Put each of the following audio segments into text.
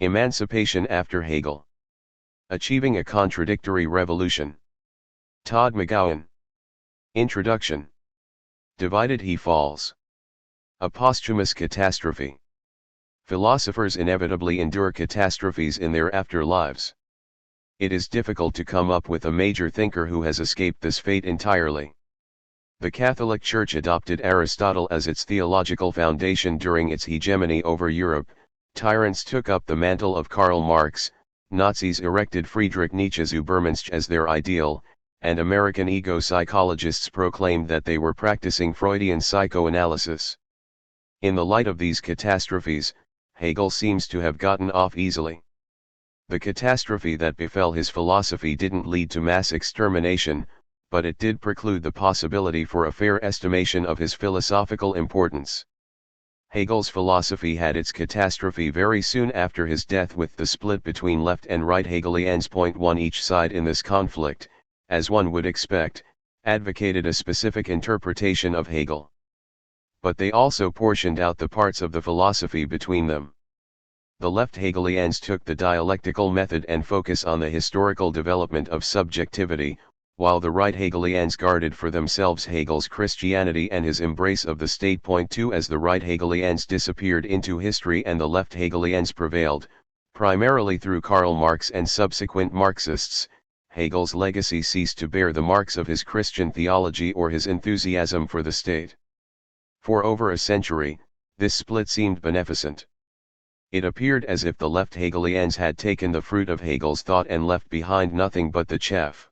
Emancipation after Hegel. Achieving a Contradictory Revolution. Todd, McGowan. Introduction. Divided he falls. A posthumous catastrophe. Philosophers inevitably endure catastrophes in their afterlives. It is difficult to come up with a major thinker who has escaped this fate entirely. The Catholic Church adopted Aristotle as its theological foundation during its hegemony over Europe. Tyrants took up the mantle of Karl Marx, Nazis erected Friedrich Nietzsche's Übermensch as their ideal, and American ego psychologists proclaimed that they were practicing Freudian psychoanalysis. In the light of these catastrophes, Hegel seems to have gotten off easily. The catastrophe that befell his philosophy didn't lead to mass extermination, but it did preclude the possibility for a fair estimation of his philosophical importance. Hegel's philosophy had its catastrophe very soon after his death, with the split between left and right Hegelians. Point 1. Each side in this conflict, as one would expect, advocated a specific interpretation of Hegel. But they also portioned out the parts of the philosophy between them. The left Hegelians took the dialectical method and focus on the historical development of subjectivity, while the right Hegelians guarded for themselves Hegel's Christianity and his embrace of the state. Point 2. As the right Hegelians disappeared into history and the left Hegelians prevailed, primarily through Karl Marx and subsequent Marxists, Hegel's legacy ceased to bear the marks of his Christian theology or his enthusiasm for the state. For over a century, this split seemed beneficent. It appeared as if the left Hegelians had taken the fruit of Hegel's thought and left behind nothing but the chaff.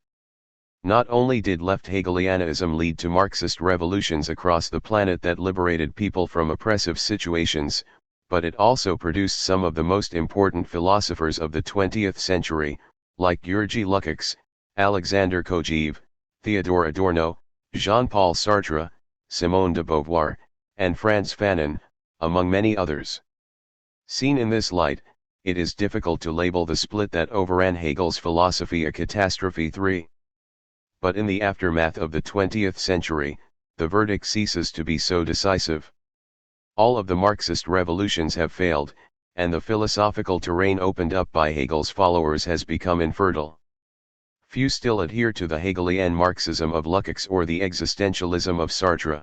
Not only did left Hegelianism lead to Marxist revolutions across the planet that liberated people from oppressive situations, but it also produced some of the most important philosophers of the 20th century, like György Lukács, Alexander Kojève, Theodor Adorno, Jean-Paul Sartre, Simone de Beauvoir, and Frantz Fanon, among many others. Seen in this light, it is difficult to label the split that overran Hegel's philosophy a catastrophe. 3. But in the aftermath of the 20th century, the verdict ceases to be so decisive. All of the Marxist revolutions have failed, and the philosophical terrain opened up by Hegel's followers has become infertile. Few still adhere to the Hegelian Marxism of Lukács or the existentialism of Sartre.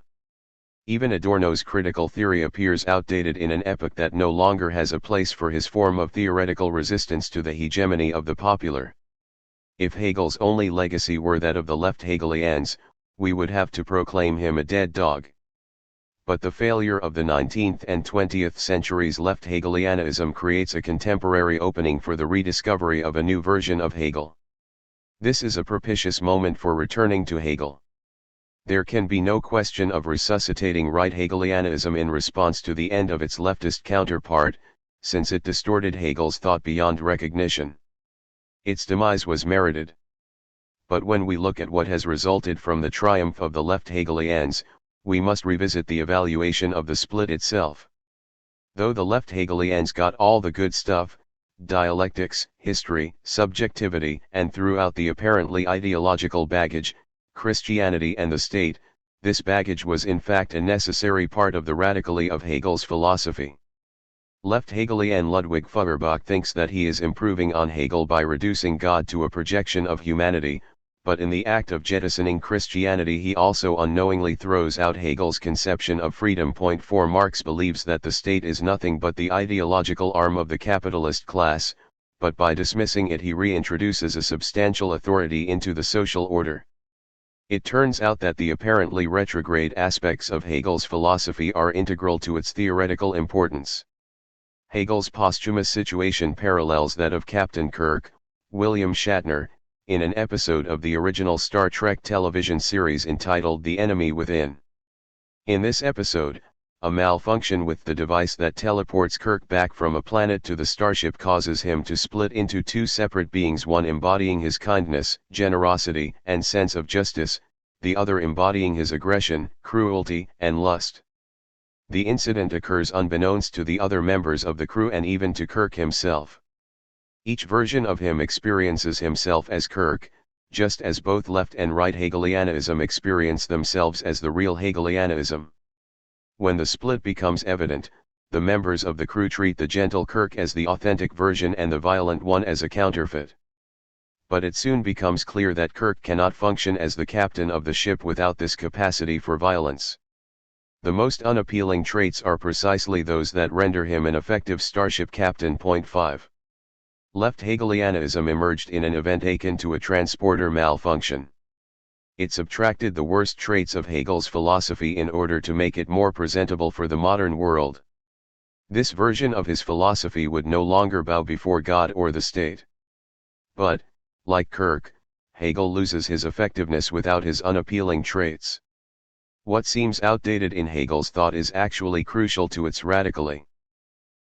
Even Adorno's critical theory appears outdated in an epoch that no longer has a place for his form of theoretical resistance to the hegemony of the popular. If Hegel's only legacy were that of the left Hegelians, we would have to proclaim him a dead dog. But the failure of the 19th and 20th centuries left Hegelianism creates a contemporary opening for the rediscovery of a new version of Hegel. This is a propitious moment for returning to Hegel. There can be no question of resuscitating right Hegelianism in response to the end of its leftist counterpart, since it distorted Hegel's thought beyond recognition. Its demise was merited. But when we look at what has resulted from the triumph of the left Hegelians, we must revisit the evaluation of the split itself. Though the left Hegelians got all the good stuff, dialectics, history, subjectivity, and throughout the apparently ideological baggage, Christianity and the state, this baggage was in fact a necessary part of the radically of Hegel's philosophy. Left Hegelian Ludwig Feuerbach thinks that he is improving on Hegel by reducing God to a projection of humanity, but in the act of jettisoning Christianity he also unknowingly throws out Hegel's conception of freedom. Point 4. Marx believes that the state is nothing but the ideological arm of the capitalist class, but by dismissing it he reintroduces a substantial authority into the social order. It turns out that the apparently retrograde aspects of Hegel's philosophy are integral to its theoretical importance. Hegel's posthumous situation parallels that of Captain Kirk, William Shatner, in an episode of the original Star Trek television series entitled The Enemy Within. In this episode, a malfunction with the device that teleports Kirk back from a planet to the starship causes him to split into two separate beings, one embodying his kindness, generosity, and sense of justice, the other embodying his aggression, cruelty, and lust. The incident occurs unbeknownst to the other members of the crew and even to Kirk himself. Each version of him experiences himself as Kirk, just as both left and right Hegelianism experience themselves as the real Hegelianism. When the split becomes evident, the members of the crew treat the gentle Kirk as the authentic version and the violent one as a counterfeit. But it soon becomes clear that Kirk cannot function as the captain of the ship without this capacity for violence. The most unappealing traits are precisely those that render him an effective starship captain. Point 5. Left Hegelianism emerged in an event akin to a transporter malfunction. It subtracted the worst traits of Hegel's philosophy in order to make it more presentable for the modern world. This version of his philosophy would no longer bow before God or the state. But, like Kirk, Hegel loses his effectiveness without his unappealing traits. What seems outdated in Hegel's thought is actually crucial to its radically.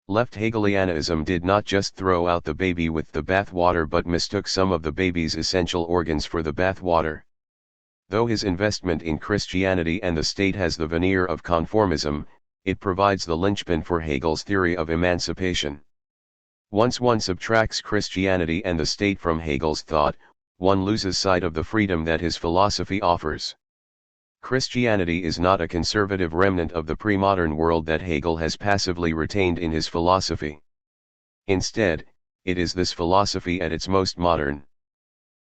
Left Hegelianism did not just throw out the baby with the bathwater but mistook some of the baby's essential organs for the bathwater. Though his investment in Christianity and the state has the veneer of conformism, it provides the linchpin for Hegel's theory of emancipation. Once one subtracts Christianity and the state from Hegel's thought, one loses sight of the freedom that his philosophy offers. Christianity is not a conservative remnant of the pre-modern world that Hegel has passively retained in his philosophy. Instead, it is this philosophy at its most modern.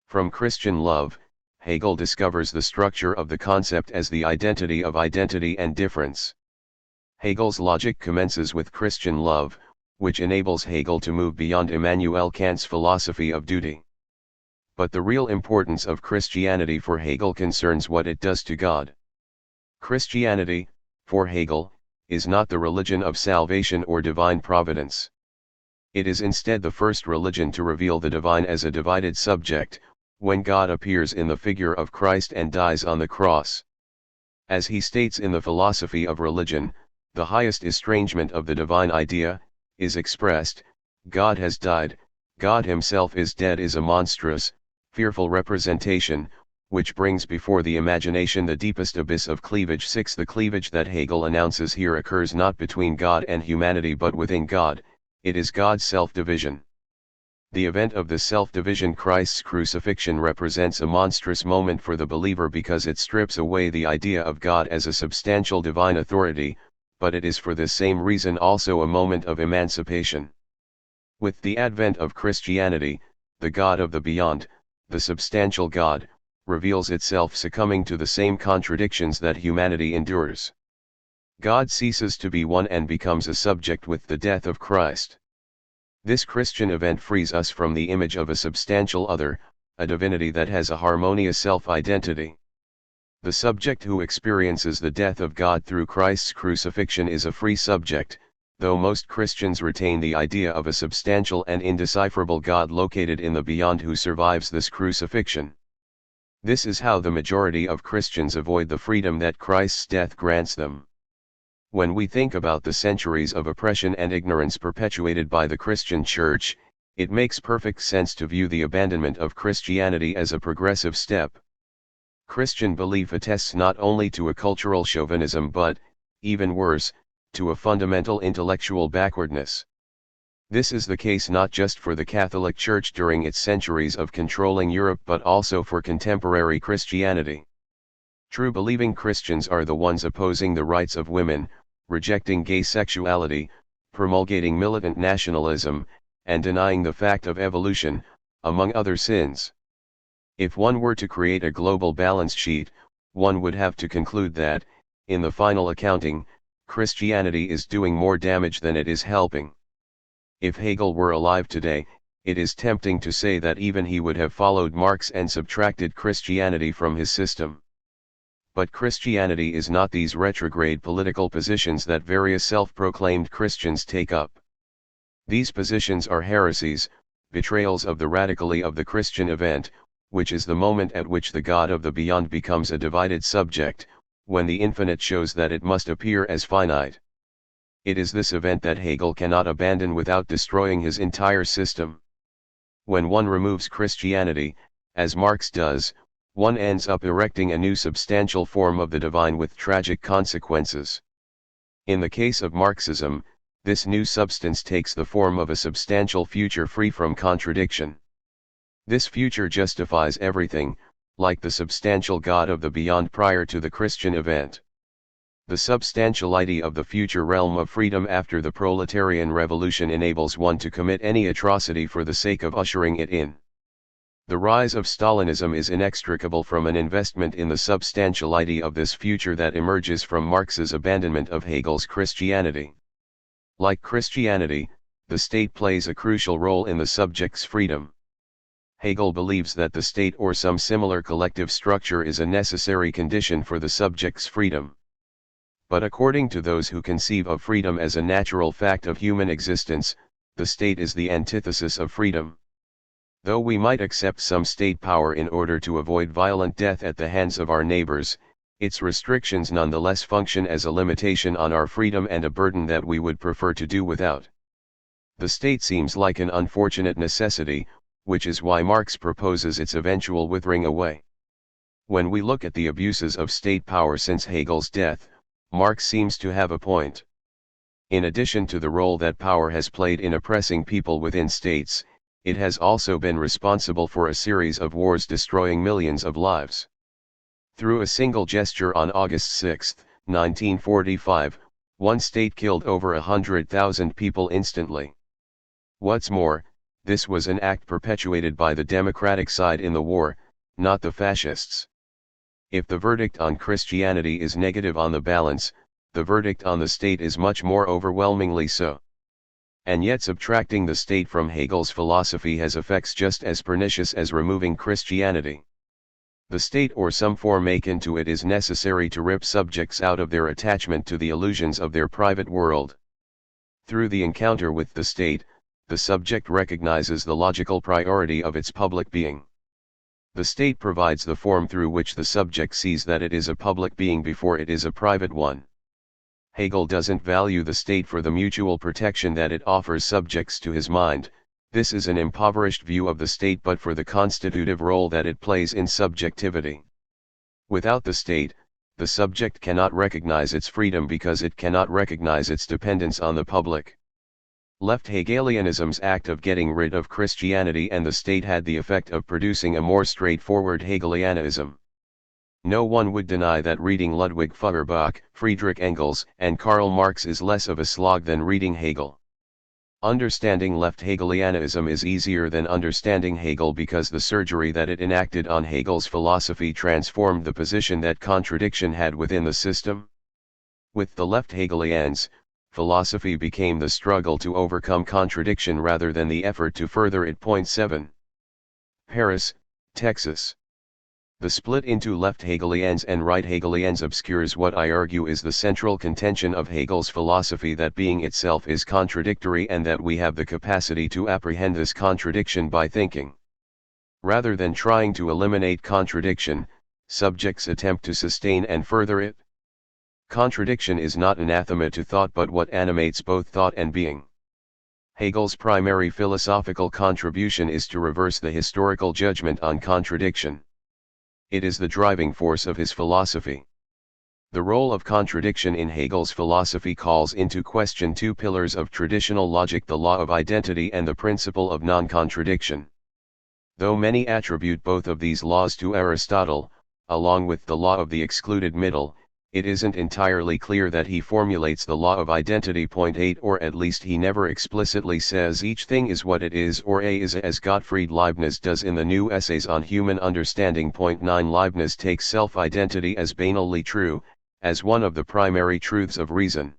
From Christian love, Hegel discovers the structure of the concept as the identity of identity and difference. Hegel's logic commences with Christian love, which enables Hegel to move beyond Immanuel Kant's philosophy of duty. But the real importance of Christianity for Hegel concerns what it does to God. Christianity, for Hegel, is not the religion of salvation or divine providence. It is instead the first religion to reveal the divine as a divided subject, when God appears in the figure of Christ and dies on the cross. As he states in the philosophy of religion, the highest estrangement of the divine idea is expressed: God has died, God himself is dead is a monstrous, fearful representation, which brings before the imagination the deepest abyss of cleavage. 6. The cleavage that Hegel announces here occurs not between God and humanity but within God, it is God's self-division. The event of this self-division, Christ's crucifixion, represents a monstrous moment for the believer because it strips away the idea of God as a substantial divine authority, but it is for this same reason also a moment of emancipation. With the advent of Christianity, the God of the beyond, the substantial God, reveals itself, succumbing to the same contradictions that humanity endures. God ceases to be one and becomes a subject with the death of Christ. This Christian event frees us from the image of a substantial other, a divinity that has a harmonious self-identity. The subject who experiences the death of God through Christ's crucifixion is a free subject, though most Christians retain the idea of a substantial and indecipherable God located in the beyond who survives this crucifixion. This is how the majority of Christians avoid the freedom that Christ's death grants them. When we think about the centuries of oppression and ignorance perpetuated by the Christian Church, it makes perfect sense to view the abandonment of Christianity as a progressive step. Christian belief attests not only to a cultural chauvinism but, even worse, to a fundamental intellectual backwardness. This is the case not just for the Catholic Church during its centuries of controlling Europe but also for contemporary Christianity. True believing Christians are the ones opposing the rights of women, rejecting gay sexuality, promulgating militant nationalism, and denying the fact of evolution, among other sins. If one were to create a global balance sheet, one would have to conclude that, in the final accounting, Christianity is doing more damage than it is helping. If Hegel were alive today, it is tempting to say that even he would have followed Marx and subtracted Christianity from his system. But Christianity is not these retrograde political positions that various self-proclaimed Christians take up. These positions are heresies, betrayals of the radically of the Christian event, which is the moment at which the God of the beyond becomes a divided subject, when the infinite shows that it must appear as finite. It is this event that Hegel cannot abandon without destroying his entire system. When one removes Christianity, as Marx does, one ends up erecting a new substantial form of the divine with tragic consequences. In the case of Marxism, this new substance takes the form of a substantial future free from contradiction. This future justifies everything, like the substantial God of the beyond prior to the Christian event. The substantiality of the future realm of freedom after the proletarian revolution enables one to commit any atrocity for the sake of ushering it in. The rise of Stalinism is inextricable from an investment in the substantiality of this future that emerges from Marx's abandonment of Hegel's Christianity. Like Christianity, the state plays a crucial role in the subject's freedom. Hegel believes that the state or some similar collective structure is a necessary condition for the subject's freedom. But according to those who conceive of freedom as a natural fact of human existence, the state is the antithesis of freedom. Though we might accept some state power in order to avoid violent death at the hands of our neighbors, its restrictions nonetheless function as a limitation on our freedom and a burden that we would prefer to do without. The state seems like an unfortunate necessity, which is why Marx proposes its eventual withering away. When we look at the abuses of state power since Hegel's death, Marx seems to have a point. In addition to the role that power has played in oppressing people within states, it has also been responsible for a series of wars destroying millions of lives. Through a single gesture on August 6, 1945, one state killed over 100,000 people instantly. What's more, this was an act perpetuated by the democratic side in the war, not the fascists. If the verdict on Christianity is negative on the balance, the verdict on the state is much more overwhelmingly so. And yet subtracting the state from Hegel's philosophy has effects just as pernicious as removing Christianity. The state or some form akin to it is necessary to rip subjects out of their attachment to the illusions of their private world. Through the encounter with the state, the subject recognizes the logical priority of its public being. The state provides the form through which the subject sees that it is a public being before it is a private one. Hegel doesn't value the state for the mutual protection that it offers subjects to his mind. This is an impoverished view of the state, but for the constitutive role that it plays in subjectivity. Without the state, the subject cannot recognize its freedom because it cannot recognize its dependence on the public. Left Hegelianism's act of getting rid of Christianity and the state had the effect of producing a more straightforward Hegelianism. No one would deny that reading Ludwig Feuerbach, Friedrich Engels, and Karl Marx is less of a slog than reading Hegel. Understanding left Hegelianism is easier than understanding Hegel because the surgery that it enacted on Hegel's philosophy transformed the position that contradiction had within the system. With the left Hegelians, philosophy became the struggle to overcome contradiction rather than the effort to further it. 7. Paris, Texas. The split into left Hegelians and right Hegelians obscures what I argue is the central contention of Hegel's philosophy, that being itself is contradictory and that we have the capacity to apprehend this contradiction by thinking. Rather than trying to eliminate contradiction, subjects attempt to sustain and further it. Contradiction is not anathema to thought but what animates both thought and being. Hegel's primary philosophical contribution is to reverse the historical judgment on contradiction. It is the driving force of his philosophy. The role of contradiction in Hegel's philosophy calls into question two pillars of traditional logic: the law of identity and the principle of non-contradiction. Though many attribute both of these laws to Aristotle, along with the law of the excluded middle, it isn't entirely clear that he formulates the law of identity. 8 Or at least he never explicitly says each thing is what it is or A is, as Gottfried Leibniz does in the New Essays on Human Understanding. 9 Leibniz takes self-identity as banally true, as one of the primary truths of reason.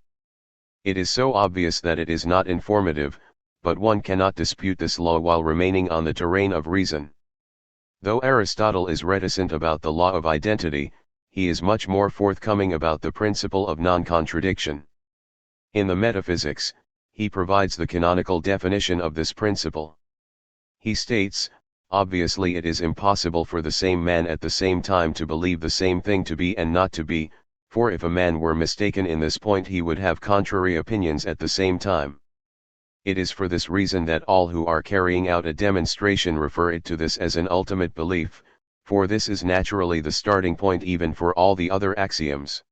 It is so obvious that it is not informative, but one cannot dispute this law while remaining on the terrain of reason. Though Aristotle is reticent about the law of identity, he is much more forthcoming about the principle of non-contradiction. In the Metaphysics, he provides the canonical definition of this principle. He states, obviously it is impossible for the same man at the same time to believe the same thing to be and not to be, for if a man were mistaken in this point he would have contrary opinions at the same time. It is for this reason that all who are carrying out a demonstration refer it to this as an ultimate belief, for this is naturally the starting point even for all the other axioms.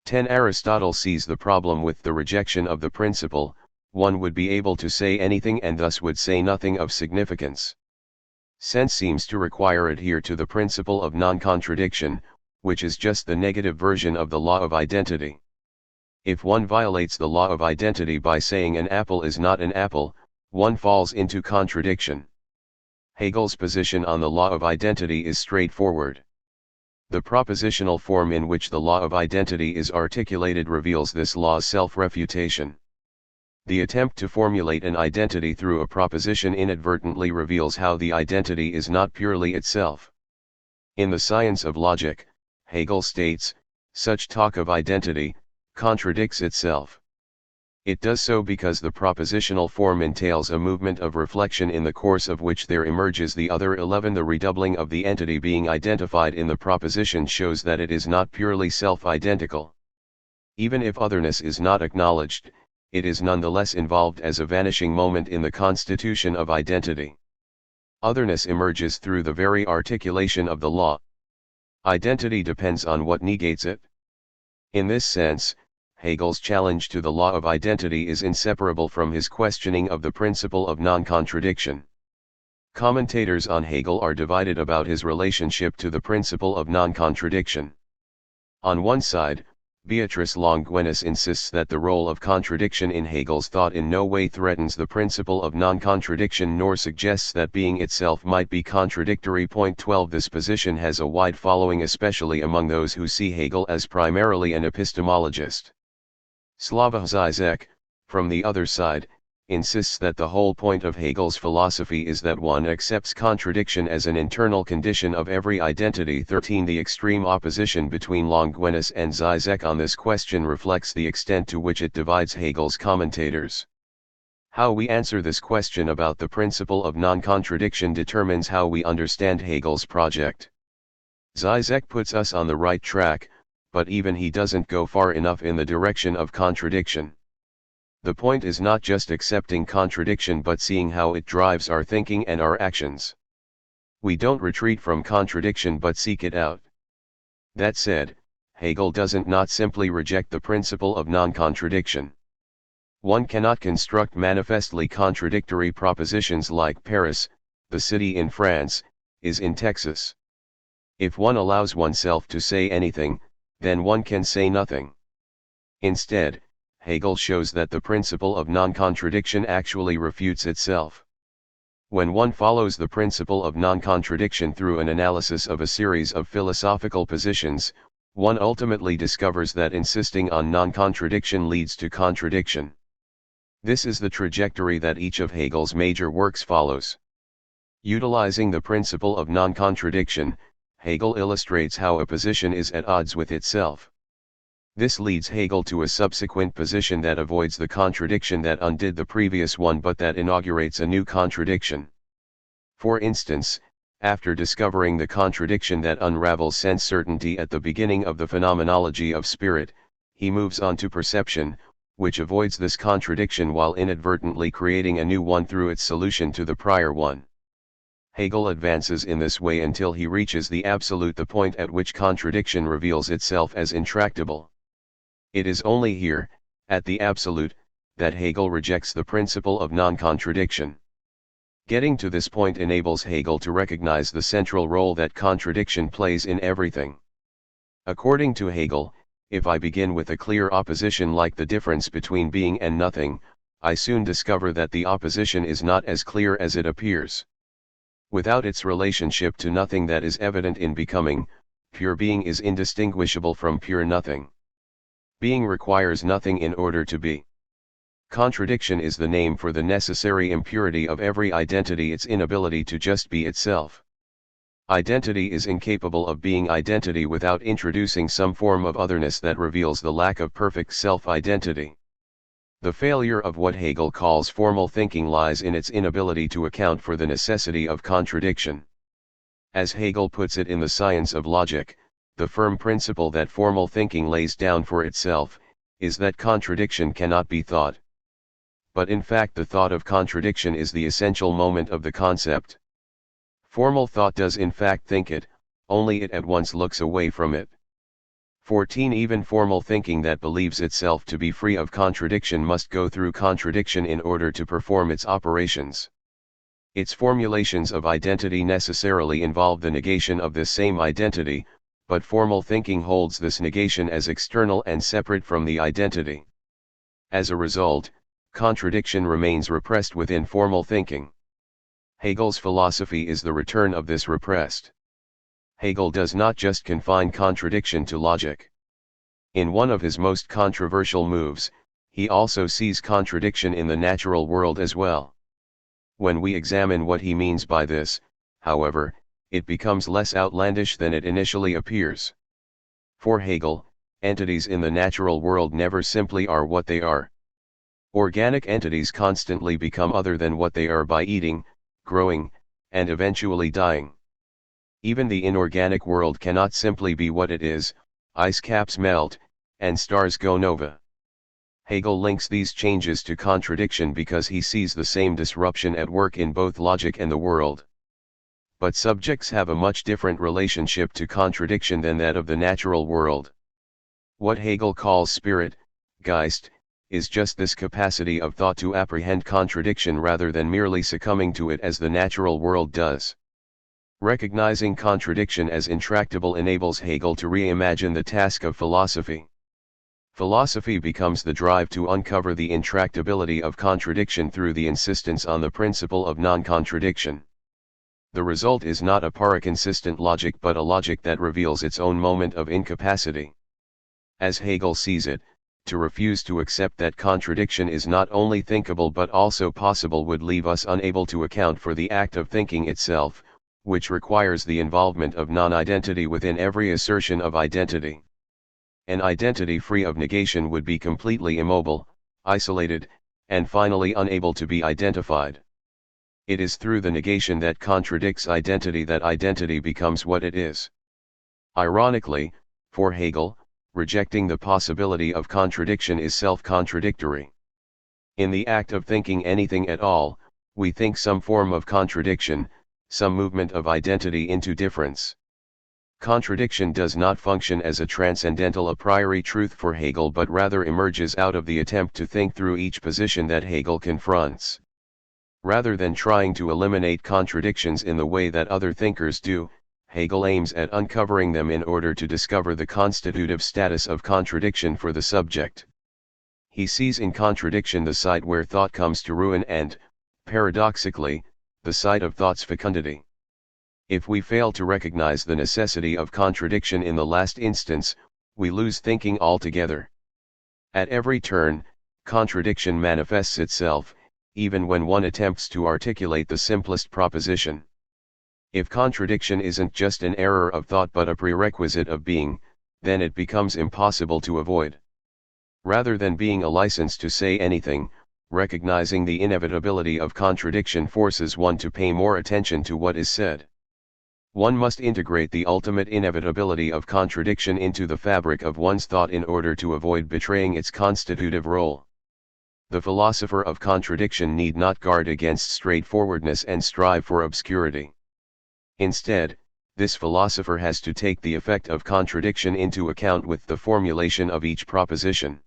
10 Aristotle sees the problem with the rejection of the principle: one would be able to say anything and thus would say nothing of significance. Sense seems to require adhere to the principle of non-contradiction, which is just the negative version of the law of identity. If one violates the law of identity by saying an apple is not an apple, one falls into contradiction. Hegel's position on the law of identity is straightforward. The propositional form in which the law of identity is articulated reveals this law's self-refutation. The attempt to formulate an identity through a proposition inadvertently reveals how the identity is not purely itself. In the science of logic, Hegel states, such talk of identity contradicts itself. It does so because the propositional form entails a movement of reflection in the course of which there emerges the other 11. The redoubling of the entity being identified in the proposition shows that it is not purely self-identical. Even if otherness is not acknowledged, it is nonetheless involved as a vanishing moment in the constitution of identity. Otherness emerges through the very articulation of the law. Identity depends on what negates it. In this sense, Hegel's challenge to the law of identity is inseparable from his questioning of the principle of non-contradiction. Commentators on Hegel are divided about his relationship to the principle of non-contradiction. On one side, Beatrice Longuenis insists that the role of contradiction in Hegel's thought in no way threatens the principle of non-contradiction nor suggests that being itself might be contradictory. 12 This position has a wide following, especially among those who see Hegel as primarily an epistemologist. Slavoj Žižek, from the other side, insists that the whole point of Hegel's philosophy is that one accepts contradiction as an internal condition of every identity. 13 The extreme opposition between Longuenis and Žižek on this question reflects the extent to which it divides Hegel's commentators. How we answer this question about the principle of non-contradiction determines how we understand Hegel's project. Žižek puts us on the right track, but even he doesn't go far enough in the direction of contradiction. The point is not just accepting contradiction but seeing how it drives our thinking and our actions. We don't retreat from contradiction but seek it out. That said, Hegel doesn't not simply reject the principle of non-contradiction. One cannot construct manifestly contradictory propositions like Paris, the city in France, is in Texas. If one allows oneself to say anything, then one can say nothing. Instead, Hegel shows that the principle of non-contradiction actually refutes itself. When one follows the principle of non-contradiction through an analysis of a series of philosophical positions, one ultimately discovers that insisting on non-contradiction leads to contradiction. This is the trajectory that each of Hegel's major works follows. Utilizing the principle of non-contradiction, Hegel illustrates how a position is at odds with itself. This leads Hegel to a subsequent position that avoids the contradiction that undid the previous one but that inaugurates a new contradiction. For instance, after discovering the contradiction that unravels sense certainty at the beginning of the phenomenology of spirit, he moves on to perception, which avoids this contradiction while inadvertently creating a new one through its solution to the prior one. Hegel advances in this way until he reaches the absolute, the point at which contradiction reveals itself as intractable. It is only here, at the absolute, that Hegel rejects the principle of non-contradiction. Getting to this point enables Hegel to recognize the central role that contradiction plays in everything. According to Hegel, if I begin with a clear opposition like the difference between being and nothing, I soon discover that the opposition is not as clear as it appears. Without its relationship to nothing that is evident in becoming, pure being is indistinguishable from pure nothing. Being requires nothing in order to be. Contradiction is the name for the necessary impurity of every identity, its inability to just be itself. Identity is incapable of being identity without introducing some form of otherness that reveals the lack of perfect self-identity. The failure of what Hegel calls formal thinking lies in its inability to account for the necessity of contradiction. As Hegel puts it in The Science of Logic, the firm principle that formal thinking lays down for itself, is that contradiction cannot be thought. But in fact the thought of contradiction is the essential moment of the concept. Formal thought does in fact think it, only it at once looks away from it. 14 Even formal thinking that believes itself to be free of contradiction must go through contradiction in order to perform its operations. Its formulations of identity necessarily involve the negation of this same identity, But formal thinking holds this negation as external and separate from the identity. As a result, contradiction remains repressed within formal thinking. Hegel's philosophy is the return of this repressed. Hegel does not just confine contradiction to logic. In one of his most controversial moves, he also sees contradiction in the natural world as well. When we examine what he means by this, however, it becomes less outlandish than it initially appears. For Hegel, entities in the natural world never simply are what they are. Organic entities constantly become other than what they are by eating, growing, and eventually dying. Even the inorganic world cannot simply be what it is, ice caps melt, and stars go nova. Hegel links these changes to contradiction because he sees the same disruption at work in both logic and the world. But subjects have a much different relationship to contradiction than that of the natural world. What Hegel calls spirit, Geist, is just this capacity of thought to apprehend contradiction rather than merely succumbing to it as the natural world does. Recognizing contradiction as intractable enables Hegel to reimagine the task of philosophy. Philosophy becomes the drive to uncover the intractability of contradiction through the insistence on the principle of non-contradiction. The result is not a paraconsistent logic but a logic that reveals its own moment of incapacity. As Hegel sees it, to refuse to accept that contradiction is not only thinkable but also possible would leave us unable to account for the act of thinking itself, which requires the involvement of non-identity within every assertion of identity. An identity free of negation would be completely immobile, isolated, and finally unable to be identified. It is through the negation that contradicts identity that identity becomes what it is. Ironically, for Hegel, rejecting the possibility of contradiction is self-contradictory. In the act of thinking anything at all, we think some form of contradiction, some movement of identity into difference. Contradiction does not function as a transcendental a priori truth for Hegel but rather emerges out of the attempt to think through each position that Hegel confronts. Rather than trying to eliminate contradictions in the way that other thinkers do, Hegel aims at uncovering them in order to discover the constitutive status of contradiction for the subject. He sees in contradiction the site where thought comes to ruin and, paradoxically, the site of thought's fecundity. If we fail to recognize the necessity of contradiction in the last instance, we lose thinking altogether. At every turn, contradiction manifests itself, even when one attempts to articulate the simplest proposition. If contradiction isn't just an error of thought but a prerequisite of being, then it becomes impossible to avoid. Rather than being a license to say anything, recognizing the inevitability of contradiction forces one to pay more attention to what is said. One must integrate the ultimate inevitability of contradiction into the fabric of one's thought in order to avoid betraying its constitutive role. The philosopher of contradiction need not guard against straightforwardness and strive for obscurity. Instead, this philosopher has to take the effect of contradiction into account with the formulation of each proposition.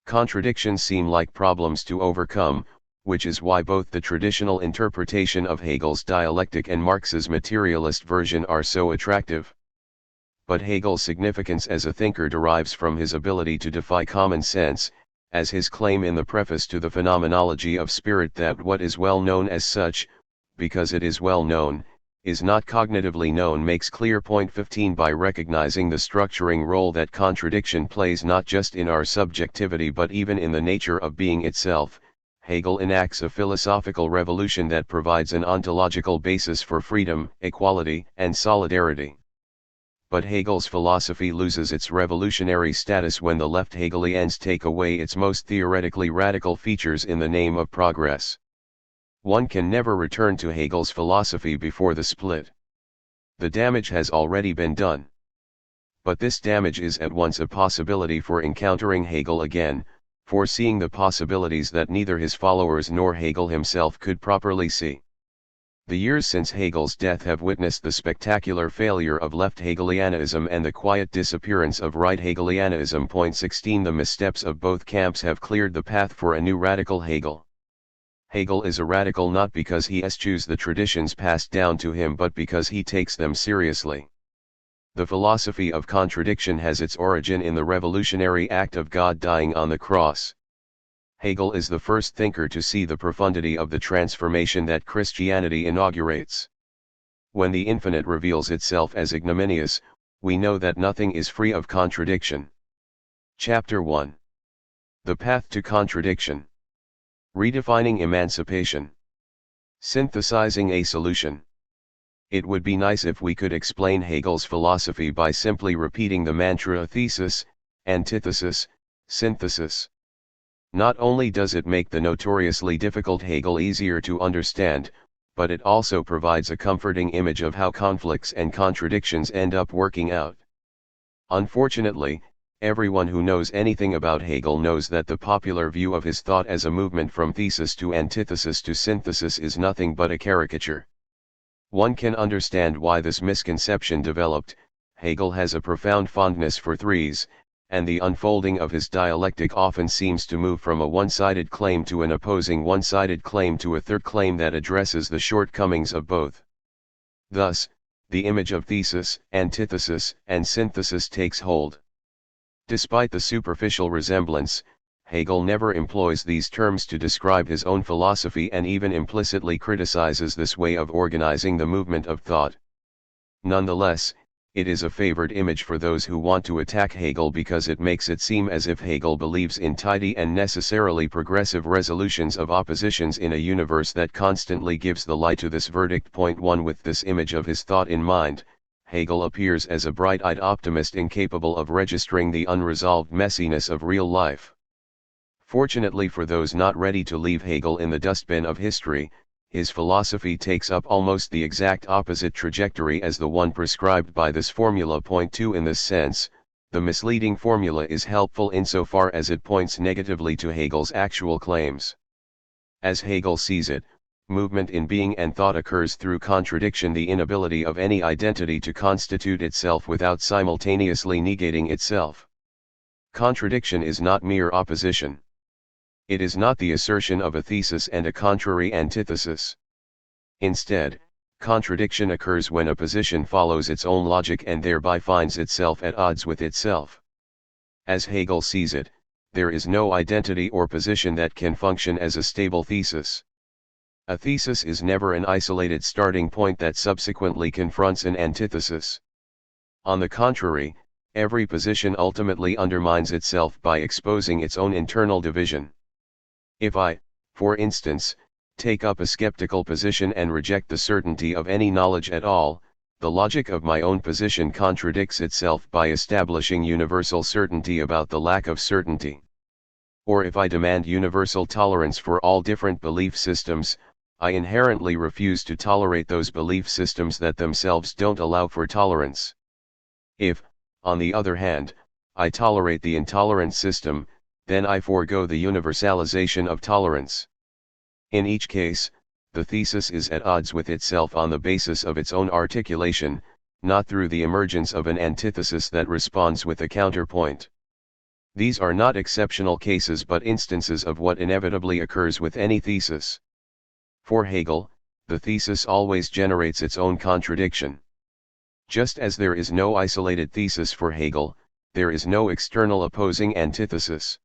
Contradictions seem like problems to overcome, which is why both the traditional interpretation of Hegel's dialectic and Marx's materialist version are so attractive. But Hegel's significance as a thinker derives from his ability to defy common sense, as his claim in the preface to the Phenomenology of Spirit that what is well known as such, because it is well known, is not cognitively known makes clear. Point 15 By recognizing the structuring role that contradiction plays not just in our subjectivity but even in the nature of being itself, Hegel enacts a philosophical revolution that provides an ontological basis for freedom, equality, and solidarity. But Hegel's philosophy loses its revolutionary status when the left Hegelians take away its most theoretically radical features in the name of progress. One can never return to Hegel's philosophy before the split. The damage has already been done. But this damage is at once a possibility for encountering Hegel again, foreseeing the possibilities that neither his followers nor Hegel himself could properly see. The years since Hegel's death have witnessed the spectacular failure of left Hegelianism and the quiet disappearance of right Hegelianism. Point 16 The missteps of both camps have cleared the path for a new radical Hegel. Hegel is a radical not because he eschews the traditions passed down to him but because he takes them seriously. The philosophy of contradiction has its origin in the revolutionary act of God dying on the cross. Hegel is the first thinker to see the profundity of the transformation that Christianity inaugurates. When the infinite reveals itself as ignominious, we know that nothing is free of contradiction. Chapter 1. The Path to Contradiction. Redefining emancipation. Synthesizing a solution. It would be nice if we could explain Hegel's philosophy by simply repeating the mantra thesis, antithesis, synthesis. Not only does it make the notoriously difficult Hegel easier to understand, but it also provides a comforting image of how conflicts and contradictions end up working out. Unfortunately, everyone who knows anything about Hegel knows that the popular view of his thought as a movement from thesis to antithesis to synthesis is nothing but a caricature. One can understand why this misconception developed. Hegel has a profound fondness for threes, and the unfolding of his dialectic often seems to move from a one-sided claim to an opposing one-sided claim to a third claim that addresses the shortcomings of both. Thus, the image of thesis, antithesis, and synthesis takes hold. Despite the superficial resemblance, Hegel never employs these terms to describe his own philosophy and even implicitly criticizes this way of organizing the movement of thought. Nonetheless, it is a favored image for those who want to attack Hegel because it makes it seem as if Hegel believes in tidy and necessarily progressive resolutions of oppositions in a universe that constantly gives the lie to this verdict. Point 1. With this image of his thought in mind, Hegel appears as a bright-eyed optimist incapable of registering the unresolved messiness of real life. Fortunately for those not ready to leave Hegel in the dustbin of history, his philosophy takes up almost the exact opposite trajectory as the one prescribed by this formula. Point 2. In this sense, the misleading formula is helpful insofar as it points negatively to Hegel's actual claims. As Hegel sees it, movement in being and thought occurs through contradiction, the inability of any identity to constitute itself without simultaneously negating itself. Contradiction is not mere opposition. It is not the assertion of a thesis and a contrary antithesis. Instead, contradiction occurs when a position follows its own logic and thereby finds itself at odds with itself. As Hegel sees it, there is no identity or position that can function as a stable thesis. A thesis is never an isolated starting point that subsequently confronts an antithesis. On the contrary, every position ultimately undermines itself by exposing its own internal division. If I, for instance, take up a skeptical position and reject the certainty of any knowledge at all, the logic of my own position contradicts itself by establishing universal certainty about the lack of certainty. Or if I demand universal tolerance for all different belief systems, I inherently refuse to tolerate those belief systems that themselves don't allow for tolerance. If, on the other hand, I tolerate the intolerant system, then I forego the universalization of tolerance. In each case, the thesis is at odds with itself on the basis of its own articulation, not through the emergence of an antithesis that responds with a counterpoint. These are not exceptional cases but instances of what inevitably occurs with any thesis. For Hegel, the thesis always generates its own contradiction. Just as there is no isolated thesis for Hegel, there is no external opposing antithesis.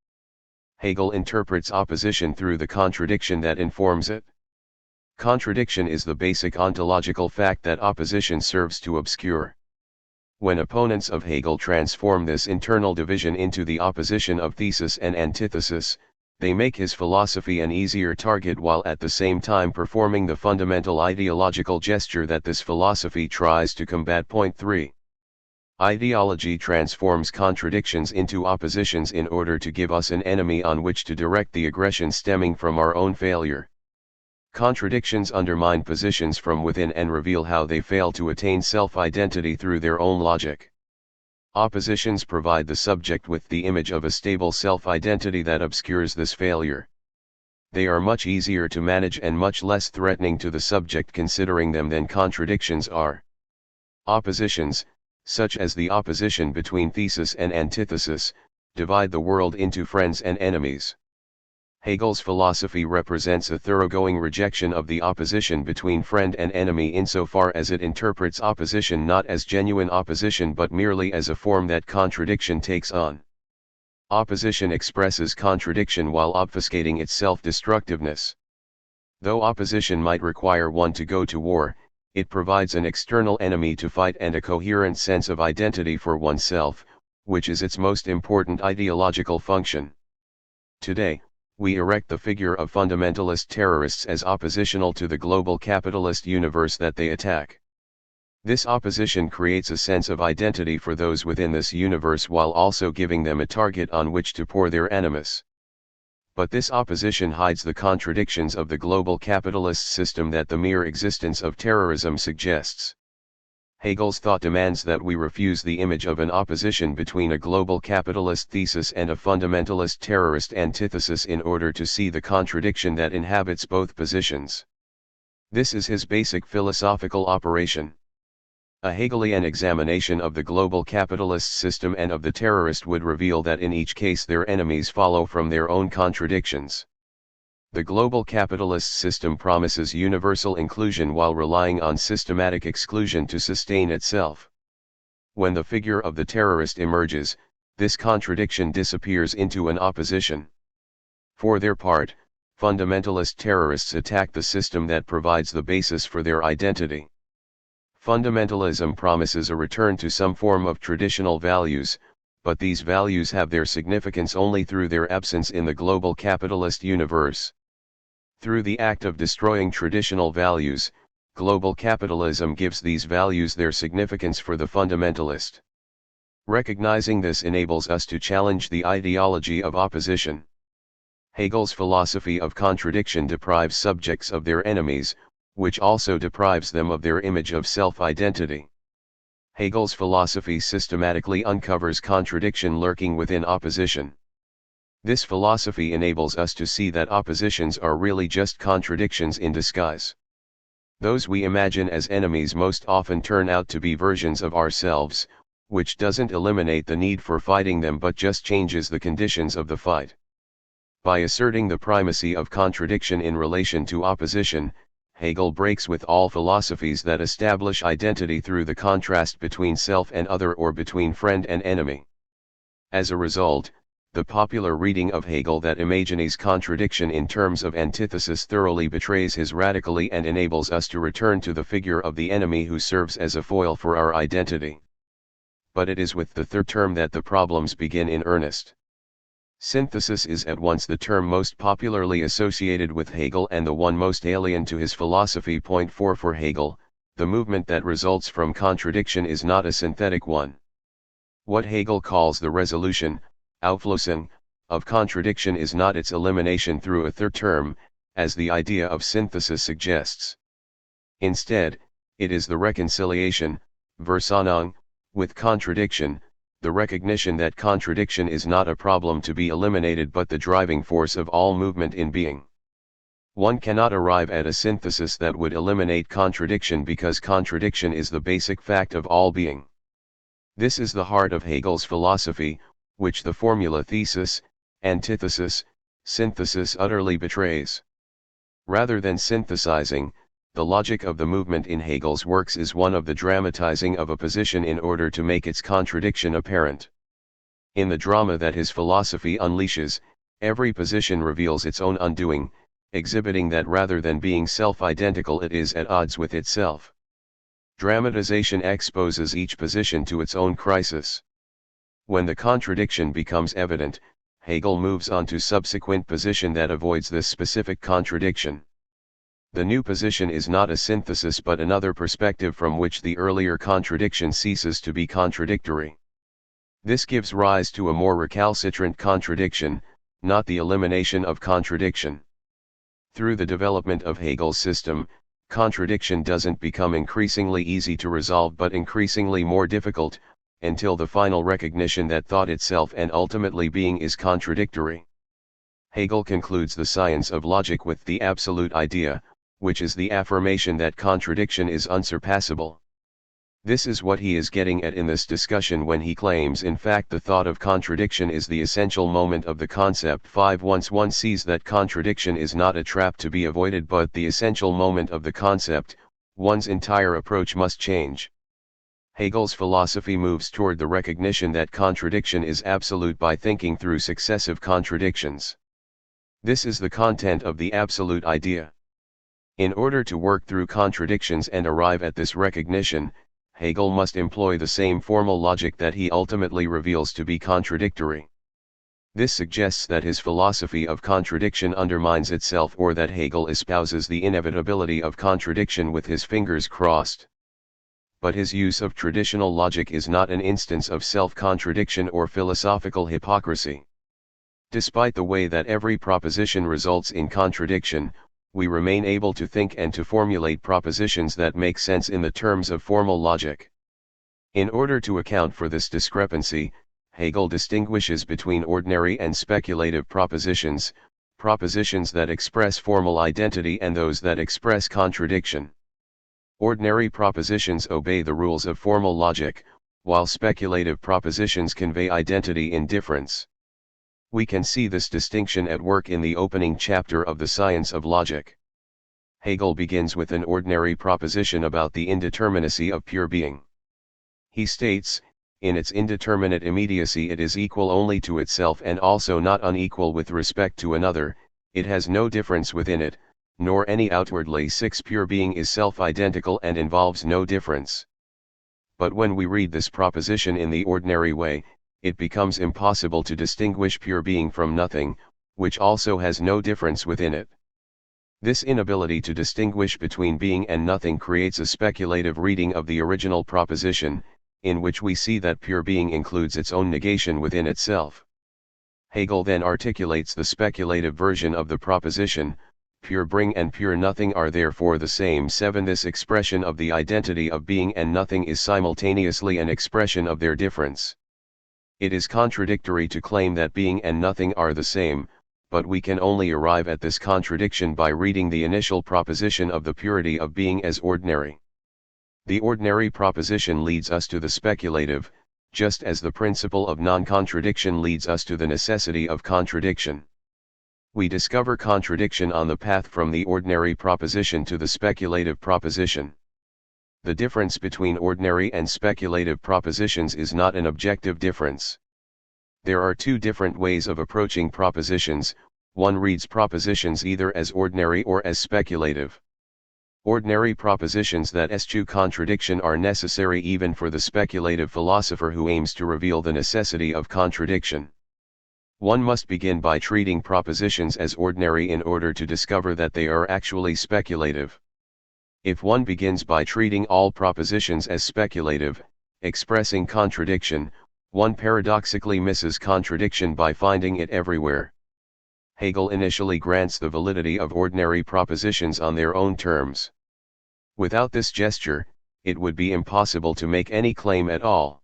Hegel interprets opposition through the contradiction that informs it. Contradiction is the basic ontological fact that opposition serves to obscure. When opponents of Hegel transform this internal division into the opposition of thesis and antithesis, they make his philosophy an easier target while at the same time performing the fundamental ideological gesture that this philosophy tries to combat. Point 3. Ideology transforms contradictions into oppositions in order to give us an enemy on which to direct the aggression stemming from our own failure. Contradictions undermine positions from within and reveal how they fail to attain self-identity through their own logic. Oppositions provide the subject with the image of a stable self-identity that obscures this failure. They are much easier to manage and much less threatening to the subject considering them than contradictions are. Oppositions, such as the opposition between thesis and antithesis, divide the world into friends and enemies. Hegel's philosophy represents a thoroughgoing rejection of the opposition between friend and enemy insofar as it interprets opposition not as genuine opposition but merely as a form that contradiction takes on. Opposition expresses contradiction while obfuscating its self-destructiveness. Though opposition might require one to go to war, it provides an external enemy to fight and a coherent sense of identity for oneself, which is its most important ideological function. Today, we erect the figure of fundamentalist terrorists as oppositional to the global capitalist universe that they attack. This opposition creates a sense of identity for those within this universe while also giving them a target on which to pour their animus. But this opposition hides the contradictions of the global capitalist system that the mere existence of terrorism suggests. Hegel's thought demands that we refuse the image of an opposition between a global capitalist thesis and a fundamentalist terrorist antithesis in order to see the contradiction that inhabits both positions. This is his basic philosophical operation. A Hegelian examination of the global capitalist system and of the terrorist would reveal that in each case their enemies follow from their own contradictions. The global capitalist system promises universal inclusion while relying on systematic exclusion to sustain itself. When the figure of the terrorist emerges, this contradiction disappears into an opposition. For their part, fundamentalist terrorists attack the system that provides the basis for their identity. Fundamentalism promises a return to some form of traditional values, but these values have their significance only through their absence in the global capitalist universe. Through the act of destroying traditional values, global capitalism gives these values their significance for the fundamentalist. Recognizing this enables us to challenge the ideology of opposition. Hegel's philosophy of contradiction deprives subjects of their enemies, which also deprives them of their image of self-identity. Hegel's philosophy systematically uncovers contradiction lurking within opposition. This philosophy enables us to see that oppositions are really just contradictions in disguise. Those we imagine as enemies most often turn out to be versions of ourselves, which doesn't eliminate the need for fighting them but just changes the conditions of the fight. By asserting the primacy of contradiction in relation to opposition, Hegel breaks with all philosophies that establish identity through the contrast between self and other or between friend and enemy. As a result, the popular reading of Hegel that imagines contradiction in terms of antithesis thoroughly betrays his radically and enables us to return to the figure of the enemy who serves as a foil for our identity. But it is with the third term that the problems begin in earnest. Synthesis is at once the term most popularly associated with Hegel and the one most alien to his philosophy. Point 4 For Hegel, the movement that results from contradiction is not a synthetic one. What Hegel calls the resolution, Auflösung, of contradiction is not its elimination through a third term, as the idea of synthesis suggests. Instead, it is the reconciliation, Versöhnung, with contradiction, the recognition that contradiction is not a problem to be eliminated but the driving force of all movement in being. One cannot arrive at a synthesis that would eliminate contradiction because contradiction is the basic fact of all being. This is the heart of Hegel's philosophy, which the formula thesis, antithesis, synthesis utterly betrays. Rather than synthesizing, the logic of the movement in Hegel's works is one of the dramatizing of a position in order to make its contradiction apparent. In the drama that his philosophy unleashes, every position reveals its own undoing, exhibiting that rather than being self-identical it is at odds with itself. Dramatization exposes each position to its own crisis. When the contradiction becomes evident, Hegel moves on to subsequent position that avoids this specific contradiction. The new position is not a synthesis but another perspective from which the earlier contradiction ceases to be contradictory. This gives rise to a more recalcitrant contradiction, not the elimination of contradiction. Through the development of Hegel's system, contradiction doesn't become increasingly easy to resolve but increasingly more difficult, until the final recognition that thought itself and ultimately being is contradictory. Hegel concludes the science of logic with the absolute idea, which is the affirmation that contradiction is unsurpassable. This is what he is getting at in this discussion when he claims in fact the thought of contradiction is the essential moment of the concept 5. Once one sees that contradiction is not a trap to be avoided but the essential moment of the concept, one's entire approach must change. Hegel's philosophy moves toward the recognition that contradiction is absolute by thinking through successive contradictions. This is the content of the absolute idea. In order to work through contradictions and arrive at this recognition, Hegel must employ the same formal logic that he ultimately reveals to be contradictory. This suggests that his philosophy of contradiction undermines itself, or that Hegel espouses the inevitability of contradiction with his fingers crossed. But his use of traditional logic is not an instance of self-contradiction or philosophical hypocrisy. Despite the way that every proposition results in contradiction, we remain able to think and to formulate propositions that make sense in the terms of formal logic. In order to account for this discrepancy, Hegel distinguishes between ordinary and speculative propositions, propositions that express formal identity and those that express contradiction. Ordinary propositions obey the rules of formal logic, while speculative propositions convey identity in difference. We can see this distinction at work in the opening chapter of the Science of Logic. Hegel begins with an ordinary proposition about the indeterminacy of pure being. He states, in its indeterminate immediacy it is equal only to itself and also not unequal with respect to another, it has no difference within it, nor any outwardly. 6. Pure being is self-identical and involves no difference. But when we read this proposition in the ordinary way, it becomes impossible to distinguish pure being from nothing, which also has no difference within it. This inability to distinguish between being and nothing creates a speculative reading of the original proposition, in which we see that pure being includes its own negation within itself. Hegel then articulates the speculative version of the proposition, pure being and pure nothing are therefore the same. 7. This expression of the identity of being and nothing is simultaneously an expression of their difference. It is contradictory to claim that being and nothing are the same, but we can only arrive at this contradiction by reading the initial proposition of the purity of being as ordinary. The ordinary proposition leads us to the speculative, just as the principle of non-contradiction leads us to the necessity of contradiction. We discover contradiction on the path from the ordinary proposition to the speculative proposition. The difference between ordinary and speculative propositions is not an objective difference. There are two different ways of approaching propositions. One reads propositions either as ordinary or as speculative. Ordinary propositions that eschew contradiction are necessary even for the speculative philosopher who aims to reveal the necessity of contradiction. One must begin by treating propositions as ordinary in order to discover that they are actually speculative. If one begins by treating all propositions as speculative, expressing contradiction, one paradoxically misses contradiction by finding it everywhere. Hegel initially grants the validity of ordinary propositions on their own terms. Without this gesture, it would be impossible to make any claim at all.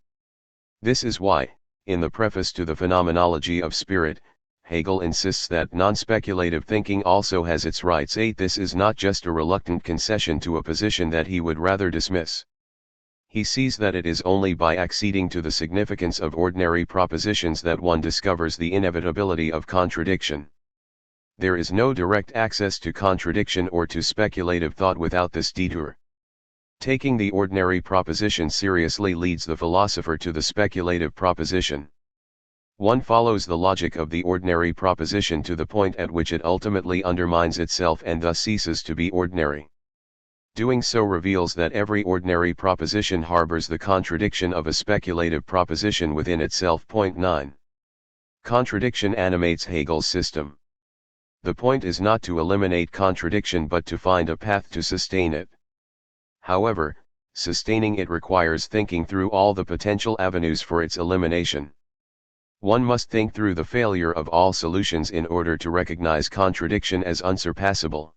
This is why, in the preface to the Phenomenology of Spirit, Hegel insists that non-speculative thinking also has its rights. 8. This is not just a reluctant concession to a position that he would rather dismiss. He sees that it is only by acceding to the significance of ordinary propositions that one discovers the inevitability of contradiction. There is no direct access to contradiction or to speculative thought without this detour. Taking the ordinary proposition seriously leads the philosopher to the speculative proposition. One follows the logic of the ordinary proposition to the point at which it ultimately undermines itself and thus ceases to be ordinary. Doing so reveals that every ordinary proposition harbors the contradiction of a speculative proposition within itself. Point 9. Contradiction animates Hegel's system. The point is not to eliminate contradiction but to find a path to sustain it. However, sustaining it requires thinking through all the potential avenues for its elimination. One must think through the failure of all solutions in order to recognize contradiction as unsurpassable.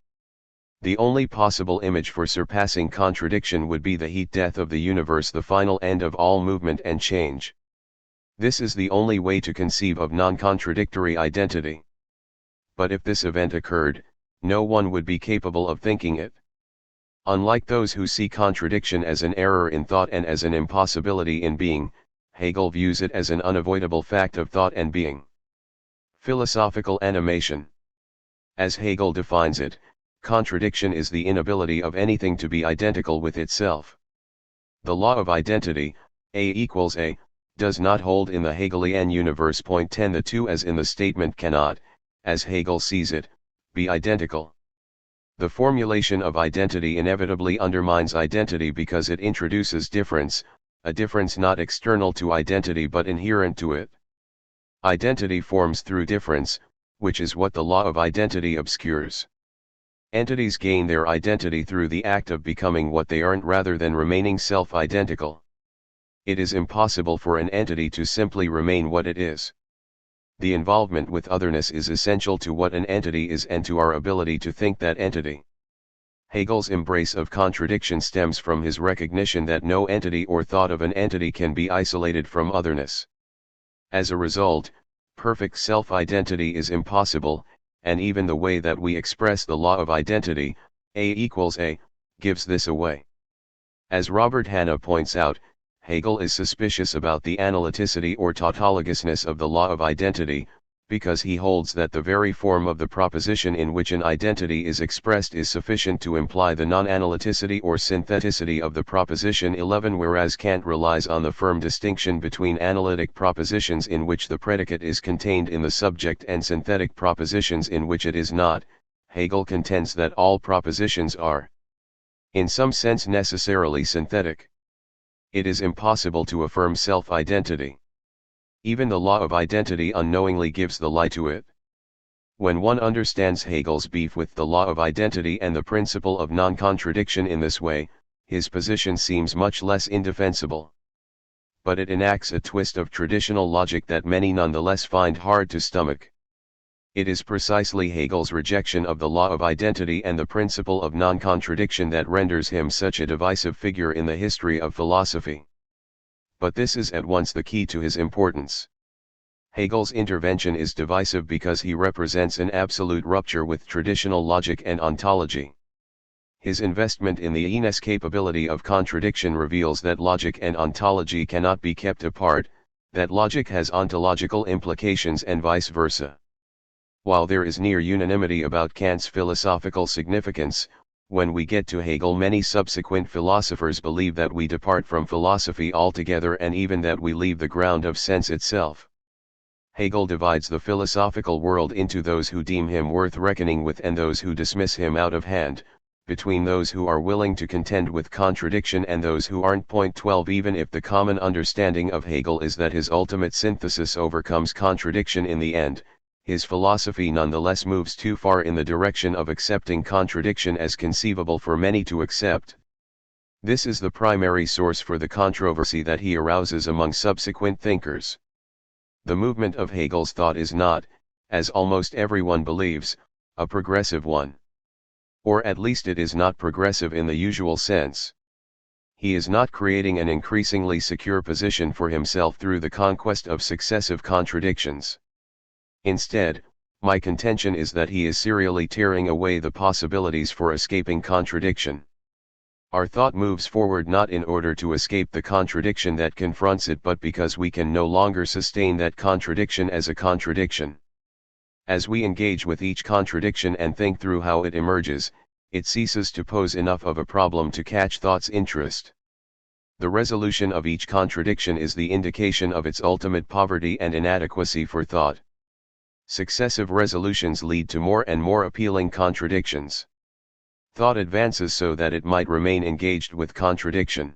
The only possible image for surpassing contradiction would be the heat death of the universe, the final end of all movement and change. This is the only way to conceive of non-contradictory identity. But if this event occurred, no one would be capable of thinking it. Unlike those who see contradiction as an error in thought and as an impossibility in being, Hegel views it as an unavoidable fact of thought and being. Philosophical animation. As Hegel defines it, contradiction is the inability of anything to be identical with itself. The law of identity, A equals A, does not hold in the Hegelian universe. 10 The two as in the statement cannot, as Hegel sees it, be identical. The formulation of identity inevitably undermines identity because it introduces difference, a difference not external to identity but inherent to it. Identity forms through difference, which is what the law of identity obscures. Entities gain their identity through the act of becoming what they aren't rather than remaining self-identical. It is impossible for an entity to simply remain what it is. The involvement with otherness is essential to what an entity is and to our ability to think that entity. Hegel's embrace of contradiction stems from his recognition that no entity or thought of an entity can be isolated from otherness. As a result, perfect self-identity is impossible, and even the way that we express the law of identity, A equals A, gives this away. As Robert Hanna points out, Hegel is suspicious about the analyticity or tautologousness of the law of identity, because he holds that the very form of the proposition in which an identity is expressed is sufficient to imply the non-analyticity or syntheticity of the proposition 11, whereas Kant relies on the firm distinction between analytic propositions in which the predicate is contained in the subject and synthetic propositions in which it is not. Hegel contends that all propositions are, in some sense, necessarily synthetic. It is impossible to affirm self-identity. Even the law of identity unknowingly gives the lie to it. When one understands Hegel's beef with the law of identity and the principle of non-contradiction in this way, his position seems much less indefensible. But it enacts a twist of traditional logic that many nonetheless find hard to stomach. It is precisely Hegel's rejection of the law of identity and the principle of non-contradiction that renders him such a divisive figure in the history of philosophy. But this is at once the key to his importance. Hegel's intervention is divisive because he represents an absolute rupture with traditional logic and ontology. His investment in the inescapability of contradiction reveals that logic and ontology cannot be kept apart, that logic has ontological implications and vice versa. While there is near unanimity about Kant's philosophical significance, when we get to Hegel, many subsequent philosophers believe that we depart from philosophy altogether and even that we leave the ground of sense itself. Hegel divides the philosophical world into those who deem him worth reckoning with and those who dismiss him out of hand, between those who are willing to contend with contradiction and those who aren't. 12 Even if the common understanding of Hegel is that his ultimate synthesis overcomes contradiction in the end, his philosophy nonetheless moves too far in the direction of accepting contradiction as conceivable for many to accept. This is the primary source for the controversy that he arouses among subsequent thinkers. The movement of Hegel's thought is not, as almost everyone believes, a progressive one. Or at least it is not progressive in the usual sense. He is not creating an increasingly secure position for himself through the conquest of successive contradictions. Instead, my contention is that he is serially tearing away the possibilities for escaping contradiction. Our thought moves forward not in order to escape the contradiction that confronts it but because we can no longer sustain that contradiction as a contradiction. As we engage with each contradiction and think through how it emerges, it ceases to pose enough of a problem to catch thought's interest. The resolution of each contradiction is the indication of its ultimate poverty and inadequacy for thought. Successive resolutions lead to more and more appealing contradictions. Thought advances so that it might remain engaged with contradiction.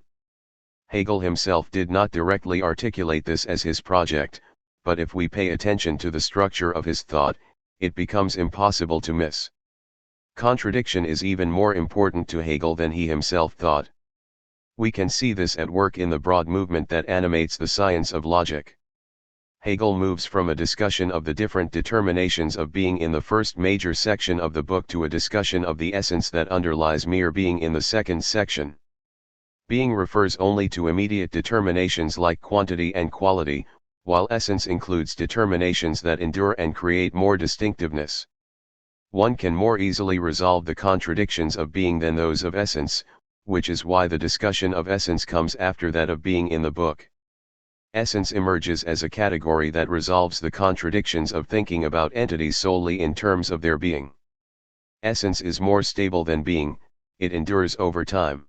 Hegel himself did not directly articulate this as his project, but if we pay attention to the structure of his thought, it becomes impossible to miss. Contradiction is even more important to Hegel than he himself thought. We can see this at work in the broad movement that animates the science of logic. Hegel moves from a discussion of the different determinations of being in the first major section of the book to a discussion of the essence that underlies mere being in the second section. Being refers only to immediate determinations like quantity and quality, while essence includes determinations that endure and create more distinctiveness. one can more easily resolve the contradictions of being than those of essence, which is why the discussion of essence comes after that of being in the book. Essence emerges as a category that resolves the contradictions of thinking about entities solely in terms of their being. Essence is more stable than being, it endures over time.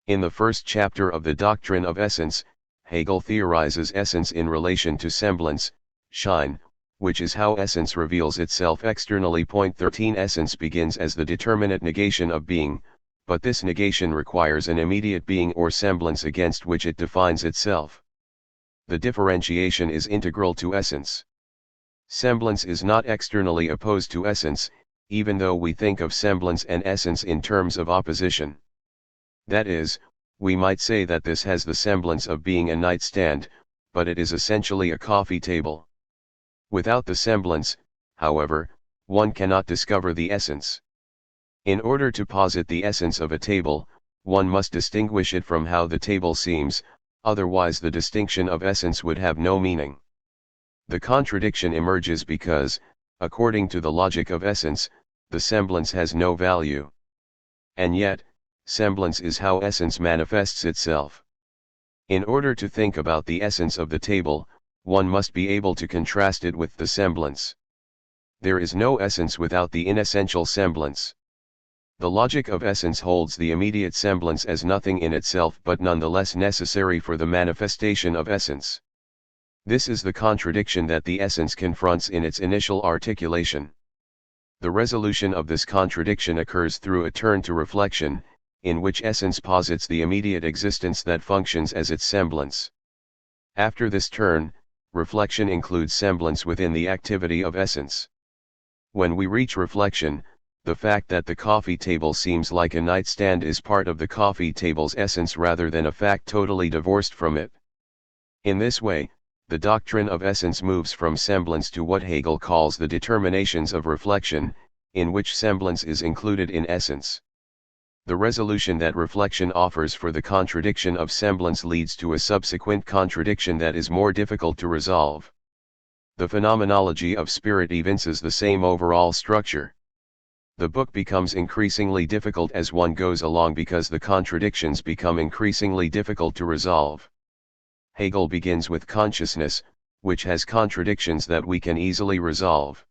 In the first chapter of the Doctrine of Essence, Hegel theorizes essence in relation to semblance, shine, which is how essence reveals itself externally. 13 Essence begins as the determinate negation of being, but this negation requires an immediate being or semblance against which it defines itself. The differentiation is integral to essence. Semblance is not externally opposed to essence, even though we think of semblance and essence in terms of opposition. That is, we might say that this has the semblance of being a nightstand, but it is essentially a coffee table. Without the semblance, however, one cannot discover the essence. In order to posit the essence of a table, one must distinguish it from how the table seems, otherwise the distinction of essence would have no meaning. The contradiction emerges because, according to the logic of essence, the semblance has no value. And yet, semblance is how essence manifests itself. In order to think about the essence of the table, one must be able to contrast it with the semblance. There is no essence without the inessential semblance. The logic of essence holds the immediate semblance as nothing in itself but nonetheless necessary for the manifestation of essence. This is the contradiction that the essence confronts in its initial articulation. The resolution of this contradiction occurs through a turn to reflection, in which essence posits the immediate existence that functions as its semblance. After this turn, reflection includes semblance within the activity of essence. When we reach reflection, the fact that the coffee table seems like a nightstand is part of the coffee table's essence rather than a fact totally divorced from it. In this way, the doctrine of essence moves from semblance to what Hegel calls the determinations of reflection, in which semblance is included in essence. The resolution that reflection offers for the contradiction of semblance leads to a subsequent contradiction that is more difficult to resolve. The phenomenology of spirit evinces the same overall structure. The book becomes increasingly difficult as one goes along because the contradictions become increasingly difficult to resolve. Hegel begins with consciousness, which has contradictions that we can easily resolve.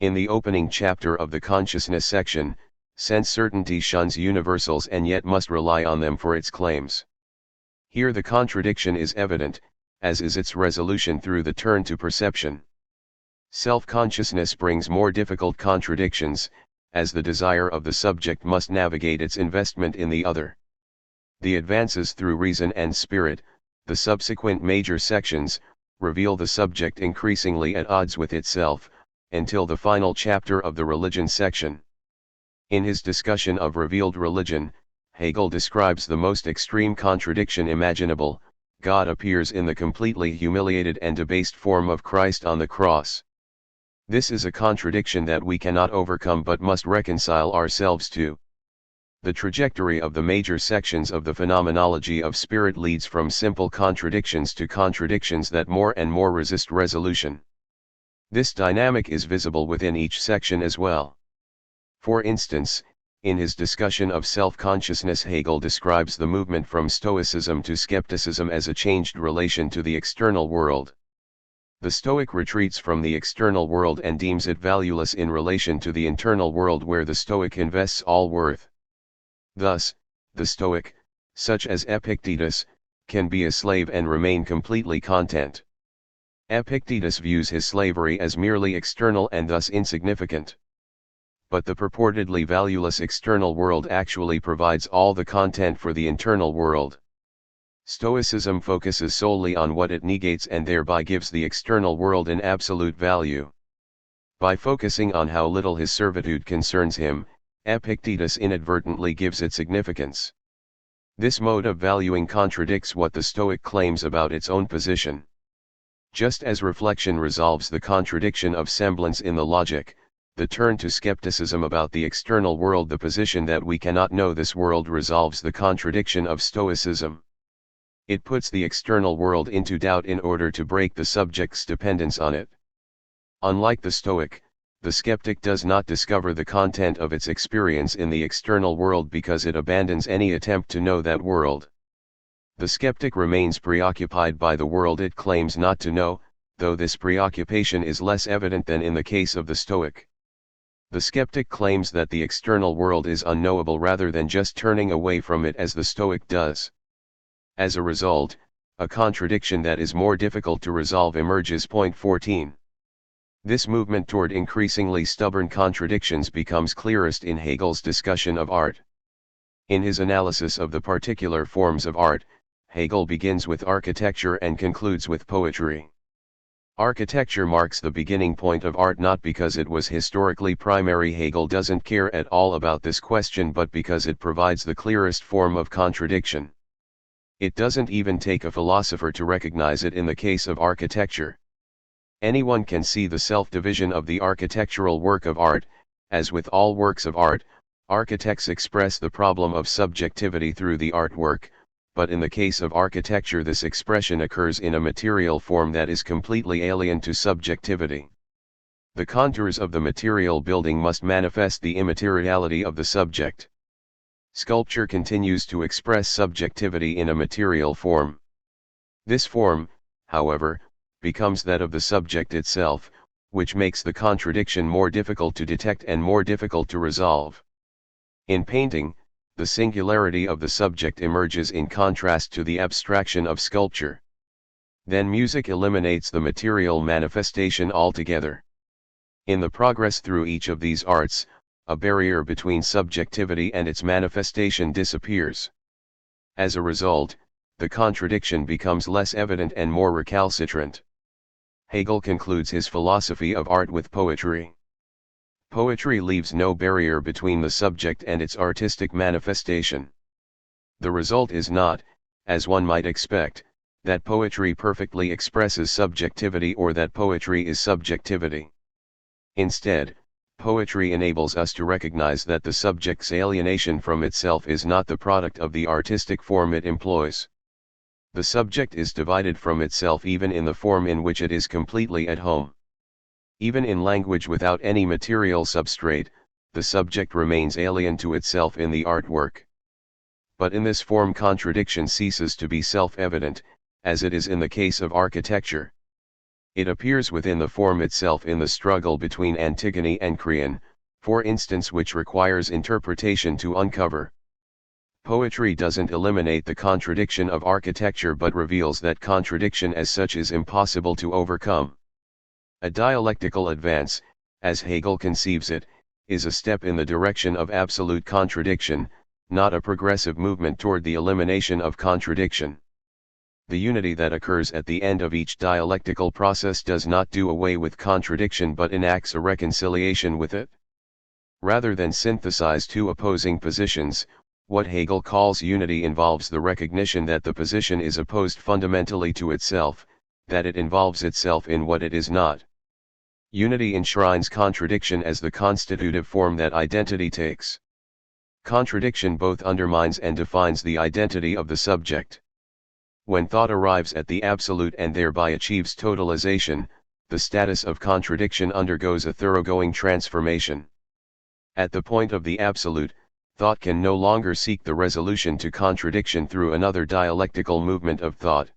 In the opening chapter of the consciousness section, sense certainty shuns universals and yet must rely on them for its claims. Here the contradiction is evident, as is its resolution through the turn to perception. Self-consciousness brings more difficult contradictions, as the desire of the subject must navigate its investment in the other. The advances through reason and spirit, the subsequent major sections, reveal the subject increasingly at odds with itself, until the final chapter of the religion section. In his discussion of revealed religion, Hegel describes the most extreme contradiction imaginable: God appears in the completely humiliated and debased form of Christ on the cross. This is a contradiction that we cannot overcome but must reconcile ourselves to. The trajectory of the major sections of the phenomenology of spirit leads from simple contradictions to contradictions that more and more resist resolution. This dynamic is visible within each section as well. For instance, in his discussion of self-consciousness, Hegel describes the movement from Stoicism to skepticism as a changed relation to the external world. The Stoic retreats from the external world and deems it valueless in relation to the internal world where the Stoic invests all worth. Thus, the Stoic, such as Epictetus, can be a slave and remain completely content. Epictetus views his slavery as merely external and thus insignificant. But the purportedly valueless external world actually provides all the content for the internal world. Stoicism focuses solely on what it negates and thereby gives the external world an absolute value. By focusing on how little his servitude concerns him, Epictetus inadvertently gives it significance. This mode of valuing contradicts what the Stoic claims about its own position. Just as reflection resolves the contradiction of semblance in the logic, the turn to skepticism about the external world, the position that we cannot know this world, resolves the contradiction of Stoicism. It puts the external world into doubt in order to break the subject's dependence on it. Unlike the Stoic, the skeptic does not discover the content of its experience in the external world because it abandons any attempt to know that world. The skeptic remains preoccupied by the world it claims not to know, though this preoccupation is less evident than in the case of the Stoic. The skeptic claims that the external world is unknowable rather than just turning away from it as the Stoic does. As a result, a contradiction that is more difficult to resolve emerges. Point 14. This movement toward increasingly stubborn contradictions becomes clearest in Hegel's discussion of art. In his analysis of the particular forms of art, Hegel begins with architecture and concludes with poetry. Architecture marks the beginning point of art not because it was historically primary. Hegel doesn't care at all about this question, but because it provides the clearest form of contradiction. It doesn't even take a philosopher to recognize it in the case of architecture. Anyone can see the self-division of the architectural work of art. As with all works of art, architects express the problem of subjectivity through the artwork, but in the case of architecture this expression occurs in a material form that is completely alien to subjectivity. The contours of the material building must manifest the immateriality of the subject. Sculpture continues to express subjectivity in a material form. This form, however, becomes that of the subject itself, which makes the contradiction more difficult to detect and more difficult to resolve. In painting, the singularity of the subject emerges in contrast to the abstraction of sculpture. Then music eliminates the material manifestation altogether. In the progress through each of these arts, a barrier between subjectivity and its manifestation disappears. As a result, the contradiction becomes less evident and more recalcitrant. Hegel concludes his philosophy of art with poetry. Poetry leaves no barrier between the subject and its artistic manifestation. The result is not, as one might expect, that poetry perfectly expresses subjectivity or that poetry is subjectivity. Instead, poetry enables us to recognize that the subject's alienation from itself is not the product of the artistic form it employs. The subject is divided from itself even in the form in which it is completely at home. Even in language without any material substrate, the subject remains alien to itself in the artwork. But in this form contradiction ceases to be self-evident, as it is in the case of architecture. It appears within the form itself in the struggle between Antigone and Creon, for instance, which requires interpretation to uncover. Poetry doesn't eliminate the contradiction of architecture but reveals that contradiction as such is impossible to overcome. A dialectical advance, as Hegel conceives it, is a step in the direction of absolute contradiction, not a progressive movement toward the elimination of contradiction. The unity that occurs at the end of each dialectical process does not do away with contradiction but enacts a reconciliation with it. Rather than synthesize two opposing positions, what Hegel calls unity involves the recognition that the position is opposed fundamentally to itself, that it involves itself in what it is not. Unity enshrines contradiction as the constitutive form that identity takes. Contradiction both undermines and defines the identity of the subject. When thought arrives at the absolute and thereby achieves totalization, the status of contradiction undergoes a thoroughgoing transformation. At the point of the absolute, thought can no longer seek the resolution to contradiction through another dialectical movement of thought.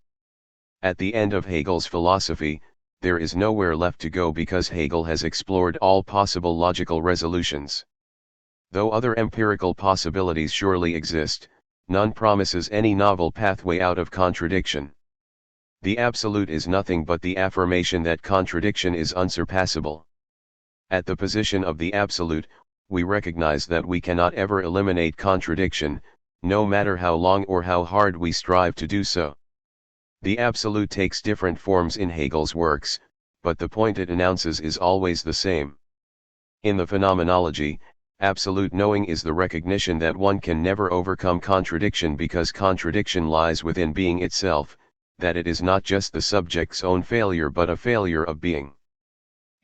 At the end of Hegel's philosophy, there is nowhere left to go because Hegel has explored all possible logical resolutions. Though other empirical possibilities surely exist, none promises any novel pathway out of contradiction. The absolute is nothing but the affirmation that contradiction is unsurpassable. At the position of the absolute, we recognize that we cannot ever eliminate contradiction, no matter how long or how hard we strive to do so. The absolute takes different forms in Hegel's works, but the point it announces is always the same. In the phenomenology, absolute knowing is the recognition that one can never overcome contradiction because contradiction lies within being itself, that it is not just the subject's own failure but a failure of being.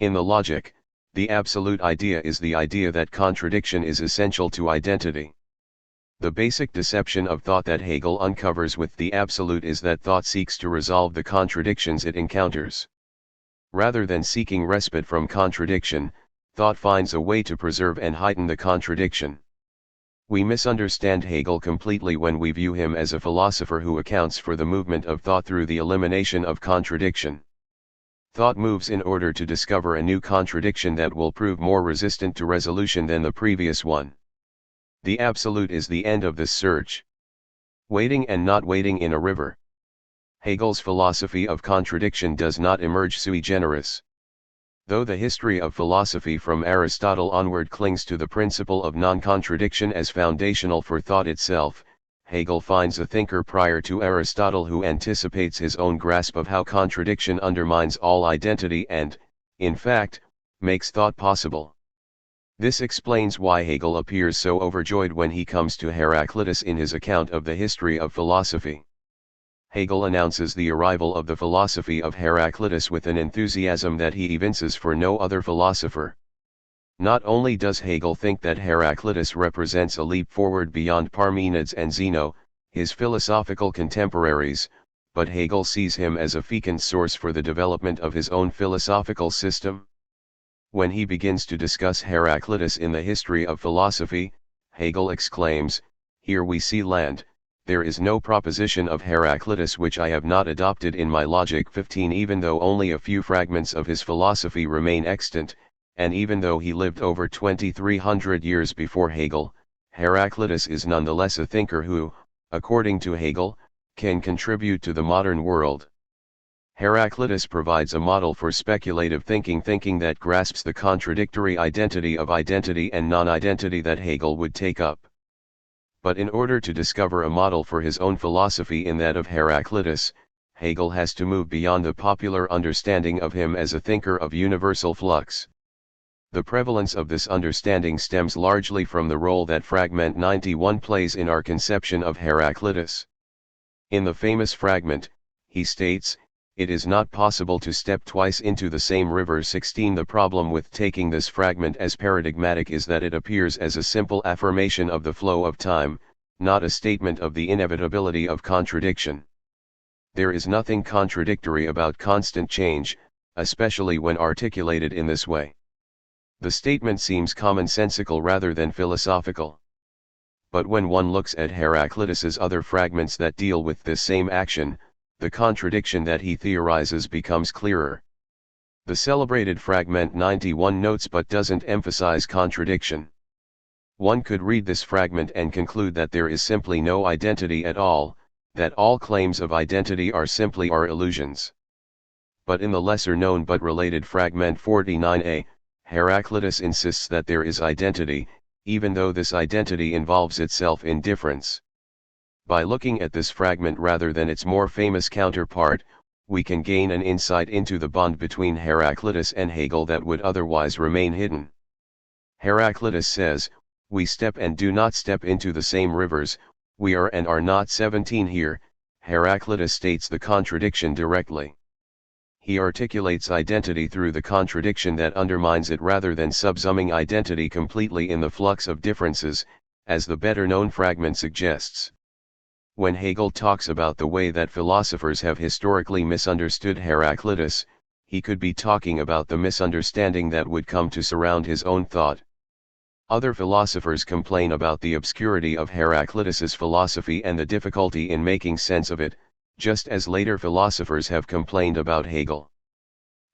In the logic, the absolute idea is the idea that contradiction is essential to identity. The basic deception of thought that Hegel uncovers with the absolute is that thought seeks to resolve the contradictions it encounters. Rather than seeking respite from contradiction, thought finds a way to preserve and heighten the contradiction. We misunderstand Hegel completely when we view him as a philosopher who accounts for the movement of thought through the elimination of contradiction. Thought moves in order to discover a new contradiction that will prove more resistant to resolution than the previous one. The absolute is the end of this search. Waiting and not waiting in a river. Hegel's philosophy of contradiction does not emerge sui generis. Though the history of philosophy from Aristotle onward clings to the principle of non-contradiction as foundational for thought itself, Hegel finds a thinker prior to Aristotle who anticipates his own grasp of how contradiction undermines all identity and, in fact, makes thought possible. This explains why Hegel appears so overjoyed when he comes to Heraclitus in his account of the history of philosophy. Hegel announces the arrival of the philosophy of Heraclitus with an enthusiasm that he evinces for no other philosopher. Not only does Hegel think that Heraclitus represents a leap forward beyond Parmenides and Zeno, his philosophical contemporaries, but Hegel sees him as a fecund source for the development of his own philosophical system. When he begins to discuss Heraclitus in the history of philosophy, Hegel exclaims, "Here we see land. There is no proposition of Heraclitus which I have not adopted in my Logic 15, even though only a few fragments of his philosophy remain extant, and even though he lived over 2300 years before Hegel, Heraclitus is nonetheless a thinker who, according to Hegel, can contribute to the modern world." Heraclitus provides a model for speculative thinking that grasps the contradictory identity of identity and non-identity that Hegel would take up. But in order to discover a model for his own philosophy in that of Heraclitus, Hegel has to move beyond the popular understanding of him as a thinker of universal flux. The prevalence of this understanding stems largely from the role that Fragment 91 plays in our conception of Heraclitus. In the famous fragment, he states, "It is not possible to step twice into the same river." 16. The problem with taking this fragment as paradigmatic is that it appears as a simple affirmation of the flow of time, not a statement of the inevitability of contradiction. There is nothing contradictory about constant change, especially when articulated in this way. The statement seems commonsensical rather than philosophical. But when one looks at Heraclitus's other fragments that deal with this same action, the contradiction that he theorizes becomes clearer. The celebrated Fragment 91 notes but doesn't emphasize contradiction. One could read this fragment and conclude that there is simply no identity at all, that all claims of identity are simply illusions. But in the lesser known but related Fragment 49a, Heraclitus insists that there is identity, even though this identity involves itself in difference. By looking at this fragment rather than its more famous counterpart, we can gain an insight into the bond between Heraclitus and Hegel that would otherwise remain hidden. Heraclitus says, "We step and do not step into the same rivers, we are and are not." 17. Here, Heraclitus states the contradiction directly. He articulates identity through the contradiction that undermines it rather than subsuming identity completely in the flux of differences, as the better-known fragment suggests. When Hegel talks about the way that philosophers have historically misunderstood Heraclitus, he could be talking about the misunderstanding that would come to surround his own thought. Other philosophers complain about the obscurity of Heraclitus's philosophy and the difficulty in making sense of it, just as later philosophers have complained about Hegel.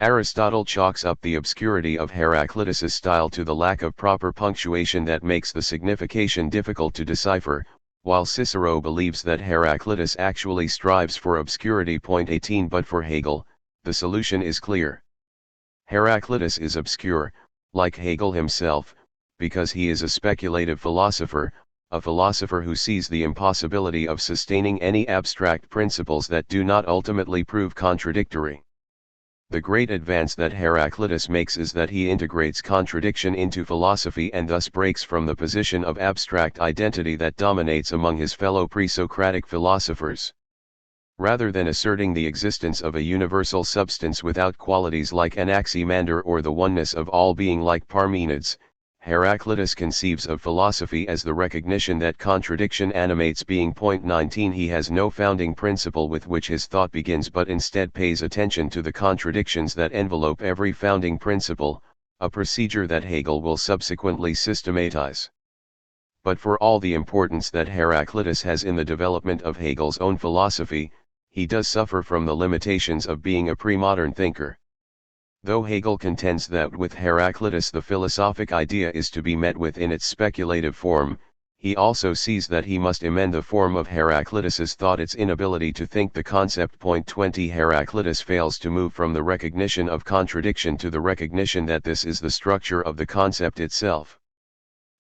Aristotle chalks up the obscurity of Heraclitus's style to the lack of proper punctuation that makes the signification difficult to decipher, while Cicero believes that Heraclitus actually strives for obscurity. 18. But for Hegel, the solution is clear. Heraclitus is obscure, like Hegel himself, because he is a speculative philosopher, a philosopher who sees the impossibility of sustaining any abstract principles that do not ultimately prove contradictory. The great advance that Heraclitus makes is that he integrates contradiction into philosophy and thus breaks from the position of abstract identity that dominates among his fellow pre-Socratic philosophers. Rather than asserting the existence of a universal substance without qualities like Anaximander or the oneness of all being like Parmenides, Heraclitus conceives of philosophy as the recognition that contradiction animates being. 19. He has no founding principle with which his thought begins but instead pays attention to the contradictions that envelope every founding principle, a procedure that Hegel will subsequently systematize. But for all the importance that Heraclitus has in the development of Hegel's own philosophy, he does suffer from the limitations of being a pre-modern thinker. Though Hegel contends that with Heraclitus the philosophic idea is to be met with in its speculative form, he also sees that he must amend the form of Heraclitus's thought, its inability to think the concept. 20 Heraclitus fails to move from the recognition of contradiction to the recognition that this is the structure of the concept itself.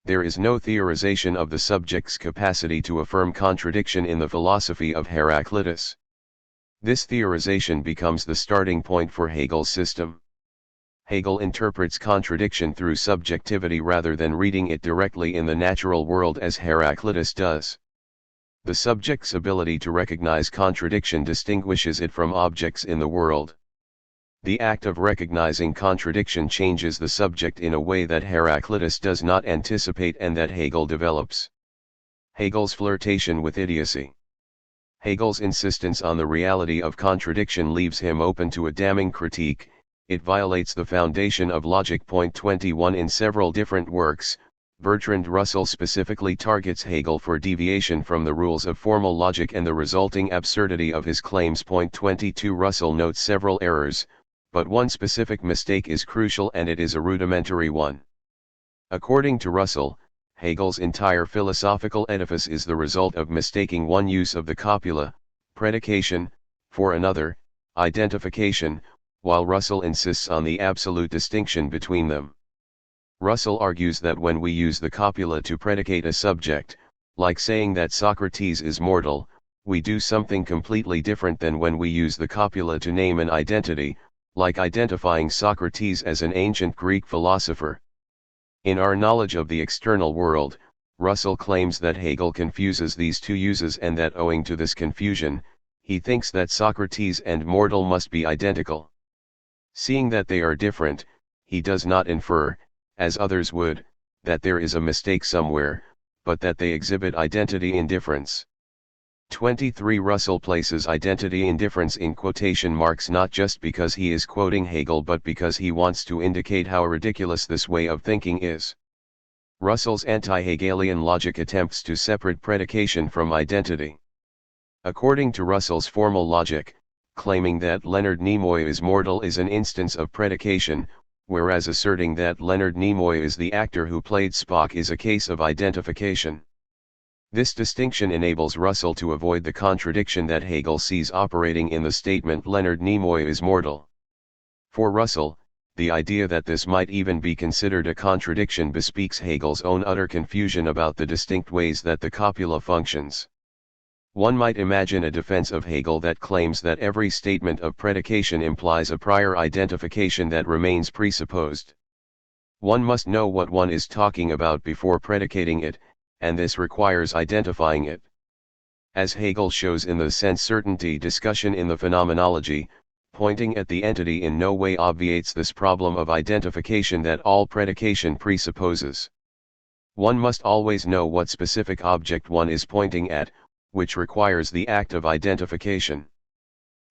There is no theorization of the subject's capacity to affirm contradiction in the philosophy of Heraclitus. This theorization becomes the starting point for Hegel's system. Hegel interprets contradiction through subjectivity rather than reading it directly in the natural world as Heraclitus does. The subject's ability to recognize contradiction distinguishes it from objects in the world. The act of recognizing contradiction changes the subject in a way that Heraclitus does not anticipate and that Hegel develops. Hegel's flirtation with idiocy. Hegel's insistence on the reality of contradiction leaves him open to a damning critique. It violates the foundation of logic. 21 In several different works, Bertrand Russell specifically targets Hegel for deviation from the rules of formal logic and the resulting absurdity of his claims. 22 Russell notes several errors, but one specific mistake is crucial and it is a rudimentary one. According to Russell, Hegel's entire philosophical edifice is the result of mistaking one use of the copula, predication, for another, identification, while Russell insists on the absolute distinction between them. Russell argues that when we use the copula to predicate a subject, like saying that Socrates is mortal, we do something completely different than when we use the copula to name an identity, like identifying Socrates as an ancient Greek philosopher. In Our Knowledge of the External World, Russell claims that Hegel confuses these two uses and that owing to this confusion, he thinks that Socrates and mortal must be identical. Seeing that they are different, he does not infer, as others would, that there is a mistake somewhere, but that they exhibit identity in difference. 23 Russell places identity in difference in quotation marks not just because he is quoting Hegel but because he wants to indicate how ridiculous this way of thinking is. Russell's anti-Hegelian logic attempts to separate predication from identity. According to Russell's formal logic, claiming that Leonard Nimoy is mortal is an instance of predication, whereas asserting that Leonard Nimoy is the actor who played Spock is a case of identification. This distinction enables Russell to avoid the contradiction that Hegel sees operating in the statement Leonard Nimoy is mortal. For Russell, the idea that this might even be considered a contradiction bespeaks Hegel's own utter confusion about the distinct ways that the copula functions. One might imagine a defense of Hegel that claims that every statement of predication implies a prior identification that remains presupposed. One must know what one is talking about before predicating it, and this requires identifying it. As Hegel shows in the sense certainty discussion in the Phenomenology, pointing at the entity in no way obviates this problem of identification that all predication presupposes. One must always know what specific object one is pointing at, which requires the act of identification.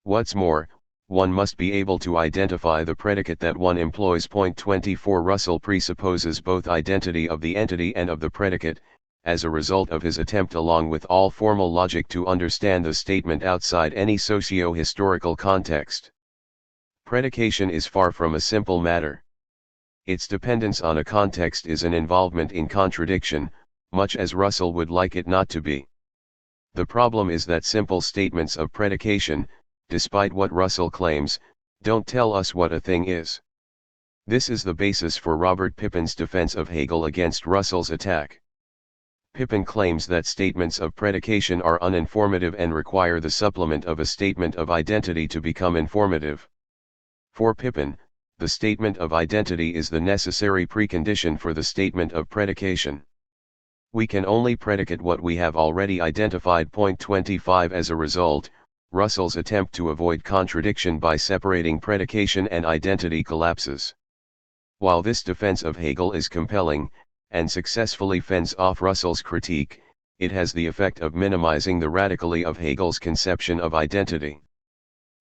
What's more, one must be able to identify the predicate that one employs. 24 Russell presupposes both identity of the entity and of the predicate, as a result of his attempt along with all formal logic to understand the statement outside any socio-historical context. Predication is far from a simple matter. Its dependence on a context is an involvement in contradiction, much as Russell would like it not to be. The problem is that simple statements of predication, despite what Russell claims, don't tell us what a thing is. This is the basis for Robert Pippin's defense of Hegel against Russell's attack. Pippin claims that statements of predication are uninformative and require the supplement of a statement of identity to become informative. For Pippin, the statement of identity is the necessary precondition for the statement of predication. We can only predicate what we have already identified. 25 As a result, Russell's attempt to avoid contradiction by separating predication and identity collapses. While this defense of Hegel is compelling, and successfully fends off Russell's critique, it has the effect of minimizing the radicality of Hegel's conception of identity.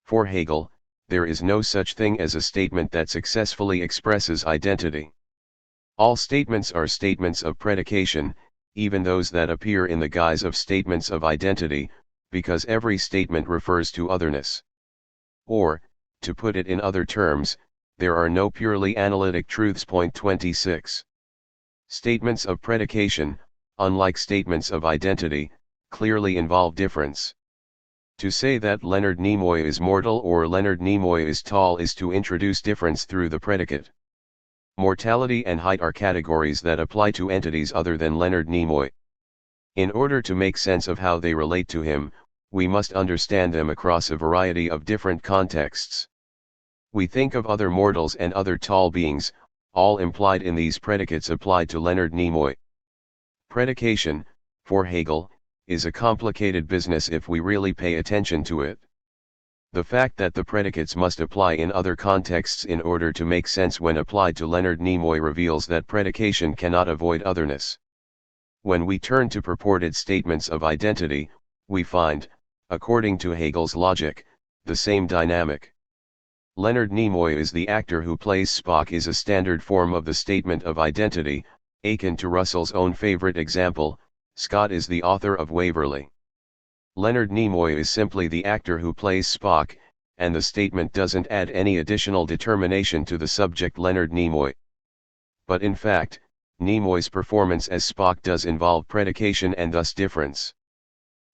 For Hegel, there is no such thing as a statement that successfully expresses identity. All statements are statements of predication, even those that appear in the guise of statements of identity, because every statement refers to otherness. Or, to put it in other terms, there are no purely analytic truths. Point 26. Statements of predication, unlike statements of identity, clearly involve difference. To say that Leonard Nimoy is mortal or Leonard Nimoy is tall is to introduce difference through the predicate. Mortality and height are categories that apply to entities other than Leonard Nimoy. In order to make sense of how they relate to him, we must understand them across a variety of different contexts. We think of other mortals and other tall beings, all implied in these predicates applied to Leonard Nimoy. Predication, for Hegel, is a complicated business if we really pay attention to it. The fact that the predicates must apply in other contexts in order to make sense when applied to Leonard Nimoy reveals that predication cannot avoid otherness. When we turn to purported statements of identity, we find, according to Hegel's logic, the same dynamic. Leonard Nimoy is the actor who plays Spock is a standard form of the statement of identity, akin to Russell's own favorite example, Scott is the author of Waverley. Leonard Nimoy is simply the actor who plays Spock, and the statement doesn't add any additional determination to the subject Leonard Nimoy. But in fact, Nimoy's performance as Spock does involve predication and thus difference.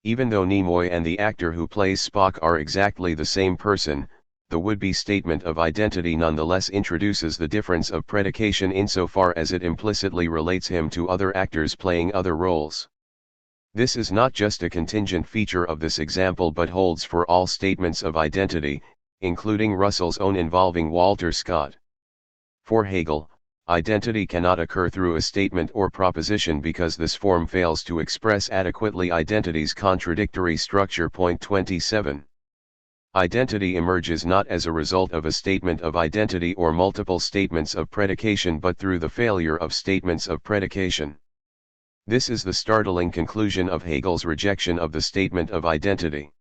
Even though Nimoy and the actor who plays Spock are exactly the same person, the would-be statement of identity nonetheless introduces the difference of predication insofar as it implicitly relates him to other actors playing other roles. This is not just a contingent feature of this example but holds for all statements of identity, including Russell's own involving Walter Scott. For Hegel, identity cannot occur through a statement or proposition because this form fails to express adequately identity's contradictory structure. Point 27. Identity emerges not as a result of a statement of identity or multiple statements of predication but through the failure of statements of predication. This is the startling conclusion of Hegel's rejection of the statement of identity.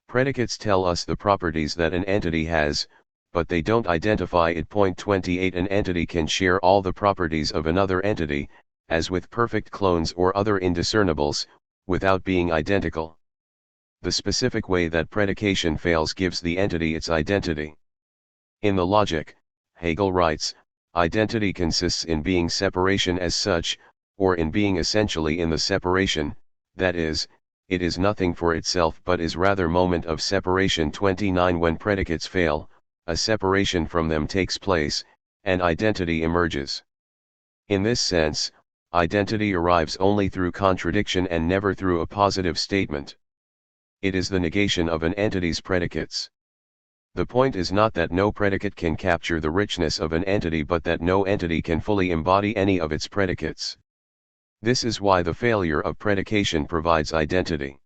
Predicates tell us the properties that an entity has, but they don't identify it. Point 28. An entity can share all the properties of another entity, as with perfect clones or other indiscernibles, without being identical. The specific way that predication fails gives the entity its identity. In the logic, Hegel writes, identity consists in being separation as such, or in being essentially in the separation, that is, it is nothing for itself but is rather moment of separation. 29. When predicates fail, a separation from them takes place, and identity emerges. In this sense, identity arrives only through contradiction and never through a positive statement. It is the negation of an entity's predicates. The point is not that no predicate can capture the richness of an entity but that no entity can fully embody any of its predicates. This is why the failure of predication provides identity.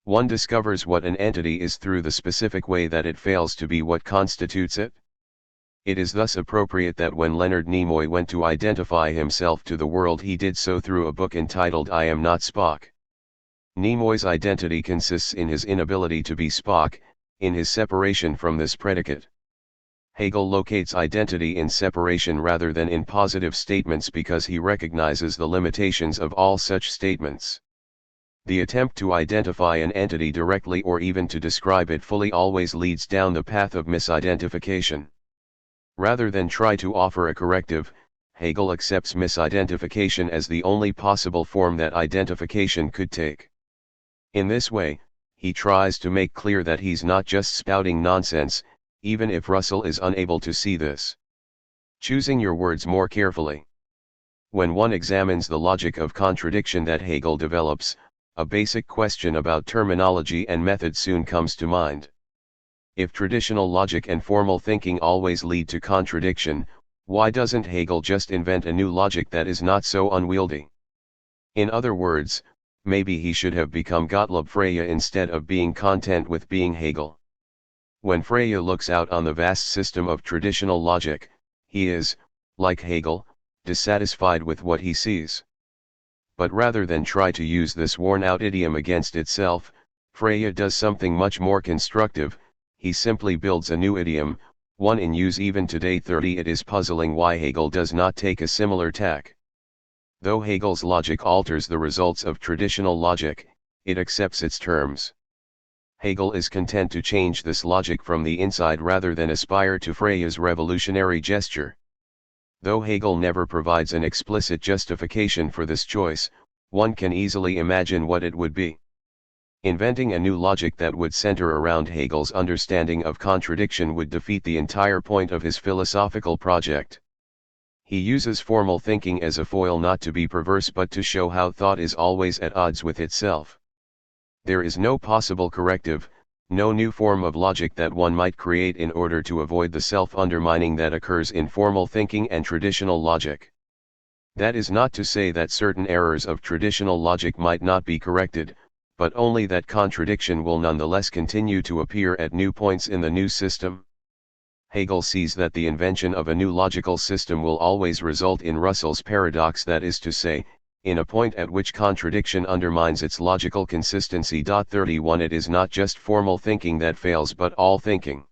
One discovers what an entity is through the specific way that it fails to be what constitutes it. It is thus appropriate that when Leonard Nimoy went to identify himself to the world he did so through a book entitled I Am Not Spock. Nimoy's identity consists in his inability to be Spock, in his separation from this predicate. Hegel locates identity in separation rather than in positive statements because he recognizes the limitations of all such statements. The attempt to identify an entity directly or even to describe it fully always leads down the path of misidentification. Rather than try to offer a corrective, Hegel accepts misidentification as the only possible form that identification could take. In this way, he tries to make clear that he's not just spouting nonsense, even if Russell is unable to see this. Choosing your words more carefully. When one examines the logic of contradiction that Hegel develops, a basic question about terminology and method soon comes to mind. If traditional logic and formal thinking always lead to contradiction, why doesn't Hegel just invent a new logic that is not so unwieldy? In other words, maybe he should have become Gottlob Frege instead of being content with being Hegel. When Frege looks out on the vast system of traditional logic, he is, like Hegel, dissatisfied with what he sees. But rather than try to use this worn-out idiom against itself, Frege does something much more constructive. he simply builds a new idiom, one in use even today. 30. It is puzzling why Hegel does not take a similar tack. Though Hegel's logic alters the results of traditional logic, it accepts its terms. Hegel is content to change this logic from the inside rather than aspire to Freya's revolutionary gesture. Though Hegel never provides an explicit justification for this choice, one can easily imagine what it would be. Inventing a new logic that would center around Hegel's understanding of contradiction would defeat the entire point of his philosophical project. He uses formal thinking as a foil not to be perverse but to show how thought is always at odds with itself. There is no possible corrective, no new form of logic that one might create in order to avoid the self-undermining that occurs in formal thinking and traditional logic. That is not to say that certain errors of traditional logic might not be corrected, but only that contradiction will nonetheless continue to appear at new points in the new system. Hegel sees that the invention of a new logical system will always result in Russell's paradox, that is to say, in a point at which contradiction undermines its logical consistency. 31. It is not just formal thinking that fails but all thinking.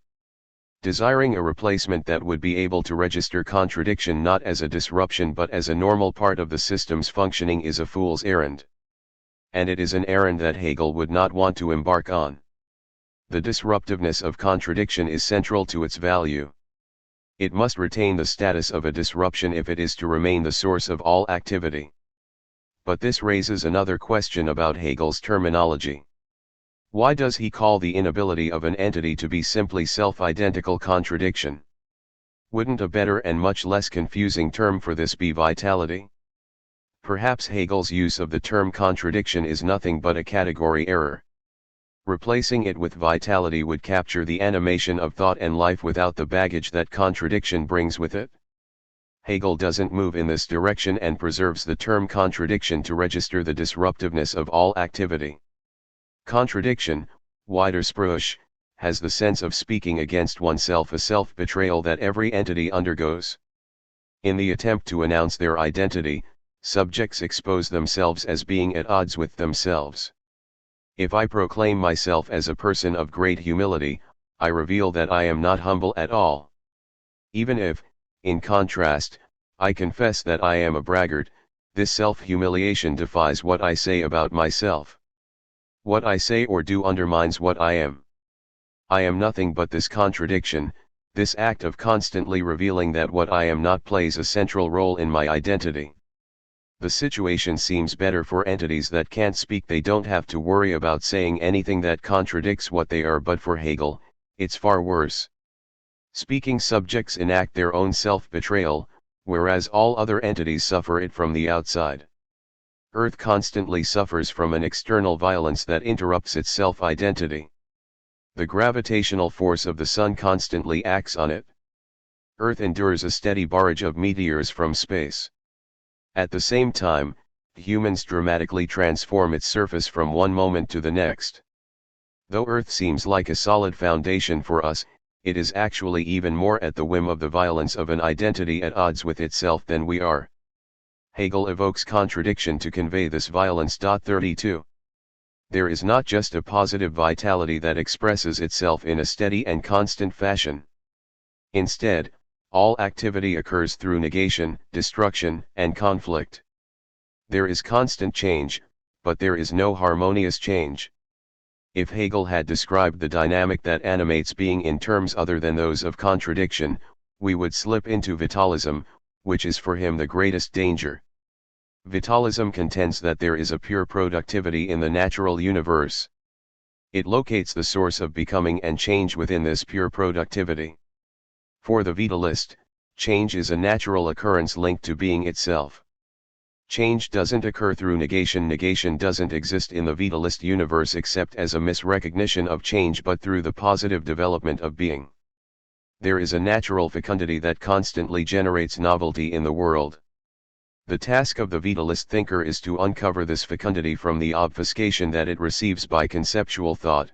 Desiring a replacement that would be able to register contradiction not as a disruption but as a normal part of the system's functioning is a fool's errand. And it is an errand that Hegel would not want to embark on. The disruptiveness of contradiction is central to its value. It must retain the status of a disruption if it is to remain the source of all activity. But this raises another question about Hegel's terminology. Why does he call the inability of an entity to be simply self-identical contradiction? Wouldn't a better and much less confusing term for this be vitality? Perhaps Hegel's use of the term contradiction is nothing but a category error. Replacing it with vitality would capture the animation of thought and life without the baggage that contradiction brings with it. Hegel doesn't move in this direction and preserves the term contradiction to register the disruptiveness of all activity. Contradiction, Widerspruch, has the sense of speaking against oneself, a self-betrayal that every entity undergoes. In the attempt to announce their identity, subjects expose themselves as being at odds with themselves. If I proclaim myself as a person of great humility, I reveal that I am not humble at all. Even if, in contrast, I confess that I am a braggart, this self-humiliation defies what I say about myself. What I say or do undermines what I am. I am nothing but this contradiction. This act of constantly revealing that what I am not plays a central role in my identity. The situation seems better for entities that can't speak. They don't have to worry about saying anything that contradicts what they are, but for Hegel, it's far worse. Speaking subjects enact their own self-betrayal, whereas all other entities suffer it from the outside. Earth constantly suffers from an external violence that interrupts its self-identity. The gravitational force of the sun constantly acts on it. Earth endures a steady barrage of meteors from space. At the same time, humans dramatically transform its surface from one moment to the next. Though Earth seems like a solid foundation for us, it is actually even more at the whim of the violence of an identity at odds with itself than we are. Hegel evokes contradiction to convey this violence. 32. There is not just a positive vitality that expresses itself in a steady and constant fashion. Instead, all activity occurs through negation, destruction, and conflict. There is constant change, but there is no harmonious change. If Hegel had described the dynamic that animates being in terms other than those of contradiction, we would slip into vitalism, which is for him the greatest danger. Vitalism contends that there is a pure productivity in the natural universe. It locates the source of becoming and change within this pure productivity. For the vitalist, change is a natural occurrence linked to being itself. Change doesn't occur through negation. Negation doesn't exist in the vitalist universe except as a misrecognition of change, but through the positive development of being. There is a natural fecundity that constantly generates novelty in the world. The task of the vitalist thinker is to uncover this fecundity from the obfuscation that it receives by conceptual thought.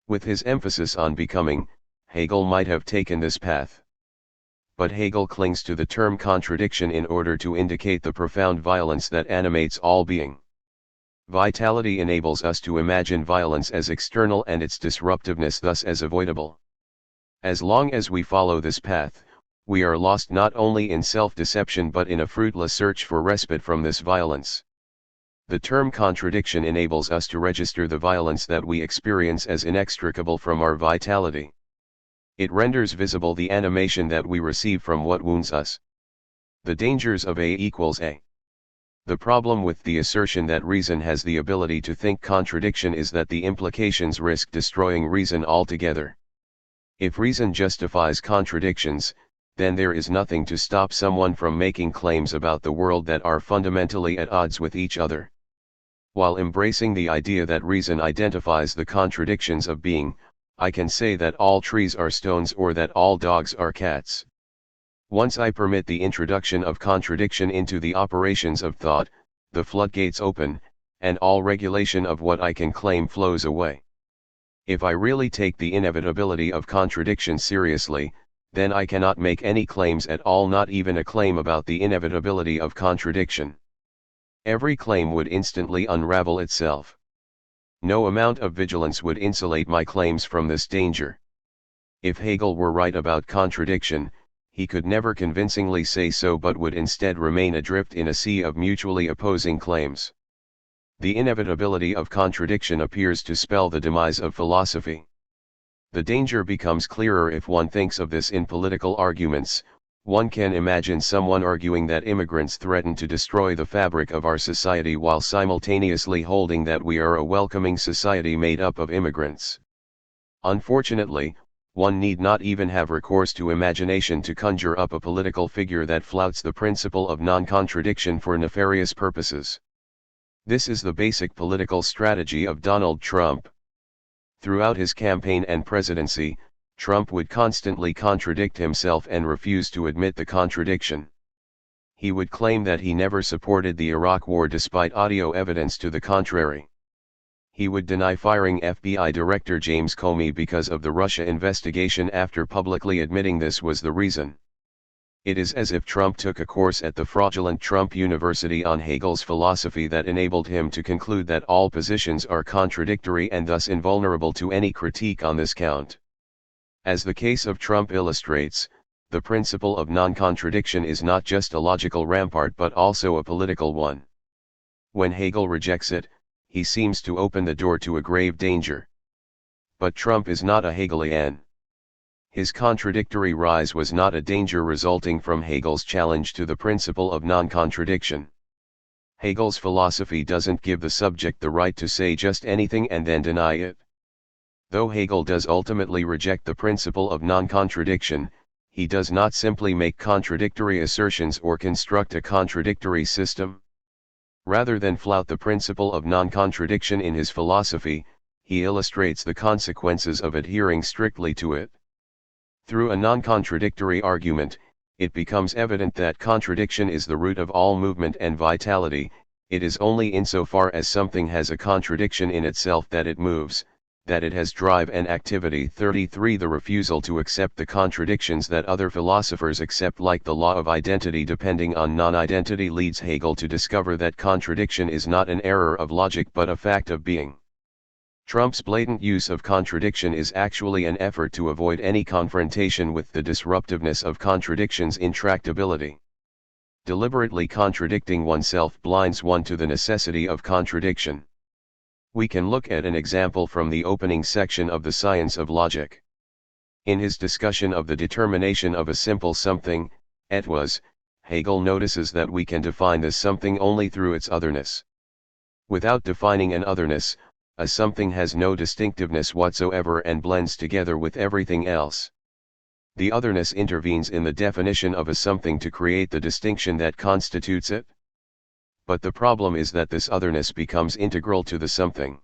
With his emphasis on becoming, Hegel might have taken this path. But Hegel clings to the term contradiction in order to indicate the profound violence that animates all being. Vitality enables us to imagine violence as external and its disruptiveness thus as avoidable. As long as we follow this path, we are lost not only in self-deception but in a fruitless search for respite from this violence. The term contradiction enables us to register the violence that we experience as inextricable from our vitality. It renders visible the animation that we receive from what wounds us. The dangers of A equals A. The problem with the assertion that reason has the ability to think contradiction is that the implications risk destroying reason altogether. If reason justifies contradictions, then there is nothing to stop someone from making claims about the world that are fundamentally at odds with each other. While embracing the idea that reason identifies the contradictions of being, I can say that all trees are stones or that all dogs are cats. Once I permit the introduction of contradiction into the operations of thought, the floodgates open, and all regulation of what I can claim flows away. If I really take the inevitability of contradiction seriously, then I cannot make any claims at all, not even a claim about the inevitability of contradiction. Every claim would instantly unravel itself. No amount of vigilance would insulate my claims from this danger. If Hegel were right about contradiction, he could never convincingly say so but would instead remain adrift in a sea of mutually opposing claims. The inevitability of contradiction appears to spell the demise of philosophy. The danger becomes clearer if one thinks of this in political arguments. One can imagine someone arguing that immigrants threaten to destroy the fabric of our society while simultaneously holding that we are a welcoming society made up of immigrants. Unfortunately, one need not even have recourse to imagination to conjure up a political figure that flouts the principle of non-contradiction for nefarious purposes. This is the basic political strategy of Donald Trump. Throughout his campaign and presidency, Trump would constantly contradict himself and refuse to admit the contradiction. He would claim that he never supported the Iraq War despite audio evidence to the contrary. He would deny firing FBI Director James Comey because of the Russia investigation after publicly admitting this was the reason. It is as if Trump took a course at the fraudulent Trump University on Hegel's philosophy that enabled him to conclude that all positions are contradictory and thus invulnerable to any critique on this count. As the case of Trump illustrates, the principle of non-contradiction is not just a logical rampart but also a political one. When Hegel rejects it, he seems to open the door to a grave danger. But Trump is not a Hegelian. His contradictory rise was not a danger resulting from Hegel's challenge to the principle of non-contradiction. Hegel's philosophy doesn't give the subject the right to say just anything and then deny it. Though Hegel does ultimately reject the principle of non-contradiction, he does not simply make contradictory assertions or construct a contradictory system. Rather than flout the principle of non-contradiction in his philosophy, he illustrates the consequences of adhering strictly to it. Through a non-contradictory argument, it becomes evident that contradiction is the root of all movement and vitality. It is only insofar as something has a contradiction in itself that it moves, that it has drive and activity. 33 The refusal to accept the contradictions that other philosophers accept, like the law of identity depending on non-identity, leads Hegel to discover that contradiction is not an error of logic but a fact of being. Trump's blatant use of contradiction is actually an effort to avoid any confrontation with the disruptiveness of contradiction's intractability. Deliberately contradicting oneself blinds one to the necessity of contradiction. We can look at an example from the opening section of The Science of Logic. In his discussion of the determination of a simple something, et was, Hegel notices that we can define this something only through its otherness. Without defining an otherness, a something has no distinctiveness whatsoever and blends together with everything else. The otherness intervenes in the definition of a something to create the distinction that constitutes it. But the problem is that this otherness becomes integral to the something.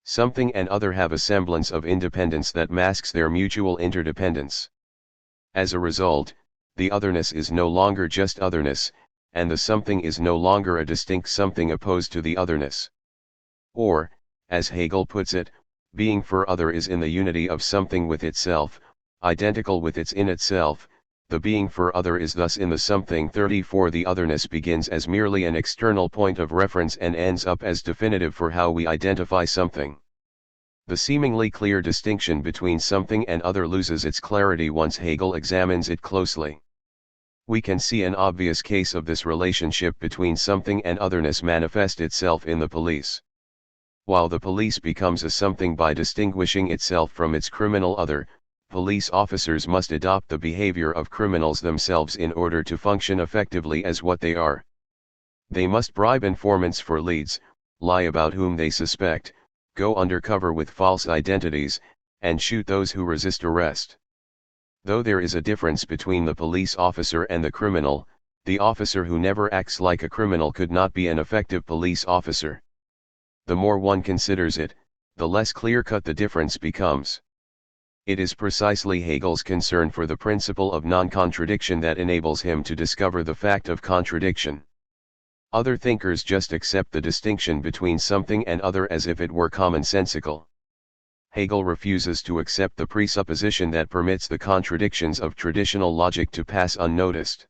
Something and other have a semblance of independence that masks their mutual interdependence. As a result, the otherness is no longer just otherness, and the something is no longer a distinct something opposed to the otherness. Or, as Hegel puts it, being for other is in the unity of something with itself, identical with its in itself, The being for other is thus in the something 34. The otherness begins as merely an external point of reference and ends up as definitive for how we identify something. The seemingly clear distinction between something and other loses its clarity once Hegel examines it closely. We can see an obvious case of this relationship between something and otherness manifest itself in the police. While the police becomes a something by distinguishing itself from its criminal other, police officers must adopt the behavior of criminals themselves in order to function effectively as what they are. They must bribe informants for leads, lie about whom they suspect, go undercover with false identities, and shoot those who resist arrest. Though there is a difference between the police officer and the criminal, the officer who never acts like a criminal could not be an effective police officer. The more one considers it, the less clear-cut the difference becomes. It is precisely Hegel's concern for the principle of non-contradiction that enables him to discover the fact of contradiction. Other thinkers just accept the distinction between something and other as if it were commonsensical. Hegel refuses to accept the presupposition that permits the contradictions of traditional logic to pass unnoticed.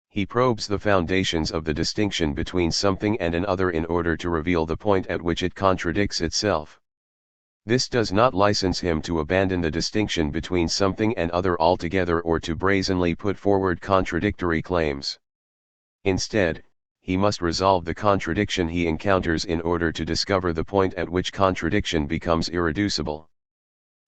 He probes the foundations of the distinction between something and an other in order to reveal the point at which it contradicts itself. This does not license him to abandon the distinction between something and other altogether or to brazenly put forward contradictory claims. Instead, he must resolve the contradiction he encounters in order to discover the point at which contradiction becomes irreducible.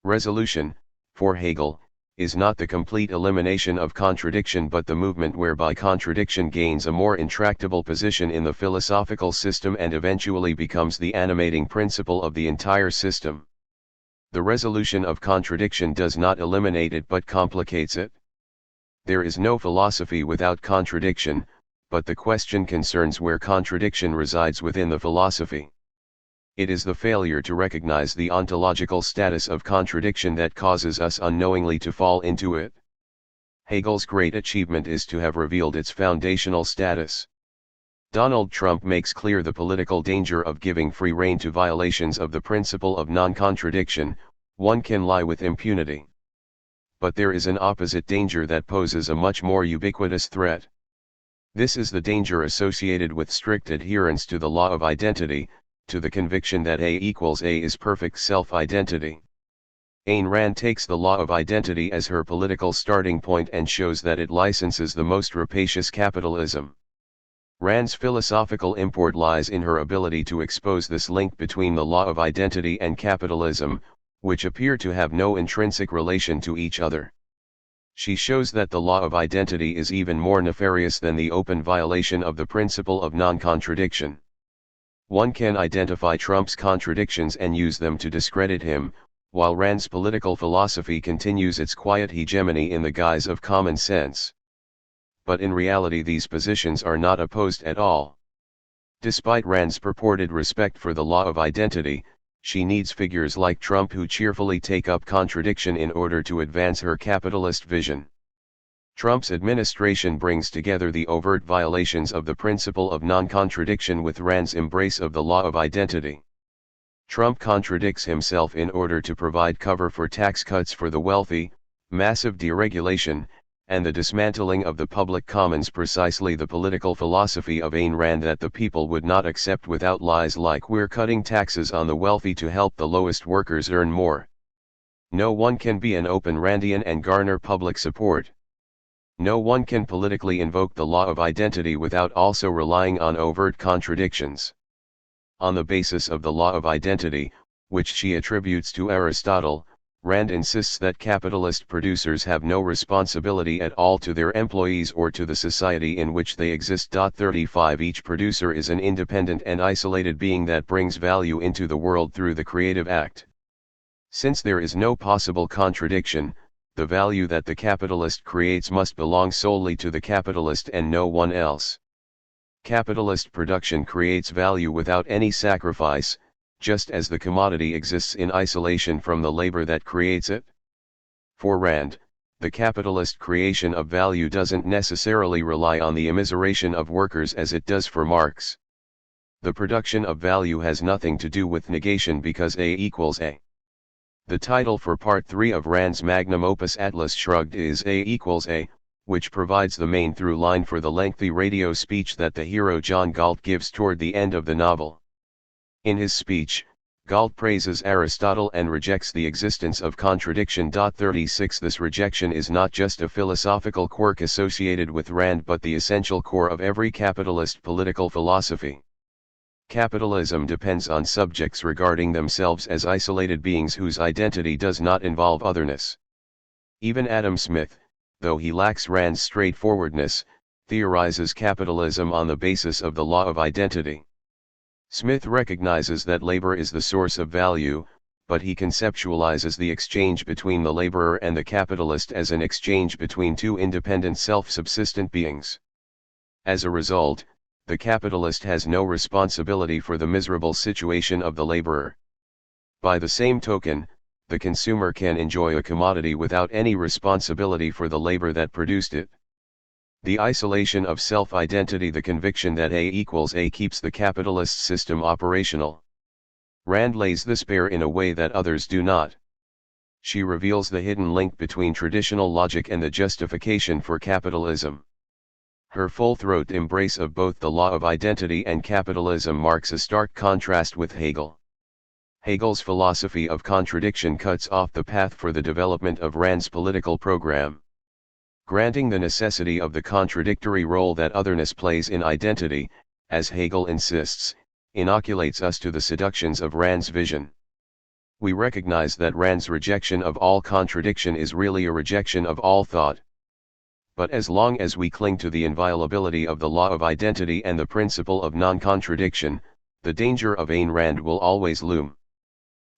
Resolution, for Hegel, is not the complete elimination of contradiction but the movement whereby contradiction gains a more intractable position in the philosophical system and eventually becomes the animating principle of the entire system. The resolution of contradiction does not eliminate it but complicates it. There is no philosophy without contradiction, but the question concerns where contradiction resides within the philosophy. It is the failure to recognize the ontological status of contradiction that causes us unknowingly to fall into it. Hegel's great achievement is to have revealed its foundational status. Donald Trump makes clear the political danger of giving free rein to violations of the principle of non-contradiction. One can lie with impunity. But there is an opposite danger that poses a much more ubiquitous threat. This is the danger associated with strict adherence to the law of identity, to the conviction that A equals A is perfect self-identity. Ayn Rand takes the law of identity as her political starting point and shows that it licenses the most rapacious capitalism. Rand's philosophical import lies in her ability to expose this link between the law of identity and capitalism, which appear to have no intrinsic relation to each other. She shows that the law of identity is even more nefarious than the open violation of the principle of non-contradiction. One can identify Trump's contradictions and use them to discredit him, while Rand's political philosophy continues its quiet hegemony in the guise of common sense. But in reality these positions are not opposed at all. Despite Rand's purported respect for the law of identity, she needs figures like Trump who cheerfully take up contradiction in order to advance her capitalist vision. Trump's administration brings together the overt violations of the principle of non-contradiction with Rand's embrace of the law of identity. Trump contradicts himself in order to provide cover for tax cuts for the wealthy, massive deregulation, and the dismantling of the public commons, precisely the political philosophy of Ayn Rand that the people would not accept without lies like "we're cutting taxes on the wealthy to help the lowest workers earn more." No one can be an open Randian and garner public support. No one can politically invoke the law of identity without also relying on overt contradictions. On the basis of the law of identity, which she attributes to Aristotle, Rand insists that capitalist producers have no responsibility at all to their employees or to the society in which they exist. 35 Each producer is an independent and isolated being that brings value into the world through the creative act. Since there is no possible contradiction, the value that the capitalist creates must belong solely to the capitalist and no one else. Capitalist production creates value without any sacrifice, just as the commodity exists in isolation from the labor that creates it. For Rand, the capitalist creation of value doesn't necessarily rely on the immiseration of workers as it does for Marx. The production of value has nothing to do with negation because A equals A. The title for Part 3 of Rand's magnum opus Atlas Shrugged is A equals A, which provides the main through line for the lengthy radio speech that the hero John Galt gives toward the end of the novel. In his speech, Galt praises Aristotle and rejects the existence of contradiction. 36 This rejection is not just a philosophical quirk associated with Rand but the essential core of every capitalist political philosophy. Capitalism depends on subjects regarding themselves as isolated beings whose identity does not involve otherness. Even Adam Smith, though he lacks Rand's straightforwardness, theorizes capitalism on the basis of the law of identity. Smith recognizes that labor is the source of value, but he conceptualizes the exchange between the laborer and the capitalist as an exchange between two independent self-subsistent beings. As a result, the capitalist has no responsibility for the miserable situation of the laborer. By the same token, the consumer can enjoy a commodity without any responsibility for the labor that produced it. The isolation of self-identity, the conviction that A equals A, keeps the capitalist system operational. Rand lays this bare in a way that others do not. She reveals the hidden link between traditional logic and the justification for capitalism. Her full-throat embrace of both the law of identity and capitalism marks a stark contrast with Hegel. Hegel's philosophy of contradiction cuts off the path for the development of Rand's political program. Granting the necessity of the contradictory role that otherness plays in identity, as Hegel insists, inoculates us to the seductions of Rand's vision. We recognize that Rand's rejection of all contradiction is really a rejection of all thought. But as long as we cling to the inviolability of the law of identity and the principle of non-contradiction, the danger of Ayn Rand will always loom.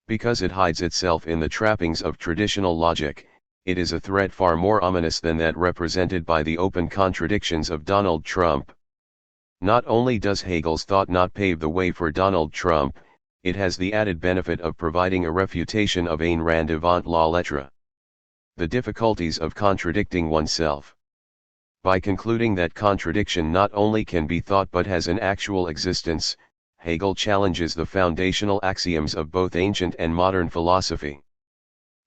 Because it hides itself in the trappings of traditional logic, it is a threat far more ominous than that represented by the open contradictions of Donald Trump. Not only does Hegel's thought not pave the way for Donald Trump, it has the added benefit of providing a refutation of Ayn Rand avant la lettre. The difficulties of contradicting oneself. By concluding that contradiction not only can be thought but has an actual existence, Hegel challenges the foundational axioms of both ancient and modern philosophy.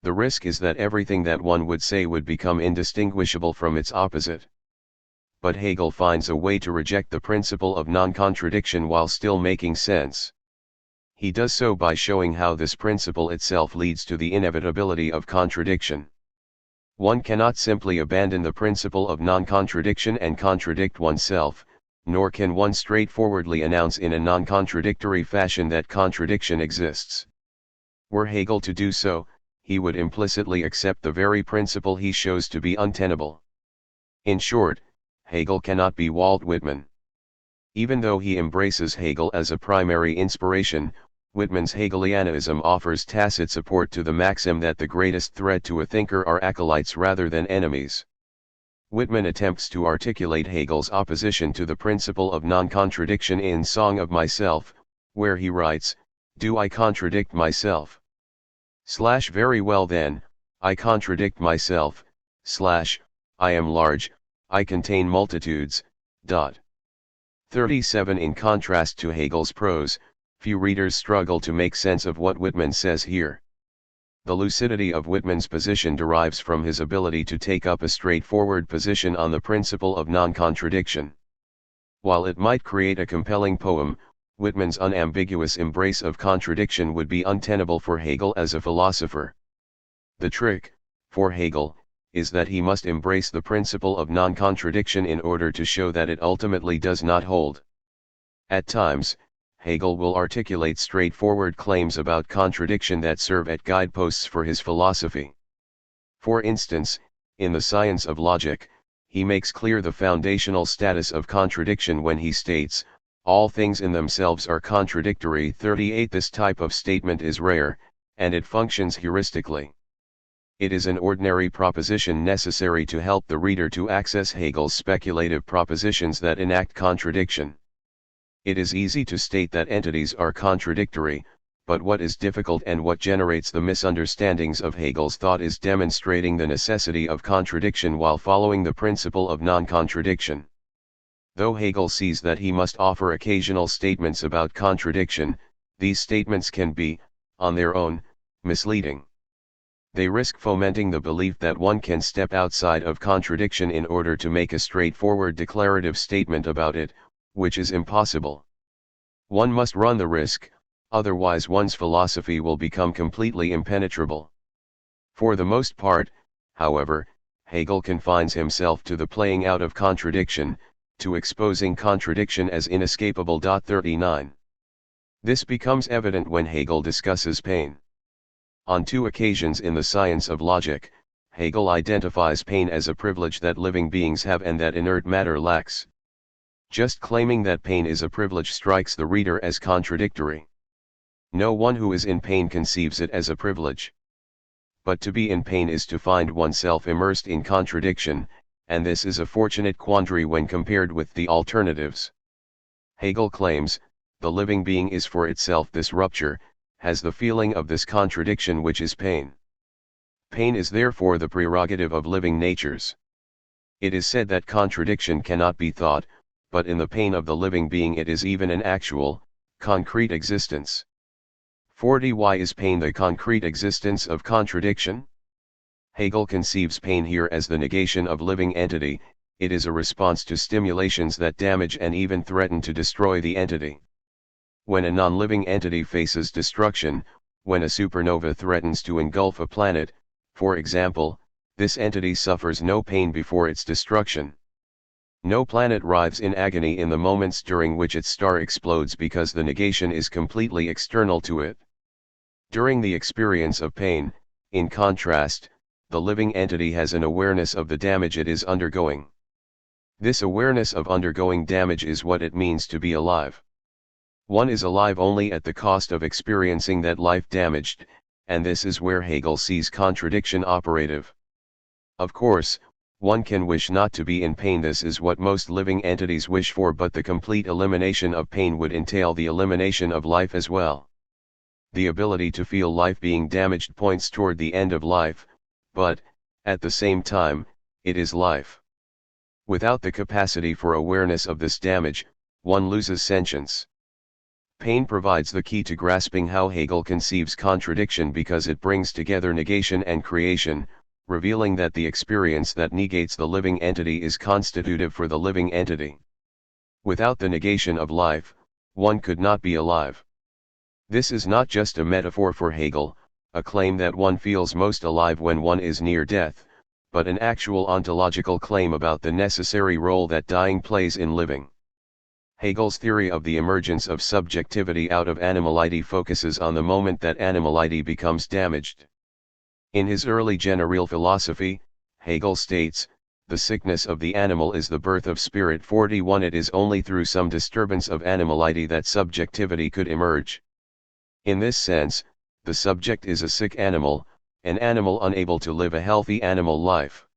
The risk is that everything that one would say would become indistinguishable from its opposite. But Hegel finds a way to reject the principle of non-contradiction while still making sense. He does so by showing how this principle itself leads to the inevitability of contradiction. One cannot simply abandon the principle of non-contradiction and contradict oneself, nor can one straightforwardly announce in a non-contradictory fashion that contradiction exists. Were Hegel to do so, he would implicitly accept the very principle he shows to be untenable. In short, Hegel cannot be Walt Whitman. Even though he embraces Hegel as a primary inspiration, Whitman's Hegelianism offers tacit support to the maxim that the greatest threat to a thinker are acolytes rather than enemies. Whitman attempts to articulate Hegel's opposition to the principle of non-contradiction in Song of Myself, where he writes, "Do I contradict myself? Very well then, I contradict myself, I am large, I contain multitudes, ... 37 In contrast to Hegel's prose, few readers struggle to make sense of what Whitman says here. The lucidity of Whitman's position derives from his ability to take up a straightforward position on the principle of non-contradiction. While it might create a compelling poem, Whitman's unambiguous embrace of contradiction would be untenable for Hegel as a philosopher. The trick, for Hegel, is that he must embrace the principle of non-contradiction in order to show that it ultimately does not hold. At times, Hegel will articulate straightforward claims about contradiction that serve as guideposts for his philosophy. For instance, in The Science of Logic, he makes clear the foundational status of contradiction when he states, "All things in themselves are contradictory." 38 This type of statement is rare, and it functions heuristically. It is an ordinary proposition necessary to help the reader to access Hegel's speculative propositions that enact contradiction. It is easy to state that entities are contradictory, but what is difficult and what generates the misunderstandings of Hegel's thought is demonstrating the necessity of contradiction while following the principle of non-contradiction. Though Hegel sees that he must offer occasional statements about contradiction, these statements can be, on their own, misleading. They risk fomenting the belief that one can step outside of contradiction in order to make a straightforward declarative statement about it, which is impossible. One must run the risk, otherwise one's philosophy will become completely impenetrable. For the most part, however, Hegel confines himself to the playing out of contradiction, to exposing contradiction as inescapable. 39. This becomes evident when Hegel discusses pain. On 2 occasions in the Science of Logic, Hegel identifies pain as a privilege that living beings have and that inert matter lacks. Just claiming that pain is a privilege strikes the reader as contradictory. No one who is in pain conceives it as a privilege. But to be in pain is to find oneself immersed in contradiction, and this is a fortunate quandary when compared with the alternatives. Hegel claims, the living being is for itself this rupture, has the feeling of this contradiction which is pain. Pain is therefore the prerogative of living natures. It is said that contradiction cannot be thought, but in the pain of the living being it is even an actual, concrete existence. 40. Why is pain the concrete existence of contradiction? Hegel conceives pain here as the negation of living entity. It is a response to stimulations that damage and even threaten to destroy the entity. When a non-living entity faces destruction, when a supernova threatens to engulf a planet, for example, this entity suffers no pain before its destruction. No planet writhes in agony in the moments during which its star explodes because the negation is completely external to it. During the experience of pain, in contrast, the living entity has an awareness of the damage it is undergoing. This awareness of undergoing damage is what it means to be alive. One is alive only at the cost of experiencing that life damaged, and this is where Hegel sees contradiction operative. Of course, one can wish not to be in pain. This is what most living entities wish for, but the complete elimination of pain would entail the elimination of life as well. The ability to feel life being damaged points toward the end of life, but, at the same time, it is life. Without the capacity for awareness of this damage, one loses sentience. Pain provides the key to grasping how Hegel conceives contradiction because it brings together negation and creation, revealing that the experience that negates the living entity is constitutive for the living entity. Without the negation of life, one could not be alive. This is not just a metaphor for Hegel, a claim that one feels most alive when one is near death, but an actual ontological claim about the necessary role that dying plays in living. Hegel's theory of the emergence of subjectivity out of animality focuses on the moment that animality becomes damaged. In his early general philosophy, Hegel states, the sickness of the animal is the birth of spirit. 41. It is only through some disturbance of animality that subjectivity could emerge. In this sense, the subject is a sick animal, an animal unable to live a healthy animal life.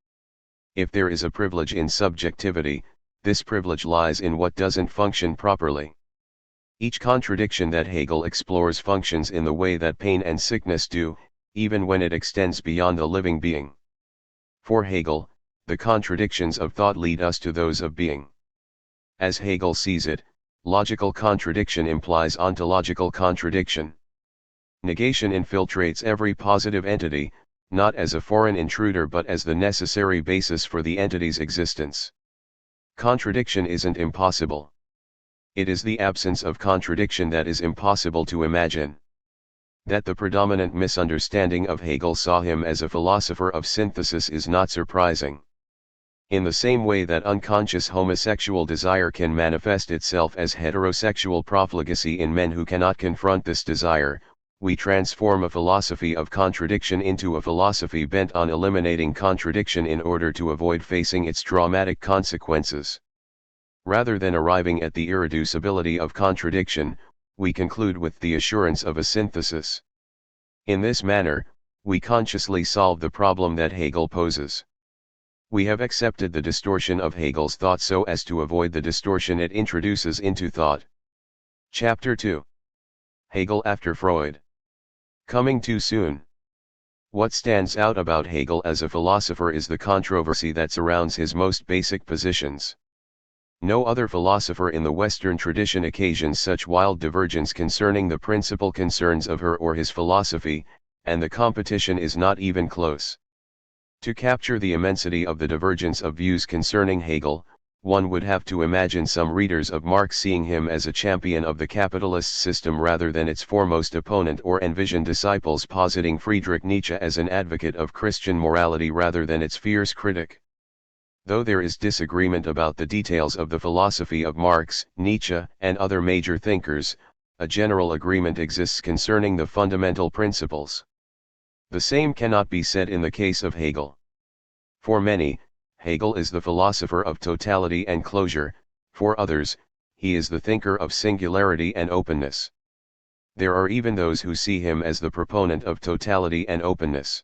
If there is a privilege in subjectivity, this privilege lies in what doesn't function properly. Each contradiction that Hegel explores functions in the way that pain and sickness do, even when it extends beyond the living being. For Hegel, the contradictions of thought lead us to those of being. As Hegel sees it, logical contradiction implies ontological contradiction. Negation infiltrates every positive entity, not as a foreign intruder but as the necessary basis for the entity's existence. Contradiction isn't impossible. It is the absence of contradiction that is impossible to imagine. That the predominant misunderstanding of Hegel saw him as a philosopher of synthesis is not surprising. In the same way that unconscious homosexual desire can manifest itself as heterosexual profligacy in men who cannot confront this desire, we transform a philosophy of contradiction into a philosophy bent on eliminating contradiction in order to avoid facing its dramatic consequences. Rather than arriving at the irreducibility of contradiction, we conclude with the assurance of a synthesis. In this manner, we consciously solve the problem that Hegel poses. We have accepted the distortion of Hegel's thought so as to avoid the distortion it introduces into thought. Chapter 2. Hegel after Freud. Coming too soon. What stands out about Hegel as a philosopher is the controversy that surrounds his most basic positions. No other philosopher in the Western tradition occasions such wild divergence concerning the principal concerns of her or his philosophy, and the competition is not even close. To capture the immensity of the divergence of views concerning Hegel, one would have to imagine some readers of Marx seeing him as a champion of the capitalist system rather than its foremost opponent, or envision disciples positing Friedrich Nietzsche as an advocate of Christian morality rather than its fierce critic. Though there is disagreement about the details of the philosophy of Marx, Nietzsche, and other major thinkers, a general agreement exists concerning the fundamental principles. The same cannot be said in the case of Hegel. For many, Hegel is the philosopher of totality and closure; for others, he is the thinker of singularity and openness. There are even those who see him as the proponent of totality and openness.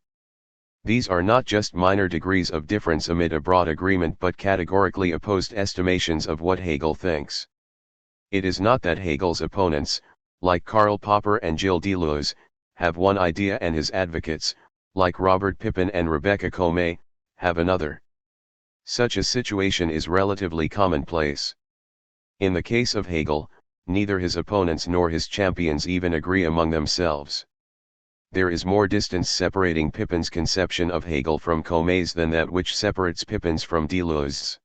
These are not just minor degrees of difference amid a broad agreement but categorically opposed estimations of what Hegel thinks. It is not that Hegel's opponents, like Karl Popper and Gilles Deleuze, have one idea and his advocates, like Robert Pippin and Rebecca Comey, have another. Such a situation is relatively commonplace. In the case of Hegel, neither his opponents nor his champions even agree among themselves. There is more distance separating Pippin's conception of Hegel from Comey's than that which separates Pippin's from Deleuze's.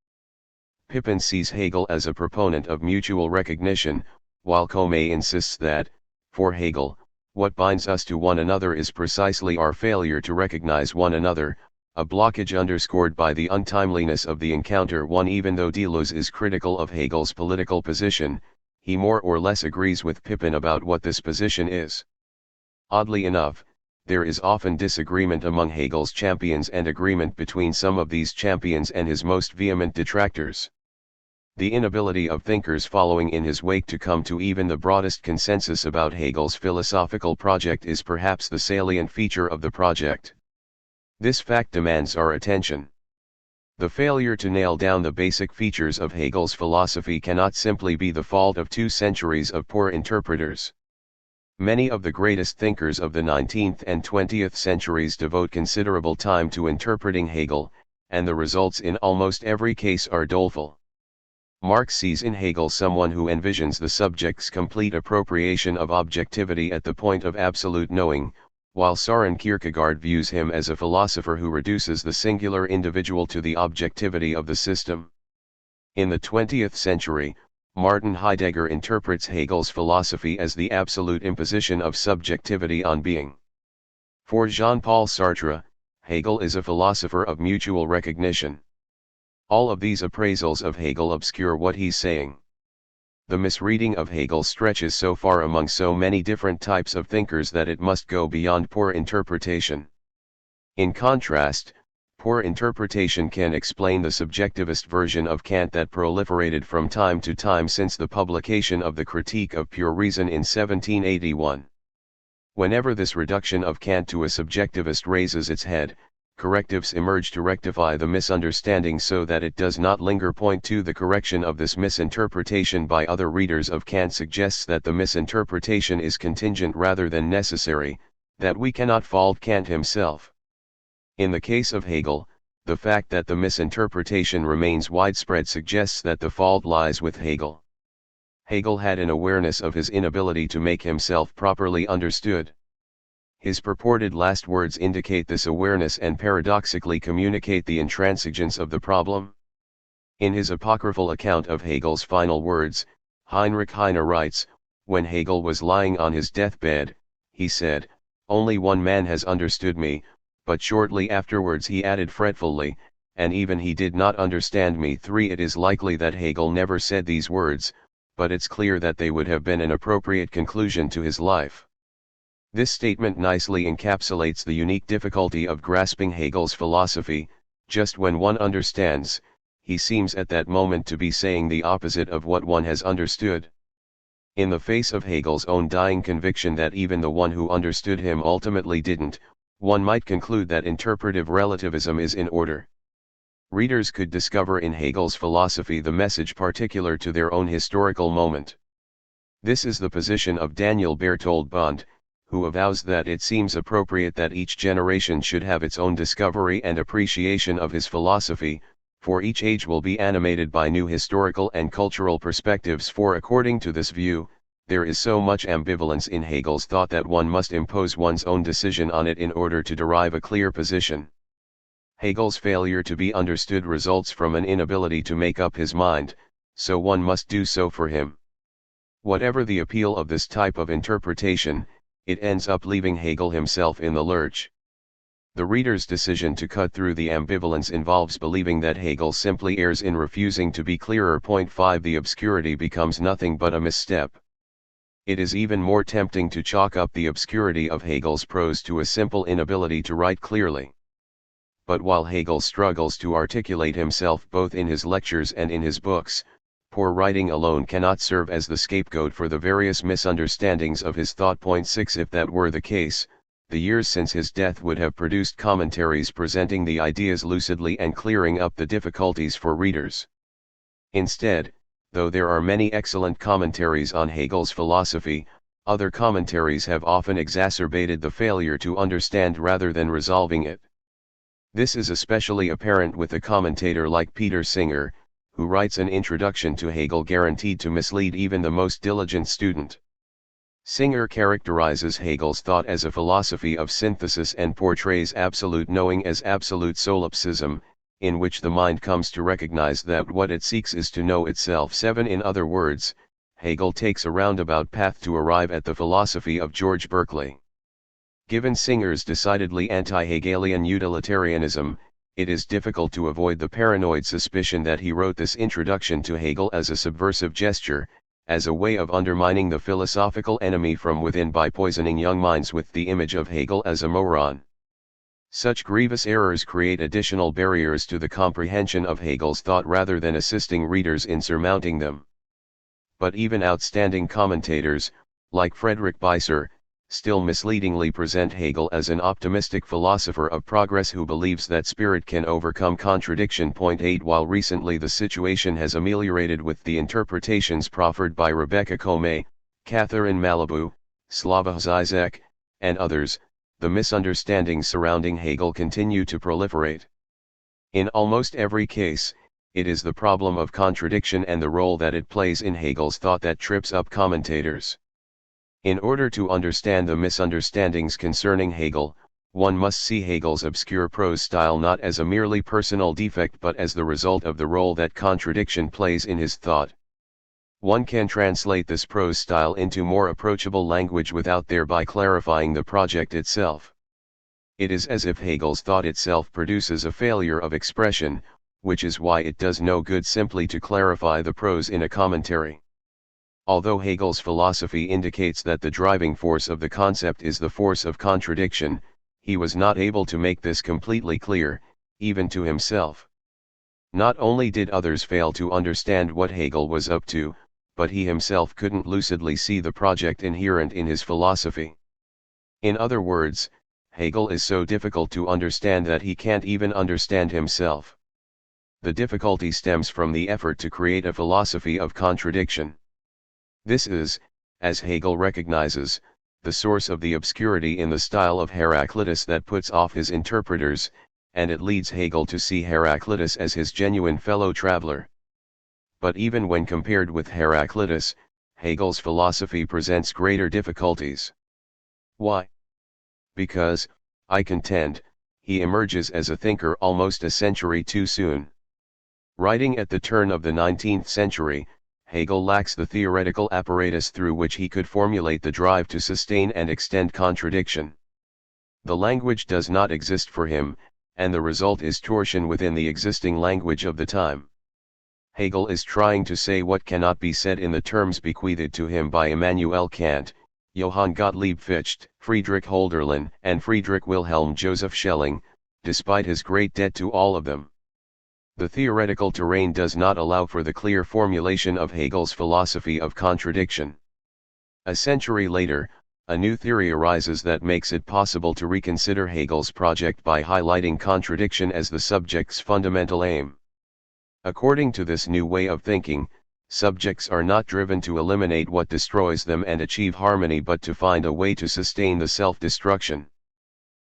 Pippin sees Hegel as a proponent of mutual recognition, while Comey insists that, for Hegel, what binds us to one another is precisely our failure to recognize one another, a blockage underscored by the untimeliness of the encounter. Even though Deleuze is critical of Hegel's political position, he more or less agrees with Pippin about what this position is. Oddly enough, there is often disagreement among Hegel's champions and agreement between some of these champions and his most vehement detractors. The inability of thinkers following in his wake to come to even the broadest consensus about Hegel's philosophical project is perhaps the salient feature of the project. This fact demands our attention. The failure to nail down the basic features of Hegel's philosophy cannot simply be the fault of 2 centuries of poor interpreters. Many of the greatest thinkers of the 19th and 20th centuries devote considerable time to interpreting Hegel, and the results in almost every case are doleful. Marx sees in Hegel someone who envisions the subject's complete appropriation of objectivity at the point of absolute knowing, while Søren Kierkegaard views him as a philosopher who reduces the singular individual to the objectivity of the system. In the 20th century, Martin Heidegger interprets Hegel's philosophy as the absolute imposition of subjectivity on being. For Jean-Paul Sartre, Hegel is a philosopher of mutual recognition. All of these appraisals of Hegel obscure what he's saying. The misreading of Hegel stretches so far among so many different types of thinkers that it must go beyond poor interpretation. In contrast, poor interpretation can explain the subjectivist version of Kant that proliferated from time to time since the publication of the Critique of Pure Reason in 1781. Whenever this reduction of Kant to a subjectivist raises its head, correctives emerge to rectify the misunderstanding so that it does not linger. Point 2. The correction of this misinterpretation by other readers of Kant suggests that the misinterpretation is contingent rather than necessary, that we cannot fault Kant himself. In the case of Hegel, the fact that the misinterpretation remains widespread suggests that the fault lies with Hegel. Hegel had an awareness of his inability to make himself properly understood. His purported last words indicate this awareness and paradoxically communicate the intransigence of the problem. In his apocryphal account of Hegel's final words, Heinrich Heine writes, "When Hegel was lying on his deathbed, he said, 'Only one man has understood me,' but shortly afterwards he added fretfully, 'and even he did not understand me.' 3. It is likely that Hegel never said these words, but it's clear that they would have been an appropriate conclusion to his life. This statement nicely encapsulates the unique difficulty of grasping Hegel's philosophy. Just when one understands, he seems at that moment to be saying the opposite of what one has understood. In the face of Hegel's own dying conviction that even the one who understood him ultimately didn't, one might conclude that interpretive relativism is in order. Readers could discover in Hegel's philosophy the message particular to their own historical moment. This is the position of Daniel Berthold Bond, who avows that it seems appropriate that each generation should have its own discovery and appreciation of his philosophy, for each age will be animated by new historical and cultural perspectives. For according to this view, There is so much ambivalence in Hegel's thought that one must impose one's own decision on it in order to derive a clear position. Hegel's failure to be understood results from an inability to make up his mind, so one must do so for him. Whatever the appeal of this type of interpretation, it ends up leaving Hegel himself in the lurch. The reader's decision to cut through the ambivalence involves believing that Hegel simply errs in refusing to be clearer. 5 The obscurity becomes nothing but a misstep. It is even more tempting to chalk up the obscurity of Hegel's prose to a simple inability to write clearly. But while Hegel struggles to articulate himself both in his lectures and in his books, poor writing alone cannot serve as the scapegoat for the various misunderstandings of his thought. 6 If that were the case, the years since his death would have produced commentaries presenting the ideas lucidly and clearing up the difficulties for readers. Instead, though there are many excellent commentaries on Hegel's philosophy, other commentaries have often exacerbated the failure to understand rather than resolving it. This is especially apparent with a commentator like Peter Singer, who writes an introduction to Hegel guaranteed to mislead even the most diligent student. Singer characterizes Hegel's thought as a philosophy of synthesis and portrays absolute knowing as absolute solipsism, in which the mind comes to recognize that what it seeks is to know itself. 7 In other words, Hegel takes a roundabout path to arrive at the philosophy of George Berkeley. Given Singer's decidedly anti-Hegelian utilitarianism, it is difficult to avoid the paranoid suspicion that he wrote this introduction to Hegel as a subversive gesture, as a way of undermining the philosophical enemy from within by poisoning young minds with the image of Hegel as a moron. Such grievous errors create additional barriers to the comprehension of Hegel's thought rather than assisting readers in surmounting them. But even outstanding commentators, like Friedrich Beiser, still misleadingly present Hegel as an optimistic philosopher of progress who believes that spirit can overcome contradiction. 8 While recently the situation has ameliorated with the interpretations proffered by Rebecca Comey, Catherine Malibu, Slava Zizek, and others, the misunderstandings surrounding Hegel continue to proliferate. In almost every case, it is the problem of contradiction and the role that it plays in Hegel's thought that trips up commentators. In order to understand the misunderstandings concerning Hegel, one must see Hegel's obscure prose style not as a merely personal defect but as the result of the role that contradiction plays in his thought. One can translate this prose style into more approachable language without thereby clarifying the project itself. It is as if Hegel's thought itself produces a failure of expression, which is why it does no good simply to clarify the prose in a commentary. Although Hegel's philosophy indicates that the driving force of the concept is the force of contradiction, he was not able to make this completely clear, even to himself. Not only did others fail to understand what Hegel was up to, but he himself couldn't lucidly see the project inherent in his philosophy. In other words, Hegel is so difficult to understand that he can't even understand himself. The difficulty stems from the effort to create a philosophy of contradiction. This is, as Hegel recognizes, the source of the obscurity in the style of Heraclitus that puts off his interpreters, and it leads Hegel to see Heraclitus as his genuine fellow traveler. But even when compared with Heraclitus, Hegel's philosophy presents greater difficulties. Why? Because, I contend, he emerges as a thinker almost a century too soon. Writing at the turn of the 19th century, Hegel lacks the theoretical apparatus through which he could formulate the drive to sustain and extend contradiction. The language does not exist for him, and the result is torsion within the existing language of the time. Hegel is trying to say what cannot be said in the terms bequeathed to him by Immanuel Kant, Johann Gottlieb Fichte, Friedrich Hölderlin, and Friedrich Wilhelm Joseph Schelling, despite his great debt to all of them. The theoretical terrain does not allow for the clear formulation of Hegel's philosophy of contradiction. A century later, a new theory arises that makes it possible to reconsider Hegel's project by highlighting contradiction as the subject's fundamental aim. According to this new way of thinking, subjects are not driven to eliminate what destroys them and achieve harmony but to find a way to sustain the self-destruction.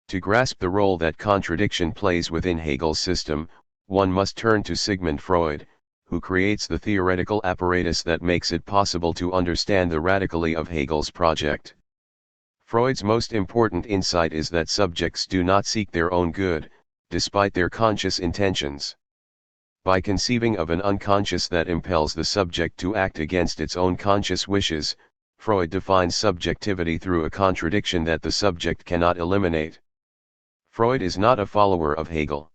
To grasp the role that contradiction plays within Hegel's system, one must turn to Sigmund Freud, who creates the theoretical apparatus that makes it possible to understand the radically of Hegel's project. Freud's most important insight is that subjects do not seek their own good, despite their conscious intentions. By conceiving of an unconscious that impels the subject to act against its own conscious wishes, Freud defines subjectivity through a contradiction that the subject cannot eliminate. Freud is not a follower of Hegel.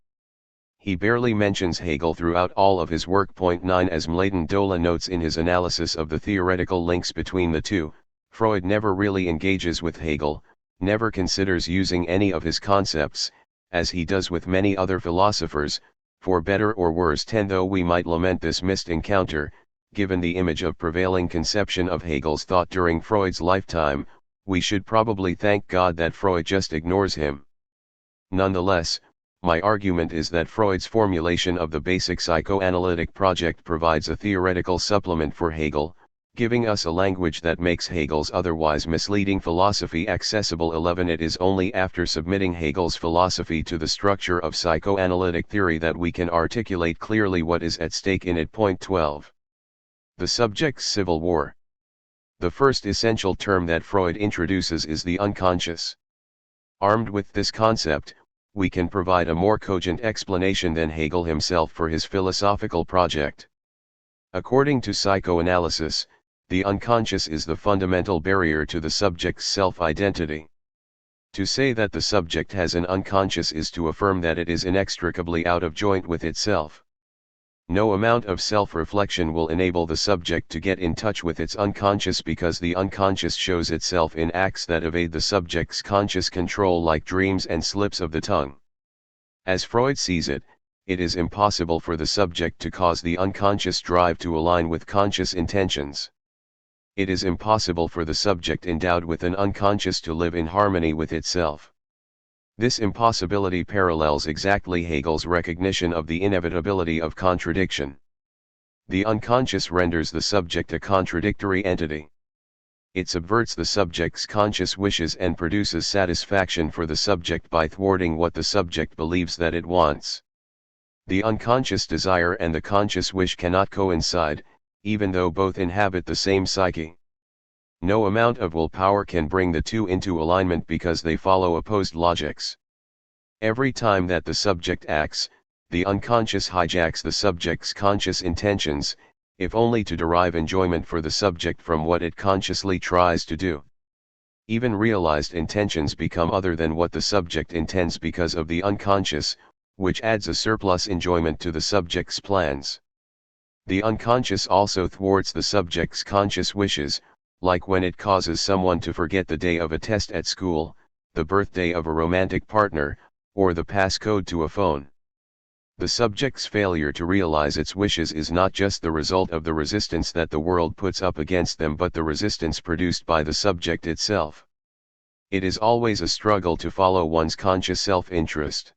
He barely mentions Hegel throughout all of his work. 9 As Mladen Dola notes in his analysis of the theoretical links between the two, Freud never really engages with Hegel, never considers using any of his concepts, as he does with many other philosophers, for better or worse. 10 Though we might lament this missed encounter, given the image of prevailing conception of Hegel's thought during Freud's lifetime, we should probably thank God that Freud just ignores him. Nonetheless, my argument is that Freud's formulation of the basic psychoanalytic project provides a theoretical supplement for Hegel, giving us a language that makes Hegel's otherwise misleading philosophy accessible. 11 It is only after submitting Hegel's philosophy to the structure of psychoanalytic theory that we can articulate clearly what is at stake in it. 12. The subject's civil war. The first essential term that Freud introduces is the unconscious. Armed with this concept, we can provide a more cogent explanation than Hegel himself for his philosophical project. According to psychoanalysis, the unconscious is the fundamental barrier to the subject's self-identity. To say that the subject has an unconscious is to affirm that it is inextricably out of joint with itself. No amount of self-reflection will enable the subject to get in touch with its unconscious, because the unconscious shows itself in acts that evade the subject's conscious control, like dreams and slips of the tongue. As Freud sees it, it is impossible for the subject to cause the unconscious drive to align with conscious intentions. It is impossible for the subject endowed with an unconscious to live in harmony with itself. This impossibility parallels exactly Hegel's recognition of the inevitability of contradiction. The unconscious renders the subject a contradictory entity. It subverts the subject's conscious wishes and produces satisfaction for the subject by thwarting what the subject believes that it wants. The unconscious desire and the conscious wish cannot coincide, even though both inhabit the same psyche. No amount of willpower can bring the two into alignment, because they follow opposed logics. Every time that the subject acts, the unconscious hijacks the subject's conscious intentions, if only to derive enjoyment for the subject from what it consciously tries to do. Even realized intentions become other than what the subject intends because of the unconscious, which adds a surplus enjoyment to the subject's plans. The unconscious also thwarts the subject's conscious wishes, like when it causes someone to forget the day of a test at school, the birthday of a romantic partner, or the passcode to a phone. The subject's failure to realize its wishes is not just the result of the resistance that the world puts up against them, but the resistance produced by the subject itself. It is always a struggle to follow one's conscious self-interest.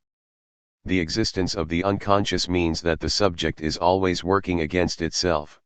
The existence of the unconscious means that the subject is always working against itself.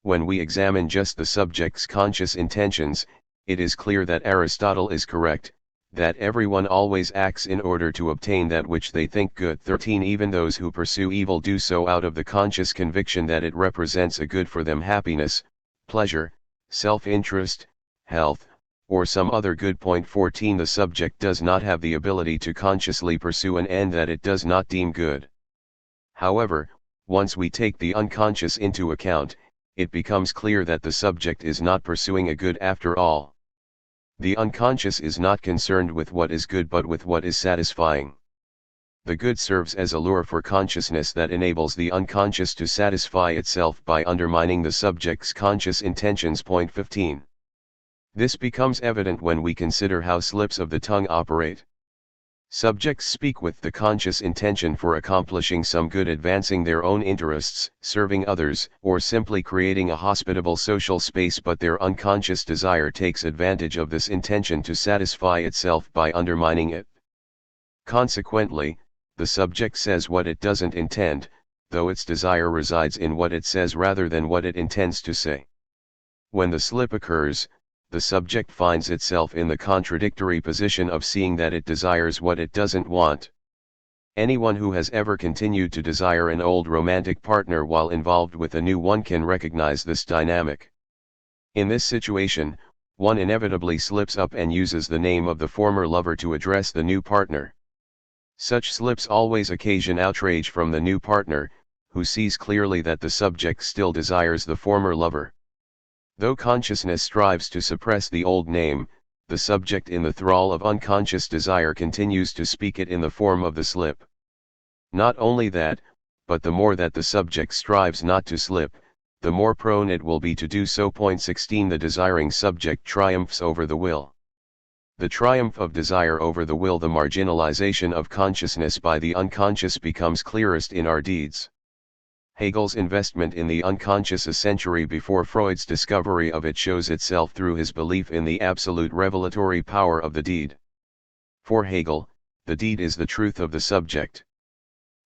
When we examine just the subject's conscious intentions, it is clear that Aristotle is correct, that everyone always acts in order to obtain that which they think good. 13 Even those who pursue evil do so out of the conscious conviction that it represents a good for them: happiness, pleasure, self-interest, health, or some other good. 14 The subject does not have the ability to consciously pursue an end that it does not deem good. However, once we take the unconscious into account, it becomes clear that the subject is not pursuing a good after all. The unconscious is not concerned with what is good but with what is satisfying. The good serves as a lure for consciousness that enables the unconscious to satisfy itself by undermining the subject's conscious intentions. 15. This becomes evident when we consider how slips of the tongue operate. Subjects speak with the conscious intention for accomplishing some good, advancing their own interests, serving others, or simply creating a hospitable social space, but their unconscious desire takes advantage of this intention to satisfy itself by undermining it. Consequently, the subject says what it doesn't intend, though its desire resides in what it says rather than what it intends to say. When the slip occurs, the subject finds itself in the contradictory position of seeing that it desires what it doesn't want. Anyone who has ever continued to desire an old romantic partner while involved with a new one can recognize this dynamic. In this situation, one inevitably slips up and uses the name of the former lover to address the new partner. Such slips always occasion outrage from the new partner, who sees clearly that the subject still desires the former lover. Though consciousness strives to suppress the old name, the subject in the thrall of unconscious desire continues to speak it in the form of the slip. Not only that, but the more that the subject strives not to slip, the more prone it will be to do so. 16 The desiring subject triumphs over the will. The triumph of desire over the will. The marginalization of consciousness by the unconscious becomes clearest in our deeds. Hegel's investment in the unconscious a century before Freud's discovery of it shows itself through his belief in the absolute revelatory power of the deed. For Hegel, the deed is the truth of the subject.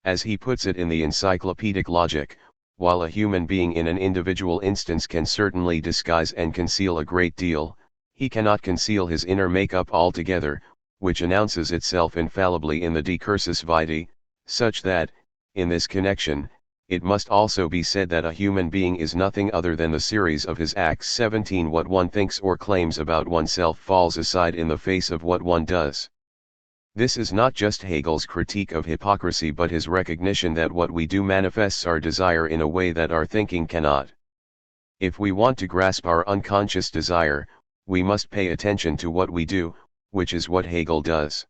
As he puts it in the encyclopedic Logic, while a human being in an individual instance can certainly disguise and conceal a great deal, he cannot conceal his inner makeup altogether, which announces itself infallibly in the decursus vitae, such that, in this connection, it must also be said that a human being is nothing other than the series of his acts. 17 What one thinks or claims about oneself falls aside in the face of what one does. This is not just Hegel's critique of hypocrisy but his recognition that what we do manifests our desire in a way that our thinking cannot. If we want to grasp our unconscious desire, we must pay attention to what we do, which is what Hegel does.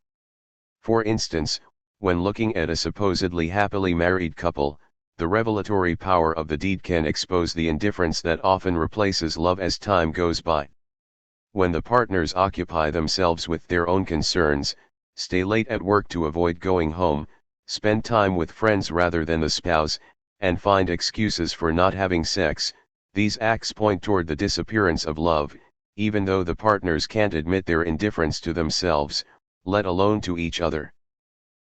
For instance, when looking at a supposedly happily married couple, the revelatory power of the deed can expose the indifference that often replaces love as time goes by. When the partners occupy themselves with their own concerns, stay late at work to avoid going home, spend time with friends rather than the spouse, and find excuses for not having sex, these acts point toward the disappearance of love, even though the partners can't admit their indifference to themselves, let alone to each other.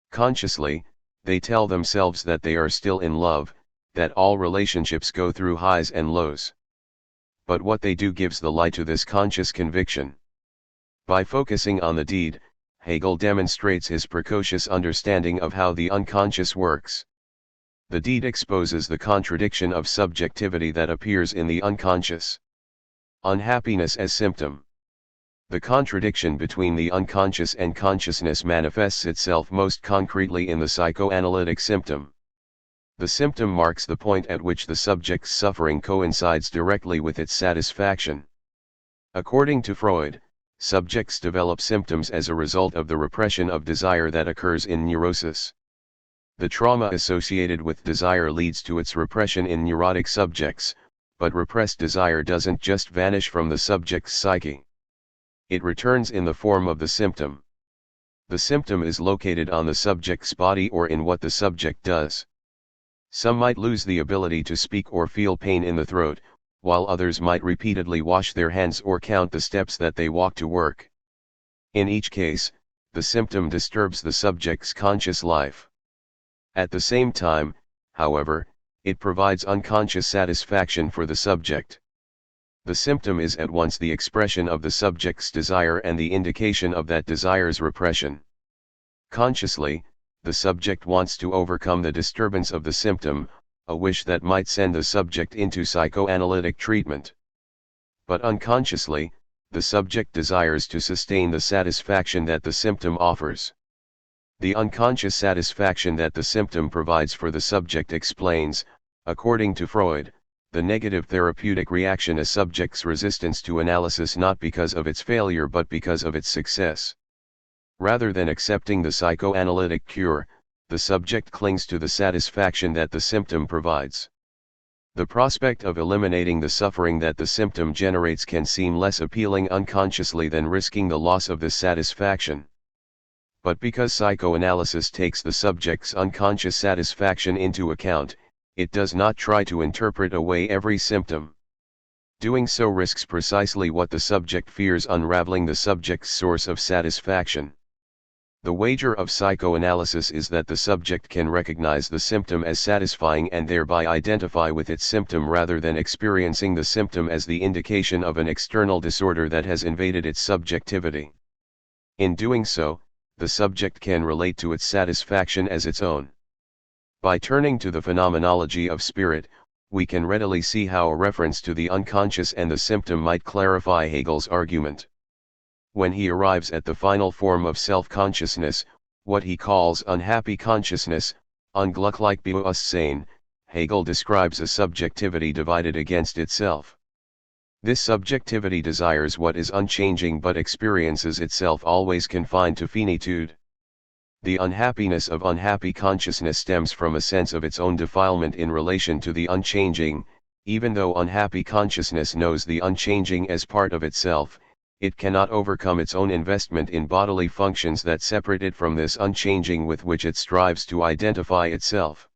Consciously, they tell themselves that they are still in love, that all relationships go through highs and lows. But what they do gives the lie to this conscious conviction. By focusing on the deed, Hegel demonstrates his precocious understanding of how the unconscious works. The deed exposes the contradiction of subjectivity that appears in the unconscious. Unhappiness as symptom. The contradiction between the unconscious and consciousness manifests itself most concretely in the psychoanalytic symptom. The symptom marks the point at which the subject's suffering coincides directly with its satisfaction. According to Freud, subjects develop symptoms as a result of the repression of desire that occurs in neurosis. The trauma associated with desire leads to its repression in neurotic subjects, but repressed desire doesn't just vanish from the subject's psyche. It returns in the form of the symptom. The symptom is located on the subject's body or in what the subject does. Some might lose the ability to speak or feel pain in the throat, while others might repeatedly wash their hands or count the steps that they walk to work. In each case, the symptom disturbs the subject's conscious life. At the same time, however, it provides unconscious satisfaction for the subject. The symptom is at once the expression of the subject's desire and the indication of that desire's repression. Consciously, the subject wants to overcome the disturbance of the symptom, a wish that might send the subject into psychoanalytic treatment. But unconsciously, the subject desires to sustain the satisfaction that the symptom offers. The unconscious satisfaction that the symptom provides for the subject explains, according to Freud, the negative therapeutic reaction a subject's resistance to analysis not because of its failure but because of its success. Rather than accepting the psychoanalytic cure, the subject clings to the satisfaction that the symptom provides. The prospect of eliminating the suffering that the symptom generates can seem less appealing unconsciously than risking the loss of this satisfaction. But because psychoanalysis takes the subject's unconscious satisfaction into account, it does not try to interpret away every symptom. Doing so risks precisely what the subject fears: unraveling the subject's source of satisfaction. The wager of psychoanalysis is that the subject can recognize the symptom as satisfying and thereby identify with its symptom rather than experiencing the symptom as the indication of an external disorder that has invaded its subjectivity. In doing so, the subject can relate to its satisfaction as its own. By turning to the phenomenology of spirit, we can readily see how a reference to the unconscious and the symptom might clarify Hegel's argument. When he arrives at the final form of self-consciousness, what he calls unhappy consciousness, unglücklich Bewusstsein, Hegel describes a subjectivity divided against itself. This subjectivity desires what is unchanging but experiences itself always confined to finitude. The unhappiness of unhappy consciousness stems from a sense of its own defilement in relation to the unchanging. Even though unhappy consciousness knows the unchanging as part of itself, it cannot overcome its own investment in bodily functions that separate it from this unchanging with which it strives to identify itself.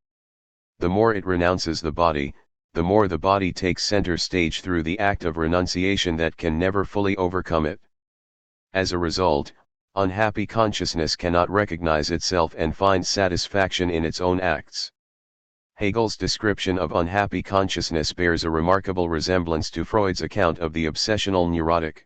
The more it renounces the body, the more the body takes center stage through the act of renunciation that can never fully overcome it. As a result, unhappy consciousness cannot recognize itself and find satisfaction in its own acts. Hegel's description of unhappy consciousness bears a remarkable resemblance to Freud's account of the obsessional neurotic.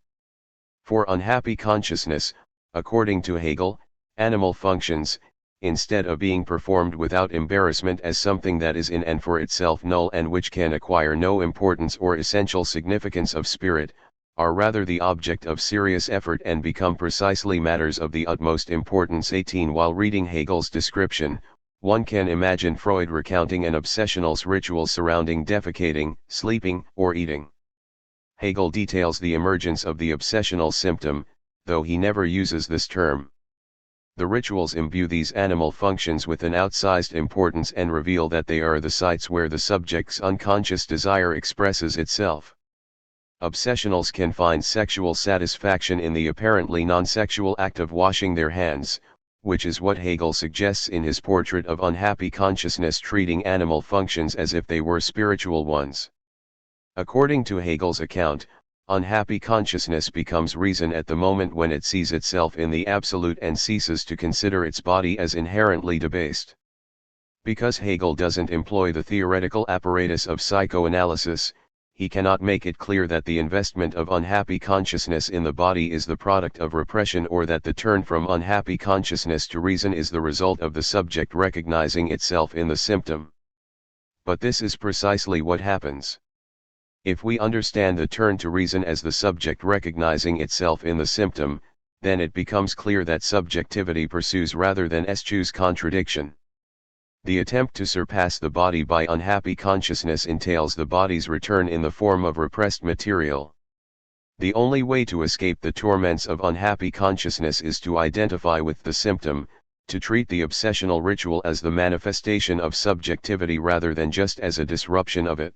For unhappy consciousness, according to Hegel, animal functions, instead of being performed without embarrassment as something that is in and for itself null and which can acquire no importance or essential significance of spirit, are rather the object of serious effort and become precisely matters of the utmost importance. 18 While reading Hegel's description, one can imagine Freud recounting an obsessional's ritual surrounding defecating, sleeping, or eating. Hegel details the emergence of the obsessional symptom, though he never uses this term. The rituals imbue these animal functions with an outsized importance and reveal that they are the sites where the subject's unconscious desire expresses itself. Obsessionals can find sexual satisfaction in the apparently non-sexual act of washing their hands, which is what Hegel suggests in his portrait of unhappy consciousness treating animal functions as if they were spiritual ones. According to Hegel's account, unhappy consciousness becomes reason at the moment when it sees itself in the absolute and ceases to consider its body as inherently debased. Because Hegel doesn't employ the theoretical apparatus of psychoanalysis, he cannot make it clear that the investment of unhappy consciousness in the body is the product of repression or that the turn from unhappy consciousness to reason is the result of the subject recognizing itself in the symptom. But this is precisely what happens. If we understand the turn to reason as the subject recognizing itself in the symptom, then it becomes clear that subjectivity pursues rather than eschews contradiction. The attempt to surpass the body by unhappy consciousness entails the body's return in the form of repressed material. The only way to escape the torments of unhappy consciousness is to identify with the symptom, to treat the obsessional ritual as the manifestation of subjectivity rather than just as a disruption of it.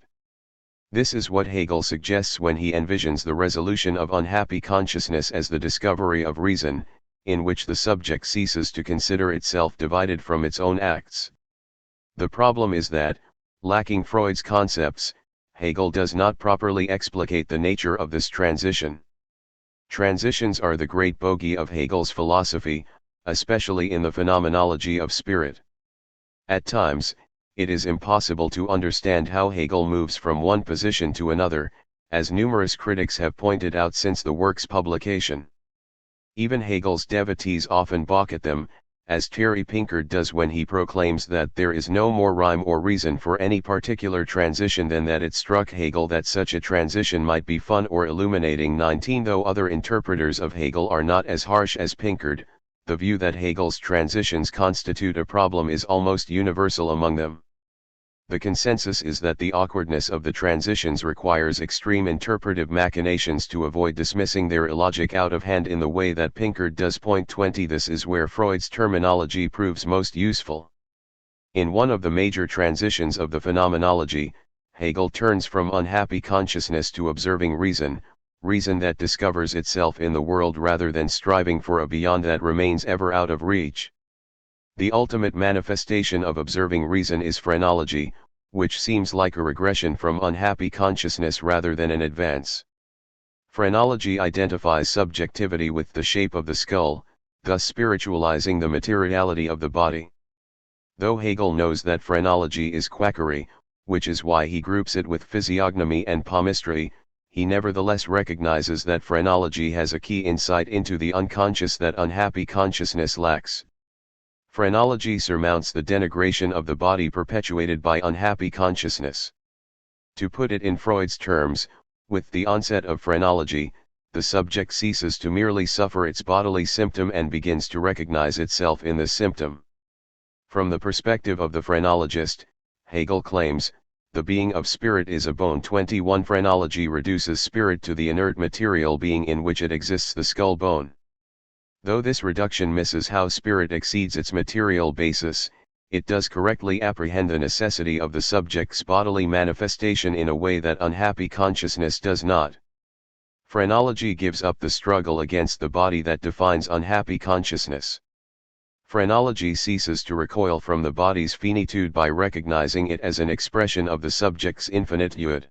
This is what Hegel suggests when he envisions the resolution of unhappy consciousness as the discovery of reason, in which the subject ceases to consider itself divided from its own acts. The problem is that, lacking Freud's concepts, Hegel does not properly explicate the nature of this transition. Transitions are the great bogey of Hegel's philosophy, especially in the phenomenology of spirit. At times, it is impossible to understand how Hegel moves from one position to another, as numerous critics have pointed out since the work's publication. Even Hegel's devotees often balk at them, as Terry Pinkard does when he proclaims that there is no more rhyme or reason for any particular transition than that it struck Hegel that such a transition might be fun or illuminating. 19 Though other interpreters of Hegel are not as harsh as Pinkard, the view that Hegel's transitions constitute a problem is almost universal among them. The consensus is that the awkwardness of the transitions requires extreme interpretive machinations to avoid dismissing their illogic out of hand in the way that Pinkard does. 20 This is where Freud's terminology proves most useful. In one of the major transitions of the phenomenology, Hegel turns from unhappy consciousness to observing reason, reason that discovers itself in the world rather than striving for a beyond that remains ever out of reach. The ultimate manifestation of observing reason is phrenology, which seems like a regression from unhappy consciousness rather than an advance. Phrenology identifies subjectivity with the shape of the skull, thus spiritualizing the materiality of the body. Though Hegel knows that phrenology is quackery, which is why he groups it with physiognomy and palmistry, he nevertheless recognizes that phrenology has a key insight into the unconscious that unhappy consciousness lacks. Phrenology surmounts the denigration of the body perpetuated by unhappy consciousness. To put it in Freud's terms, with the onset of phrenology, the subject ceases to merely suffer its bodily symptom and begins to recognize itself in the symptom. From the perspective of the phrenologist, Hegel claims, the being of spirit is a bone. 21 Phrenology reduces spirit to the inert material being in which it exists, the skull bone. Though this reduction misses how spirit exceeds its material basis, it does correctly apprehend the necessity of the subject's bodily manifestation in a way that unhappy consciousness does not. Phrenology gives up the struggle against the body that defines unhappy consciousness. Phrenology ceases to recoil from the body's finitude by recognizing it as an expression of the subject's infinitude.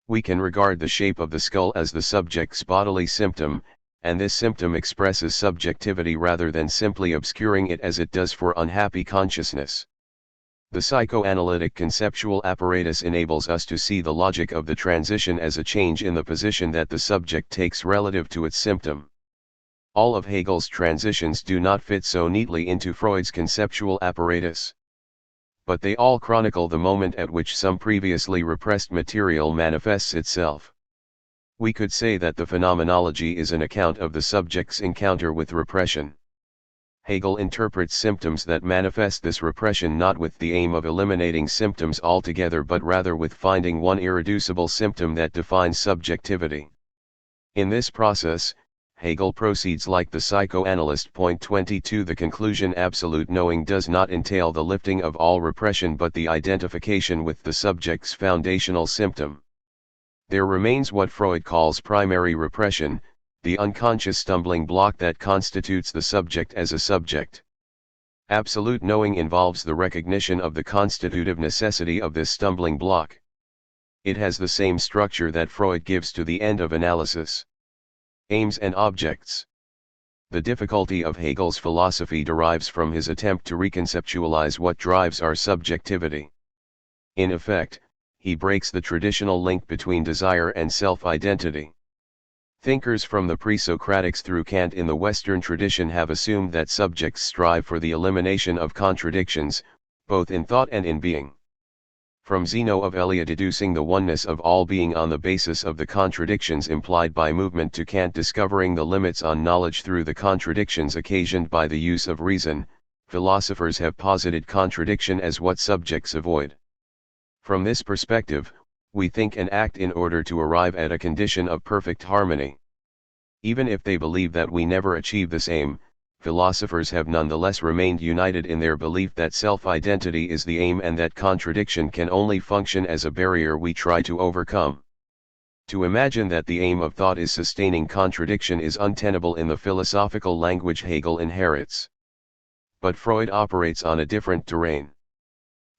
We can regard the shape of the skull as the subject's bodily symptom, and this symptom expresses subjectivity rather than simply obscuring it as it does for unhappy consciousness. The psychoanalytic conceptual apparatus enables us to see the logic of the transition as a change in the position that the subject takes relative to its symptom. All of Hegel's transitions do not fit so neatly into Freud's conceptual apparatus. But they all chronicle the moment at which some previously repressed material manifests itself. We could say that the phenomenology is an account of the subject's encounter with repression. Hegel interprets symptoms that manifest this repression not with the aim of eliminating symptoms altogether but rather with finding one irreducible symptom that defines subjectivity. In this process, Hegel proceeds like the psychoanalyst. Point 22 The conclusion absolute knowing does not entail the lifting of all repression but the identification with the subject's foundational symptom. There remains what Freud calls primary repression, the unconscious stumbling block that constitutes the subject as a subject. Absolute knowing involves the recognition of the constitutive necessity of this stumbling block. It has the same structure that Freud gives to the end of analysis. Aims and objects. The difficulty of Hegel's philosophy derives from his attempt to reconceptualize what drives our subjectivity. In effect, he breaks the traditional link between desire and self-identity. Thinkers from the pre-Socratics through Kant in the Western tradition have assumed that subjects strive for the elimination of contradictions, both in thought and in being. From Zeno of Elea deducing the oneness of all being on the basis of the contradictions implied by movement to Kant discovering the limits on knowledge through the contradictions occasioned by the use of reason, philosophers have posited contradiction as what subjects avoid. From this perspective, we think and act in order to arrive at a condition of perfect harmony. Even if they believe that we never achieve this aim, philosophers have nonetheless remained united in their belief that self-identity is the aim and that contradiction can only function as a barrier we try to overcome. To imagine that the aim of thought is sustaining contradiction is untenable in the philosophical language Hegel inherits. But Freud operates on a different terrain.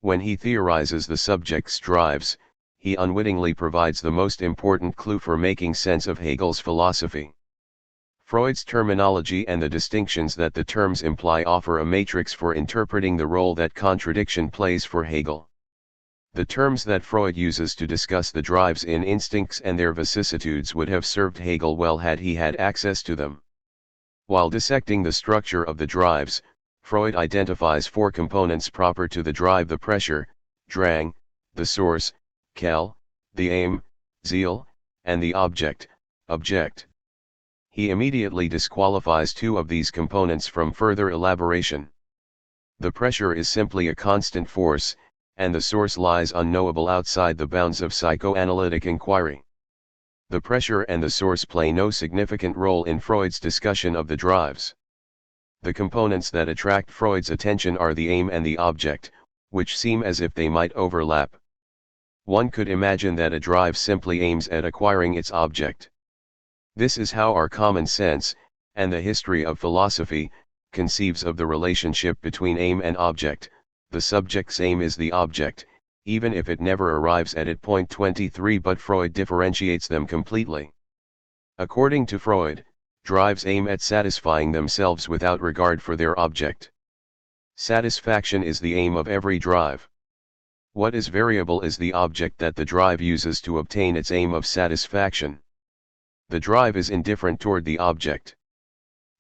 When he theorizes the subject's drives, he unwittingly provides the most important clue for making sense of Hegel's philosophy. Freud's terminology and the distinctions that the terms imply offer a matrix for interpreting the role that contradiction plays for Hegel. The terms that Freud uses to discuss the drives in instincts and their vicissitudes would have served Hegel well had he had access to them. While dissecting the structure of the drives, Freud identifies four components proper to the drive: the pressure, Drang, the source, Quelle, the aim, Ziel, and the object, Object. He immediately disqualifies two of these components from further elaboration. The pressure is simply a constant force, and the source lies unknowable outside the bounds of psychoanalytic inquiry. The pressure and the source play no significant role in Freud's discussion of the drives. The components that attract Freud's attention are the aim and the object, which seem as if they might overlap. One could imagine that a drive simply aims at acquiring its object. This is how our common sense, and the history of philosophy, conceives of the relationship between aim and object. The subject's aim is the object, even if it never arrives at it. Point 23 But Freud differentiates them completely. According to Freud, drives aim at satisfying themselves without regard for their object. Satisfaction is the aim of every drive. What is variable is the object that the drive uses to obtain its aim of satisfaction. The drive is indifferent toward the object.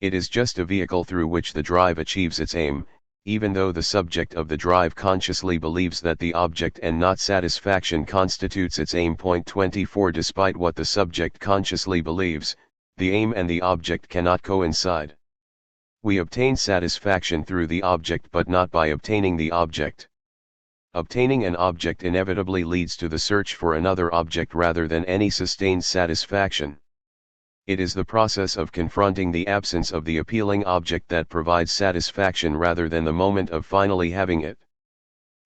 It is just a vehicle through which the drive achieves its aim, even though the subject of the drive consciously believes that the object and not satisfaction constitutes its aim. 24 Despite what the subject consciously believes, the aim and the object cannot coincide. We obtain satisfaction through the object but not by obtaining the object. Obtaining an object inevitably leads to the search for another object rather than any sustained satisfaction. It is the process of confronting the absence of the appealing object that provides satisfaction rather than the moment of finally having it.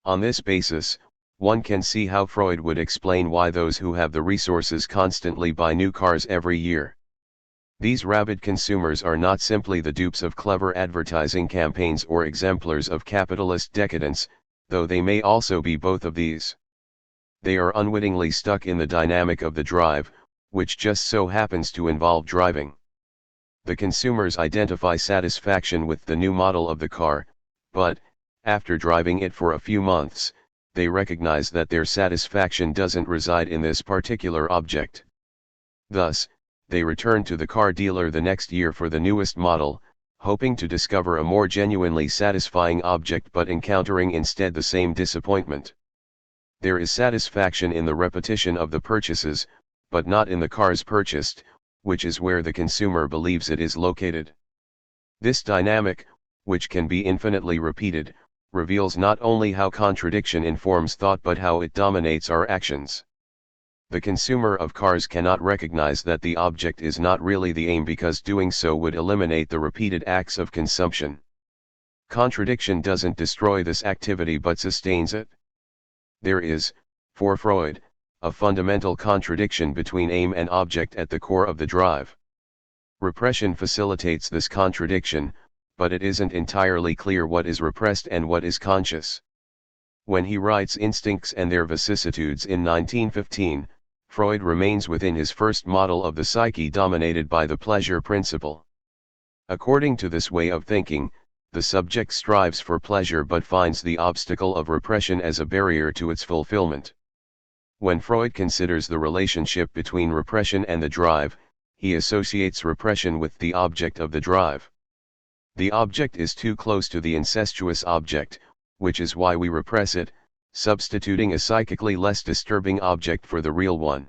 On this basis, one can see how Freud would explain why those who have the resources constantly buy new cars every year. These rabid consumers are not simply the dupes of clever advertising campaigns or exemplars of capitalist decadence, though they may also be both of these. They are unwittingly stuck in the dynamic of the drive, which just so happens to involve driving. The consumers identify satisfaction with the new model of the car, but, after driving it for a few months, they recognize that their satisfaction doesn't reside in this particular object. Thus, they return to the car dealer the next year for the newest model, hoping to discover a more genuinely satisfying object but encountering instead the same disappointment. There is satisfaction in the repetition of the purchases, but not in the cars purchased, which is where the consumer believes it is located. This dynamic, which can be infinitely repeated, reveals not only how contradiction informs thought but how it dominates our actions. The consumer of cars cannot recognize that the object is not really the aim because doing so would eliminate the repeated acts of consumption. Contradiction doesn't destroy this activity but sustains it. There is, for Freud, a fundamental contradiction between aim and object at the core of the drive. Repression facilitates this contradiction, but it isn't entirely clear what is repressed and what is conscious. When he writes Instincts and Their Vicissitudes in 1915, Freud remains within his first model of the psyche dominated by the pleasure principle. According to this way of thinking, the subject strives for pleasure but finds the obstacle of repression as a barrier to its fulfillment. When Freud considers the relationship between repression and the drive, he associates repression with the object of the drive. The object is too close to the incestuous object, which is why we repress it, substituting a psychically less disturbing object for the real one.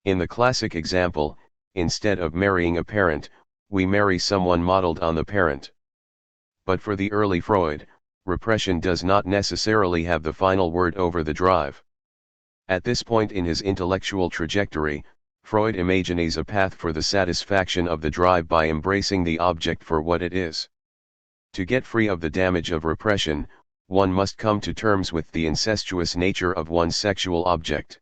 In the classic example, instead of marrying a parent, we marry someone modeled on the parent. But for the early Freud, repression does not necessarily have the final word over the drive. At this point in his intellectual trajectory, Freud imagines a path for the satisfaction of the drive by embracing the object for what it is. To get free of the damage of repression, one must come to terms with the incestuous nature of one's sexual object.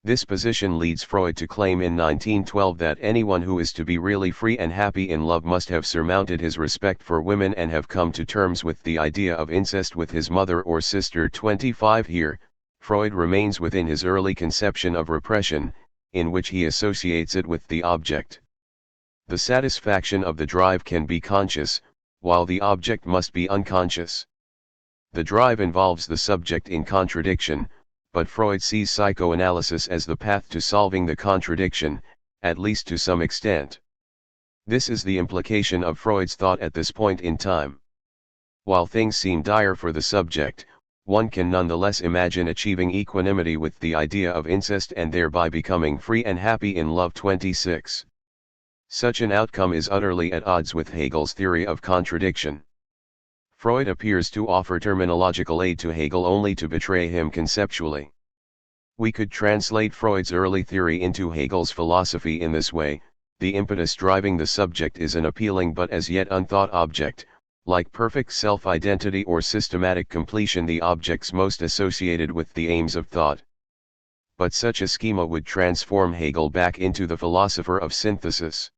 This position leads Freud to claim in 1912 that anyone who is to be really free and happy in love must have surmounted his respect for women and have come to terms with the idea of incest with his mother or sister. 25 Here, Freud remains within his early conception of repression, in which he associates it with the object. The satisfaction of the drive can be conscious, while the object must be unconscious. The drive involves the subject in contradiction, but Freud sees psychoanalysis as the path to solving the contradiction, at least to some extent. This is the implication of Freud's thought at this point in time. While things seem dire for the subject, one can nonetheless imagine achieving equanimity with the idea of incest and thereby becoming free and happy in love. 26. Such an outcome is utterly at odds with Hegel's theory of contradiction. Freud appears to offer terminological aid to Hegel only to betray him conceptually. We could translate Freud's early theory into Hegel's philosophy in this way: the impetus driving the subject is an appealing but as yet unthought object. Like perfect self-identity or systematic completion, the objects most associated with the aims of thought. But such a schema would transform Hegel back into the philosopher of synthesis.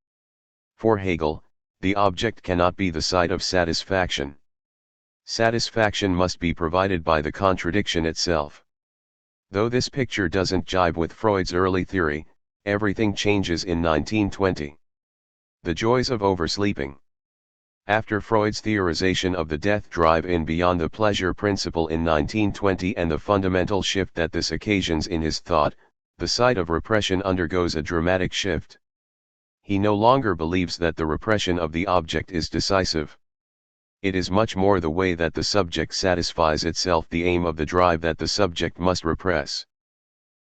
For Hegel, the object cannot be the site of satisfaction. Satisfaction must be provided by the contradiction itself. Though this picture doesn't jibe with Freud's early theory, everything changes in 1920. The joys of oversleeping. After Freud's theorization of the death drive in Beyond the Pleasure Principle in 1920 and the fundamental shift that this occasions in his thought, the site of repression undergoes a dramatic shift. He no longer believes that the repression of the object is decisive. It is much more the way that the subject satisfies itself, the aim of the drive that the subject must repress.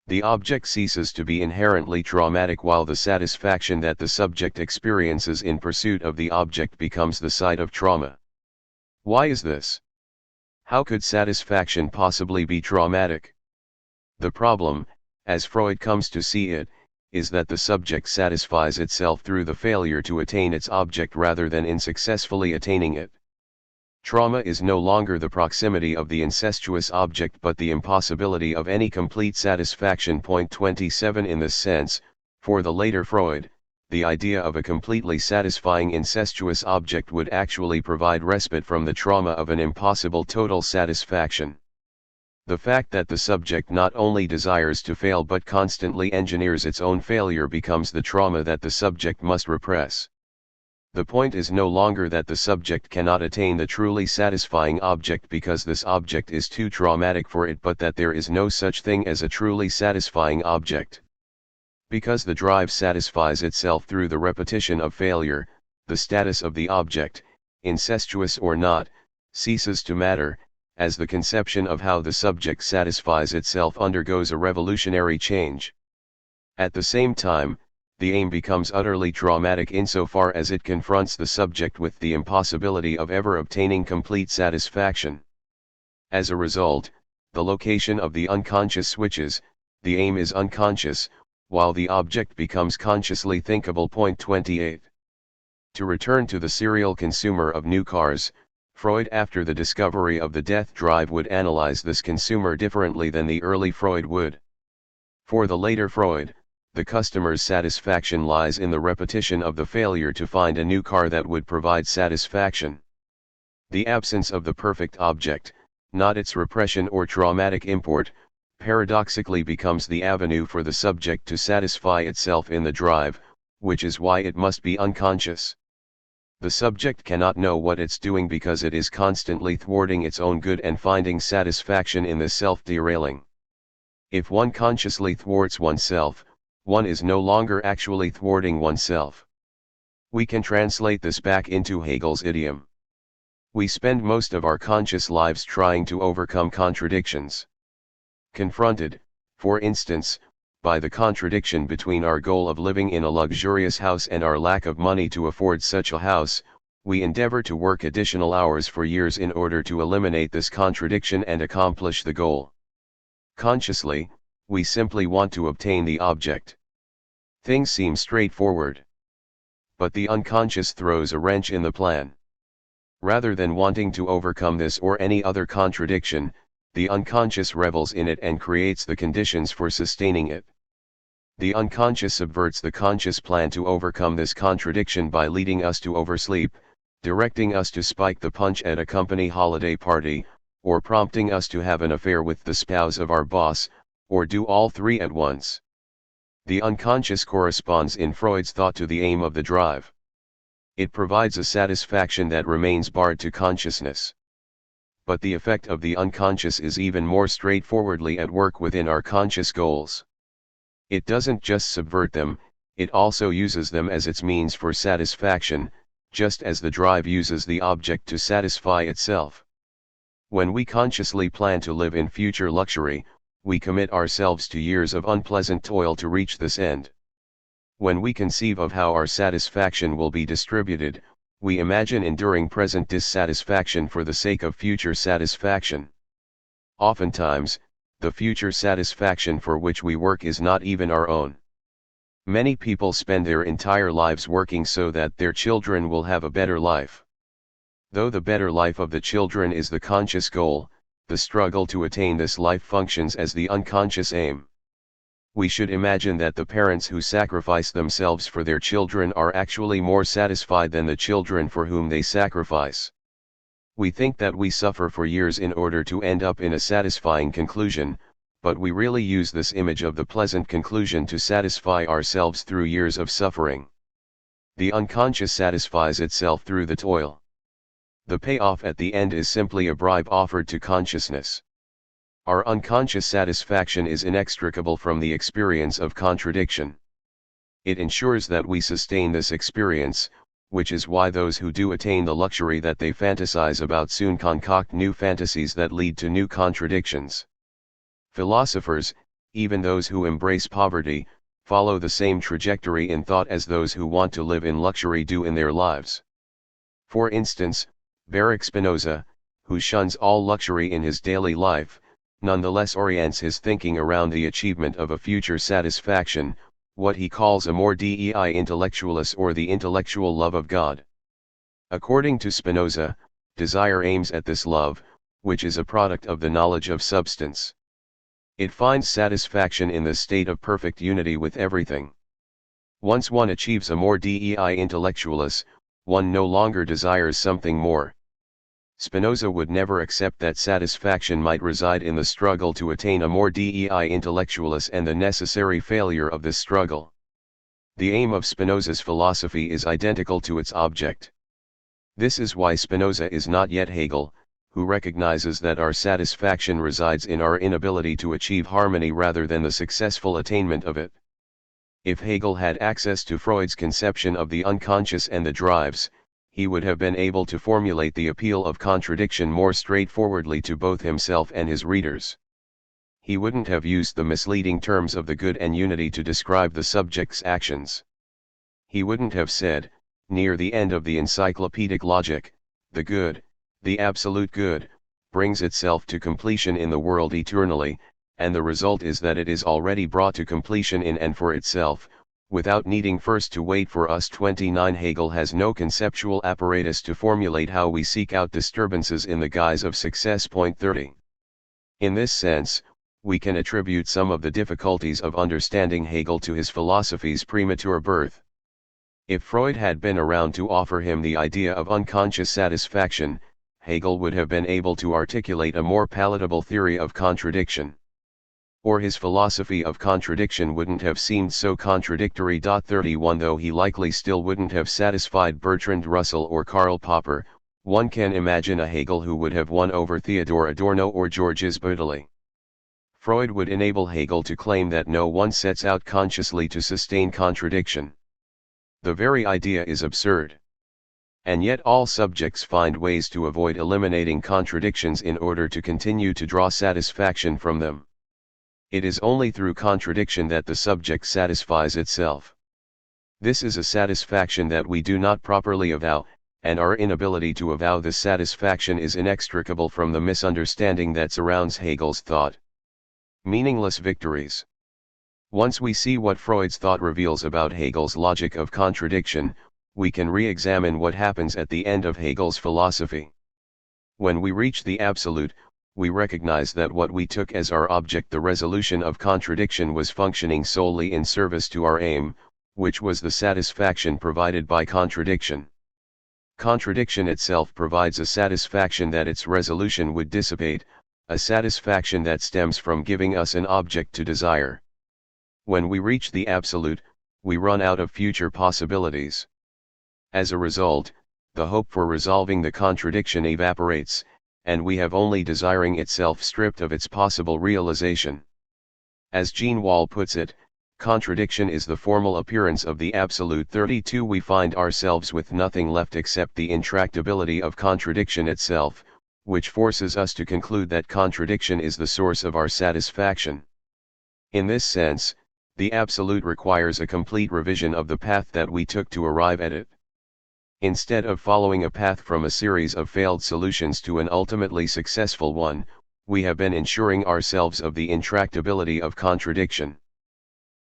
The object ceases to be inherently traumatic while the satisfaction that the subject experiences in pursuit of the object becomes the site of trauma. Why is this? How could satisfaction possibly be traumatic? The problem, as Freud comes to see it, is that the subject satisfies itself through the failure to attain its object rather than in successfully attaining it. Trauma is no longer the proximity of the incestuous object but the impossibility of any complete satisfaction. Point 27. In this sense, for the later Freud, the idea of a completely satisfying incestuous object would actually provide respite from the trauma of an impossible total satisfaction. The fact that the subject not only desires to fail but constantly engineers its own failure becomes the trauma that the subject must repress. The point is no longer that the subject cannot attain the truly satisfying object because this object is too traumatic for it, but that there is no such thing as a truly satisfying object. Because the drive satisfies itself through the repetition of failure, the status of the object, incestuous or not, ceases to matter, as the conception of how the subject satisfies itself undergoes a revolutionary change. At the same time, the aim becomes utterly traumatic insofar as it confronts the subject with the impossibility of ever obtaining complete satisfaction. As a result, the location of the unconscious switches, the aim is unconscious, while the object becomes consciously thinkable. Point 28. To return to the serial consumer of new cars, Freud after the discovery of the death drive would analyze this consumer differently than the early Freud would. For the later Freud, the customer's satisfaction lies in the repetition of the failure to find a new car that would provide satisfaction. The absence of the perfect object, not its repression or traumatic import, paradoxically becomes the avenue for the subject to satisfy itself in the drive, which is why it must be unconscious. The subject cannot know what it's doing because it is constantly thwarting its own good and finding satisfaction in the self-derailing. If one consciously thwarts oneself, one is no longer actually thwarting oneself. We can translate this back into Hegel's idiom. We spend most of our conscious lives trying to overcome contradictions. Confronted, for instance, by the contradiction between our goal of living in a luxurious house and our lack of money to afford such a house, we endeavor to work additional hours for years in order to eliminate this contradiction and accomplish the goal. Consciously, we simply want to obtain the object. Things seem straightforward. But the unconscious throws a wrench in the plan. Rather than wanting to overcome this or any other contradiction, the unconscious revels in it and creates the conditions for sustaining it. The unconscious subverts the conscious plan to overcome this contradiction by leading us to oversleep, directing us to spike the punch at a company holiday party, or prompting us to have an affair with the spouse of our boss, or do all three at once. The unconscious corresponds in Freud's thought to the aim of the drive. It provides a satisfaction that remains barred to consciousness. But the effect of the unconscious is even more straightforwardly at work within our conscious goals. It doesn't just subvert them, it also uses them as its means for satisfaction, just as the drive uses the object to satisfy itself. When we consciously plan to live in future luxury, we commit ourselves to years of unpleasant toil to reach this end. When we conceive of how our satisfaction will be distributed, we imagine enduring present dissatisfaction for the sake of future satisfaction. Oftentimes, the future satisfaction for which we work is not even our own. Many people spend their entire lives working so that their children will have a better life. Though the better life of the children is the conscious goal, the struggle to attain this life functions as the unconscious aim. We should imagine that the parents who sacrifice themselves for their children are actually more satisfied than the children for whom they sacrifice. We think that we suffer for years in order to end up in a satisfying conclusion, but we really use this image of the pleasant conclusion to satisfy ourselves through years of suffering. The unconscious satisfies itself through the toil. The payoff at the end is simply a bribe offered to consciousness. Our unconscious satisfaction is inextricable from the experience of contradiction. It ensures that we sustain this experience, which is why those who do attain the luxury that they fantasize about soon concoct new fantasies that lead to new contradictions. Philosophers, even those who embrace poverty, follow the same trajectory in thought as those who want to live in luxury do in their lives. For instance, Baruch Spinoza, who shuns all luxury in his daily life, nonetheless orients his thinking around the achievement of a future satisfaction, what he calls amor dei intellectualis, or the intellectual love of God. According to Spinoza, desire aims at this love, which is a product of the knowledge of substance. It finds satisfaction in the state of perfect unity with everything. Once one achieves amor dei intellectualis, one no longer desires something more. Spinoza would never accept that satisfaction might reside in the struggle to attain amor dei intellectualis and the necessary failure of this struggle. The aim of Spinoza's philosophy is identical to its object. This is why Spinoza is not yet Hegel, who recognizes that our satisfaction resides in our inability to achieve harmony rather than the successful attainment of it. If Hegel had access to Freud's conception of the unconscious and the drives, he would have been able to formulate the appeal of contradiction more straightforwardly to both himself and his readers. He wouldn't have used the misleading terms of the good and unity to describe the subject's actions. He wouldn't have said, near the end of the encyclopedic logic, the good, the absolute good, brings itself to completion in the world eternally, and the result is that it is already brought to completion in and for itself, without needing first to wait for us. 29 Hegel has no conceptual apparatus to formulate how we seek out disturbances in the guise of success. 30. In this sense, we can attribute some of the difficulties of understanding Hegel to his philosophy's premature birth. If Freud had been around to offer him the idea of unconscious satisfaction, Hegel would have been able to articulate a more palatable theory of contradiction. Or his philosophy of contradiction wouldn't have seemed so contradictory. 31 Though he likely still wouldn't have satisfied Bertrand Russell or Karl Popper, one can imagine a Hegel who would have won over Theodor Adorno or Georges Bataille. Freud would enable Hegel to claim that no one sets out consciously to sustain contradiction. The very idea is absurd. And yet all subjects find ways to avoid eliminating contradictions in order to continue to draw satisfaction from them. It is only through contradiction that the subject satisfies itself. This is a satisfaction that we do not properly avow, and our inability to avow this satisfaction is inextricable from the misunderstanding that surrounds Hegel's thought. Meaningless victories. Once we see what Freud's thought reveals about Hegel's logic of contradiction, we can re-examine what happens at the end of Hegel's philosophy. When we reach the absolute, we recognize that what we took as our object, the resolution of contradiction, was functioning solely in service to our aim, which was the satisfaction provided by contradiction. Contradiction itself provides a satisfaction that its resolution would dissipate, a satisfaction that stems from giving us an object to desire. When we reach the absolute, we run out of future possibilities. As a result, the hope for resolving the contradiction evaporates, and we have only desiring itself stripped of its possible realization. As Jean Wall puts it, contradiction is the formal appearance of the absolute. 32 We find ourselves with nothing left except the intractability of contradiction itself, which forces us to conclude that contradiction is the source of our satisfaction. In this sense, the absolute requires a complete revision of the path that we took to arrive at it. Instead of following a path from a series of failed solutions to an ultimately successful one, we have been ensuring ourselves of the intractability of contradiction.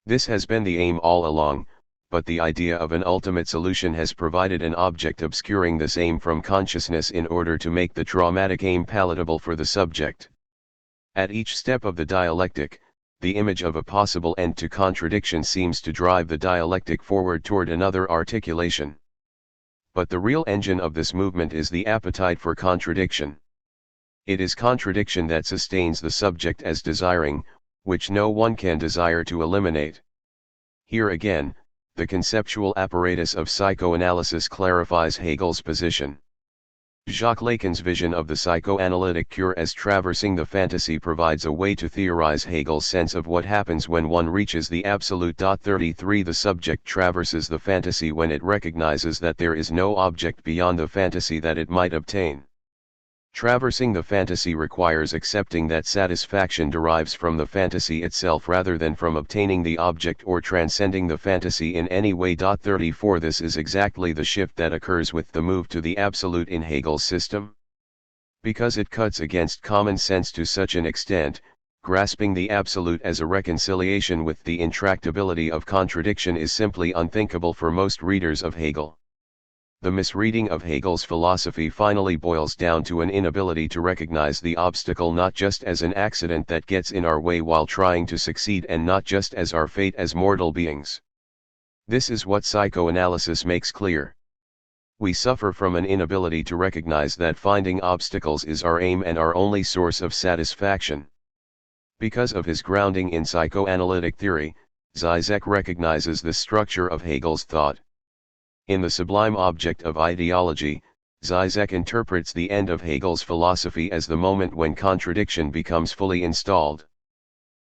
This has been the aim all along, but the idea of an ultimate solution has provided an object obscuring this aim from consciousness in order to make the traumatic aim palatable for the subject. At each step of the dialectic, the image of a possible end to contradiction seems to drive the dialectic forward toward another articulation. But the real engine of this movement is the appetite for contradiction. It is contradiction that sustains the subject as desiring, which no one can desire to eliminate. Here again, the conceptual apparatus of psychoanalysis clarifies Hegel's position. Jacques Lacan's vision of the psychoanalytic cure as traversing the fantasy provides a way to theorize Hegel's sense of what happens when one reaches the absolute. 33 The subject traverses the fantasy when it recognizes that there is no object beyond the fantasy that it might obtain. Traversing the fantasy requires accepting that satisfaction derives from the fantasy itself rather than from obtaining the object or transcending the fantasy in any way. 34 This is exactly the shift that occurs with the move to the absolute in Hegel's system. Because it cuts against common sense to such an extent, grasping the absolute as a reconciliation with the intractability of contradiction is simply unthinkable for most readers of Hegel. The misreading of Hegel's philosophy finally boils down to an inability to recognize the obstacle not just as an accident that gets in our way while trying to succeed and not just as our fate as mortal beings. This is what psychoanalysis makes clear. We suffer from an inability to recognize that finding obstacles is our aim and our only source of satisfaction. Because of his grounding in psychoanalytic theory, Zizek recognizes the structure of Hegel's thought. In The Sublime Object of Ideology, Zizek interprets the end of Hegel's philosophy as the moment when contradiction becomes fully installed.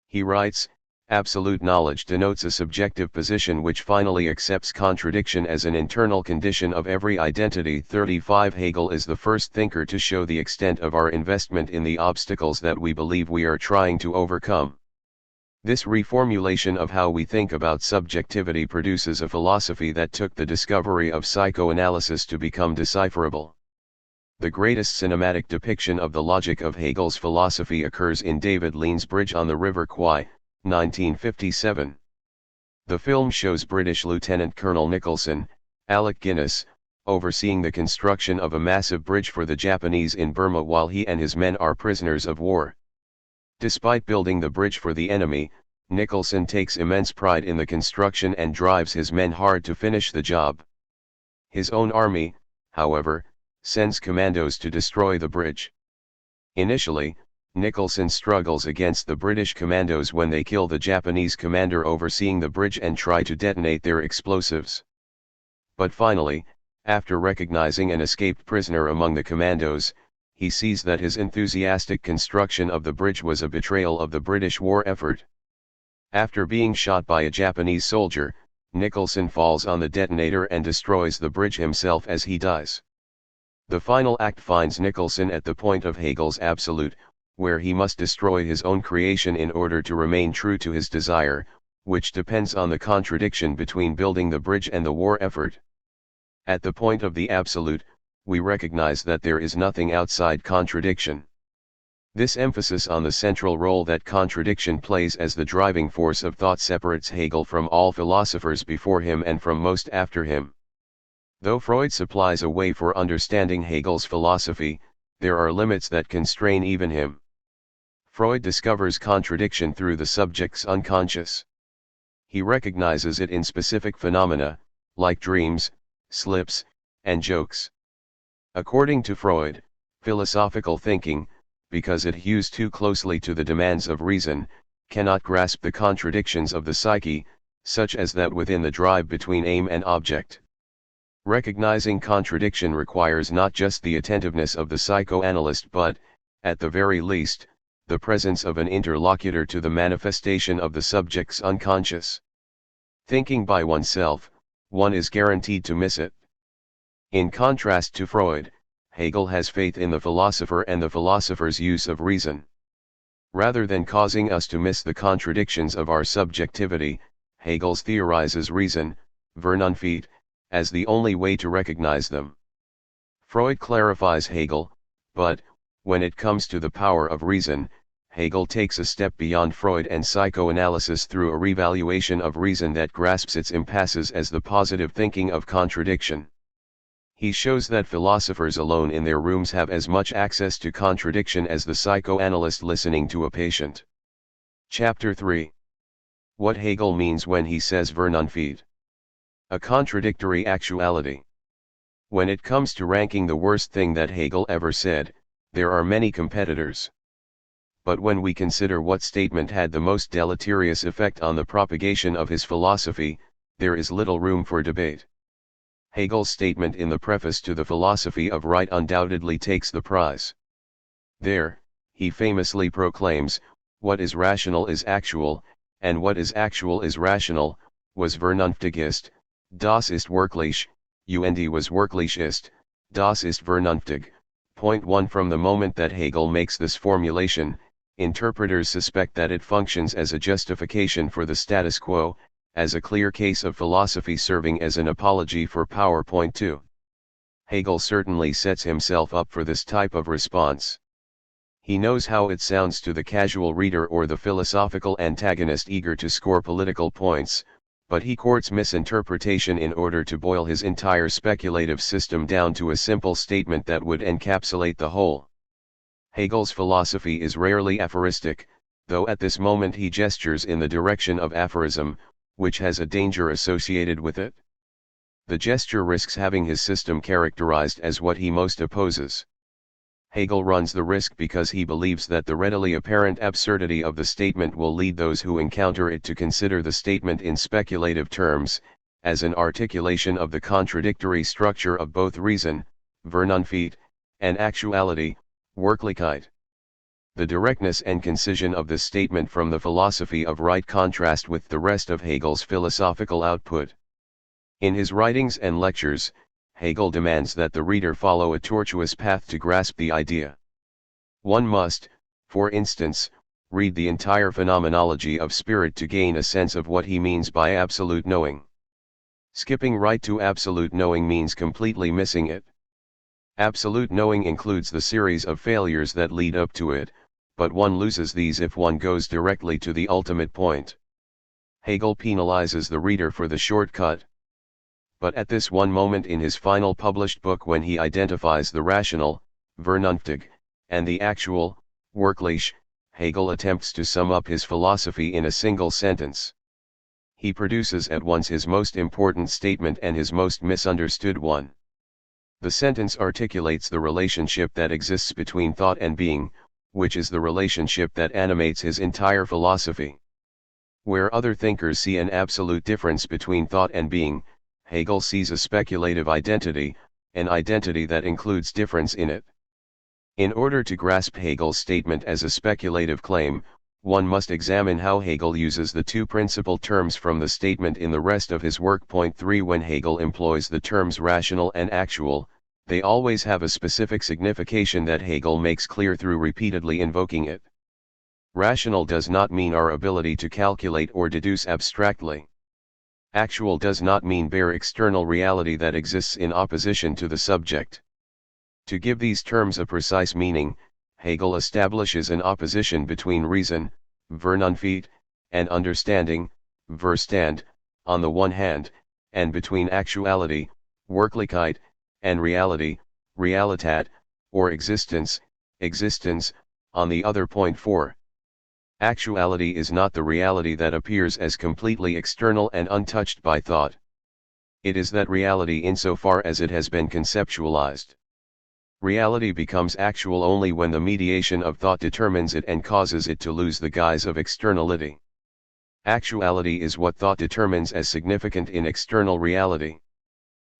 He writes, "Absolute knowledge denotes a subjective position which finally accepts contradiction as an internal condition of every identity." 35 Hegel is the first thinker to show the extent of our investment in the obstacles that we believe we are trying to overcome. This reformulation of how we think about subjectivity produces a philosophy that took the discovery of psychoanalysis to become decipherable. The greatest cinematic depiction of the logic of Hegel's philosophy occurs in David Lean's Bridge on the River Kwai, 1957. The film shows British Lieutenant Colonel Nicholson, Alec Guinness, overseeing the construction of a massive bridge for the Japanese in Burma while he and his men are prisoners of war. Despite building the bridge for the enemy, Nicholson takes immense pride in the construction and drives his men hard to finish the job. His own army, however, sends commandos to destroy the bridge. Initially, Nicholson struggles against the British commandos when they kill the Japanese commander overseeing the bridge and try to detonate their explosives. But finally, after recognizing an escaped prisoner among the commandos, he sees that his enthusiastic construction of the bridge was a betrayal of the British war effort. After being shot by a Japanese soldier, Nicholson falls on the detonator and destroys the bridge himself as he dies. The final act finds Nicholson at the point of Hegel's absolute, where he must destroy his own creation in order to remain true to his desire, which depends on the contradiction between building the bridge and the war effort. At the point of the absolute, we recognize that there is nothing outside contradiction. This emphasis on the central role that contradiction plays as the driving force of thought separates Hegel from all philosophers before him and from most after him. Though Freud supplies a way for understanding Hegel's philosophy, there are limits that constrain even him. Freud discovers contradiction through the subject's unconscious. He recognizes it in specific phenomena, like dreams, slips, and jokes. According to Freud, philosophical thinking, because it hews too closely to the demands of reason, cannot grasp the contradictions of the psyche, such as that within the drive between aim and object. Recognizing contradiction requires not just the attentiveness of the psychoanalyst but, at the very least, the presence of an interlocutor to the manifestation of the subject's unconscious. Thinking by oneself, one is guaranteed to miss it. In contrast to Freud, Hegel has faith in the philosopher and the philosopher's use of reason. Rather than causing us to miss the contradictions of our subjectivity, Hegel theorizes reason, Vernunft, as the only way to recognize them. Freud clarifies Hegel, but, when it comes to the power of reason, Hegel takes a step beyond Freud and psychoanalysis through a revaluation of reason that grasps its impasses as the positive thinking of contradiction. He shows that philosophers alone in their rooms have as much access to contradiction as the psychoanalyst listening to a patient. Chapter 3. What Hegel means when he says Vernunft. A contradictory actuality. When it comes to ranking the worst thing that Hegel ever said, there are many competitors. But when we consider what statement had the most deleterious effect on the propagation of his philosophy, there is little room for debate. Hegel's statement in the preface to the Philosophy of Right undoubtedly takes the prize. There, he famously proclaims, "What is rational is actual, and what is actual is rational, was vernünftig ist, das ist wirklich, und was wirklich ist, das ist vernünftig." Point 1. From the moment that Hegel makes this formulation, interpreters suspect that it functions as a justification for the status quo, as a clear case of philosophy serving as an apology for power. Point 2. Hegel certainly sets himself up for this type of response. He knows how it sounds to the casual reader or the philosophical antagonist eager to score political points, but he courts misinterpretation in order to boil his entire speculative system down to a simple statement that would encapsulate the whole. Hegel's philosophy is rarely aphoristic, though at this moment he gestures in the direction of aphorism, which has a danger associated with it. The gesture risks having his system characterized as what he most opposes. Hegel runs the risk because he believes that the readily apparent absurdity of the statement will lead those who encounter it to consider the statement in speculative terms, as an articulation of the contradictory structure of both reason, Vernunft, and actuality, Wirklichkeit. The directness and concision of this statement from the Philosophy of Right contrast with the rest of Hegel's philosophical output. In his writings and lectures, Hegel demands that the reader follow a tortuous path to grasp the idea. One must, for instance, read the entire phenomenology of spirit to gain a sense of what he means by absolute knowing. Skipping right to absolute knowing means completely missing it. Absolute knowing includes the series of failures that lead up to it, but one loses these if one goes directly to the ultimate point. Hegel penalizes the reader for the shortcut. But at this one moment in his final published book, when he identifies the rational, vernünftig, and the actual, wirklich, Hegel attempts to sum up his philosophy in a single sentence. He produces at once his most important statement and his most misunderstood one. The sentence articulates the relationship that exists between thought and being, which is the relationship that animates his entire philosophy. Where other thinkers see an absolute difference between thought and being, Hegel sees a speculative identity, an identity that includes difference in it. In order to grasp Hegel's statement as a speculative claim, one must examine how Hegel uses the two principal terms from the statement in the rest of his work. Point 3. When Hegel employs the terms rational and actual, they always have a specific signification that Hegel makes clear through repeatedly invoking it. Rational does not mean our ability to calculate or deduce abstractly. Actual does not mean bare external reality that exists in opposition to the subject. To give these terms a precise meaning, Hegel establishes an opposition between reason, Vernunft, and understanding, Verstand, on the one hand, and between actuality, Wirklichkeit, and reality, Realität, or existence, on the other. Point 4. Actuality is not the reality that appears as completely external and untouched by thought. It is that reality insofar as it has been conceptualized. Reality becomes actual only when the mediation of thought determines it and causes it to lose the guise of externality. Actuality is what thought determines as significant in external reality.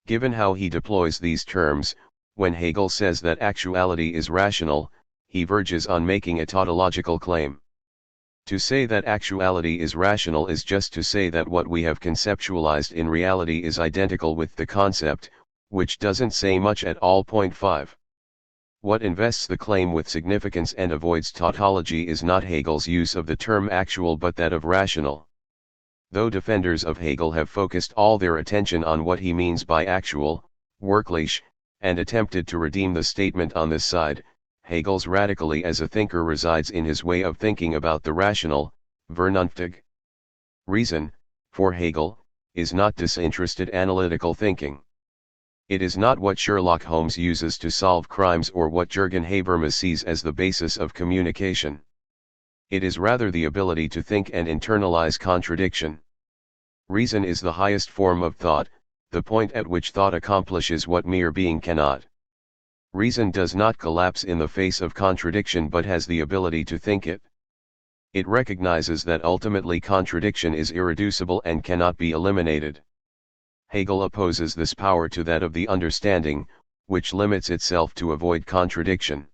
Given how he deploys these terms, when Hegel says that actuality is rational, he verges on making a tautological claim. To say that actuality is rational is just to say that what we have conceptualized in reality is identical with the concept, which doesn't say much at all. Point 5. What invests the claim with significance and avoids tautology is not Hegel's use of the term actual but that of rational. Though defenders of Hegel have focused all their attention on what he means by actual, wirklich, and attempted to redeem the statement on this side, Hegel's radically as a thinker resides in his way of thinking about the rational, vernünftig. Reason, for Hegel, is not disinterested analytical thinking. It is not what Sherlock Holmes uses to solve crimes or what Jürgen Habermas sees as the basis of communication. It is rather the ability to think and internalize contradiction. Reason is the highest form of thought, the point at which thought accomplishes what mere being cannot. Reason does not collapse in the face of contradiction but has the ability to think it. It recognizes that ultimately contradiction is irreducible and cannot be eliminated. Hegel opposes this power to that of the understanding, which limits itself to avoid contradiction.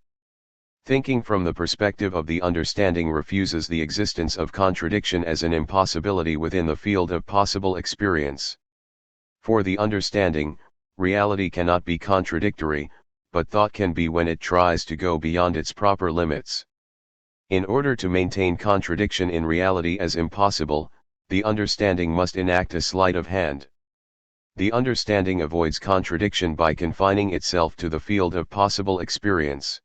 Thinking from the perspective of the understanding refuses the existence of contradiction as an impossibility within the field of possible experience. For the understanding, reality cannot be contradictory, but thought can be when it tries to go beyond its proper limits. In order to maintain contradiction in reality as impossible, the understanding must enact a sleight of hand. The understanding avoids contradiction by confining itself to the field of possible experience.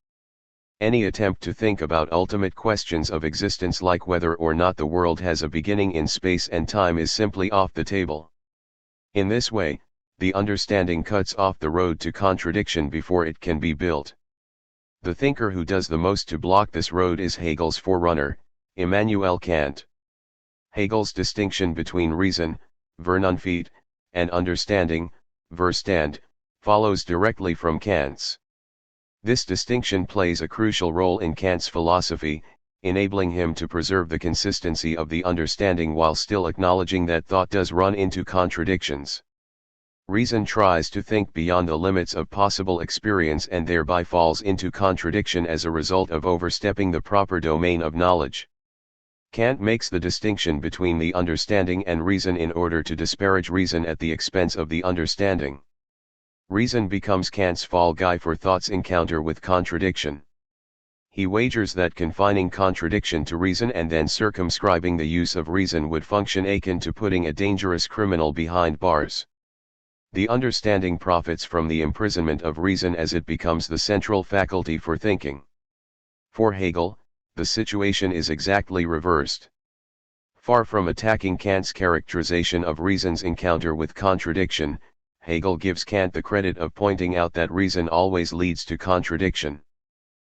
Any attempt to think about ultimate questions of existence, like whether or not the world has a beginning in space and time, is simply off the table. In this way, the understanding cuts off the road to contradiction before it can be built. The thinker who does the most to block this road is Hegel's forerunner, Immanuel Kant. Hegel's distinction between reason, Vernunft, and understanding, Verstand, follows directly from Kant's. This distinction plays a crucial role in Kant's philosophy, enabling him to preserve the consistency of the understanding while still acknowledging that thought does run into contradictions. Reason tries to think beyond the limits of possible experience and thereby falls into contradiction as a result of overstepping the proper domain of knowledge. Kant makes the distinction between the understanding and reason in order to disparage reason at the expense of the understanding. Reason becomes Kant's fall guy for thought's encounter with contradiction. He wagers that confining contradiction to reason and then circumscribing the use of reason would function akin to putting a dangerous criminal behind bars. The understanding profits from the imprisonment of reason as it becomes the central faculty for thinking. For Hegel, the situation is exactly reversed. Far from attacking Kant's characterization of reason's encounter with contradiction, Hegel gives Kant the credit of pointing out that reason always leads to contradiction.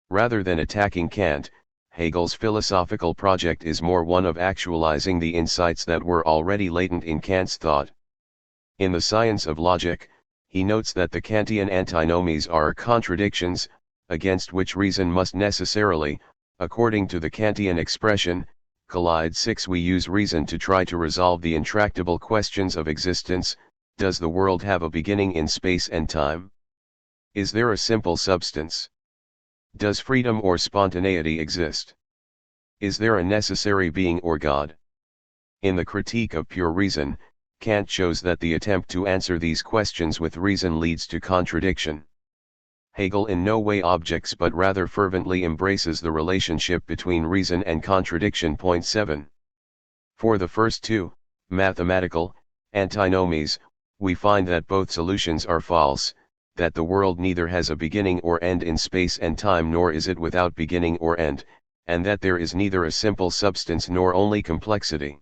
Rather than attacking Kant, Hegel's philosophical project is more one of actualizing the insights that were already latent in Kant's thought. In The Science of Logic, he notes that the Kantian antinomies are contradictions, against which reason must necessarily, according to the Kantian expression, collide. 6. We use reason to try to resolve the intractable questions of existence. Does the world have a beginning in space and time? Is there a simple substance? Does freedom or spontaneity exist? Is there a necessary being or God? In the Critique of Pure Reason, Kant shows that the attempt to answer these questions with reason leads to contradiction. Hegel in no way objects but rather fervently embraces the relationship between reason and contradiction. Point 7. For the first two, mathematical, antinomies, we find that both solutions are false, that the world neither has a beginning or end in space and time nor is it without beginning or end, and that there is neither a simple substance nor only complexity.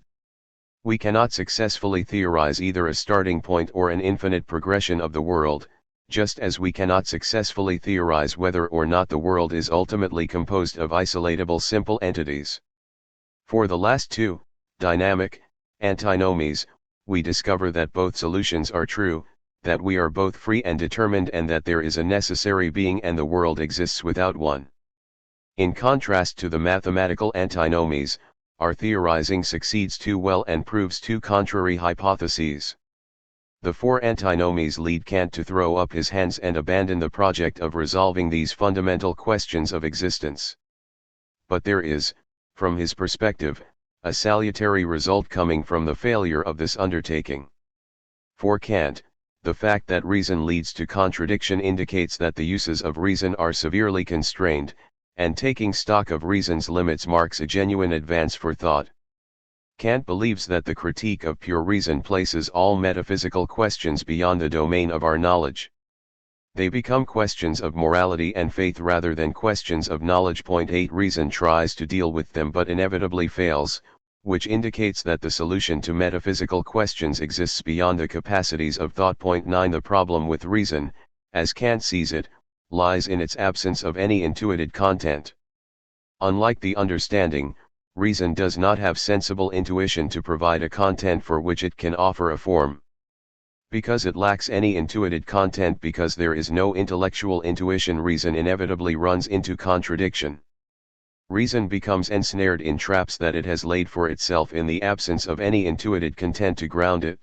We cannot successfully theorize either a starting point or an infinite progression of the world, just as we cannot successfully theorize whether or not the world is ultimately composed of isolatable simple entities. For the last two, dynamic, antinomies, we discover that both solutions are true, that we are both free and determined and that there is a necessary being and the world exists without one. In contrast to the mathematical antinomies, our theorizing succeeds too well and proves two contrary hypotheses. The four antinomies lead Kant to throw up his hands and abandon the project of resolving these fundamental questions of existence. But there is, from his perspective, a salutary result coming from the failure of this undertaking. For Kant, the fact that reason leads to contradiction indicates that the uses of reason are severely constrained, and taking stock of reason's limits marks a genuine advance for thought. Kant believes that the Critique of Pure Reason places all metaphysical questions beyond the domain of our knowledge. They become questions of morality and faith rather than questions of knowledge. Point 8. Reason tries to deal with them but inevitably fails, which indicates that the solution to metaphysical questions exists beyond the capacities of thought. Point 9. The problem with reason, as Kant sees it, lies in its absence of any intuited content. Unlike the understanding, reason does not have sensible intuition to provide a content for which it can offer a form. Because it lacks any intuited content, because there is no intellectual intuition, reason inevitably runs into contradiction. Reason becomes ensnared in traps that it has laid for itself in the absence of any intuited content to ground it.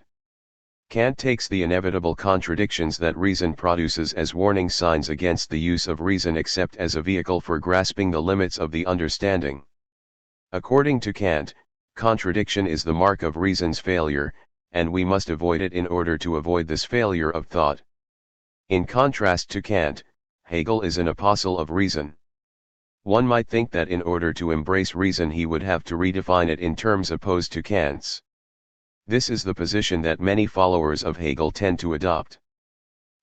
Kant takes the inevitable contradictions that reason produces as warning signs against the use of reason except as a vehicle for grasping the limits of the understanding. According to Kant, contradiction is the mark of reason's failure, and we must avoid it in order to avoid this failure of thought. In contrast to Kant, Hegel is an apostle of reason. One might think that in order to embrace reason he would have to redefine it in terms opposed to Kant's. This is the position that many followers of Hegel tend to adopt.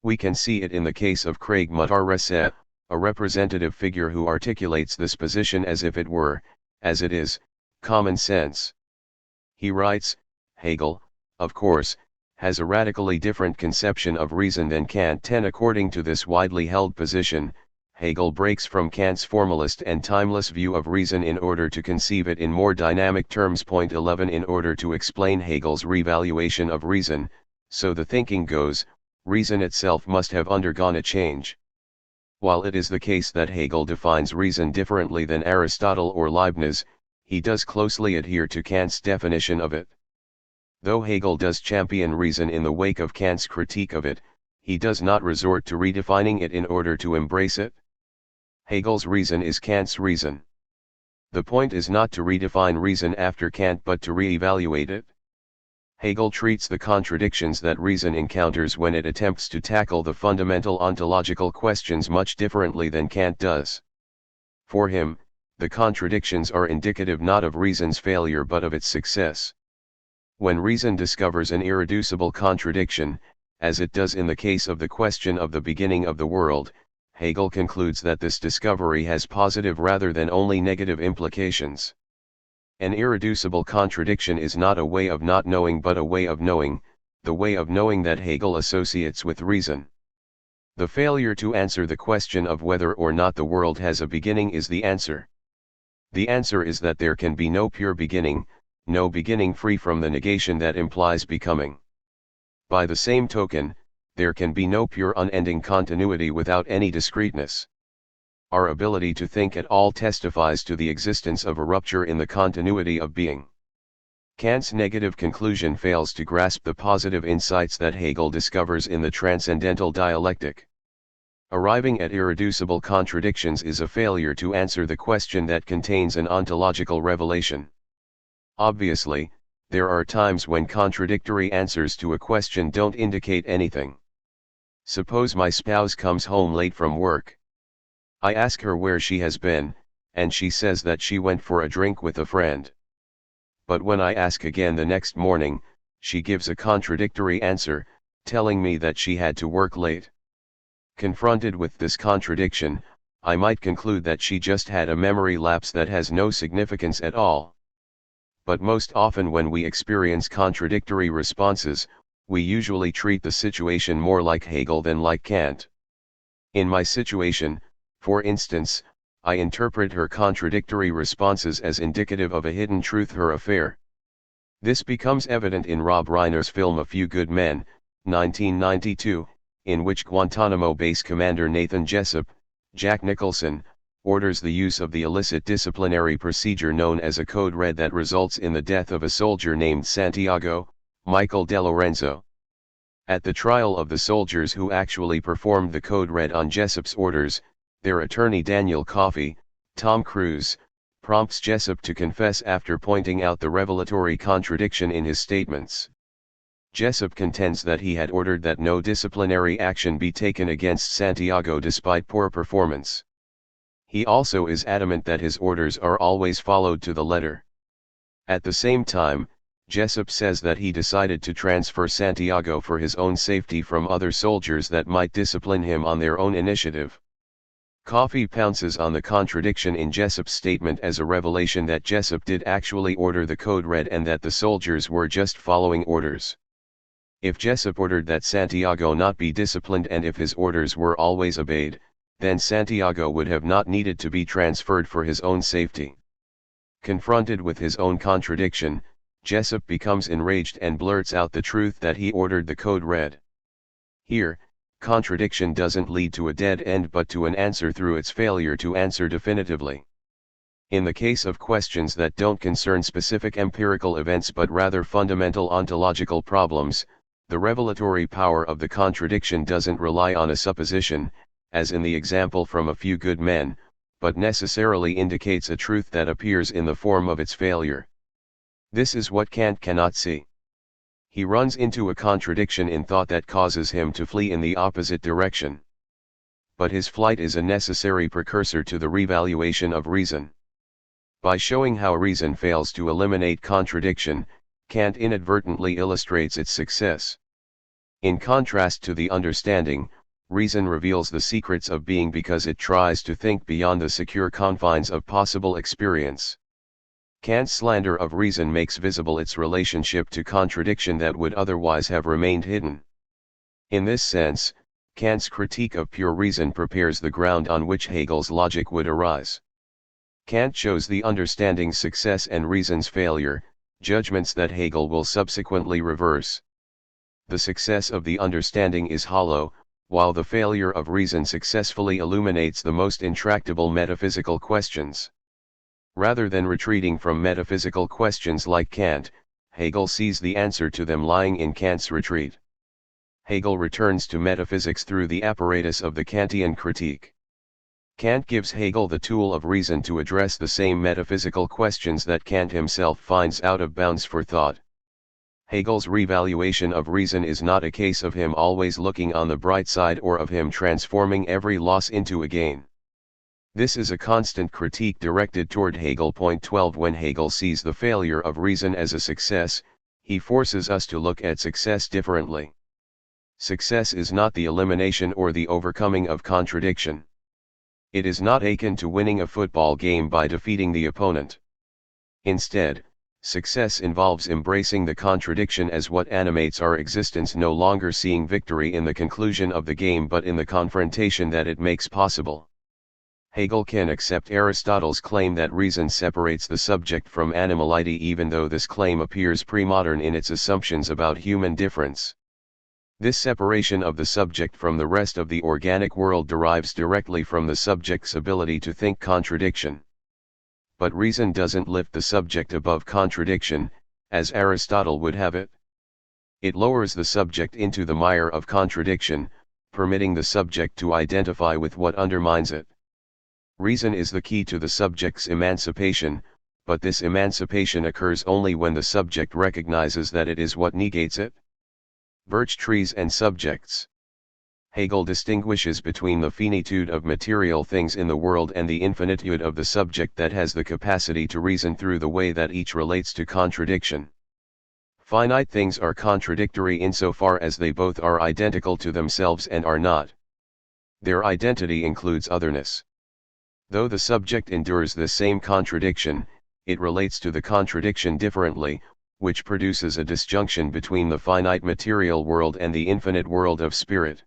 We can see it in the case of Craig Mutarese, a representative figure who articulates this position as if it were, as it is, common sense. He writes, Hegel, of course, has a radically different conception of reason than Kant. According to this widely held position, Hegel breaks from Kant's formalist and timeless view of reason in order to conceive it in more dynamic terms. Point 11. In order to explain Hegel's revaluation of reason, so the thinking goes, reason itself must have undergone a change. While it is the case that Hegel defines reason differently than Aristotle or Leibniz, he does closely adhere to Kant's definition of it. Though Hegel does champion reason in the wake of Kant's critique of it, he does not resort to redefining it in order to embrace it. Hegel's reason is Kant's reason. The point is not to redefine reason after Kant but to re-evaluate it. Hegel treats the contradictions that reason encounters when it attempts to tackle the fundamental ontological questions much differently than Kant does. For him, the contradictions are indicative not of reason's failure but of its success. When reason discovers an irreducible contradiction, as it does in the case of the question of the beginning of the world, Hegel concludes that this discovery has positive rather than only negative implications. An irreducible contradiction is not a way of not knowing but a way of knowing, the way of knowing that Hegel associates with reason. The failure to answer the question of whether or not the world has a beginning is the answer. The answer is that there can be no pure beginning, no beginning free from the negation that implies becoming. By the same token, there can be no pure unending continuity without any discreteness. Our ability to think at all testifies to the existence of a rupture in the continuity of being. Kant's negative conclusion fails to grasp the positive insights that Hegel discovers in the transcendental dialectic. Arriving at irreducible contradictions is a failure to answer the question that contains an ontological revelation. Obviously, there are times when contradictory answers to a question don't indicate anything. Suppose my spouse comes home late from work. I ask her where she has been, and she says that she went for a drink with a friend. But when I ask again the next morning, she gives a contradictory answer, telling me that she had to work late. Confronted with this contradiction, I might conclude that she just had a memory lapse that has no significance at all. But most often when we experience contradictory responses, we usually treat the situation more like Hegel than like Kant. In my situation, for instance, I interpret her contradictory responses as indicative of a hidden truth, her affair. This becomes evident in Rob Reiner's film A Few Good Men, 1992, in which Guantanamo Base Commander Nathan Jessup, Jack Nicholson, orders the use of the illicit disciplinary procedure known as a code red that results in the death of a soldier named Santiago, Michael De Lorenzo. At the trial of the soldiers who actually performed the code red on Jessup's orders, their attorney Daniel Coffey, Tom Cruise, prompts Jessup to confess after pointing out the revelatory contradiction in his statements. Jessup contends that he had ordered that no disciplinary action be taken against Santiago despite poor performance. He also is adamant that his orders are always followed to the letter. At the same time, Jessup says that he decided to transfer Santiago for his own safety from other soldiers that might discipline him on their own initiative. Coffey pounces on the contradiction in Jessup's statement as a revelation that Jessup did actually order the code red and that the soldiers were just following orders. If Jessup ordered that Santiago not be disciplined and if his orders were always obeyed, then Santiago would have not needed to be transferred for his own safety. Confronted with his own contradiction, Jessup becomes enraged and blurts out the truth that he ordered the code red. Here, contradiction doesn't lead to a dead end but to an answer through its failure to answer definitively. In the case of questions that don't concern specific empirical events but rather fundamental ontological problems, The revelatory power of the contradiction doesn't rely on a supposition, as in the example from a few good men, but necessarily indicates a truth that appears in the form of its failure. This is what Kant cannot see. He runs into a contradiction in thought that causes him to flee in the opposite direction. But his flight is a necessary precursor to the revaluation of reason. By showing how reason fails to eliminate contradiction, Kant inadvertently illustrates its success. In contrast to the understanding, reason reveals the secrets of being because it tries to think beyond the secure confines of possible experience. Kant's slander of reason makes visible its relationship to contradiction that would otherwise have remained hidden. In this sense, Kant's critique of pure reason prepares the ground on which Hegel's logic would arise. Kant shows the understanding's success and reason's failure, judgments that Hegel will subsequently reverse. The success of the understanding is hollow, while the failure of reason successfully illuminates the most intractable metaphysical questions. Rather than retreating from metaphysical questions like Kant, Hegel sees the answer to them lying in Kant's retreat. Hegel returns to metaphysics through the apparatus of the Kantian critique. Kant gives Hegel the tool of reason to address the same metaphysical questions that Kant himself finds out of bounds for thought. Hegel's revaluation of reason is not a case of him always looking on the bright side or of him transforming every loss into a gain. This is a constant critique directed toward Hegel. Point 12. When Hegel sees the failure of reason as a success, he forces us to look at success differently. Success is not the elimination or the overcoming of contradiction. It is not akin to winning a football game by defeating the opponent. Instead, success involves embracing the contradiction as what animates our existence, no longer seeing victory in the conclusion of the game but in the confrontation that it makes possible. Hegel can accept Aristotle's claim that reason separates the subject from animality, even though this claim appears pre-modern in its assumptions about human difference. This separation of the subject from the rest of the organic world derives directly from the subject's ability to think contradiction. But reason doesn't lift the subject above contradiction, as Aristotle would have it. It lowers the subject into the mire of contradiction, permitting the subject to identify with what undermines it. Reason is the key to the subject's emancipation, but this emancipation occurs only when the subject recognizes that it is what negates it. Birch trees and subjects. Hegel distinguishes between the finitude of material things in the world and the infinitude of the subject that has the capacity to reason through the way that each relates to contradiction. Finite things are contradictory insofar as they both are identical to themselves and are not. Their identity includes otherness. Though the subject endures the same contradiction, it relates to the contradiction differently, which produces a disjunction between the finite material world and the infinite world of spirit.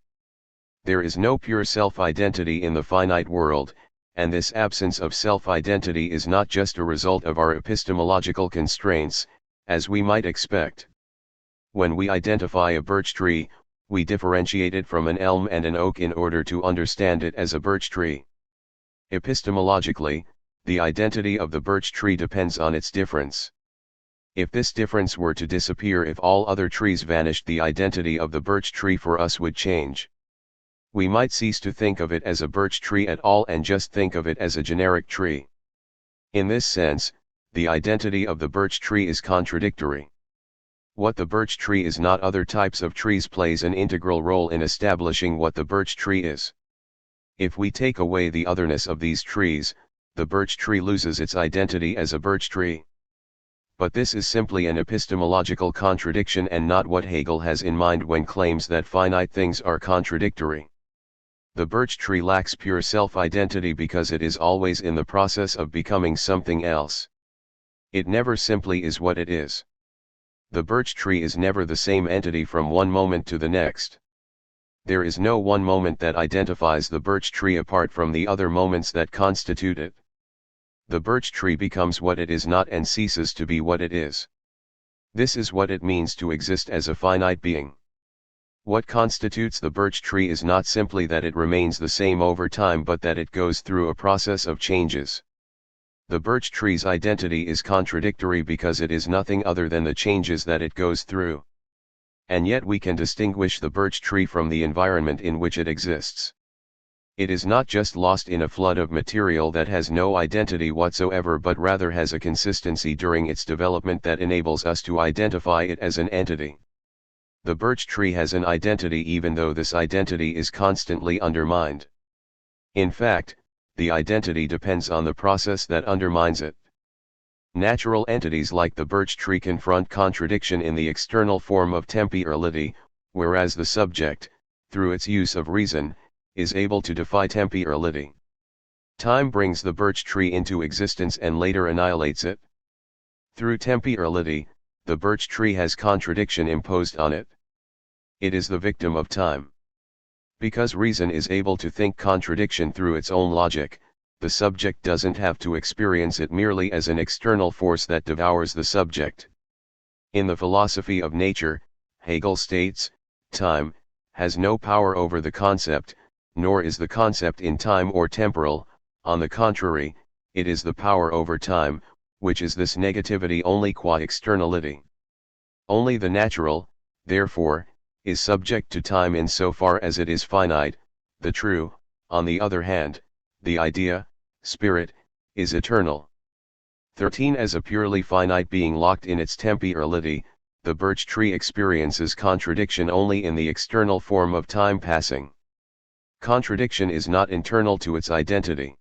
There is no pure self-identity in the finite world, and this absence of self-identity is not just a result of our epistemological constraints, as we might expect. When we identify a birch tree, we differentiate it from an elm and an oak in order to understand it as a birch tree. Epistemologically, the identity of the birch tree depends on its difference. If this difference were to disappear, if all other trees vanished, the identity of the birch tree for us would change. We might cease to think of it as a birch tree at all and just think of it as a generic tree. In this sense, the identity of the birch tree is contradictory. What the birch tree is not other types of trees plays an integral role in establishing what the birch tree is. If we take away the otherness of these trees, the birch tree loses its identity as a birch tree. But this is simply an epistemological contradiction and not what Hegel has in mind when claims that finite things are contradictory. The birch tree lacks pure self-identity because it is always in the process of becoming something else. It never simply is what it is. The birch tree is never the same entity from one moment to the next. There is no one moment that identifies the birch tree apart from the other moments that constitute it. The birch tree becomes what it is not and ceases to be what it is. This is what it means to exist as a finite being. What constitutes the birch tree is not simply that it remains the same over time, but that it goes through a process of changes. The birch tree's identity is contradictory because it is nothing other than the changes that it goes through. And yet we can distinguish the birch tree from the environment in which it exists. It is not just lost in a flood of material that has no identity whatsoever, but rather has a consistency during its development that enables us to identify it as an entity. The birch tree has an identity even though this identity is constantly undermined. In fact, the identity depends on the process that undermines it. Natural entities like the birch tree confront contradiction in the external form of temporality, whereas the subject, through its use of reason, is able to defy temporality. Time brings the birch tree into existence and later annihilates it. Through temporality, the birch tree has contradiction imposed on it. It is the victim of time. Because reason is able to think contradiction through its own logic, the subject doesn't have to experience it merely as an external force that devours the subject. In the philosophy of nature, Hegel states, time has no power over the concept, nor is the concept in time or temporal. On the contrary, it is the power over time, which is this negativity only qua externality. Only the natural, therefore, is subject to time in so far as it is finite. The true, on the other hand, the idea, spirit, is eternal. 13. As a purely finite being locked in its temporality, the birch tree experiences contradiction only in the external form of time passing. Contradiction is not internal to its identity.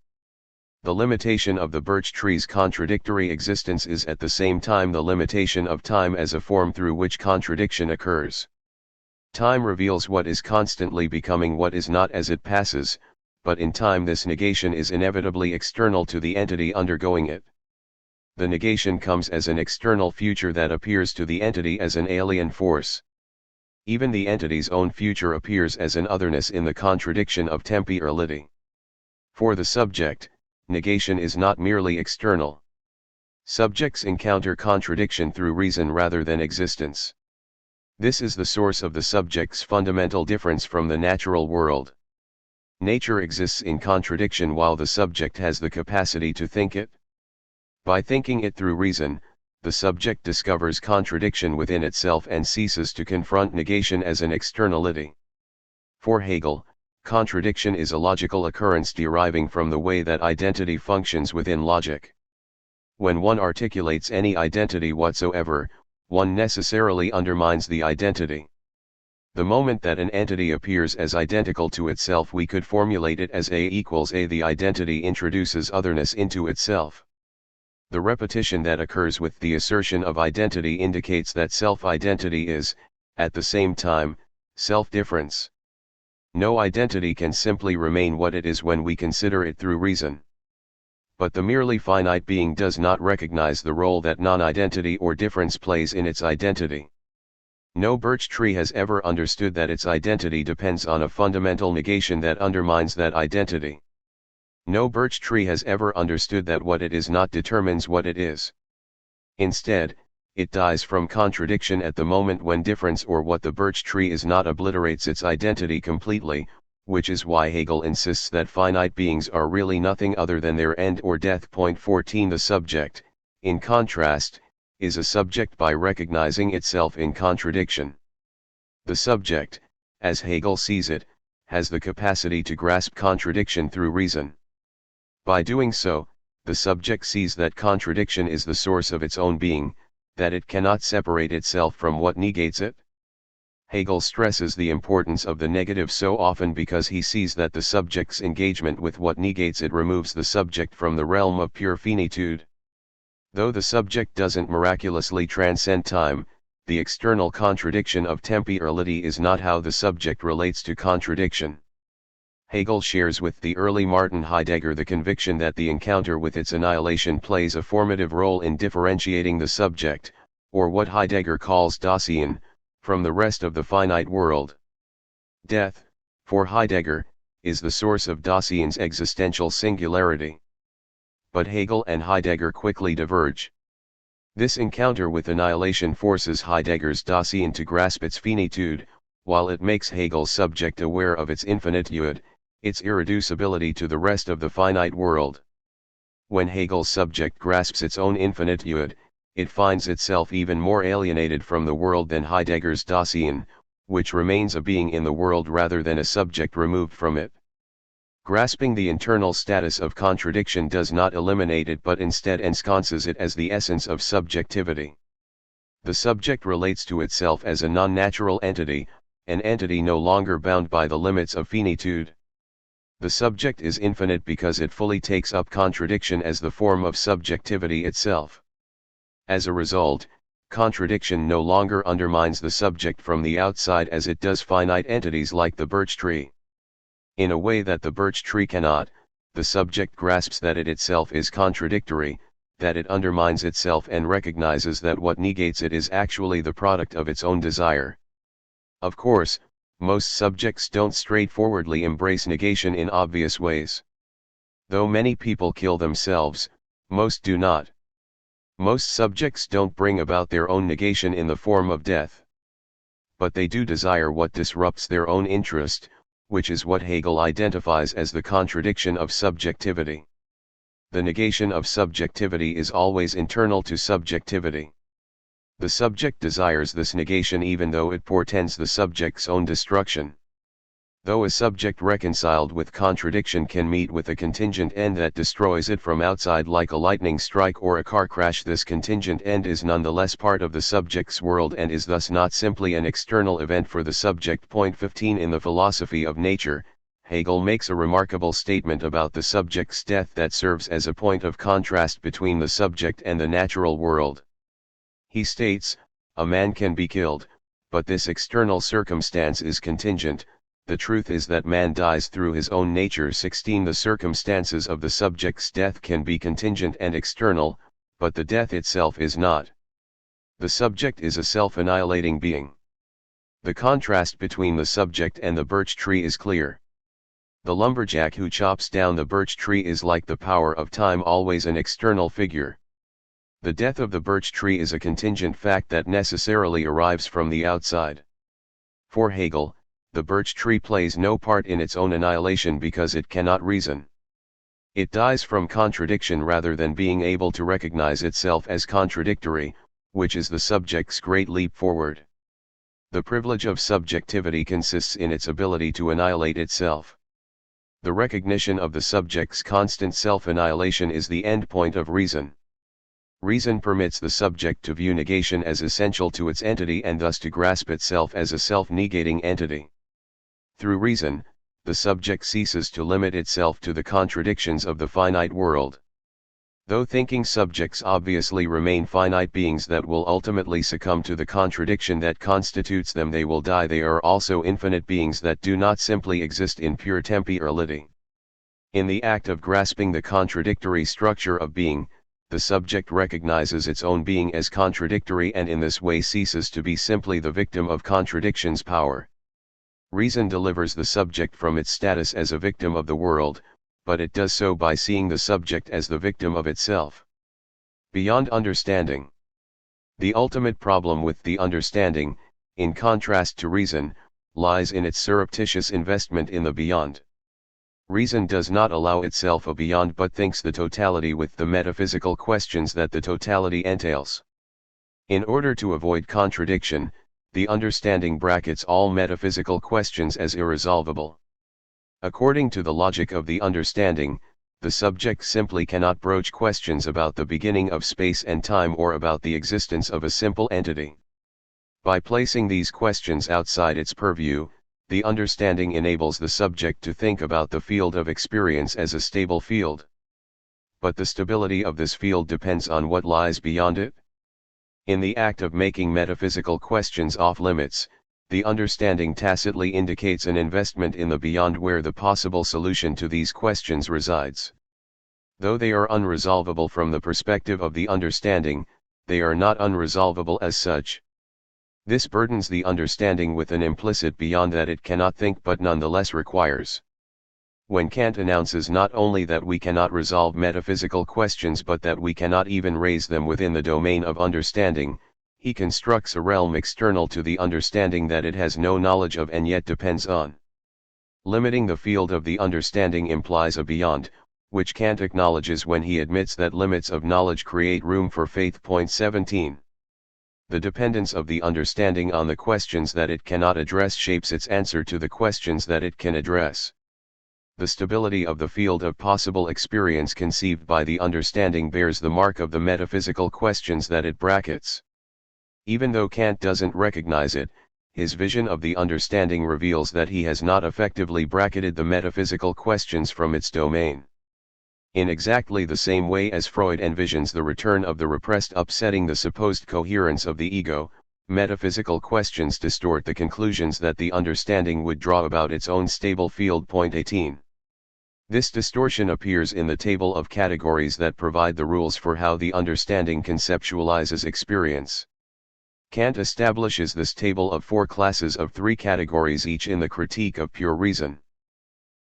The limitation of the birch tree's contradictory existence is at the same time the limitation of time as a form through which contradiction occurs. Time reveals what is constantly becoming what is not as it passes, but in time this negation is inevitably external to the entity undergoing it. The negation comes as an external future that appears to the entity as an alien force. Even the entity's own future appears as an otherness in the contradiction of temporality. For the subject, negation is not merely external. Subjects encounter contradiction through reason rather than existence. This is the source of the subject's fundamental difference from the natural world. Nature exists in contradiction while the subject has the capacity to think it. By thinking it through reason, the subject discovers contradiction within itself and ceases to confront negation as an externality. For Hegel, contradiction is a logical occurrence deriving from the way that identity functions within logic. When one articulates any identity whatsoever, one necessarily undermines the identity. The moment that an entity appears as identical to itself, we could formulate it as A equals A. The identity introduces otherness into itself. The repetition that occurs with the assertion of identity indicates that self-identity is, at the same time, self-difference. No identity can simply remain what it is when we consider it through reason. But the merely finite being does not recognize the role that non-identity or difference plays in its identity. No birch tree has ever understood that its identity depends on a fundamental negation that undermines that identity. No birch tree has ever understood that what it is not determines what it is. Instead, it dies from contradiction at the moment when difference or what the birch tree is not obliterates its identity completely, which is why Hegel insists that finite beings are really nothing other than their end or death. 14. The subject, in contrast, is a subject by recognizing itself in contradiction. The subject, as Hegel sees it, has the capacity to grasp contradiction through reason. By doing so, the subject sees that contradiction is the source of its own being, that it cannot separate itself from what negates it. Hegel stresses the importance of the negative so often because he sees that the subject's engagement with what negates it removes the subject from the realm of pure finitude. Though the subject doesn't miraculously transcend time, the external contradiction of temporality is not how the subject relates to contradiction. Hegel shares with the early Martin Heidegger the conviction that the encounter with its annihilation plays a formative role in differentiating the subject, or what Heidegger calls Dasein, from the rest of the finite world. Death, for Heidegger, is the source of Dasein's existential singularity. But Hegel and Heidegger quickly diverge. This encounter with annihilation forces Heidegger's Dasein to grasp its finitude, while it makes Hegel's subject aware of its infinitude, its irreducibility to the rest of the finite world. When Hegel's subject grasps its own infinitude, it finds itself even more alienated from the world than Heidegger's Dasein, which remains a being in the world rather than a subject removed from it. Grasping the internal status of contradiction does not eliminate it but instead ensconces it as the essence of subjectivity. The subject relates to itself as a non-natural entity, an entity no longer bound by the limits of finitude. The subject is infinite because it fully takes up contradiction as the form of subjectivity itself. As a result, contradiction no longer undermines the subject from the outside as it does finite entities like the birch tree. In a way that the birch tree cannot, the subject grasps that it itself is contradictory, that it undermines itself and recognizes that what negates it is actually the product of its own desire. Of course, most subjects don't straightforwardly embrace negation in obvious ways. Though many people kill themselves, most do not. Most subjects don't bring about their own negation in the form of death. But they do desire what disrupts their own interest, which is what Hegel identifies as the contradiction of subjectivity. The negation of subjectivity is always internal to subjectivity. The subject desires this negation even though it portends the subject's own destruction. Though a subject reconciled with contradiction can meet with a contingent end that destroys it from outside like a lightning strike or a car crash, this contingent end is nonetheless part of the subject's world and is thus not simply an external event for the subject. Point 15. In the philosophy of nature, Hegel makes a remarkable statement about the subject's death that serves as a point of contrast between the subject and the natural world. He states, "A man can be killed, but this external circumstance is contingent. The truth is that man dies through his own nature." 16. The circumstances of the subject's death can be contingent and external, but the death itself is not. The subject is a self-annihilating being. The contrast between the subject and the birch tree is clear. The lumberjack who chops down the birch tree is like the power of time, always an external figure. The death of the birch tree is a contingent fact that necessarily arrives from the outside. For Hegel, the birch tree plays no part in its own annihilation because it cannot reason. It dies from contradiction rather than being able to recognize itself as contradictory, which is the subject's great leap forward. The privilege of subjectivity consists in its ability to annihilate itself. The recognition of the subject's constant self-annihilation is the endpoint of reason. Reason permits the subject to view negation as essential to its entity and thus to grasp itself as a self-negating entity. Through reason, the subject ceases to limit itself to the contradictions of the finite world. Though thinking subjects obviously remain finite beings that will ultimately succumb to the contradiction that constitutes them, they will die. They are also infinite beings that do not simply exist in pure temporality. In the act of grasping the contradictory structure of being, the subject recognizes its own being as contradictory and in this way ceases to be simply the victim of contradiction's power. Reason delivers the subject from its status as a victim of the world, but it does so by seeing the subject as the victim of itself. Beyond understanding. The ultimate problem with the understanding, in contrast to reason, lies in its surreptitious investment in the beyond. Reason does not allow itself a beyond but thinks the totality with the metaphysical questions that the totality entails. In order to avoid contradiction, the understanding brackets all metaphysical questions as irresolvable. According to the logic of the understanding, the subject simply cannot broach questions about the beginning of space and time or about the existence of a simple entity. By placing these questions outside its purview, the understanding enables the subject to think about the field of experience as a stable field. But the stability of this field depends on what lies beyond it. In the act of making metaphysical questions off limits, the understanding tacitly indicates an investment in the beyond where the possible solution to these questions resides. Though they are unresolvable from the perspective of the understanding, they are not unresolvable as such. This burdens the understanding with an implicit beyond that it cannot think but nonetheless requires. When Kant announces not only that we cannot resolve metaphysical questions but that we cannot even raise them within the domain of understanding, he constructs a realm external to the understanding that it has no knowledge of and yet depends on. Limiting the field of the understanding implies a beyond, which Kant acknowledges when he admits that limits of knowledge create room for faith. 17. The dependence of the understanding on the questions that it cannot address shapes its answer to the questions that it can address. The stability of the field of possible experience conceived by the understanding bears the mark of the metaphysical questions that it brackets. Even though Kant doesn't recognize it, his vision of the understanding reveals that he has not effectively bracketed the metaphysical questions from its domain. In exactly the same way as Freud envisions the return of the repressed upsetting the supposed coherence of the ego, metaphysical questions distort the conclusions that the understanding would draw about its own stable field. 18. This distortion appears in the table of categories that provide the rules for how the understanding conceptualizes experience. Kant establishes this table of 4 classes of 3 categories each in the Critique of Pure Reason.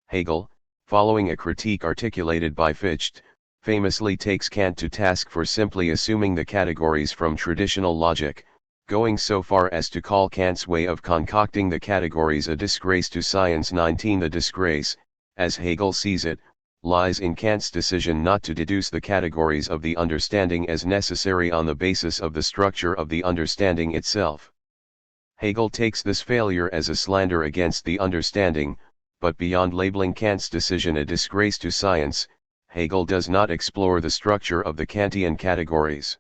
Hegel, following a critique articulated by Fichte, famously takes Kant to task for simply assuming the categories from traditional logic, going so far as to call Kant's way of concocting the categories a disgrace to science. 19. The disgrace, as Hegel sees it, lies in Kant's decision not to deduce the categories of the understanding as necessary on the basis of the structure of the understanding itself. Hegel takes this failure as a slander against the understanding, but beyond labeling Kant's decision a disgrace to science, Hegel does not explore the structure of the Kantian categories.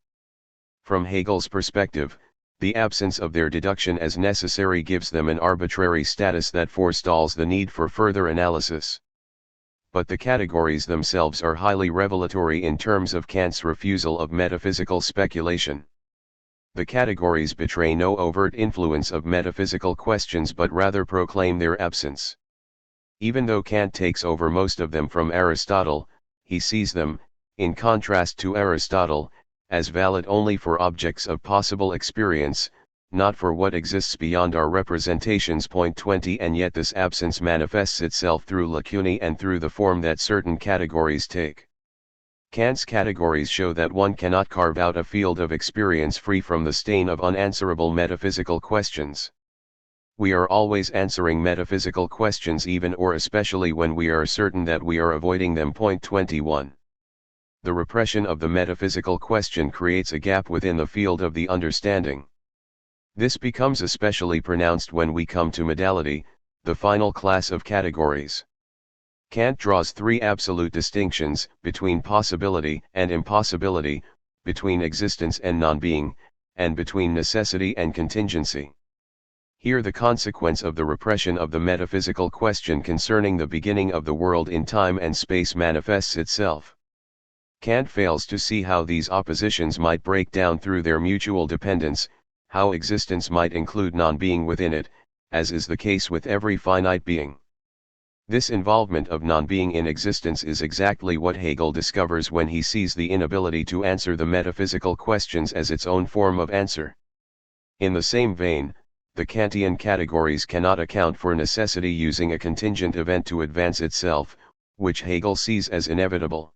From Hegel's perspective, the absence of their deduction as necessary gives them an arbitrary status that forestalls the need for further analysis. But the categories themselves are highly revelatory in terms of Kant's refusal of metaphysical speculation. The categories betray no overt influence of metaphysical questions but rather proclaim their absence. Even though Kant takes over most of them from Aristotle, he sees them, in contrast to Aristotle, as valid only for objects of possible experience, not for what exists beyond our representations. 20. And yet this absence manifests itself through lacunae and through the form that certain categories take. Kant's categories show that one cannot carve out a field of experience free from the stain of unanswerable metaphysical questions. We are always answering metaphysical questions even or especially when we are certain that we are avoiding them. 21. The repression of the metaphysical question creates a gap within the field of the understanding. This becomes especially pronounced when we come to modality, the final class of categories. Kant draws 3 absolute distinctions, between possibility and impossibility, between existence and non-being, and between necessity and contingency. Here the consequence of the repression of the metaphysical question concerning the beginning of the world in time and space manifests itself. Kant fails to see how these oppositions might break down through their mutual dependence, how existence might include non-being within it, as is the case with every finite being. This involvement of non-being in existence is exactly what Hegel discovers when he sees the inability to answer the metaphysical questions as its own form of answer. In the same vein, the Kantian categories cannot account for necessity using a contingent event to advance itself, which Hegel sees as inevitable.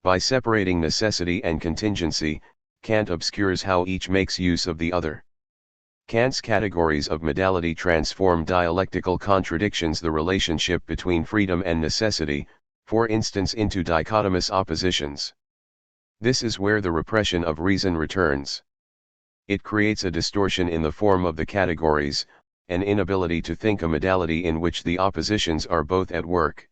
By separating necessity and contingency, Kant obscures how each makes use of the other. Kant's categories of modality transform dialectical contradictions, the relationship between freedom and necessity, for instance, into dichotomous oppositions. This is where the repression of reason returns. It creates a distortion in the form of the categories, an inability to think a modality in which the oppositions are both at work.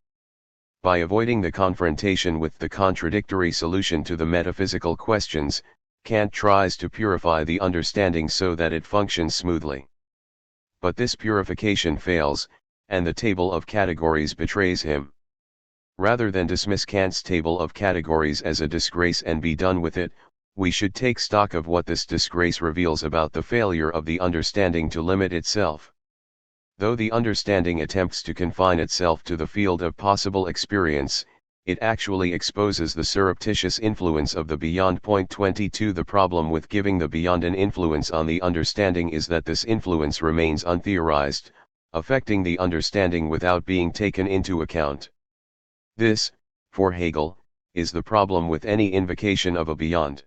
By avoiding the confrontation with the contradictory solution to the metaphysical questions, Kant tries to purify the understanding so that it functions smoothly. But this purification fails, and the table of categories betrays him. Rather than dismiss Kant's table of categories as a disgrace and be done with it, we should take stock of what this disgrace reveals about the failure of the understanding to limit itself. Though the understanding attempts to confine itself to the field of possible experience, it actually exposes the surreptitious influence of the beyond. 22. The problem with giving the beyond an influence on the understanding is that this influence remains untheorized, affecting the understanding without being taken into account. This, for Hegel, is the problem with any invocation of a beyond.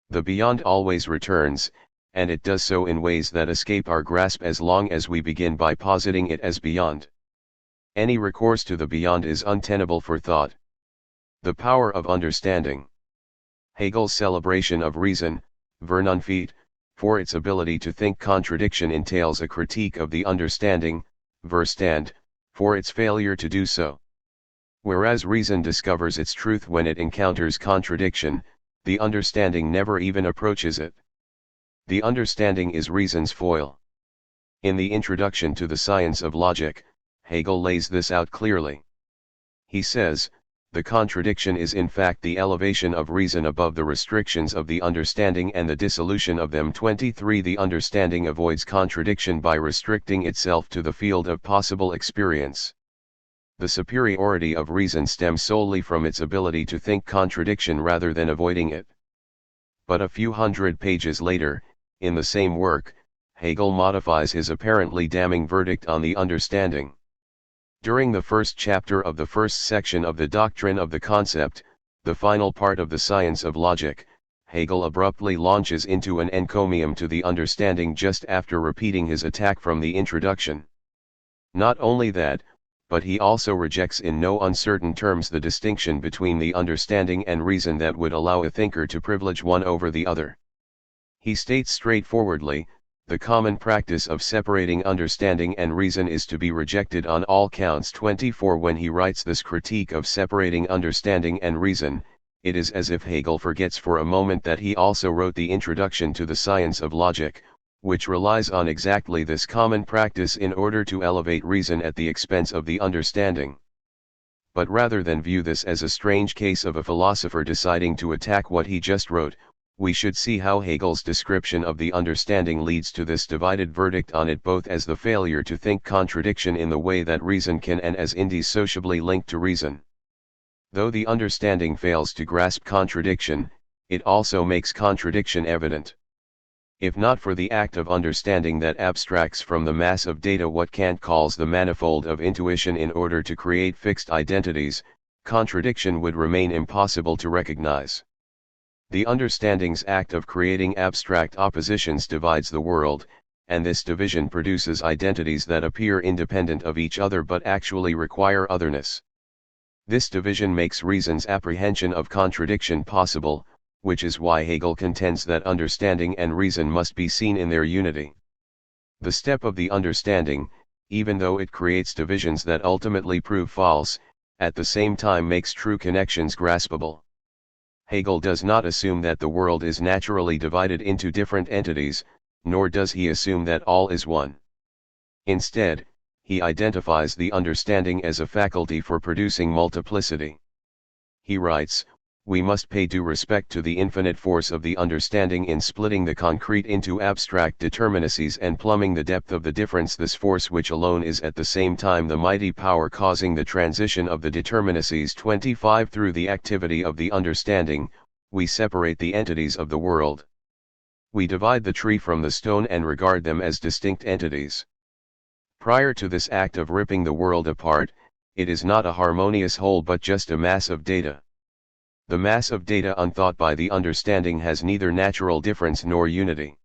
The beyond always returns, and it does so in ways that escape our grasp as long as we begin by positing it as beyond. Any recourse to the beyond is untenable for thought. The power of understanding. Hegel's celebration of reason, Vernunft, for its ability to think contradiction entails a critique of the understanding, Verstand, for its failure to do so. Whereas reason discovers its truth when it encounters contradiction, the understanding never even approaches it. The understanding is reason's foil. In the introduction to the science of logic, Hegel lays this out clearly. He says, the contradiction is in fact the elevation of reason above the restrictions of the understanding and the dissolution of them. 23 The understanding avoids contradiction by restricting itself to the field of possible experience. The superiority of reason stems solely from its ability to think contradiction rather than avoiding it. But a few hundred pages later, in the same work, Hegel modifies his apparently damning verdict on the understanding. During the first chapter of the first section of the Doctrine of the Concept, the final part of the Science of Logic, Hegel abruptly launches into an encomium to the understanding just after repeating his attack from the introduction. Not only that, but he also rejects in no uncertain terms the distinction between the understanding and reason that would allow a thinker to privilege one over the other. He states straightforwardly, the common practice of separating understanding and reason is to be rejected on all counts. 24 When he writes this critique of separating understanding and reason, it is as if Hegel forgets for a moment that he also wrote the introduction to the science of logic, which relies on exactly this common practice in order to elevate reason at the expense of the understanding. But rather than view this as a strange case of a philosopher deciding to attack what he just wrote, we should see how Hegel's description of the understanding leads to this divided verdict on it, both as the failure to think contradiction in the way that reason can and as indissociably linked to reason. Though the understanding fails to grasp contradiction, it also makes contradiction evident. If not for the act of understanding that abstracts from the mass of data what Kant calls the manifold of intuition in order to create fixed identities, contradiction would remain impossible to recognize. The understanding's act of creating abstract oppositions divides the world, and this division produces identities that appear independent of each other but actually require otherness. This division makes reason's apprehension of contradiction possible, which is why Hegel contends that understanding and reason must be seen in their unity. The step of the understanding, even though it creates divisions that ultimately prove false, at the same time makes true connections graspable. Hegel does not assume that the world is naturally divided into different entities, nor does he assume that all is one. Instead, he identifies the understanding as a faculty for producing multiplicity. He writes, we must pay due respect to the infinite force of the understanding in splitting the concrete into abstract determinacies and plumbing the depth of the difference. This force, which alone is at the same time the mighty power causing the transition of the determinacies. 25 Through the activity of the understanding, we separate the entities of the world. We divide the tree from the stone and regard them as distinct entities. Prior to this act of ripping the world apart, it is not a harmonious whole but just a mass of data. The mass of data unthought by the understanding has neither natural difference nor unity.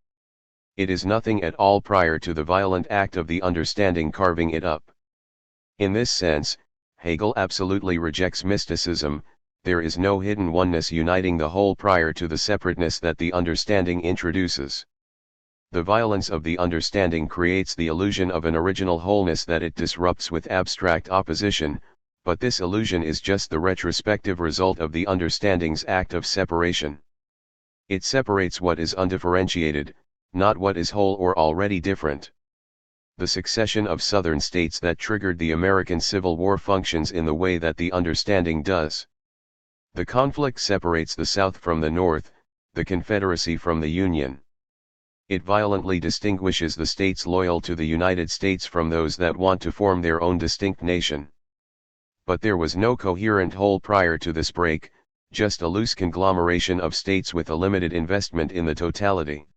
It is nothing at all prior to the violent act of the understanding carving it up. In this sense, Hegel absolutely rejects mysticism. There is no hidden oneness uniting the whole prior to the separateness that the understanding introduces. The violence of the understanding creates the illusion of an original wholeness that it disrupts with abstract opposition, but this illusion is just the retrospective result of the understanding's act of separation. It separates what is undifferentiated, not what is whole or already different. The succession of Southern states that triggered the American Civil War functions in the way that the understanding does. The conflict separates the South from the North, the Confederacy from the Union. It violently distinguishes the states loyal to the United States from those that want to form their own distinct nation. But there was no coherent whole prior to this break, just a loose conglomeration of states with a limited investment in the totality.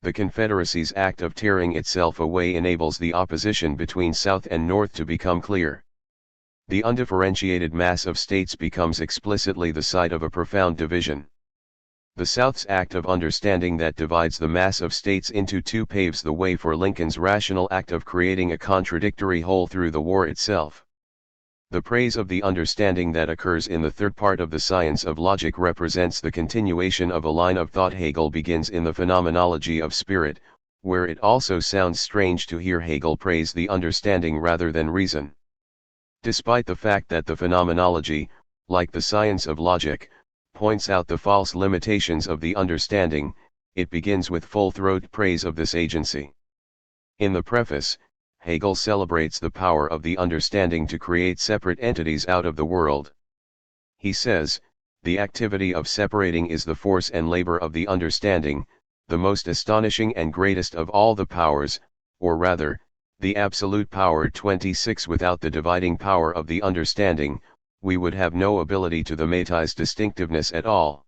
The Confederacy's act of tearing itself away enables the opposition between South and North to become clear. The undifferentiated mass of states becomes explicitly the site of a profound division. The South's act of understanding that divides the mass of states into two paves the way for Lincoln's rational act of creating a contradictory whole through the war itself. The praise of the understanding that occurs in the third part of the science of logic represents the continuation of a line of thought Hegel begins in the Phenomenology of Spirit, where it also sounds strange to hear Hegel praise the understanding rather than reason. Despite the fact that the phenomenology, like the science of logic, points out the false limitations of the understanding, it begins with full-throat praise of this agency. In the preface, Hegel celebrates the power of the understanding to create separate entities out of the world. He says, "The activity of separating is the force and labor of the understanding, the most astonishing and greatest of all the powers, or rather, the absolute power 26. Without the dividing power of the understanding, we would have no ability to thematize distinctiveness at all.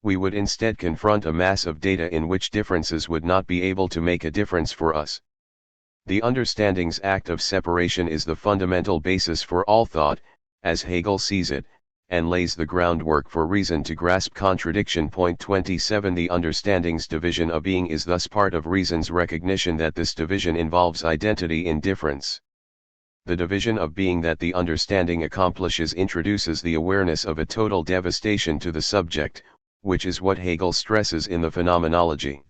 We would instead confront a mass of data in which differences would not be able to make a difference for us. The understanding's act of separation is the fundamental basis for all thought, as Hegel sees it, and lays the groundwork for reason to grasp contradiction. Point 27. The understanding's division of being is thus part of reason's recognition that this division involves identity in difference. The division of being that the understanding accomplishes introduces the awareness of a total devastation to the subject, which is what Hegel stresses in the Phenomenology.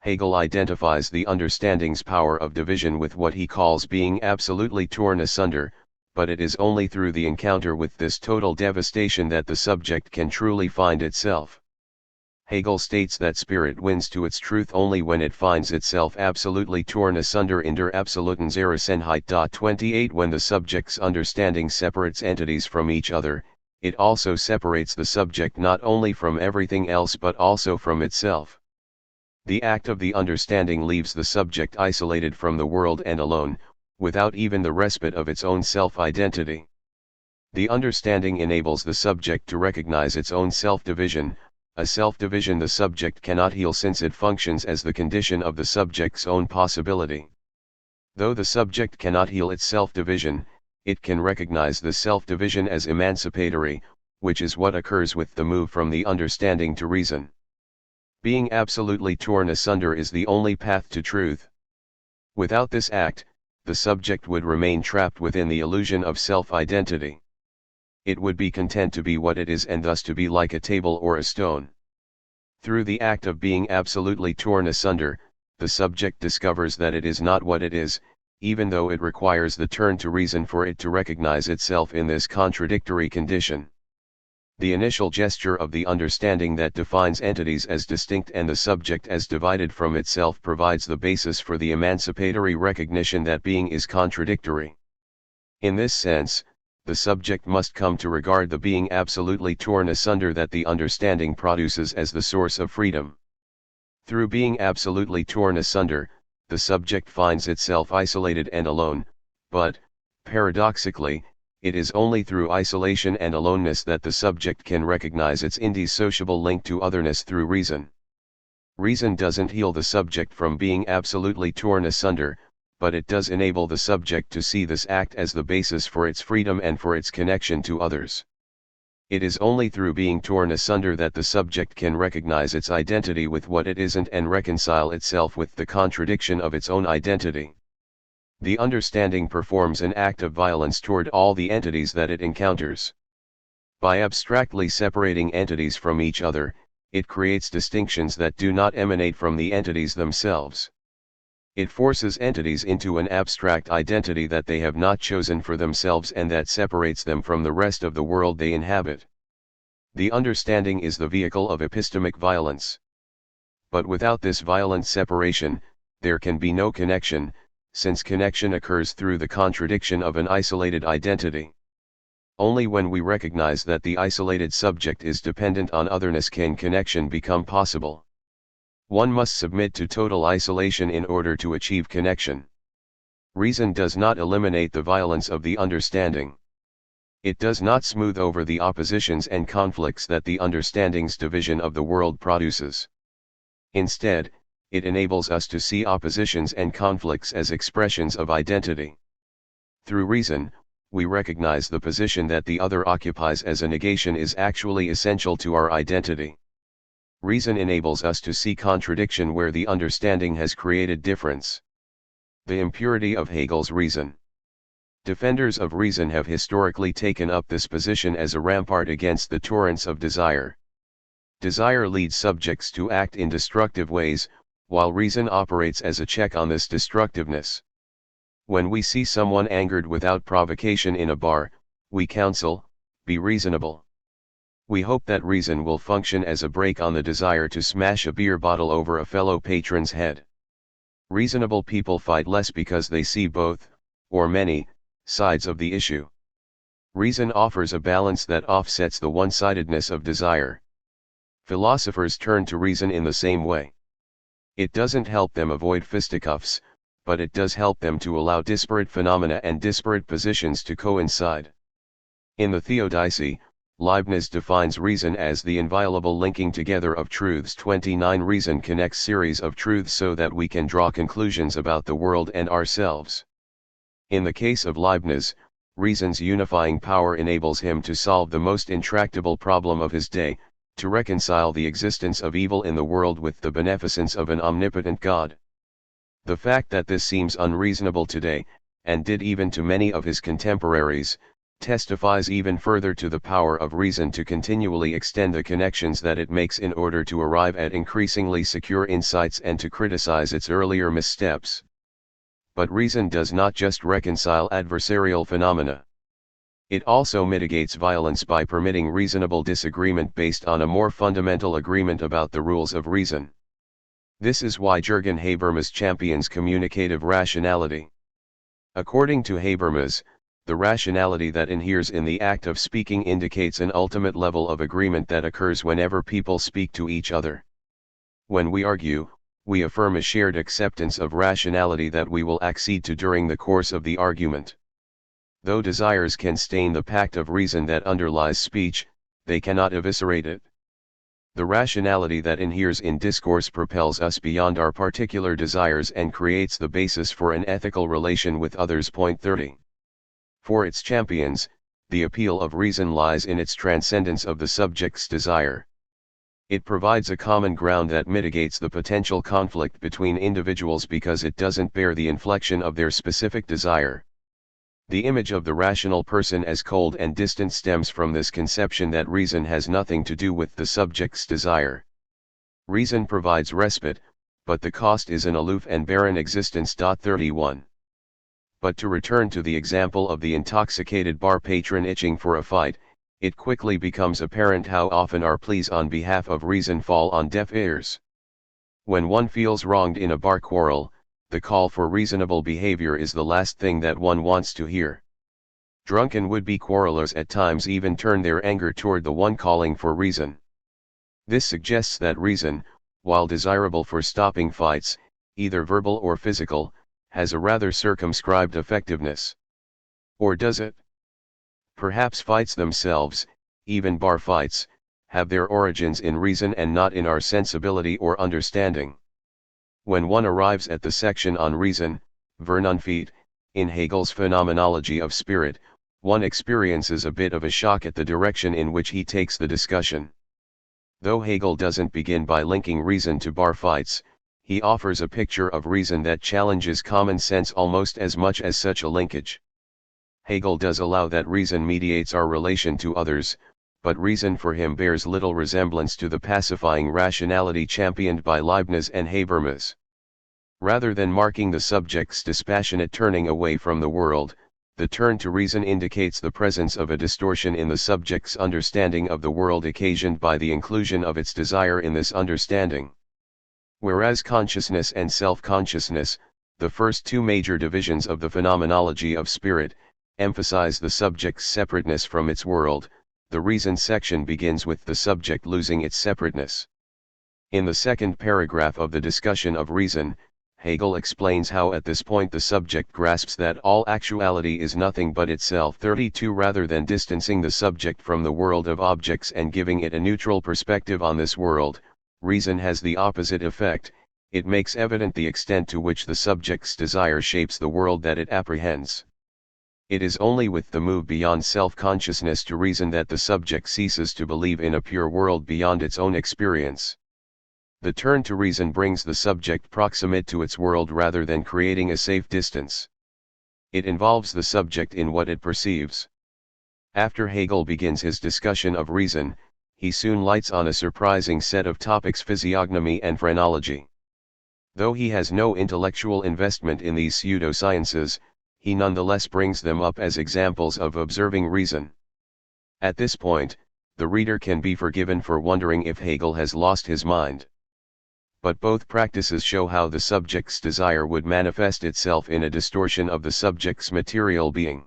Hegel identifies the understanding's power of division with what he calls being absolutely torn asunder, but it is only through the encounter with this total devastation that the subject can truly find itself. Hegel states that spirit wins to its truth only when it finds itself absolutely torn asunder in der absoluten Zerrissenheit. 28. When the subject's understanding separates entities from each other, it also separates the subject not only from everything else but also from itself. The act of the understanding leaves the subject isolated from the world and alone, without even the respite of its own self-identity. The understanding enables the subject to recognize its own self-division, a self-division the subject cannot heal since it functions as the condition of the subject's own possibility. Though the subject cannot heal its self-division, it can recognize the self-division as emancipatory, which is what occurs with the move from the understanding to reason. Being absolutely torn asunder is the only path to truth. Without this act, the subject would remain trapped within the illusion of self-identity. It would be content to be what it is and thus to be like a table or a stone. Through the act of being absolutely torn asunder, the subject discovers that it is not what it is, even though it requires the turn to reason for it to recognize itself in this contradictory condition. The initial gesture of the understanding that defines entities as distinct and the subject as divided from itself provides the basis for the emancipatory recognition that being is contradictory. In this sense, the subject must come to regard the being absolutely torn asunder that the understanding produces as the source of freedom. Through being absolutely torn asunder, the subject finds itself isolated and alone, but, paradoxically, it is only through isolation and aloneness that the subject can recognize its indissociable link to otherness through reason. Reason doesn't heal the subject from being absolutely torn asunder, but it does enable the subject to see this act as the basis for its freedom and for its connection to others. It is only through being torn asunder that the subject can recognize its identity with what it isn't and reconcile itself with the contradiction of its own identity. The understanding performs an act of violence toward all the entities that it encounters. By abstractly separating entities from each other, it creates distinctions that do not emanate from the entities themselves. It forces entities into an abstract identity that they have not chosen for themselves and that separates them from the rest of the world they inhabit. The understanding is the vehicle of epistemic violence. But without this violent separation, there can be no connection, since connection occurs through the contradiction of an isolated identity. Only when we recognize that the isolated subject is dependent on otherness can connection become possible. One must submit to total isolation in order to achieve connection. Reason does not eliminate the violence of the understanding. It does not smooth over the oppositions and conflicts that the understanding's division of the world produces. Instead, it enables us to see oppositions and conflicts as expressions of identity. Through reason, we recognize the position that the other occupies as a negation is actually essential to our identity. Reason enables us to see contradiction where the understanding has created difference. The impurity of Hegel's reason. Defenders of reason have historically taken up this position as a rampart against the torrents of desire. Desire leads subjects to act in destructive ways, while reason operates as a check on this destructiveness. When we see someone angered without provocation in a bar, we counsel, be reasonable. We hope that reason will function as a brake on the desire to smash a beer bottle over a fellow patron's head. Reasonable people fight less because they see both, or many, sides of the issue. Reason offers a balance that offsets the one-sidedness of desire. Philosophers turn to reason in the same way. It doesn't help them avoid fisticuffs, but it does help them to allow disparate phenomena and disparate positions to coincide. In the Theodicee, Leibniz defines reason as the inviolable linking together of truths. 29 Reason connects series of truths so that we can draw conclusions about the world and ourselves. In the case of Leibniz, reason's unifying power enables him to solve the most intractable problem of his day, to reconcile the existence of evil in the world with the beneficence of an omnipotent God. The fact that this seems unreasonable today, and did even to many of his contemporaries, testifies even further to the power of reason to continually extend the connections that it makes in order to arrive at increasingly secure insights and to criticize its earlier missteps. But reason does not just reconcile adversarial phenomena. It also mitigates violence by permitting reasonable disagreement based on a more fundamental agreement about the rules of reason. This is why Jürgen Habermas champions communicative rationality. According to Habermas, the rationality that inheres in the act of speaking indicates an ultimate level of agreement that occurs whenever people speak to each other. When we argue, we affirm a shared acceptance of rationality that we will accede to during the course of the argument. Though desires can stain the pact of reason that underlies speech, they cannot eviscerate it. The rationality that inheres in discourse propels us beyond our particular desires and creates the basis for an ethical relation with others. Point 30. For its champions, the appeal of reason lies in its transcendence of the subject's desire. It provides a common ground that mitigates the potential conflict between individuals because it doesn't bear the inflection of their specific desire. The image of the rational person as cold and distant stems from this conception that reason has nothing to do with the subject's desire. Reason provides respite, but the cost is an aloof and barren existence. 31. But to return to the example of the intoxicated bar patron itching for a fight, it quickly becomes apparent how often our pleas on behalf of reason fall on deaf ears. When one feels wronged in a bar quarrel, the call for reasonable behavior is the last thing that one wants to hear. Drunken would-be quarrelers at times even turn their anger toward the one calling for reason. This suggests that reason, while desirable for stopping fights, either verbal or physical, has a rather circumscribed effectiveness. Or does it? Perhaps fights themselves, even bar fights, have their origins in reason and not in our sensibility or understanding. When one arrives at the section on reason, Vernunft, in Hegel's Phenomenology of Spirit, one experiences a bit of a shock at the direction in which he takes the discussion. Though Hegel doesn't begin by linking reason to bar fights, he offers a picture of reason that challenges common sense almost as much as such a linkage. Hegel does allow that reason mediates our relation to others, but reason for him bears little resemblance to the pacifying rationality championed by Leibniz and Habermas. Rather than marking the subject's dispassionate turning away from the world, the turn to reason indicates the presence of a distortion in the subject's understanding of the world occasioned by the inclusion of its desire in this understanding. Whereas consciousness and self-consciousness, the first two major divisions of the phenomenology of spirit, emphasize the subject's separateness from its world, the reason section begins with the subject losing its separateness. In the second paragraph of the discussion of reason, Hegel explains how at this point the subject grasps that all actuality is nothing but itself. 32 Rather than distancing the subject from the world of objects and giving it a neutral perspective on this world, reason has the opposite effect. It makes evident the extent to which the subject's desire shapes the world that it apprehends. It is only with the move beyond self-consciousness to reason that the subject ceases to believe in a pure world beyond its own experience. The turn to reason brings the subject proximate to its world rather than creating a safe distance. It involves the subject in what it perceives. After Hegel begins his discussion of reason, he soon lights on a surprising set of topics: physiognomy and phrenology. Though he has no intellectual investment in these pseudosciences, he nonetheless brings them up as examples of observing reason. At this point, the reader can be forgiven for wondering if Hegel has lost his mind. But both practices show how the subject's desire would manifest itself in a distortion of the subject's material being.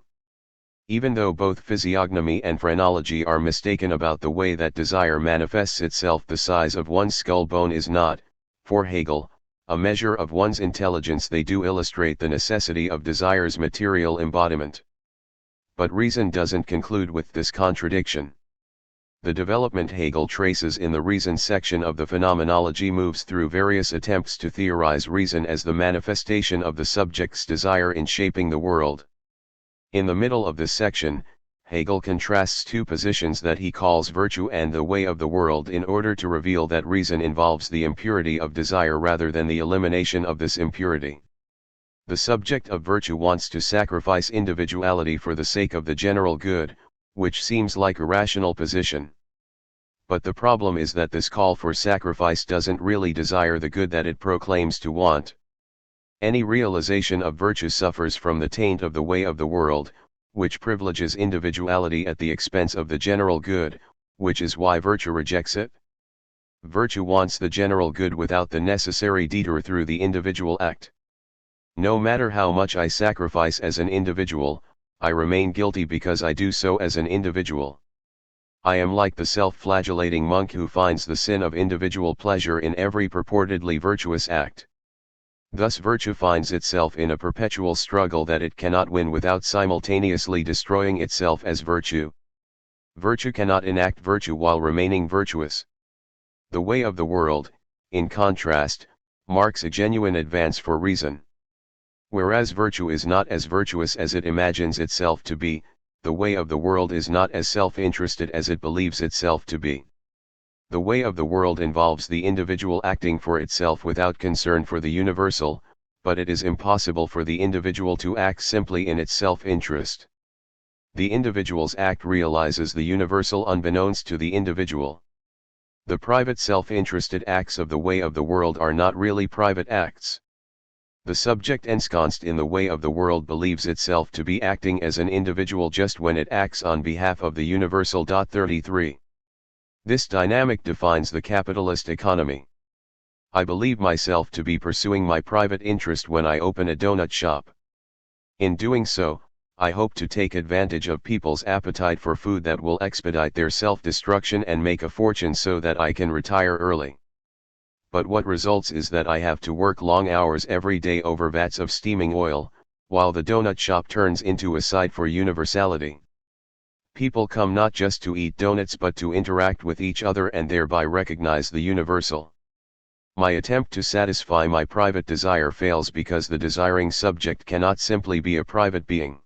Even though both physiognomy and phrenology are mistaken about the way that desire manifests itself, the size of one's skull bone is not, for Hegel, a measure of one's intelligence. They do illustrate the necessity of desire's material embodiment. But reason doesn't conclude with this contradiction. The development Hegel traces in the reason section of the Phenomenology moves through various attempts to theorize reason as the manifestation of the subject's desire in shaping the world. In the middle of this section, Hegel contrasts two positions that he calls virtue and the way of the world in order to reveal that reason involves the impurity of desire rather than the elimination of this impurity. The subject of virtue wants to sacrifice individuality for the sake of the general good, which seems like a rational position. But the problem is that this call for sacrifice doesn't really desire the good that it proclaims to want. Any realization of virtue suffers from the taint of the way of the world, which privileges individuality at the expense of the general good, which is why virtue rejects it. Virtue wants the general good without the necessary detour through the individual act. No matter how much I sacrifice as an individual, I remain guilty because I do so as an individual. I am like the self-flagellating monk who finds the sin of individual pleasure in every purportedly virtuous act. Thus virtue finds itself in a perpetual struggle that it cannot win without simultaneously destroying itself as virtue. Virtue cannot enact virtue while remaining virtuous. The way of the world, in contrast, marks a genuine advance for reason. Whereas virtue is not as virtuous as it imagines itself to be, the way of the world is not as self-interested as it believes itself to be. The way of the world involves the individual acting for itself without concern for the universal, but it is impossible for the individual to act simply in its self-interest. The individual's act realizes the universal unbeknownst to the individual. The private self-interested acts of the way of the world are not really private acts. The subject ensconced in the way of the world believes itself to be acting as an individual just when it acts on behalf of the universal. 33. This dynamic defines the capitalist economy. I believe myself to be pursuing my private interest when I open a donut shop. In doing so, I hope to take advantage of people's appetite for food that will expedite their self-destruction and make a fortune so that I can retire early. But what results is that I have to work long hours every day over vats of steaming oil, while the donut shop turns into a site for universality. People come not just to eat donuts but to interact with each other and thereby recognize the universal. My attempt to satisfy my private desire fails because the desiring subject cannot simply be a private being.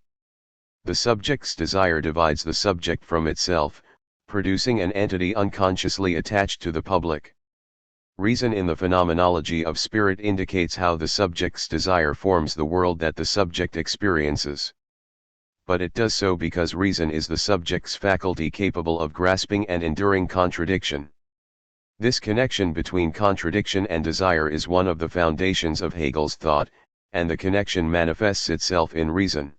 The subject's desire divides the subject from itself, producing an entity unconsciously attached to the public. Reason in the phenomenology of spirit indicates how the subject's desire forms the world that the subject experiences. But it does so because reason is the subject's faculty capable of grasping and enduring contradiction. This connection between contradiction and desire is one of the foundations of Hegel's thought, and the connection manifests itself in reason.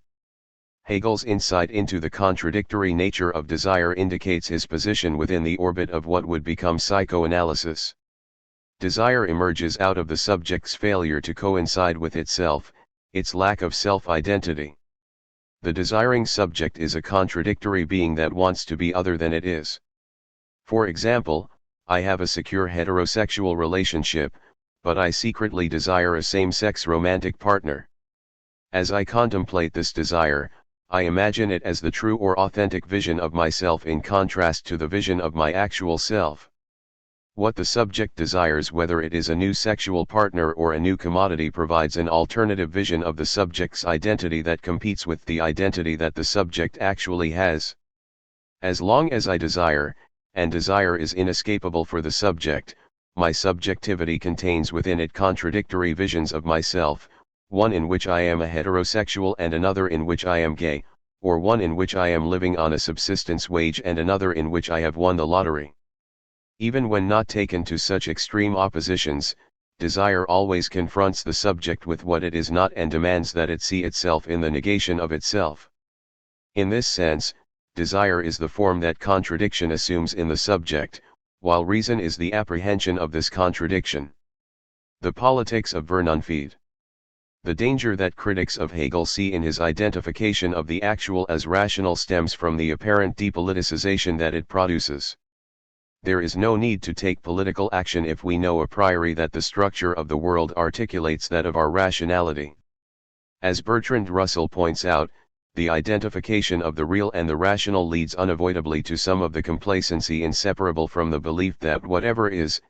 Hegel's insight into the contradictory nature of desire indicates his position within the orbit of what would become psychoanalysis. Desire emerges out of the subject's failure to coincide with itself, its lack of self-identity. The desiring subject is a contradictory being that wants to be other than it is. For example, I have a secure heterosexual relationship, but I secretly desire a same-sex romantic partner. As I contemplate this desire, I imagine it as the true or authentic vision of myself in contrast to the vision of my actual self. What the subject desires, whether it is a new sexual partner or a new commodity, provides an alternative vision of the subject's identity that competes with the identity that the subject actually has. As long as I desire, and desire is inescapable for the subject, my subjectivity contains within it contradictory visions of myself, one in which I am a heterosexual and another in which I am gay, or one in which I am living on a subsistence wage and another in which I have won the lottery. Even when not taken to such extreme oppositions, desire always confronts the subject with what it is not and demands that it see itself in the negation of itself. In this sense, desire is the form that contradiction assumes in the subject, while reason is the apprehension of this contradiction. The politics of Vernunft. The danger that critics of Hegel see in his identification of the actual as rational stems from the apparent depoliticization that it produces. There is no need to take political action if we know a priori that the structure of the world articulates that of our rationality. As Bertrand Russell points out, the identification of the real and the rational leads unavoidably to some of the complacency inseparable from the belief that whatever is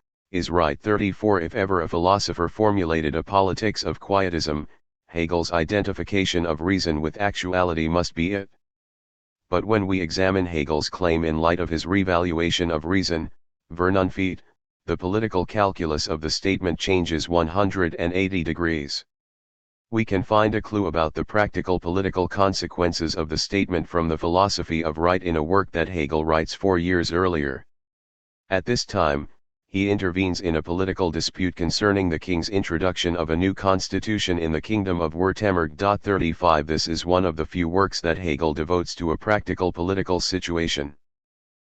right. 34 If ever a philosopher formulated a politics of quietism, Hegel's identification of reason with actuality must be it. But when we examine Hegel's claim in light of his revaluation of reason, Vernunft, the political calculus of the statement changes 180 degrees. We can find a clue about the practical political consequences of the statement from the Philosophy of Right in a work that Hegel writes 4 years earlier. At this time, he intervenes in a political dispute concerning the king's introduction of a new constitution in the kingdom of Württemberg. 35 This is one of the few works that Hegel devotes to a practical political situation.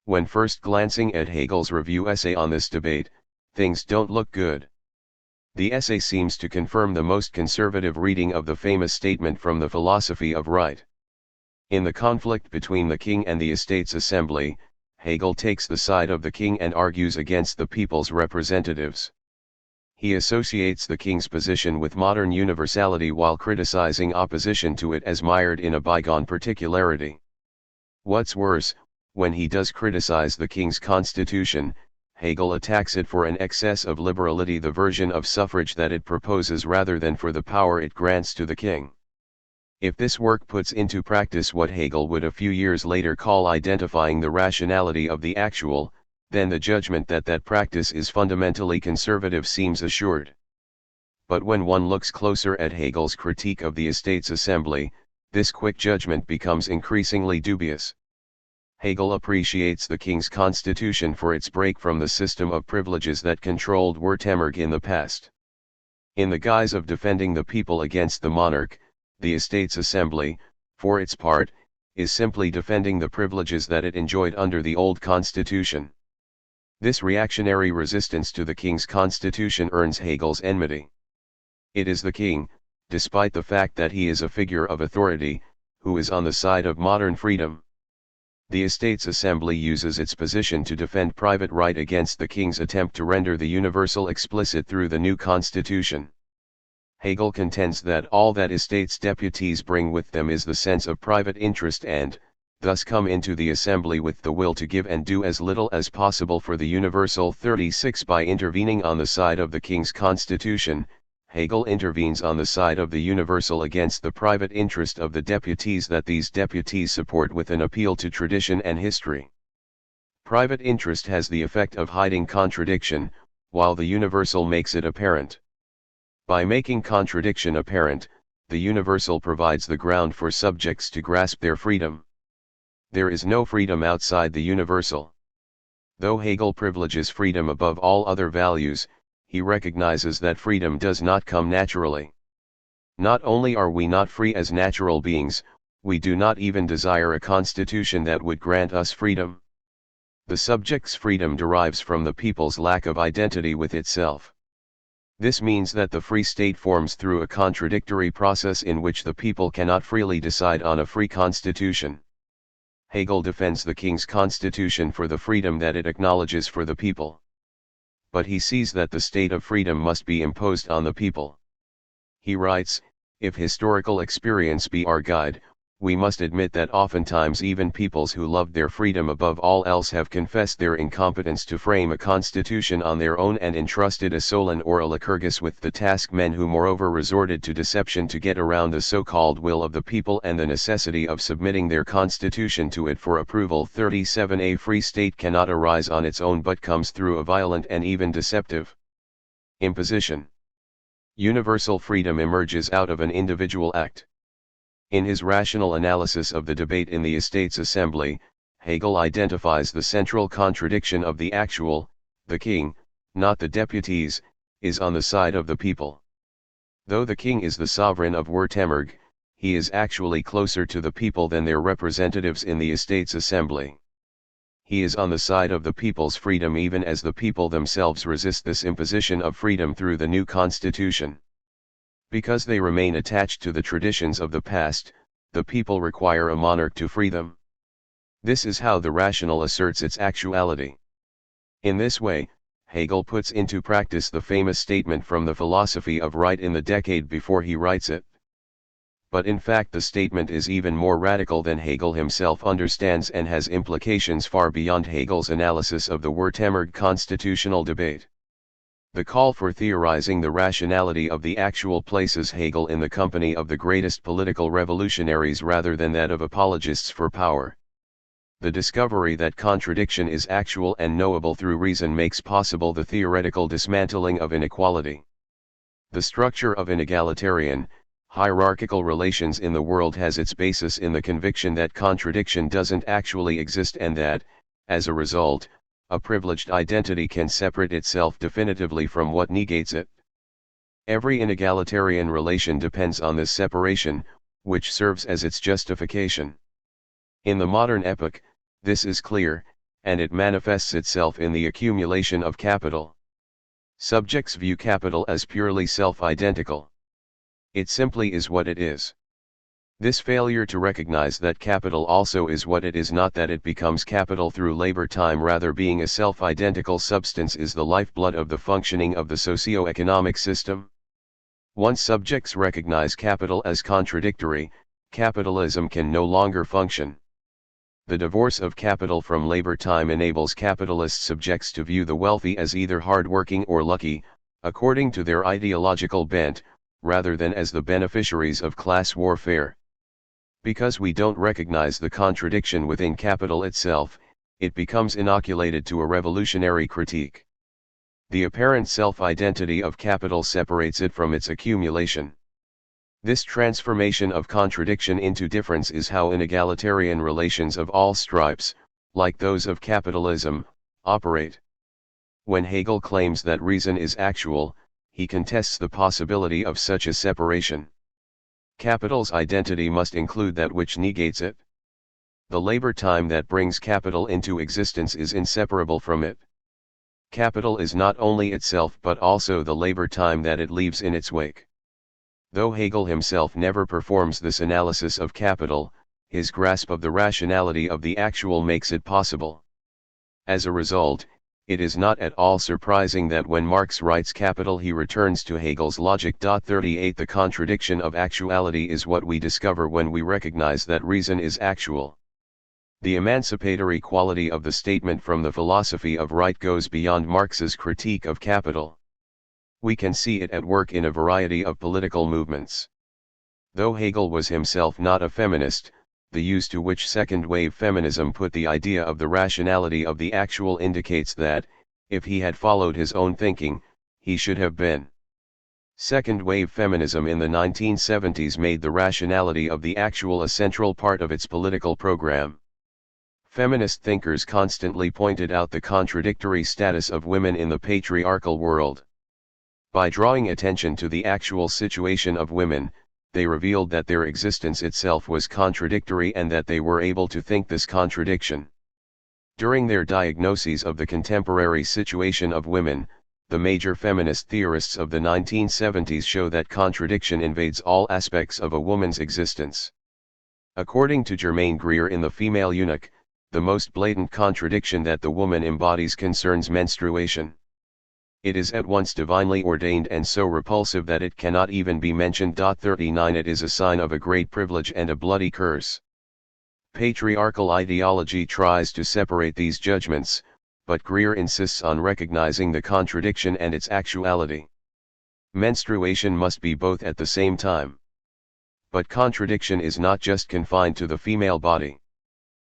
When first glancing at Hegel's review essay on this debate, things don't look good. The essay seems to confirm the most conservative reading of the famous statement from the Philosophy of Right. In the conflict between the king and the Estates Assembly, Hegel takes the side of the king and argues against the people's representatives. He associates the king's position with modern universality while criticizing opposition to it as mired in a bygone particularity. What's worse, when he does criticize the king's constitution, Hegel attacks it for an excess of liberality, the version of suffrage that it proposes rather than for the power it grants to the king. If this work puts into practice what Hegel would a few years later call identifying the rationality of the actual, then the judgment that that practice is fundamentally conservative seems assured. But when one looks closer at Hegel's critique of the Estates Assembly, this quick judgment becomes increasingly dubious. Hegel appreciates the king's constitution for its break from the system of privileges that controlled Württemberg in the past. In the guise of defending the people against the monarch, the Estates Assembly, for its part, is simply defending the privileges that it enjoyed under the old constitution. This reactionary resistance to the king's constitution earns Hegel's enmity. It is the king, despite the fact that he is a figure of authority, who is on the side of modern freedom. The Estates Assembly uses its position to defend private right against the king's attempt to render the universal explicit through the new constitution. Hegel contends that all that estates deputies bring with them is the sense of private interest and, thus come into the assembly with the will to give and do as little as possible for the universal. 36 By intervening on the side of the king's constitution, Hegel intervenes on the side of the universal against the private interest of the deputies that these deputies support with an appeal to tradition and history. Private interest has the effect of hiding contradiction, while the universal makes it apparent. By making contradiction apparent, the universal provides the ground for subjects to grasp their freedom. There is no freedom outside the universal. Though Hegel privileges freedom above all other values, he recognizes that freedom does not come naturally. Not only are we not free as natural beings, we do not even desire a constitution that would grant us freedom. The subject's freedom derives from the people's lack of identity with itself. This means that the free state forms through a contradictory process in which the people cannot freely decide on a free constitution. Hegel defends the king's constitution for the freedom that it acknowledges for the people. But he sees that the state of freedom must be imposed on the people. He writes, "If historical experience be our guide, we must admit that oftentimes even peoples who loved their freedom above all else have confessed their incompetence to frame a constitution on their own and entrusted a Solon or a Lycurgus with the task, men who moreover resorted to deception to get around the so-called will of the people and the necessity of submitting their constitution to it for approval." 37 A free state cannot arise on its own but comes through a violent and even deceptive imposition. Universal freedom emerges out of an individual act. In his rational analysis of the debate in the Estates Assembly, Hegel identifies the central contradiction of the actual, the king, not the deputies, is on the side of the people. Though the king is the sovereign of Württemberg, he is actually closer to the people than their representatives in the Estates Assembly. He is on the side of the people's freedom even as the people themselves resist this imposition of freedom through the new constitution. Because they remain attached to the traditions of the past, the people require a monarch to free them. This is how the rational asserts its actuality. In this way, Hegel puts into practice the famous statement from the philosophy of right in the decade before he writes it. But in fact the statement is even more radical than Hegel himself understands and has implications far beyond Hegel's analysis of the Württemberg constitutional debate. The call for theorizing the rationality of the actual places Hegel in the company of the greatest political revolutionaries rather than that of apologists for power. The discovery that contradiction is actual and knowable through reason makes possible the theoretical dismantling of inequality. The structure of inegalitarian, hierarchical relations in the world has its basis in the conviction that contradiction doesn't actually exist and that, as a result, a privileged identity can separate itself definitively from what negates it. Every inegalitarian relation depends on this separation, which serves as its justification. In the modern epoch, this is clear, and it manifests itself in the accumulation of capital. Subjects view capital as purely self-identical. It simply is what it is. This failure to recognize that capital also is what it is, not that it becomes capital through labor time, rather being a self-identical substance, is the lifeblood of the functioning of the socio-economic system. Once subjects recognize capital as contradictory, capitalism can no longer function. The divorce of capital from labor time enables capitalist subjects to view the wealthy as either hardworking or lucky, according to their ideological bent, rather than as the beneficiaries of class warfare. Because we don't recognize the contradiction within capital itself, it becomes inoculated to a revolutionary critique. The apparent self-identity of capital separates it from its accumulation. This transformation of contradiction into difference is how inegalitarian relations of all stripes, like those of capitalism, operate. When Hegel claims that reason is actual, he contests the possibility of such a separation. Capital's identity must include that which negates it. The labor time that brings capital into existence is inseparable from it. Capital is not only itself but also the labor time that it leaves in its wake. Though Hegel himself never performs this analysis of capital, his grasp of the rationality of the actual makes it possible. As a result, it is not at all surprising that when Marx writes Capital he returns to Hegel's logic. 38 The contradiction of actuality is what we discover when we recognize that reason is actual. The emancipatory quality of the statement from the philosophy of right goes beyond Marx's critique of capital. We can see it at work in a variety of political movements. Though Hegel was himself not a feminist, the use to which second-wave feminism put the idea of the rationality of the actual indicates that, if he had followed his own thinking, he should have been. Second-wave feminism in the 1970s made the rationality of the actual a central part of its political program. Feminist thinkers constantly pointed out the contradictory status of women in the patriarchal world. By drawing attention to the actual situation of women, they revealed that their existence itself was contradictory and that they were able to think this contradiction. During their diagnoses of the contemporary situation of women, the major feminist theorists of the 1970s show that contradiction invades all aspects of a woman's existence. According to Germaine Greer in The Female Eunuch, the most blatant contradiction that the woman embodies concerns menstruation. It is at once divinely ordained and so repulsive that it cannot even be mentioned. 39 It is a sign of a great privilege and a bloody curse. Patriarchal ideology tries to separate these judgments, but Greer insists on recognizing the contradiction and its actuality. Menstruation must be both at the same time. But contradiction is not just confined to the female body.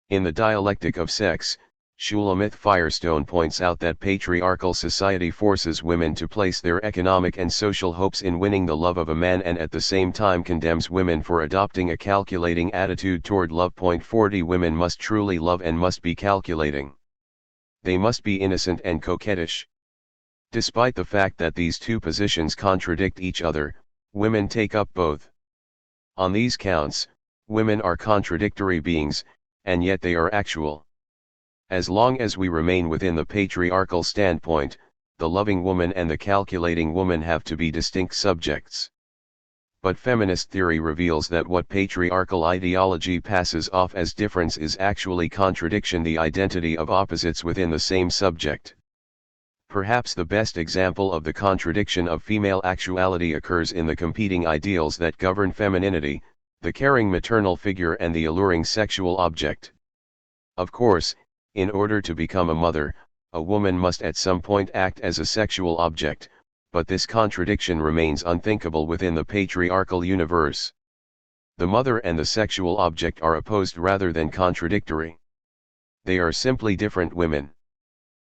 In the dialectic of sex, Shulamith Firestone points out that patriarchal society forces women to place their economic and social hopes in winning the love of a man and at the same time condemns women for adopting a calculating attitude toward love. 40 Women must truly love and must be calculating. They must be innocent and coquettish. Despite the fact that these two positions contradict each other, women take up both. On these counts, women are contradictory beings, and yet they are actual. As long as we remain within the patriarchal standpoint, the loving woman and the calculating woman have to be distinct subjects. But feminist theory reveals that what patriarchal ideology passes off as difference is actually contradiction, the identity of opposites within the same subject. Perhaps the best example of the contradiction of female actuality occurs in the competing ideals that govern femininity, the caring maternal figure and the alluring sexual object. Of course, in order to become a mother, a woman must at some point act as a sexual object, but this contradiction remains unthinkable within the patriarchal universe. The mother and the sexual object are opposed rather than contradictory. They are simply different women.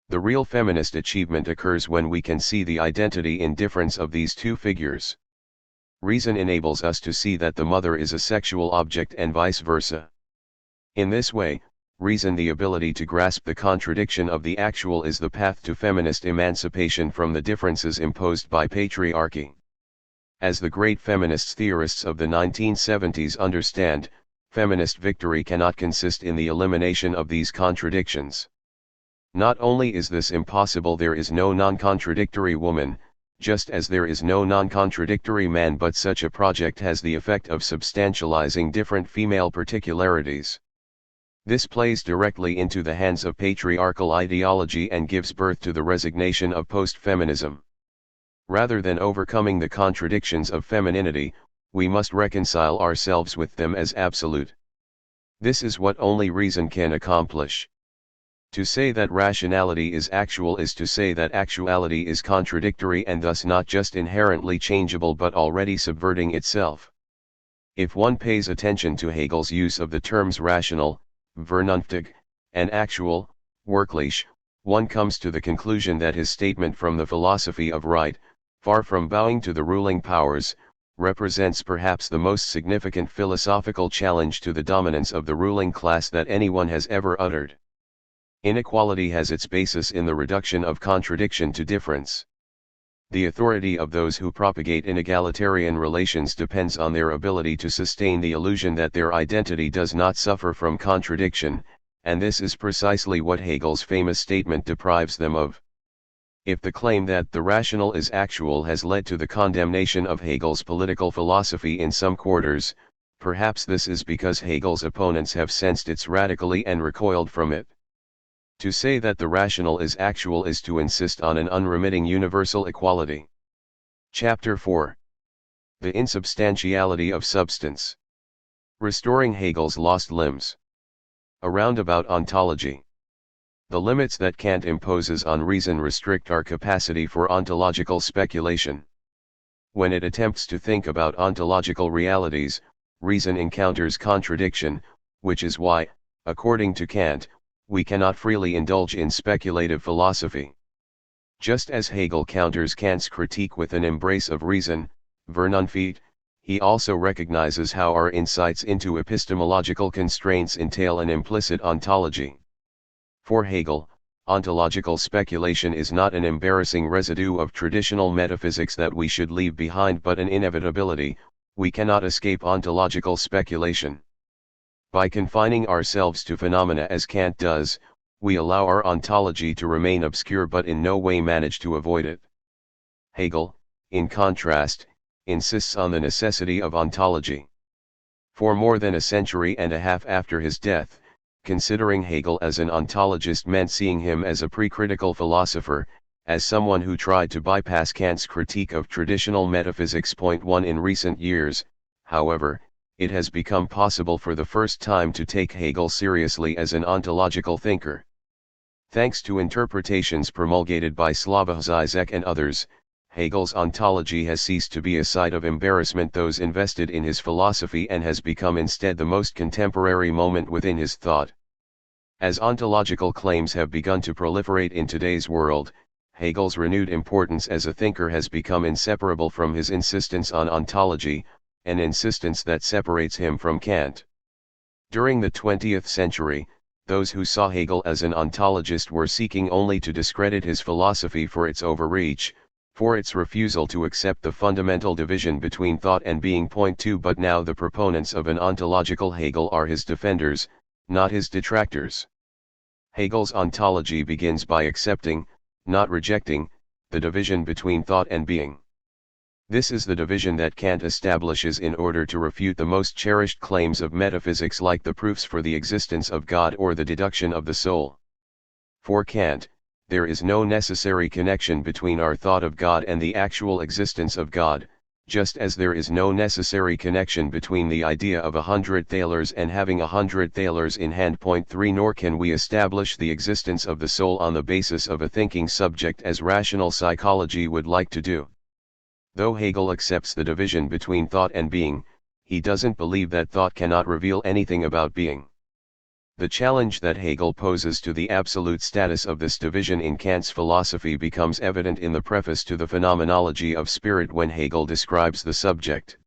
The real feminist achievement occurs when we can see the identity in difference of these two figures. Reason enables us to see that the mother is a sexual object and vice versa. In this way, reason, the ability to grasp the contradiction of the actual, is the path to feminist emancipation from the differences imposed by patriarchy. As the great feminist theorists of the 1970s understand, feminist victory cannot consist in the elimination of these contradictions. Not only is this impossible, there is no non-contradictory woman, just as there is no non-contradictory man, but such a project has the effect of substantializing different female particularities. This plays directly into the hands of patriarchal ideology and gives birth to the resignation of post-feminism. Rather than overcoming the contradictions of femininity, we must reconcile ourselves with them as absolute. This is what only reason can accomplish. To say that rationality is actual is to say that actuality is contradictory and thus not just inherently changeable but already subverting itself. If one pays attention to Hegel's use of the terms rational, vernünftig, and actual, wirklich, one comes to the conclusion that his statement from the philosophy of right, far from bowing to the ruling powers, represents perhaps the most significant philosophical challenge to the dominance of the ruling class that anyone has ever uttered. Inequality has its basis in the reduction of contradiction to difference. The authority of those who propagate inegalitarian relations depends on their ability to sustain the illusion that their identity does not suffer from contradiction, and this is precisely what Hegel's famous statement deprives them of. If the claim that the rational is actual has led to the condemnation of Hegel's political philosophy in some quarters, perhaps this is because Hegel's opponents have sensed its radically and recoiled from it. To say that the rational is actual is to insist on an unremitting universal equality. Chapter 4. The Insubstantiality of Substance. Restoring Hegel's Lost Limbs. A roundabout ontology. The limits that Kant imposes on reason restrict our capacity for ontological speculation. When it attempts to think about ontological realities, reason encounters contradiction, which is why, according to Kant, we cannot freely indulge in speculative philosophy. Just as Hegel counters Kant's critique with an embrace of reason, Vernunft, he also recognizes how our insights into epistemological constraints entail an implicit ontology. For Hegel, ontological speculation is not an embarrassing residue of traditional metaphysics that we should leave behind but an inevitability. We cannot escape ontological speculation. By confining ourselves to phenomena as Kant does, we allow our ontology to remain obscure but in no way manage to avoid it. Hegel, in contrast, insists on the necessity of ontology. For more than a century and a half after his death, considering Hegel as an ontologist meant seeing him as a pre-critical philosopher, as someone who tried to bypass Kant's critique of traditional metaphysics. 1 In recent years, however, it has become possible for the first time to take Hegel seriously as an ontological thinker. Thanks to interpretations promulgated by Slavoj Žižek and others, Hegel's ontology has ceased to be a site of embarrassment those invested in his philosophy and has become instead the most contemporary moment within his thought. As ontological claims have begun to proliferate in today's world, Hegel's renewed importance as a thinker has become inseparable from his insistence on ontology, an insistence that separates him from Kant. During the 20th century, those who saw Hegel as an ontologist were seeking only to discredit his philosophy for its overreach, for its refusal to accept the fundamental division between thought and being. Point 2. But now the proponents of an ontological Hegel are his defenders, not his detractors. Hegel's ontology begins by accepting, not rejecting, the division between thought and being. This is the division that Kant establishes in order to refute the most cherished claims of metaphysics like the proofs for the existence of God or the deduction of the soul. For Kant, there is no necessary connection between our thought of God and the actual existence of God, just as there is no necessary connection between the idea of 100 thalers and having 100 thalers in hand. Point 3. Nor can we establish the existence of the soul on the basis of a thinking subject as rational psychology would like to do. Though Hegel accepts the division between thought and being, he doesn't believe that thought cannot reveal anything about being. The challenge that Hegel poses to the absolute status of this division in Kant's philosophy becomes evident in the preface to the Phenomenology of Spirit when Hegel describes the subject.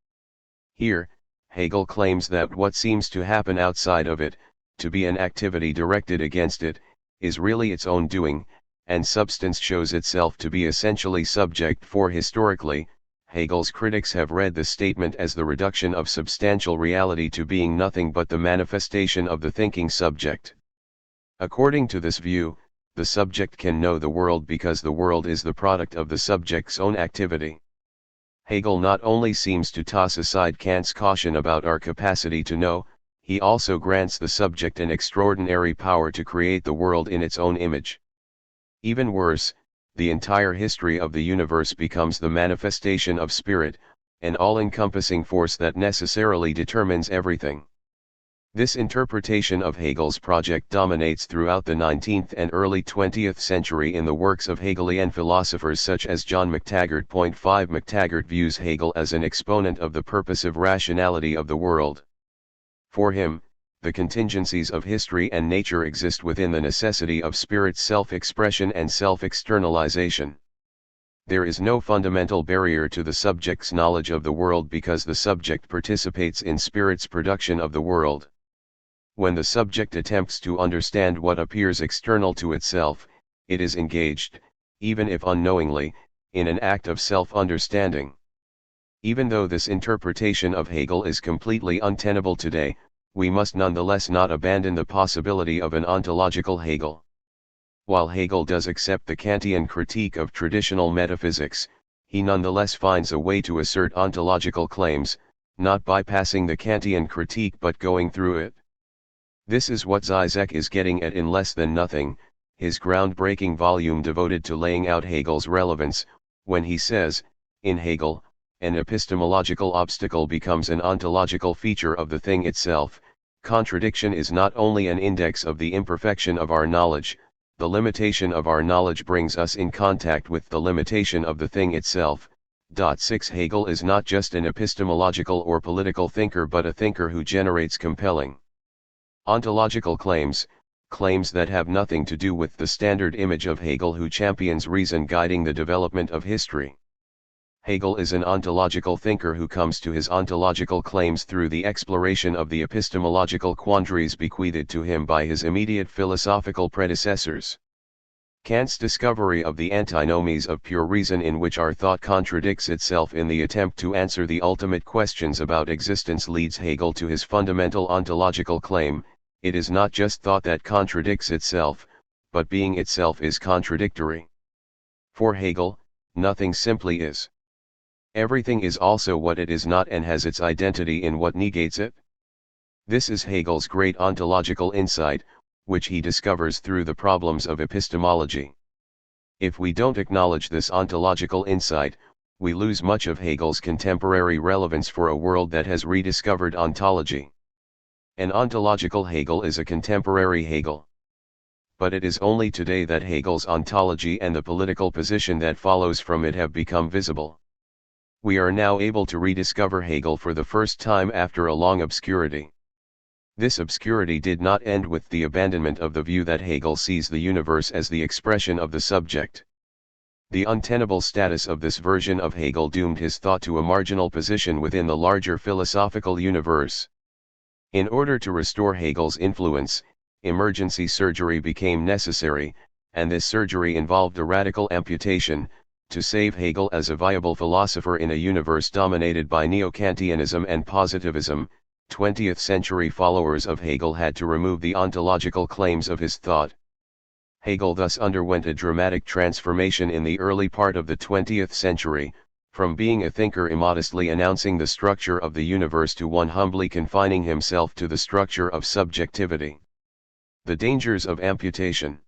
Here, Hegel claims that what seems to happen outside of it, to be an activity directed against it, is really its own doing, and substance shows itself to be essentially subject. For historically, Hegel's critics have read the statement as the reduction of substantial reality to being nothing but the manifestation of the thinking subject. According to this view, the subject can know the world because the world is the product of the subject's own activity. Hegel not only seems to toss aside Kant's caution about our capacity to know, he also grants the subject an extraordinary power to create the world in its own image. Even worse, the entire history of the universe becomes the manifestation of spirit, an all-encompassing force that necessarily determines everything. This interpretation of Hegel's project dominates throughout the 19th and early 20th century in the works of Hegelian philosophers such as John McTaggart. Point 5. McTaggart views Hegel as an exponent of the purposive rationality of the world. For him, the contingencies of history and nature exist within the necessity of spirit's self-expression and self-externalization. There is no fundamental barrier to the subject's knowledge of the world because the subject participates in spirit's production of the world. When the subject attempts to understand what appears external to itself, it is engaged, even if unknowingly, in an act of self-understanding. Even though this interpretation of Hegel is completely untenable today, we must nonetheless not abandon the possibility of an ontological Hegel. While Hegel does accept the Kantian critique of traditional metaphysics, he nonetheless finds a way to assert ontological claims, not bypassing the Kantian critique but going through it. This is what Zizek is getting at in Less Than Nothing, his groundbreaking volume devoted to laying out Hegel's relevance, when he says, in Hegel, an epistemological obstacle becomes an ontological feature of the thing itself. Contradiction is not only an index of the imperfection of our knowledge, the limitation of our knowledge brings us in contact with the limitation of the thing itself. 6. Hegel is not just an epistemological or political thinker but a thinker who generates compelling ontological claims, claims that have nothing to do with the standard image of Hegel who champions reason guiding the development of history. Hegel is an ontological thinker who comes to his ontological claims through the exploration of the epistemological quandaries bequeathed to him by his immediate philosophical predecessors. Kant's discovery of the antinomies of pure reason in which our thought contradicts itself in the attempt to answer the ultimate questions about existence leads Hegel to his fundamental ontological claim: it is not just thought that contradicts itself, but being itself is contradictory. For Hegel, nothing simply is. Everything is also what it is not and has its identity in what negates it. This is Hegel's great ontological insight, which he discovers through the problems of epistemology. If we don't acknowledge this ontological insight, we lose much of Hegel's contemporary relevance for a world that has rediscovered ontology. An ontological Hegel is a contemporary Hegel. But it is only today that Hegel's ontology and the political position that follows from it have become visible. We are now able to rediscover Hegel for the first time after a long obscurity. This obscurity did not end with the abandonment of the view that Hegel sees the universe as the expression of the subject. The untenable status of this version of Hegel doomed his thought to a marginal position within the larger philosophical universe. In order to restore Hegel's influence, emergency surgery became necessary, and this surgery involved a radical amputation, to save Hegel as a viable philosopher in a universe dominated by neo-Kantianism and positivism. 20th century followers of Hegel had to remove the ontological claims of his thought. Hegel thus underwent a dramatic transformation in the early part of the 20th century, from being a thinker immodestly announcing the structure of the universe to one humbly confining himself to the structure of subjectivity. The dangers of amputation.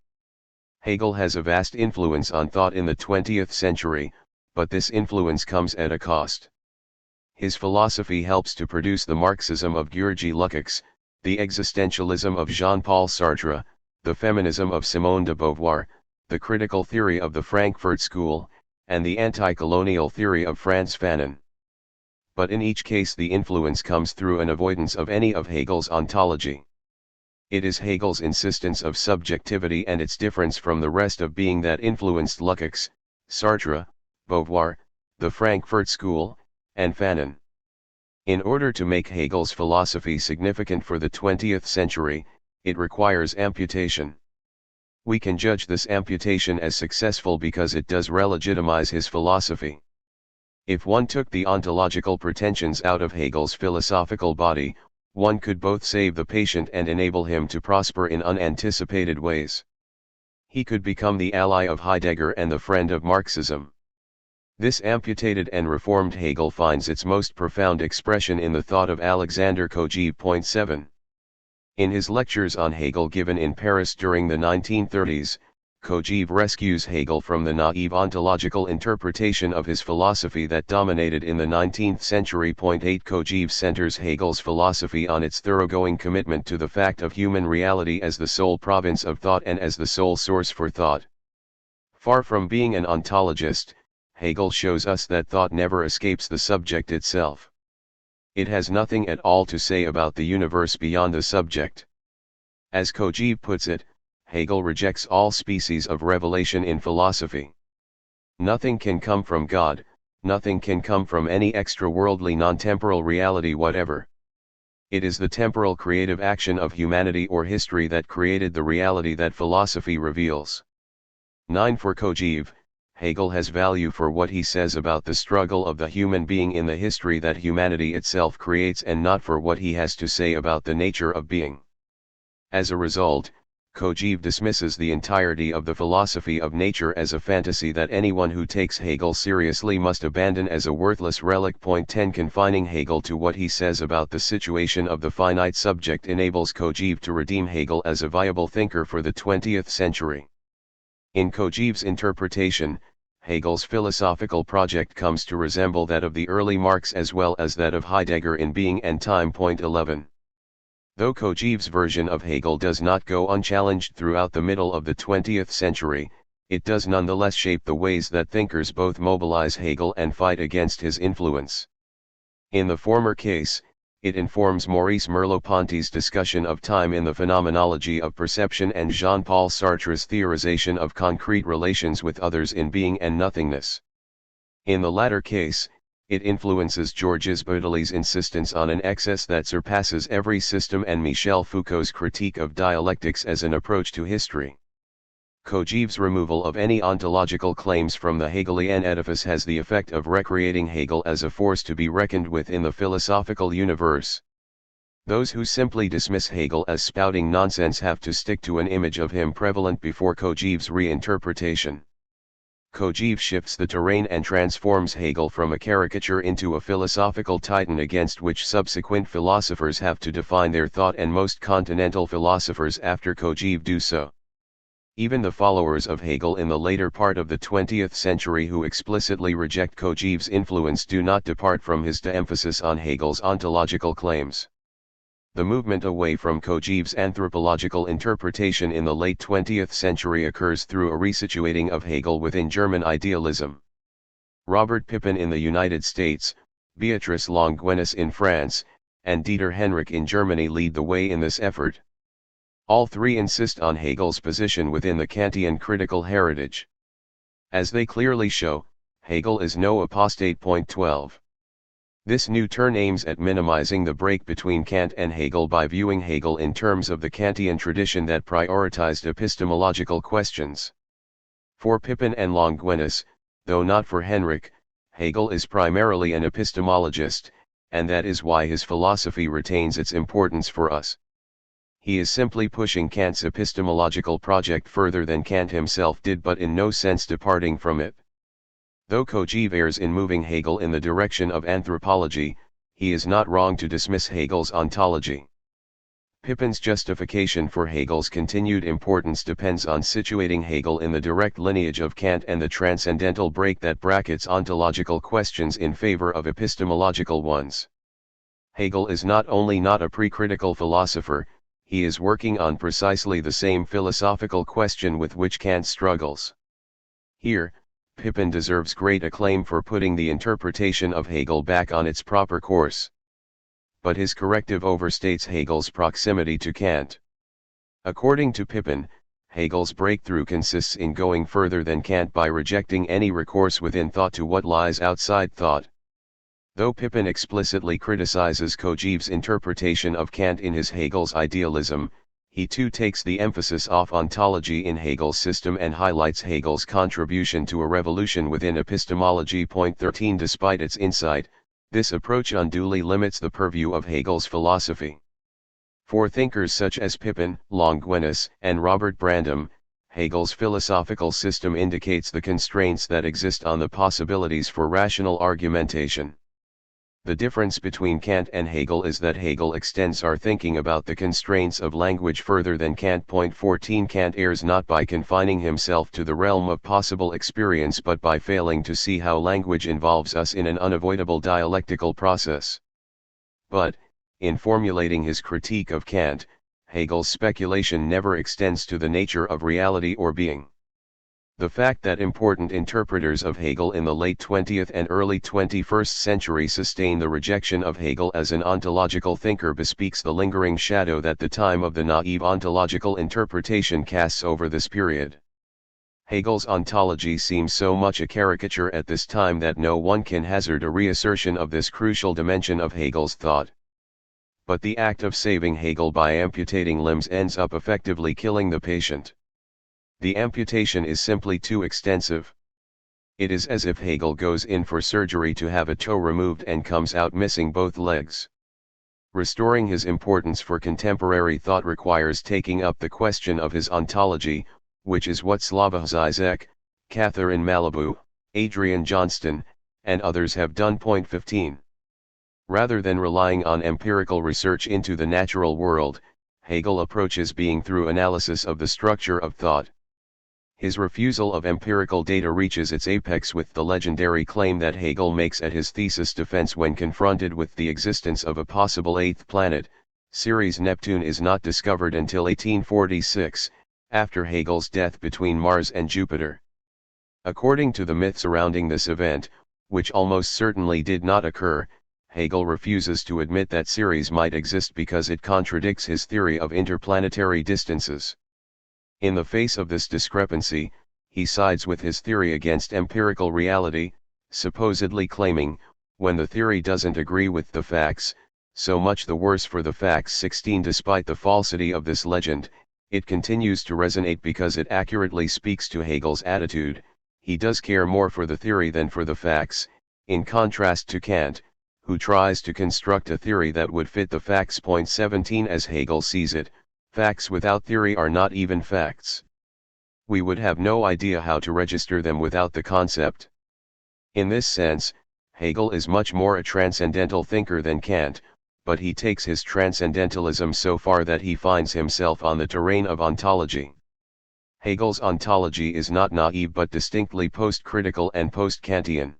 Hegel has a vast influence on thought in the 20th century, but this influence comes at a cost. His philosophy helps to produce the Marxism of György Lukács, the existentialism of Jean-Paul Sartre, the feminism of Simone de Beauvoir, the critical theory of the Frankfurt School, and the anti-colonial theory of Frantz Fanon. But in each case the influence comes through an avoidance of any of Hegel's ontology. It is Hegel's insistence of subjectivity and its difference from the rest of being that influenced Lukács, Sartre, Beauvoir, the Frankfurt School, and Fanon. In order to make Hegel's philosophy significant for the 20th century, it requires amputation. We can judge this amputation as successful because it does relegitimize his philosophy. If one took the ontological pretensions out of Hegel's philosophical body, one could both save the patient and enable him to prosper in unanticipated ways. He could become the ally of Heidegger and the friend of Marxism. This amputated and reformed Hegel finds its most profound expression in the thought of Alexander Kojève. 7. In his lectures on Hegel given in Paris during the 1930s, Kojève rescues Hegel from the naive ontological interpretation of his philosophy that dominated in the 19th century. 8 Kojève centers Hegel's philosophy on its thoroughgoing commitment to the fact of human reality as the sole province of thought and as the sole source for thought. Far from being an ontologist, Hegel shows us that thought never escapes the subject itself. It has nothing at all to say about the universe beyond the subject. As Kojève puts it, Hegel rejects all species of revelation in philosophy. Nothing can come from God, nothing can come from any extra-worldly non-temporal reality whatever. It is the temporal creative action of humanity or history that created the reality that philosophy reveals. 9 For Kojève, Hegel has value for what he says about the struggle of the human being in the history that humanity itself creates and not for what he has to say about the nature of being. As a result, Kojève dismisses the entirety of the philosophy of nature as a fantasy that anyone who takes Hegel seriously must abandon as a worthless relic. 10 Confining Hegel to what he says about the situation of the finite subject enables Kojève to redeem Hegel as a viable thinker for the 20th century. In Kojève's interpretation, Hegel's philosophical project comes to resemble that of the early Marx as well as that of Heidegger in Being and Time. 11. Though Kojève's version of Hegel does not go unchallenged throughout the middle of the 20th century, it does nonetheless shape the ways that thinkers both mobilize Hegel and fight against his influence. In the former case, it informs Maurice Merleau-Ponty's discussion of time in the Phenomenology of Perception and Jean-Paul Sartre's theorization of concrete relations with others in being and nothingness. In the latter case, it influences Georges Baudelai's insistence on an excess that surpasses every system and Michel Foucault's critique of dialectics as an approach to history. Kojève's removal of any ontological claims from the Hegelian edifice has the effect of recreating Hegel as a force to be reckoned with in the philosophical universe. Those who simply dismiss Hegel as spouting nonsense have to stick to an image of him prevalent before Kojève's reinterpretation. Kojève shifts the terrain and transforms Hegel from a caricature into a philosophical titan against which subsequent philosophers have to define their thought, and most continental philosophers after Kojève do so. Even the followers of Hegel in the later part of the 20th century who explicitly reject Kojève's influence do not depart from his de-emphasis on Hegel's ontological claims. The movement away from Kojève's anthropological interpretation in the late 20th century occurs through a resituating of Hegel within German idealism. Robert Pippin in the United States, Beatrice Longuenis in France, and Dieter Henrich in Germany lead the way in this effort. All three insist on Hegel's position within the Kantian critical heritage. As they clearly show, Hegel is no apostate. 12. This new turn aims at minimizing the break between Kant and Hegel by viewing Hegel in terms of the Kantian tradition that prioritized epistemological questions. For Pippin and Longuenus, though not for Henrich, Hegel is primarily an epistemologist, and that is why his philosophy retains its importance for us. He is simply pushing Kant's epistemological project further than Kant himself did, but in no sense departing from it. Though Kojève errs in moving Hegel in the direction of anthropology, he is not wrong to dismiss Hegel's ontology. Pippin's justification for Hegel's continued importance depends on situating Hegel in the direct lineage of Kant and the transcendental break that brackets ontological questions in favor of epistemological ones. Hegel is not only not a pre-critical philosopher, he is working on precisely the same philosophical question with which Kant struggles. Here, Pippin deserves great acclaim for putting the interpretation of Hegel back on its proper course. But his corrective overstates Hegel's proximity to Kant. According to Pippin, Hegel's breakthrough consists in going further than Kant by rejecting any recourse within thought to what lies outside thought. Though Pippin explicitly criticizes Kojève's interpretation of Kant in his Hegel's idealism, he too takes the emphasis off ontology in Hegel's system and highlights Hegel's contribution to a revolution within epistemology. 13 Despite its insight, this approach unduly limits the purview of Hegel's philosophy. For thinkers such as Pippin, Longuenus, and Robert Brandom, Hegel's philosophical system indicates the constraints that exist on the possibilities for rational argumentation. The difference between Kant and Hegel is that Hegel extends our thinking about the constraints of language further than Kant. 14 Kant errs not by confining himself to the realm of possible experience but by failing to see how language involves us in an unavoidable dialectical process. But, in formulating his critique of Kant, Hegel's speculation never extends to the nature of reality or being. The fact that important interpreters of Hegel in the late 20th and early 21st century sustain the rejection of Hegel as an ontological thinker bespeaks the lingering shadow that the time of the naive ontological interpretation casts over this period. Hegel's ontology seems so much a caricature at this time that no one can hazard a reassertion of this crucial dimension of Hegel's thought. But the act of saving Hegel by amputating limbs ends up effectively killing the patient. The amputation is simply too extensive. It is as if Hegel goes in for surgery to have a toe removed and comes out missing both legs. Restoring his importance for contemporary thought requires taking up the question of his ontology, which is what Slavoj Žižek, Catherine Malibu, Adrian Johnston, and others have done. 15. Rather than relying on empirical research into the natural world, Hegel approaches being through analysis of the structure of thought. His refusal of empirical data reaches its apex with the legendary claim that Hegel makes at his thesis defense when confronted with the existence of a possible eighth planet. Ceres Neptune is not discovered until 1846, after Hegel's death between Mars and Jupiter. According to the myth surrounding this event, which almost certainly did not occur, Hegel refuses to admit that Ceres might exist because it contradicts his theory of interplanetary distances. In the face of this discrepancy, he sides with his theory against empirical reality, supposedly claiming, when the theory doesn't agree with the facts, so much the worse for the facts. 16 Despite the falsity of this legend, it continues to resonate because it accurately speaks to Hegel's attitude. He does care more for the theory than for the facts, in contrast to Kant, who tries to construct a theory that would fit the facts. 17 As Hegel sees it, facts without theory are not even facts. We would have no idea how to register them without the concept. In this sense, Hegel is much more a transcendental thinker than Kant, but he takes his transcendentalism so far that he finds himself on the terrain of ontology. Hegel's ontology is not naive but distinctly post-critical and post-Kantian.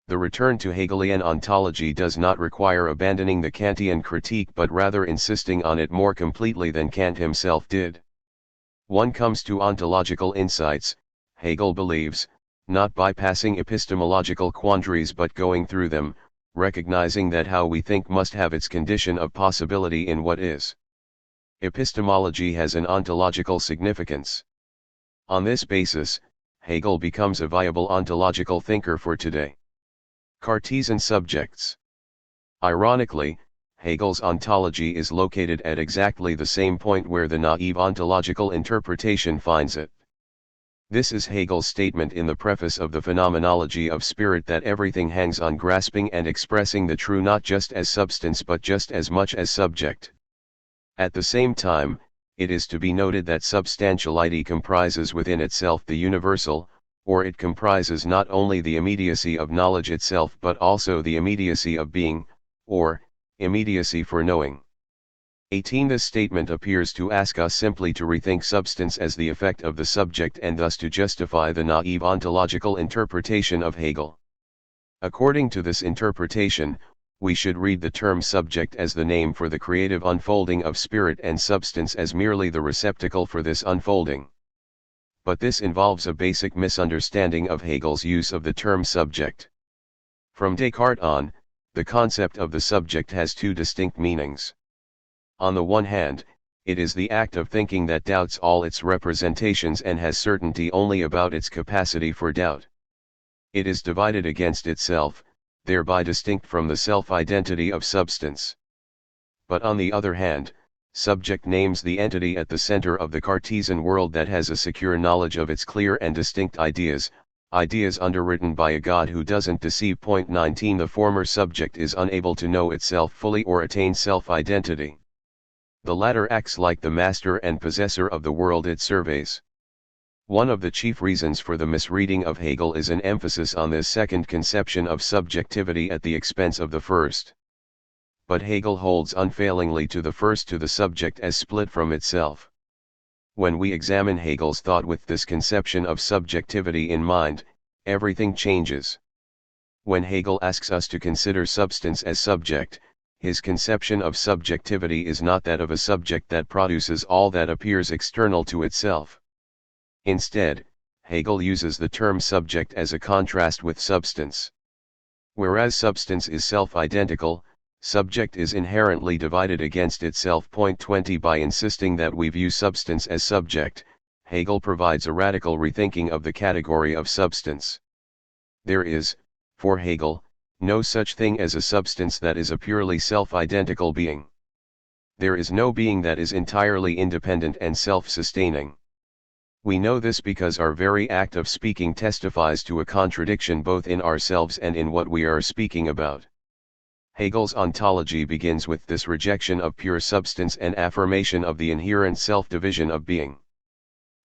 The return to Hegelian ontology does not require abandoning the Kantian critique but rather insisting on it more completely than Kant himself did. One comes to ontological insights, Hegel believes, not bypassing epistemological quandaries but going through them, recognizing that how we think must have its condition of possibility in what is. Epistemology has an ontological significance. On this basis, Hegel becomes a viable ontological thinker for today. Cartesian subjects. Ironically, Hegel's ontology is located at exactly the same point where the naive ontological interpretation finds it. This is Hegel's statement in the preface of the Phenomenology of Spirit that everything hangs on grasping and expressing the true not just as substance but just as much as subject. At the same time, it is to be noted that substantiality comprises within itself the universal, or it comprises not only the immediacy of knowledge itself but also the immediacy of being, or immediacy for knowing. 18. This statement appears to ask us simply to rethink substance as the effect of the subject and thus to justify the naive ontological interpretation of Hegel. According to this interpretation, we should read the term subject as the name for the creative unfolding of spirit and substance as merely the receptacle for this unfolding. But this involves a basic misunderstanding of Hegel's use of the term subject. From Descartes on, the concept of the subject has two distinct meanings. On the one hand, it is the act of thinking that doubts all its representations and has certainty only about its capacity for doubt. It is divided against itself, thereby distinct from the self-identity of substance. But on the other hand, subject names the entity at the center of the Cartesian world that has a secure knowledge of its clear and distinct ideas, ideas underwritten by a God who doesn't deceive. 19. The former subject is unable to know itself fully or attain self-identity. The latter acts like the master and possessor of the world it surveys. One of the chief reasons for the misreading of Hegel is an emphasis on this second conception of subjectivity at the expense of the first. But Hegel holds unfailingly to the first, to the subject as split from itself. When we examine Hegel's thought with this conception of subjectivity in mind, everything changes. When Hegel asks us to consider substance as subject, his conception of subjectivity is not that of a subject that produces all that appears external to itself. Instead, Hegel uses the term subject as a contrast with substance. Whereas substance is self-identical, subject is inherently divided against itself. 20. By insisting that we view substance as subject, Hegel provides a radical rethinking of the category of substance. There is, for Hegel, no such thing as a substance that is a purely self-identical being. There is no being that is entirely independent and self-sustaining. We know this because our very act of speaking testifies to a contradiction both in ourselves and in what we are speaking about. Hegel's ontology begins with this rejection of pure substance and affirmation of the inherent self-division of being.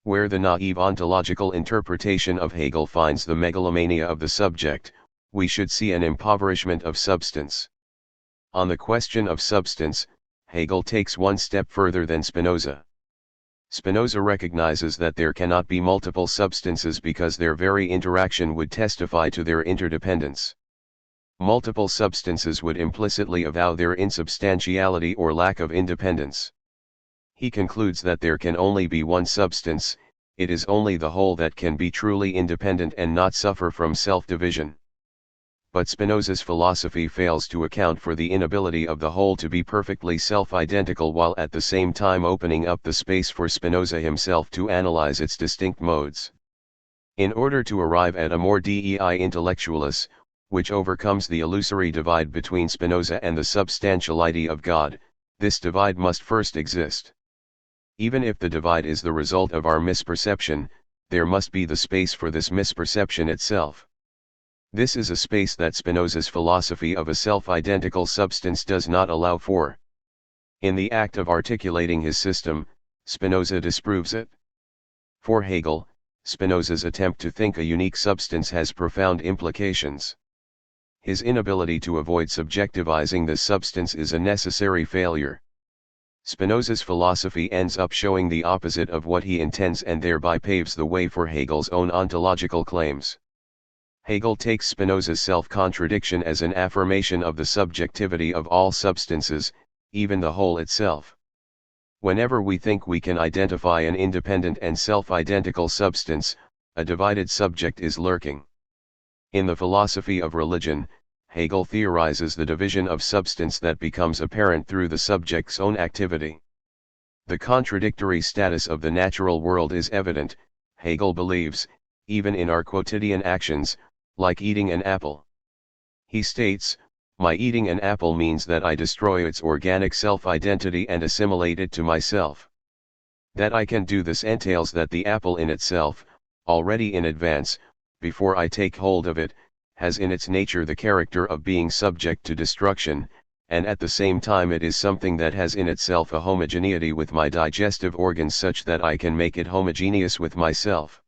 Where the naive ontological interpretation of Hegel finds the megalomania of the subject, we should see an impoverishment of substance. On the question of substance, Hegel takes one step further than Spinoza. Spinoza recognizes that there cannot be multiple substances because their very interaction would testify to their interdependence. Multiple substances would implicitly avow their insubstantiality or lack of independence. He concludes that there can only be one substance, it is only the whole that can be truly independent and not suffer from self-division. But Spinoza's philosophy fails to account for the inability of the whole to be perfectly self-identical while at the same time opening up the space for Spinoza himself to analyze its distinct modes. In order to arrive at a more dei intellectualis, which overcomes the illusory divide between Spinoza and the substantiality of God, this divide must first exist. Even if the divide is the result of our misperception, there must be the space for this misperception itself. This is a space that Spinoza's philosophy of a self-identical substance does not allow for. In the act of articulating his system, Spinoza disproves it. For Hegel, Spinoza's attempt to think a unique substance has profound implications. His inability to avoid subjectivizing this substance is a necessary failure. Spinoza's philosophy ends up showing the opposite of what he intends and thereby paves the way for Hegel's own ontological claims. Hegel takes Spinoza's self-contradiction as an affirmation of the subjectivity of all substances, even the whole itself. Whenever we think we can identify an independent and self-identical substance, a divided subject is lurking. In the philosophy of religion, Hegel theorizes the division of substance that becomes apparent through the subject's own activity. The contradictory status of the natural world is evident, Hegel believes, even in our quotidian actions, like eating an apple. He states, "My eating an apple means that I destroy its organic self-identity and assimilate it to myself. That I can do this entails that the apple in itself, already in advance, before I take hold of it, has in its nature the character of being subject to destruction, and at the same time it is something that has in itself a homogeneity with my digestive organs such that I can make it homogeneous with myself."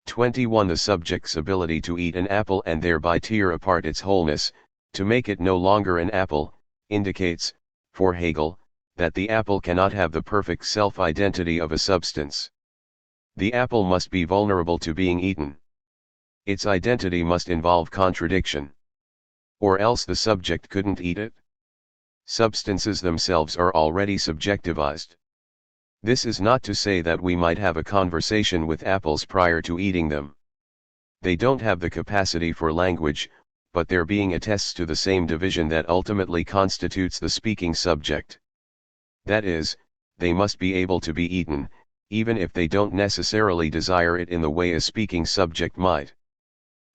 21. The subject's ability to eat an apple and thereby tear apart its wholeness, to make it no longer an apple, indicates, for Hegel, that the apple cannot have the perfect self-identity of a substance. The apple must be vulnerable to being eaten. Its identity must involve contradiction. Or else the subject couldn't eat it. Substances themselves are already subjectivized. This is not to say that we might have a conversation with apples prior to eating them. They don't have the capacity for language, but their being attests to the same division that ultimately constitutes the speaking subject. That is, they must be able to be eaten, even if they don't necessarily desire it in the way a speaking subject might.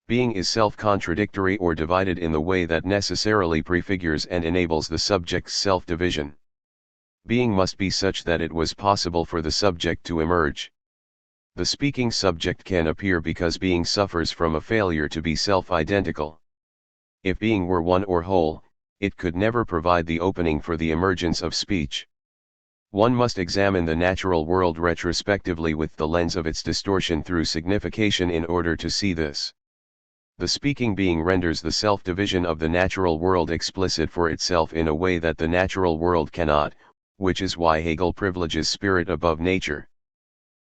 Being is self-contradictory or divided in the way that necessarily prefigures and enables the subject's self-division. Being must be such that it was possible for the subject to emerge. The speaking subject can appear because being suffers from a failure to be self-identical. If being were one or whole, it could never provide the opening for the emergence of speech. One must examine the natural world retrospectively with the lens of its distortion through signification in order to see this. The speaking being renders the self-division of the natural world explicit for itself in a way that the natural world cannot, which is why Hegel privileges spirit above nature.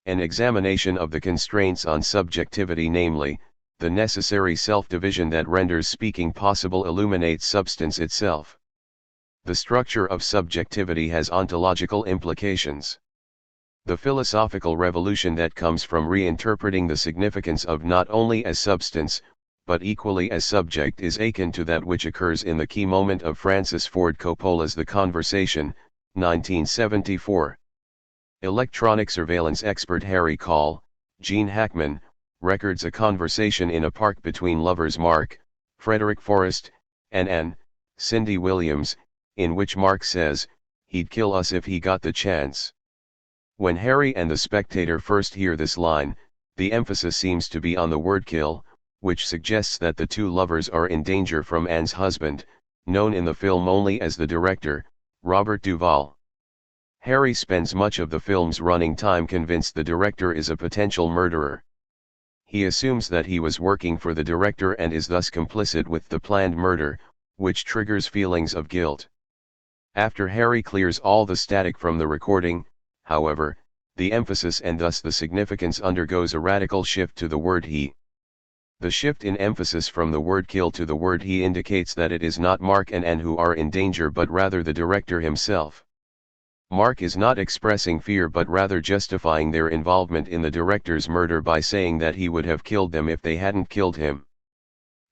An examination of the constraints on subjectivity, namely, the necessary self-division that renders speaking possible, illuminates substance itself. The structure of subjectivity has ontological implications. The philosophical revolution that comes from reinterpreting the significance of not only as substance, but equally as subject is akin to that which occurs in the key moment of Francis Ford Coppola's The Conversation, 1974. Electronic surveillance expert Harry Call, Gene Hackman, records a conversation in a park between lovers Mark, Frederick Forrest, and Anne, Cindy Williams, in which Mark says, "He'd kill us if he got the chance." When Harry and the spectator first hear this line, the emphasis seems to be on the word kill, which suggests that the two lovers are in danger from Anne's husband, known in the film only as the director, Robert Duvall. Harry spends much of the film's running time convinced the director is a potential murderer. He assumes that he was working for the director and is thus complicit with the planned murder, which triggers feelings of guilt. After Harry clears all the static from the recording, however, the emphasis and thus the significance undergoes a radical shift to the word he. The shift in emphasis from the word kill to the word he indicates that it is not Mark and Anne who are in danger but rather the director himself. Mark is not expressing fear but rather justifying their involvement in the director's murder by saying that he would have killed them if they hadn't killed him.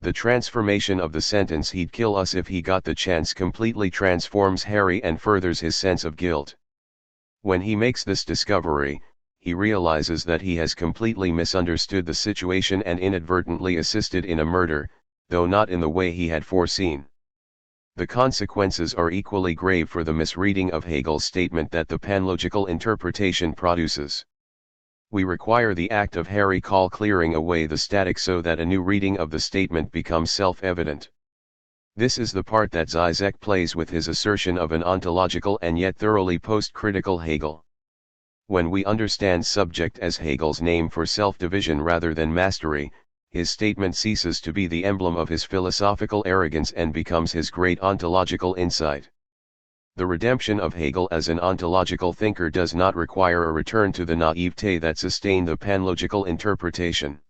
The transformation of the sentence "he'd kill us if he got the chance" completely transforms Harry and furthers his sense of guilt. When he makes this discovery, he realizes that he has completely misunderstood the situation and inadvertently assisted in a murder, though not in the way he had foreseen. The consequences are equally grave for the misreading of Hegel's statement that the panlogical interpretation produces. We require the act of Harry Call clearing away the static so that a new reading of the statement becomes self-evident. This is the part that Zizek plays with his assertion of an ontological and yet thoroughly post-critical Hegel. When we understand subject as Hegel's name for self-division rather than mastery, his statement ceases to be the emblem of his philosophical arrogance and becomes his great ontological insight. The redemption of Hegel as an ontological thinker does not require a return to the naivete that sustained the panlogical interpretation.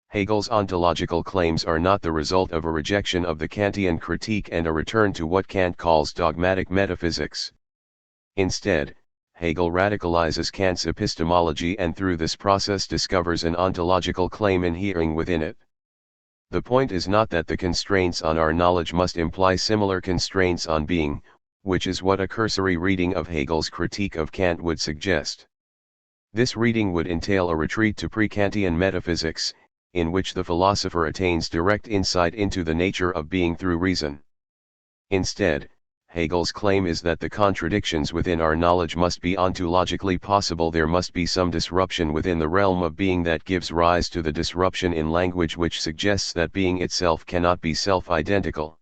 Hegel's ontological claims are not the result of a rejection of the Kantian critique and a return to what Kant calls dogmatic metaphysics. Instead, Hegel radicalizes Kant's epistemology and through this process discovers an ontological claim inhering within it. The point is not that the constraints on our knowledge must imply similar constraints on being, which is what a cursory reading of Hegel's critique of Kant would suggest. This reading would entail a retreat to pre-Kantian metaphysics, in which the philosopher attains direct insight into the nature of being through reason. Instead, Hegel's claim is that the contradictions within our knowledge must be ontologically possible. There must be some disruption within the realm of being that gives rise to the disruption in language which suggests that being itself cannot be self-identical.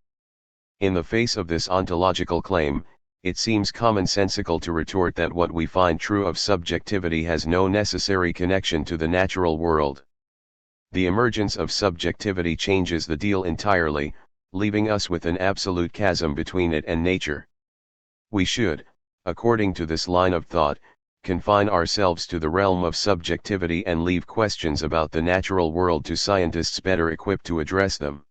In the face of this ontological claim, it seems commonsensical to retort that what we find true of subjectivity has no necessary connection to the natural world. The emergence of subjectivity changes the deal entirely, leaving us with an absolute chasm between it and nature. We should, according to this line of thought, confine ourselves to the realm of subjectivity and leave questions about the natural world to scientists better equipped to address them.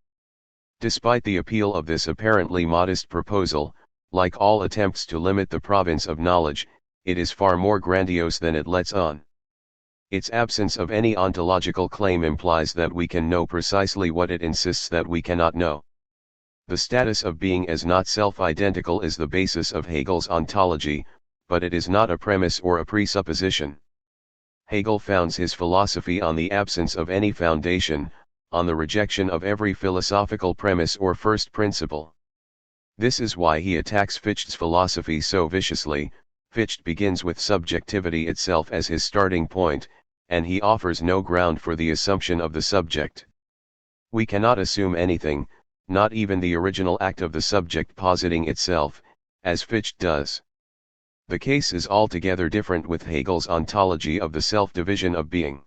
Despite the appeal of this apparently modest proposal, like all attempts to limit the province of knowledge, it is far more grandiose than it lets on. Its absence of any ontological claim implies that we can know precisely what it insists that we cannot know. The status of being as not self-identical is the basis of Hegel's ontology, but it is not a premise or a presupposition. Hegel founds his philosophy on the absence of any foundation, on the rejection of every philosophical premise or first principle. This is why he attacks Fichte's philosophy so viciously. Fichte begins with subjectivity itself as his starting point, and he offers no ground for the assumption of the subject. We cannot assume anything, not even the original act of the subject positing itself, as Fichte does. The case is altogether different with Hegel's ontology of the self-division of being.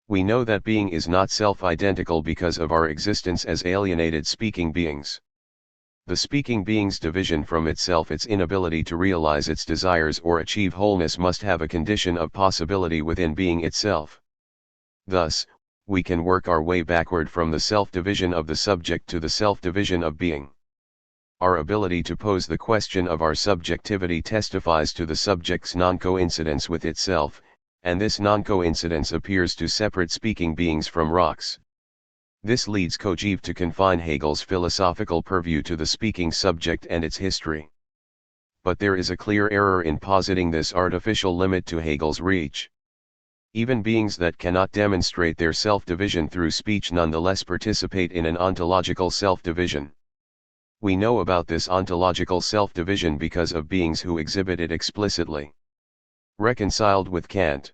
We know that being is not self-identical because of our existence as alienated speaking beings. The speaking being's division from itself, its inability to realize its desires or achieve wholeness, must have a condition of possibility within being itself. Thus, we can work our way backward from the self-division of the subject to the self-division of being. Our ability to pose the question of our subjectivity testifies to the subject's non-coincidence with itself, and this non-coincidence appears to separate speaking beings from rocks. This leads Kojève to confine Hegel's philosophical purview to the speaking subject and its history. But there is a clear error in positing this artificial limit to Hegel's reach. Even beings that cannot demonstrate their self-division through speech nonetheless participate in an ontological self-division. We know about this ontological self-division because of beings who exhibit it explicitly. Reconciled with Kant.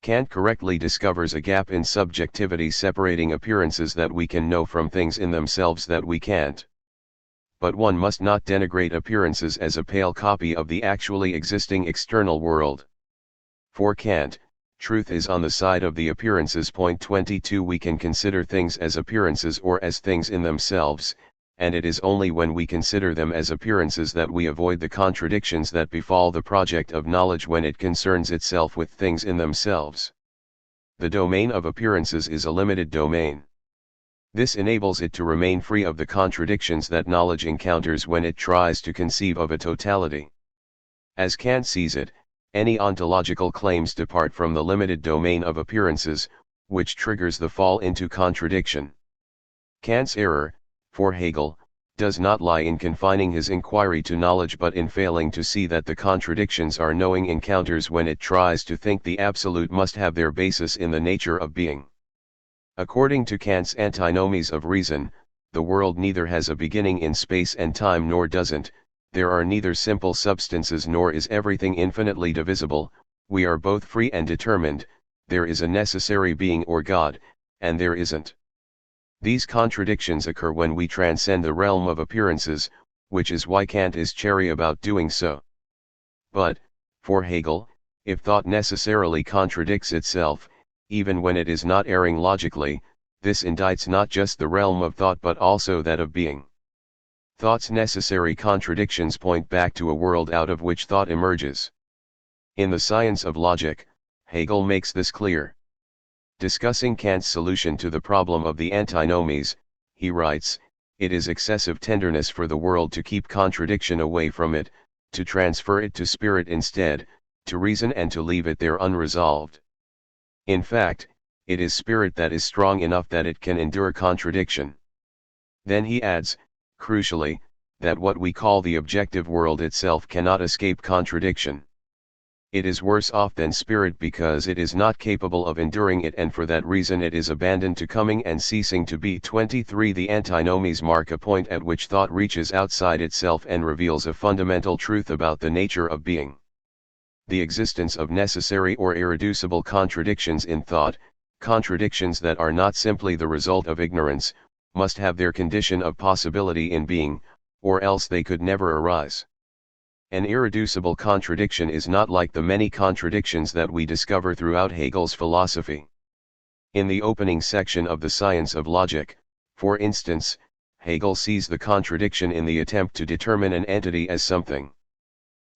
Kant correctly discovers a gap in subjectivity separating appearances that we can know from things in themselves that we can't. But one must not denigrate appearances as a pale copy of the actually existing external world. For Kant, truth is on the side of the appearances. Point 22. We can consider things as appearances or as things in themselves, and it is only when we consider them as appearances that we avoid the contradictions that befall the project of knowledge when it concerns itself with things in themselves. The domain of appearances is a limited domain. This enables it to remain free of the contradictions that knowledge encounters when it tries to conceive of a totality. As Kant sees it, any ontological claims depart from the limited domain of appearances, which triggers the fall into contradiction. Kant's error, for Hegel, does not lie in confining his inquiry to knowledge but in failing to see that the contradictions are knowing encounters when it tries to think the absolute must have their basis in the nature of being. According to Kant's antinomies of reason, the world neither has a beginning in space and time nor doesn't. There are neither simple substances nor is everything infinitely divisible. We are both free and determined. There is a necessary being or God, and there isn't. These contradictions occur when we transcend the realm of appearances, which is why Kant is chary about doing so. But, for Hegel, if thought necessarily contradicts itself, even when it is not erring logically, this indicts not just the realm of thought but also that of being. Thought's necessary contradictions point back to a world out of which thought emerges. In The Science of Logic, Hegel makes this clear. Discussing Kant's solution to the problem of the antinomies, he writes, "It is excessive tenderness for the world to keep contradiction away from it, to transfer it to spirit instead, to reason and to leave it there unresolved. In fact, it is spirit that is strong enough that it can endure contradiction. Then he adds, crucially, that what we call the objective world itself cannot escape contradiction. It is worse off than spirit because it is not capable of enduring it, and for that reason it is abandoned to coming and ceasing to be. 23. The antinomies mark a point at which thought reaches outside itself and reveals a fundamental truth about the nature of being. The existence of necessary or irreducible contradictions in thought, contradictions that are not simply the result of ignorance, must have their condition of possibility in being, or else they could never arise. An irreducible contradiction is not like the many contradictions that we discover throughout Hegel's philosophy. In the opening section of The Science of Logic, for instance, Hegel sees the contradiction in the attempt to determine an entity as something.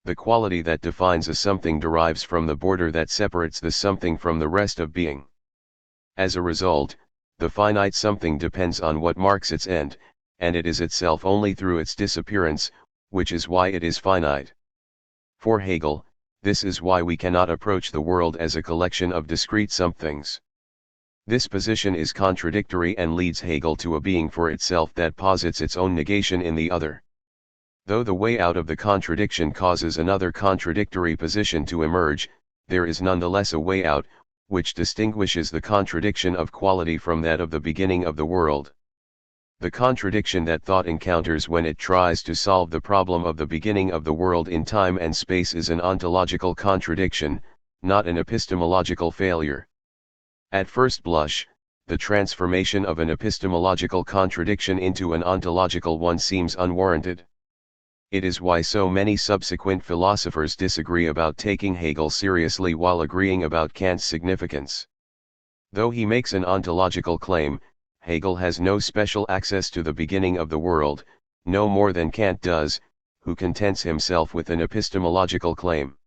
The quality that defines a something derives from the border that separates the something from the rest of being. As a result, the finite something depends on what marks its end, and it is itself only through its disappearance, which is why it is finite. For Hegel, this is why we cannot approach the world as a collection of discrete somethings. This position is contradictory and leads Hegel to a being for itself that posits its own negation in the other. Though the way out of the contradiction causes another contradictory position to emerge, there is nonetheless a way out, which distinguishes the contradiction of quality from that of the beginning of the world. The contradiction that thought encounters when it tries to solve the problem of the beginning of the world in time and space is an ontological contradiction, not an epistemological failure. At first blush, the transformation of an epistemological contradiction into an ontological one seems unwarranted. It is why so many subsequent philosophers disagree about taking Hegel seriously while agreeing about Kant's significance. Though he makes an ontological claim, Hegel has no special access to the beginning of the world, no more than Kant does, who contents himself with an epistemological claim.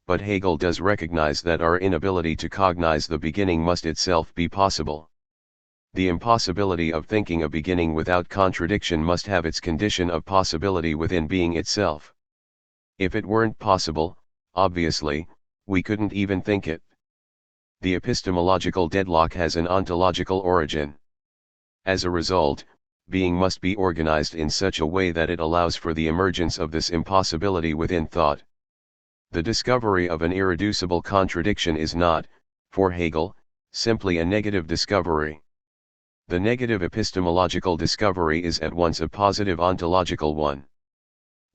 But Hegel does recognize that our inability to cognize the beginning must itself be possible. The impossibility of thinking a beginning without contradiction must have its condition of possibility within being itself. If it weren't possible, obviously, we couldn't even think it. The epistemological deadlock has an ontological origin. As a result, being must be organized in such a way that it allows for the emergence of this impossibility within thought. The discovery of an irreducible contradiction is not, for Hegel, simply a negative discovery. The negative epistemological discovery is at once a positive ontological one.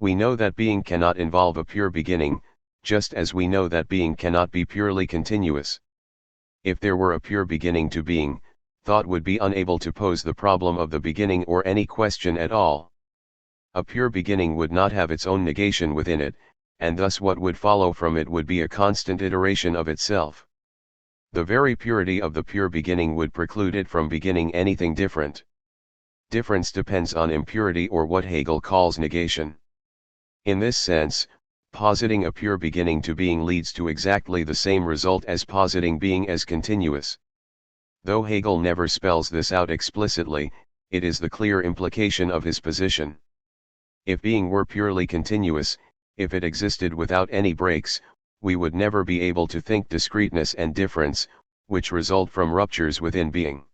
We know that being cannot involve a pure beginning, just as we know that being cannot be purely continuous. If there were a pure beginning to being, thought would be unable to pose the problem of the beginning or any question at all. A pure beginning would not have its own negation within it, and thus what would follow from it would be a constant iteration of itself. The very purity of the pure beginning would preclude it from beginning anything different. Difference depends on impurity, or what Hegel calls negation. In this sense, positing a pure beginning to being leads to exactly the same result as positing being as continuous. Though Hegel never spells this out explicitly, it is the clear implication of his position. If being were purely continuous, if it existed without any breaks, we would never be able to think discreteness and difference, which result from ruptures within being.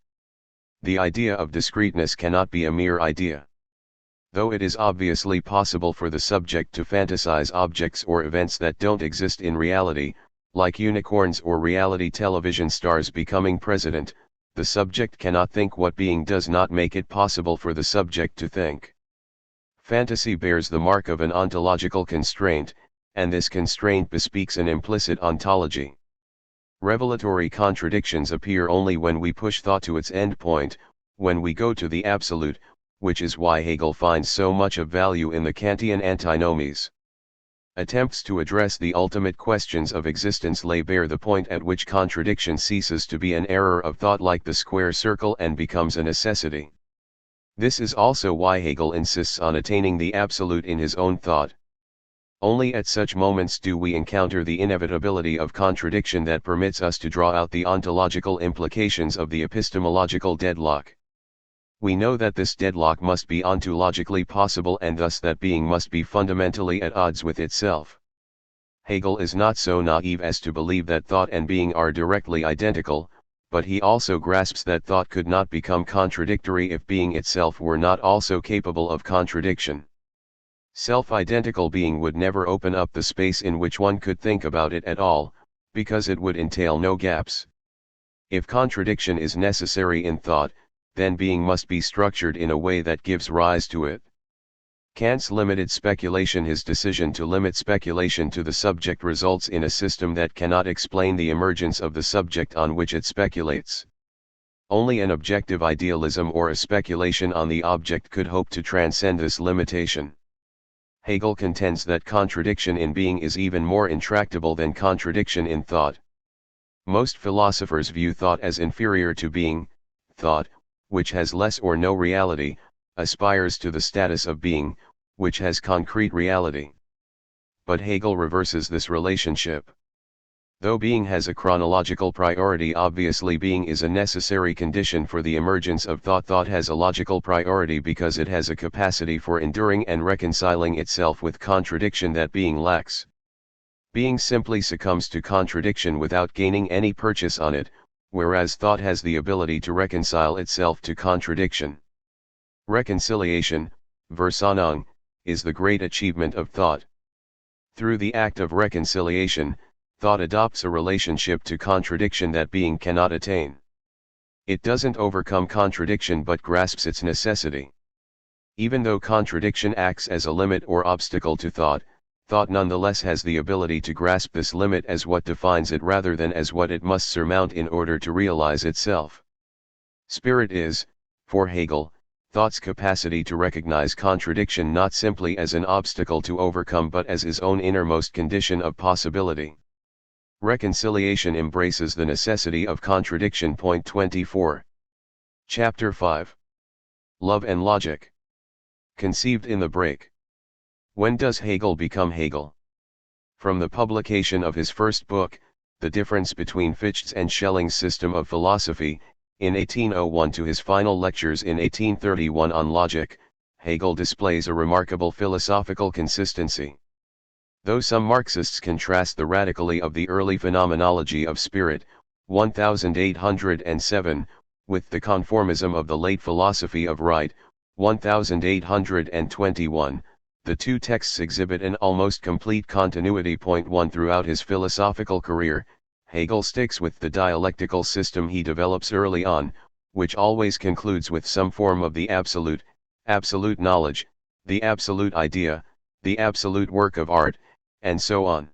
The idea of discreteness cannot be a mere idea. Though it is obviously possible for the subject to fantasize objects or events that don't exist in reality, like unicorns or reality television stars becoming president, the subject cannot think what being does not make it possible for the subject to think. Fantasy bears the mark of an ontological constraint, and this constraint bespeaks an implicit ontology. Revelatory contradictions appear only when we push thought to its end point, when we go to the absolute, which is why Hegel finds so much of value in the Kantian antinomies. Attempts to address the ultimate questions of existence lay bare the point at which contradiction ceases to be an error of thought like the square circle and becomes a necessity. This is also why Hegel insists on attaining the absolute in his own thought. Only at such moments do we encounter the inevitability of contradiction that permits us to draw out the ontological implications of the epistemological deadlock. We know that this deadlock must be ontologically possible, and thus that being must be fundamentally at odds with itself. Hegel is not so naive as to believe that thought and being are directly identical, but he also grasps that thought could not become contradictory if being itself were not also capable of contradiction. Self-identical being would never open up the space in which one could think about it at all, because it would entail no gaps. If contradiction is necessary in thought, then being must be structured in a way that gives rise to it. Kant's limited speculation, his decision to limit speculation to the subject, results in a system that cannot explain the emergence of the subject on which it speculates. Only an objective idealism or a speculation on the object could hope to transcend this limitation. Hegel contends that contradiction in being is even more intractable than contradiction in thought. Most philosophers view thought as inferior to being. Thought, which has less or no reality, aspires to the status of being, which has concrete reality. But Hegel reverses this relationship. Though being has a chronological priority, obviously being is a necessary condition for the emergence of thought. Thought has a logical priority because it has a capacity for enduring and reconciling itself with contradiction that being lacks. Being simply succumbs to contradiction without gaining any purchase on it, whereas thought has the ability to reconcile itself to contradiction. Reconciliation, Versöhnung, is the great achievement of thought. Through the act of reconciliation, thought adopts a relationship to contradiction that being cannot attain. It doesn't overcome contradiction but grasps its necessity. Even though contradiction acts as a limit or obstacle to thought, thought nonetheless has the ability to grasp this limit as what defines it rather than as what it must surmount in order to realize itself. Spirit is, for Hegel, thought's capacity to recognize contradiction not simply as an obstacle to overcome but as his own innermost condition of possibility. Reconciliation embraces the necessity of contradiction. Point 24. Chapter 5. Love and Logic. Conceived in the break. When does Hegel become Hegel? From the publication of his first book, The Difference Between Fichte's and Schelling's System of Philosophy, in 1801 to his final lectures in 1831 on logic, Hegel displays a remarkable philosophical consistency. Though some Marxists contrast the radically of the early phenomenology of spirit, 1807, with the conformism of the late philosophy of right, 1821, the two texts exhibit an almost complete continuity. Point 1. Throughout his philosophical career, Hegel sticks with the dialectical system he develops early on, which always concludes with some form of the absolute knowledge, the absolute idea, the absolute work of art, and so on.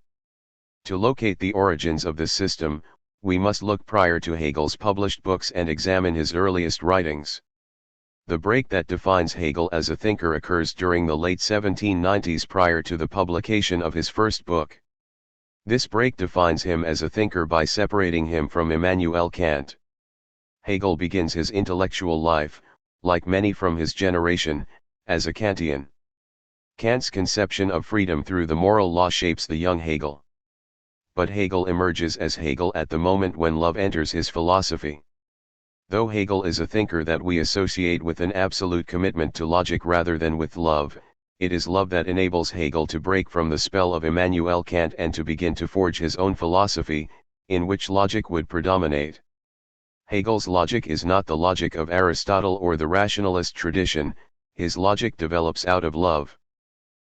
To locate the origins of this system, we must look prior to Hegel's published books and examine his earliest writings. The break that defines Hegel as a thinker occurs during the late 1790s prior to the publication of his first book. This break defines him as a thinker by separating him from Immanuel Kant. Hegel begins his intellectual life, like many from his generation, as a Kantian. Kant's conception of freedom through the moral law shapes the young Hegel. But Hegel emerges as Hegel at the moment when love enters his philosophy. Though Hegel is a thinker that we associate with an absolute commitment to logic rather than with love, it is love that enables Hegel to break from the spell of Immanuel Kant and to begin to forge his own philosophy, in which logic would predominate. Hegel's logic is not the logic of Aristotle or the rationalist tradition, his logic develops out of love.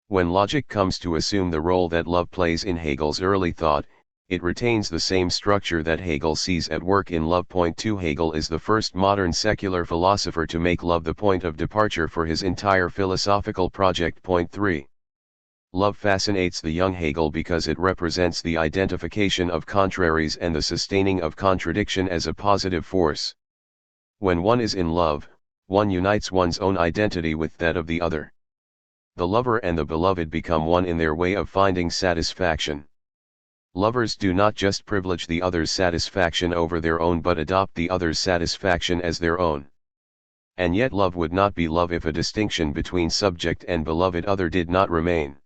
When logic comes to assume the role that love plays in Hegel's early thought, it retains the same structure that Hegel sees at work in love. Point 2. Hegel is the first modern secular philosopher to make love the point of departure for his entire philosophical project. Point 3. Love fascinates the young Hegel because it represents the identification of contraries and the sustaining of contradiction as a positive force. When one is in love, one unites one's own identity with that of the other. The lover and the beloved become one in their way of finding satisfaction. Lovers do not just privilege the other's satisfaction over their own but adopt the other's satisfaction as their own. And yet love would not be love if a distinction between subject and beloved other did not remain.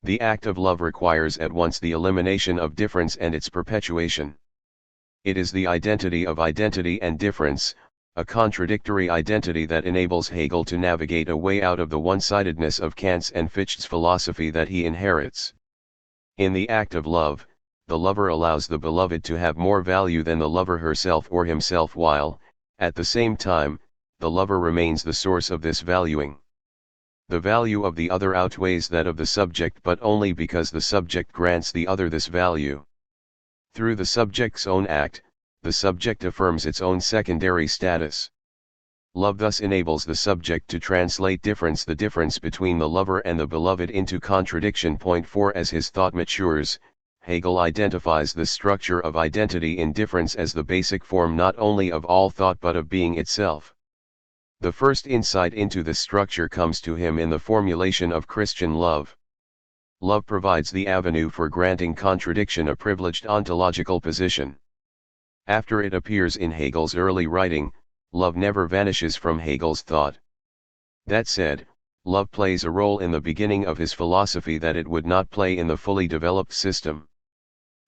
The act of love requires at once the elimination of difference and its perpetuation. It is the identity of identity and difference, a contradictory identity that enables Hegel to navigate a way out of the one-sidedness of Kant's and Fichte's philosophy that he inherits. In the act of love, the lover allows the beloved to have more value than the lover herself or himself while, at the same time, the lover remains the source of this valuing. The value of the other outweighs that of the subject, but only because the subject grants the other this value. Through the subject's own act, the subject affirms its own secondary status. Love thus enables the subject to translate the difference between the lover and the beloved into contradiction. Point 4. As his thought matures, Hegel identifies the structure of identity in difference as the basic form not only of all thought but of being itself. The first insight into this structure comes to him in the formulation of Christian love. Love provides the avenue for granting contradiction a privileged ontological position. After it appears in Hegel's early writing, love never vanishes from Hegel's thought. That said, love plays a role in the beginning of his philosophy that it would not play in the fully developed system.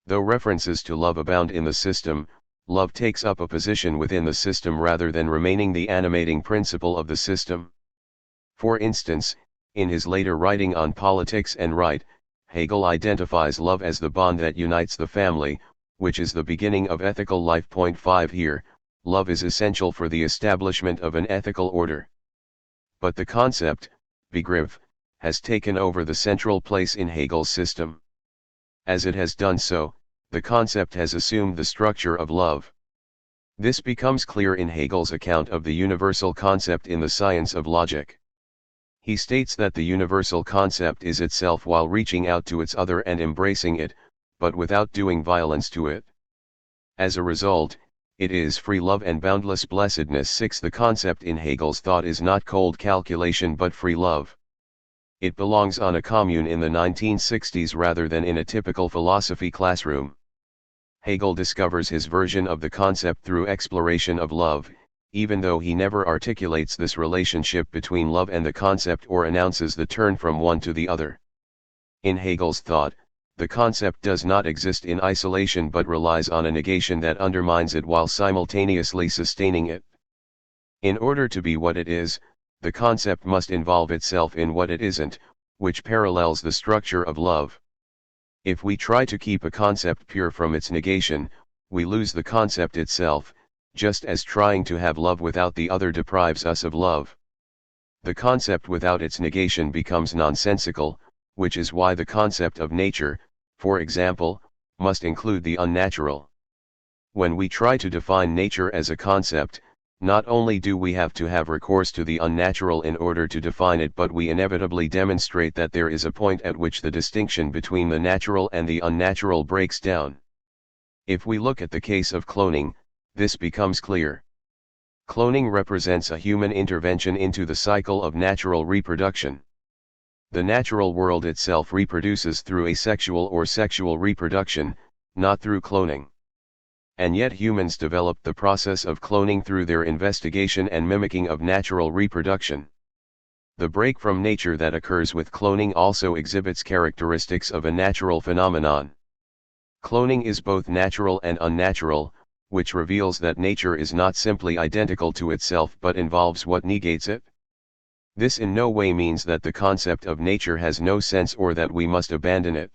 Though references to love abound in the system, love takes up a position within the system rather than remaining the animating principle of the system. For instance, in his later writing on Politics and Right, Hegel identifies love as the bond that unites the family, which is the beginning of ethical life. Point 5. Here, love is essential for the establishment of an ethical order. But the concept, Begriff, has taken over the central place in Hegel's system. As it has done so, the concept has assumed the structure of love. This becomes clear in Hegel's account of the universal concept in the Science of Logic. He states that the universal concept is itself while reaching out to its other and embracing it, but without doing violence to it. As a result, it is free love and boundless blessedness. 6. The concept in Hegel's thought is not cold calculation but free love. It belongs on a commune in the 1960s rather than in a typical philosophy classroom. Hegel discovers his version of the concept through exploration of love, even though he never articulates this relationship between love and the concept or announces the turn from one to the other. In Hegel's thought, the concept does not exist in isolation but relies on a negation that undermines it while simultaneously sustaining it. In order to be what it is, the concept must involve itself in what it isn't, which parallels the structure of love. If we try to keep a concept pure from its negation, we lose the concept itself, just as trying to have love without the other deprives us of love. The concept without its negation becomes nonsensical, which is why the concept of nature, for example, must include the unnatural. When we try to define nature as a concept, not only do we have to have recourse to the unnatural in order to define it, but we inevitably demonstrate that there is a point at which the distinction between the natural and the unnatural breaks down. If we look at the case of cloning, this becomes clear. Cloning represents a human intervention into the cycle of natural reproduction. The natural world itself reproduces through asexual or sexual reproduction, not through cloning. And yet humans developed the process of cloning through their investigation and mimicking of natural reproduction. The break from nature that occurs with cloning also exhibits characteristics of a natural phenomenon. Cloning is both natural and unnatural, which reveals that nature is not simply identical to itself but involves what negates it. This in no way means that the concept of nature has no sense or that we must abandon it.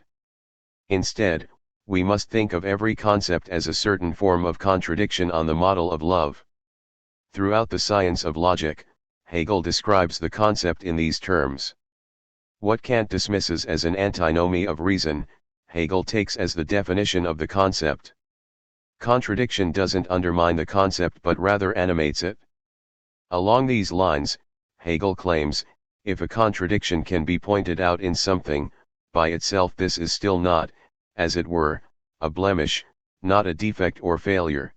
Instead, we must think of every concept as a certain form of contradiction on the model of love. Throughout the Science of Logic, Hegel describes the concept in these terms. What Kant dismisses as an antinomy of reason, Hegel takes as the definition of the concept. Contradiction doesn't undermine the concept but rather animates it. Along these lines, Hegel claims, if a contradiction can be pointed out in something, by itself this is still not, as it were, a blemish, not a defect or failure.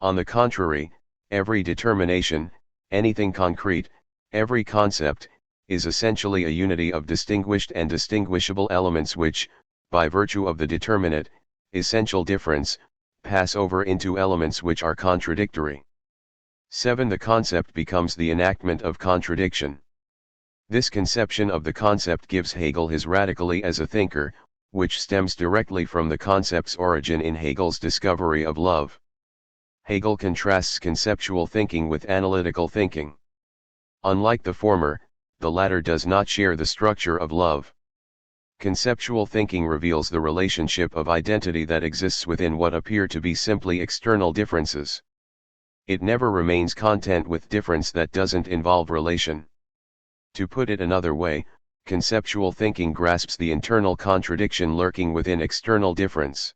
On the contrary, every determination, anything concrete, every concept, is essentially a unity of distinguished and distinguishable elements which, by virtue of the determinate, essential difference, pass over into elements which are contradictory. 7. The concept becomes the enactment of contradiction. This conception of the concept gives Hegel his radically as a thinker, which stems directly from the concept's origin in Hegel's discovery of love. Hegel contrasts conceptual thinking with analytical thinking. Unlike the former, the latter does not share the structure of love. Conceptual thinking reveals the relationship of identity that exists within what appear to be simply external differences. It never remains content with difference that doesn't involve relation. To put it another way, conceptual thinking grasps the internal contradiction lurking within external difference.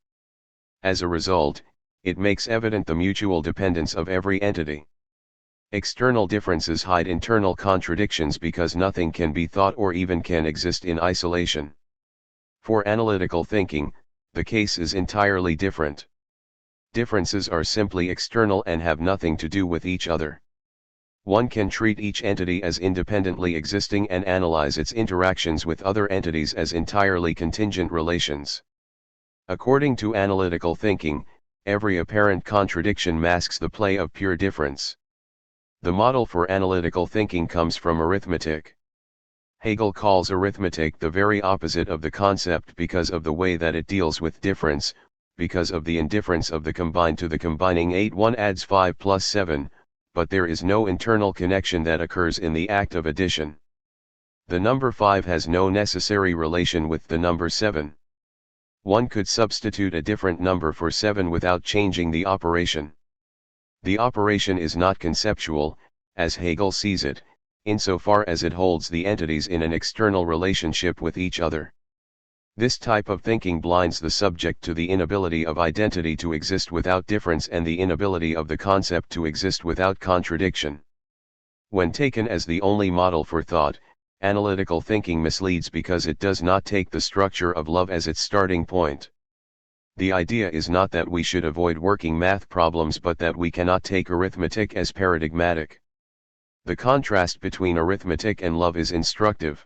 As a result, it makes evident the mutual dependence of every entity. External differences hide internal contradictions because nothing can be thought or even can exist in isolation. For analytical thinking, the case is entirely different. Differences are simply external and have nothing to do with each other. One can treat each entity as independently existing and analyze its interactions with other entities as entirely contingent relations. According to analytical thinking, every apparent contradiction masks the play of pure difference. The model for analytical thinking comes from arithmetic. Hegel calls arithmetic the very opposite of the concept because of the way that it deals with difference, because of the indifference of the combined to the combining 8. 1 adds 5 plus 7, but there is no internal connection that occurs in the act of addition. The number 5 has no necessary relation with the number 7. One could substitute a different number for 7 without changing the operation. The operation is not conceptual, as Hegel sees it, insofar as it holds the entities in an external relationship with each other. This type of thinking blinds the subject to the inability of identity to exist without difference and the inability of the concept to exist without contradiction. When taken as the only model for thought, analytical thinking misleads because it does not take the structure of love as its starting point. The idea is not that we should avoid working math problems but that we cannot take arithmetic as paradigmatic. The contrast between arithmetic and love is instructive.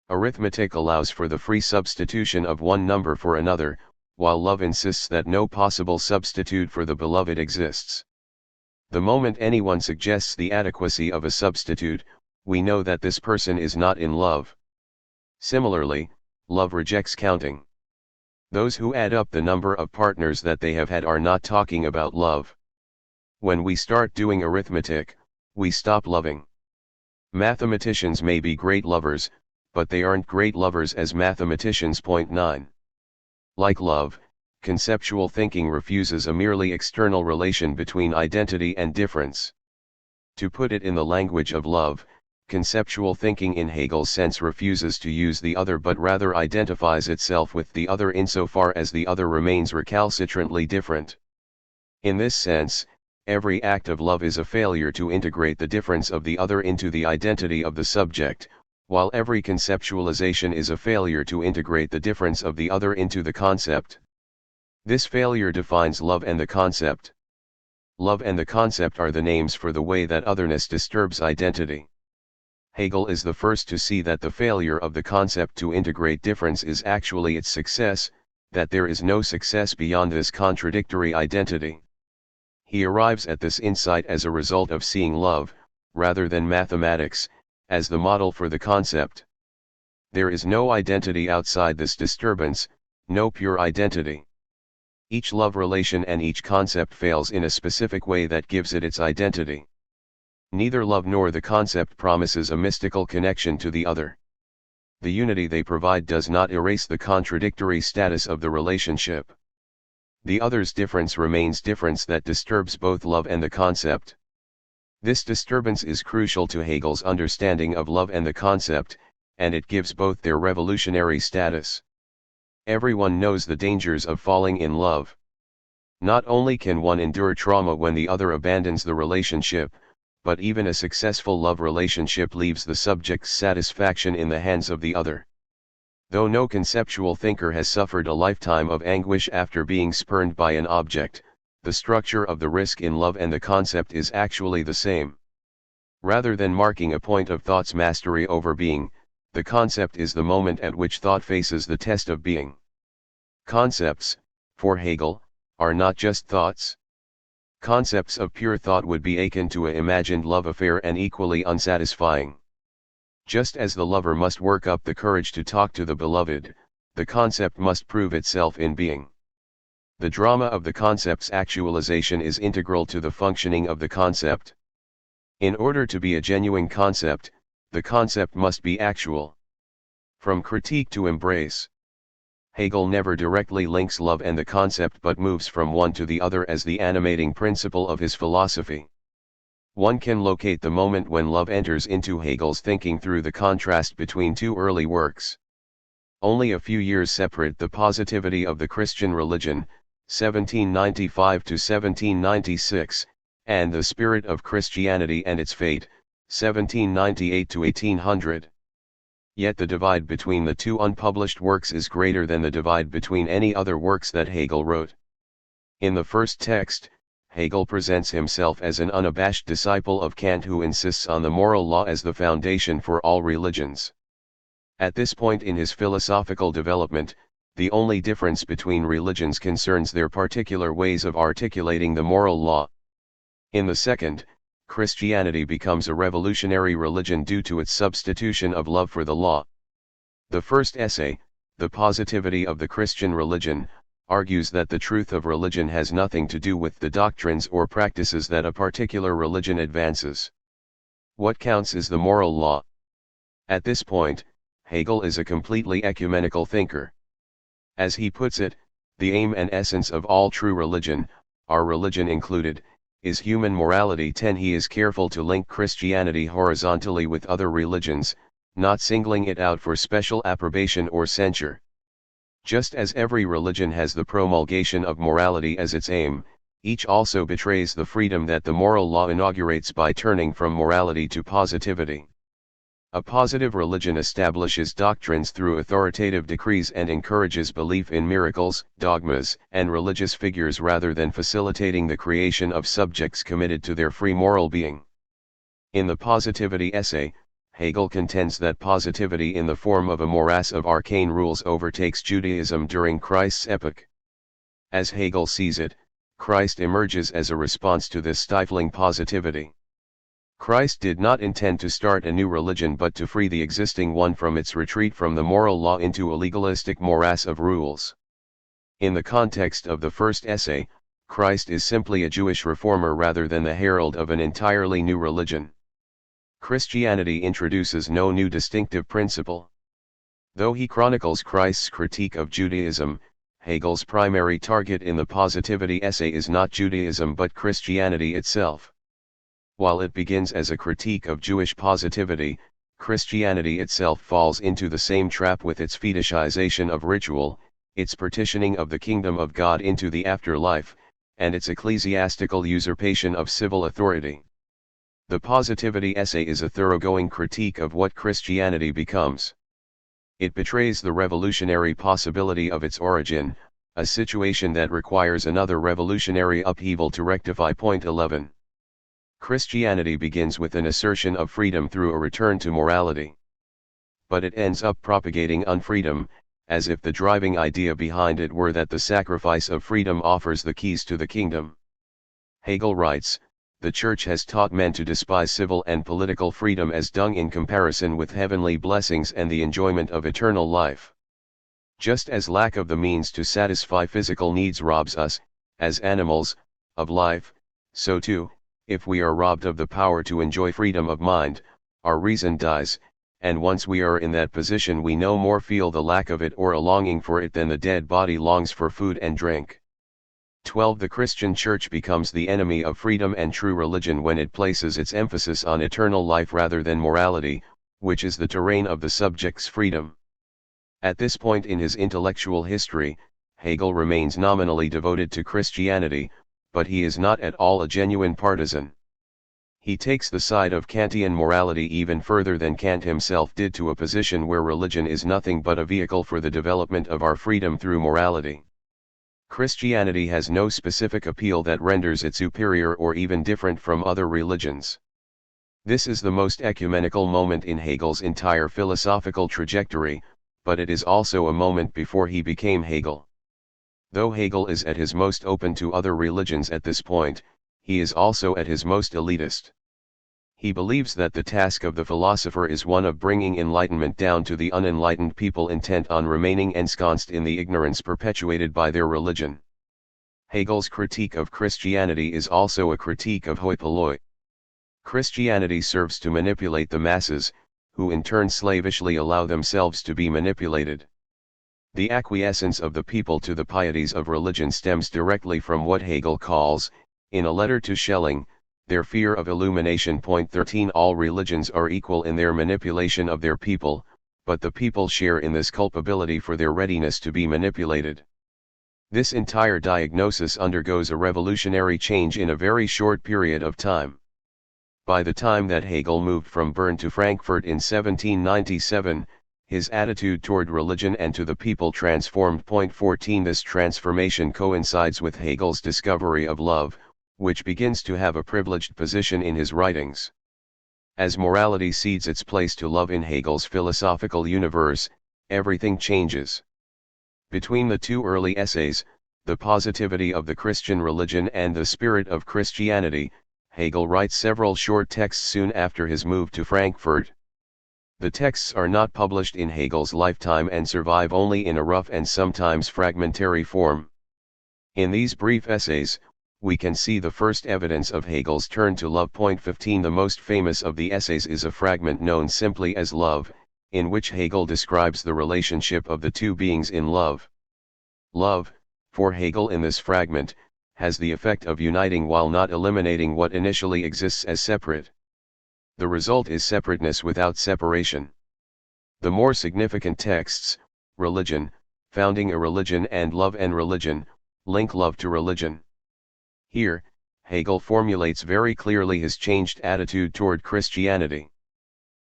Arithmetic allows for the free substitution of one number for another, while love insists that no possible substitute for the beloved exists. The moment anyone suggests the adequacy of a substitute, we know that this person is not in love. Similarly, love rejects counting. Those who add up the number of partners that they have had are not talking about love. When we start doing arithmetic, we stop loving. Mathematicians may be great lovers, but they aren't great lovers as mathematicians. Point 9. Like love, conceptual thinking refuses a merely external relation between identity and difference. To put it in the language of love, conceptual thinking in Hegel's sense refuses to use the other but rather identifies itself with the other insofar as the other remains recalcitrantly different. In this sense, every act of love is a failure to integrate the difference of the other into the identity of the subject, while every conceptualization is a failure to integrate the difference of the other into the concept. This failure defines love and the concept. Love and the concept are the names for the way that otherness disturbs identity. Hegel is the first to see that the failure of the concept to integrate difference is actually its success, that there is no success beyond this contradictory identity. He arrives at this insight as a result of seeing love, rather than mathematics, as the model for the concept. There is no identity outside this disturbance, no pure identity. Each love relation and each concept fails in a specific way that gives it its identity. Neither love nor the concept promises a mystical connection to the other. The unity they provide does not erase the contradictory status of the relationship. The other's difference remains difference that disturbs both love and the concept. This disturbance is crucial to Hegel's understanding of love and the concept, and it gives both their revolutionary status. Everyone knows the dangers of falling in love. Not only can one endure trauma when the other abandons the relationship, but even a successful love relationship leaves the subject's satisfaction in the hands of the other. Though no conceptual thinker has suffered a lifetime of anguish after being spurned by an object, the structure of the risk in love and the concept is actually the same. Rather than marking a point of thought's mastery over being, the concept is the moment at which thought faces the test of being. Concepts, for Hegel, are not just thoughts. Concepts of pure thought would be akin to an imagined love affair and equally unsatisfying. Just as the lover must work up the courage to talk to the beloved, the concept must prove itself in being. The drama of the concept's actualization is integral to the functioning of the concept. In order to be a genuine concept, the concept must be actual. From critique to embrace. Hegel never directly links love and the concept but moves from one to the other as the animating principle of his philosophy. One can locate the moment when love enters into Hegel's thinking through the contrast between two early works. Only a few years separate the positivity of the Christian religion, 1795 to 1796, and the spirit of Christianity and its fate, 1798 to 1800. Yet the divide between the two unpublished works is greater than the divide between any other works that Hegel wrote. In the first text, Hegel presents himself as an unabashed disciple of Kant who insists on the moral law as the foundation for all religions. At this point in his philosophical development, the only difference between religions concerns their particular ways of articulating the moral law. In the second, Christianity becomes a revolutionary religion due to its substitution of love for the law. The first essay, The Positivity of the Christian Religion, argues that the truth of religion has nothing to do with the doctrines or practices that a particular religion advances. What counts is the moral law. At this point, Hegel is a completely ecumenical thinker. As he puts it, the aim and essence of all true religion, our religion included, is human morality. 10. He is careful to link Christianity horizontally with other religions, not singling it out for special approbation or censure. Just as every religion has the promulgation of morality as its aim, each also betrays the freedom that the moral law inaugurates by turning from morality to positivity. A positive religion establishes doctrines through authoritative decrees and encourages belief in miracles, dogmas, and religious figures rather than facilitating the creation of subjects committed to their free moral being. In the Positivity essay, Hegel contends that positivity in the form of a morass of arcane rules overtakes Judaism during Christ's epoch. As Hegel sees it, Christ emerges as a response to this stifling positivity. Christ did not intend to start a new religion but to free the existing one from its retreat from the moral law into a legalistic morass of rules. In the context of the first essay, Christ is simply a Jewish reformer rather than the herald of an entirely new religion. Christianity introduces no new distinctive principle. Though he chronicles Christ's critique of Judaism, Hegel's primary target in the Positivity essay is not Judaism but Christianity itself. While it begins as a critique of Jewish positivity, Christianity itself falls into the same trap with its fetishization of ritual, its partitioning of the kingdom of God into the afterlife, and its ecclesiastical usurpation of civil authority. The Positivity essay is a thoroughgoing critique of what Christianity becomes. It betrays the revolutionary possibility of its origin, a situation that requires another revolutionary upheaval to rectify. Point 11. Christianity begins with an assertion of freedom through a return to morality. But it ends up propagating unfreedom, as if the driving idea behind it were that the sacrifice of freedom offers the keys to the kingdom. Hegel writes, "The Church has taught men to despise civil and political freedom as dung in comparison with heavenly blessings and the enjoyment of eternal life. Just as lack of the means to satisfy physical needs robs us, as animals, of life, so too, if we are robbed of the power to enjoy freedom of mind, our reason dies, and once we are in that position we no more feel the lack of it or a longing for it than the dead body longs for food and drink." 12. The Christian Church becomes the enemy of freedom and true religion when it places its emphasis on eternal life rather than morality, which is the terrain of the subject's freedom. At this point in his intellectual history, Hegel remains nominally devoted to Christianity, but he is not at all a genuine partisan. He takes the side of Kantian morality even further than Kant himself did, to a position where religion is nothing but a vehicle for the development of our freedom through morality. Christianity has no specific appeal that renders it superior or even different from other religions. This is the most ecumenical moment in Hegel's entire philosophical trajectory, but it is also a moment before he became Hegel. Though Hegel is at his most open to other religions at this point, he is also at his most elitist. He believes that the task of the philosopher is one of bringing enlightenment down to the unenlightened people intent on remaining ensconced in the ignorance perpetuated by their religion. Hegel's critique of Christianity is also a critique of hoi polloi. Christianity serves to manipulate the masses, who in turn slavishly allow themselves to be manipulated. The acquiescence of the people to the pieties of religion stems directly from what Hegel calls, in a letter to Schelling, their fear of illumination. 13 All religions are equal in their manipulation of their people, but the people share in this culpability for their readiness to be manipulated. This entire diagnosis undergoes a revolutionary change in a very short period of time. By the time that Hegel moved from Bern to Frankfurt in 1797, his attitude toward religion and to the people transformed. 14 This transformation coincides with Hegel's discovery of love, which begins to have a privileged position in his writings. As morality cedes its place to love in Hegel's philosophical universe, everything changes. Between the two early essays, The Positivity of the Christian Religion and The Spirit of Christianity, Hegel writes several short texts soon after his move to Frankfurt. The texts are not published in Hegel's lifetime and survive only in a rough and sometimes fragmentary form. In these brief essays, we can see the first evidence of Hegel's turn to love. 15 The most famous of the essays is a fragment known simply as Love, in which Hegel describes the relationship of the two beings in love. Love, for Hegel in this fragment, has the effect of uniting while not eliminating what initially exists as separate. The result is separateness without separation. The more significant texts, Religion, Founding a Religion and Love and Religion, link love to religion. Here, Hegel formulates very clearly his changed attitude toward Christianity.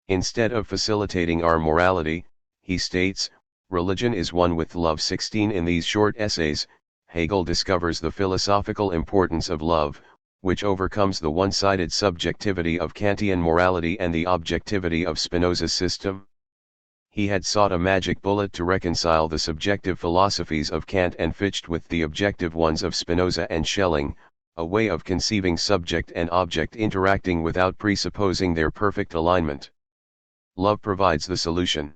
Instead of facilitating our morality, he states, religion is one with love. 16 In these short essays, Hegel discovers the philosophical importance of love, which overcomes the one-sided subjectivity of Kantian morality and the objectivity of Spinoza's system. He had sought a magic bullet to reconcile the subjective philosophies of Kant and Fichte with the objective ones of Spinoza and Schelling, a way of conceiving subject and object interacting without presupposing their perfect alignment. Love provides the solution.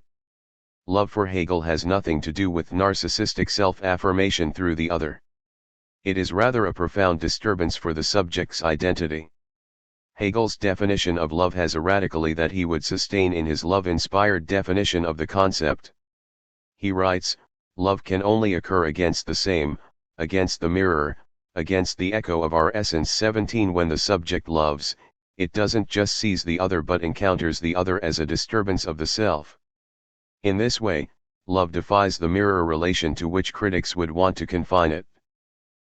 Love for Hegel has nothing to do with narcissistic self-affirmation through the other. It is rather a profound disturbance for the subject's identity. Hegel's definition of love has a radically that he would sustain in his love-inspired definition of the concept. He writes, love can only occur against the same, against the mirror, against the echo of our essence. 17 When the subject loves, it doesn't just seize the other but encounters the other as a disturbance of the self. In this way, love defies the mirror relation to which critics would want to confine it.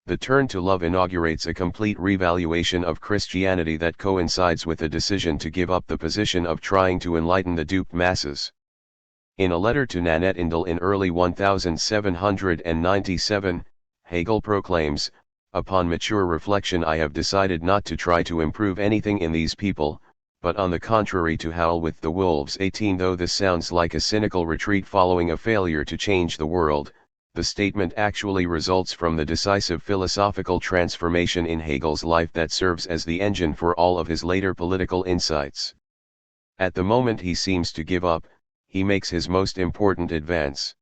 The turn to love inaugurates a complete revaluation of Christianity that coincides with a decision to give up the position of trying to enlighten the duped masses. In a letter to Nanette Indel in early 1797, Hegel proclaims, upon mature reflection I have decided not to try to improve anything in these people, but on the contrary to howl with the wolves. 18 Though this sounds like a cynical retreat following a failure to change the world, the statement actually results from the decisive philosophical transformation in Hegel's life that serves as the engine for all of his later political insights. At the moment he seems to give up, he makes his most important advance.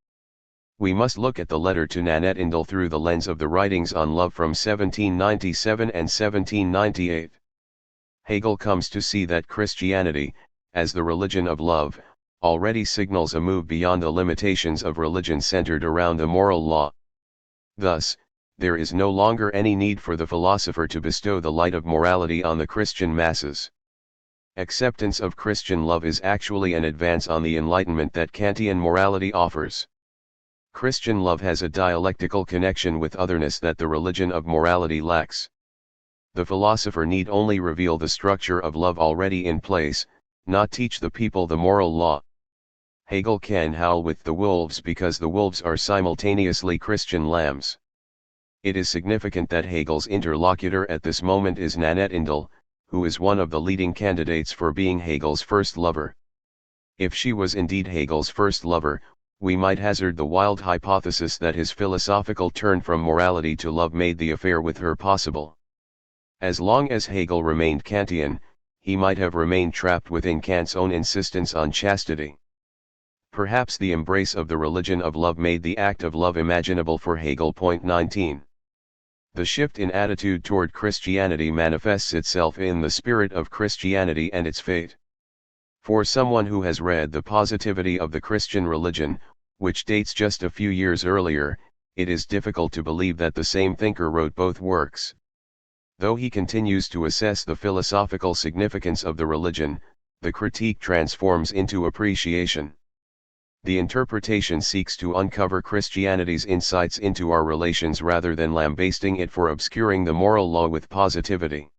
We must look at the letter to Nanette Indel through the lens of the writings on love from 1797 and 1798. Hegel comes to see that Christianity, as the religion of love, already signals a move beyond the limitations of religion centered around the moral law. Thus, there is no longer any need for the philosopher to bestow the light of morality on the Christian masses. Acceptance of Christian love is actually an advance on the enlightenment that Kantian morality offers. Christian love has a dialectical connection with otherness that the religion of morality lacks. The philosopher need only reveal the structure of love already in place, not teach the people the moral law. Hegel can howl with the wolves because the wolves are simultaneously Christian lambs. It is significant that Hegel's interlocutor at this moment is Nanette Indel, who is one of the leading candidates for being Hegel's first lover. If she was indeed Hegel's first lover, we might hazard the wild hypothesis that his philosophical turn from morality to love made the affair with her possible. As long as Hegel remained Kantian, he might have remained trapped within Kant's own insistence on chastity. Perhaps the embrace of the religion of love made the act of love imaginable for Hegel. 19. The shift in attitude toward Christianity manifests itself in the spirit of Christianity and its fate. For someone who has read The Positivity of the Christian Religion, which dates just a few years earlier, it is difficult to believe that the same thinker wrote both works. Though he continues to assess the philosophical significance of the religion, the critique transforms into appreciation. The interpretation seeks to uncover Christianity's insights into our relations rather than lambasting it for obscuring the moral law with positivity.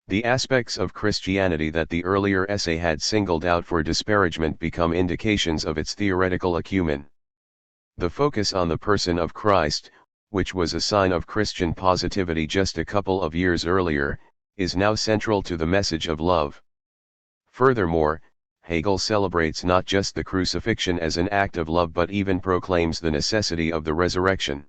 The aspects of Christianity that the earlier essay had singled out for disparagement become indications of its theoretical acumen. The focus on the person of Christ, which was a sign of Christian positivity just a couple of years earlier, is now central to the message of love. Furthermore, Hegel celebrates not just the crucifixion as an act of love but even proclaims the necessity of the resurrection.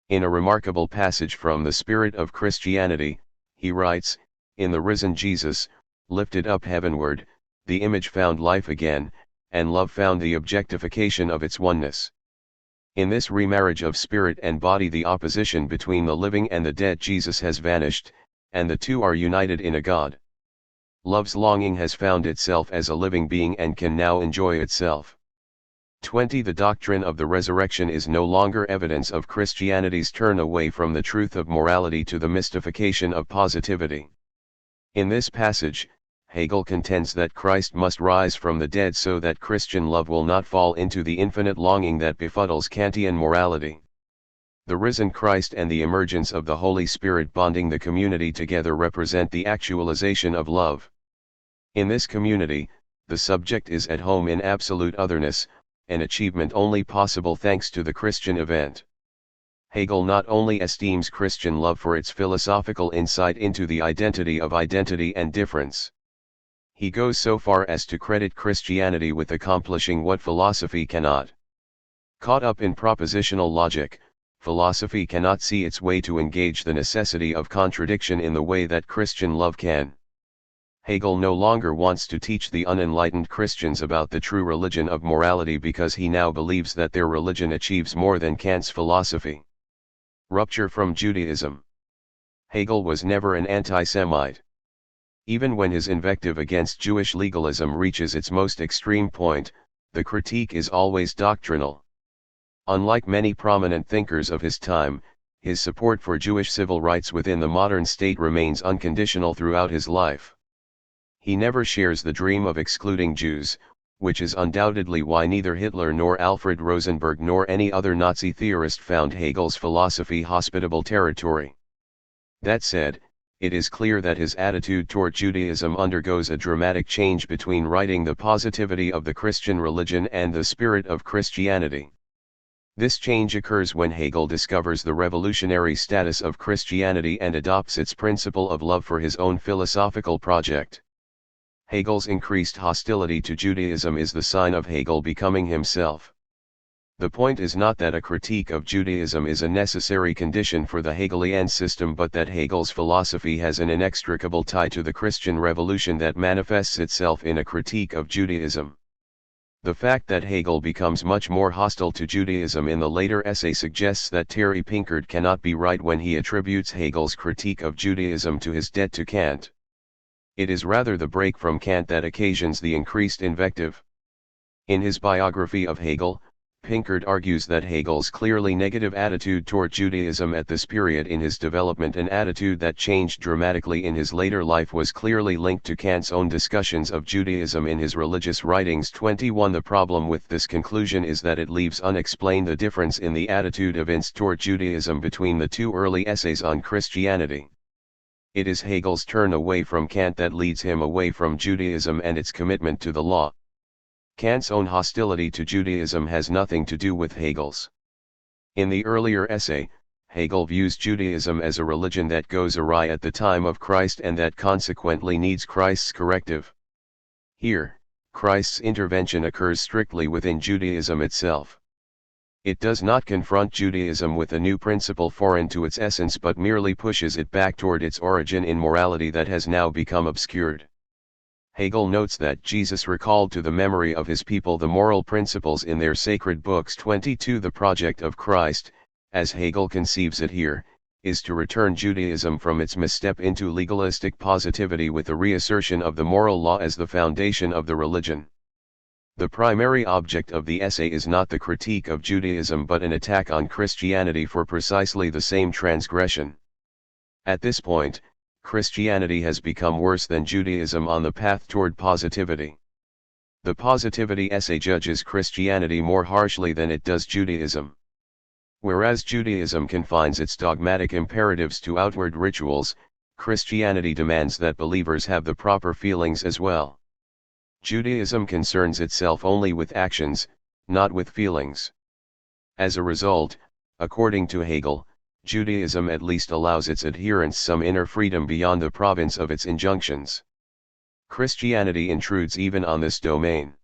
In a remarkable passage from The Spirit of Christianity, he writes, "In the risen Jesus, lifted up heavenward, the image found life again, and love found the objectification of its oneness. In this remarriage of spirit and body the opposition between the living and the dead Jesus has vanished, and the two are united in a God. Love's longing has found itself as a living being and can now enjoy itself." 20. The doctrine of the resurrection is no longer evidence of Christianity's turn away from the truth of morality to the mystification of positivity. In this passage, Hegel contends that Christ must rise from the dead so that Christian love will not fall into the infinite longing that befuddles Kantian morality. The risen Christ and the emergence of the Holy Spirit bonding the community together represent the actualization of love. In this community, the subject is at home in absolute otherness, an achievement only possible thanks to the Christian event. Hegel not only esteems Christian love for its philosophical insight into the identity of identity and difference. He goes so far as to credit Christianity with accomplishing what philosophy cannot. Caught up in propositional logic, philosophy cannot see its way to engage the necessity of contradiction in the way that Christian love can. Hegel no longer wants to teach the unenlightened Christians about the true religion of morality because he now believes that their religion achieves more than Kant's philosophy. Rupture from Judaism. Hegel was never an anti-Semite. Even when his invective against Jewish legalism reaches its most extreme point, the critique is always doctrinal. Unlike many prominent thinkers of his time, his support for Jewish civil rights within the modern state remains unconditional throughout his life. He never shares the dream of excluding Jews, which is undoubtedly why neither Hitler nor Alfred Rosenberg nor any other Nazi theorist found Hegel's philosophy hospitable territory. That said, it is clear that his attitude toward Judaism undergoes a dramatic change between writing The Positivity of the Christian Religion and The Spirit of Christianity. This change occurs when Hegel discovers the revolutionary status of Christianity and adopts its principle of love for his own philosophical project. Hegel's increased hostility to Judaism is the sign of Hegel becoming himself. The point is not that a critique of Judaism is a necessary condition for the Hegelian system but that Hegel's philosophy has an inextricable tie to the Christian revolution that manifests itself in a critique of Judaism. The fact that Hegel becomes much more hostile to Judaism in the later essay suggests that Terry Pinkard cannot be right when he attributes Hegel's critique of Judaism to his debt to Kant. It is rather the break from Kant that occasions the increased invective. In his biography of Hegel, Pinkard argues that Hegel's clearly negative attitude toward Judaism at this period in his development, an attitude that changed dramatically in his later life, was clearly linked to Kant's own discussions of Judaism in his religious writings. 21. The problem with this conclusion is that it leaves unexplained the difference in the attitude evinced toward Judaism between the two early essays on Christianity. It is Hegel's turn away from Kant that leads him away from Judaism and its commitment to the law. Kant's own hostility to Judaism has nothing to do with Hegel's. In the earlier essay, Hegel views Judaism as a religion that goes awry at the time of Christ and that consequently needs Christ's corrective. Here, Christ's intervention occurs strictly within Judaism itself. It does not confront Judaism with a new principle foreign to its essence but merely pushes it back toward its origin in morality that has now become obscured. Hegel notes that Jesus recalled to the memory of his people the moral principles in their sacred books. 22. The project of Christ, as Hegel conceives it here, is to return Judaism from its misstep into legalistic positivity with a reassertion of the moral law as the foundation of the religion. The primary object of the essay is not the critique of Judaism but an attack on Christianity for precisely the same transgression. At this point, Christianity has become worse than Judaism on the path toward positivity. The positivity essay judges Christianity more harshly than it does Judaism. Whereas Judaism confines its dogmatic imperatives to outward rituals, Christianity demands that believers have the proper feelings as well. Judaism concerns itself only with actions, not with feelings. As a result, according to Hegel, Judaism at least allows its adherents some inner freedom beyond the province of its injunctions. Christianity intrudes even on this domain.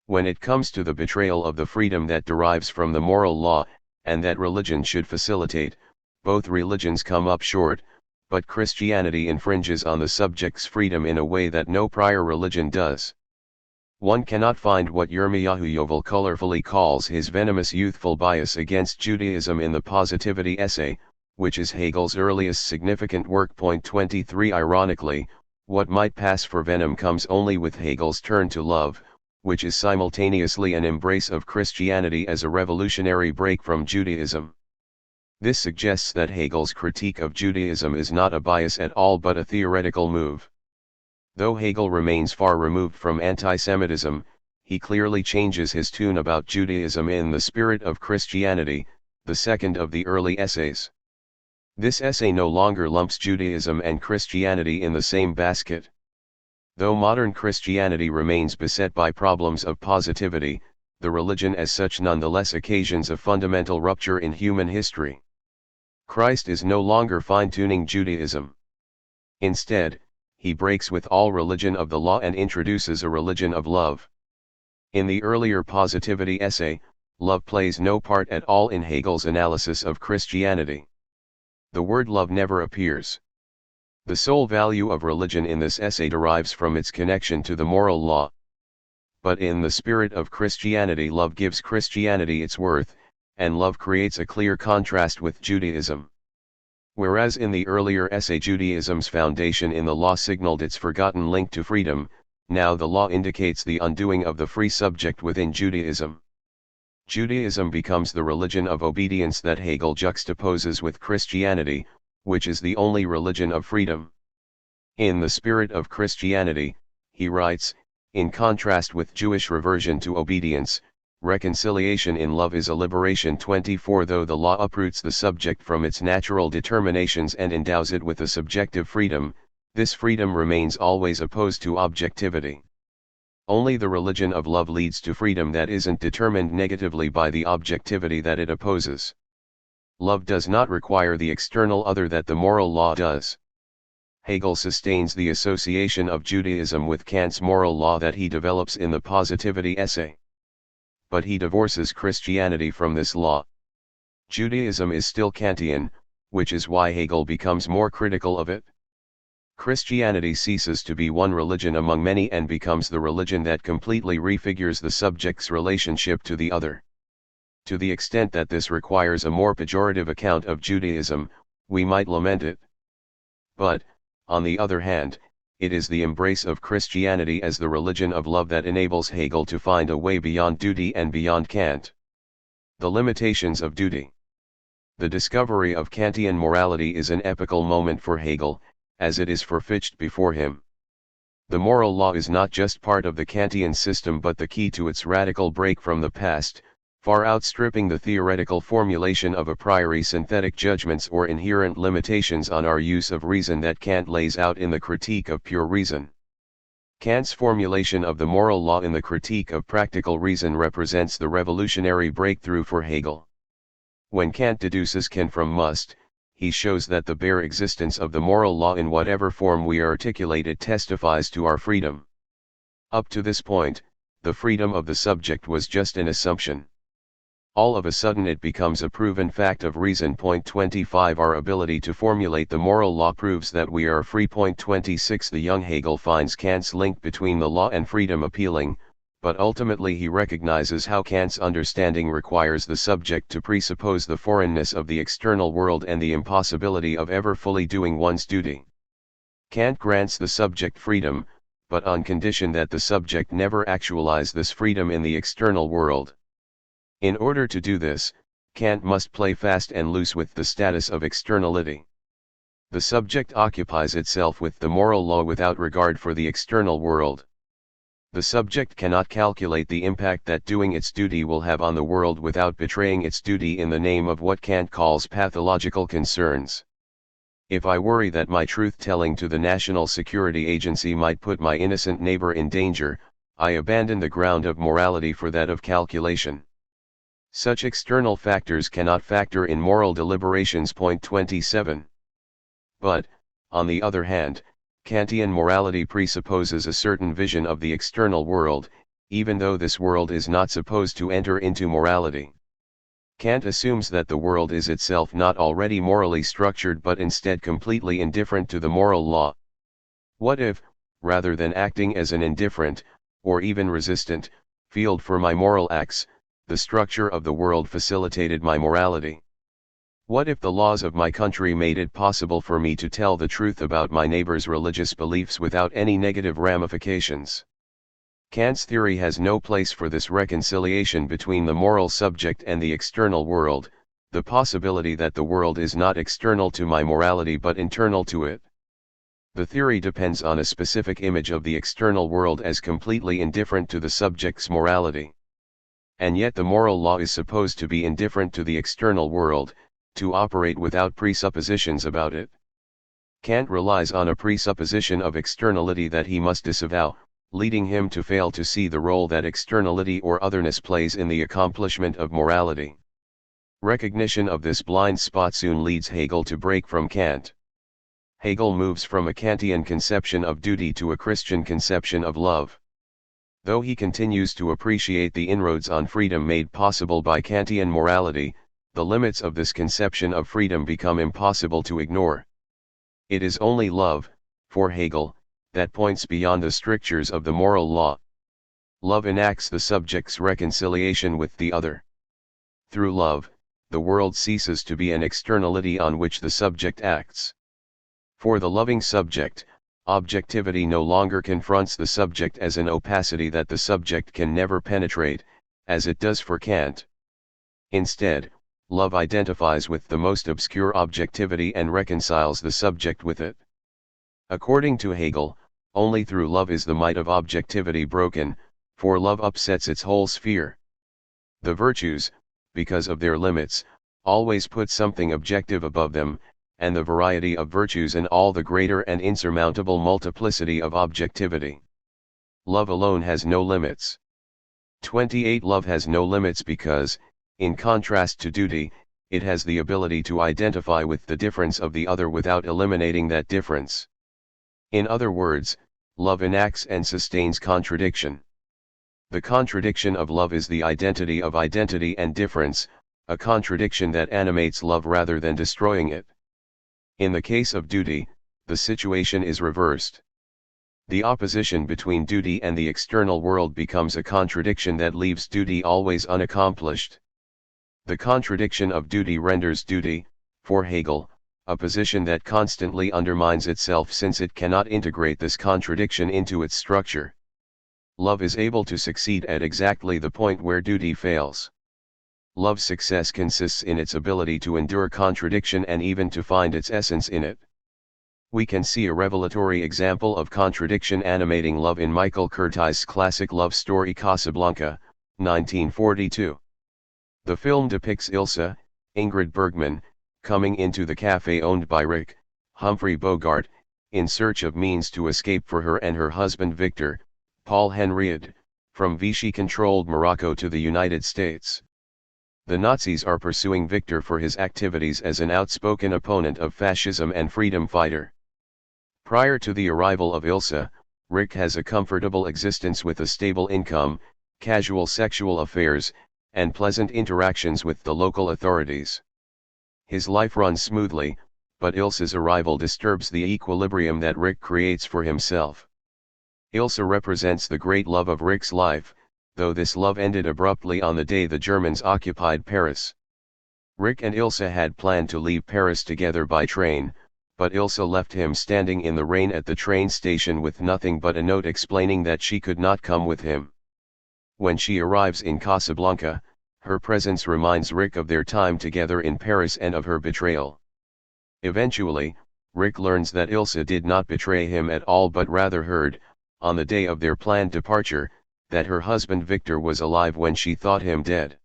When it comes to the betrayal of the freedom that derives from the moral law, and that religion should facilitate, both religions come up short, but Christianity infringes on the subject's freedom in a way that no prior religion does. One cannot find what Yirmiyahu Yovel colorfully calls his venomous youthful bias against Judaism in the Positivity essay, which is Hegel's earliest significant work. 23. Ironically, what might pass for venom comes only with Hegel's turn to love, which is simultaneously an embrace of Christianity as a revolutionary break from Judaism. This suggests that Hegel's critique of Judaism is not a bias at all but a theoretical move. Though Hegel remains far removed from anti-Semitism, he clearly changes his tune about Judaism in The Spirit of Christianity, the second of the early essays. This essay no longer lumps Judaism and Christianity in the same basket. Though modern Christianity remains beset by problems of positivity, the religion as such nonetheless occasions a fundamental rupture in human history. Christ is no longer fine-tuning Judaism. Instead, he breaks with all religion of the law and introduces a religion of love. In the earlier Positivity essay, love plays no part at all in Hegel's analysis of Christianity. The word love never appears. The sole value of religion in this essay derives from its connection to the moral law. But in The Spirit of Christianity, love gives Christianity its worth, and love creates a clear contrast with Judaism. Whereas in the earlier essay Judaism's foundation in the law signaled its forgotten link to freedom, now the law indicates the undoing of the free subject within Judaism. Judaism becomes the religion of obedience that Hegel juxtaposes with Christianity, which is the only religion of freedom. In The Spirit of Christianity, he writes, in contrast with Jewish reversion to obedience, reconciliation in love is a liberation. 24. Though the law uproots the subject from its natural determinations and endows it with a subjective freedom, this freedom remains always opposed to objectivity. Only the religion of love leads to freedom that isn't determined negatively by the objectivity that it opposes. Love does not require the external other that the moral law does. Hegel sustains the association of Judaism with Kant's moral law that he develops in the Positivity essay. But he divorces Christianity from this law. Judaism is still Kantian, which is why Hegel becomes more critical of it. Christianity ceases to be one religion among many and becomes the religion that completely refigures the subject's relationship to the other. To the extent that this requires a more pejorative account of Judaism, we might lament it. But, on the other hand, it is the embrace of Christianity as the religion of love that enables Hegel to find a way beyond duty and beyond Kant. The limitations of duty. The discovery of Kantian morality is an epochal moment for Hegel, as it is for Fichte before him. The moral law is not just part of the Kantian system but the key to its radical break from the past, far outstripping the theoretical formulation of a priori synthetic judgments or inherent limitations on our use of reason that Kant lays out in the Critique of Pure Reason. Kant's formulation of the moral law in the Critique of Practical Reason represents the revolutionary breakthrough for Hegel. When Kant deduces can from must, he shows that the bare existence of the moral law in whatever form we articulate it testifies to our freedom. Up to this point, the freedom of the subject was just an assumption. All of a sudden it becomes a proven fact of reason. 25 Our ability to formulate the moral law proves that we are free. 26 The young Hegel finds Kant's link between the law and freedom appealing, but ultimately he recognizes how Kant's understanding requires the subject to presuppose the foreignness of the external world and the impossibility of ever fully doing one's duty. Kant grants the subject freedom, but on condition that the subject never actualize this freedom in the external world. In order to do this, Kant must play fast and loose with the status of externality. The subject occupies itself with the moral law without regard for the external world. The subject cannot calculate the impact that doing its duty will have on the world without betraying its duty in the name of what Kant calls pathological concerns. If I worry that my truth-telling to the National Security Agency might put my innocent neighbor in danger, I abandon the ground of morality for that of calculation. Such external factors cannot factor in moral deliberations. Point 27. But, on the other hand, Kantian morality presupposes a certain vision of the external world, even though this world is not supposed to enter into morality. Kant assumes that the world is itself not already morally structured but instead completely indifferent to the moral law. What if, rather than acting as an indifferent, or even resistant, field for my moral acts, the structure of the world facilitated my morality? What if the laws of my country made it possible for me to tell the truth about my neighbor's religious beliefs without any negative ramifications? Kant's theory has no place for this reconciliation between the moral subject and the external world, the possibility that the world is not external to my morality but internal to it. The theory depends on a specific image of the external world as completely indifferent to the subject's morality. And yet the moral law is supposed to be indifferent to the external world, to operate without presuppositions about it. Kant relies on a presupposition of externality that he must disavow, leading him to fail to see the role that externality or otherness plays in the accomplishment of morality. Recognition of this blind spot soon leads Hegel to break from Kant. Hegel moves from a Kantian conception of duty to a Christian conception of love. Though he continues to appreciate the inroads on freedom made possible by Kantian morality, the limits of this conception of freedom become impossible to ignore. It is only love, for Hegel, that points beyond the strictures of the moral law. Love enacts the subject's reconciliation with the other. Through love, the world ceases to be an externality on which the subject acts. For the loving subject, objectivity no longer confronts the subject as an opacity that the subject can never penetrate, as it does for Kant. Instead, love identifies with the most obscure objectivity and reconciles the subject with it. According to Hegel, only through love is the might of objectivity broken, for love upsets its whole sphere. The virtues, because of their limits, always put something objective above them, and the variety of virtues and all the greater and insurmountable multiplicity of objectivity. Love alone has no limits. 28. Love has no limits because, in contrast to duty, it has the ability to identify with the difference of the other without eliminating that difference. In other words, love enacts and sustains contradiction. The contradiction of love is the identity of identity and difference, a contradiction that animates love rather than destroying it. In the case of duty, the situation is reversed. The opposition between duty and the external world becomes a contradiction that leaves duty always unaccomplished. The contradiction of duty renders duty, for Hegel, a position that constantly undermines itself since it cannot integrate this contradiction into its structure. Love is able to succeed at exactly the point where duty fails. Love's success consists in its ability to endure contradiction and even to find its essence in it. We can see a revelatory example of contradiction animating love in Michael Curtiz's classic love story Casablanca, 1942. The film depicts Ilsa, Ingrid Bergman, coming into the cafe owned by Rick, Humphrey Bogart, in search of means to escape for her and her husband Victor, Paul Henriade, from Vichy-controlled Morocco to the United States. The Nazis are pursuing Victor for his activities as an outspoken opponent of fascism and freedom fighter. Prior to the arrival of Ilsa, Rick has a comfortable existence with a stable income, casual sexual affairs, and pleasant interactions with the local authorities. His life runs smoothly, but Ilsa's arrival disturbs the equilibrium that Rick creates for himself. Ilsa represents the great love of Rick's life, though this love ended abruptly on the day the Germans occupied Paris. Rick and Ilse had planned to leave Paris together by train, but Ilse left him standing in the rain at the train station with nothing but a note explaining that she could not come with him. When she arrives in Casablanca, her presence reminds Rick of their time together in Paris and of her betrayal. Eventually, Rick learns that Ilse did not betray him at all but rather heard, on the day of their planned departure, that her husband Victor was alive when she thought him dead.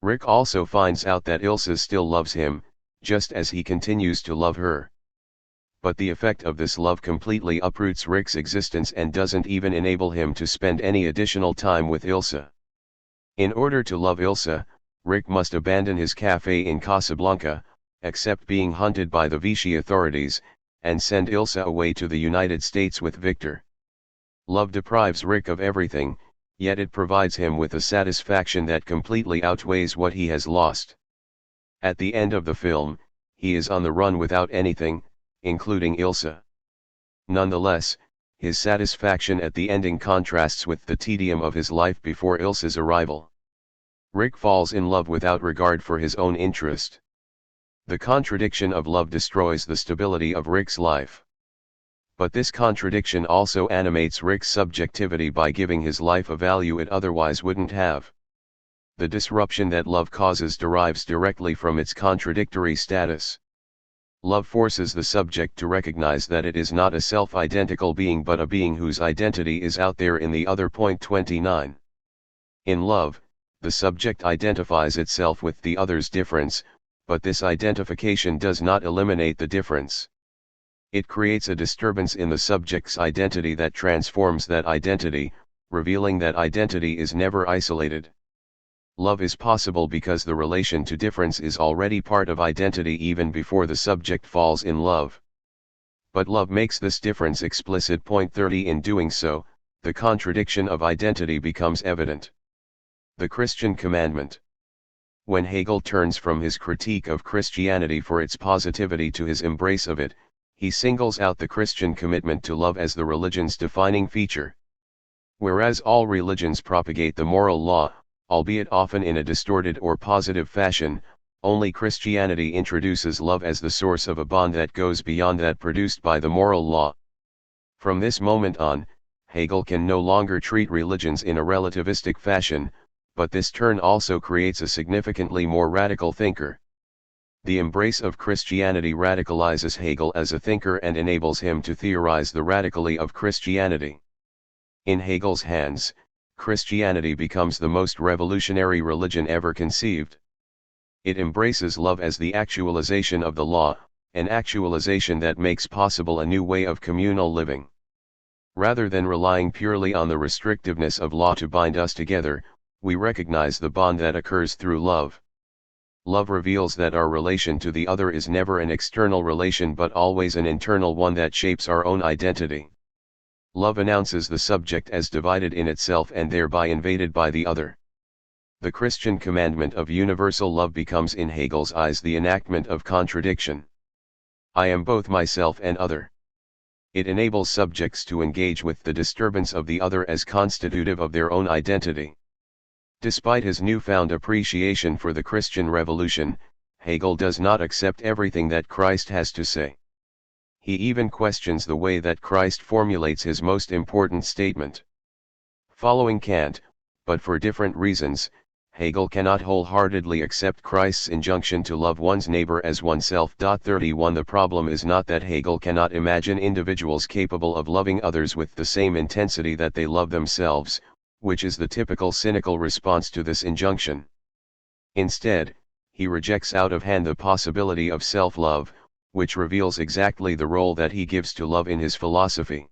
Rick also finds out that Ilse still loves him, just as he continues to love her. But the effect of this love completely uproots Rick's existence and doesn't even enable him to spend any additional time with Ilse. In order to love Ilse, Rick must abandon his cafe in Casablanca, accept being hunted by the Vichy authorities, and send Ilse away to the United States with Victor. Love deprives Rick of everything, yet it provides him with a satisfaction that completely outweighs what he has lost. At the end of the film, he is on the run without anything, including Ilse. Nonetheless, his satisfaction at the ending contrasts with the tedium of his life before Ilse's arrival. Rick falls in love without regard for his own interest. The contradiction of love destroys the stability of Rick's life. But this contradiction also animates Rick's subjectivity by giving his life a value it otherwise wouldn't have. The disruption that love causes derives directly from its contradictory status. Love forces the subject to recognize that it is not a self-identical being but a being whose identity is out there in the other. 29. In love, the subject identifies itself with the other's difference, but this identification does not eliminate the difference. It creates a disturbance in the subject's identity that transforms that identity, revealing that identity is never isolated. Love is possible because the relation to difference is already part of identity even before the subject falls in love. But love makes this difference explicit. 30. In doing so, the contradiction of identity becomes evident. The Christian commandment. When Hegel turns from his critique of Christianity for its positivity to his embrace of it, he singles out the Christian commitment to love as the religion's defining feature. Whereas all religions propagate the moral law, albeit often in a distorted or positive fashion, only Christianity introduces love as the source of a bond that goes beyond that produced by the moral law. From this moment on, Hegel can no longer treat religions in a relativistic fashion, but this turn also creates a significantly more radical thinker. The embrace of Christianity radicalizes Hegel as a thinker and enables him to theorize the radically of Christianity. In Hegel's hands, Christianity becomes the most revolutionary religion ever conceived. It embraces love as the actualization of the law, an actualization that makes possible a new way of communal living. Rather than relying purely on the restrictiveness of law to bind us together, we recognize the bond that occurs through love. Love reveals that our relation to the other is never an external relation but always an internal one that shapes our own identity. Love announces the subject as divided in itself and thereby invaded by the other. The Christian commandment of universal love becomes in Hegel's eyes the enactment of contradiction. I am both myself and other. It enables subjects to engage with the disturbance of the other as constitutive of their own identity. Despite his newfound appreciation for the Christian Revolution, Hegel does not accept everything that Christ has to say. He even questions the way that Christ formulates his most important statement. Following Kant, but for different reasons, Hegel cannot wholeheartedly accept Christ's injunction to love one's neighbor as oneself. 31 The problem is not that Hegel cannot imagine individuals capable of loving others with the same intensity that they love themselves, which is the typical cynical response to this injunction. Instead, he rejects out of hand the possibility of self-love, which reveals exactly the role that he gives to love in his philosophy.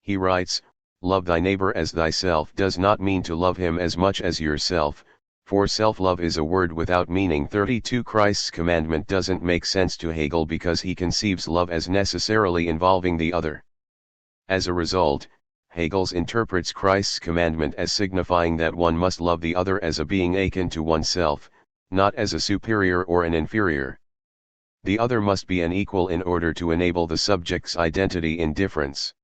He writes, "Love thy neighbor as thyself does not mean to love him as much as yourself, for self-love is a word without meaning." 32 Christ's commandment doesn't make sense to Hegel because he conceives love as necessarily involving the other. As a result, Hegel interprets Christ's commandment as signifying that one must love the other as a being akin to oneself, not as a superior or an inferior. The other must be an equal in order to enable the subject's identity in difference.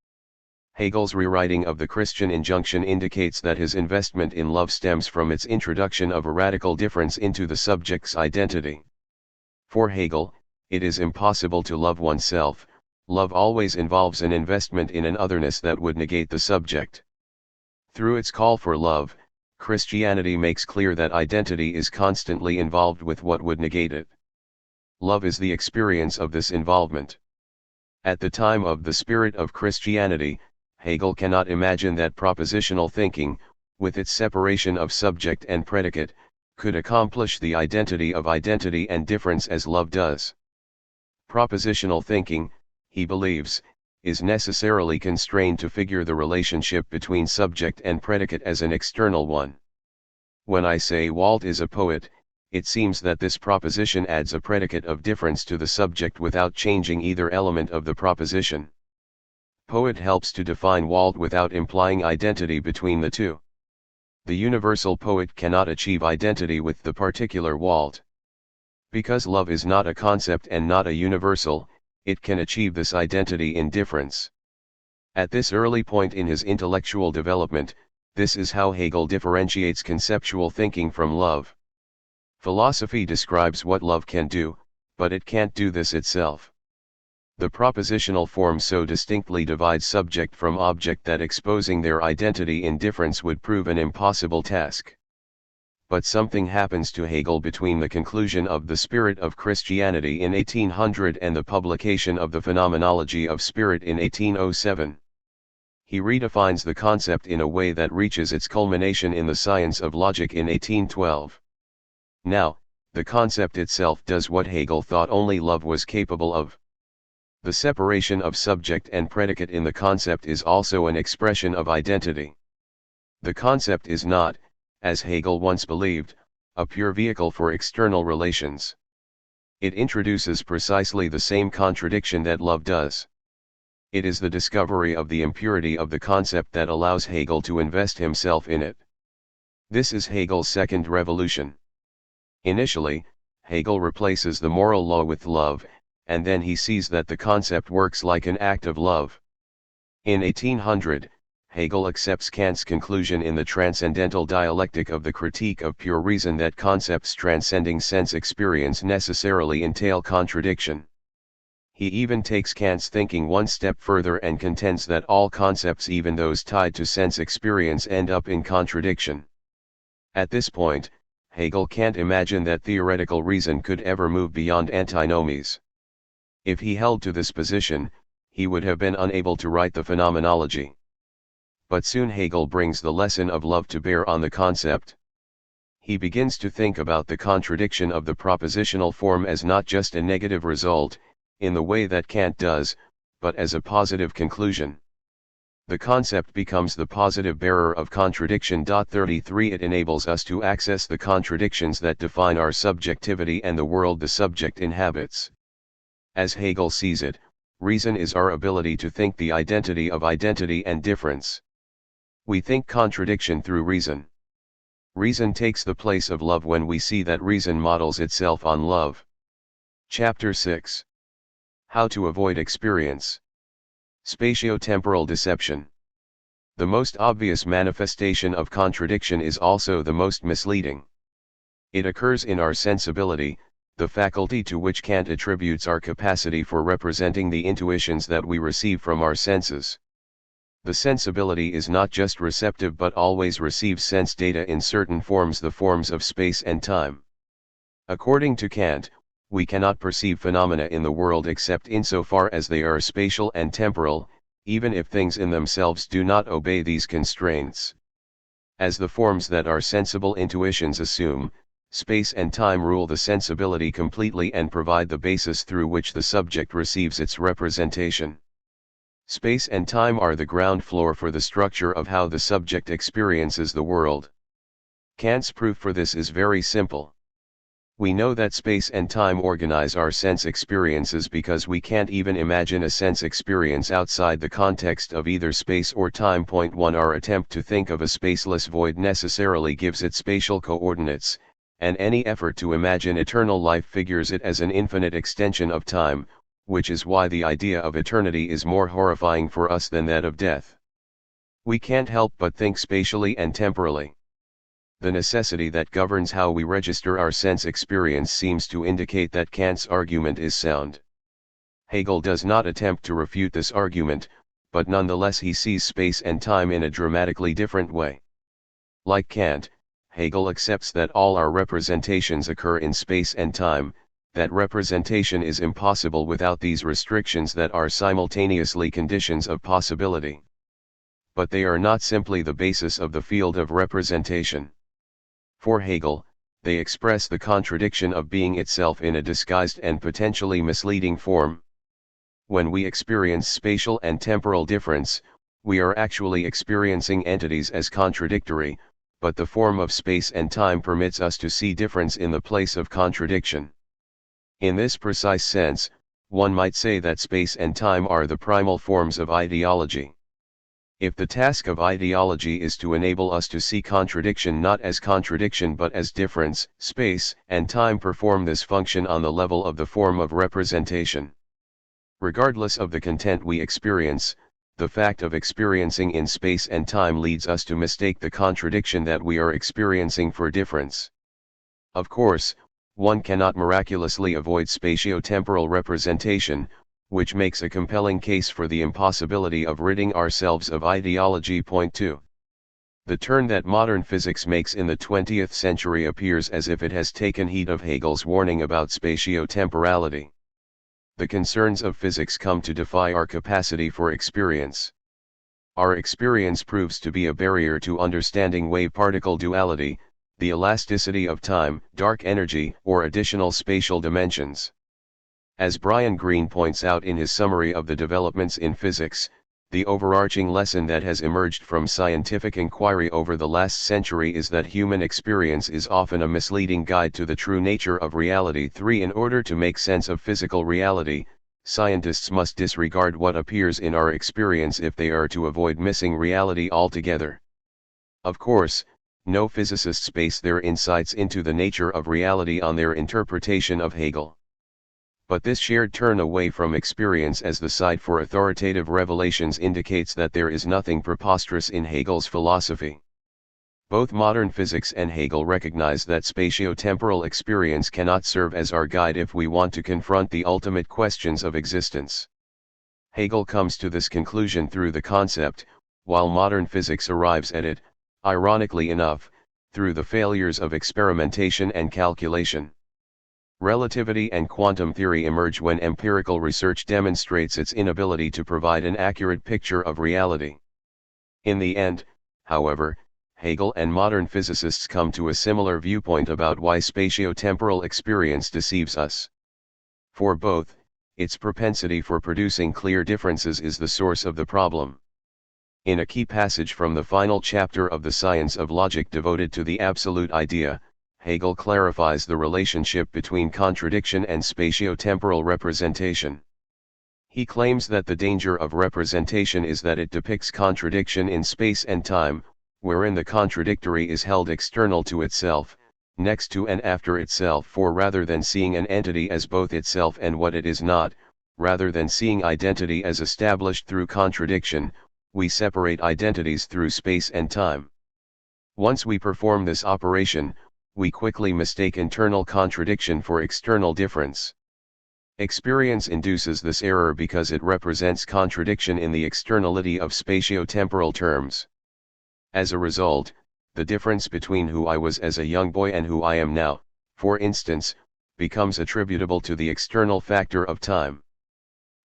Hegel's rewriting of the Christian injunction indicates that his investment in love stems from its introduction of a radical difference into the subject's identity. For Hegel, it is impossible to love oneself. Love always involves an investment in an otherness that would negate the subject. Through its call for love, Christianity makes clear that identity is constantly involved with what would negate it. Love is the experience of this involvement. At the time of the spirit of Christianity, Hegel cannot imagine that propositional thinking, with its separation of subject and predicate, could accomplish the identity of identity and difference as love does. Propositional thinking, he believes, is necessarily constrained to figure the relationship between subject and predicate as an external one. When I say Walt is a poet, it seems that this proposition adds a predicate of difference to the subject without changing either element of the proposition. Poet helps to define Walt without implying identity between the two. The universal poet cannot achieve identity with the particular Walt. Because love is not a concept and not a universal, it can achieve this identity in difference. At this early point in his intellectual development, this is how Hegel differentiates conceptual thinking from love. Philosophy describes what love can do, but it can't do this itself. The propositional form so distinctly divides subject from object that exposing their identity in difference would prove an impossible task. But something happens to Hegel between the conclusion of the Spirit of Christianity in 1800 and the publication of the Phenomenology of Spirit in 1807. He redefines the concept in a way that reaches its culmination in the Science of Logic in 1812. Now, the concept itself does what Hegel thought only love was capable of. The separation of subject and predicate in the concept is also an expression of identity. The concept is not, as Hegel once believed, a pure vehicle for external relations. It introduces precisely the same contradiction that love does. It is the discovery of the impurity of the concept that allows Hegel to invest himself in it. This is Hegel's second revolution. Initially, Hegel replaces the moral law with love, and then he sees that the concept works like an act of love. In 1800, Hegel accepts Kant's conclusion in the transcendental dialectic of the Critique of Pure Reason that concepts transcending sense experience necessarily entail contradiction. He even takes Kant's thinking one step further and contends that all concepts, even those tied to sense experience, end up in contradiction. At this point, Hegel can't imagine that theoretical reason could ever move beyond antinomies. If he held to this position, he would have been unable to write the Phenomenology. But soon Hegel brings the lesson of love to bear on the concept. He begins to think about the contradiction of the propositional form as not just a negative result, in the way that Kant does, but as a positive conclusion. The concept becomes the positive bearer of contradiction. 33 It enables us to access the contradictions that define our subjectivity and the world the subject inhabits. As Hegel sees it, reason is our ability to think the identity of identity and difference. We think contradiction through reason. Reason takes the place of love when we see that reason models itself on love. Chapter 6. How to avoid experience. Spatiotemporal deception. The most obvious manifestation of contradiction is also the most misleading. It occurs in our sensibility, the faculty to which Kant attributes our capacity for representing the intuitions that we receive from our senses. The sensibility is not just receptive but always receives sense data in certain forms, the forms of space and time. According to Kant, we cannot perceive phenomena in the world except insofar as they are spatial and temporal, even if things in themselves do not obey these constraints. As the forms that our sensible intuitions assume, space and time rule the sensibility completely and provide the basis through which the subject receives its representation. Space and time are the ground floor for the structure of how the subject experiences the world. Kant's proof for this is very simple. We know that space and time organize our sense experiences because we can't even imagine a sense experience outside the context of either space or time. 1 Our attempt to think of a spaceless void necessarily gives it spatial coordinates, and any effort to imagine eternal life figures it as an infinite extension of time, which is why the idea of eternity is more horrifying for us than that of death. We can't help but think spatially and temporally. The necessity that governs how we register our sense experience seems to indicate that Kant's argument is sound. Hegel does not attempt to refute this argument, but nonetheless he sees space and time in a dramatically different way. Like Kant, Hegel accepts that all our representations occur in space and time, that representation is impossible without these restrictions that are simultaneously conditions of possibility. But they are not simply the basis of the field of representation. For Hegel, they express the contradiction of being itself in a disguised and potentially misleading form. When we experience spatial and temporal difference, we are actually experiencing entities as contradictory, but the form of space and time permits us to see difference in the place of contradiction. In this precise sense, one might say that space and time are the primal forms of ideology. If the task of ideology is to enable us to see contradiction not as contradiction but as difference, space and time perform this function on the level of the form of representation. Regardless of the content we experience, the fact of experiencing in space and time leads us to mistake the contradiction that we are experiencing for difference. Of course, one cannot miraculously avoid spatio-temporal representation, which makes a compelling case for the impossibility of ridding ourselves of ideology. Point 2. The turn that modern physics makes in the 20th century appears as if it has taken heed of Hegel's warning about spatio-temporality. The concerns of physics come to defy our capacity for experience. Our experience proves to be a barrier to understanding wave-particle duality, the elasticity of time, dark energy, or additional spatial dimensions. As Brian Greene points out in his summary of the developments in physics, the overarching lesson that has emerged from scientific inquiry over the last century is that human experience is often a misleading guide to the true nature of reality. 3. In order to make sense of physical reality, scientists must disregard what appears in our experience if they are to avoid missing reality altogether. Of course, no physicists base their insights into the nature of reality on their interpretation of Hegel. But this shared turn away from experience as the site for authoritative revelations indicates that there is nothing preposterous in Hegel's philosophy. Both modern physics and Hegel recognize that spatio-temporal experience cannot serve as our guide if we want to confront the ultimate questions of existence. Hegel comes to this conclusion through the concept, while modern physics arrives at it, ironically enough, through the failures of experimentation and calculation. Relativity and quantum theory emerge when empirical research demonstrates its inability to provide an accurate picture of reality. In the end, however, Hegel and modern physicists come to a similar viewpoint about why spatio-temporal experience deceives us. For both, its propensity for producing clear differences is the source of the problem. In a key passage from the final chapter of The Science of Logic devoted to the absolute idea, Hegel clarifies the relationship between contradiction and spatio-temporal representation. He claims that the danger of representation is that it depicts contradiction in space and time, wherein the contradictory is held external to itself, next to and after itself. For rather than seeing an entity as both itself and what it is not, rather than seeing identity as established through contradiction, we separate identities through space and time. Once we perform this operation, we quickly mistake internal contradiction for external difference. Experience induces this error because it represents contradiction in the externality of spatio-temporal terms. As a result, the difference between who I was as a young boy and who I am now, for instance, becomes attributable to the external factor of time.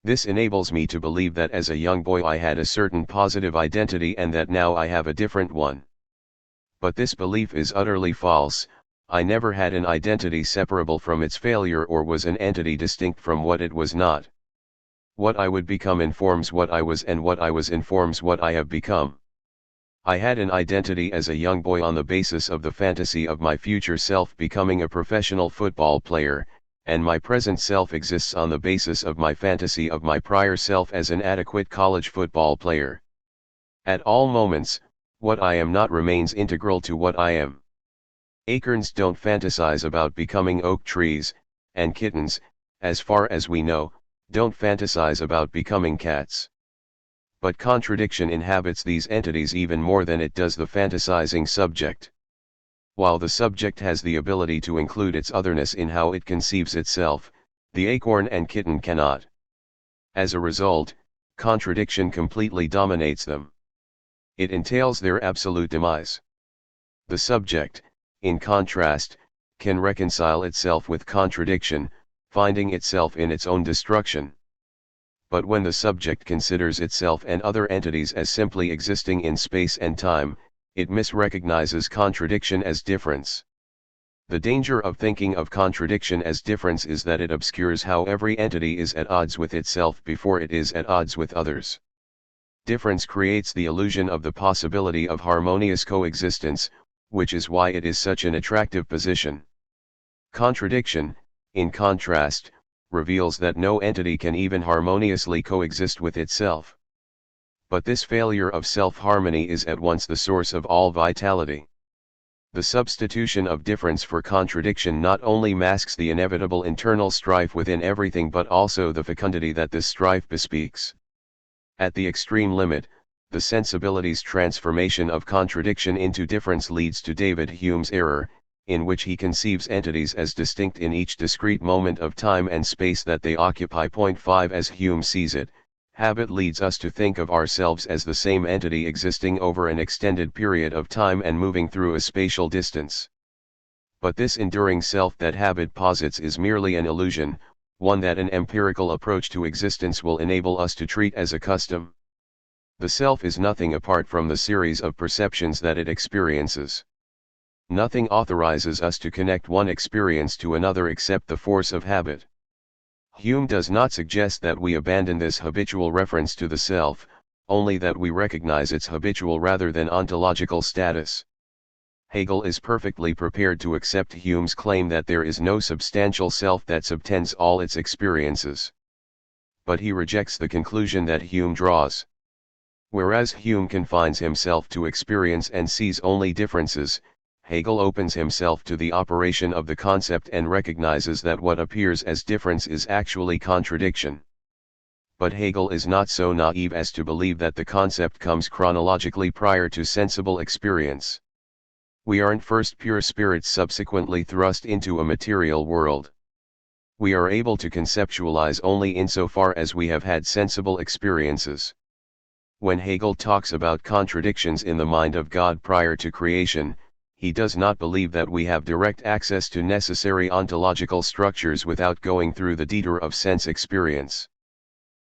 This enables me to believe that as a young boy I had a certain positive identity and that now I have a different one. But this belief is utterly false. I never had an identity separable from its failure or was an entity distinct from what it was not. What I would become informs what I was, and what I was informs what I have become. I had an identity as a young boy on the basis of the fantasy of my future self becoming a professional football player, and my present self exists on the basis of my fantasy of my prior self as an adequate college football player. At all moments, what I am not remains integral to what I am. Acorns don't fantasize about becoming oak trees, and kittens, as far as we know, don't fantasize about becoming cats. But contradiction inhabits these entities even more than it does the fantasizing subject. While the subject has the ability to include its otherness in how it conceives itself, the acorn and kitten cannot. As a result, contradiction completely dominates them. It entails their absolute demise. The subject, in contrast, can reconcile itself with contradiction, finding itself in its own destruction. But when the subject considers itself and other entities as simply existing in space and time, it misrecognizes contradiction as difference. The danger of thinking of contradiction as difference is that it obscures how every entity is at odds with itself before it is at odds with others. Difference creates the illusion of the possibility of harmonious coexistence, which is why it is such an attractive position. Contradiction, in contrast, reveals that no entity can even harmoniously coexist with itself. But this failure of self-harmony is at once the source of all vitality. The substitution of difference for contradiction not only masks the inevitable internal strife within everything but also the fecundity that this strife bespeaks. At the extreme limit, the sensibility's transformation of contradiction into difference leads to David Hume's error, in which he conceives entities as distinct in each discrete moment of time and space that they occupy. 5 As Hume sees it, habit leads us to think of ourselves as the same entity existing over an extended period of time and moving through a spatial distance. But this enduring self that habit posits is merely an illusion, one that an empirical approach to existence will enable us to treat as a custom. The self is nothing apart from the series of perceptions that it experiences. Nothing authorizes us to connect one experience to another except the force of habit. Hume does not suggest that we abandon this habitual reference to the self, only that we recognize its habitual rather than ontological status. Hegel is perfectly prepared to accept Hume's claim that there is no substantial self that subtends all its experiences. But he rejects the conclusion that Hume draws. Whereas Hume confines himself to experience and sees only differences, Hegel opens himself to the operation of the concept and recognizes that what appears as difference is actually contradiction. But Hegel is not so naive as to believe that the concept comes chronologically prior to sensible experience. We aren't first pure spirits subsequently thrust into a material world. We are able to conceptualize only insofar as we have had sensible experiences. When Hegel talks about contradictions in the mind of God prior to creation, he does not believe that we have direct access to necessary ontological structures without going through the detour of sense experience.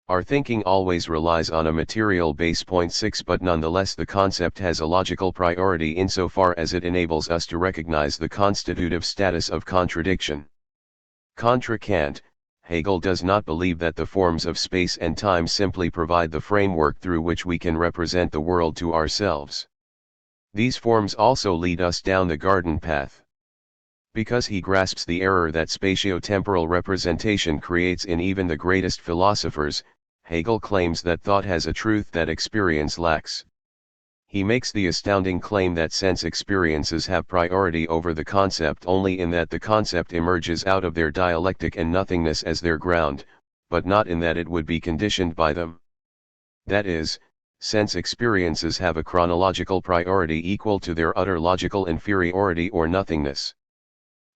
Our thinking always relies on a material base. 6 But nonetheless the concept has a logical priority insofar as it enables us to recognize the constitutive status of contradiction. Contra Kant, Hegel does not believe that the forms of space and time simply provide the framework through which we can represent the world to ourselves. These forms also lead us down the garden path. Because he grasps the error that spatio-temporal representation creates in even the greatest philosophers, Hegel claims that thought has a truth that experience lacks. He makes the astounding claim that sense experiences have priority over the concept only in that the concept emerges out of their dialectic and nothingness as their ground, but not in that it would be conditioned by them. That is, sense experiences have a chronological priority equal to their utter logical inferiority or nothingness.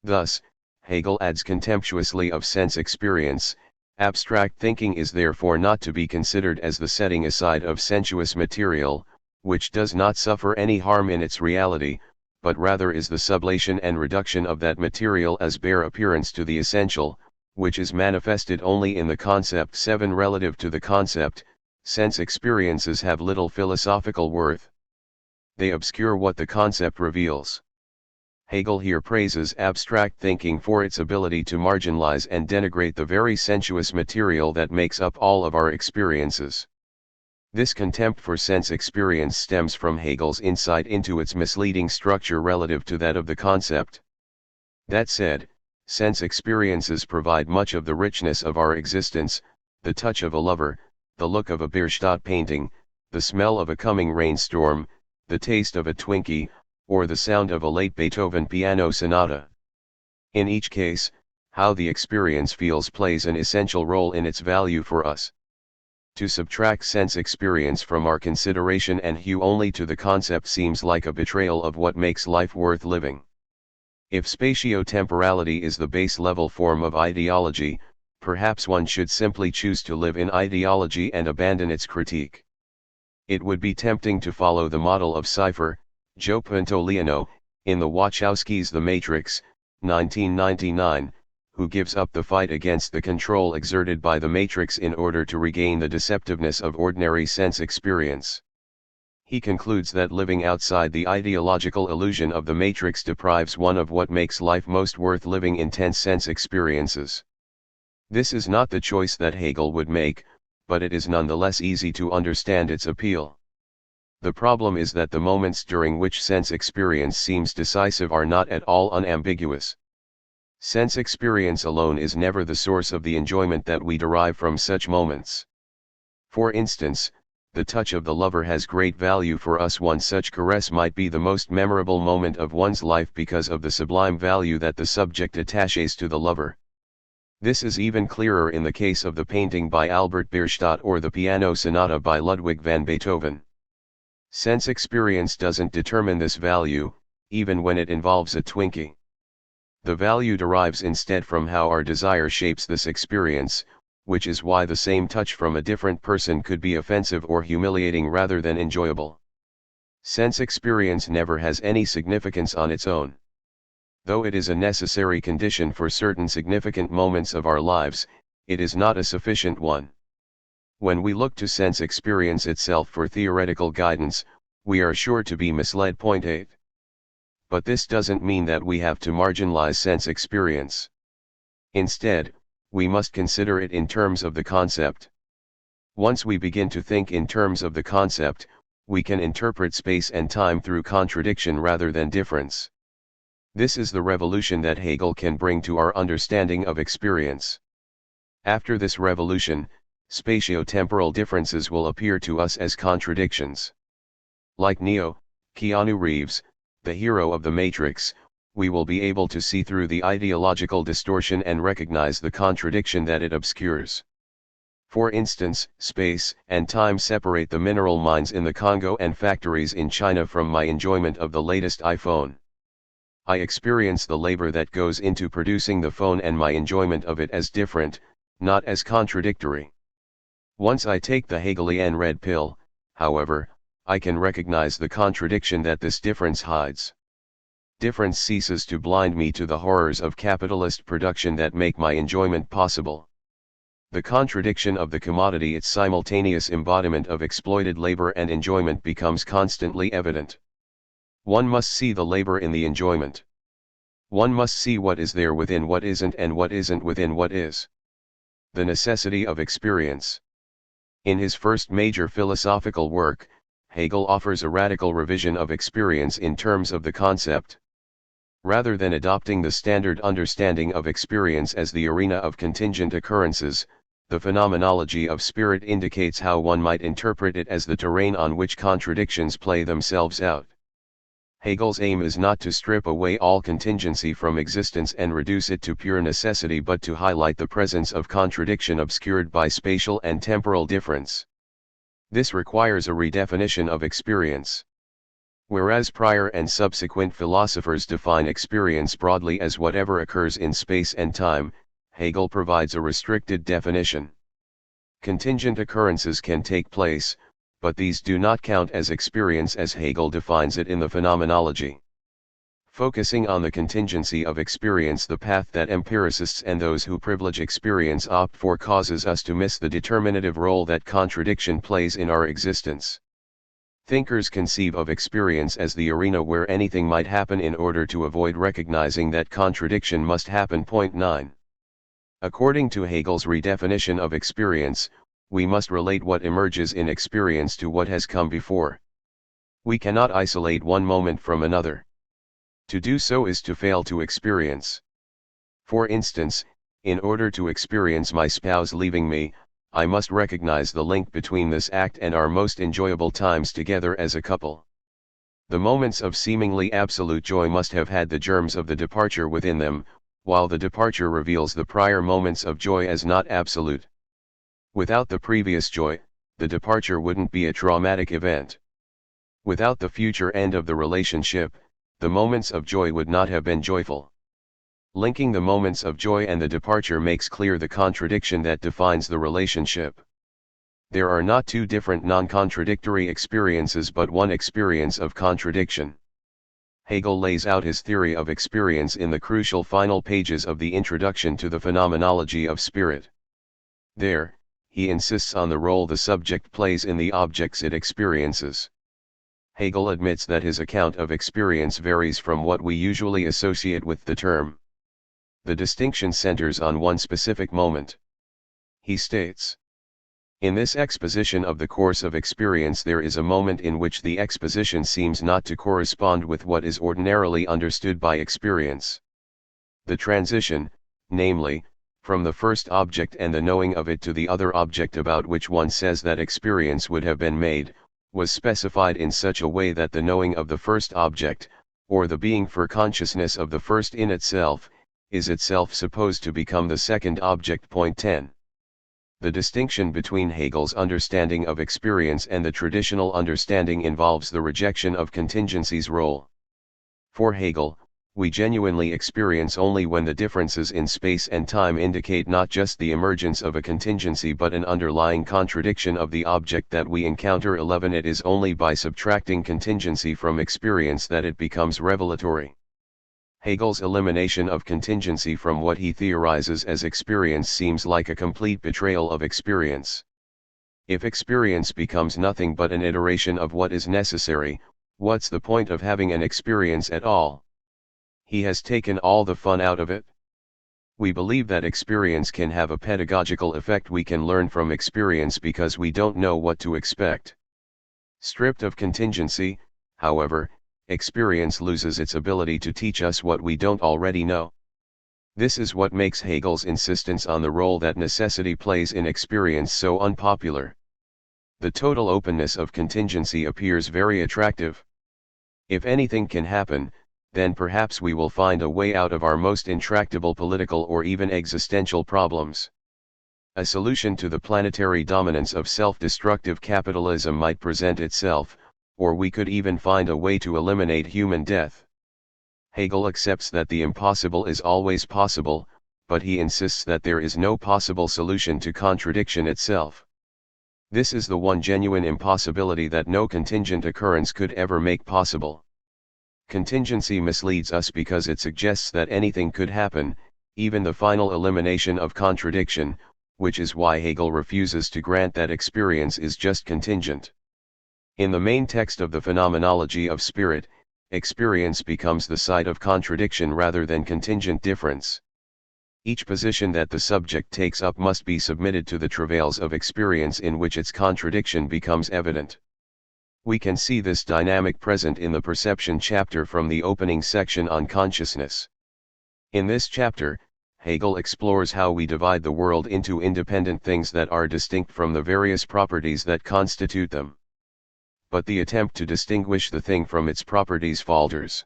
Thus, Hegel adds contemptuously of sense experience, abstract thinking is therefore not to be considered as the setting aside of sensuous material, which does not suffer any harm in its reality, but rather is the sublation and reduction of that material as bare appearance to the essential, which is manifested only in the concept. 7 Relative to the concept, sense experiences have little philosophical worth. They obscure what the concept reveals. Hegel here praises abstract thinking for its ability to marginalize and denigrate the very sensuous material that makes up all of our experiences. This contempt for sense experience stems from Hegel's insight into its misleading structure relative to that of the concept. That said, sense experiences provide much of the richness of our existence: the touch of a lover, the look of a Bierstadt painting, the smell of a coming rainstorm, the taste of a Twinkie, or the sound of a late Beethoven piano sonata. In each case, how the experience feels plays an essential role in its value for us. To subtract sense experience from our consideration and hew only to the concept seems like a betrayal of what makes life worth living. If spatio-temporality is the base-level form of ideology, perhaps one should simply choose to live in ideology and abandon its critique. It would be tempting to follow the model of Cypher, Joe Pantoliano, in the Wachowskis' The Matrix, 1999, who gives up the fight against the control exerted by the Matrix in order to regain the deceptiveness of ordinary sense experience. He concludes that living outside the ideological illusion of the Matrix deprives one of what makes life most worth living: intense sense experiences. This is not the choice that Hegel would make, but it is nonetheless easy to understand its appeal. The problem is that the moments during which sense experience seems decisive are not at all unambiguous. Sense experience alone is never the source of the enjoyment that we derive from such moments. For instance, the touch of the lover has great value for us. One such caress might be the most memorable moment of one's life because of the sublime value that the subject attaches to the lover. This is even clearer in the case of the painting by Albert Bierstadt or the piano sonata by Ludwig van Beethoven. Sense experience doesn't determine this value, even when it involves a Twinkie. The value derives instead from how our desire shapes this experience, which is why the same touch from a different person could be offensive or humiliating rather than enjoyable. Sense experience never has any significance on its own. Though it is a necessary condition for certain significant moments of our lives, it is not a sufficient one. When we look to sense experience itself for theoretical guidance, we are sure to be misled. Point 8. But this doesn't mean that we have to marginalize sense experience. Instead, we must consider it in terms of the concept. Once we begin to think in terms of the concept, we can interpret space and time through contradiction rather than difference. This is the revolution that Hegel can bring to our understanding of experience. After this revolution, spatio-temporal differences will appear to us as contradictions. Like Neo, Keanu Reeves, the hero of The Matrix, we will be able to see through the ideological distortion and recognize the contradiction that it obscures. For instance, space and time separate the mineral mines in the Congo and factories in China from my enjoyment of the latest iPhone. I experience the labor that goes into producing the phone and my enjoyment of it as different, not as contradictory. Once I take the Hegelian red pill, however, I can recognize the contradiction that this difference hides. Difference ceases to blind me to the horrors of capitalist production that make my enjoyment possible. The contradiction of the commodity, its simultaneous embodiment of exploited labor and enjoyment, becomes constantly evident. One must see the labor in the enjoyment. One must see what is there within what isn't and what isn't within what is. The necessity of experience. In his first major philosophical work, Hegel offers a radical revision of experience in terms of the concept. Rather than adopting the standard understanding of experience as the arena of contingent occurrences, the phenomenology of spirit indicates how one might interpret it as the terrain on which contradictions play themselves out. Hegel's aim is not to strip away all contingency from existence and reduce it to pure necessity, but to highlight the presence of contradiction obscured by spatial and temporal difference. This requires a redefinition of experience. Whereas prior and subsequent philosophers define experience broadly as whatever occurs in space and time, Hegel provides a restricted definition. Contingent occurrences can take place, but these do not count as experience as Hegel defines it in the Phenomenology. Focusing on the contingency of experience, the path that empiricists and those who privilege experience opt for, causes us to miss the determinative role that contradiction plays in our existence. Thinkers conceive of experience as the arena where anything might happen in order to avoid recognizing that contradiction must happen. Point 9. According to Hegel's redefinition of experience, we must relate what emerges in experience to what has come before. We cannot isolate one moment from another. To do so is to fail to experience. For instance, in order to experience my spouse leaving me, I must recognize the link between this act and our most enjoyable times together as a couple. The moments of seemingly absolute joy must have had the germs of the departure within them, while the departure reveals the prior moments of joy as not absolute. Without the previous joy, the departure wouldn't be a traumatic event. Without the future end of the relationship, the moments of joy would not have been joyful. Linking the moments of joy and the departure makes clear the contradiction that defines the relationship. There are not two different non-contradictory experiences but one experience of contradiction. Hegel lays out his theory of experience in the crucial final pages of the introduction to the phenomenology of spirit. There, he insists on the role the subject plays in the objects it experiences. Hegel admits that his account of experience varies from what we usually associate with the term. The distinction centers on one specific moment. He states, "In this exposition of the course of experience there is a moment in which the exposition seems not to correspond with what is ordinarily understood by experience. The transition, namely, from the first object and the knowing of it to the other object about which one says that experience would have been made, was specified in such a way that the knowing of the first object, or the being for consciousness of the first in itself, is itself supposed to become the second object. Point 10. The distinction between Hegel's understanding of experience and the traditional understanding involves the rejection of contingency's role. For Hegel, we genuinely experience only when the differences in space and time indicate not just the emergence of a contingency but an underlying contradiction of the object that we encounter. 11. It is only by subtracting contingency from experience that it becomes revelatory. Hegel's elimination of contingency from what he theorizes as experience seems like a complete betrayal of experience. If experience becomes nothing but an iteration of what is necessary, what's the point of having an experience at all? He has taken all the fun out of it. We believe that experience can have a pedagogical effect. We can learn from experience because we don't know what to expect. Stripped of contingency, however, experience loses its ability to teach us what we don't already know. This is what makes Hegel's insistence on the role that necessity plays in experience so unpopular. The total openness of contingency appears very attractive. If anything can happen, then perhaps we will find a way out of our most intractable political or even existential problems. A solution to the planetary dominance of self-destructive capitalism might present itself, or we could even find a way to eliminate human death. Hegel accepts that the impossible is always possible, but he insists that there is no possible solution to contradiction itself. This is the one genuine impossibility that no contingent occurrence could ever make possible. Contingency misleads us because it suggests that anything could happen, even the final elimination of contradiction, which is why Hegel refuses to grant that experience is just contingent. In the main text of the Phenomenology of Spirit, experience becomes the site of contradiction rather than contingent difference. Each position that the subject takes up must be submitted to the travails of experience in which its contradiction becomes evident. We can see this dynamic present in the perception chapter from the opening section on consciousness. In this chapter, Hegel explores how we divide the world into independent things that are distinct from the various properties that constitute them. But the attempt to distinguish the thing from its properties falters.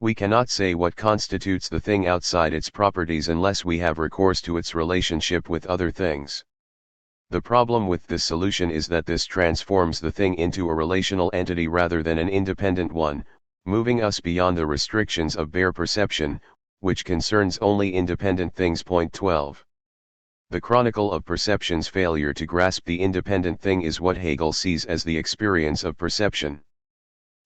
We cannot say what constitutes the thing outside its properties unless we have recourse to its relationship with other things. The problem with this solution is that this transforms the thing into a relational entity rather than an independent one, moving us beyond the restrictions of bare perception, which concerns only independent things. Point 12. The chronicle of perception's failure to grasp the independent thing is what Hegel sees as the experience of perception.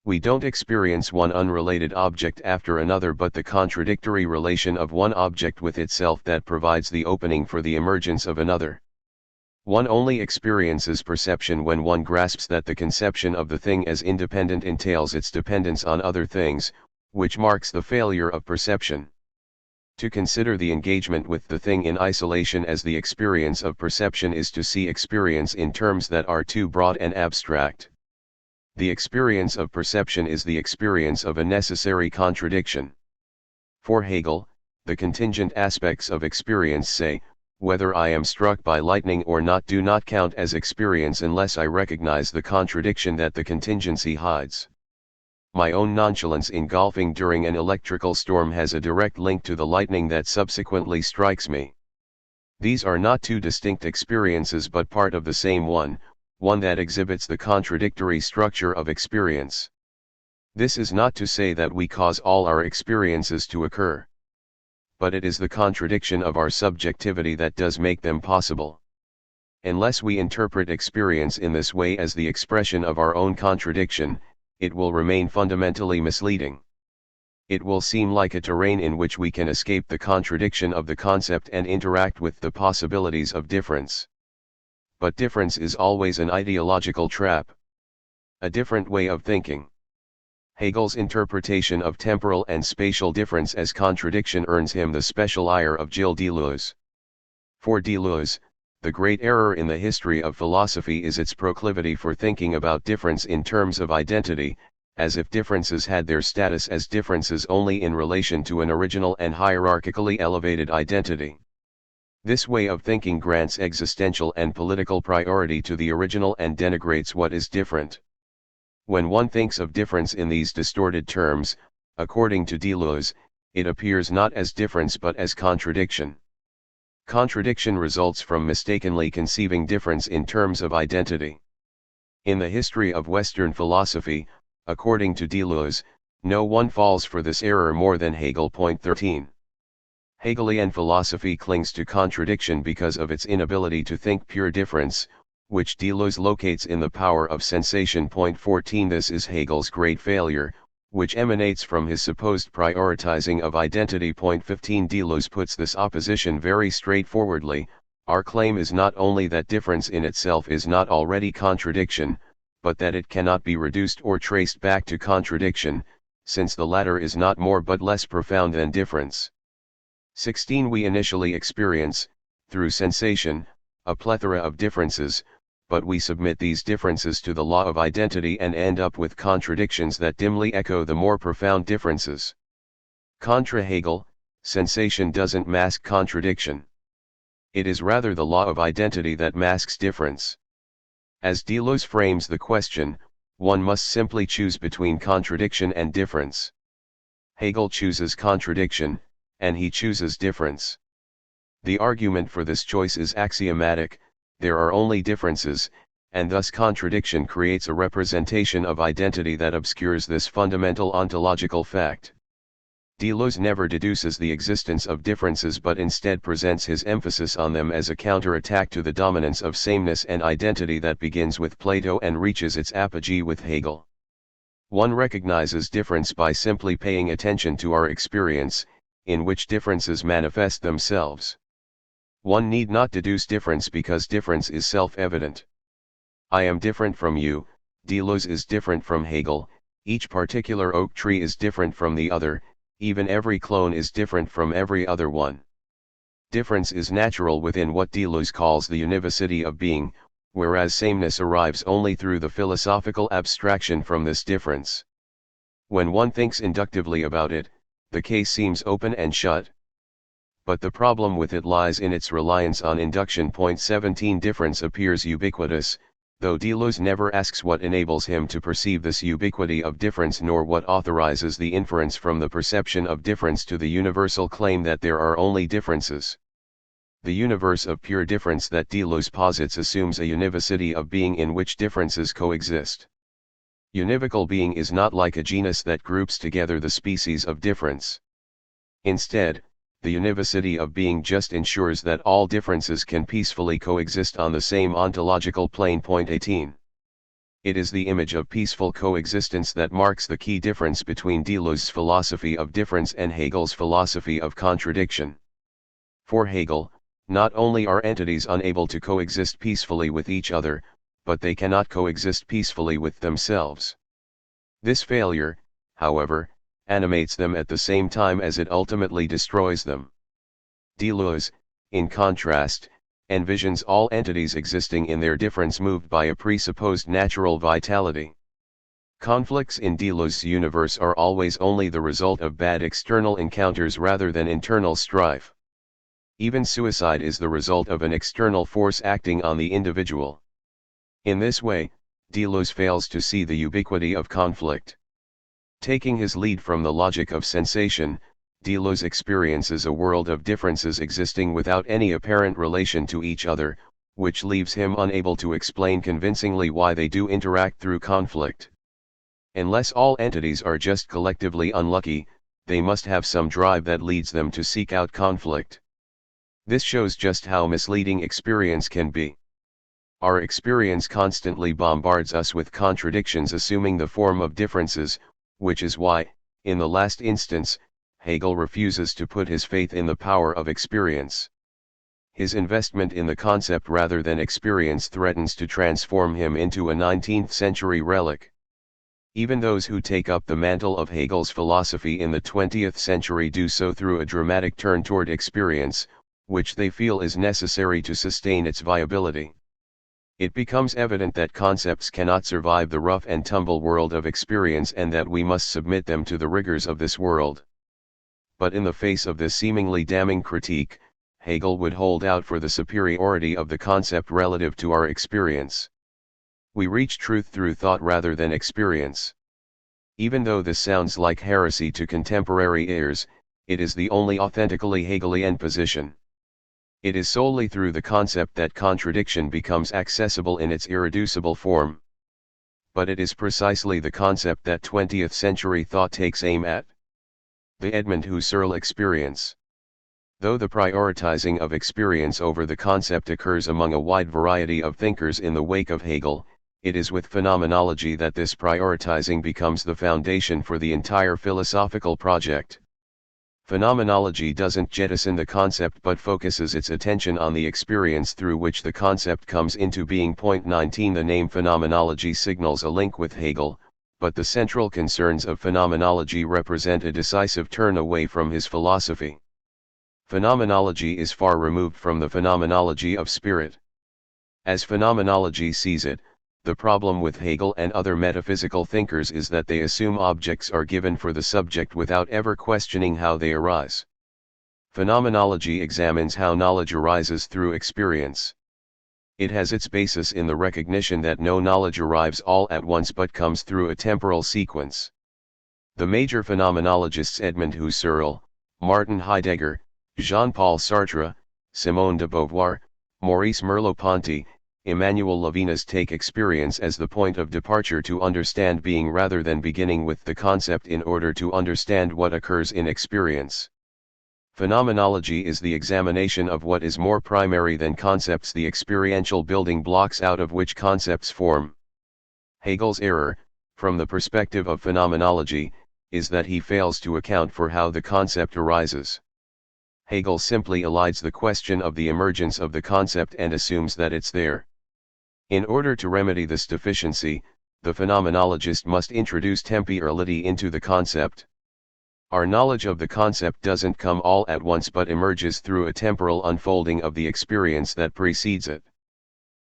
We don't experience one unrelated object after another but the contradictory relation of one object with itself that provides the opening for the emergence of another. One only experiences perception when one grasps that the conception of the thing as independent entails its dependence on other things, which marks the failure of perception. To consider the engagement with the thing in isolation as the experience of perception is to see experience in terms that are too broad and abstract. The experience of perception is the experience of a necessary contradiction. For Hegel, the contingent aspects of experience say, whether I am struck by lightning or not do not count as experience unless I recognize the contradiction that the contingency hides. My own nonchalance in golfing during an electrical storm has a direct link to the lightning that subsequently strikes me. These are not two distinct experiences but part of the same one that exhibits the contradictory structure of experience. This is not to say that we cause all our experiences to occur. But it is the contradiction of our subjectivity that does make them possible. Unless we interpret experience in this way as the expression of our own contradiction, it will remain fundamentally misleading. It will seem like a terrain in which we can escape the contradiction of the concept and interact with the possibilities of difference. But difference is always an ideological trap. A different way of thinking. Hegel's interpretation of temporal and spatial difference as contradiction earns him the special ire of Gilles Deleuze. For Deleuze, the great error in the history of philosophy is its proclivity for thinking about difference in terms of identity, as if differences had their status as differences only in relation to an original and hierarchically elevated identity. This way of thinking grants existential and political priority to the original and denigrates what is different. When one thinks of difference in these distorted terms, according to Deleuze, it appears not as difference but as contradiction. Contradiction results from mistakenly conceiving difference in terms of identity. In the history of Western philosophy, according to Deleuze, no one falls for this error more than Hegel. 13. Hegelian philosophy clings to contradiction because of its inability to think pure difference, which Deleuze locates in the power of sensation. 14. This is Hegel's great failure, which emanates from his supposed prioritizing of identity. 15. Deleuze puts this opposition very straightforwardly. Our claim is not only that difference in itself is not already contradiction, but that it cannot be reduced or traced back to contradiction, since the latter is not more but less profound than difference. 16. We initially experience, through sensation, a plethora of differences, but we submit these differences to the law of identity and end up with contradictions that dimly echo the more profound differences. Contra Hegel, sensation doesn't mask contradiction. It is rather the law of identity that masks difference. As Deleuze frames the question, one must simply choose between contradiction and difference. Hegel chooses contradiction, and he chooses difference. The argument for this choice is axiomatic: there are only differences, and thus contradiction creates a representation of identity that obscures this fundamental ontological fact. Deleuze never deduces the existence of differences but instead presents his emphasis on them as a counter-attack to the dominance of sameness and identity that begins with Plato and reaches its apogee with Hegel. One recognizes difference by simply paying attention to our experience, in which differences manifest themselves. One need not deduce difference because difference is self-evident. I am different from you, Deleuze is different from Hegel, each particular oak tree is different from the other, even every clone is different from every other one. Difference is natural within what Deleuze calls the univocity of being, whereas sameness arrives only through the philosophical abstraction from this difference. When one thinks inductively about it, the case seems open and shut. But the problem with it lies in its reliance on induction. 17. Difference appears ubiquitous, though Deleuze never asks what enables him to perceive this ubiquity of difference nor what authorizes the inference from the perception of difference to the universal claim that there are only differences. The universe of pure difference that Deleuze posits assumes a univocity of being in which differences coexist. Univocal being is not like a genus that groups together the species of difference. Instead, the univocity of being just ensures that all differences can peacefully coexist on the same ontological plane. 18. It is the image of peaceful coexistence that marks the key difference between Deleuze's philosophy of difference and Hegel's philosophy of contradiction. For Hegel, not only are entities unable to coexist peacefully with each other, but they cannot coexist peacefully with themselves. This failure, however, animates them at the same time as it ultimately destroys them. Deleuze, in contrast, envisions all entities existing in their difference moved by a presupposed natural vitality. Conflicts in Deleuze's universe are always only the result of bad external encounters rather than internal strife. Even suicide is the result of an external force acting on the individual. In this way, Deleuze fails to see the ubiquity of conflict. Taking his lead from the logic of sensation, Deleuze experiences a world of differences existing without any apparent relation to each other, which leaves him unable to explain convincingly why they do interact through conflict. Unless all entities are just collectively unlucky, they must have some drive that leads them to seek out conflict. This shows just how misleading experience can be. Our experience constantly bombards us with contradictions assuming the form of differences, which is why, in the last instance, Hegel refuses to put his faith in the power of experience. His investment in the concept rather than experience threatens to transform him into a 19th-century relic. Even those who take up the mantle of Hegel's philosophy in the 20th century do so through a dramatic turn toward experience, which they feel is necessary to sustain its viability. It becomes evident that concepts cannot survive the rough and tumble world of experience and that we must submit them to the rigors of this world. But in the face of this seemingly damning critique, Hegel would hold out for the superiority of the concept relative to our experience. We reach truth through thought rather than experience. Even though this sounds like heresy to contemporary ears, it is the only authentically Hegelian position. It is solely through the concept that contradiction becomes accessible in its irreducible form. But it is precisely the concept that 20th century thought takes aim at. The Edmund Husserl experience. Though the prioritizing of experience over the concept occurs among a wide variety of thinkers in the wake of Hegel, it is with phenomenology that this prioritizing becomes the foundation for the entire philosophical project. Phenomenology doesn't jettison the concept but focuses its attention on the experience through which the concept comes into being. Point 19. The name phenomenology signals a link with Hegel, but the central concerns of phenomenology represent a decisive turn away from his philosophy. Phenomenology is far removed from the phenomenology of spirit. As phenomenology sees it, the problem with Hegel and other metaphysical thinkers is that they assume objects are given for the subject without ever questioning how they arise. Phenomenology examines how knowledge arises through experience. It has its basis in the recognition that no knowledge arrives all at once but comes through a temporal sequence. The major phenomenologists Edmund Husserl, Martin Heidegger, Jean-Paul Sartre, Simone de Beauvoir, Maurice Merleau-Ponty, Emmanuel Levinas take experience as the point of departure to understand being rather than beginning with the concept in order to understand what occurs in experience. Phenomenology is the examination of what is more primary than concepts, the experiential building blocks out of which concepts form. Hegel's error, from the perspective of phenomenology, is that he fails to account for how the concept arises. Hegel simply elides the question of the emergence of the concept and assumes that it's there. In order to remedy this deficiency, the phenomenologist must introduce temporality into the concept. Our knowledge of the concept doesn't come all at once but emerges through a temporal unfolding of the experience that precedes it.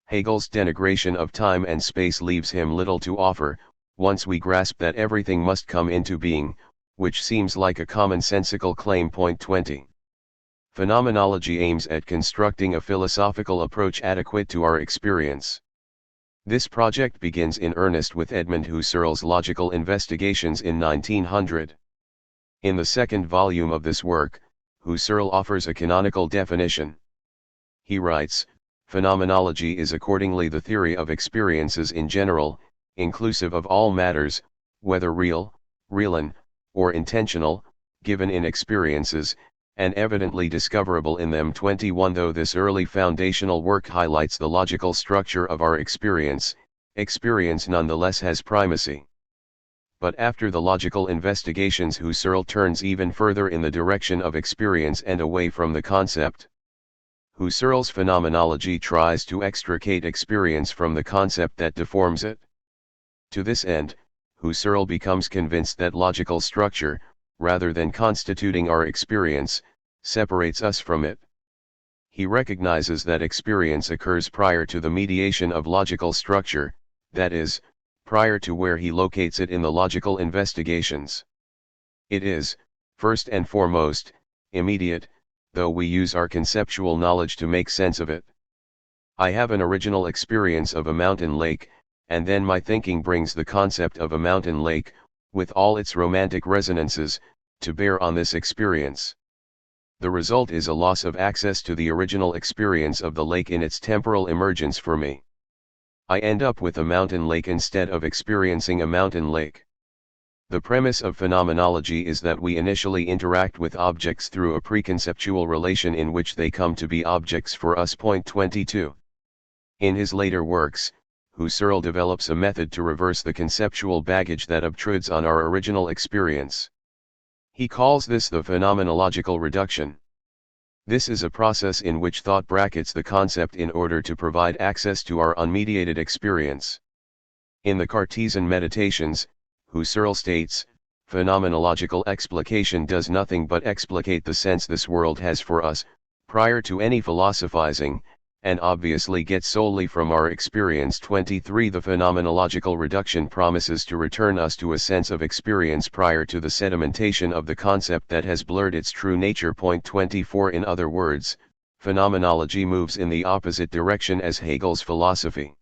Hegel's denigration of time and space leaves him little to offer, once we grasp that everything must come into being, which seems like a commonsensical claim. Point 20. Phenomenology aims at constructing a philosophical approach adequate to our experience. This project begins in earnest with Edmund Husserl's logical investigations in 1900. In the second volume of this work, Husserl offers a canonical definition. He writes, "Phenomenology is accordingly the theory of experiences in general, inclusive of all matters, whether real, real, or intentional, given in experiences, and evidently discoverable in them." 21. Though this early foundational work highlights the logical structure of our experience, experience nonetheless has primacy. But after the logical investigations, Husserl turns even further in the direction of experience and away from the concept. Husserl's phenomenology tries to extricate experience from the concept that deforms it. To this end, Husserl becomes convinced that logical structure, rather than constituting our experience, separates us from it. He recognizes that experience occurs prior to the mediation of logical structure, that is, prior to where he locates it in the logical investigations. It is, first and foremost, immediate, though we use our conceptual knowledge to make sense of it. I have an original experience of a mountain lake, and then my thinking brings the concept of a mountain lake, with all its romantic resonances, to bear on this experience. The result is a loss of access to the original experience of the lake in its temporal emergence for me. I end up with a mountain lake instead of experiencing a mountain lake. The premise of phenomenology is that we initially interact with objects through a preconceptual relation in which they come to be objects for us. Point 22. In his later works, Husserl develops a method to reverse the conceptual baggage that obtrudes on our original experience. He calls this the phenomenological reduction. This is a process in which thought brackets the concept in order to provide access to our unmediated experience. In the Cartesian Meditations, Husserl states, phenomenological explication does nothing but explicate the sense this world has for us, prior to any philosophizing, and obviously gets solely from our experience. 23. The phenomenological reduction promises to return us to a sense of experience prior to the sedimentation of the concept that has blurred its true nature. Point 24. In other words, phenomenology moves in the opposite direction as Hegel's philosophy.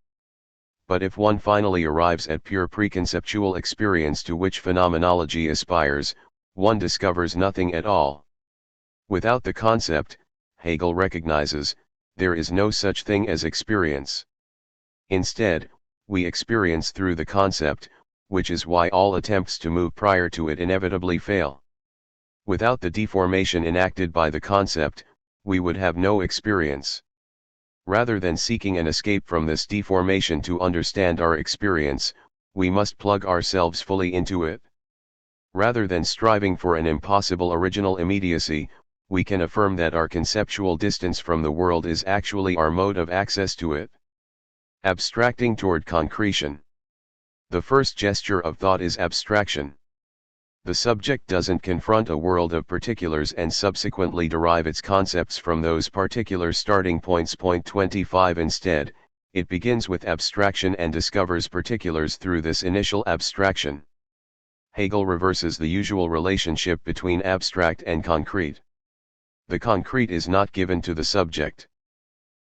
But if one finally arrives at pure preconceptual experience to which phenomenology aspires, one discovers nothing at all. Without the concept, Hegel recognizes, there is no such thing as experience. Instead, we experience through the concept, which is why all attempts to move prior to it inevitably fail. Without the deformation enacted by the concept, we would have no experience. Rather than seeking an escape from this deformation to understand our experience, we must plug ourselves fully into it. Rather than striving for an impossible original immediacy, we can affirm that our conceptual distance from the world is actually our mode of access to it. Abstracting toward concretion. The first gesture of thought is abstraction. The subject doesn't confront a world of particulars and subsequently derive its concepts from those particular starting points. Point 25. Instead, it begins with abstraction and discovers particulars through this initial abstraction. Hegel reverses the usual relationship between abstract and concrete. The concrete is not given to the subject.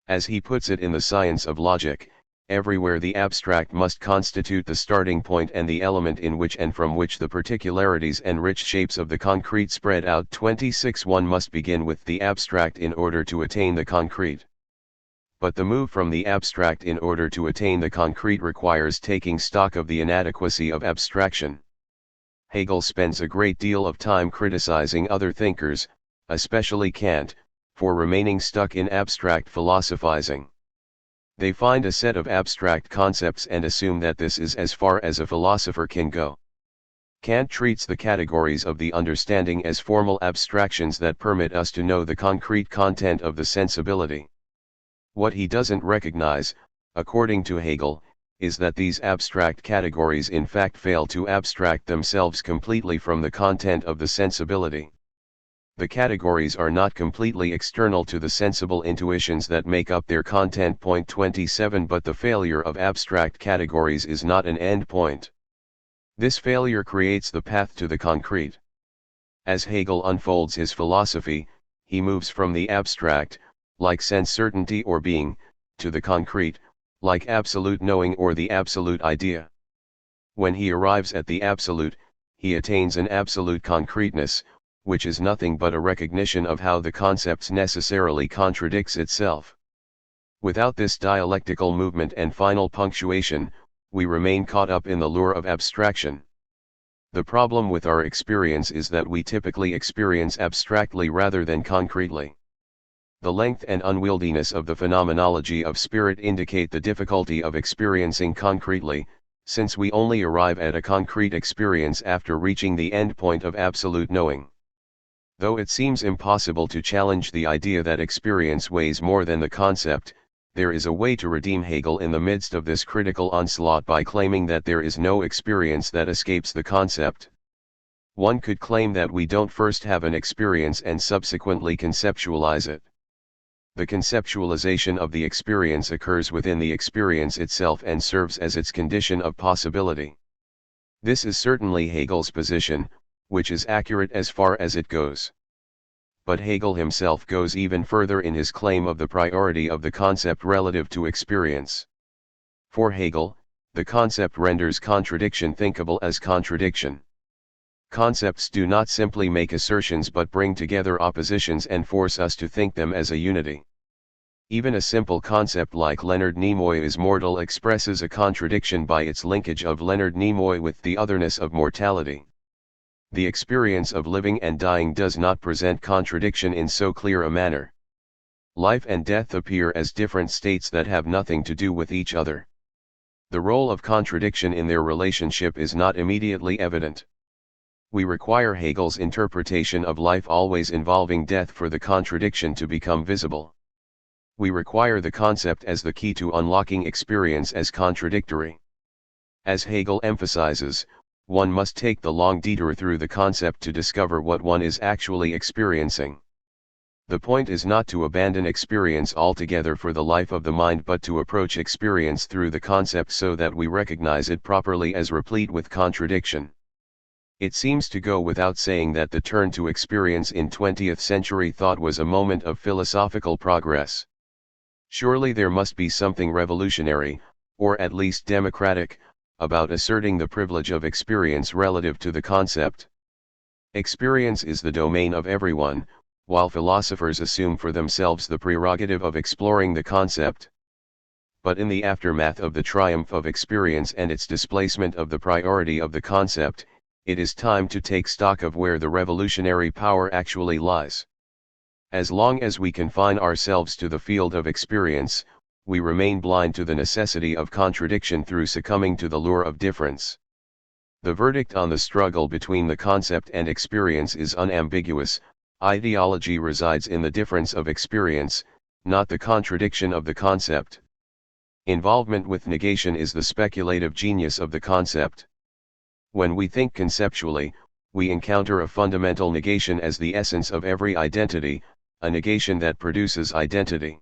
As he puts it in the Science of Logic, everywhere the abstract must constitute the starting point and the element in which and from which the particularities and rich shapes of the concrete spread out. 26. One must begin with the abstract in order to attain the concrete. But the move from the abstract in order to attain the concrete requires taking stock of the inadequacy of abstraction. Hegel spends a great deal of time criticizing other thinkers, especially Kant, for remaining stuck in abstract philosophizing. They find a set of abstract concepts and assume that this is as far as a philosopher can go. Kant treats the categories of the understanding as formal abstractions that permit us to know the concrete content of the sensibility. What he doesn't recognize, according to Hegel, is that these abstract categories in fact fail to abstract themselves completely from the content of the sensibility. The categories are not completely external to the sensible intuitions that make up their content. Point 27. But the failure of abstract categories is not an end point. This failure creates the path to the concrete. As Hegel unfolds his philosophy, he moves from the abstract, like sense certainty or being, to the concrete, like absolute knowing or the absolute idea. When he arrives at the absolute, he attains an absolute concreteness, which is nothing but a recognition of how the concept necessarily contradicts itself. Without this dialectical movement and final punctuation, we remain caught up in the lure of abstraction. The problem with our experience is that we typically experience abstractly rather than concretely. The length and unwieldiness of the phenomenology of spirit indicate the difficulty of experiencing concretely, since we only arrive at a concrete experience after reaching the endpoint of absolute knowing. Though it seems impossible to challenge the idea that experience weighs more than the concept, there is a way to redeem Hegel in the midst of this critical onslaught by claiming that there is no experience that escapes the concept. One could claim that we don't first have an experience and subsequently conceptualize it. The conceptualization of the experience occurs within the experience itself and serves as its condition of possibility. This is certainly Hegel's position, which is accurate as far as it goes. But Hegel himself goes even further in his claim of the priority of the concept relative to experience. For Hegel, the concept renders contradiction thinkable as contradiction. Concepts do not simply make assertions but bring together oppositions and force us to think them as a unity. Even a simple concept like Leonard Nimoy is mortal expresses a contradiction by its linkage of Leonard Nimoy with the otherness of mortality. The experience of living and dying does not present contradiction in so clear a manner. Life and death appear as different states that have nothing to do with each other. The role of contradiction in their relationship is not immediately evident. We require Hegel's interpretation of life always involving death for the contradiction to become visible. We require the concept as the key to unlocking experience as contradictory. As Hegel emphasizes, one must take the long detour through the concept to discover what one is actually experiencing. The point is not to abandon experience altogether for the life of the mind but to approach experience through the concept so that we recognize it properly as replete with contradiction. It seems to go without saying that the turn to experience in 20th century thought was a moment of philosophical progress. Surely there must be something revolutionary, or at least democratic, about asserting the privilege of experience relative to the concept. Experience is the domain of everyone, while philosophers assume for themselves the prerogative of exploring the concept. But in the aftermath of the triumph of experience and its displacement of the priority of the concept, it is time to take stock of where the revolutionary power actually lies. As long as we confine ourselves to the field of experience, we remain blind to the necessity of contradiction through succumbing to the lure of difference. The verdict on the struggle between the concept and experience is unambiguous. Ideology resides in the difference of experience, not the contradiction of the concept. Involvement with negation is the speculative genius of the concept. When we think conceptually, we encounter a fundamental negation as the essence of every identity, a negation that produces identity.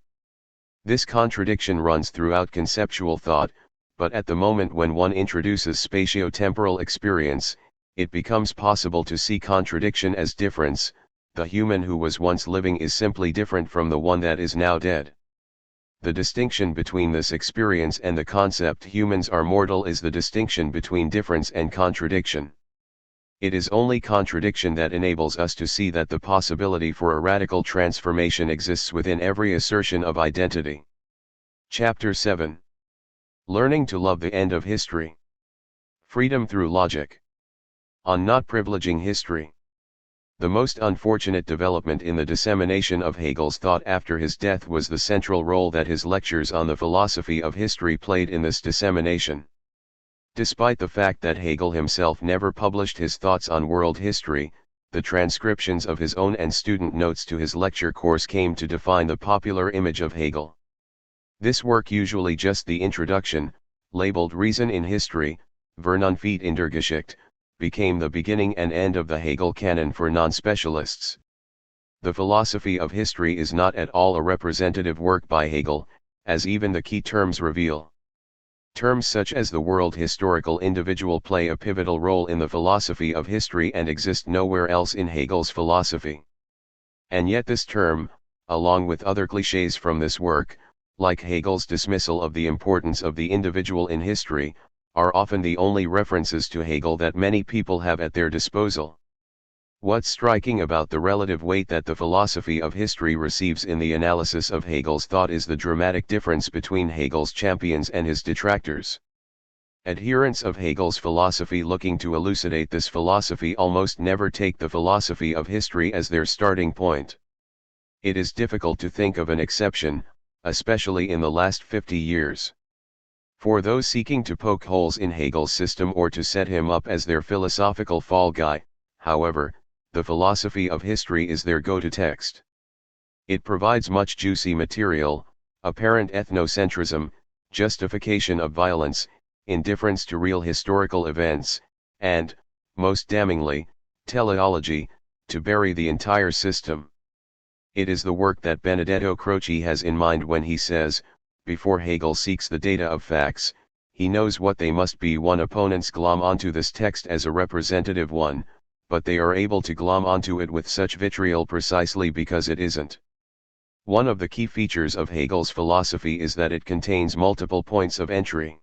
This contradiction runs throughout conceptual thought, but at the moment when one introduces spatio-temporal experience, it becomes possible to see contradiction as difference. The human who was once living is simply different from the one that is now dead. The distinction between this experience and the concept humans are mortal is the distinction between difference and contradiction. It is only contradiction that enables us to see that the possibility for a radical transformation exists within every assertion of identity. Chapter 7. Learning to love the end of history. Freedom through logic. On not privileging history. The most unfortunate development in the dissemination of Hegel's thought after his death was the central role that his lectures on the philosophy of history played in this dissemination. Despite the fact that Hegel himself never published his thoughts on world history, the transcriptions of his own and student notes to his lecture course came to define the popular image of Hegel. This work, usually just the introduction, labeled Reason in History, Vernunft in der Geschichte, became the beginning and end of the Hegel canon for non-specialists. The philosophy of history is not at all a representative work by Hegel, as even the key terms reveal. Terms such as the world historical individual play a pivotal role in the philosophy of history and exist nowhere else in Hegel's philosophy. And yet this term, along with other clichés from this work, like Hegel's dismissal of the importance of the individual in history, are often the only references to Hegel that many people have at their disposal. What's striking about the relative weight that the philosophy of history receives in the analysis of Hegel's thought is the dramatic difference between Hegel's champions and his detractors. Adherents of Hegel's philosophy looking to elucidate this philosophy almost never take the philosophy of history as their starting point. It is difficult to think of an exception, especially in the last 50 years. For those seeking to poke holes in Hegel's system or to set him up as their philosophical fall guy, however, the philosophy of history is their go-to text. It provides much juicy material, apparent ethnocentrism, justification of violence, indifference to real historical events, and, most damningly, teleology, to bury the entire system. It is the work that Benedetto Croce has in mind when he says, before Hegel seeks the data of facts, he knows what they must be. One opponents glom onto this text as a representative one, but they are able to glom onto it with such vitriol precisely because it isn't. One of the key features of Hegel's philosophy is that it contains multiple points of entry.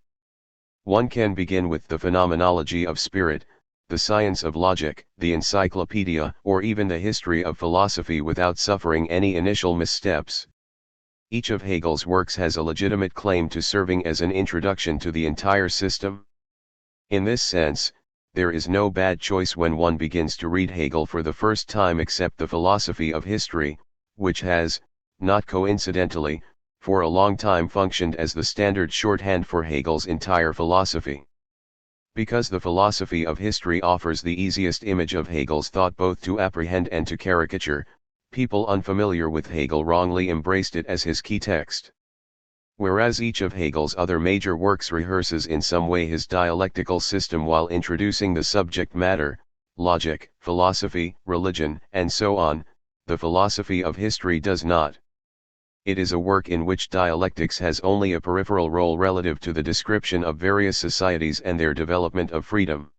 One can begin with the phenomenology of spirit, the science of logic, the encyclopedia, or even the history of philosophy without suffering any initial missteps. Each of Hegel's works has a legitimate claim to serving as an introduction to the entire system. In this sense, there is no bad choice when one begins to read Hegel for the first time except the philosophy of history, which has, not coincidentally, for a long time functioned as the standard shorthand for Hegel's entire philosophy. Because the philosophy of history offers the easiest image of Hegel's thought both to apprehend and to caricature, people unfamiliar with Hegel wrongly embraced it as his key text. Whereas each of Hegel's other major works rehearses in some way his dialectical system while introducing the subject matter, logic, philosophy, religion, and so on, the philosophy of history does not. It is a work in which dialectics has only a peripheral role relative to the description of various societies and their development of freedom.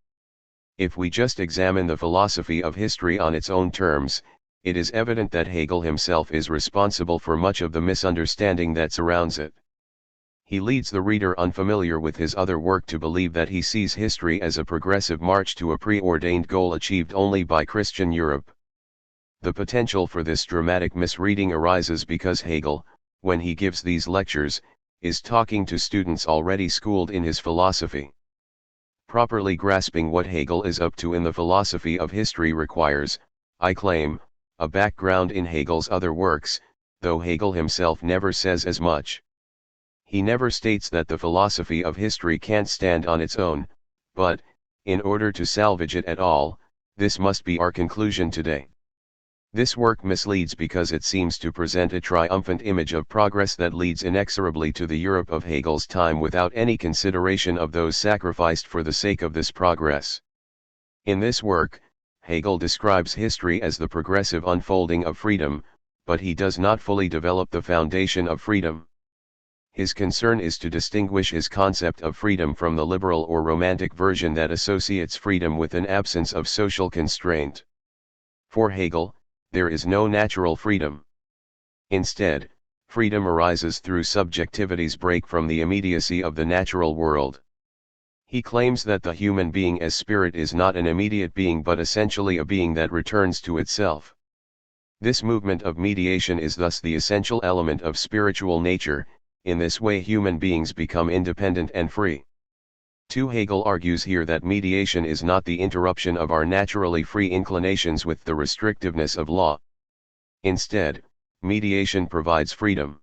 If we just examine the philosophy of history on its own terms, it is evident that Hegel himself is responsible for much of the misunderstanding that surrounds it. He leads the reader unfamiliar with his other work to believe that he sees history as a progressive march to a preordained goal achieved only by Christian Europe. The potential for this dramatic misreading arises because Hegel, when he gives these lectures, is talking to students already schooled in his philosophy. Properly grasping what Hegel is up to in the philosophy of history requires, I claim, a background in Hegel's other works, though Hegel himself never says as much. He never states that the philosophy of history can't stand on its own, but, in order to salvage it at all, this must be our conclusion today. This work misleads because it seems to present a triumphant image of progress that leads inexorably to the Europe of Hegel's time without any consideration of those sacrificed for the sake of this progress. In this work, Hegel describes history as the progressive unfolding of freedom, but he does not fully develop the foundation of freedom. His concern is to distinguish his concept of freedom from the liberal or romantic version that associates freedom with an absence of social constraint. For Hegel, there is no natural freedom. Instead, freedom arises through subjectivity's break from the immediacy of the natural world. He claims that the human being as spirit is not an immediate being but essentially a being that returns to itself. This movement of mediation is thus the essential element of spiritual nature. In this way human beings become independent and free. Hegel argues here that mediation is not the interruption of our naturally free inclinations with the restrictiveness of law. Instead, mediation provides freedom.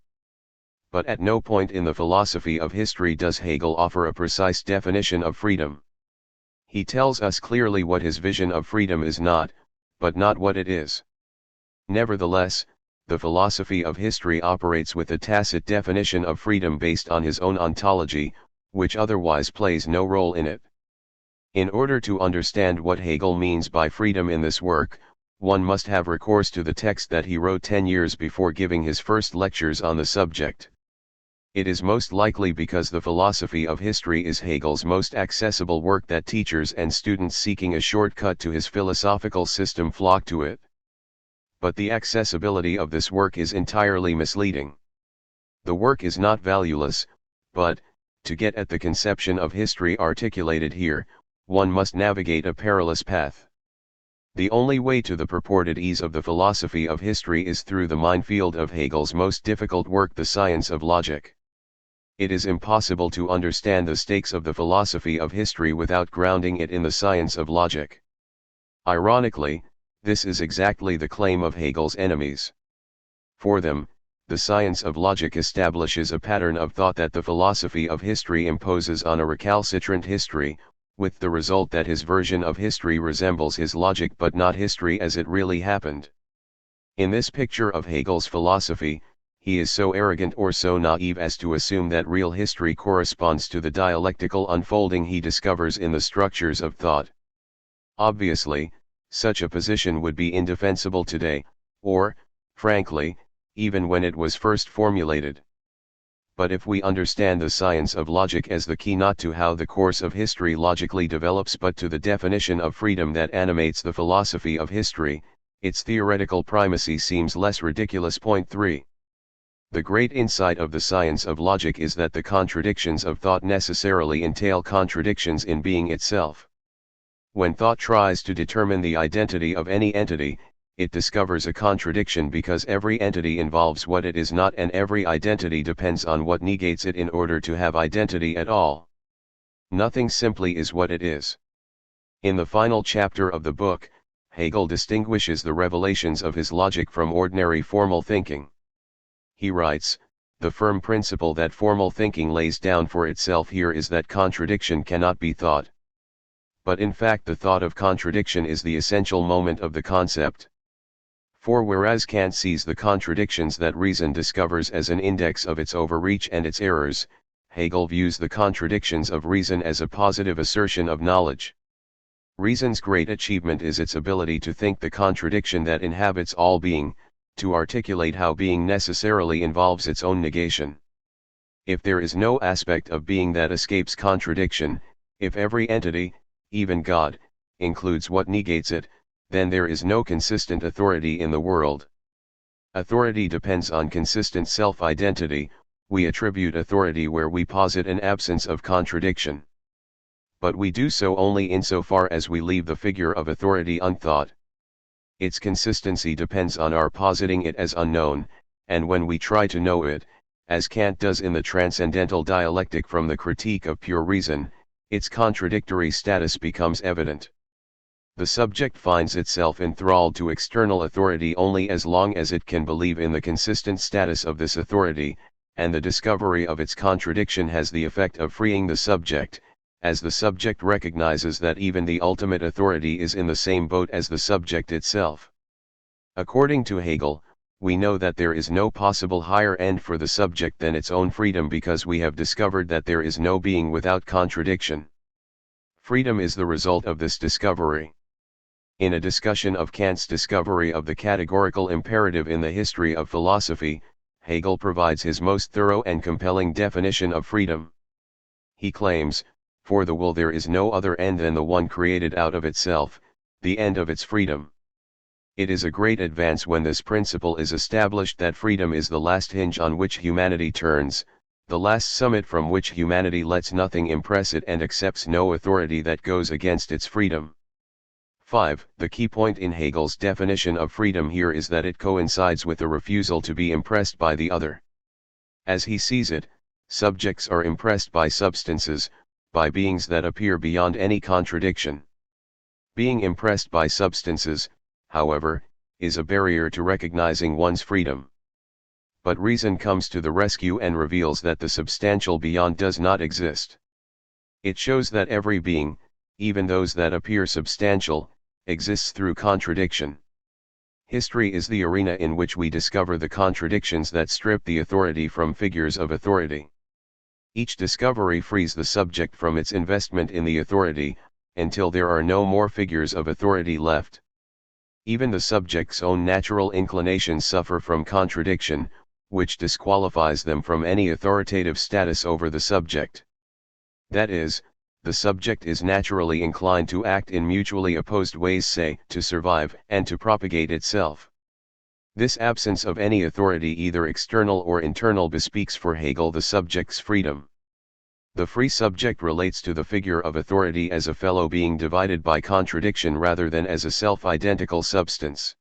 But at no point in the philosophy of history does Hegel offer a precise definition of freedom. He tells us clearly what his vision of freedom is not, but not what it is. Nevertheless, the philosophy of history operates with a tacit definition of freedom based on his own ontology, which otherwise plays no role in it. In order to understand what Hegel means by freedom in this work, one must have recourse to the text that he wrote 10 years before giving his first lectures on the subject. It is most likely because the philosophy of history is Hegel's most accessible work that teachers and students seeking a shortcut to his philosophical system flock to it. But the accessibility of this work is entirely misleading. The work is not valueless, but, to get at the conception of history articulated here, one must navigate a perilous path. The only way to the purported ease of the philosophy of history is through the minefield of Hegel's most difficult work, the science of logic. It is impossible to understand the stakes of the philosophy of history without grounding it in the science of logic. Ironically, this is exactly the claim of Hegel's enemies. For them, the science of logic establishes a pattern of thought that the philosophy of history imposes on a recalcitrant history, with the result that his version of history resembles his logic but not history as it really happened. In this picture of Hegel's philosophy, he is so arrogant or so naive as to assume that real history corresponds to the dialectical unfolding he discovers in the structures of thought. Obviously, such a position would be indefensible today, or, frankly, even when it was first formulated. But if we understand the science of logic as the key not to how the course of history logically develops but to the definition of freedom that animates the philosophy of history, its theoretical primacy seems less ridiculous. Point 3. The great insight of the science of logic is that the contradictions of thought necessarily entail contradictions in being itself. When thought tries to determine the identity of any entity, it discovers a contradiction because every entity involves what it is not and every identity depends on what negates it in order to have identity at all. Nothing simply is what it is. In the final chapter of the book, Hegel distinguishes the revelations of his logic from ordinary formal thinking. He writes, "The firm principle that formal thinking lays down for itself here is that contradiction cannot be thought. But in fact the thought of contradiction is the essential moment of the concept. For whereas Kant sees the contradictions that reason discovers as an index of its overreach and its errors, Hegel views the contradictions of reason as a positive assertion of knowledge. Reason's great achievement is its ability to think the contradiction that inhabits all being, to articulate how being necessarily involves its own negation. If there is no aspect of being that escapes contradiction, if every entity, even God, includes what negates it, then there is no consistent authority in the world. Authority depends on consistent self-identity. We attribute authority where we posit an absence of contradiction. But we do so only insofar as we leave the figure of authority unthought. Its consistency depends on our positing it as unknown, and when we try to know it, as Kant does in the Transcendental Dialectic from the Critique of Pure Reason, its contradictory status becomes evident. The subject finds itself enthralled to external authority only as long as it can believe in the consistent status of this authority, and the discovery of its contradiction has the effect of freeing the subject, as the subject recognizes that even the ultimate authority is in the same boat as the subject itself. According to Hegel, we know that there is no possible higher end for the subject than its own freedom because we have discovered that there is no being without contradiction. Freedom is the result of this discovery. In a discussion of Kant's discovery of the categorical imperative in the history of philosophy, Hegel provides his most thorough and compelling definition of freedom. He claims, "For the will there is no other end than the one created out of itself, the end of its freedom." It is a great advance when this principle is established that freedom is the last hinge on which humanity turns, the last summit from which humanity lets nothing impress it and accepts no authority that goes against its freedom. 5. The key point in Hegel's definition of freedom here is that it coincides with the refusal to be impressed by the other. As he sees it, subjects are impressed by substances, by beings that appear beyond any contradiction. Being impressed by substances, however, is a barrier to recognizing one's freedom. But reason comes to the rescue and reveals that the substantial beyond does not exist. It shows that every being, even those that appear substantial, exists through contradiction. History is the arena in which we discover the contradictions that strip the authority from figures of authority. Each discovery frees the subject from its investment in the authority, until there are no more figures of authority left. Even the subject's own natural inclinations suffer from contradiction, which disqualifies them from any authoritative status over the subject. That is, the subject is naturally inclined to act in mutually opposed ways, say, to survive and to propagate itself. This absence of any authority, either external or internal, bespeaks for Hegel the subject's freedom. The free subject relates to the figure of authority as a fellow being divided by contradiction rather than as a self-identical substance.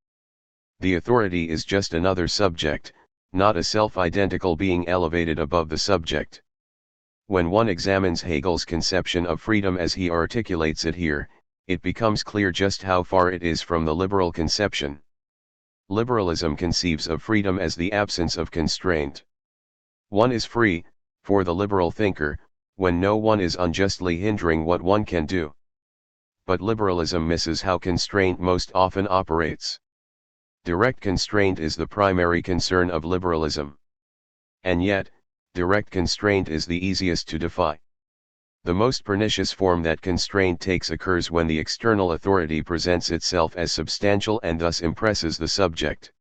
The authority is just another subject, not a self-identical being elevated above the subject. When one examines Hegel's conception of freedom as he articulates it here, it becomes clear just how far it is from the liberal conception. Liberalism conceives of freedom as the absence of constraint. One is free, for the liberal thinker, when no one is unjustly hindering what one can do. But liberalism misses how constraint most often operates. Direct constraint is the primary concern of liberalism. And yet, direct constraint is the easiest to defy. The most pernicious form that constraint takes occurs when the external authority presents itself as substantial and thus impresses the subject.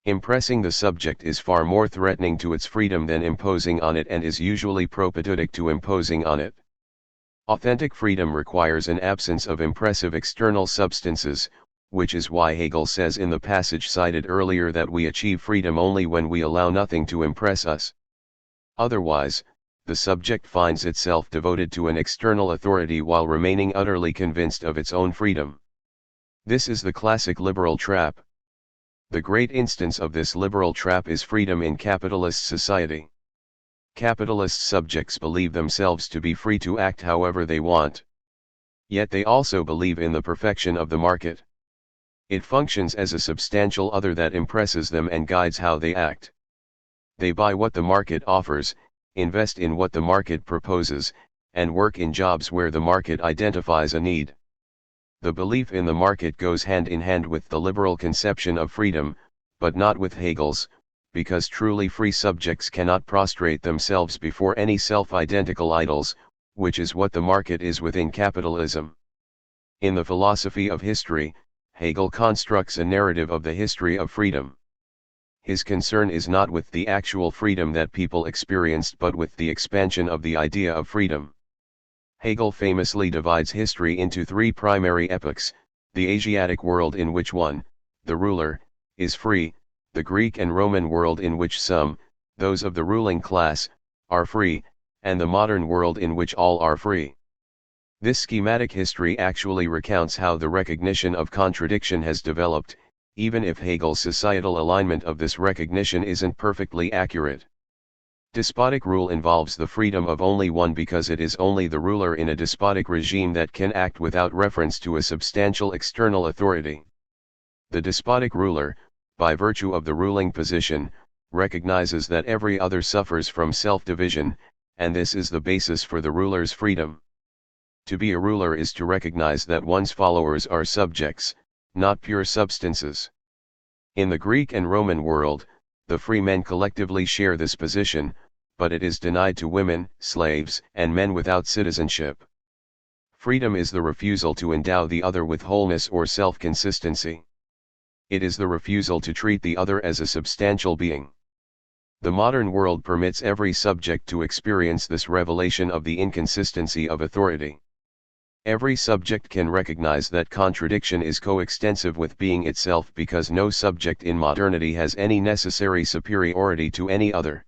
Impressing the subject is far more threatening to its freedom than imposing on it, and is usually propedeutic to imposing on it. Authentic freedom requires an absence of impressive external substances, which is why Hegel says in the passage cited earlier that we achieve freedom only when we allow nothing to impress us. Otherwise, the subject finds itself devoted to an external authority while remaining utterly convinced of its own freedom. This is the classic liberal trap. The great instance of this liberal trap is freedom in capitalist society. Capitalist subjects believe themselves to be free to act however they want. Yet they also believe in the perfection of the market. It functions as a substantial other that impresses them and guides how they act. They buy what the market offers, invest in what the market proposes, and work in jobs where the market identifies a need. The belief in the market goes hand in hand with the liberal conception of freedom, but not with Hegel's, because truly free subjects cannot prostrate themselves before any self-identical idols, which is what the market is within capitalism. In the philosophy of history, Hegel constructs a narrative of the history of freedom. His concern is not with the actual freedom that people experienced but with the expansion of the idea of freedom. Hegel famously divides history into three primary epochs: the Asiatic world in which one, the ruler, is free, the Greek and Roman world in which some, those of the ruling class, are free, and the modern world in which all are free. This schematic history actually recounts how the recognition of contradiction has developed, even if Hegel's societal alignment of this recognition isn't perfectly accurate. Despotic rule involves the freedom of only one because it is only the ruler in a despotic regime that can act without reference to a substantial external authority. The despotic ruler, by virtue of the ruling position, recognizes that every other suffers from self-division, and this is the basis for the ruler's freedom. To be a ruler is to recognize that one's followers are subjects, not pure substances. In the Greek and Roman world, the free men collectively share this position, but it is denied to women, slaves, and men without citizenship. Freedom is the refusal to endow the other with wholeness or self-consistency. It is the refusal to treat the other as a substantial being. The modern world permits every subject to experience this revelation of the inconsistency of authority. Every subject can recognize that contradiction is coextensive with being itself because no subject in modernity has any necessary superiority to any other.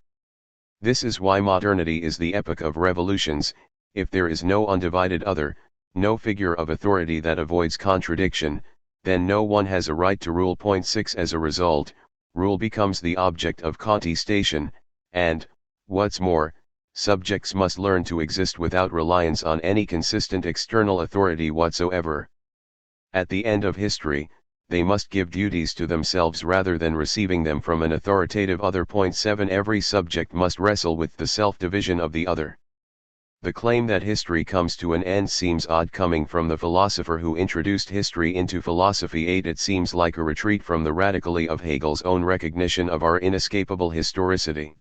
This is why modernity is the epoch of revolutions. If there is no undivided other, no figure of authority that avoids contradiction, then no one has a right to rule. 6 As a result, rule becomes the object of contestation, and, what's more, subjects must learn to exist without reliance on any consistent external authority whatsoever. At the end of history, they must give duties to themselves rather than receiving them from an authoritative other. 7 Every subject must wrestle with the self-division of the other. The claim that history comes to an end seems odd coming from the philosopher who introduced history into philosophy. 8 It seems like a retreat from the radically of Hegel's own recognition of our inescapable historicity.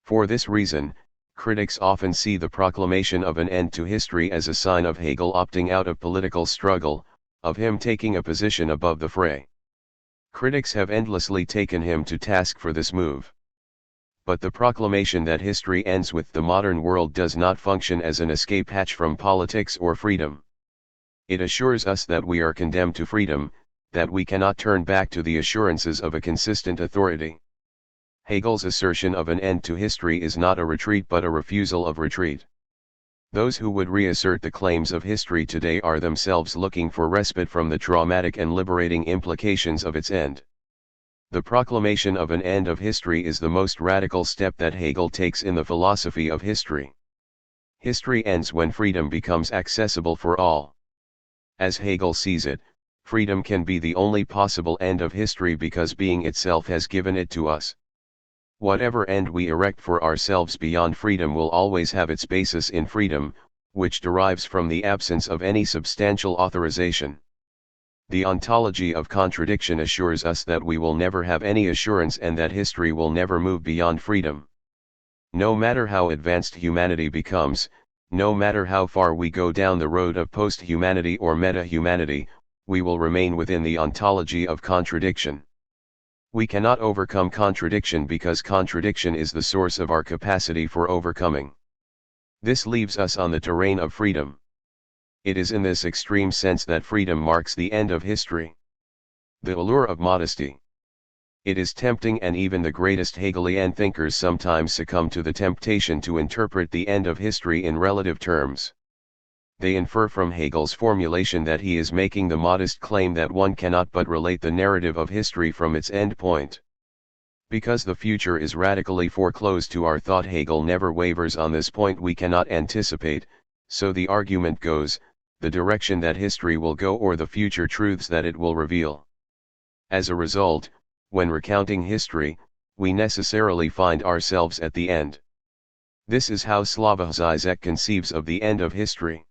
For this reason, critics often see the proclamation of an end to history as a sign of Hegel opting out of political struggle, of him taking a position above the fray. Critics have endlessly taken him to task for this move. But the proclamation that history ends with the modern world does not function as an escape hatch from politics or freedom. It assures us that we are condemned to freedom, that we cannot turn back to the assurances of a consistent authority. Hegel's assertion of an end to history is not a retreat but a refusal of retreat. Those who would reassert the claims of history today are themselves looking for respite from the traumatic and liberating implications of its end. The proclamation of an end of history is the most radical step that Hegel takes in the philosophy of history. History ends when freedom becomes accessible for all. As Hegel sees it, freedom can be the only possible end of history because being itself has given it to us. Whatever end we erect for ourselves beyond freedom will always have its basis in freedom, which derives from the absence of any substantial authorization. The ontology of contradiction assures us that we will never have any assurance and that history will never move beyond freedom. No matter how advanced humanity becomes, no matter how far we go down the road of post-humanity or meta-humanity, we will remain within the ontology of contradiction. We cannot overcome contradiction because contradiction is the source of our capacity for overcoming. This leaves us on the terrain of freedom. It is in this extreme sense that freedom marks the end of history. The allure of modesty. It is tempting, and even the greatest Hegelian thinkers sometimes succumb to the temptation to interpret the end of history in relative terms. They infer from Hegel's formulation that he is making the modest claim that one cannot but relate the narrative of history from its end point. Because the future is radically foreclosed to our thought, Hegel never wavers on this point. We cannot anticipate, so the argument goes, the direction that history will go or the future truths that it will reveal. As a result, when recounting history, we necessarily find ourselves at the end. This is how Slavoj Žižek conceives of the end of history.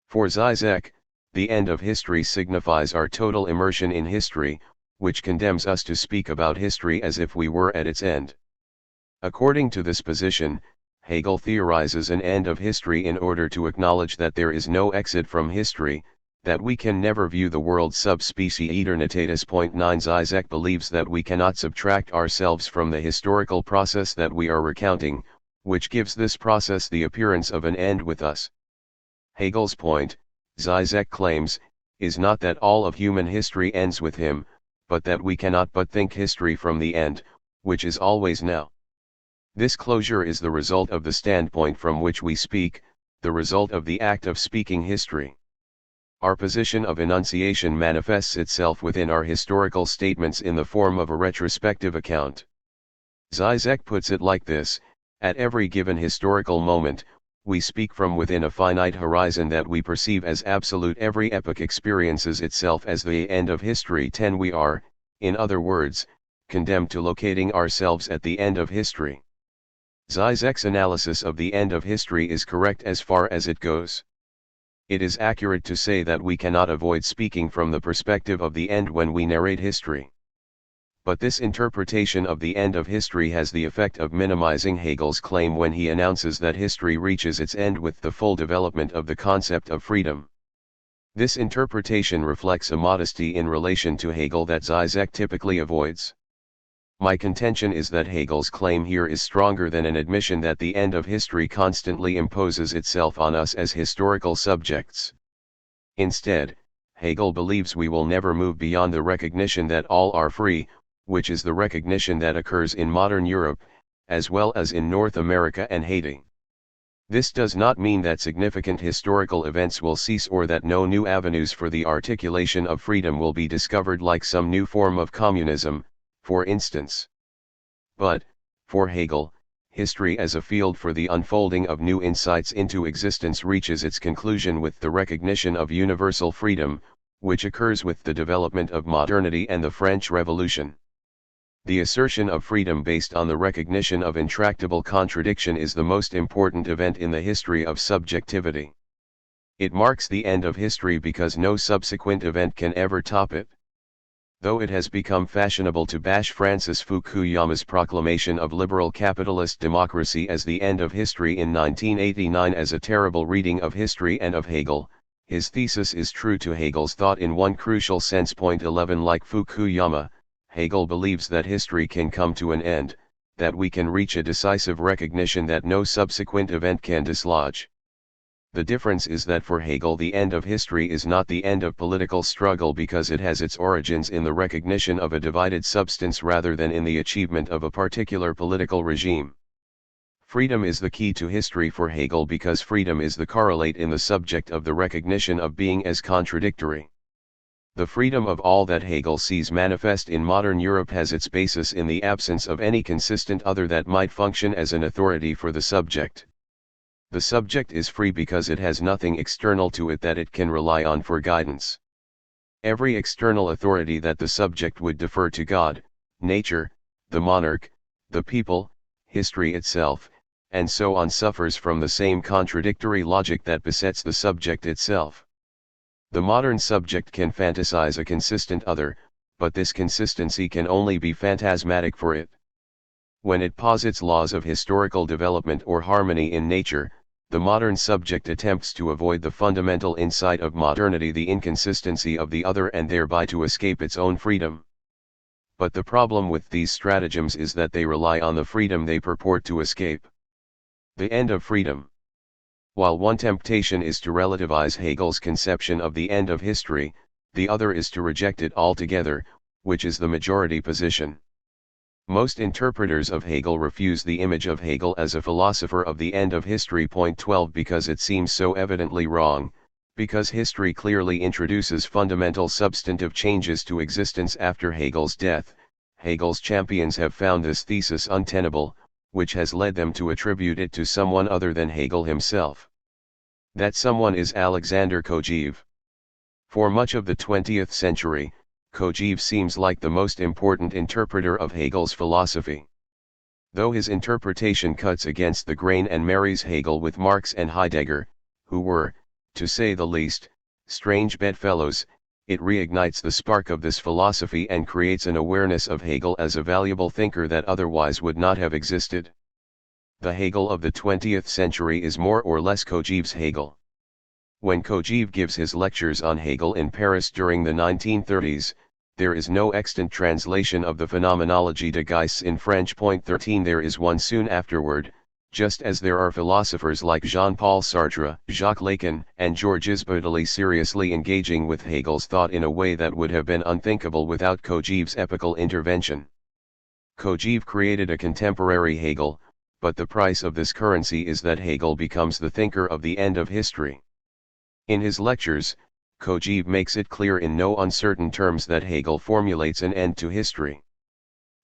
For Žižek, the end of history signifies our total immersion in history, which condemns us to speak about history as if we were at its end. According to this position, Hegel theorizes an end of history in order to acknowledge that there is no exit from history, that we can never view the world sub specie aeternitatis. 9 Žižek believes that we cannot subtract ourselves from the historical process that we are recounting, which gives this process the appearance of an end with us. Hegel's point, Žižek claims, is not that all of human history ends with him, but that we cannot but think history from the end, which is always now. This closure is the result of the standpoint from which we speak, the result of the act of speaking history. Our position of enunciation manifests itself within our historical statements in the form of a retrospective account. Žižek puts it like this: at every given historical moment, we speak from within a finite horizon that we perceive as absolute. Every epoch experiences itself as the end of history. 10 We are, in other words, condemned to locating ourselves at the end of history. Žižek's analysis of the end of history is correct as far as it goes. It is accurate to say that we cannot avoid speaking from the perspective of the end when we narrate history. But this interpretation of the end of history has the effect of minimizing Hegel's claim when he announces that history reaches its end with the full development of the concept of freedom. This interpretation reflects a modesty in relation to Hegel that Žižek typically avoids. My contention is that Hegel's claim here is stronger than an admission that the end of history constantly imposes itself on us as historical subjects. Instead, Hegel believes we will never move beyond the recognition that all are free, which is the recognition that occurs in modern Europe, as well as in North America and Haiti. This does not mean that significant historical events will cease or that no new avenues for the articulation of freedom will be discovered, like some new form of communism, for instance. But, for Hegel, history as a field for the unfolding of new insights into existence reaches its conclusion with the recognition of universal freedom, which occurs with the development of modernity and the French Revolution. The assertion of freedom based on the recognition of intractable contradiction is the most important event in the history of subjectivity. It marks the end of history because no subsequent event can ever top it. Though it has become fashionable to bash Francis Fukuyama's proclamation of liberal capitalist democracy as the end of history in 1989 as a terrible reading of history and of Hegel, his thesis is true to Hegel's thought in one crucial sense. 11 Like Fukuyama, Hegel believes that history can come to an end, that we can reach a decisive recognition that no subsequent event can dislodge. The difference is that for Hegel the end of history is not the end of political struggle because it has its origins in the recognition of a divided substance rather than in the achievement of a particular political regime. Freedom is the key to history for Hegel because freedom is the correlate in the subject of the recognition of being as contradictory. The freedom of all that Hegel sees manifest in modern Europe has its basis in the absence of any consistent other that might function as an authority for the subject. The subject is free because it has nothing external to it that it can rely on for guidance. Every external authority that the subject would defer to, God, nature, the monarch, the people, history itself, and so on, suffers from the same contradictory logic that besets the subject itself. The modern subject can fantasize a consistent other, but this consistency can only be phantasmatic for it. When it posits laws of historical development or harmony in nature, the modern subject attempts to avoid the fundamental insight of modernity, the inconsistency of the other, and thereby to escape its own freedom. But the problem with these stratagems is that they rely on the freedom they purport to escape. The end of freedom. While one temptation is to relativize Hegel's conception of the end of history, the other is to reject it altogether, which is the majority position. Most interpreters of Hegel refuse the image of Hegel as a philosopher of the end of history. Point 12 Because it seems so evidently wrong, because history clearly introduces fundamental substantive changes to existence after Hegel's death, Hegel's champions have found this thesis untenable, which has led them to attribute it to someone other than Hegel himself. That someone is Alexander Kojève. For much of the 20th century, Kojève seems like the most important interpreter of Hegel's philosophy. Though his interpretation cuts against the grain and marries Hegel with Marx and Heidegger, who were, to say the least, strange bedfellows, it reignites the spark of this philosophy and creates an awareness of Hegel as a valuable thinker that otherwise would not have existed. The Hegel of the 20th century is more or less Kojève's Hegel. When Kojève gives his lectures on Hegel in Paris during the 1930s, there is no extant translation of the Phenomenologie des Gestes in French. Point 13 There is one soon afterward, just as there are philosophers like Jean-Paul Sartre, Jacques Lacan, and Georges Bataille seriously engaging with Hegel's thought in a way that would have been unthinkable without Kojève's epical intervention. Kojève created a contemporary Hegel, but the price of this currency is that Hegel becomes the thinker of the end of history. In his lectures, Kojève makes it clear in no uncertain terms that Hegel formulates an end to history.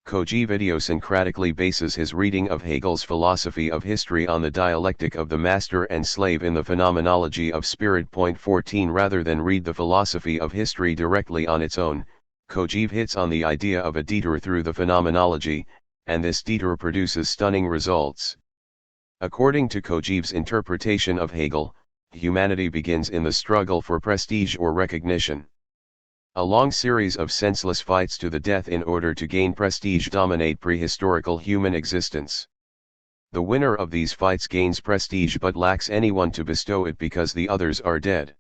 Kojève idiosyncratically bases his reading of Hegel's philosophy of history on the dialectic of the master and slave in the Phenomenology of Spirit. Point 14 Rather than read the philosophy of history directly on its own, Kojève hits on the idea of a detour through the phenomenology, and this detour produces stunning results. According to Kojève's interpretation of Hegel, humanity begins in the struggle for prestige or recognition. A long series of senseless fights to the death in order to gain prestige dominate prehistorical human existence. The winner of these fights gains prestige but lacks anyone to bestow it because the others are dead.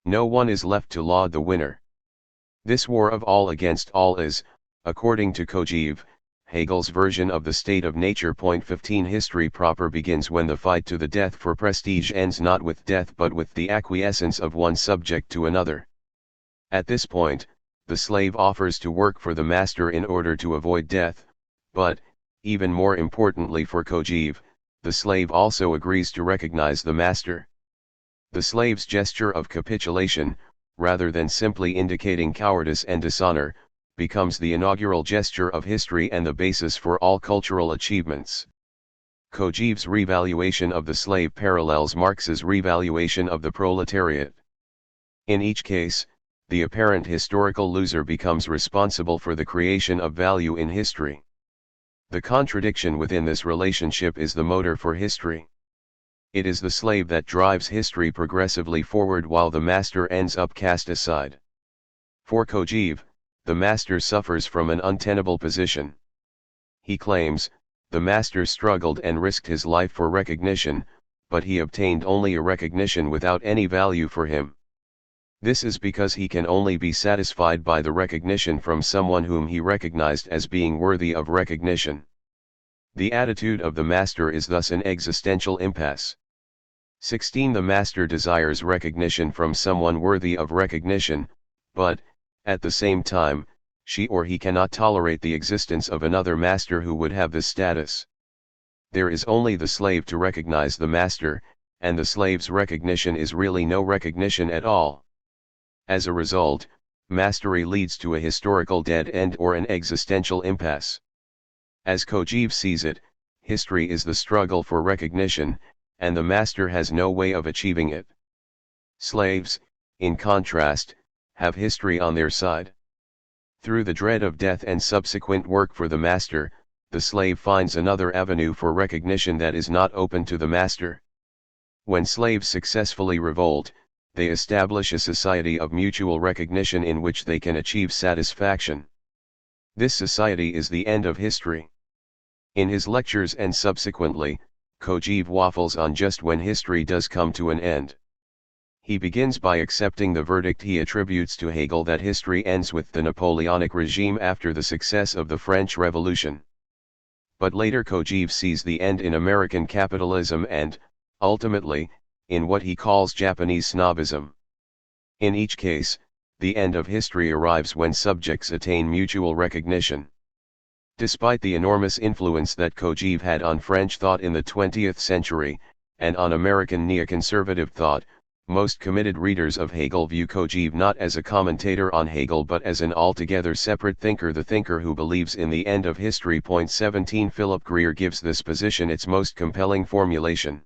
No one is left to laud the winner. This war of all against all is, according to Kojève, Hegel's version of the state of nature. Point 15 History proper begins when the fight to the death for prestige ends not with death but with the acquiescence of one subject to another. At this point, the slave offers to work for the master in order to avoid death, but, even more importantly for Kojève, the slave also agrees to recognize the master. The slave's gesture of capitulation, rather than simply indicating cowardice and dishonor, becomes the inaugural gesture of history and the basis for all cultural achievements. Kojève's revaluation of the slave parallels Marx's revaluation of the proletariat. In each case, the apparent historical loser becomes responsible for the creation of value in history. The contradiction within this relationship is the motor for history. It is the slave that drives history progressively forward while the master ends up cast aside. For Kojève, the master suffers from an untenable position. He claims, the master struggled and risked his life for recognition, but he obtained only a recognition without any value for him. This is because he can only be satisfied by the recognition from someone whom he recognized as being worthy of recognition. The attitude of the master is thus an existential impasse. 16 The master desires recognition from someone worthy of recognition, but, at the same time, she or he cannot tolerate the existence of another master who would have this status. There is only the slave to recognize the master, and the slave's recognition is really no recognition at all. As a result, mastery leads to a historical dead end or an existential impasse. As Kojève sees it, history is the struggle for recognition, and the master has no way of achieving it. Slaves, in contrast, have history on their side. Through the dread of death and subsequent work for the master, the slave finds another avenue for recognition that is not open to the master. When slaves successfully revolt, they establish a society of mutual recognition in which they can achieve satisfaction. This society is the end of history. In his lectures and subsequently, Kojève waffles on just when history does come to an end. He begins by accepting the verdict he attributes to Hegel that history ends with the Napoleonic regime after the success of the French Revolution. But later Kojève sees the end in American capitalism and, ultimately, in what he calls Japanese snobism. In each case, the end of history arrives when subjects attain mutual recognition. Despite the enormous influence that Kojève had on French thought in the 20th century, and on American neoconservative thought, most committed readers of Hegel view Kojève not as a commentator on Hegel but as an altogether separate thinker, the thinker who believes in the end of history. Point 17. Philip Greer gives this position its most compelling formulation.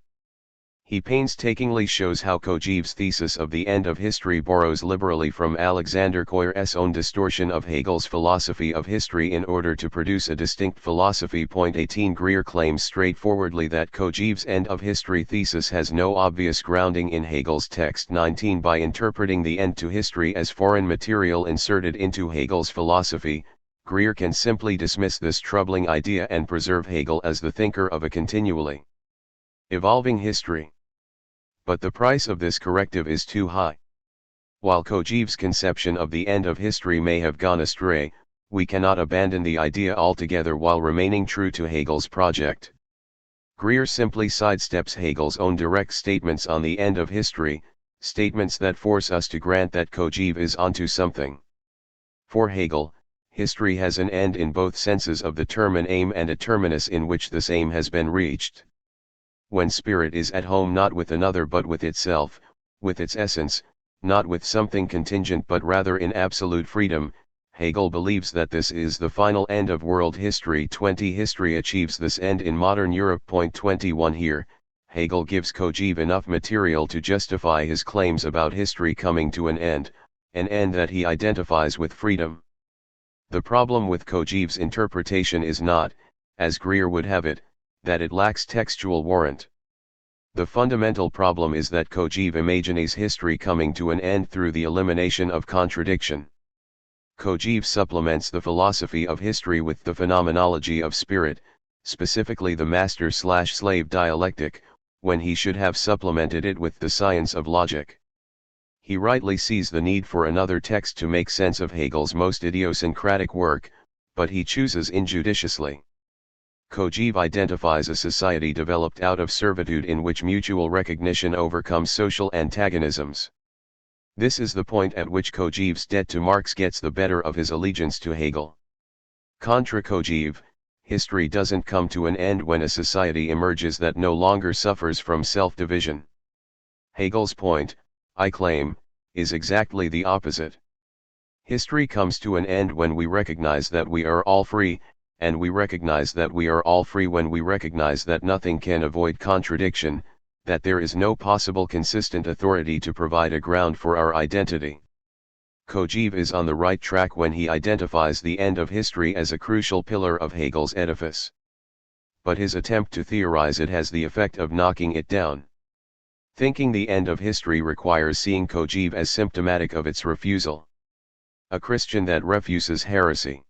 He painstakingly shows how Kojève's thesis of the end of history borrows liberally from Alexander Koyer's own distortion of Hegel's philosophy of history in order to produce a distinct philosophy. Point 18. Greer claims straightforwardly that Kojève's end of history thesis has no obvious grounding in Hegel's text. 19. By interpreting the end to history as foreign material inserted into Hegel's philosophy, Greer can simply dismiss this troubling idea and preserve Hegel as the thinker of a continually evolving history. But the price of this corrective is too high. While Kojève's conception of the end of history may have gone astray, we cannot abandon the idea altogether while remaining true to Hegel's project. Greer simply sidesteps Hegel's own direct statements on the end of history, statements that force us to grant that Kojève is onto something. For Hegel, history has an end in both senses of the term, an aim and a terminus in which this aim has been reached. When spirit is at home not with another but with itself, with its essence, not with something contingent but rather in absolute freedom, Hegel believes that this is the final end of world history. 20. History achieves this end in modern Europe. Point 21. Here, Hegel gives Kojève enough material to justify his claims about history coming to an end that he identifies with freedom. The problem with Kojève's interpretation is not, as Greer would have it, that it lacks textual warrant. The fundamental problem is that Kojève imagines history coming to an end through the elimination of contradiction. Kojève supplements the philosophy of history with the phenomenology of spirit, specifically the master-slave dialectic, when he should have supplemented it with the science of logic. He rightly sees the need for another text to make sense of Hegel's most idiosyncratic work, but he chooses injudiciously. Kojève identifies a society developed out of servitude in which mutual recognition overcomes social antagonisms. This is the point at which Kojève's debt to Marx gets the better of his allegiance to Hegel. Contra Kojève, history doesn't come to an end when a society emerges that no longer suffers from self-division. Hegel's point, I claim, is exactly the opposite. History comes to an end when we recognize that we are all free, and we recognize that we are all free when we recognize that nothing can avoid contradiction, that there is no possible consistent authority to provide a ground for our identity. Kojève is on the right track when he identifies the end of history as a crucial pillar of Hegel's edifice. But his attempt to theorize it has the effect of knocking it down. Thinking the end of history requires seeing Kojève as symptomatic of its refusal. A Christian that refuses heresy.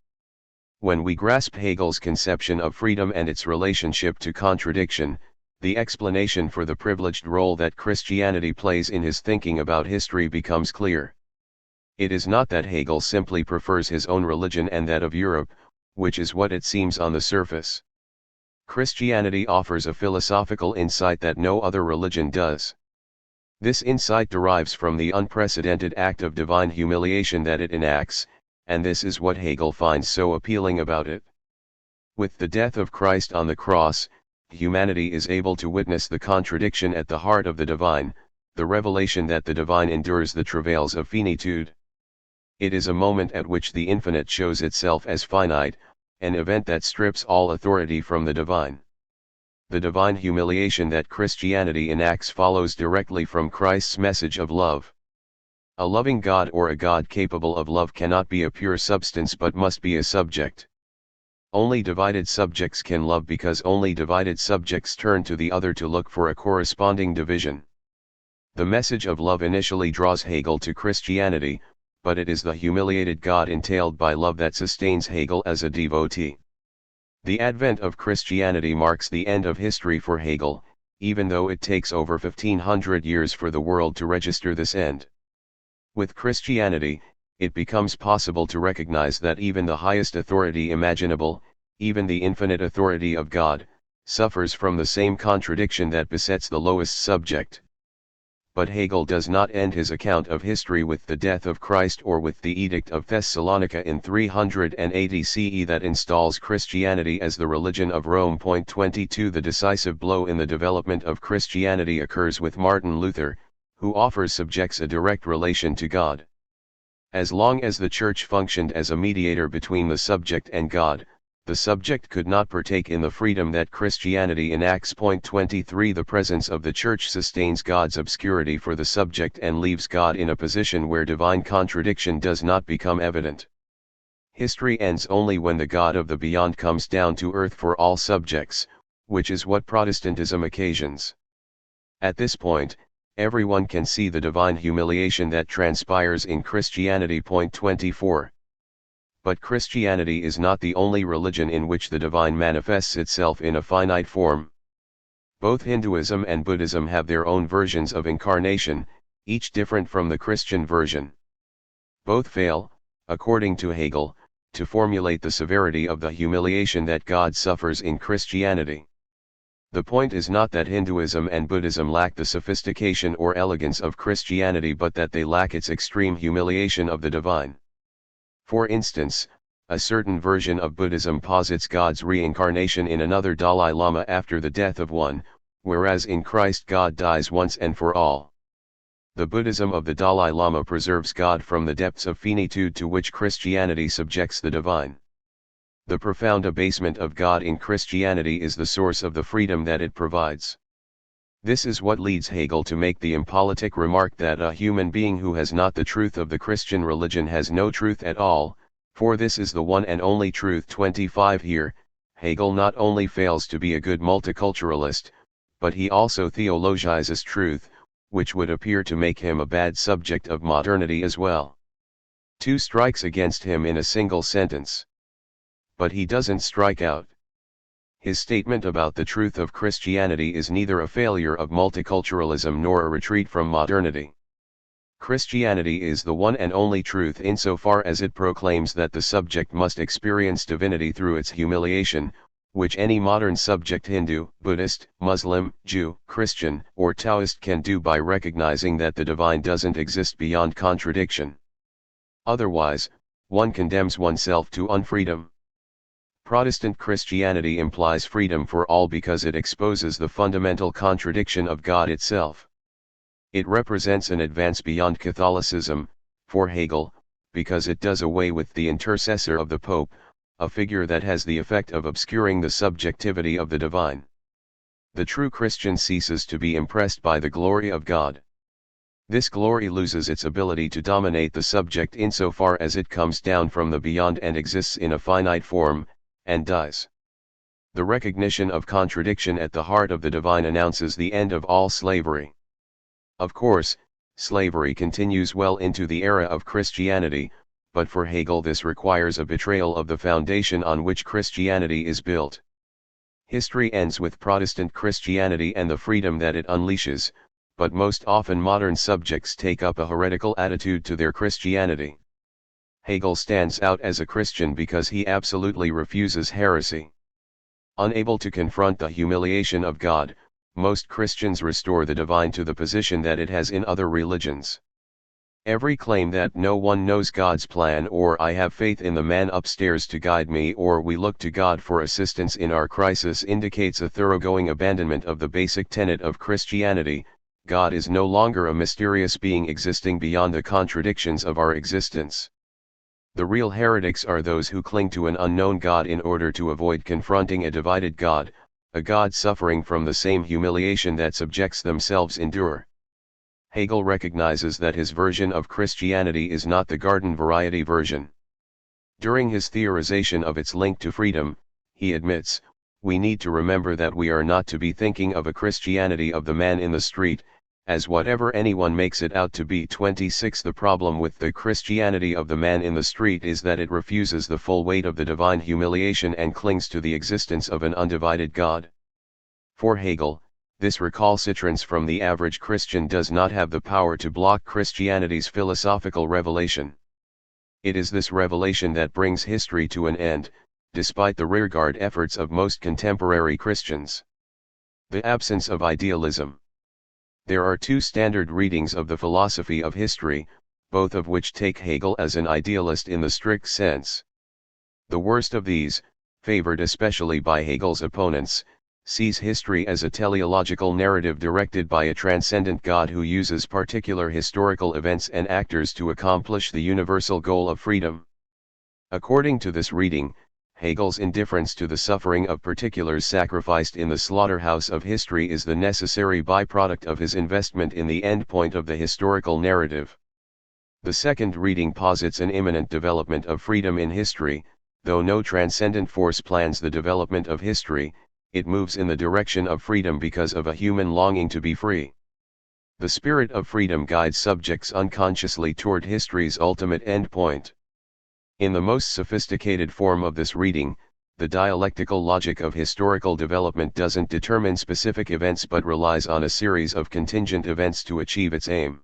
When we grasp Hegel's conception of freedom and its relationship to contradiction, the explanation for the privileged role that Christianity plays in his thinking about history becomes clear. It is not that Hegel simply prefers his own religion and that of Europe, which is what it seems on the surface. Christianity offers a philosophical insight that no other religion does. This insight derives from the unprecedented act of divine humiliation that it enacts, and this is what Hegel finds so appealing about it. With the death of Christ on the cross, humanity is able to witness the contradiction at the heart of the divine, the revelation that the divine endures the travails of finitude. It is a moment at which the infinite shows itself as finite, an event that strips all authority from the divine. The divine humiliation that Christianity enacts follows directly from Christ's message of love. A loving God or a God capable of love cannot be a pure substance but must be a subject. Only divided subjects can love because only divided subjects turn to the other to look for a corresponding division. The message of love initially draws Hegel to Christianity, but it is the humiliated God entailed by love that sustains Hegel as a devotee. The advent of Christianity marks the end of history for Hegel, even though it takes over 1500 years for the world to register this end. With Christianity, it becomes possible to recognize that even the highest authority imaginable, even the infinite authority of God, suffers from the same contradiction that besets the lowest subject. But Hegel does not end his account of history with the death of Christ or with the Edict of Thessalonica in 380 CE that installs Christianity as the religion of Rome. 22 The decisive blow in the development of Christianity occurs with Martin Luther, who offers subjects a direct relation to God. As long as the Church functioned as a mediator between the subject and God, the subject could not partake in the freedom that Christianity enacts. 23 The presence of the Church sustains God's obscurity for the subject and leaves God in a position where divine contradiction does not become evident. History ends only when the God of the beyond comes down to earth for all subjects, which is what Protestantism occasions. At this point, everyone can see the divine humiliation that transpires in Christianity. 24 But Christianity is not the only religion in which the divine manifests itself in a finite form. Both Hinduism and Buddhism have their own versions of incarnation, each different from the Christian version. Both fail, according to Hegel, to formulate the severity of the humiliation that God suffers in Christianity. The point is not that Hinduism and Buddhism lack the sophistication or elegance of Christianity, but that they lack its extreme humiliation of the divine. For instance, a certain version of Buddhism posits God's reincarnation in another Dalai Lama after the death of one, whereas in Christ God dies once and for all. The Buddhism of the Dalai Lama preserves God from the depths of finitude to which Christianity subjects the divine. The profound abasement of God in Christianity is the source of the freedom that it provides. This is what leads Hegel to make the impolitic remark that a human being who has not the truth of the Christian religion has no truth at all, for this is the one and only truth. 25 Here, Hegel not only fails to be a good multiculturalist, but he also theologizes truth, which would appear to make him a bad subject of modernity as well. 2 strikes against him in a single sentence. But he doesn't strike out. His statement about the truth of Christianity is neither a failure of multiculturalism nor a retreat from modernity. Christianity is the one and only truth insofar as it proclaims that the subject must experience divinity through its humiliation, which any modern subject Hindu, Buddhist, Muslim, Jew, Christian, or Taoist can do by recognizing that the divine doesn't exist beyond contradiction. Otherwise, one condemns oneself to unfreedom. Protestant Christianity implies freedom for all because it exposes the fundamental contradiction of God itself. It represents an advance beyond Catholicism, for Hegel, because it does away with the intercessor of the Pope, a figure that has the effect of obscuring the subjectivity of the divine. The true Christian ceases to be impressed by the glory of God. This glory loses its ability to dominate the subject insofar as it comes down from the beyond and exists in a finite form, and dies. The recognition of contradiction at the heart of the divine announces the end of all slavery. Of course, slavery continues well into the era of Christianity, but for Hegel this requires a betrayal of the foundation on which Christianity is built. History ends with Protestant Christianity and the freedom that it unleashes, but most often modern subjects take up a heretical attitude to their Christianity. Hegel stands out as a Christian because he absolutely refuses heresy. Unable to confront the humiliation of God, most Christians restore the divine to the position that it has in other religions. Every claim that no one knows God's plan, or I have faith in the man upstairs to guide me, or we look to God for assistance in our crisis indicates a thoroughgoing abandonment of the basic tenet of Christianity: God is no longer a mysterious being existing beyond the contradictions of our existence. The real heretics are those who cling to an unknown God in order to avoid confronting a divided God, a God suffering from the same humiliation that subjects themselves endure. Hegel recognizes that his version of Christianity is not the garden variety version. During his theorization of its link to freedom, he admits, we need to remember that we are not to be thinking of a Christianity of the man in the street, as whatever anyone makes it out to be. 26 The problem with the Christianity of the man in the street is that it refuses the full weight of the divine humiliation and clings to the existence of an undivided God. For Hegel, this recalcitrance from the average Christian does not have the power to block Christianity's philosophical revelation. It is this revelation that brings history to an end, despite the rearguard efforts of most contemporary Christians. The absence of idealism. There are two standard readings of the philosophy of history, both of which take Hegel as an idealist in the strict sense. The worst of these, favored especially by Hegel's opponents, sees history as a teleological narrative directed by a transcendent God who uses particular historical events and actors to accomplish the universal goal of freedom. According to this reading, Hegel's indifference to the suffering of particulars sacrificed in the slaughterhouse of history is the necessary byproduct of his investment in the endpoint of the historical narrative. The second reading posits an imminent development of freedom in history. Though no transcendent force plans the development of history, it moves in the direction of freedom because of a human longing to be free. The spirit of freedom guides subjects unconsciously toward history's ultimate endpoint. In the most sophisticated form of this reading, the dialectical logic of historical development doesn't determine specific events but relies on a series of contingent events to achieve its aim.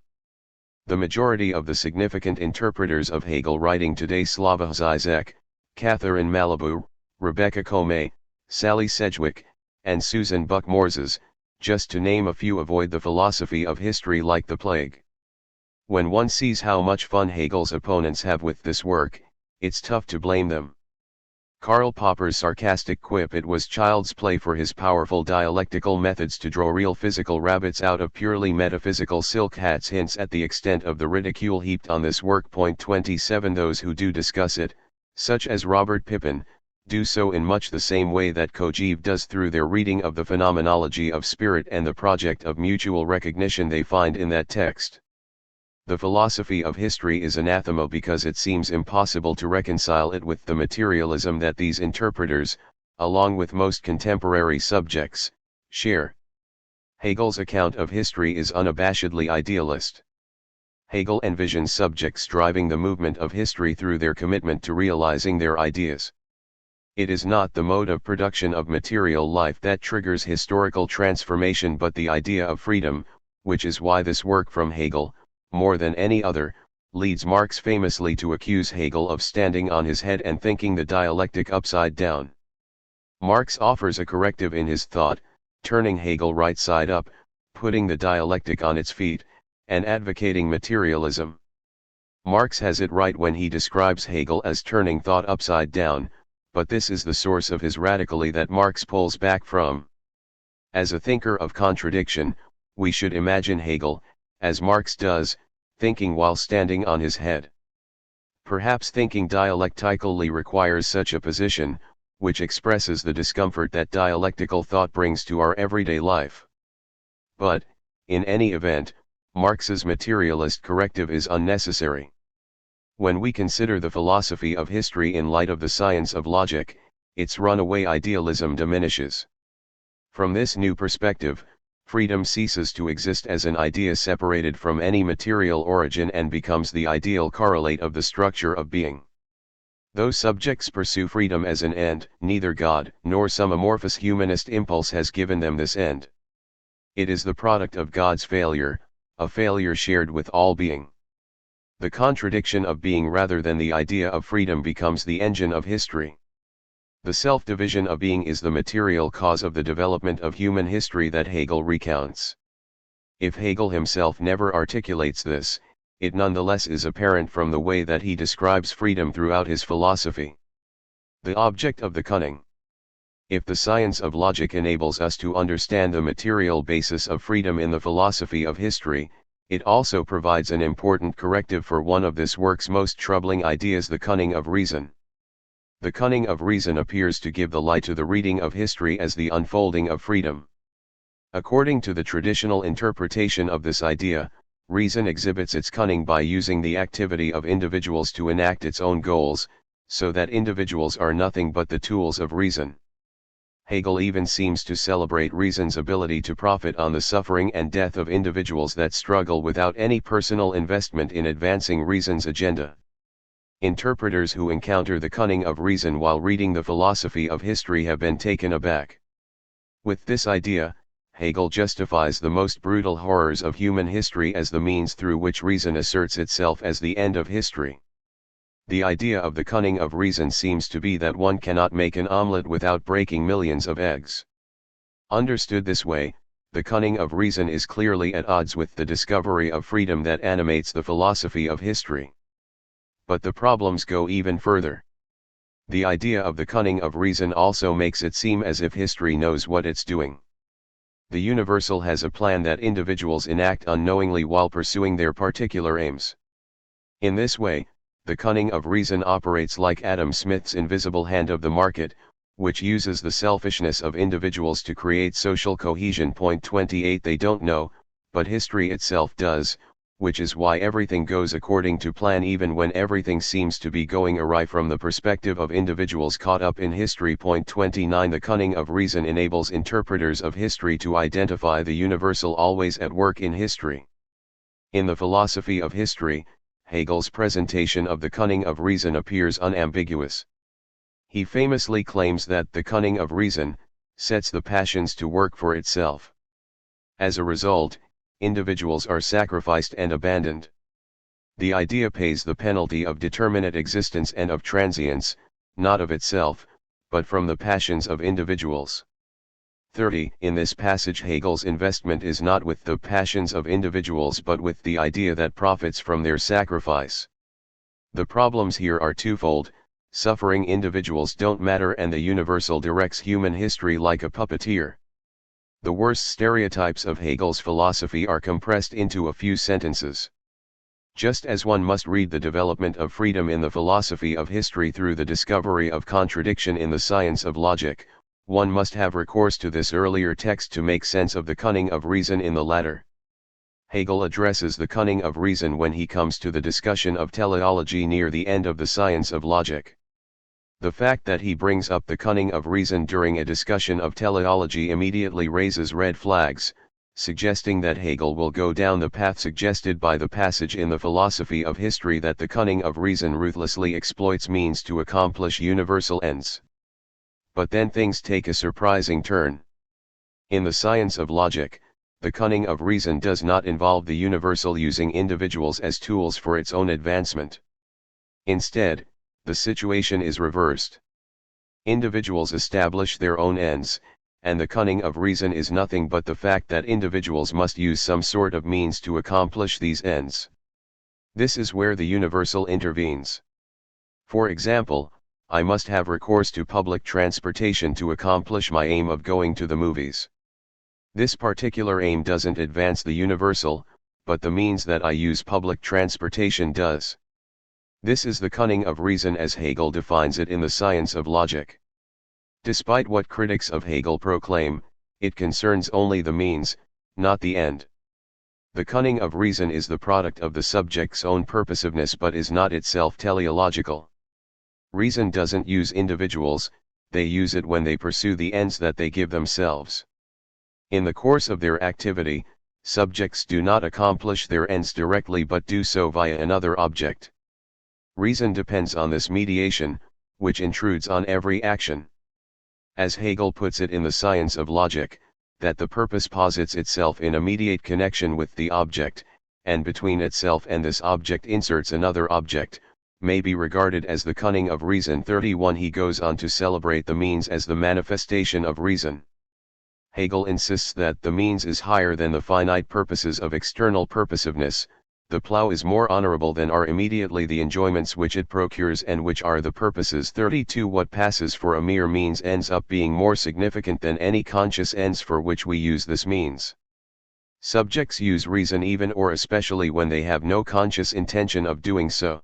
The majority of the significant interpreters of Hegel writing today, Slavoj Zizek, Catherine Malibu, Rebecca Comey, Sally Sedgwick, and Susan Buck-Morzes, just to name a few, avoid the philosophy of history like the plague. When one sees how much fun Hegel's opponents have with this work, it's tough to blame them. Karl Popper's sarcastic quip, "It was child's play," for his powerful dialectical methods to draw real physical rabbits out of purely metaphysical silk hats, hints at the extent of the ridicule heaped on this work. Point 27. Those who do discuss it, such as Robert Pippin, do so in much the same way that Kojève does, through their reading of the phenomenology of spirit and the project of mutual recognition they find in that text. The philosophy of history is anathema because it seems impossible to reconcile it with the materialism that these interpreters, along with most contemporary subjects, share. Hegel's account of history is unabashedly idealist. Hegel envisions subjects driving the movement of history through their commitment to realizing their ideas. It is not the mode of production of material life that triggers historical transformation but the idea of freedom, which is why this work from Hegel, more than any other, leads Marx famously to accuse Hegel of standing on his head and thinking the dialectic upside down. Marx offers a corrective in his thought, turning Hegel right side up, putting the dialectic on its feet, and advocating materialism. Marx has it right when he describes Hegel as turning thought upside down, but this is the source of his radically that Marx pulls back from. As a thinker of contradiction, we should imagine Hegel, as Marx does, thinking while standing on his head. Perhaps thinking dialectically requires such a position, which expresses the discomfort that dialectical thought brings to our everyday life. But, in any event, Marx's materialist corrective is unnecessary. When we consider the philosophy of history in light of the science of logic, its runaway idealism diminishes. From this new perspective, freedom ceases to exist as an idea separated from any material origin and becomes the ideal correlate of the structure of being. Though subjects pursue freedom as an end, neither God nor some amorphous humanist impulse has given them this end. It is the product of God's failure, a failure shared with all being. The contradiction of being rather than the idea of freedom becomes the engine of history. The self-division of being is the material cause of the development of human history that Hegel recounts. If Hegel himself never articulates this, it nonetheless is apparent from the way that he describes freedom throughout his philosophy. The object of the cunning. If the science of logic enables us to understand the material basis of freedom in the philosophy of history, it also provides an important corrective for one of this work's most troubling ideas, the cunning of reason. The cunning of reason appears to give the lie to the reading of history as the unfolding of freedom. According to the traditional interpretation of this idea, reason exhibits its cunning by using the activity of individuals to enact its own goals, so that individuals are nothing but the tools of reason. Hegel even seems to celebrate reason's ability to profit on the suffering and death of individuals that struggle without any personal investment in advancing reason's agenda. Interpreters who encounter the cunning of reason while reading the philosophy of history have been taken aback. With this idea, Hegel justifies the most brutal horrors of human history as the means through which reason asserts itself as the end of history. The idea of the cunning of reason seems to be that one cannot make an omelette without breaking millions of eggs. Understood this way, the cunning of reason is clearly at odds with the discovery of freedom that animates the philosophy of history. But the problems go even further. The idea of the cunning of reason also makes it seem as if history knows what it's doing. The universal has a plan that individuals enact unknowingly while pursuing their particular aims. In this way, the cunning of reason operates like Adam Smith's invisible hand of the market, which uses the selfishness of individuals to create social cohesion. 28 They don't know, but history itself does, which is why everything goes according to plan even when everything seems to be going awry from the perspective of individuals caught up in history. 29 The cunning of reason enables interpreters of history to identify the universal always at work in history. In the philosophy of history, Hegel's presentation of the cunning of reason appears unambiguous. He famously claims that the cunning of reason sets the passions to work for itself. As a result, individuals are sacrificed and abandoned. The idea pays the penalty of determinate existence and of transience, not of itself, but from the passions of individuals. 30 In this passage Hegel's investment is not with the passions of individuals but with the idea that profits from their sacrifice. The problems here are twofold: suffering individuals don't matter and the universal directs human history like a puppeteer. The worst stereotypes of Hegel's philosophy are compressed into a few sentences. Just as one must read the development of freedom in the philosophy of history through the discovery of contradiction in the science of logic, one must have recourse to this earlier text to make sense of the cunning of reason in the latter. Hegel addresses the cunning of reason when he comes to the discussion of teleology near the end of the science of logic. The fact that he brings up the cunning of reason during a discussion of teleology immediately raises red flags, suggesting that Hegel will go down the path suggested by the passage in the philosophy of history that the cunning of reason ruthlessly exploits means to accomplish universal ends. But then things take a surprising turn. In the science of logic, the cunning of reason does not involve the universal using individuals as tools for its own advancement. Instead, the situation is reversed. Individuals establish their own ends, and the cunning of reason is nothing but the fact that individuals must use some sort of means to accomplish these ends. This is where the universal intervenes. For example, I must have recourse to public transportation to accomplish my aim of going to the movies. This particular aim doesn't advance the universal, but the means that I use public transportation does. This is the cunning of reason as Hegel defines it in the science of logic. Despite what critics of Hegel proclaim, it concerns only the means, not the end. The cunning of reason is the product of the subject's own purposiveness but is not itself teleological. Reason doesn't use individuals, they use it when they pursue the ends that they give themselves. In the course of their activity, subjects do not accomplish their ends directly but do so via another object. Reason depends on this mediation, which intrudes on every action. As Hegel puts it in the science of logic, that the purpose posits itself in immediate connection with the object, and between itself and this object inserts another object, may be regarded as the cunning of reason. 31 He goes on to celebrate the means as the manifestation of reason. Hegel insists that the means is higher than the finite purposes of external purposiveness. The plough is more honorable than are immediately the enjoyments which it procures and which are the purposes. 32 What passes for a mere means ends up being more significant than any conscious ends for which we use this means. Subjects use reason even or especially when they have no conscious intention of doing so.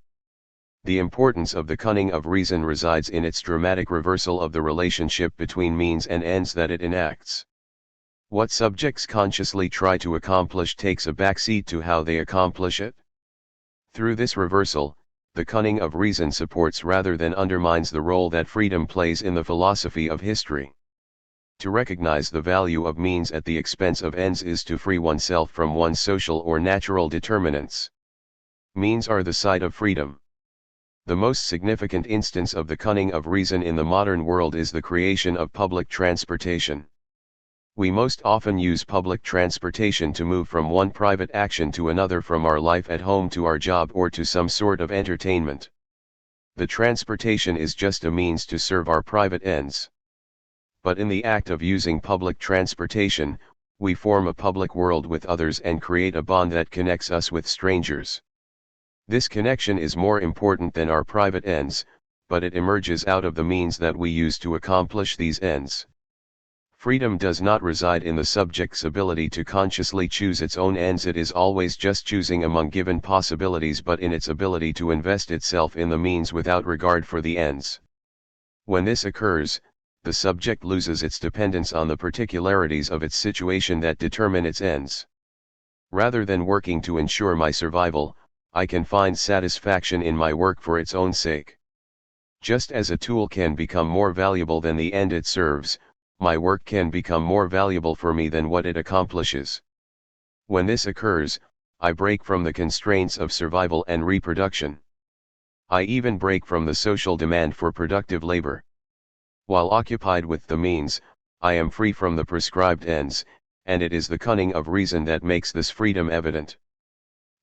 The importance of the cunning of reason resides in its dramatic reversal of the relationship between means and ends that it enacts. What subjects consciously try to accomplish takes a backseat to how they accomplish it. Through this reversal, the cunning of reason supports rather than undermines the role that freedom plays in the philosophy of history. To recognize the value of means at the expense of ends is to free oneself from one's social or natural determinants. Means are the side of freedom. The most significant instance of the cunning of reason in the modern world is the creation of public transportation. We most often use public transportation to move from one private action to another, from our life at home to our job or to some sort of entertainment. The transportation is just a means to serve our private ends. But in the act of using public transportation, We form a public world with others and create a bond that connects us with strangers. This connection is more important than our private ends, but it emerges out of the means that we use to accomplish these ends. Freedom does not reside in the subject's ability to consciously choose its own ends. It is always just choosing among given possibilities, but in its ability to invest itself in the means without regard for the ends. When this occurs, the subject loses its dependence on the particularities of its situation that determine its ends. Rather than working to ensure my survival, I can find satisfaction in my work for its own sake. Just as a tool can become more valuable than the end it serves, my work can become more valuable for me than what it accomplishes. When this occurs, I break from the constraints of survival and reproduction. I even break from the social demand for productive labor. While occupied with the means, I am free from the prescribed ends, and it is the cunning of reason that makes this freedom evident.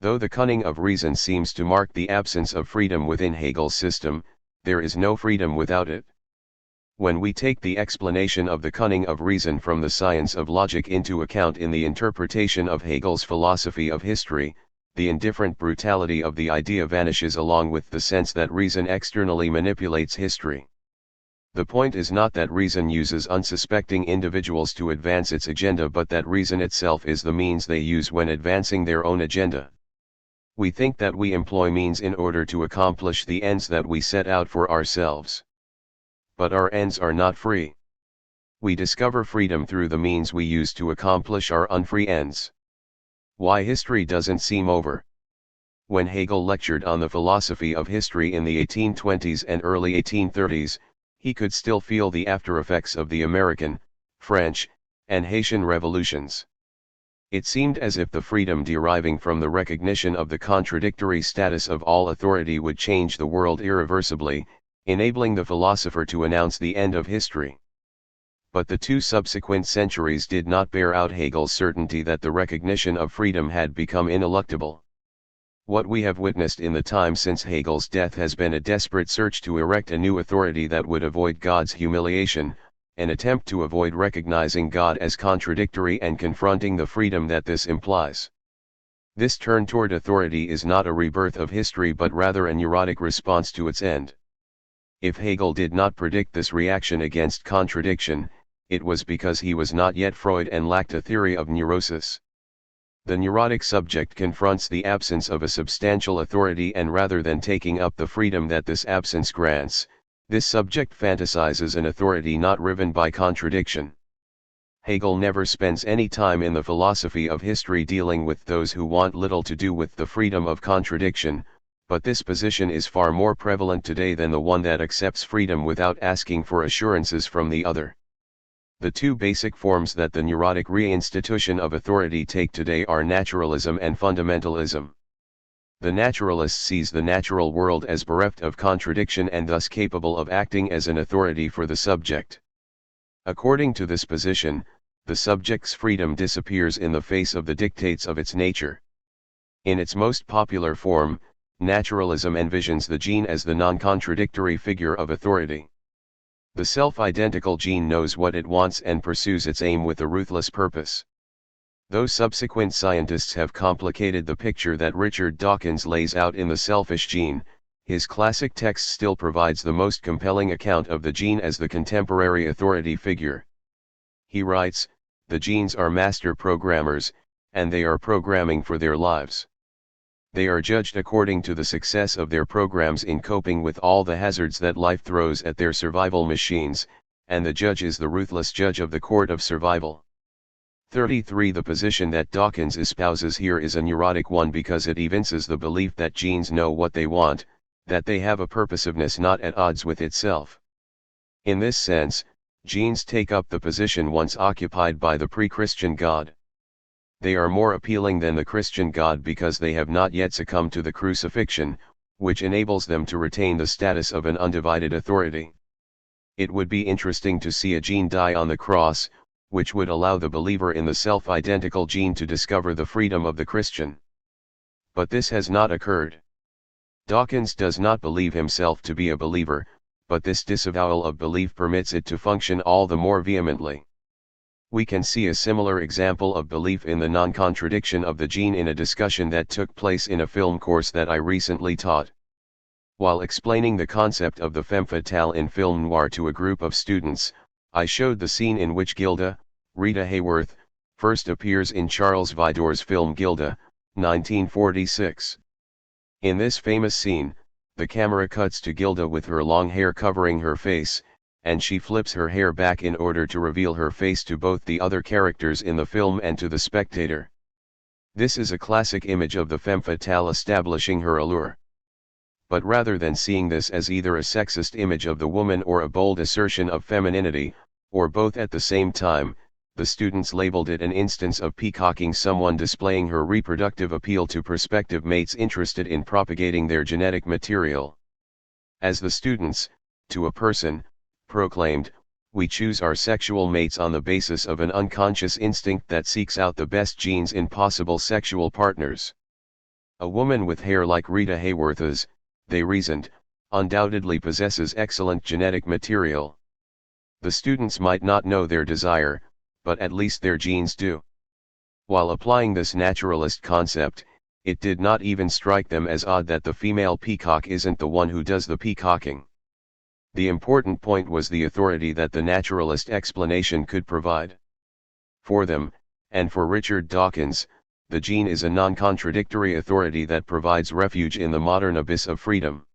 Though the cunning of reason seems to mark the absence of freedom within Hegel's system, there is no freedom without it. When we take the explanation of the cunning of reason from the science of logic into account in the interpretation of Hegel's philosophy of history, the indifferent brutality of the idea vanishes along with the sense that reason externally manipulates history. The point is not that reason uses unsuspecting individuals to advance its agenda, but that reason itself is the means they use when advancing their own agenda. We think that we employ means in order to accomplish the ends that we set out for ourselves. But our ends are not free. We discover freedom through the means we use to accomplish our unfree ends. Why history doesn't seem over. When Hegel lectured on the philosophy of history in the 1820s and early 1830s, he could still feel the aftereffects of the American, French, and Haitian revolutions. It seemed as if the freedom deriving from the recognition of the contradictory status of all authority would change the world irreversibly, enabling the philosopher to announce the end of history. But the 2 subsequent centuries did not bear out Hegel's certainty that the recognition of freedom had become ineluctable. What we have witnessed in the time since Hegel's death has been a desperate search to erect a new authority that would avoid God's humiliation, an attempt to avoid recognizing God as contradictory and confronting the freedom that this implies. This turn toward authority is not a rebirth of history but rather a neurotic response to its end. If Hegel did not predict this reaction against contradiction, it was because he was not yet Freud and lacked a theory of neurosis. The neurotic subject confronts the absence of a substantial authority, and rather than taking up the freedom that this absence grants, this subject fantasizes an authority not riven by contradiction. Hegel never spends any time in the philosophy of history dealing with those who want little to do with the freedom of contradiction, but this position is far more prevalent today than the one that accepts freedom without asking for assurances from the other. The 2 basic forms that the neurotic reinstitution of authority take today are naturalism and fundamentalism. The naturalist sees the natural world as bereft of contradiction and thus capable of acting as an authority for the subject. According to this position, the subject's freedom disappears in the face of the dictates of its nature. In its most popular form, naturalism envisions the gene as the non-contradictory figure of authority. The self-identical gene knows what it wants and pursues its aim with a ruthless purpose. Though subsequent scientists have complicated the picture that Richard Dawkins lays out in The Selfish Gene, his classic text still provides the most compelling account of the gene as the contemporary authority figure. He writes, "The genes are master programmers, and they are programming for their lives. They are judged according to the success of their programs in coping with all the hazards that life throws at their survival machines, and the judge is the ruthless judge of the court of survival." 33 The position that Dawkins espouses here is a neurotic one because it evinces the belief that genes know what they want, that they have a purposiveness not at odds with itself. In this sense, genes take up the position once occupied by the pre-Christian God. They are more appealing than the Christian God because they have not yet succumbed to the crucifixion, which enables them to retain the status of an undivided authority. It would be interesting to see a gene die on the cross, which would allow the believer in the self-identical gene to discover the freedom of the Christian. But this has not occurred. Dawkins does not believe himself to be a believer, but this disavowal of belief permits it to function all the more vehemently. We can see a similar example of belief in the non-contradiction of the gene in a discussion that took place in a film course that I recently taught. While explaining the concept of the femme fatale in film noir to a group of students, I showed the scene in which Gilda, Rita Hayworth, first appears in Charles Vidor's film Gilda, 1946. In this famous scene, the camera cuts to Gilda with her long hair covering her face, and she flips her hair back in order to reveal her face to both the other characters in the film and to the spectator. This is a classic image of the femme fatale establishing her allure. But rather than seeing this as either a sexist image of the woman or a bold assertion of femininity, or both at the same time, the students labeled it an instance of peacocking, someone displaying her reproductive appeal to prospective mates interested in propagating their genetic material. As the students, to a person, proclaimed, "We choose our sexual mates on the basis of an unconscious instinct that seeks out the best genes in possible sexual partners. A woman with hair like Rita Hayworth's, they reasoned, undoubtedly possesses excellent genetic material. The students might not know their desire, but at least their genes do." While applying this naturalist concept, it did not even strike them as odd that the female peacock isn't the one who does the peacocking. The important point was the authority that the naturalist explanation could provide. For them, and for Richard Dawkins, the gene is a non-contradictory authority that provides refuge in the modern abyss of freedom.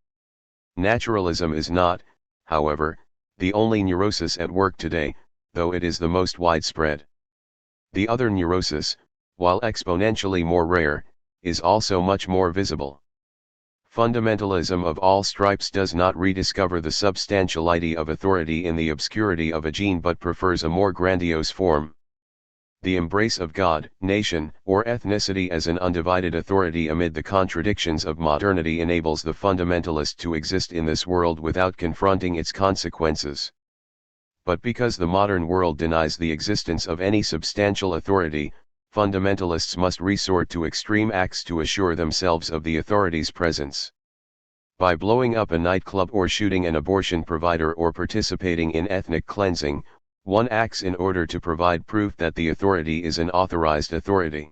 Naturalism is not, however, the only neurosis at work today, though it is the most widespread. The other neurosis, while exponentially more rare, is also much more visible. Fundamentalism of all stripes does not rediscover the substantiality of authority in the obscurity of a gene but prefers a more grandiose form. The embrace of God, nation, or ethnicity as an undivided authority amid the contradictions of modernity enables the fundamentalist to exist in this world without confronting its consequences. But because the modern world denies the existence of any substantial authority, fundamentalists must resort to extreme acts to assure themselves of the authority's presence. By blowing up a nightclub or shooting an abortion provider or participating in ethnic cleansing, one acts in order to provide proof that the authority is an authorized authority.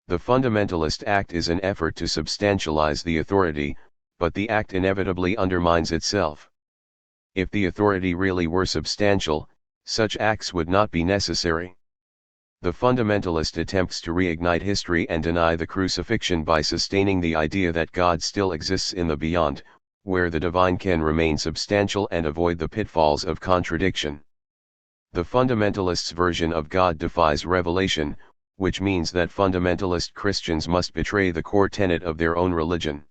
The fundamentalist act is an effort to substantialize the authority, but the act inevitably undermines itself. If the authority really were substantial, such acts would not be necessary. The fundamentalist attempts to reignite history and deny the crucifixion by sustaining the idea that God still exists in the beyond, where the divine can remain substantial and avoid the pitfalls of contradiction. The fundamentalist's version of God defies revelation, which means that fundamentalist Christians must betray the core tenet of their own religion.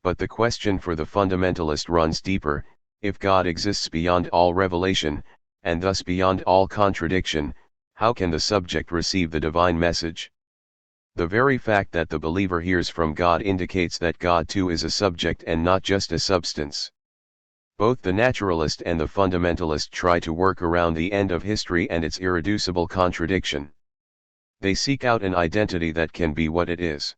But the question for the fundamentalist runs deeper: if God exists beyond all revelation, and thus beyond all contradiction, how can the subject receive the divine message? The very fact that the believer hears from God indicates that God too is a subject and not just a substance. Both the naturalist and the fundamentalist try to work around the end of history and its irreducible contradiction. They seek out an identity that can be what it is.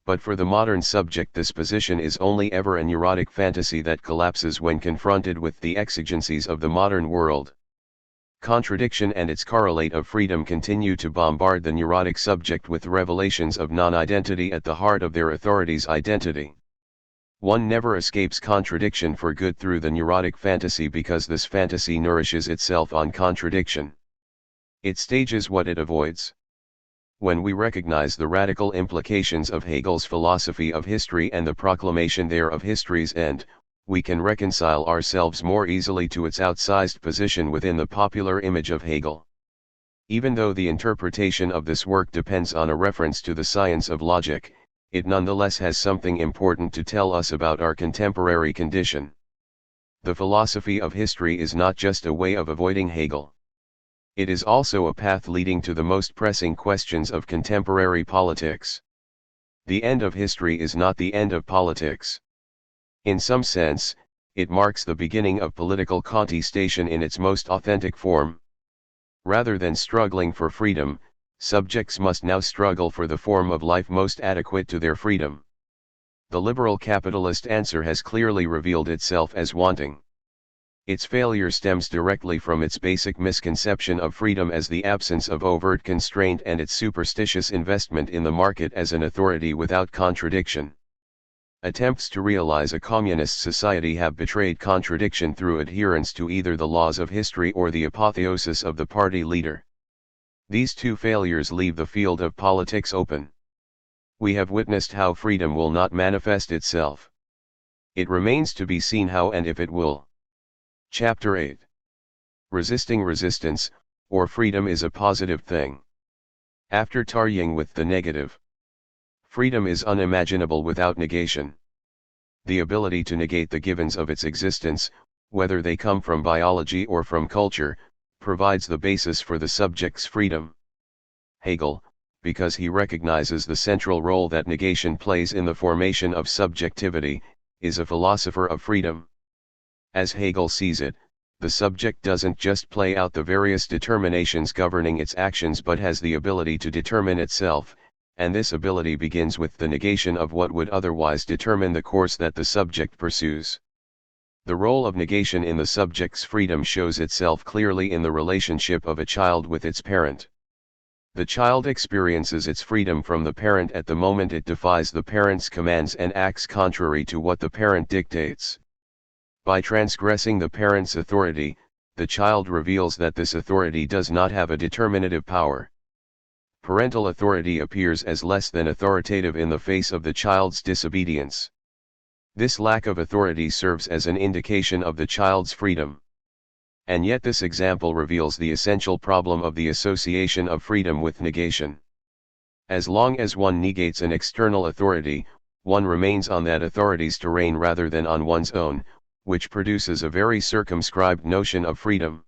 But for the modern subject, this position is only ever a neurotic fantasy that collapses when confronted with the exigencies of the modern world. Contradiction and its correlate of freedom continue to bombard the neurotic subject with revelations of non-identity at the heart of their authority's identity. One never escapes contradiction for good through the neurotic fantasy because this fantasy nourishes itself on contradiction. It stages what it avoids. When we recognize the radical implications of Hegel's philosophy of history and the proclamation there of history's end, we can reconcile ourselves more easily to its outsized position within the popular image of Hegel. Even though the interpretation of this work depends on a reference to the science of logic, it nonetheless has something important to tell us about our contemporary condition. The philosophy of history is not just a way of avoiding Hegel. It is also a path leading to the most pressing questions of contemporary politics. The end of history is not the end of politics. In some sense, it marks the beginning of political contestation in its most authentic form. Rather than struggling for freedom, subjects must now struggle for the form of life most adequate to their freedom. The liberal capitalist answer has clearly revealed itself as wanting. Its failure stems directly from its basic misconception of freedom as the absence of overt constraint and its superstitious investment in the market as an authority without contradiction. Attempts to realize a communist society have betrayed contradiction through adherence to either the laws of history or the apotheosis of the party leader. These two failures leave the field of politics open. We have witnessed how freedom will not manifest itself. It remains to be seen how and if it will. Chapter 8. Resisting resistance, or freedom is a positive thing. After tarrying with the negative. Freedom is unimaginable without negation. The ability to negate the givens of its existence, whether they come from biology or from culture, provides the basis for the subject's freedom. Hegel, because he recognizes the central role that negation plays in the formation of subjectivity, is a philosopher of freedom. As Hegel sees it, the subject doesn't just play out the various determinations governing its actions but has the ability to determine itself, and this ability begins with the negation of what would otherwise determine the course that the subject pursues. The role of negation in the subject's freedom shows itself clearly in the relationship of a child with its parent. The child experiences its freedom from the parent at the moment it defies the parent's commands and acts contrary to what the parent dictates. By transgressing the parent's authority, the child reveals that this authority does not have a determinative power. Parental authority appears as less than authoritative in the face of the child's disobedience. This lack of authority serves as an indication of the child's freedom. And yet this example reveals the essential problem of the association of freedom with negation. As long as one negates an external authority, one remains on that authority's terrain rather than on one's own, which produces a very circumscribed notion of freedom.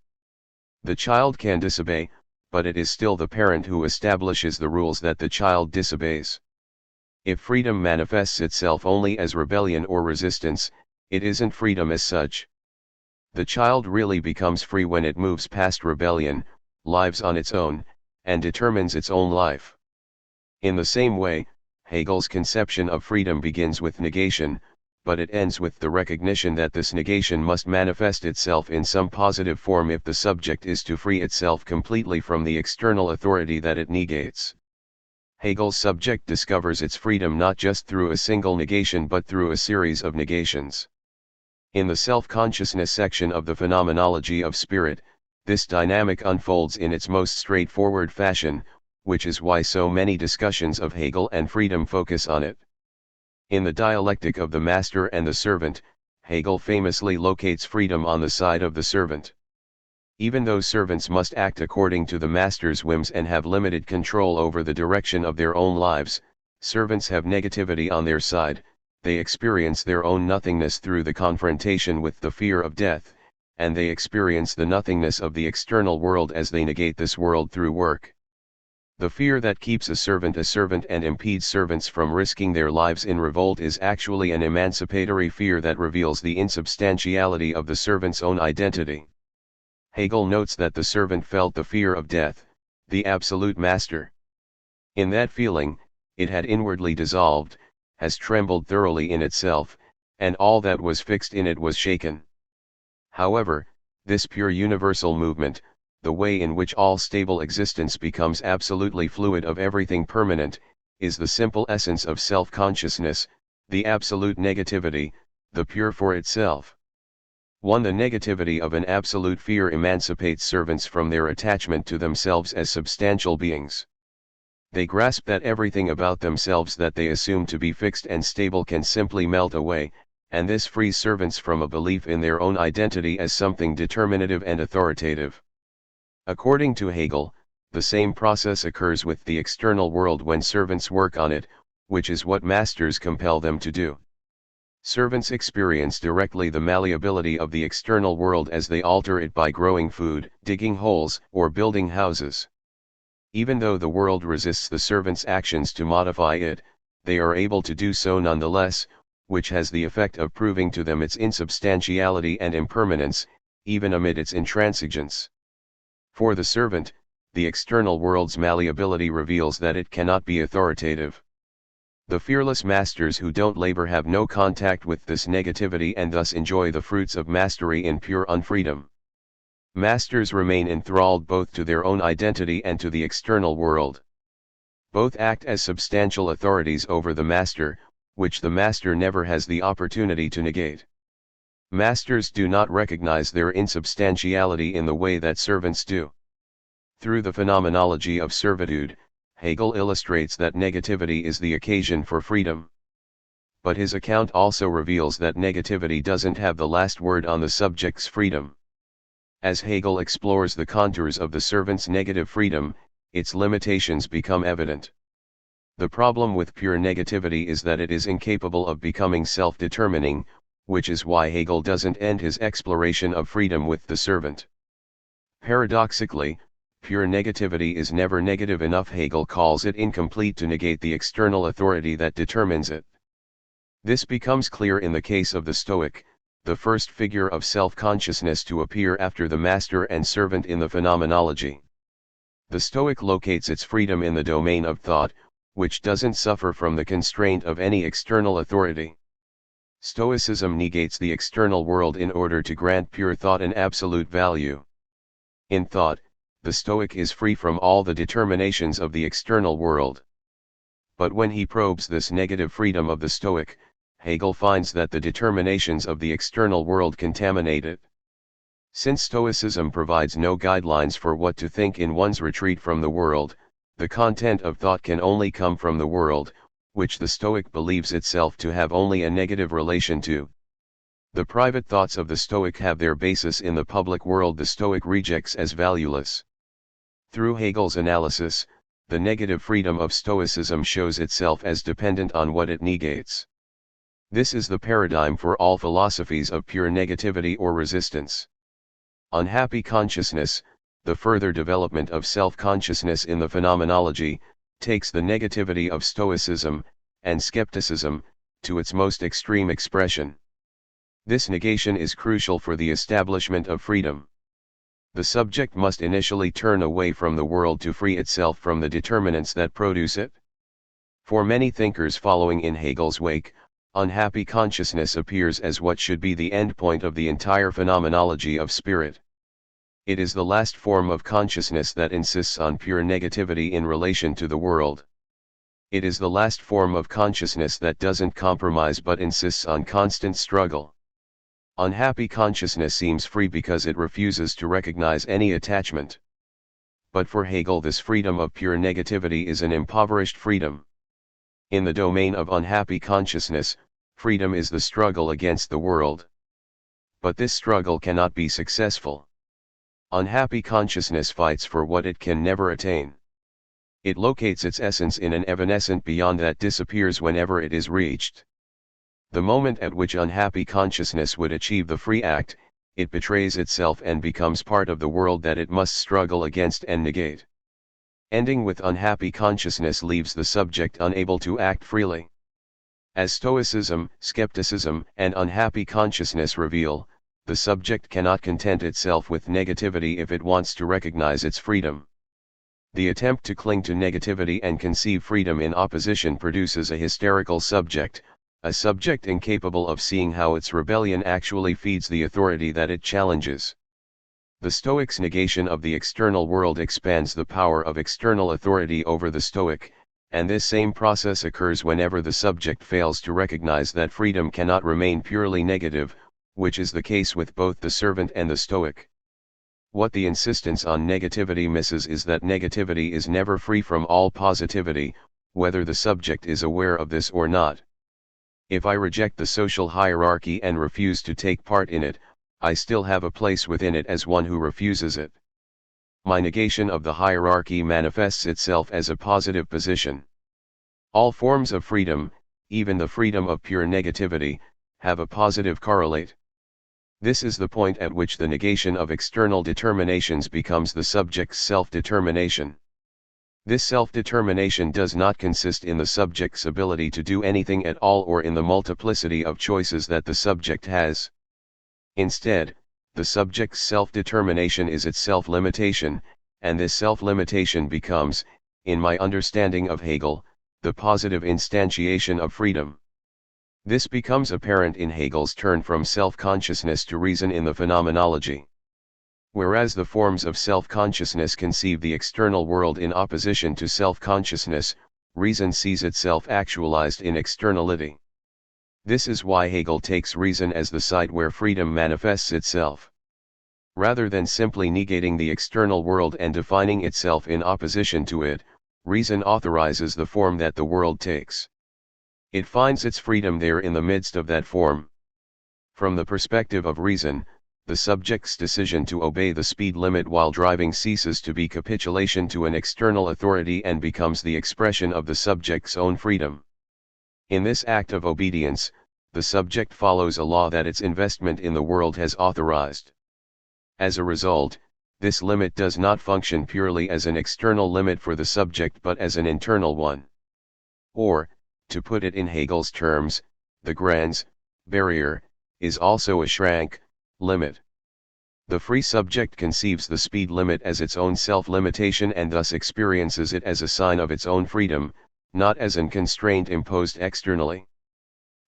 The child can disobey, but it is still the parent who establishes the rules that the child disobeys. If freedom manifests itself only as rebellion or resistance, it isn't freedom as such. The child really becomes free when it moves past rebellion, lives on its own, and determines its own life. In the same way, Hegel's conception of freedom begins with negation, but it ends with the recognition that this negation must manifest itself in some positive form if the subject is to free itself completely from the external authority that it negates. Hegel's subject discovers its freedom not just through a single negation but through a series of negations. In the self-consciousness section of the Phenomenology of Spirit, this dynamic unfolds in its most straightforward fashion, which is why so many discussions of Hegel and freedom focus on it. In the dialectic of the master and the servant, Hegel famously locates freedom on the side of the servant. Even though servants must act according to the master's whims and have limited control over the direction of their own lives, servants have negativity on their side. They experience their own nothingness through the confrontation with the fear of death, and they experience the nothingness of the external world as they negate this world through work. The fear that keeps a servant and impedes servants from risking their lives in revolt is actually an emancipatory fear that reveals the insubstantiality of the servant's own identity. Hegel notes that the servant felt the fear of death, the absolute master. In that feeling, it had inwardly dissolved, has trembled thoroughly in itself, and all that was fixed in it was shaken. However, this pure universal movement, the way in which all stable existence becomes absolutely fluid of everything permanent, is the simple essence of self-consciousness, the absolute negativity, the pure for itself. The negativity of an absolute fear emancipates servants from their attachment to themselves as substantial beings. They grasp that everything about themselves that they assume to be fixed and stable can simply melt away, and this frees servants from a belief in their own identity as something determinative and authoritative. According to Hegel, the same process occurs with the external world when servants work on it, which is what masters compel them to do. Servants experience directly the malleability of the external world as they alter it by growing food, digging holes, or building houses. Even though the world resists the servants' actions to modify it, they are able to do so nonetheless, which has the effect of proving to them its insubstantiality and impermanence, even amid its intransigence. For the servant, the external world's malleability reveals that it cannot be authoritative. The fearless masters who don't labor have no contact with this negativity and thus enjoy the fruits of mastery in pure unfreedom. Masters remain enthralled both to their own identity and to the external world. Both act as substantial authorities over the master, which the master never has the opportunity to negate. Masters do not recognize their insubstantiality in the way that servants do. Through the phenomenology of servitude, Hegel illustrates that negativity is the occasion for freedom. But his account also reveals that negativity doesn't have the last word on the subject's freedom. As Hegel explores the contours of the servant's negative freedom, its limitations become evident. The problem with pure negativity is that it is incapable of becoming self-determining, which is why Hegel doesn't end his exploration of freedom with the servant. Paradoxically, pure negativity is never negative enough. Hegel calls it incomplete to negate the external authority that determines it. This becomes clear in the case of the Stoic, the first figure of self-consciousness to appear after the master and servant in the phenomenology. The Stoic locates its freedom in the domain of thought, which doesn't suffer from the constraint of any external authority. Stoicism negates the external world in order to grant pure thought an absolute value. In thought, the Stoic is free from all the determinations of the external world. But when he probes this negative freedom of the Stoic, Hegel finds that the determinations of the external world contaminate it. Since Stoicism provides no guidelines for what to think in one's retreat from the world, the content of thought can only come from the world, which the Stoic believes itself to have only a negative relation to. The private thoughts of the Stoic have their basis in the public world the Stoic rejects as valueless. Through Hegel's analysis, the negative freedom of Stoicism shows itself as dependent on what it negates. This is the paradigm for all philosophies of pure negativity or resistance. Unhappy consciousness, the further development of self-consciousness in the phenomenology, takes the negativity of Stoicism, and skepticism, to its most extreme expression. This negation is crucial for the establishment of freedom. The subject must initially turn away from the world to free itself from the determinants that produce it. For many thinkers following in Hegel's wake, unhappy consciousness appears as what should be the endpoint of the entire phenomenology of spirit. It is the last form of consciousness that insists on pure negativity in relation to the world. It is the last form of consciousness that doesn't compromise but insists on constant struggle. Unhappy consciousness seems free because it refuses to recognize any attachment. But for Hegel, this freedom of pure negativity is an impoverished freedom. In the domain of unhappy consciousness, freedom is the struggle against the world. But this struggle cannot be successful. Unhappy consciousness fights for what it can never attain. It locates its essence in an evanescent beyond that disappears whenever it is reached. The moment at which unhappy consciousness would achieve the free act, it betrays itself and becomes part of the world that it must struggle against and negate. Ending with unhappy consciousness leaves the subject unable to act freely. As Stoicism, skepticism, and unhappy consciousness reveal, the subject cannot content itself with negativity if it wants to recognize its freedom. The attempt to cling to negativity and conceive freedom in opposition produces a hysterical subject, a subject incapable of seeing how its rebellion actually feeds the authority that it challenges. The Stoic's negation of the external world expands the power of external authority over the Stoic, and this same process occurs whenever the subject fails to recognize that freedom cannot remain purely negative, which is the case with both the servant and the Stoic. What the insistence on negativity misses is that negativity is never free from all positivity, whether the subject is aware of this or not. If I reject the social hierarchy and refuse to take part in it, I still have a place within it as one who refuses it. My negation of the hierarchy manifests itself as a positive position. All forms of freedom, even the freedom of pure negativity, have a positive correlate. This is the point at which the negation of external determinations becomes the subject's self-determination. This self-determination does not consist in the subject's ability to do anything at all or in the multiplicity of choices that the subject has. Instead, the subject's self-determination is its self-limitation, and this self-limitation becomes, in my understanding of Hegel, the positive instantiation of freedom. This becomes apparent in Hegel's turn from self-consciousness to reason in the phenomenology. Whereas the forms of self-consciousness conceive the external world in opposition to self-consciousness, reason sees itself actualized in externality. This is why Hegel takes reason as the site where freedom manifests itself. Rather than simply negating the external world and defining itself in opposition to it, reason authorizes the form that the world takes. It finds its freedom there in the midst of that form. From the perspective of reason, the subject's decision to obey the speed limit while driving ceases to be capitulation to an external authority and becomes the expression of the subject's own freedom. In this act of obedience, the subject follows a law that its investment in the world has authorized. As a result, this limit does not function purely as an external limit for the subject but as an internal one. Or, to put it in Hegel's terms, the Grenze barrier is also a Schrank limit. The free subject conceives the speed limit as its own self-limitation and thus experiences it as a sign of its own freedom, not as an constraint imposed externally.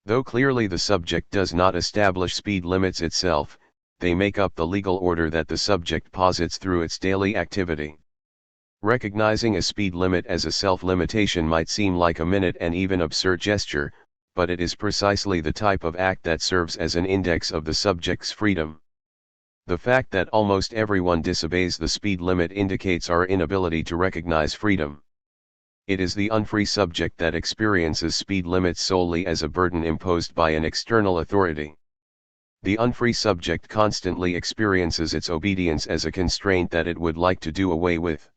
Though clearly the subject does not establish speed limits itself, they make up the legal order that the subject posits through its daily activity. Recognizing a speed limit as a self-limitation might seem like a minute and even absurd gesture, but it is precisely the type of act that serves as an index of the subject's freedom. The fact that almost everyone disobeys the speed limit indicates our inability to recognize freedom. It is the unfree subject that experiences speed limits solely as a burden imposed by an external authority. The unfree subject constantly experiences its obedience as a constraint that it would like to do away with.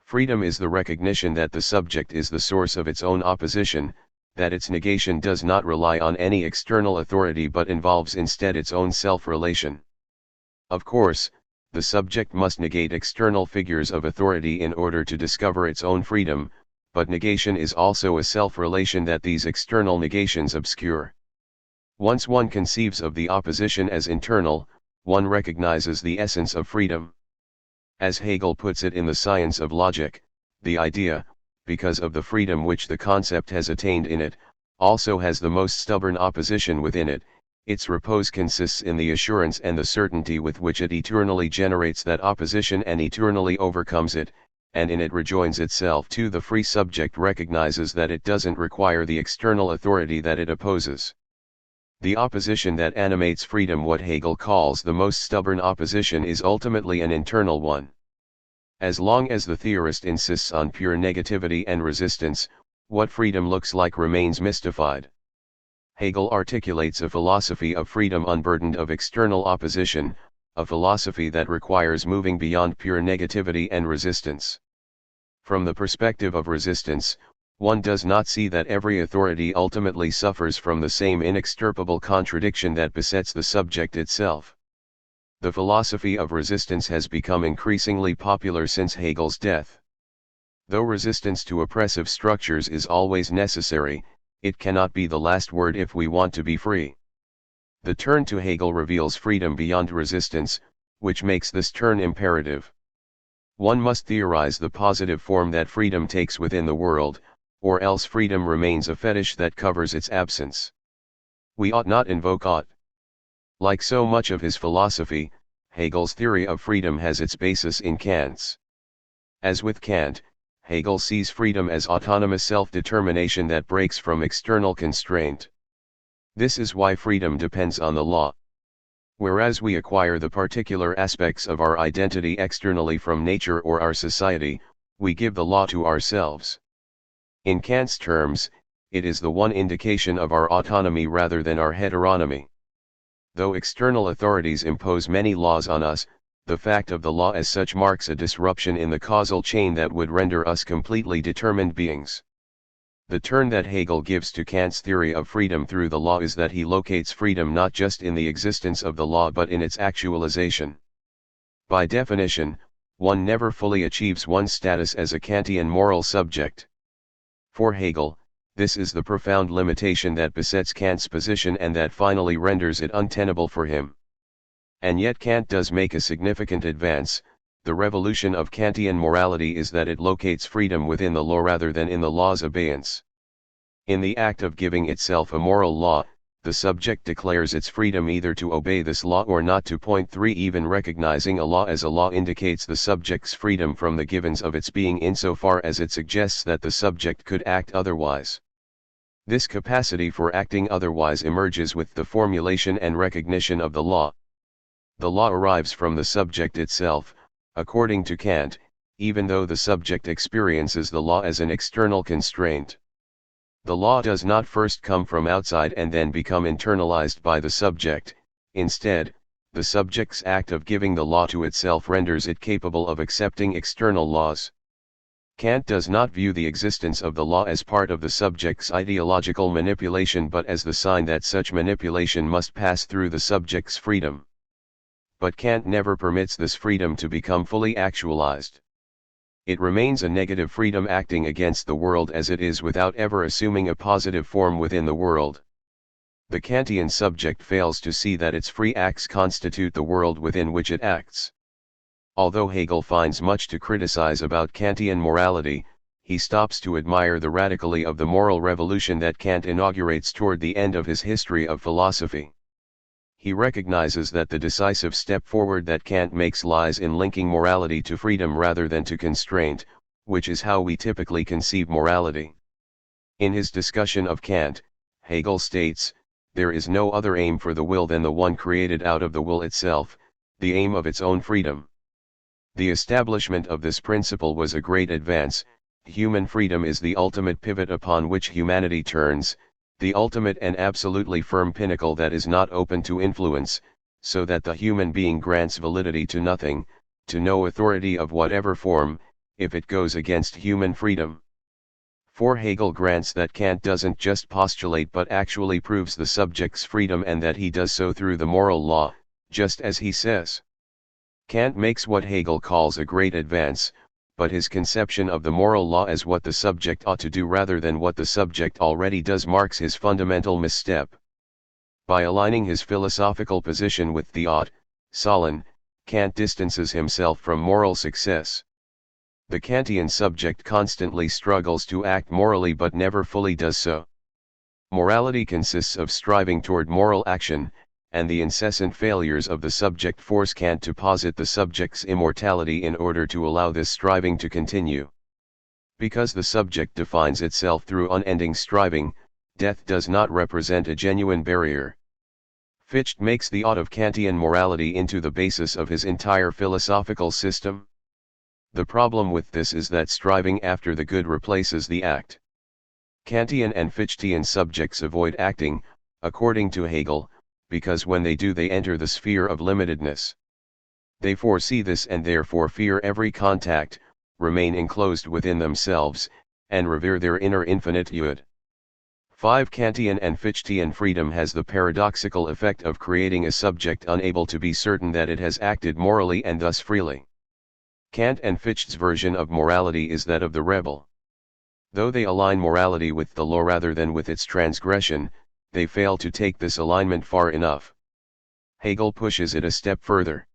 Freedom is the recognition that the subject is the source of its own opposition, that its negation does not rely on any external authority but involves instead its own self-relation. Of course, the subject must negate external figures of authority in order to discover its own freedom, but negation is also a self-relation that these external negations obscure. Once one conceives of the opposition as internal, one recognizes the essence of freedom. As Hegel puts it in the Science of Logic, the idea, because of the freedom which the concept has attained in it, also has the most stubborn opposition within it. Its repose consists in the assurance and the certainty with which it eternally generates that opposition and eternally overcomes it, and in it rejoins itself to the free subject recognizes that it doesn't require the external authority that it opposes. The opposition that animates freedom, what Hegel calls the most stubborn opposition, is ultimately an internal one. As long as the theorist insists on pure negativity and resistance, what freedom looks like remains mystified. Hegel articulates a philosophy of freedom unburdened of external opposition, a philosophy that requires moving beyond pure negativity and resistance. From the perspective of resistance, one does not see that every authority ultimately suffers from the same inextirpable contradiction that besets the subject itself. The philosophy of resistance has become increasingly popular since Hegel's death. Though resistance to oppressive structures is always necessary, it cannot be the last word if we want to be free. The turn to Hegel reveals freedom beyond resistance, which makes this turn imperative. One must theorize the positive form that freedom takes within the world, or else freedom remains a fetish that covers its absence. We ought not invoke ought. Like so much of his philosophy, Hegel's theory of freedom has its basis in Kant's. As with Kant, Hegel sees freedom as autonomous self-determination that breaks from external constraint. This is why freedom depends on the law. Whereas we acquire the particular aspects of our identity externally from nature or our society, we give the law to ourselves. In Kant's terms, it is the one indication of our autonomy rather than our heteronomy. Though external authorities impose many laws on us, the fact of the law as such marks a disruption in the causal chain that would render us completely determined beings. The turn that Hegel gives to Kant's theory of freedom through the law is that he locates freedom not just in the existence of the law but in its actualization. By definition, one never fully achieves one's status as a Kantian moral subject. For Hegel, this is the profound limitation that besets Kant's position and that finally renders it untenable for him. And yet Kant does make a significant advance, The revolution of Kantian morality is that it locates freedom within the law rather than in the law's abeyance. In the act of giving itself a moral law, the subject declares its freedom either to obey this law or not to. 3 Even recognizing a law as a law indicates the subject's freedom from the givens of its being insofar as it suggests that the subject could act otherwise. This capacity for acting otherwise emerges with the formulation and recognition of the law. The law arrives from the subject itself, according to Kant, even though the subject experiences the law as an external constraint. The law does not first come from outside and then become internalized by the subject. Instead, the subject's act of giving the law to itself renders it capable of accepting external laws. Kant does not view the existence of the law as part of the subject's ideological manipulation but as the sign that such manipulation must pass through the subject's freedom. But Kant never permits this freedom to become fully actualized. It remains a negative freedom acting against the world as it is without ever assuming a positive form within the world. The Kantian subject fails to see that its free acts constitute the world within which it acts. Although Hegel finds much to criticize about Kantian morality, he stops to admire the radically of the moral revolution that Kant inaugurates toward the end of his history of philosophy. He recognizes that the decisive step forward that Kant makes lies in linking morality to freedom rather than to constraint, which is how we typically conceive morality. In his discussion of Kant, Hegel states, "There is no other aim for the will than the one created out of the will itself, the aim of its own freedom." The establishment of this principle was a great advance. Human freedom is the ultimate pivot upon which humanity turns, the ultimate and absolutely firm pinnacle that is not open to influence, so that the human being grants validity to nothing, to no authority of whatever form, if it goes against human freedom. For Hegel grants that Kant doesn't just postulate but actually proves the subject's freedom and that he does so through the moral law, just as he says. Kant makes what Hegel calls a great advance, but his conception of the moral law as what the subject ought to do rather than what the subject already does marks his fundamental misstep. By aligning his philosophical position with the ought, sollen, Kant distances himself from moral success. The Kantian subject constantly struggles to act morally but never fully does so. Morality consists of striving toward moral action, and the incessant failures of the subject force Kant to posit the subject's immortality in order to allow this striving to continue. Because the subject defines itself through unending striving, death does not represent a genuine barrier. Fichte makes the ought of Kantian morality into the basis of his entire philosophical system. The problem with this is that striving after the good replaces the act. Kantian and Fichtean subjects avoid acting, according to Hegel, because when they do they enter the sphere of limitedness. They foresee this and therefore fear every contact, remain enclosed within themselves, and revere their inner infinitude. 5. Kantian and Fichtean freedom has the paradoxical effect of creating a subject unable to be certain that it has acted morally and thus freely. Kant and Fichte's version of morality is that of the rebel. Though they align morality with the law rather than with its transgression, they fail to take this alignment far enough. Hegel pushes it a step further.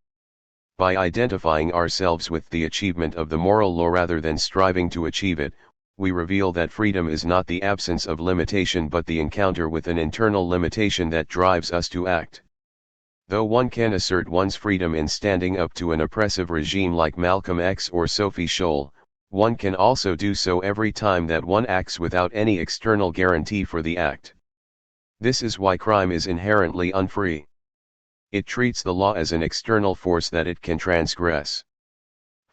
By identifying ourselves with the achievement of the moral law rather than striving to achieve it, we reveal that freedom is not the absence of limitation but the encounter with an internal limitation that drives us to act. Though one can assert one's freedom in standing up to an oppressive regime like Malcolm X or Sophie Scholl, one can also do so every time that one acts without any external guarantee for the act. This is why crime is inherently unfree. It treats the law as an external force that it can transgress.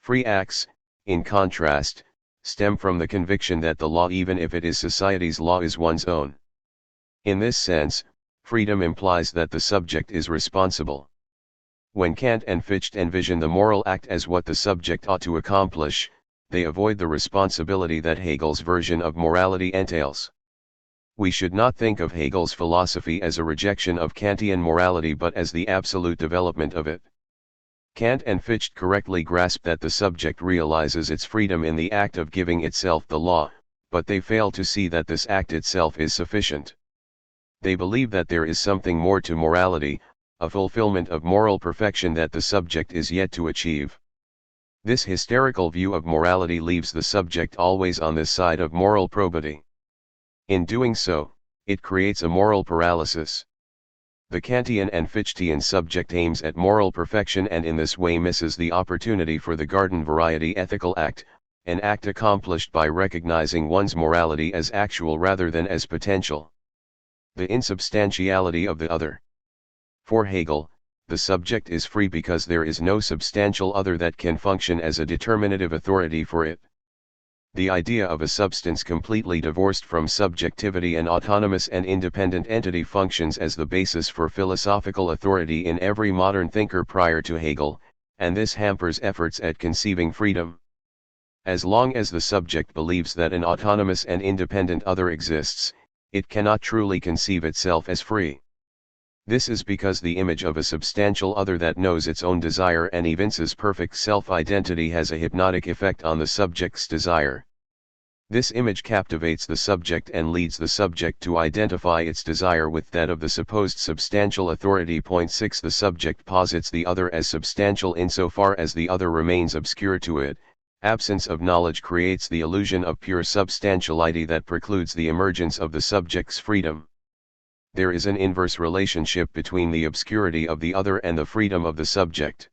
Free acts, in contrast, stem from the conviction that the law, even if it is society's law, is one's own. In this sense, freedom implies that the subject is responsible. When Kant and Fichte envision the moral act as what the subject ought to accomplish, they avoid the responsibility that Hegel's version of morality entails. We should not think of Hegel's philosophy as a rejection of Kantian morality but as the absolute development of it. Kant and Fichte correctly grasp that the subject realizes its freedom in the act of giving itself the law, but they fail to see that this act itself is sufficient. They believe that there is something more to morality, a fulfillment of moral perfection that the subject is yet to achieve. This hysterical view of morality leaves the subject always on this side of moral probity. In doing so, it creates a moral paralysis. The Kantian and Fichtean subject aims at moral perfection and in this way misses the opportunity for the garden variety ethical act, an act accomplished by recognizing one's morality as actual rather than as potential. The insubstantiality of the other. For Hegel, the subject is free because there is no substantial other that can function as a determinative authority for it. The idea of a substance completely divorced from subjectivity and autonomous and independent entity functions as the basis for philosophical authority in every modern thinker prior to Hegel, and this hampers efforts at conceiving freedom. As long as the subject believes that an autonomous and independent other exists, it cannot truly conceive itself as free. This is because the image of a substantial other that knows its own desire and evinces perfect self-identity has a hypnotic effect on the subject's desire. This image captivates the subject and leads the subject to identify its desire with that of the supposed substantial authority. 6 The subject posits the other as substantial insofar as the other remains obscure to it. Absence of knowledge creates the illusion of pure substantiality that precludes the emergence of the subject's freedom. There is an inverse relationship between the obscurity of the other and the freedom of the subject.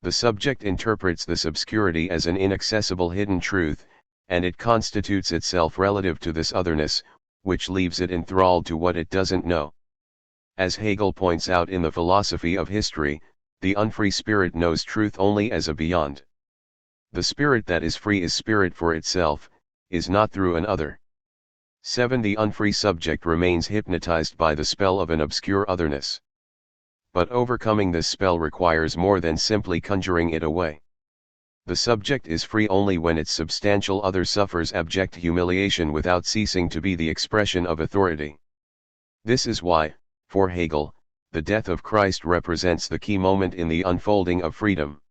The subject interprets this obscurity as an inaccessible hidden truth, and it constitutes itself relative to this otherness, which leaves it enthralled to what it doesn't know. As Hegel points out in the Philosophy of History, the unfree spirit knows truth only as a beyond. The spirit that is free is spirit for itself, is not through an other. 7 The unfree subject remains hypnotized by the spell of an obscure otherness. But overcoming this spell requires more than simply conjuring it away. The subject is free only when its substantial other suffers abject humiliation without ceasing to be the expression of authority. This is why, for Hegel, the death of Christ represents the key moment in the unfolding of freedom.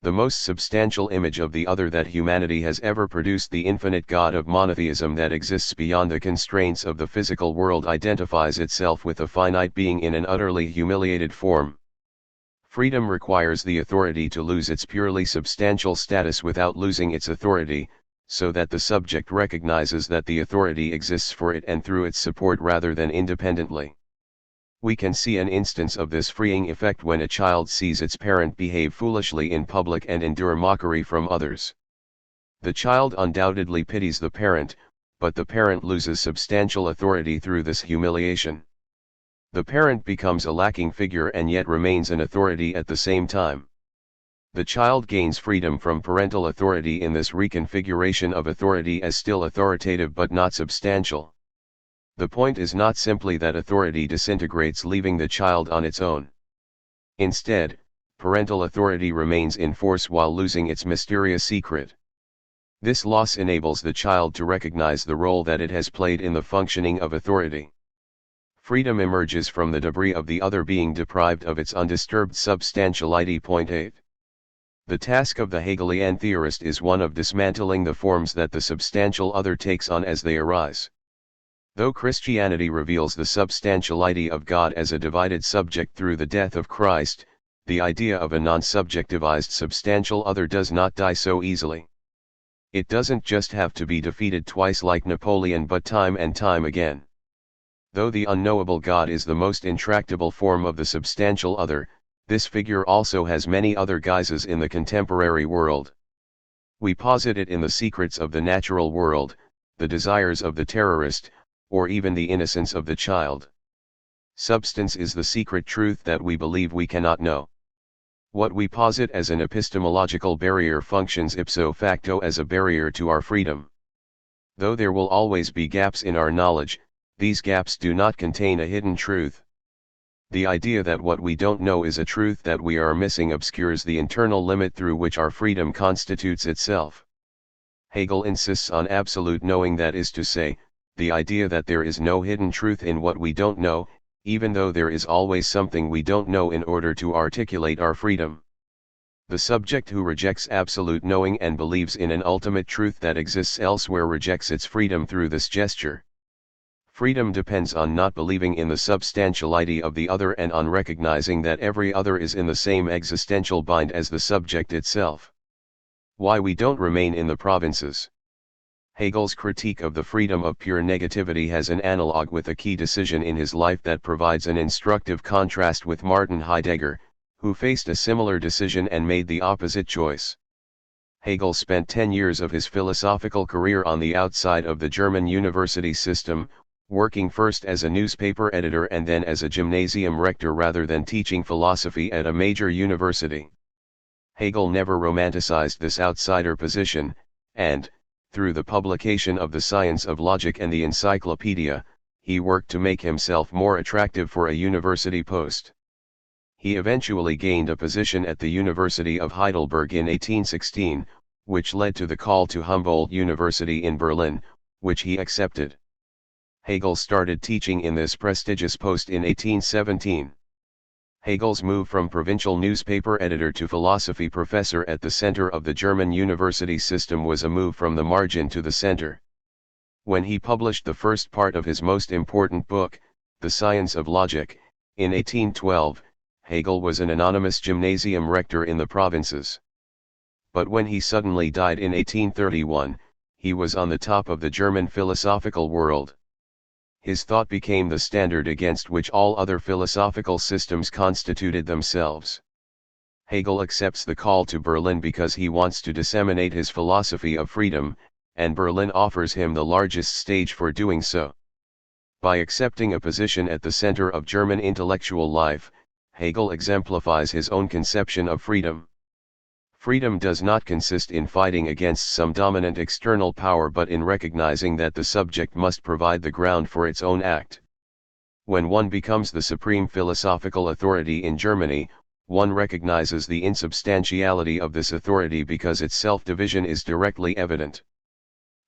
The most substantial image of the other that humanity has ever produced, the infinite God of monotheism that exists beyond the constraints of the physical world, identifies itself with a finite being in an utterly humiliated form. Freedom requires the authority to lose its purely substantial status without losing its authority, so that the subject recognizes that the authority exists for it and through its support rather than independently. We can see an instance of this freeing effect when a child sees its parent behave foolishly in public and endure mockery from others. The child undoubtedly pities the parent, but the parent loses substantial authority through this humiliation. The parent becomes a lacking figure and yet remains an authority at the same time. The child gains freedom from parental authority in this reconfiguration of authority as still authoritative but not substantial. The point is not simply that authority disintegrates, leaving the child on its own. Instead, parental authority remains in force while losing its mysterious secret. This loss enables the child to recognize the role that it has played in the functioning of authority. Freedom emerges from the debris of the other being deprived of its undisturbed substantiality. 8. The task of the Hegelian theorist is one of dismantling the forms that the substantial other takes on as they arise. Though Christianity reveals the substantiality of God as a divided subject through the death of Christ, the idea of a non-subjectivized substantial other does not die so easily. It doesn't just have to be defeated twice like Napoleon, but time and time again. Though the unknowable God is the most intractable form of the substantial other, this figure also has many other guises in the contemporary world. We posit it in the secrets of the natural world, the desires of the terrorist, or even the innocence of the child. Substance is the secret truth that we believe we cannot know. What we posit as an epistemological barrier functions ipso facto as a barrier to our freedom. Though there will always be gaps in our knowledge, these gaps do not contain a hidden truth. The idea that what we don't know is a truth that we are missing obscures the internal limit through which our freedom constitutes itself. Hegel insists on absolute knowing, that is to say, the idea that there is no hidden truth in what we don't know, even though there is always something we don't know in order to articulate our freedom. The subject who rejects absolute knowing and believes in an ultimate truth that exists elsewhere rejects its freedom through this gesture. Freedom depends on not believing in the substantiality of the other and on recognizing that every other is in the same existential bind as the subject itself. Why we don't remain in the provinces. Hegel's critique of the freedom of pure negativity has an analogue with a key decision in his life that provides an instructive contrast with Martin Heidegger, who faced a similar decision and made the opposite choice. Hegel spent 10 years of his philosophical career on the outside of the German university system, working first as a newspaper editor and then as a gymnasium rector rather than teaching philosophy at a major university. Hegel never romanticized this outsider position, and, through the publication of The Science of Logic and the Encyclopedia, he worked to make himself more attractive for a university post. He eventually gained a position at the University of Heidelberg in 1816, which led to the call to Humboldt University in Berlin, which he accepted. Hegel started teaching in this prestigious post in 1817. Hegel's move from provincial newspaper editor to philosophy professor at the center of the German university system was a move from the margin to the center. When he published the first part of his most important book, The Science of Logic, in 1812, Hegel was an anonymous gymnasium rector in the provinces. But when he suddenly died in 1831, he was on the top of the German philosophical world. His thought became the standard against which all other philosophical systems constituted themselves. Hegel accepts the call to Berlin because he wants to disseminate his philosophy of freedom, and Berlin offers him the largest stage for doing so. By accepting a position at the center of German intellectual life, Hegel exemplifies his own conception of freedom. Freedom does not consist in fighting against some dominant external power but in recognizing that the subject must provide the ground for its own act. When one becomes the supreme philosophical authority in Germany, one recognizes the insubstantiality of this authority because its self-division is directly evident.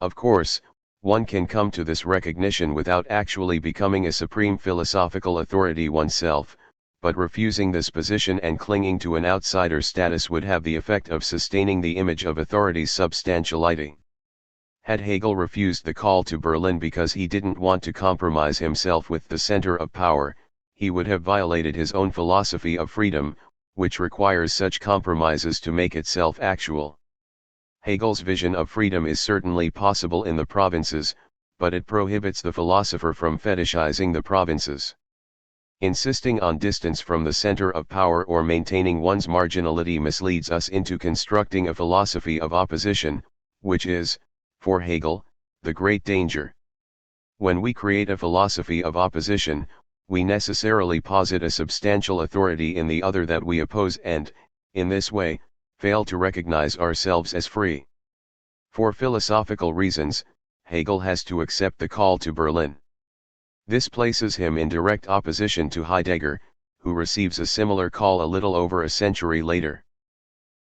Of course, one can come to this recognition without actually becoming a supreme philosophical authority oneself, but refusing this position and clinging to an outsider status would have the effect of sustaining the image of authority's substantiality. Had Hegel refused the call to Berlin because he didn't want to compromise himself with the center of power, he would have violated his own philosophy of freedom, which requires such compromises to make itself actual. Hegel's vision of freedom is certainly possible in the provinces, but it prohibits the philosopher from fetishizing the provinces. Insisting on distance from the center of power or maintaining one's marginality misleads us into constructing a philosophy of opposition, which is, for Hegel, the great danger. When we create a philosophy of opposition, we necessarily posit a substantial authority in the other that we oppose and, in this way, fail to recognize ourselves as free. For philosophical reasons, Hegel has to accept the call to Berlin. This places him in direct opposition to Heidegger, who receives a similar call a little over a century later.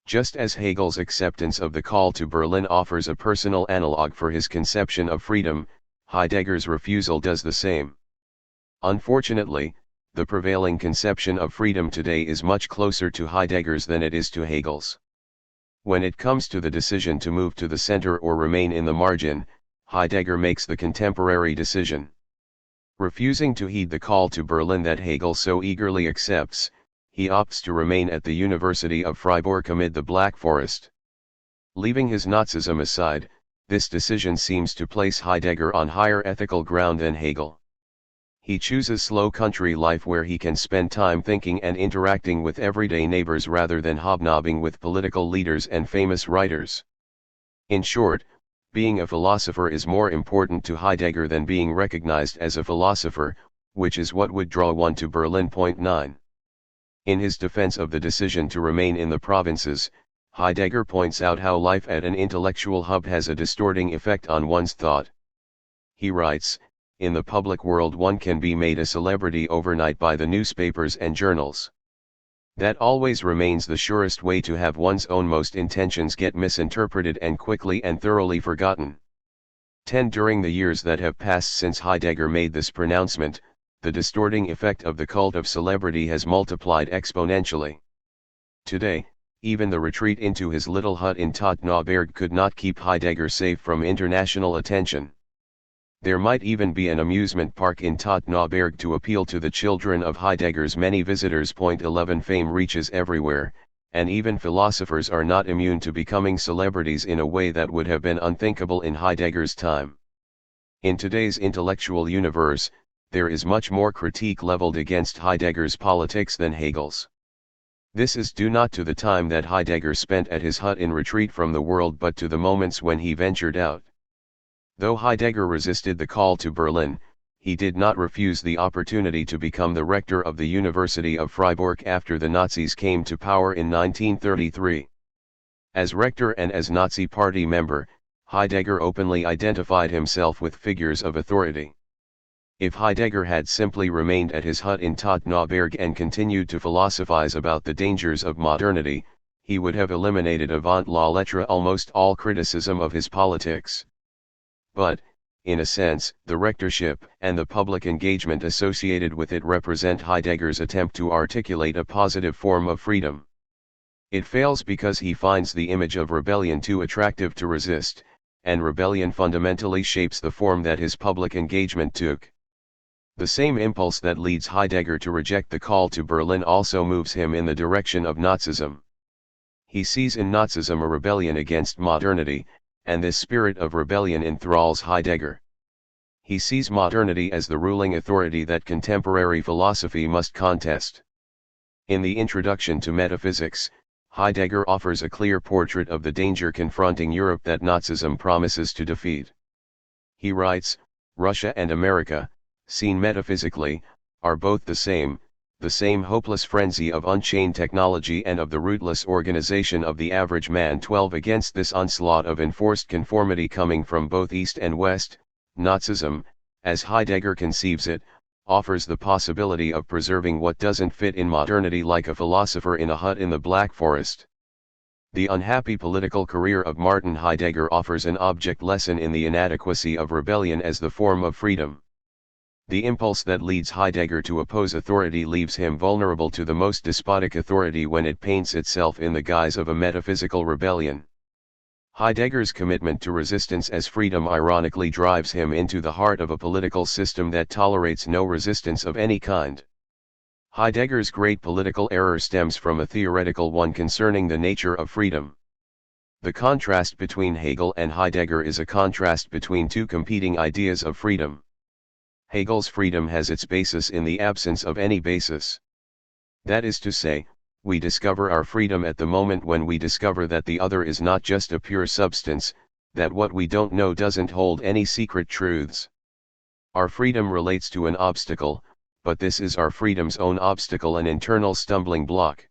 Just as Hegel's acceptance of the call to Berlin offers a personal analogue for his conception of freedom, Heidegger's refusal does the same. Unfortunately, the prevailing conception of freedom today is much closer to Heidegger's than it is to Hegel's. When it comes to the decision to move to the center or remain in the margin, Heidegger makes the contemporary decision. Refusing to heed the call to Berlin that Hegel so eagerly accepts, he opts to remain at the University of Freiburg amid the Black Forest. Leaving his Nazism aside, this decision seems to place Heidegger on higher ethical ground than Hegel. He chooses slow country life where he can spend time thinking and interacting with everyday neighbors rather than hobnobbing with political leaders and famous writers. In short, being a philosopher is more important to Heidegger than being recognized as a philosopher, which is what would draw one to Berlin. 9. In his defense of the decision to remain in the provinces, Heidegger points out how life at an intellectual hub has a distorting effect on one's thought. He writes, "In the public world one can be made a celebrity overnight by the newspapers and journals. That always remains the surest way to have one's own most intentions get misinterpreted and quickly and thoroughly forgotten." 10. During the years that have passed since Heidegger made this pronouncement, the distorting effect of the cult of celebrity has multiplied exponentially. Today, even the retreat into his little hut in Todd could not keep Heidegger safe from international attention. There might even be an amusement park in Todd to appeal to the children of Heidegger's many visitors. 11. Fame reaches everywhere, and even philosophers are not immune to becoming celebrities in a way that would have been unthinkable in Heidegger's time. In today's intellectual universe, there is much more critique leveled against Heidegger's politics than Hegel's. This is due not to the time that Heidegger spent at his hut in retreat from the world but to the moments when he ventured out. Though Heidegger resisted the call to Berlin, he did not refuse the opportunity to become the rector of the University of Freiburg after the Nazis came to power in 1933. As rector and as Nazi Party member, Heidegger openly identified himself with figures of authority. If Heidegger had simply remained at his hut in Tottenauberg and continued to philosophize about the dangers of modernity, he would have eliminated avant la lettre almost all criticism of his politics. But, in a sense, the rectorship and the public engagement associated with it represent Heidegger's attempt to articulate a positive form of freedom. It fails because he finds the image of rebellion too attractive to resist, and rebellion fundamentally shapes the form that his public engagement took. The same impulse that leads Heidegger to reject the call to Berlin also moves him in the direction of Nazism. He sees in Nazism a rebellion against modernity, and this spirit of rebellion enthralls Heidegger. He sees modernity as the ruling authority that contemporary philosophy must contest. In the introduction to Metaphysics, Heidegger offers a clear portrait of the danger confronting Europe that Nazism promises to defeat. He writes, "Russia and America, seen metaphysically, are both the same hopeless frenzy of unchained technology and of the rootless organization of the average man. 12 Against this onslaught of enforced conformity coming from both East and West, Nazism, as Heidegger conceives it, offers the possibility of preserving what doesn't fit in modernity like a philosopher in a hut in the Black Forest." The unhappy political career of Martin Heidegger offers an object lesson in the inadequacy of rebellion as the form of freedom. The impulse that leads Heidegger to oppose authority leaves him vulnerable to the most despotic authority when it paints itself in the guise of a metaphysical rebellion. Heidegger's commitment to resistance as freedom ironically drives him into the heart of a political system that tolerates no resistance of any kind. Heidegger's great political error stems from a theoretical one concerning the nature of freedom. The contrast between Hegel and Heidegger is a contrast between two competing ideas of freedom. Hegel's freedom has its basis in the absence of any basis. That is to say, we discover our freedom at the moment when we discover that the other is not just a pure substance, that what we don't know doesn't hold any secret truths. Our freedom relates to an obstacle, but this is our freedom's own obstacle, an internal stumbling block.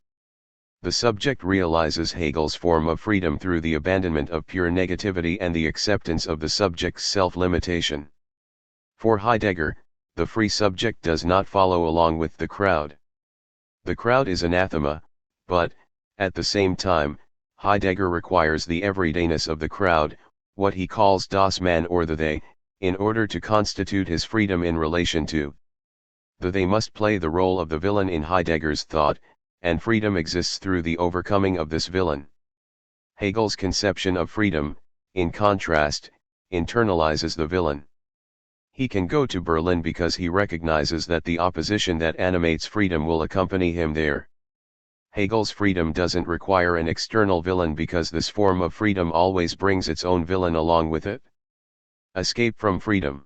The subject realizes Hegel's form of freedom through the abandonment of pure negativity and the acceptance of the subject's self-limitation. For Heidegger, the free subject does not follow along with the crowd. The crowd is anathema, but, at the same time, Heidegger requires the everydayness of the crowd, what he calls das Man or the they, in order to constitute his freedom in relation to. The they must play the role of the villain in Heidegger's thought, and freedom exists through the overcoming of this villain. Hegel's conception of freedom, in contrast, internalizes the villain. He can go to Berlin because he recognizes that the opposition that animates freedom will accompany him there. Hegel's freedom doesn't require an external villain because this form of freedom always brings its own villain along with it. Escape from freedom.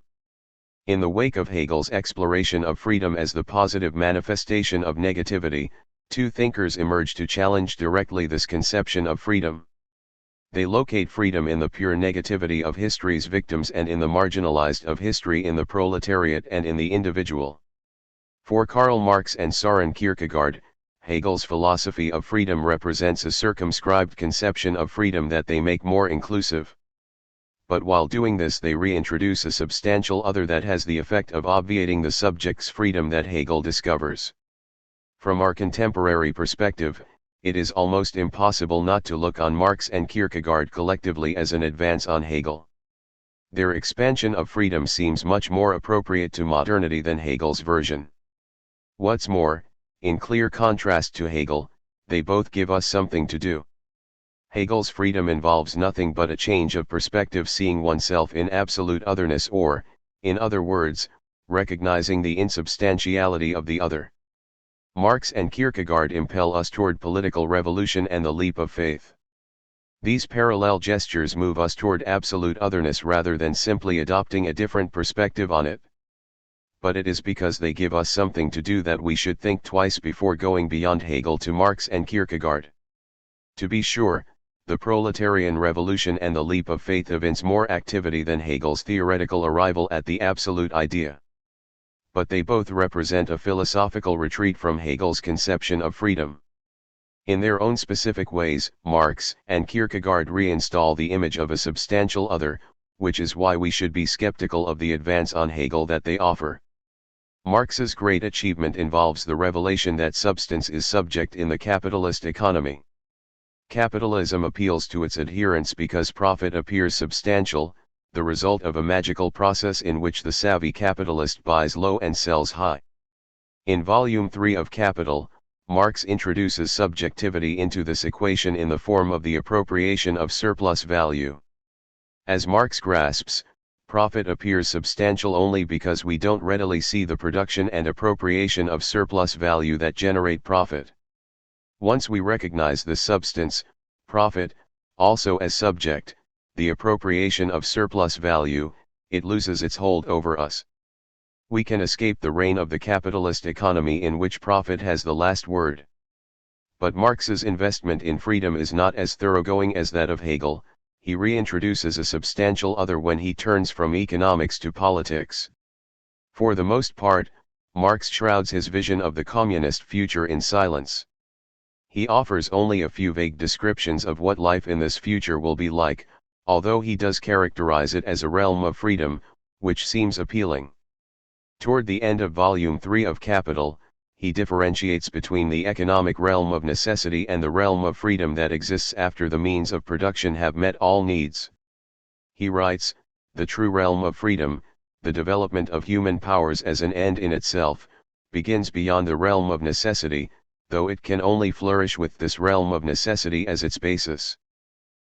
In the wake of Hegel's exploration of freedom as the positive manifestation of negativity, two thinkers emerge to challenge directly this conception of freedom. They locate freedom in the pure negativity of history's victims and in the marginalized of history in the proletariat and in the individual. For Karl Marx and Søren Kierkegaard, Hegel's philosophy of freedom represents a circumscribed conception of freedom that they make more inclusive. But while doing this they reintroduce a substantial other that has the effect of obviating the subject's freedom that Hegel discovers. From our contemporary perspective, it is almost impossible not to look on Marx and Kierkegaard collectively as an advance on Hegel. Their expansion of freedom seems much more appropriate to modernity than Hegel's version. What's more, in clear contrast to Hegel, they both give us something to do. Hegel's freedom involves nothing but a change of perspective, seeing oneself in absolute otherness, or, in other words, recognizing the insubstantiality of the other. Marx and Kierkegaard impel us toward political revolution and the leap of faith. These parallel gestures move us toward absolute otherness rather than simply adopting a different perspective on it. But it is because they give us something to do that we should think twice before going beyond Hegel to Marx and Kierkegaard. To be sure, the proletarian revolution and the leap of faith evince more activity than Hegel's theoretical arrival at the absolute idea. But they both represent a philosophical retreat from Hegel's conception of freedom. In their own specific ways, Marx and Kierkegaard reinstall the image of a substantial other, which is why we should be skeptical of the advance on Hegel that they offer. Marx's great achievement involves the revelation that substance is subject in the capitalist economy. Capitalism appeals to its adherents because profit appears substantial, the result of a magical process in which the savvy capitalist buys low and sells high. In Volume 3 of Capital, Marx introduces subjectivity into this equation in the form of the appropriation of surplus value. As Marx grasps, profit appears substantial only because we don't readily see the production and appropriation of surplus value that generate profit. Once we recognize this substance, profit, also as subject, the appropriation of surplus value, it loses its hold over us. We can escape the reign of the capitalist economy in which profit has the last word. But Marx's investment in freedom is not as thoroughgoing as that of Hegel. He reintroduces a substantial other when he turns from economics to politics. For the most part, Marx shrouds his vision of the communist future in silence. He offers only a few vague descriptions of what life in this future will be like, although he does characterize it as a realm of freedom, which seems appealing. Toward the end of Volume 3 of Capital, he differentiates between the economic realm of necessity and the realm of freedom that exists after the means of production have met all needs. He writes, "The true realm of freedom, the development of human powers as an end in itself, begins beyond the realm of necessity, though it can only flourish with this realm of necessity as its basis.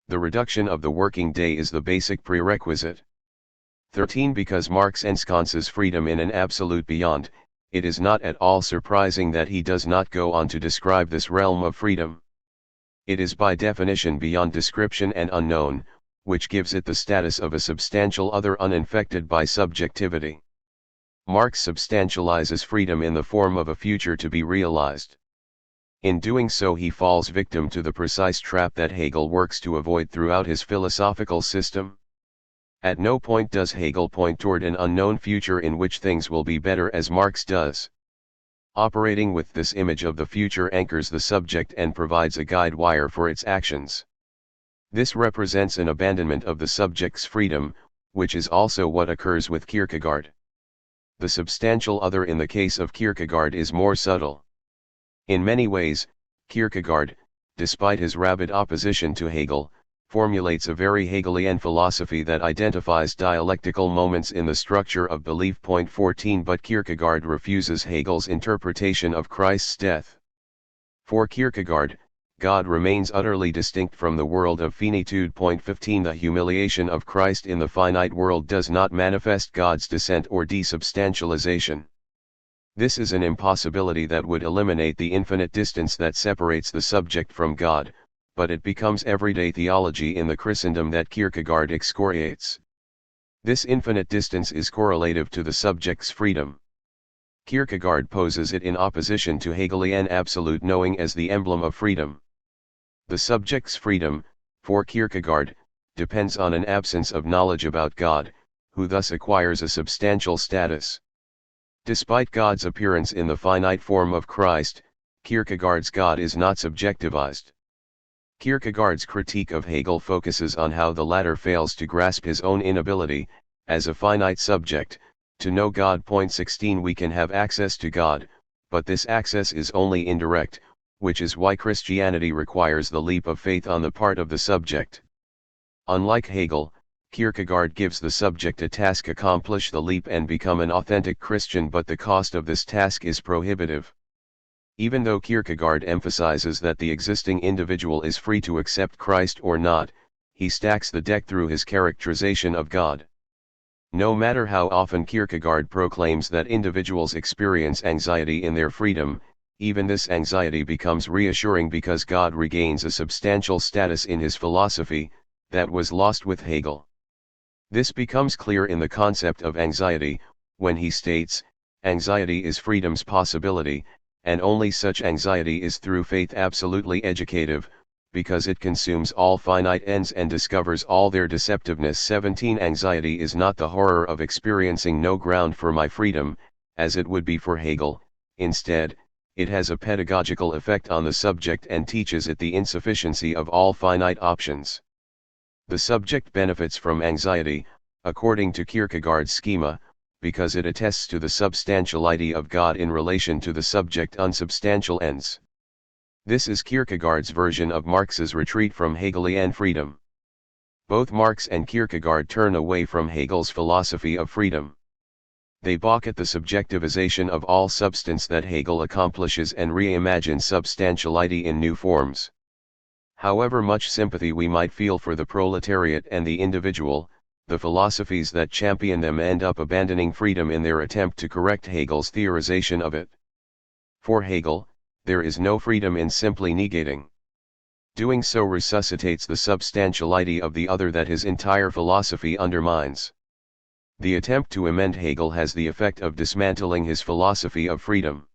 The reduction of the working day is the basic prerequisite." 13. Because Marx ensconces freedom in an absolute beyond, it is not at all surprising that he does not go on to describe this realm of freedom. It is by definition beyond description and unknown, which gives it the status of a substantial other uninfected by subjectivity. Marx substantializes freedom in the form of a future to be realized. In doing so he falls victim to the precise trap that Hegel works to avoid throughout his philosophical system. At no point does Hegel point toward an unknown future in which things will be better as Marx does. Operating with this image of the future anchors the subject and provides a guide wire for its actions. This represents an abandonment of the subject's freedom, which is also what occurs with Kierkegaard. The substantial other in the case of Kierkegaard is more subtle. In many ways, Kierkegaard, despite his rabid opposition to Hegel, formulates a very Hegelian philosophy that identifies dialectical moments in the structure of belief. 14 But Kierkegaard refuses Hegel's interpretation of Christ's death. For Kierkegaard, God remains utterly distinct from the world of finitude. 15 The humiliation of Christ in the finite world does not manifest God's descent or desubstantialization. This is an impossibility that would eliminate the infinite distance that separates the subject from God, but it becomes everyday theology in the Christendom that Kierkegaard excoriates. This infinite distance is correlative to the subject's freedom. Kierkegaard poses it in opposition to Hegelian absolute knowing as the emblem of freedom. The subject's freedom, for Kierkegaard, depends on an absence of knowledge about God, who thus acquires a substantial status. Despite God's appearance in the finite form of Christ, Kierkegaard's God is not subjectivized. Kierkegaard's critique of Hegel focuses on how the latter fails to grasp his own inability, as a finite subject, to know God. 16 We can have access to God, but this access is only indirect, which is why Christianity requires the leap of faith on the part of the subject. Unlike Hegel, Kierkegaard gives the subject a task: accomplish the leap and become an authentic Christian, but the cost of this task is prohibitive. Even though Kierkegaard emphasizes that the existing individual is free to accept Christ or not, he stacks the deck through his characterization of God. No matter how often Kierkegaard proclaims that individuals experience anxiety in their freedom, even this anxiety becomes reassuring because God regains a substantial status in his philosophy, that was lost with Hegel. This becomes clear in the concept of anxiety, when he states, anxiety is freedom's possibility, and only such anxiety is through faith absolutely educative, because it consumes all finite ends and discovers all their deceptiveness. 17 Anxiety is not the horror of experiencing no ground for my freedom, as it would be for Hegel. Instead, it has a pedagogical effect on the subject and teaches it the insufficiency of all finite options. The subject benefits from anxiety, according to Kierkegaard's schema, because it attests to the substantiality of God in relation to the subject unsubstantial ends. This is Kierkegaard's version of Marx's retreat from Hegelian freedom. Both Marx and Kierkegaard turn away from Hegel's philosophy of freedom. They balk at the subjectivization of all substance that Hegel accomplishes and reimagine substantiality in new forms. However much sympathy we might feel for the proletariat and the individual, the philosophies that champion them end up abandoning freedom in their attempt to correct Hegel's theorization of it. For Hegel, there is no freedom in simply negating. Doing so resuscitates the substantiality of the other that his entire philosophy undermines. The attempt to amend Hegel has the effect of dismantling his philosophy of freedom.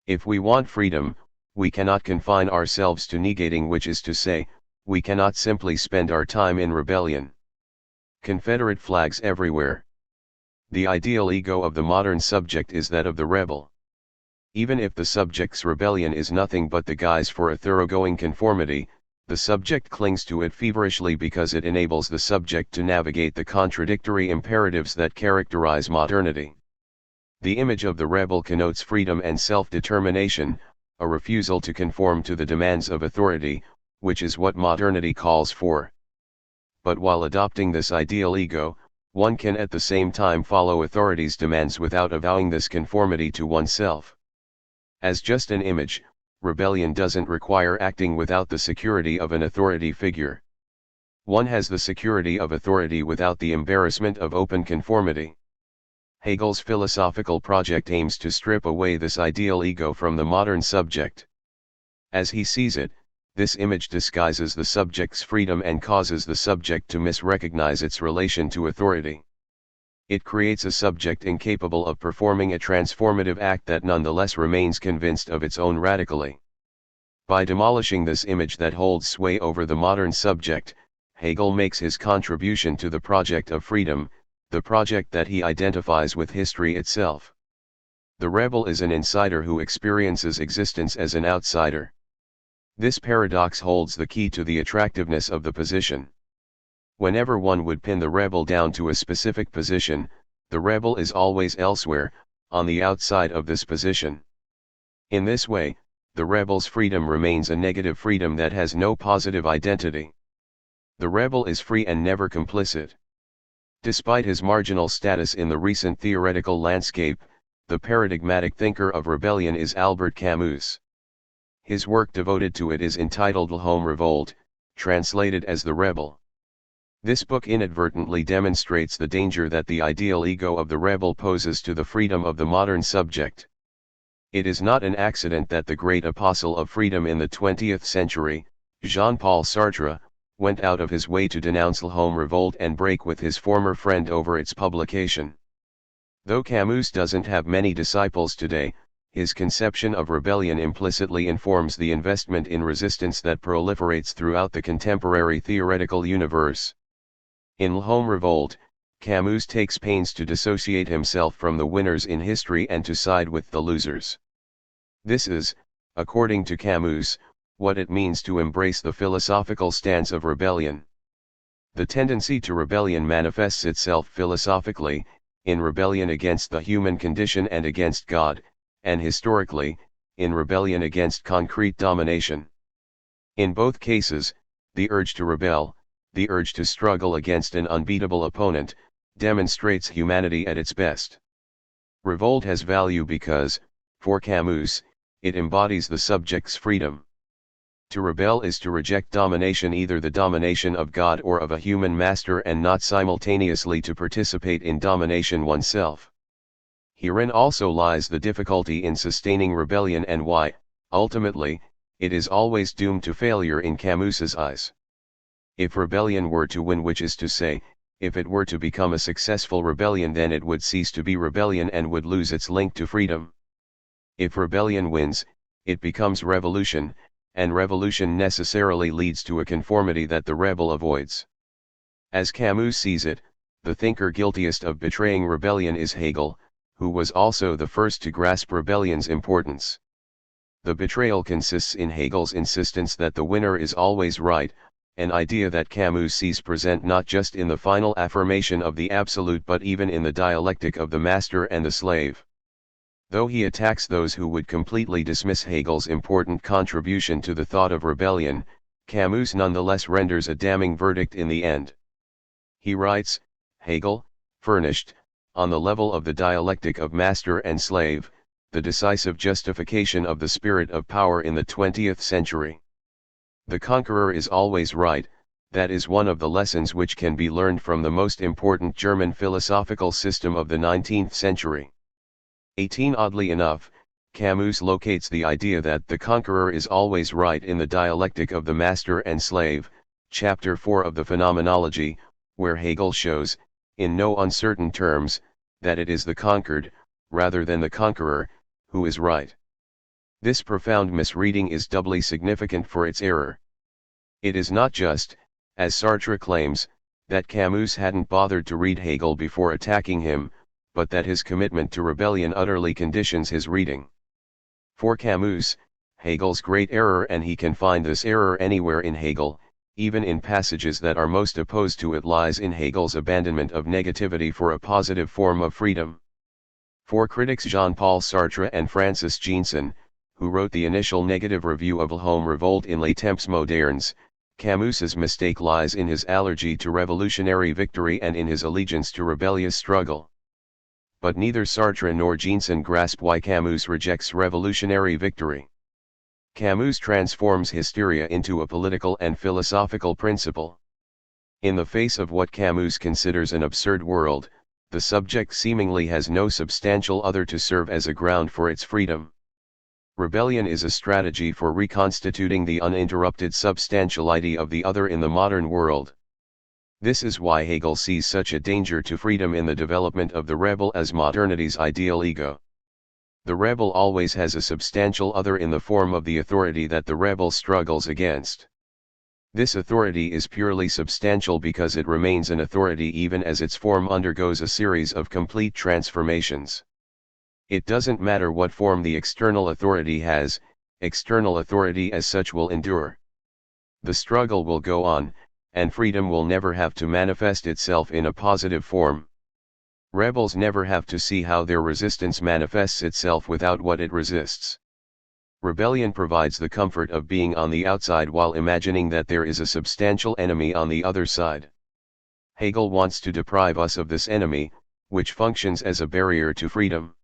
If we want freedom, we cannot confine ourselves to negating, which is to say, we cannot simply spend our time in rebellion. Confederate flags everywhere. The ideal ego of the modern subject is that of the rebel. Even if the subject's rebellion is nothing but the guise for a thoroughgoing conformity, the subject clings to it feverishly because it enables the subject to navigate the contradictory imperatives that characterize modernity. The image of the rebel connotes freedom and self-determination, a refusal to conform to the demands of authority, which is what modernity calls for. But while adopting this ideal ego, one can at the same time follow authority's demands without avowing this conformity to oneself. As just an image, rebellion doesn't require acting without the security of an authority figure. One has the security of authority without the embarrassment of open conformity. Hegel's philosophical project aims to strip away this ideal ego from the modern subject. As he sees it, this image disguises the subject's freedom and causes the subject to misrecognize its relation to authority. It creates a subject incapable of performing a transformative act that nonetheless remains convinced of its own radically. By demolishing this image that holds sway over the modern subject, Hegel makes his contribution to the project of freedom, the project that he identifies with history itself. The rebel is an insider who experiences existence as an outsider. This paradox holds the key to the attractiveness of the position. Whenever one would pin the rebel down to a specific position, the rebel is always elsewhere, on the outside of this position. In this way, the rebel's freedom remains a negative freedom that has no positive identity. The rebel is free and never complicit. Despite his marginal status in the recent theoretical landscape, the paradigmatic thinker of rebellion is Albert Camus. His work devoted to it is entitled L'Homme Revolte, translated as The Rebel. This book inadvertently demonstrates the danger that the ideal ego of the rebel poses to the freedom of the modern subject. It is not an accident that the great apostle of freedom in the 20th century, Jean-Paul Sartre, went out of his way to denounce L'Homme Revolte and break with his former friend over its publication. Though Camus doesn't have many disciples today, his conception of rebellion implicitly informs the investment in resistance that proliferates throughout the contemporary theoretical universe. In L'Homme Revolte, Camus takes pains to dissociate himself from the winners in history and to side with the losers. This is, according to Camus, what it means to embrace the philosophical stance of rebellion. The tendency to rebellion manifests itself philosophically, in rebellion against the human condition and against God, and historically, in rebellion against concrete domination. In both cases, the urge to rebel, the urge to struggle against an unbeatable opponent, demonstrates humanity at its best. Revolt has value because, for Camus, it embodies the subject's freedom. To rebel is to reject domination, either the domination of God or of a human master, and not simultaneously to participate in domination oneself. Herein also lies the difficulty in sustaining rebellion and why, ultimately, it is always doomed to failure in Camus's eyes. If rebellion were to win, which is to say, if it were to become a successful rebellion, then it would cease to be rebellion and would lose its link to freedom. If rebellion wins, it becomes revolution, and revolution necessarily leads to a conformity that the rebel avoids. As Camus sees it, the thinker guiltiest of betraying rebellion is Hegel, who was also the first to grasp rebellion's importance. The betrayal consists in Hegel's insistence that the winner is always right, an idea that Camus sees present not just in the final affirmation of the absolute but even in the dialectic of the master and the slave. Though he attacks those who would completely dismiss Hegel's important contribution to the thought of rebellion, Camus nonetheless renders a damning verdict in the end. He writes, Hegel, furnished, on the level of the dialectic of master and slave, the decisive justification of the spirit of power in the 20th century. The conqueror is always right, that is one of the lessons which can be learned from the most important German philosophical system of the 19th century. 18 Oddly enough, Camus locates the idea that the conqueror is always right in the dialectic of the master and slave, chapter 4 of the Phenomenology, where Hegel shows, in no uncertain terms, that it is the conquered, rather than the conqueror, who is right. This profound misreading is doubly significant for its error. It is not just, as Sartre claims, that Camus hadn't bothered to read Hegel before attacking him, but that his commitment to rebellion utterly conditions his reading. For Camus, Hegel's great error, and he can find this error anywhere in Hegel, even in passages that are most opposed to it, lies in Hegel's abandonment of negativity for a positive form of freedom. For critics Jean-Paul Sartre and Francis Jeanson, who wrote the initial negative review of L'Homme Revolte in Les Temps Modernes, Camus's mistake lies in his allergy to revolutionary victory and in his allegiance to rebellious struggle. But neither Sartre nor Jeanson grasp why Camus rejects revolutionary victory. Camus transforms hysteria into a political and philosophical principle. In the face of what Camus considers an absurd world, the subject seemingly has no substantial other to serve as a ground for its freedom. Rebellion is a strategy for reconstituting the uninterrupted substantiality of the other in the modern world. This is why Hegel sees such a danger to freedom in the development of the rebel as modernity's ideal ego. The rebel always has a substantial other in the form of the authority that the rebel struggles against. This authority is purely substantial because it remains an authority even as its form undergoes a series of complete transformations. It doesn't matter what form the external authority has, external authority as such will endure. The struggle will go on, and freedom will never have to manifest itself in a positive form. Rebels never have to see how their resistance manifests itself without what it resists. Rebellion provides the comfort of being on the outside while imagining that there is a substantial enemy on the other side. Hegel wants to deprive us of this enemy, which functions as a barrier to freedom.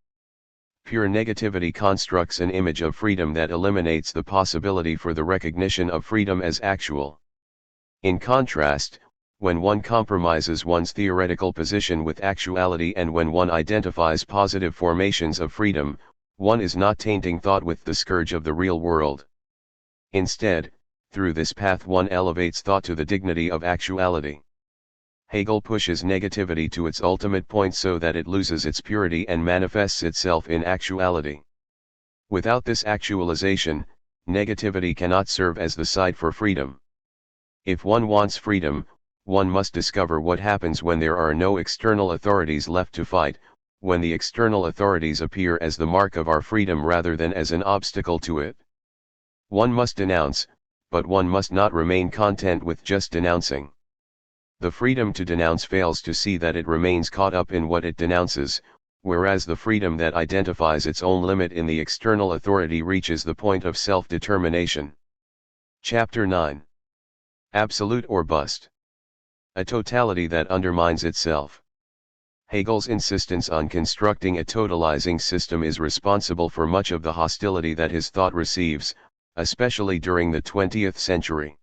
Pure negativity constructs an image of freedom that eliminates the possibility for the recognition of freedom as actual. In contrast, when one compromises one's theoretical position with actuality and when one identifies positive formations of freedom, one is not tainting thought with the scourge of the real world. Instead, through this path one elevates thought to the dignity of actuality. Hegel pushes negativity to its ultimate point so that it loses its purity and manifests itself in actuality. Without this actualization, negativity cannot serve as the site for freedom. If one wants freedom, one must discover what happens when there are no external authorities left to fight, when the external authorities appear as the mark of our freedom rather than as an obstacle to it. One must denounce, but one must not remain content with just denouncing. The freedom to denounce fails to see that it remains caught up in what it denounces, whereas the freedom that identifies its own limit in the external authority reaches the point of self-determination. Chapter 9. Absolute or bust. A totality that undermines itself. Hegel's insistence on constructing a totalizing system is responsible for much of the hostility that his thought receives, especially during the 20th century.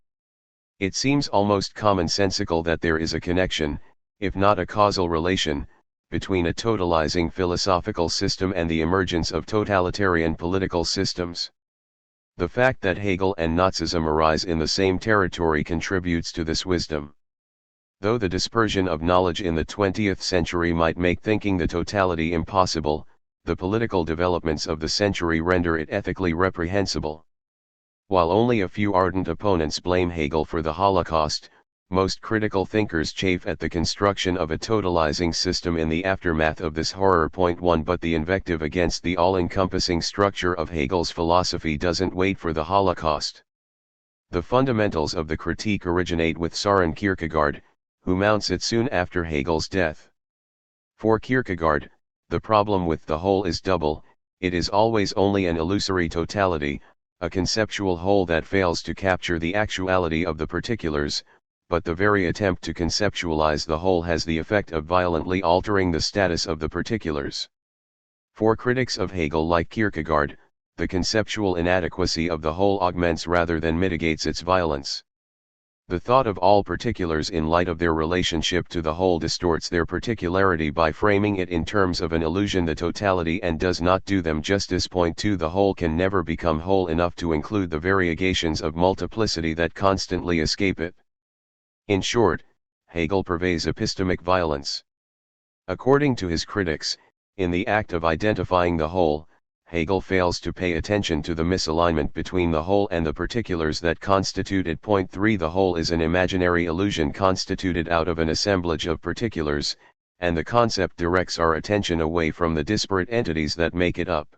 It seems almost commonsensical that there is a connection, if not a causal relation, between a totalizing philosophical system and the emergence of totalitarian political systems. The fact that Hegel and Nazism arise in the same territory contributes to this wisdom. Though the dispersion of knowledge in the 20th century might make thinking the totality impossible, the political developments of the century render it ethically reprehensible. While only a few ardent opponents blame Hegel for the Holocaust, most critical thinkers chafe at the construction of a totalizing system in the aftermath of this horror. 1 But the invective against the all-encompassing structure of Hegel's philosophy doesn't wait for the Holocaust. The fundamentals of the critique originate with Søren Kierkegaard, who mounts it soon after Hegel's death. For Kierkegaard, the problem with the whole is double: it is always only an illusory totality, a conceptual whole that fails to capture the actuality of the particulars, but the very attempt to conceptualize the whole has the effect of violently altering the status of the particulars. For critics of Hegel like Kierkegaard, the conceptual inadequacy of the whole augments rather than mitigates its violence. The thought of all particulars in light of their relationship to the whole distorts their particularity by framing it in terms of an illusion, the totality, and does not do them justice. 2 The whole can never become whole enough to include the variegations of multiplicity that constantly escape it. In short, Hegel purveys epistemic violence. According to his critics, in the act of identifying the whole, Hegel fails to pay attention to the misalignment between the whole and the particulars that constitute it. 3 The whole is an imaginary illusion constituted out of an assemblage of particulars, and the concept directs our attention away from the disparate entities that make it up.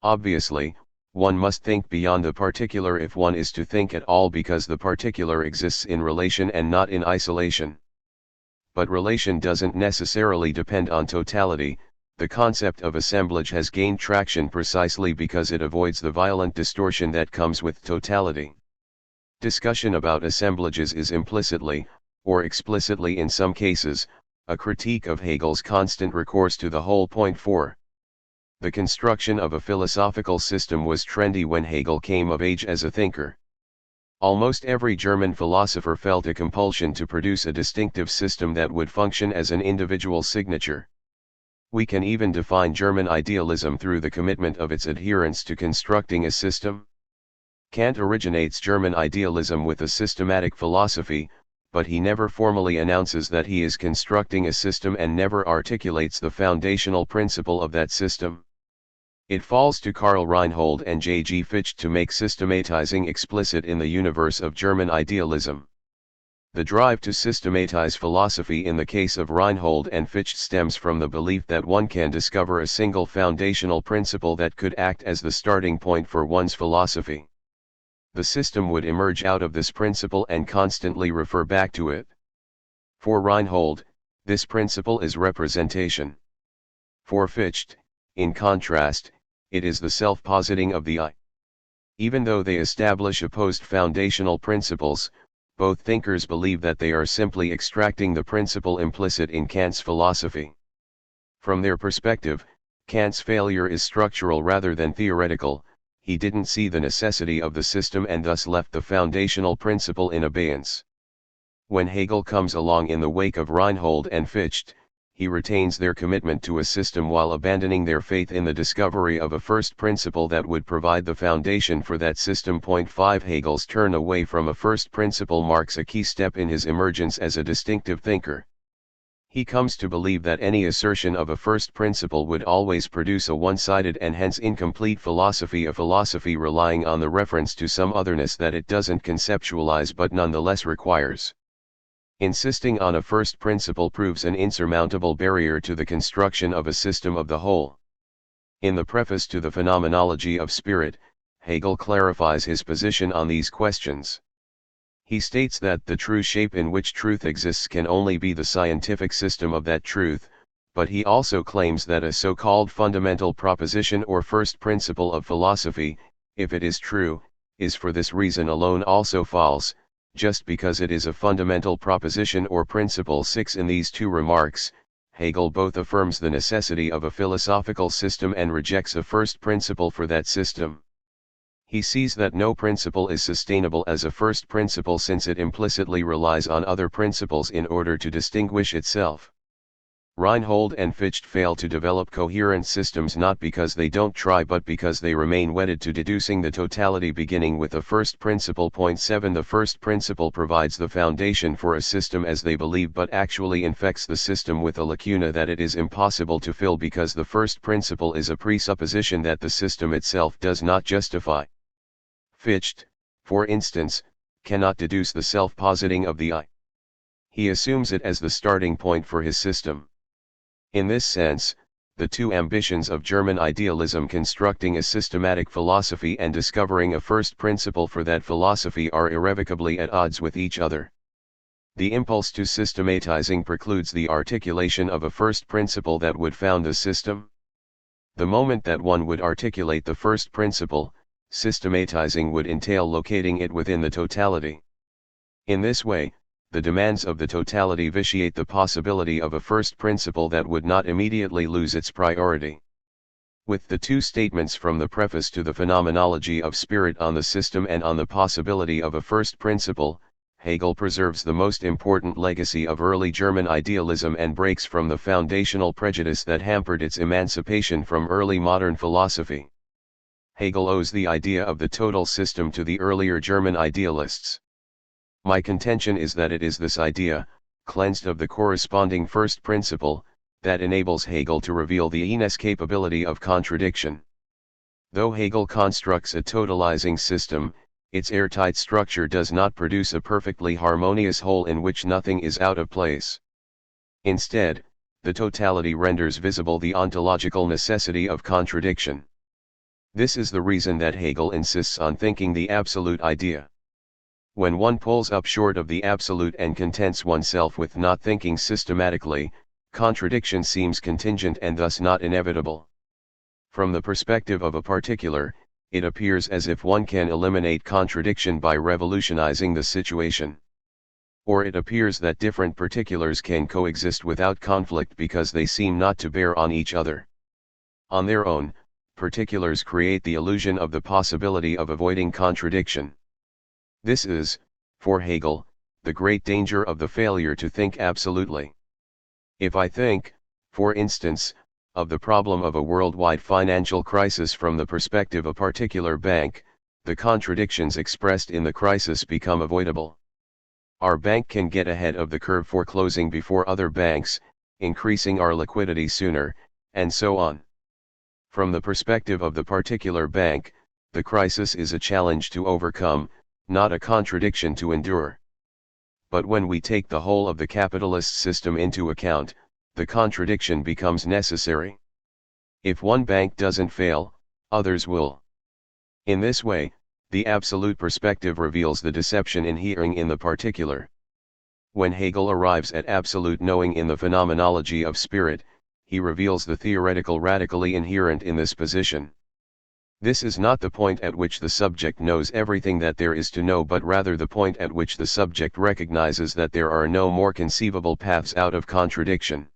Obviously, one must think beyond the particular if one is to think at all, because the particular exists in relation and not in isolation. But relation doesn't necessarily depend on totality. The concept of assemblage has gained traction precisely because it avoids the violent distortion that comes with totality. Discussion about assemblages is implicitly, or explicitly in some cases, a critique of Hegel's constant recourse to the whole. 4. The construction of a philosophical system was trendy when Hegel came of age as a thinker. Almost every German philosopher felt a compulsion to produce a distinctive system that would function as an individual signature. We can even define German idealism through the commitment of its adherents to constructing a system. Kant originates German idealism with a systematic philosophy, but he never formally announces that he is constructing a system and never articulates the foundational principle of that system. It falls to Karl Reinhold and J.G. Fichte to make systematizing explicit in the universe of German idealism. The drive to systematize philosophy in the case of Reinhold and Fichte stems from the belief that one can discover a single foundational principle that could act as the starting point for one's philosophy. The system would emerge out of this principle and constantly refer back to it. For Reinhold, this principle is representation. For Fichte, in contrast, it is the self-positing of the I. Even though they establish opposed foundational principles, both thinkers believe that they are simply extracting the principle implicit in Kant's philosophy. From their perspective, Kant's failure is structural rather than theoretical. He didn't see the necessity of the system and thus left the foundational principle in abeyance. When Hegel comes along in the wake of Reinhold and Fichte, he retains their commitment to a system while abandoning their faith in the discovery of a first principle that would provide the foundation for that system. 5 Hegel's turn away from a first principle marks a key step in his emergence as a distinctive thinker. He comes to believe that any assertion of a first principle would always produce a one-sided and hence incomplete philosophy, a philosophy relying on the reference to some otherness that it doesn't conceptualize but nonetheless requires. Insisting on a first principle proves an insurmountable barrier to the construction of a system of the whole. In the preface to the Phenomenology of Spirit, Hegel clarifies his position on these questions. He states that the true shape in which truth exists can only be the scientific system of that truth, but he also claims that a so-called fundamental proposition or first principle of philosophy, if it is true, is for this reason alone also false, just because it is a fundamental proposition or principle. 6 In these two remarks, Hegel both affirms the necessity of a philosophical system and rejects a first principle for that system. He sees that no principle is sustainable as a first principle since it implicitly relies on other principles in order to distinguish itself. Reinhold and Fichte fail to develop coherent systems not because they don't try but because they remain wedded to deducing the totality beginning with the first principle. Point 7 The first principle provides the foundation for a system as they believe but actually infects the system with a lacuna that it is impossible to fill because the first principle is a presupposition that the system itself does not justify. Fichte, for instance, cannot deduce the self-positing of the I. He assumes it as the starting point for his system. In this sense, the two ambitions of German idealism, constructing a systematic philosophy and discovering a first principle for that philosophy, are irrevocably at odds with each other. The impulse to systematizing precludes the articulation of a first principle that would found the system. The moment that one would articulate the first principle, systematizing would entail locating it within the totality. In this way, the demands of the totality vitiate the possibility of a first principle that would not immediately lose its priority. With the two statements from the preface to the Phenomenology of Spirit on the system and on the possibility of a first principle, Hegel preserves the most important legacy of early German idealism and breaks from the foundational prejudice that hampered its emancipation from early modern philosophy. Hegel owes the idea of the total system to the earlier German idealists. My contention is that it is this idea, cleansed of the corresponding first principle, that enables Hegel to reveal the inescapability of contradiction. Though Hegel constructs a totalizing system, its airtight structure does not produce a perfectly harmonious whole in which nothing is out of place. Instead, the totality renders visible the ontological necessity of contradiction. This is the reason that Hegel insists on thinking the absolute idea. When one pulls up short of the absolute and contents oneself with not thinking systematically, contradiction seems contingent and thus not inevitable. From the perspective of a particular, it appears as if one can eliminate contradiction by revolutionizing the situation. Or it appears that different particulars can coexist without conflict because they seem not to bear on each other. On their own, particulars create the illusion of the possibility of avoiding contradiction. This is, for Hegel, the great danger of the failure to think absolutely. If I think, for instance, of the problem of a worldwide financial crisis from the perspective of a particular bank, the contradictions expressed in the crisis become avoidable. Our bank can get ahead of the curve foreclosing before other banks, increasing our liquidity sooner, and so on. From the perspective of the particular bank, the crisis is a challenge to overcome, not a contradiction to endure. But when we take the whole of the capitalist system into account, the contradiction becomes necessary. If one bank doesn't fail, others will. In this way, the absolute perspective reveals the deception inhering in the particular. When Hegel arrives at absolute knowing in the Phenomenology of Spirit, he reveals the theoretical radically inherent in this position. This is not the point at which the subject knows everything that there is to know, but rather the point at which the subject recognizes that there are no more conceivable paths out of contradiction.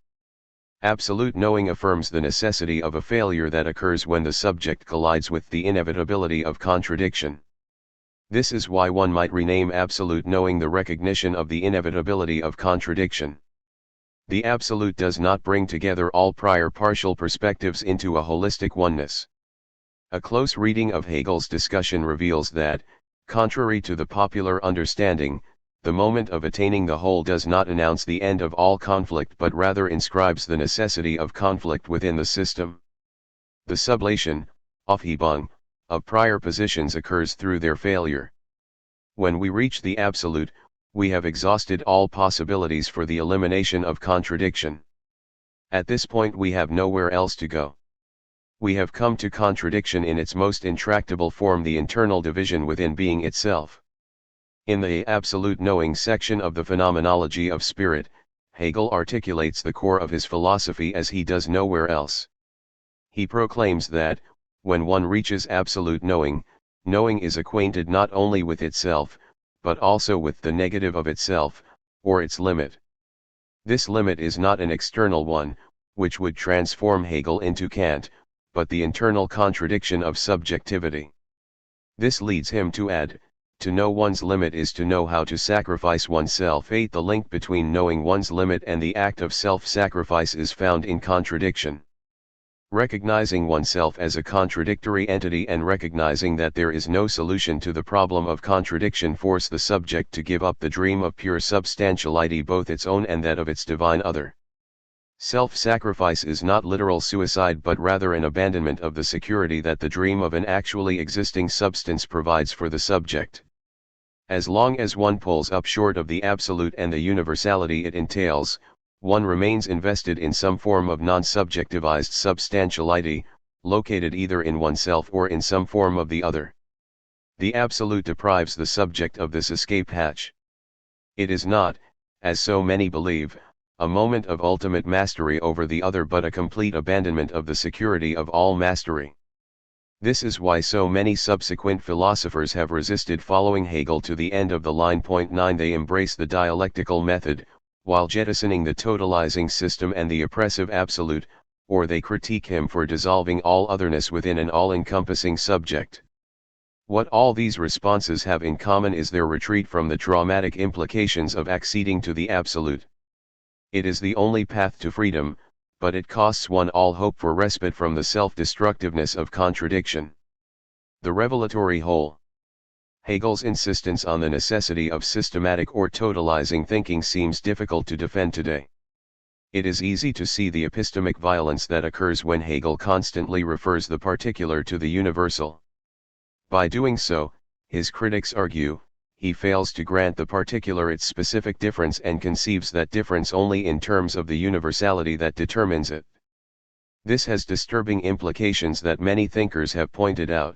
Absolute knowing affirms the necessity of a failure that occurs when the subject collides with the inevitability of contradiction. This is why one might rename absolute knowing the recognition of the inevitability of contradiction. The absolute does not bring together all prior partial perspectives into a holistic oneness. A close reading of Hegel's discussion reveals that, contrary to the popular understanding, the moment of attaining the whole does not announce the end of all conflict but rather inscribes the necessity of conflict within the system. The sublation, Aufhebung, of prior positions occurs through their failure. When we reach the absolute, we have exhausted all possibilities for the elimination of contradiction. At this point we have nowhere else to go. We have come to contradiction in its most intractable form, the internal division within being itself. In the absolute knowing section of the Phenomenology of Spirit, Hegel articulates the core of his philosophy as he does nowhere else. He proclaims that, when one reaches absolute knowing, knowing is acquainted not only with itself, but also with the negative of itself, or its limit. This limit is not an external one, which would transform Hegel into Kant, but the internal contradiction of subjectivity. This leads him to add, To know one's limit is to know how to sacrifice oneself. 8. The link between knowing one's limit and the act of self-sacrifice is found in contradiction. Recognizing oneself as a contradictory entity and recognizing that there is no solution to the problem of contradiction force the subject to give up the dream of pure substantiality, both its own and that of its divine other. Self-sacrifice is not literal suicide but rather an abandonment of the security that the dream of an actually existing substance provides for the subject. As long as one pulls up short of the absolute and the universality it entails, one remains invested in some form of non-subjectivized substantiality, located either in oneself or in some form of the other. The absolute deprives the subject of this escape hatch. It is not, as so many believe, a moment of ultimate mastery over the other but a complete abandonment of the security of all mastery. This is why so many subsequent philosophers have resisted following Hegel to the end of the line. 9. They embrace the dialectical method, while jettisoning the totalizing system and the oppressive absolute, or they critique him for dissolving all otherness within an all-encompassing subject. What all these responses have in common is their retreat from the traumatic implications of acceding to the absolute. It is the only path to freedom, but it costs one all hope for respite from the self-destructiveness of contradiction. The revelatory whole. Hegel's insistence on the necessity of systematic or totalizing thinking seems difficult to defend today. It is easy to see the epistemic violence that occurs when Hegel constantly refers the particular to the universal. By doing so, his critics argue, he fails to grant the particular its specific difference and conceives that difference only in terms of the universality that determines it. This has disturbing implications that many thinkers have pointed out.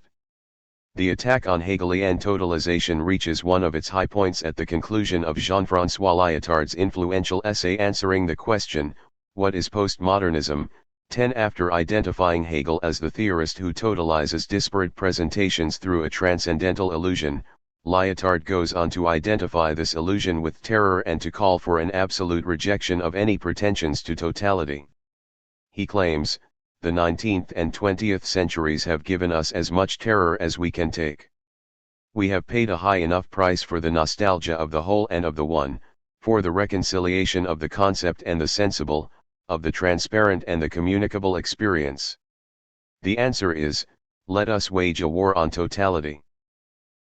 The attack on Hegelian totalization reaches one of its high points at the conclusion of Jean-François Lyotard's influential essay answering the question, "What is postmodernism?" 10. After identifying Hegel as the theorist who totalizes disparate presentations through a transcendental illusion, Lyotard goes on to identify this illusion with terror and to call for an absolute rejection of any pretensions to totality. He claims, "The 19th and 20th centuries have given us as much terror as we can take. We have paid a high enough price for the nostalgia of the whole and of the one, for the reconciliation of the concept and the sensible, of the transparent and the communicable experience. The answer is, let us wage a war on totality."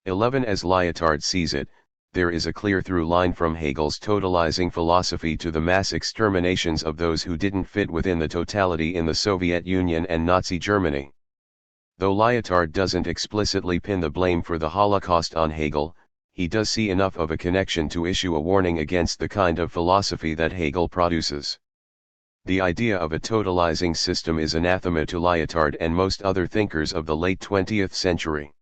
11. As Lyotard sees it, there is a clear through line from Hegel's totalizing philosophy to the mass exterminations of those who didn't fit within the totality in the Soviet Union and Nazi Germany. Though Lyotard doesn't explicitly pin the blame for the Holocaust on Hegel, he does see enough of a connection to issue a warning against the kind of philosophy that Hegel produces. The idea of a totalizing system is anathema to Lyotard and most other thinkers of the late 20th century.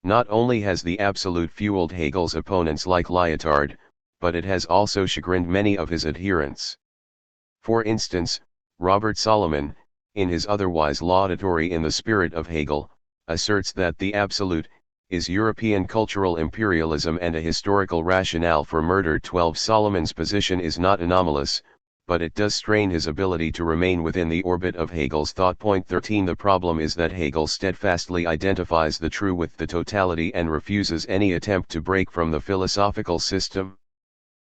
Not only has the absolute fueled Hegel's opponents like Lyotard, but it has also chagrined many of his adherents. For instance, Robert Solomon, in his otherwise laudatory In the Spirit of Hegel, asserts that the absolute is European cultural imperialism and a historical rationale for murder. 12. Solomon's position is not anomalous, but it does strain his ability to remain within the orbit of Hegel's thought. 13. The problem is that Hegel steadfastly identifies the true with the totality and refuses any attempt to break from the philosophical system.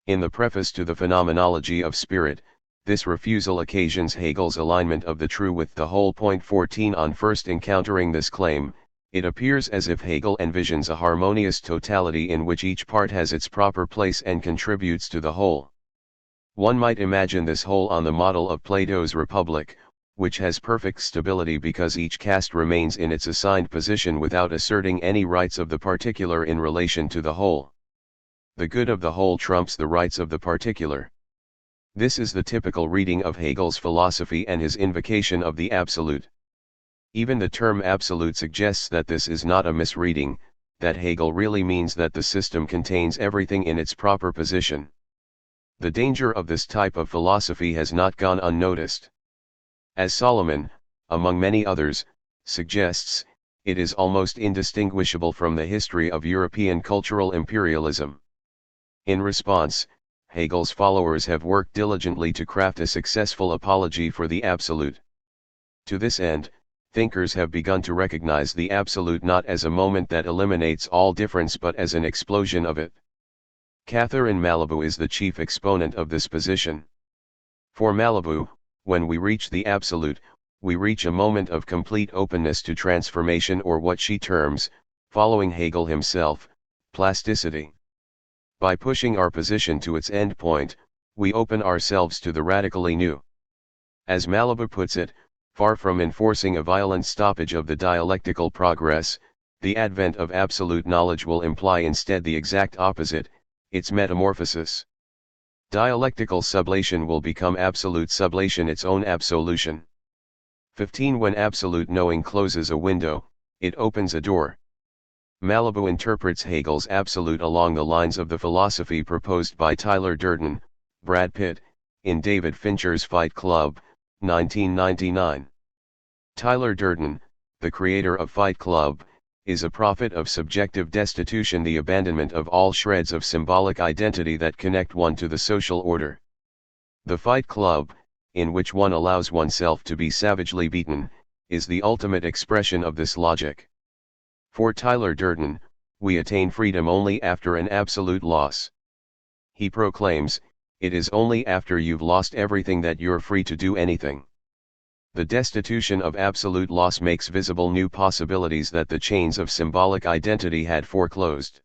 In the preface to the Phenomenology of Spirit, this refusal occasions Hegel's alignment of the true with the whole. 14. On first encountering this claim, it appears as if Hegel envisions a harmonious totality in which each part has its proper place and contributes to the whole. One might imagine this whole on the model of Plato's Republic, which has perfect stability because each caste remains in its assigned position without asserting any rights of the particular in relation to the whole. The good of the whole trumps the rights of the particular. This is the typical reading of Hegel's philosophy and his invocation of the absolute. Even the term absolute suggests that this is not a misreading, that Hegel really means that the system contains everything in its proper position. The danger of this type of philosophy has not gone unnoticed. As Solomon, among many others, suggests, it is almost indistinguishable from the history of European cultural imperialism. In response, Hegel's followers have worked diligently to craft a successful apology for the absolute. To this end, thinkers have begun to recognize the absolute not as a moment that eliminates all difference but as an explosion of it. Catherine Malibu is the chief exponent of this position. For Malibu, when we reach the absolute, we reach a moment of complete openness to transformation, or what she terms, following Hegel himself, plasticity. By pushing our position to its end point, we open ourselves to the radically new. As Malibu puts it, far from enforcing a violent stoppage of the dialectical progress, the advent of absolute knowledge will imply instead the exact opposite, its metamorphosis. Dialectical sublation will become absolute sublation, its own absolution. 15. When absolute knowing closes a window, it opens a door. Malibu interprets Hegel's absolute along the lines of the philosophy proposed by Tyler Durden, Brad Pitt, in David Fincher's Fight Club, 1999. Tyler Durden, the creator of Fight Club, is a prophet of subjective destitution, the abandonment of all shreds of symbolic identity that connect one to the social order. The Fight Club, in which one allows oneself to be savagely beaten, is the ultimate expression of this logic. For Tyler Durden, we attain freedom only after an absolute loss. He proclaims, it is only after you've lost everything that you're free to do anything. The destitution of absolute loss makes visible new possibilities that the chains of symbolic identity had foreclosed.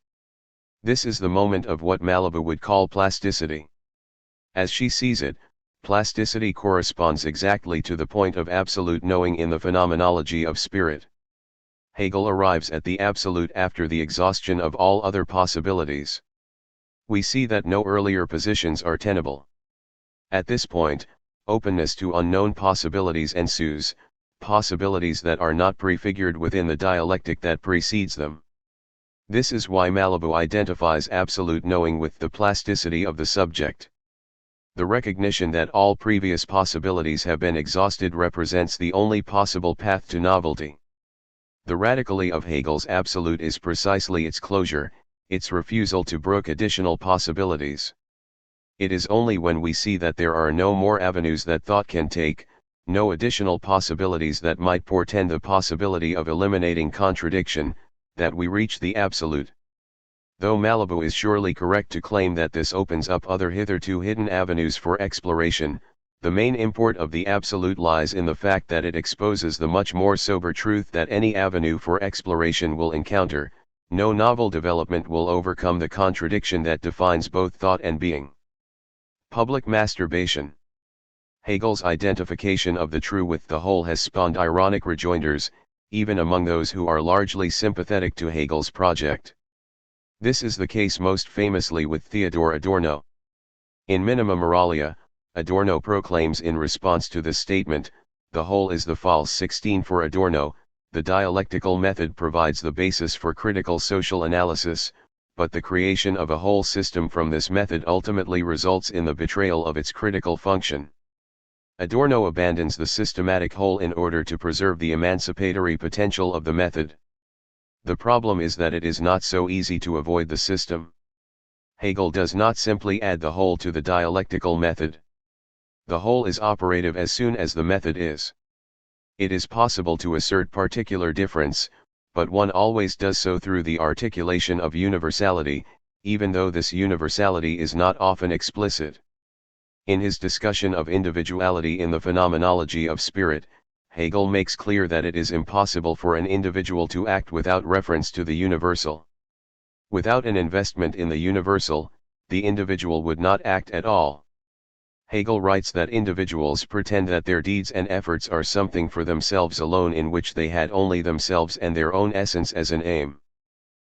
This is the moment of what Malibu would call plasticity. As she sees it, plasticity corresponds exactly to the point of absolute knowing in the phenomenology of spirit. Hegel arrives at the absolute after the exhaustion of all other possibilities. We see that no earlier positions are tenable. At this point, openness to unknown possibilities ensues, possibilities that are not prefigured within the dialectic that precedes them. This is why Malibu identifies absolute knowing with the plasticity of the subject. The recognition that all previous possibilities have been exhausted represents the only possible path to novelty. The radically of Hegel's absolute is precisely its closure, its refusal to brook additional possibilities. It is only when we see that there are no more avenues that thought can take, no additional possibilities that might portend the possibility of eliminating contradiction, that we reach the absolute. Though Malibu is surely correct to claim that this opens up other hitherto hidden avenues for exploration, the main import of the absolute lies in the fact that it exposes the much more sober truth that any avenue for exploration will encounter, no novel development will overcome the contradiction that defines both thought and being. Public masturbation. Hegel's identification of the true with the whole has spawned ironic rejoinders, even among those who are largely sympathetic to Hegel's project. This is the case most famously with Theodor Adorno. In Minima Moralia, Adorno proclaims in response to this statement, the whole is the false. 16. For Adorno, the dialectical method provides the basis for critical social analysis, but the creation of a whole system from this method ultimately results in the betrayal of its critical function. Adorno abandons the systematic whole in order to preserve the emancipatory potential of the method. The problem is that it is not so easy to avoid the system. Hegel does not simply add the whole to the dialectical method. The whole is operative as soon as the method is. It is possible to assert particular difference, but one always does so through the articulation of universality, even though this universality is not often explicit. In his discussion of individuality in the phenomenology of spirit, Hegel makes clear that it is impossible for an individual to act without reference to the universal. Without an investment in the universal, the individual would not act at all. Hegel writes that individuals pretend that their deeds and efforts are something for themselves alone, in which they had only themselves and their own essence as an aim.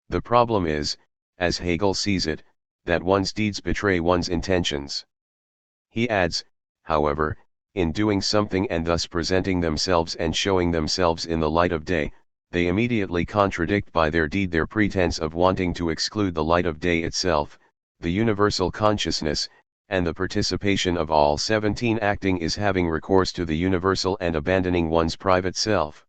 The problem is, as Hegel sees it, that one's deeds betray one's intentions. He adds, however, in doing something and thus presenting themselves and showing themselves in the light of day, they immediately contradict by their deed their pretense of wanting to exclude the light of day itself, the universal consciousness, and the participation of all. 17. Acting is having recourse to the universal and abandoning one's private self.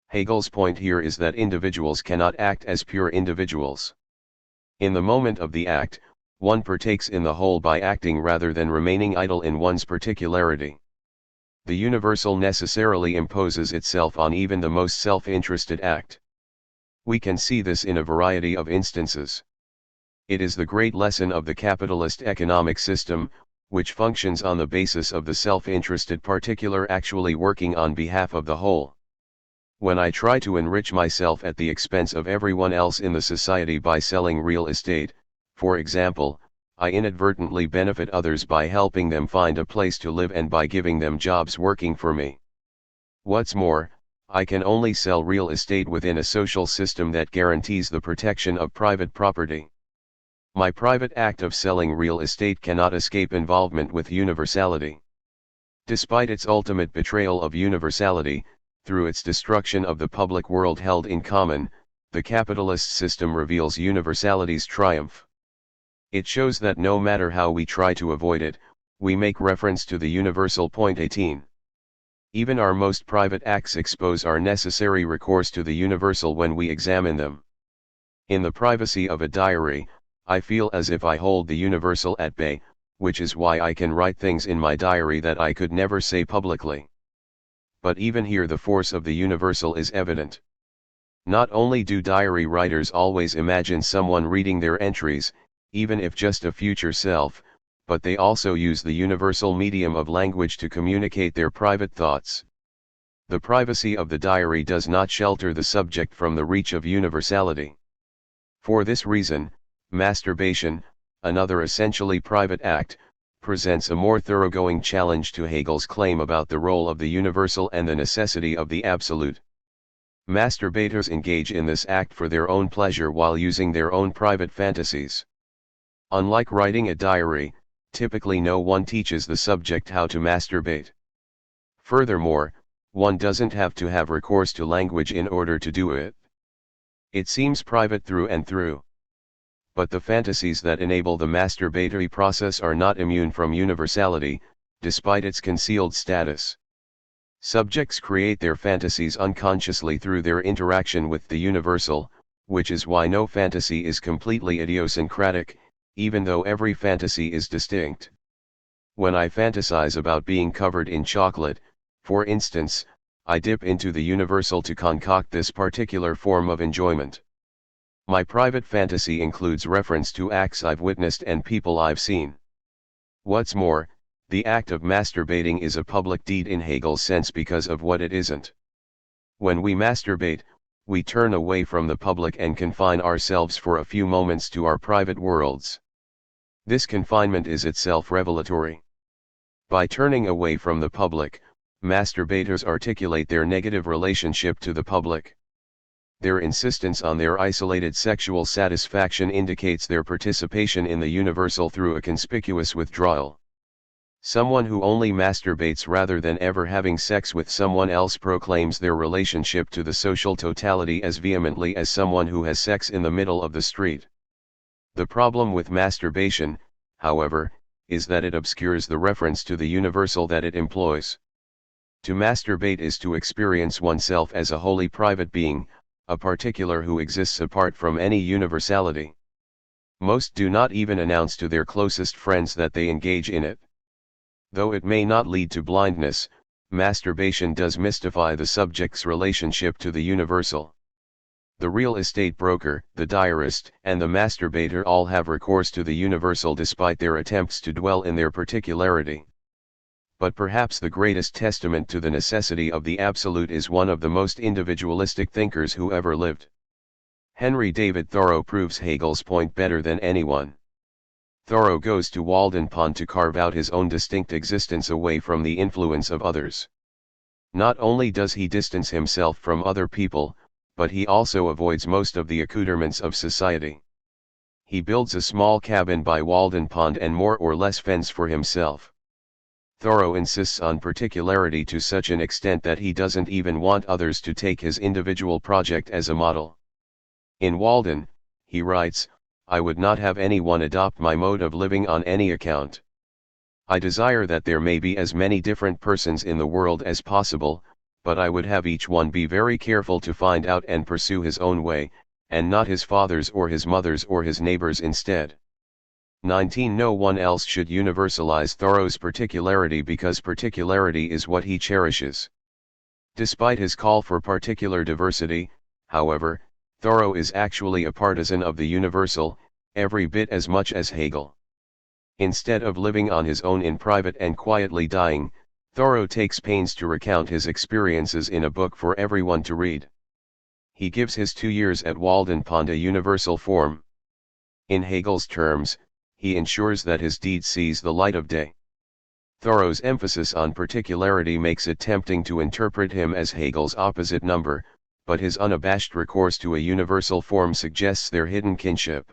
Hegel's point here is that individuals cannot act as pure individuals. In the moment of the act, one partakes in the whole by acting rather than remaining idle in one's particularity. The universal necessarily imposes itself on even the most self-interested act. We can see this in a variety of instances. It is the great lesson of the capitalist economic system, which functions on the basis of the self-interested particular actually working on behalf of the whole. When I try to enrich myself at the expense of everyone else in the society by selling real estate, for example, I inadvertently benefit others by helping them find a place to live and by giving them jobs working for me. What's more, I can only sell real estate within a social system that guarantees the protection of private property. My private act of selling real estate cannot escape involvement with universality. Despite its ultimate betrayal of universality, through its destruction of the public world held in common, the capitalist system reveals universality's triumph. It shows that no matter how we try to avoid it, we make reference to the universal. Point 18. Even our most private acts expose our necessary recourse to the universal when we examine them. In the privacy of a diary, I feel as if I hold the universal at bay, which is why I can write things in my diary that I could never say publicly. But even here the force of the universal is evident. Not only do diary writers always imagine someone reading their entries, even if just a future self, but they also use the universal medium of language to communicate their private thoughts. The privacy of the diary does not shelter the subject from the reach of universality. For this reason, masturbation, another essentially private act, presents a more thoroughgoing challenge to Hegel's claim about the role of the universal and the necessity of the absolute. Masturbators engage in this act for their own pleasure while using their own private fantasies. Unlike writing a diary, typically no one teaches the subject how to masturbate. Furthermore, one doesn't have to have recourse to language in order to do it. It seems private through and through. But the fantasies that enable the masturbatory process are not immune from universality, despite its concealed status. Subjects create their fantasies unconsciously through their interaction with the universal, which is why no fantasy is completely idiosyncratic, even though every fantasy is distinct. When I fantasize about being covered in chocolate, for instance, I dip into the universal to concoct this particular form of enjoyment. My private fantasy includes reference to acts I've witnessed and people I've seen. What's more, the act of masturbating is a public deed in Hegel's sense because of what it isn't. When we masturbate, we turn away from the public and confine ourselves for a few moments to our private worlds. This confinement is itself revelatory. By turning away from the public, masturbators articulate their negative relationship to the public. Their insistence on their isolated sexual satisfaction indicates their participation in the universal through a conspicuous withdrawal. Someone who only masturbates rather than ever having sex with someone else proclaims their relationship to the social totality as vehemently as someone who has sex in the middle of the street. The problem with masturbation, however, is that it obscures the reference to the universal that it employs. To masturbate is to experience oneself as a wholly private being, a particular who exists apart from any universality. Most do not even announce to their closest friends that they engage in it. Though it may not lead to blindness, masturbation does mystify the subject's relationship to the universal. The real estate broker, the diarist, and the masturbator all have recourse to the universal despite their attempts to dwell in their particularity. But perhaps the greatest testament to the necessity of the absolute is one of the most individualistic thinkers who ever lived. Henry David Thoreau proves Hegel's point better than anyone. Thoreau goes to Walden Pond to carve out his own distinct existence away from the influence of others. Not only does he distance himself from other people, but he also avoids most of the accoutrements of society. He builds a small cabin by Walden Pond and more or less fends for himself. Thoreau insists on particularity to such an extent that he doesn't even want others to take his individual project as a model. In Walden, he writes, "I would not have anyone adopt my mode of living on any account. I desire that there may be as many different persons in the world as possible, but I would have each one be very careful to find out and pursue his own way, and not his father's or his mother's or his neighbor's instead." 19. No one else should universalize Thoreau's particularity because particularity is what he cherishes. Despite his call for particular diversity, however, Thoreau is actually a partisan of the universal, every bit as much as Hegel. Instead of living on his own in private and quietly dying, Thoreau takes pains to recount his experiences in a book for everyone to read. He gives his 2 years at Walden Pond a universal form. In Hegel's terms, he ensures that his deed sees the light of day. Thoreau's emphasis on particularity makes it tempting to interpret him as Hegel's opposite number, but his unabashed recourse to a universal form suggests their hidden kinship.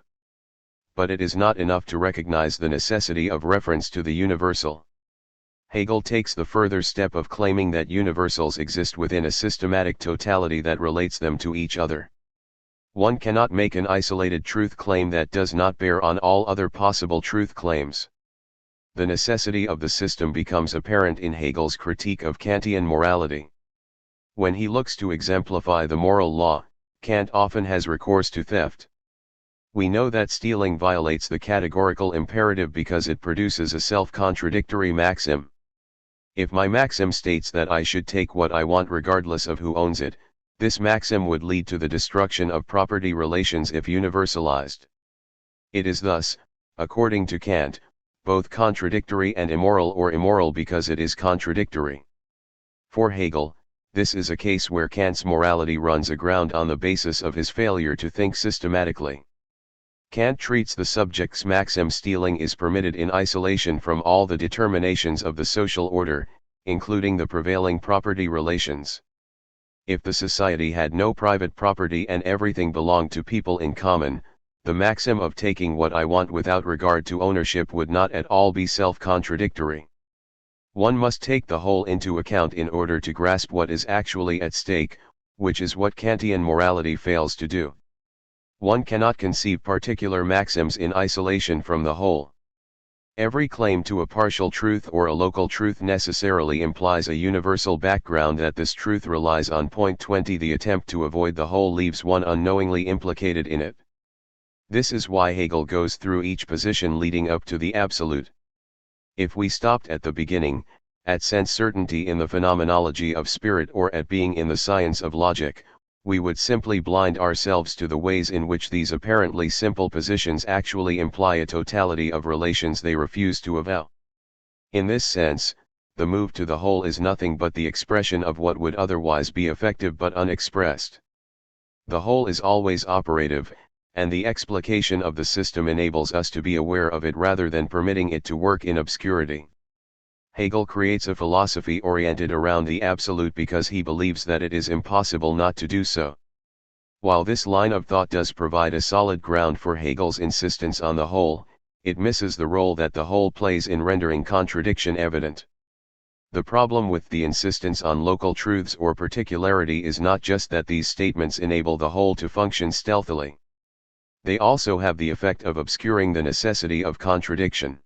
But it is not enough to recognize the necessity of reference to the universal. Hegel takes the further step of claiming that universals exist within a systematic totality that relates them to each other. One cannot make an isolated truth claim that does not bear on all other possible truth claims. The necessity of the system becomes apparent in Hegel's critique of Kantian morality. When he looks to exemplify the moral law, Kant often has recourse to theft. We know that stealing violates the categorical imperative because it produces a self-contradictory maxim. If my maxim states that I should take what I want regardless of who owns it, this maxim would lead to the destruction of property relations if universalized. It is thus, according to Kant, both contradictory and immoral, or immoral because it is contradictory. For Hegel, this is a case where Kant's morality runs aground on the basis of his failure to think systematically. Kant treats the subject's maxim stealing is permitted in isolation from all the determinations of the social order, including the prevailing property relations. If the society had no private property and everything belonged to people in common, the maxim of taking what I want without regard to ownership would not at all be self-contradictory. One must take the whole into account in order to grasp what is actually at stake, which is what Kantian morality fails to do. One cannot conceive particular maxims in isolation from the whole. Every claim to a partial truth or a local truth necessarily implies a universal background that this truth relies on. 20 The attempt to avoid the whole leaves one unknowingly implicated in it. This is why Hegel goes through each position leading up to the absolute. If we stopped at the beginning, at sense certainty in the phenomenology of spirit or at being in the science of logic, we would simply blind ourselves to the ways in which these apparently simple positions actually imply a totality of relations they refuse to avow. In this sense, the move to the whole is nothing but the expression of what would otherwise be effective but unexpressed. The whole is always operative, and the explication of the system enables us to be aware of it rather than permitting it to work in obscurity. Hegel creates a philosophy oriented around the absolute because he believes that it is impossible not to do so. While this line of thought does provide a solid ground for Hegel's insistence on the whole, it misses the role that the whole plays in rendering contradiction evident. The problem with the insistence on local truths or particularity is not just that these statements enable the whole to function stealthily. They also have the effect of obscuring the necessity of contradiction.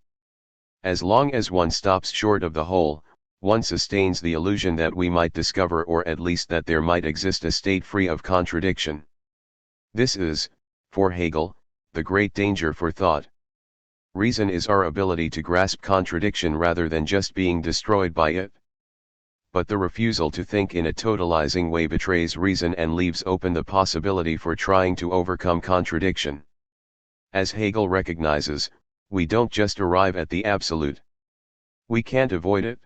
As long as one stops short of the whole, one sustains the illusion that we might discover, or at least that there might exist a state free of contradiction. This is, for Hegel, the great danger for thought. Reason is our ability to grasp contradiction rather than just being destroyed by it. But the refusal to think in a totalizing way betrays reason and leaves open the possibility for trying to overcome contradiction. As Hegel recognizes, we don't just arrive at the absolute. We can't avoid it.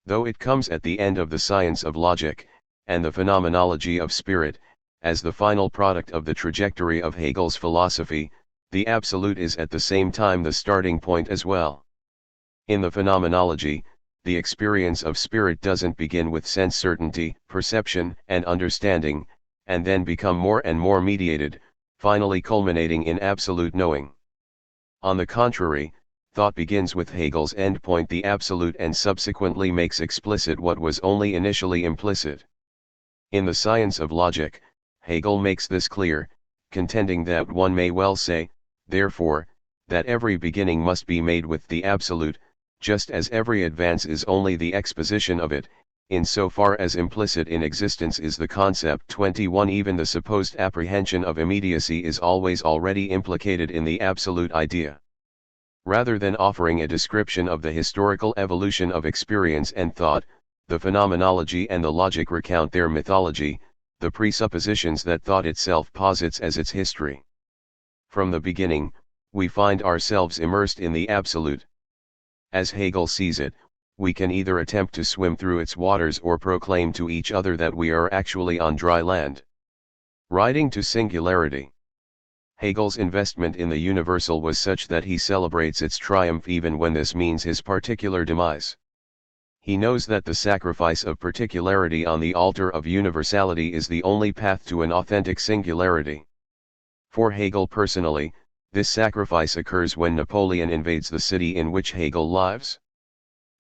Though it comes at the end of the science of logic, and the phenomenology of spirit, as the final product of the trajectory of Hegel's philosophy, the absolute is at the same time the starting point as well. In the phenomenology, the experience of spirit doesn't begin with sense certainty, perception, and understanding, and then become more and more mediated, finally culminating in absolute knowing. On the contrary, thought begins with Hegel's endpoint, the absolute, and subsequently makes explicit what was only initially implicit. In the science of logic, Hegel makes this clear, contending that one may well say, therefore, that every beginning must be made with the absolute, just as every advance is only the exposition of it, insofar as implicit in existence is the concept. 21 Even the supposed apprehension of immediacy is always already implicated in the absolute idea. Rather than offering a description of the historical evolution of experience and thought, the phenomenology and the logic recount their mythology, the presuppositions that thought itself posits as its history. From the beginning, we find ourselves immersed in the absolute. As Hegel sees it, we can either attempt to swim through its waters or proclaim to each other that we are actually on dry land. Riding to singularity. Hegel's investment in the universal was such that he celebrates its triumph even when this means his particular demise. He knows that the sacrifice of particularity on the altar of universality is the only path to an authentic singularity. For Hegel personally, this sacrifice occurs when Napoleon invades the city in which Hegel lives.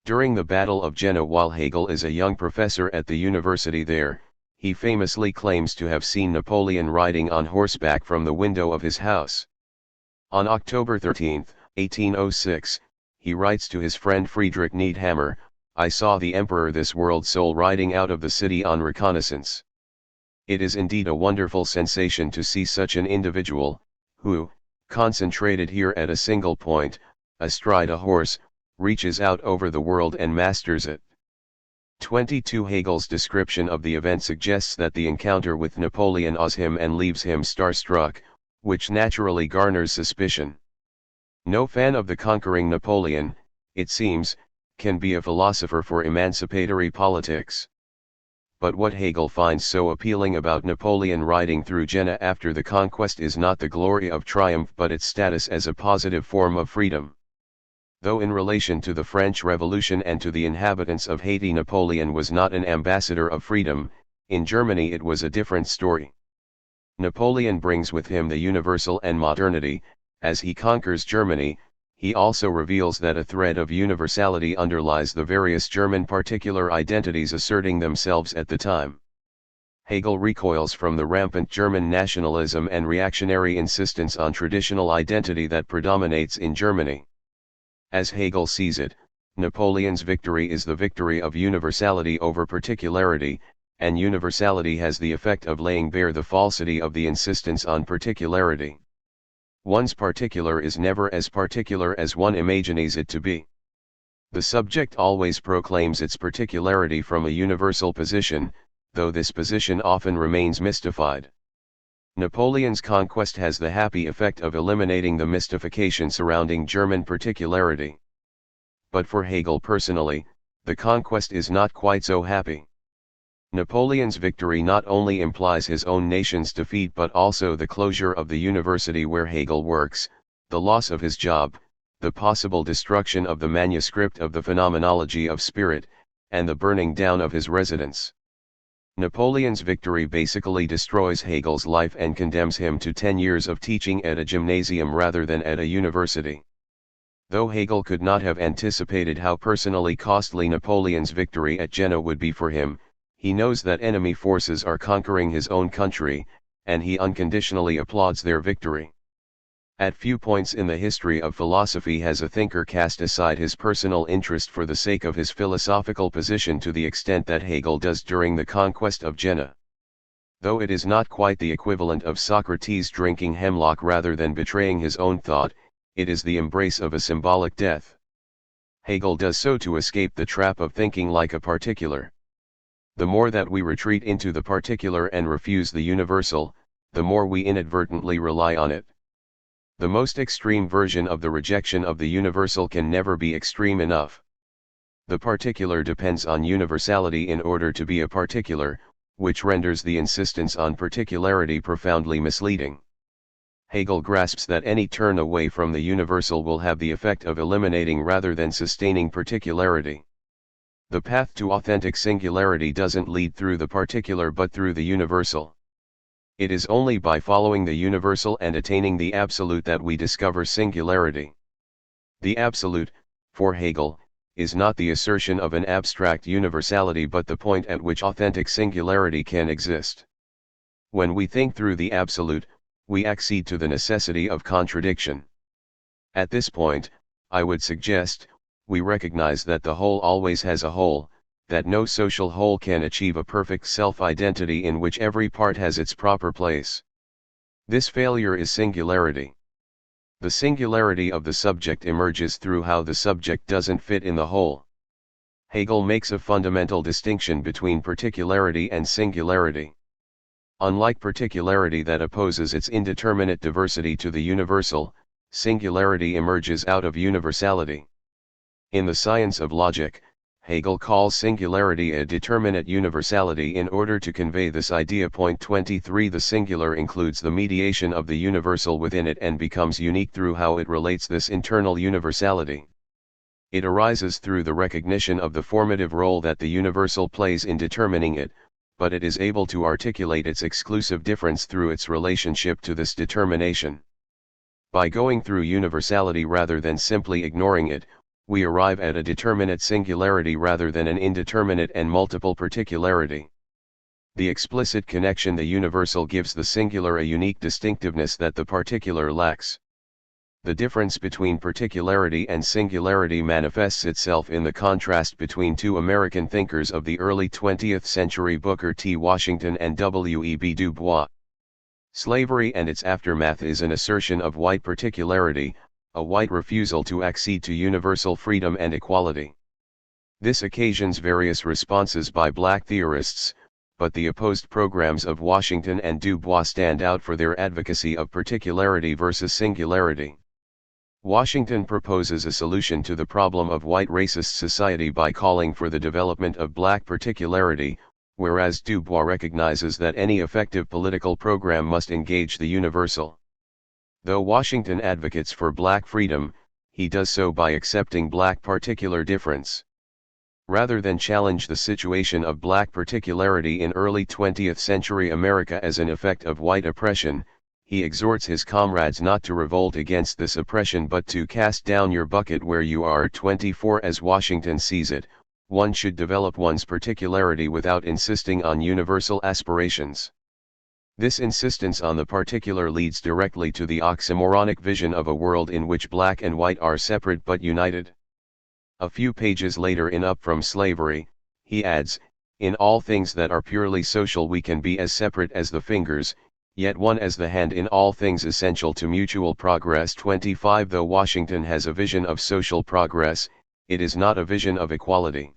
During the Battle of Jena, while Hegel is a young professor at the university there, he famously claims to have seen Napoleon riding on horseback from the window of his house. On October 13, 1806, he writes to his friend Friedrich Niethammer, "I saw the Emperor, this world soul, riding out of the city on reconnaissance." It is indeed a wonderful sensation to see such an individual, who, concentrated here at a single point, astride a horse, reaches out over the world and masters it. 22 Hegel's description of the event suggests that the encounter with Napoleon awes him and leaves him starstruck, which naturally garners suspicion. No fan of the conquering Napoleon, it seems, can be a philosopher for emancipatory politics. But what Hegel finds so appealing about Napoleon riding through Jena after the conquest is not the glory of triumph but its status as a positive form of freedom. Though in relation to the French Revolution and to the inhabitants of Haiti Napoleon was not an ambassador of freedom, in Germany it was a different story. Napoleon brings with him the universal and modernity. As he conquers Germany, he also reveals that a thread of universality underlies the various German particular identities asserting themselves at the time. Hegel recoils from the rampant German nationalism and reactionary insistence on traditional identity that predominates in Germany. As Hegel sees it, Napoleon's victory is the victory of universality over particularity, and universality has the effect of laying bare the falsity of the insistence on particularity. One's particular is never as particular as one imagines it to be. The subject always proclaims its particularity from a universal position, though this position often remains mystified. Napoleon's conquest has the happy effect of eliminating the mystification surrounding German particularity. But for Hegel personally, the conquest is not quite so happy. Napoleon's victory not only implies his own nation's defeat but also the closure of the university where Hegel works, the loss of his job, the possible destruction of the manuscript of the Phenomenology of Spirit, and the burning down of his residence. Napoleon's victory basically destroys Hegel's life and condemns him to 10 years of teaching at a gymnasium rather than at a university. Though Hegel could not have anticipated how personally costly Napoleon's victory at Jena would be for him, he knows that enemy forces are conquering his own country, and he unconditionally applauds their victory. At few points in the history of philosophy has a thinker cast aside his personal interest for the sake of his philosophical position to the extent that Hegel does during the conquest of Jena. Though it is not quite the equivalent of Socrates drinking hemlock rather than betraying his own thought, it is the embrace of a symbolic death. Hegel does so to escape the trap of thinking like a particular. The more that we retreat into the particular and refuse the universal, the more we inadvertently rely on it. The most extreme version of the rejection of the universal can never be extreme enough. The particular depends on universality in order to be a particular, which renders the insistence on particularity profoundly misleading. Hegel grasps that any turn away from the universal will have the effect of eliminating rather than sustaining particularity. The path to authentic singularity doesn't lead through the particular but through the universal. It is only by following the universal and attaining the absolute that we discover singularity. The absolute, for Hegel, is not the assertion of an abstract universality but the point at which authentic singularity can exist. When we think through the absolute, we accede to the necessity of contradiction. At this point, I would suggest, we recognize that the whole always has a whole, that no social whole can achieve a perfect self-identity in which every part has its proper place. This failure is singularity. The singularity of the subject emerges through how the subject doesn't fit in the whole. Hegel makes a fundamental distinction between particularity and singularity. Unlike particularity that opposes its indeterminate diversity to the universal, singularity emerges out of universality. In the science of logic, Hegel calls singularity a determinate universality in order to convey this idea. Point 23 The singular includes the mediation of the universal within it and becomes unique through how it relates this internal universality. It arises through the recognition of the formative role that the universal plays in determining it, but it is able to articulate its exclusive difference through its relationship to this determination. By going through universality rather than simply ignoring it, we arrive at a determinate singularity rather than an indeterminate and multiple particularity. The explicit connection the universal gives the singular a unique distinctiveness that the particular lacks. The difference between particularity and singularity manifests itself in the contrast between two American thinkers of the early 20th century, Booker T. Washington and W.E.B. Du Bois. Slavery and its aftermath is an assertion of white particularity, a white refusal to accede to universal freedom and equality. This occasions various responses by black theorists, but the opposed programs of Washington and Du Bois stand out for their advocacy of particularity versus singularity. Washington proposes a solution to the problem of white racist society by calling for the development of black particularity, whereas Du Bois recognizes that any effective political program must engage the universal. Though Washington advocates for black freedom, he does so by accepting black particular difference. Rather than challenge the situation of black particularity in early 20th century America as an effect of white oppression, he exhorts his comrades not to revolt against this oppression but to cast down your bucket where you are. 24 As Washington sees it, one should develop one's particularity without insisting on universal aspirations. This insistence on the particular leads directly to the oxymoronic vision of a world in which black and white are separate but united. A few pages later in Up from Slavery, he adds, "In all things that are purely social we can be as separate as the fingers, yet one as the hand in all things essential to mutual progress." 25 Though Washington has a vision of social progress, it is not a vision of equality.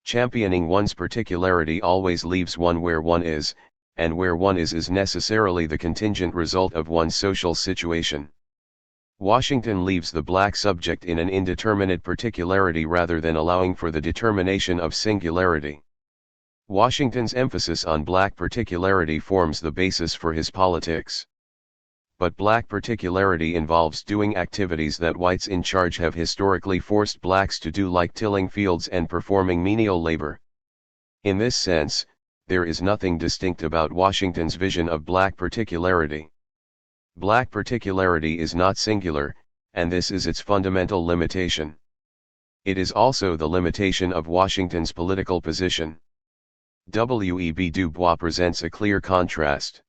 Championing one's particularity always leaves one where one is, and where one is necessarily the contingent result of one's social situation. Washington leaves the black subject in an indeterminate particularity rather than allowing for the determination of singularity. Washington's emphasis on black particularity forms the basis for his politics. But black particularity involves doing activities that whites in charge have historically forced blacks to do, like tilling fields and performing menial labor. In this sense, there is nothing distinct about Washington's vision of black particularity. Black particularity is not singular, and this is its fundamental limitation. It is also the limitation of Washington's political position. W.E.B. Du Bois presents a clear contrast.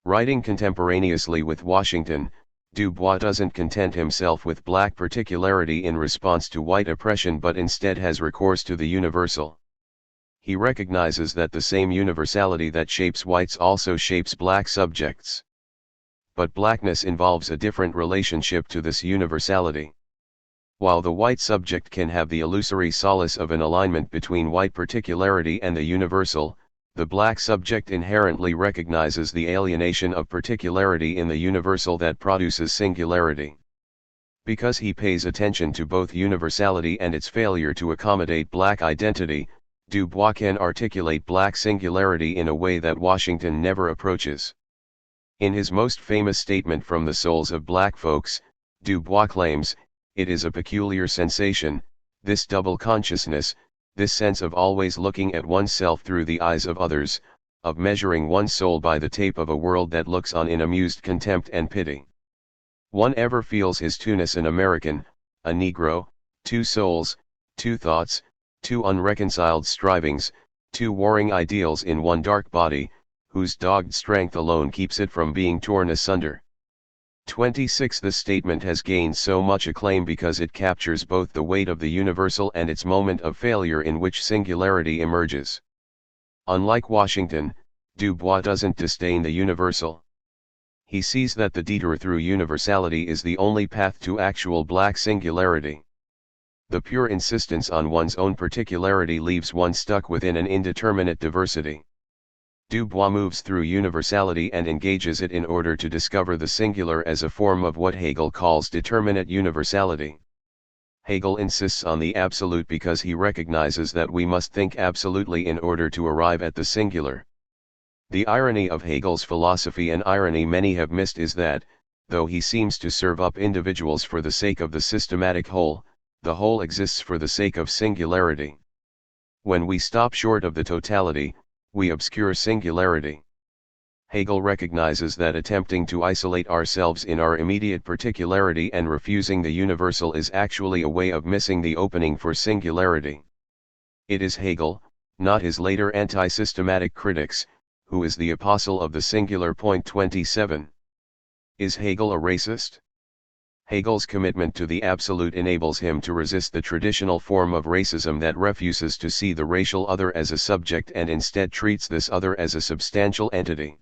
Writing contemporaneously with Washington, Du Bois doesn't content himself with black particularity in response to white oppression but instead has recourse to the universal. He recognizes that the same universality that shapes whites also shapes black subjects. But blackness involves a different relationship to this universality. While the white subject can have the illusory solace of an alignment between white particularity and the universal, the black subject inherently recognizes the alienation of particularity in the universal that produces singularity. Because he pays attention to both universality and its failure to accommodate black identity, Du Bois can articulate black singularity in a way that Washington never approaches. In his most famous statement From the Souls of Black Folks, Du Bois claims, "It is a peculiar sensation, this double consciousness, this sense of always looking at oneself through the eyes of others, of measuring one's soul by the tape of a world that looks on in amused contempt and pity. One ever feels his two-ness an American, a Negro, two souls, two thoughts, two unreconciled strivings, two warring ideals in one dark body, whose dogged strength alone keeps it from being torn asunder." 26 This statement has gained so much acclaim because it captures both the weight of the universal and its moment of failure in which singularity emerges. Unlike Washington, Du Bois doesn't disdain the universal. he sees that the detour through universality is the only path to actual black singularity. The pure insistence on one's own particularity leaves one stuck within an indeterminate diversity. Du Bois moves through universality and engages it in order to discover the singular as a form of what Hegel calls determinate universality. Hegel insists on the absolute because he recognizes that we must think absolutely in order to arrive at the singular. The irony of Hegel's philosophy, and irony many have missed, is that, though he seems to serve up individuals for the sake of the systematic whole, the whole exists for the sake of singularity. When we stop short of the totality, we obscure singularity. Hegel recognizes that attempting to isolate ourselves in our immediate particularity and refusing the universal is actually a way of missing the opening for singularity. It is Hegel, not his later anti-systematic critics, who is the apostle of the singular. 27. Is Hegel a racist? Hegel's commitment to the absolute enables him to resist the traditional form of racism that refuses to see the racial other as a subject and instead treats this other as a substantial entity.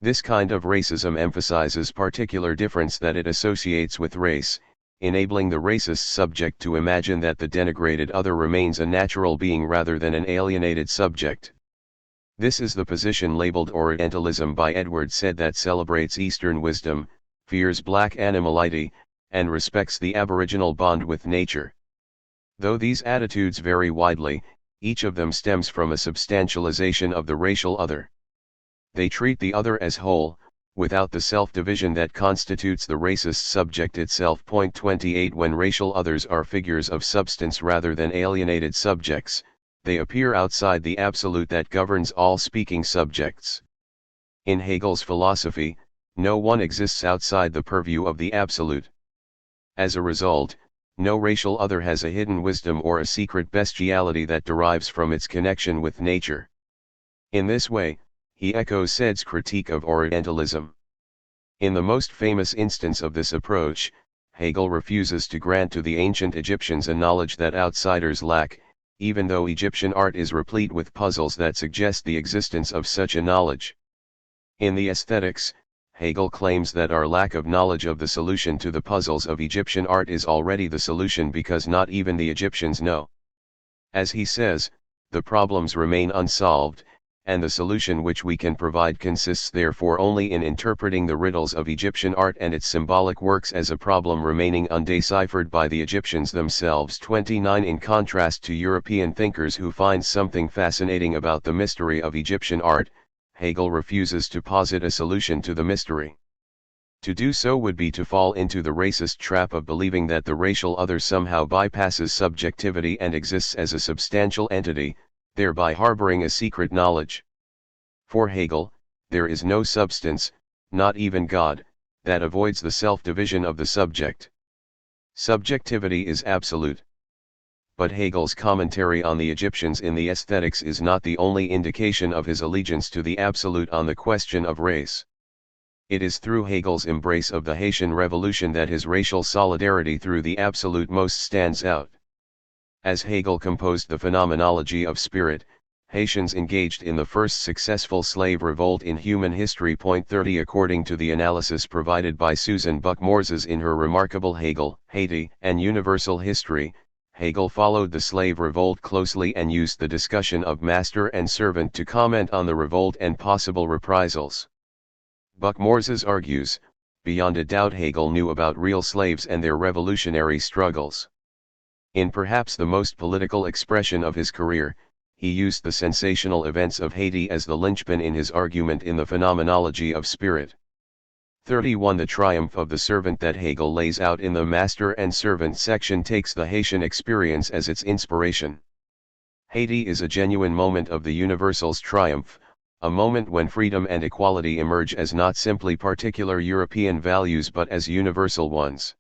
This kind of racism emphasizes particular difference that it associates with race, enabling the racist subject to imagine that the denigrated other remains a natural being rather than an alienated subject. This is the position labeled Orientalism by Edward Said, that celebrates Eastern wisdom, fears black animality, and respects the aboriginal bond with nature. Though these attitudes vary widely, each of them stems from a substantialization of the racial other. They treat the other as whole, without the self-division that constitutes the racist subject itself. 28. When racial others are figures of substance rather than alienated subjects, they appear outside the absolute that governs all speaking subjects. In Hegel's philosophy, no one exists outside the purview of the absolute. As a result, no racial other has a hidden wisdom or a secret bestiality that derives from its connection with nature. In this way, he echoes Said's critique of Orientalism. In the most famous instance of this approach, Hegel refuses to grant to the ancient Egyptians a knowledge that outsiders lack, even though Egyptian art is replete with puzzles that suggest the existence of such a knowledge. In the Aesthetics, Hegel claims that our lack of knowledge of the solution to the puzzles of Egyptian art is already the solution because not even the Egyptians know. As he says, the problems remain unsolved, and the solution which we can provide consists therefore only in interpreting the riddles of Egyptian art and its symbolic works as a problem remaining undeciphered by the Egyptians themselves. 29. In contrast to European thinkers who find something fascinating about the mystery of Egyptian art, Hegel refuses to posit a solution to the mystery. To do so would be to fall into the racist trap of believing that the racial other somehow bypasses subjectivity and exists as a substantial entity, thereby harboring a secret knowledge. For Hegel, there is no substance, not even God, that avoids the self-division of the subject. Subjectivity is absolute. But Hegel's commentary on the Egyptians in the Aesthetics is not the only indication of his allegiance to the absolute on the question of race. It is through Hegel's embrace of the Haitian Revolution that his racial solidarity through the absolute most stands out. As Hegel composed the Phenomenology of Spirit, Haitians engaged in the first successful slave revolt in human history. 30. According to the analysis provided by Susan Buck-Morzes in her remarkable Hegel, Haiti, and Universal History, Hegel followed the slave revolt closely and used the discussion of master and servant to comment on the revolt and possible reprisals. Buck-Morzes argues, beyond a doubt Hegel knew about real slaves and their revolutionary struggles. In perhaps the most political expression of his career, he used the sensational events of Haiti as the linchpin in his argument in the Phenomenology of Spirit. 31. The triumph of the servant that Hegel lays out in the Master and Servant section takes the Haitian experience as its inspiration. Haiti is a genuine moment of the universal's triumph, a moment when freedom and equality emerge as not simply particular European values but as universal ones.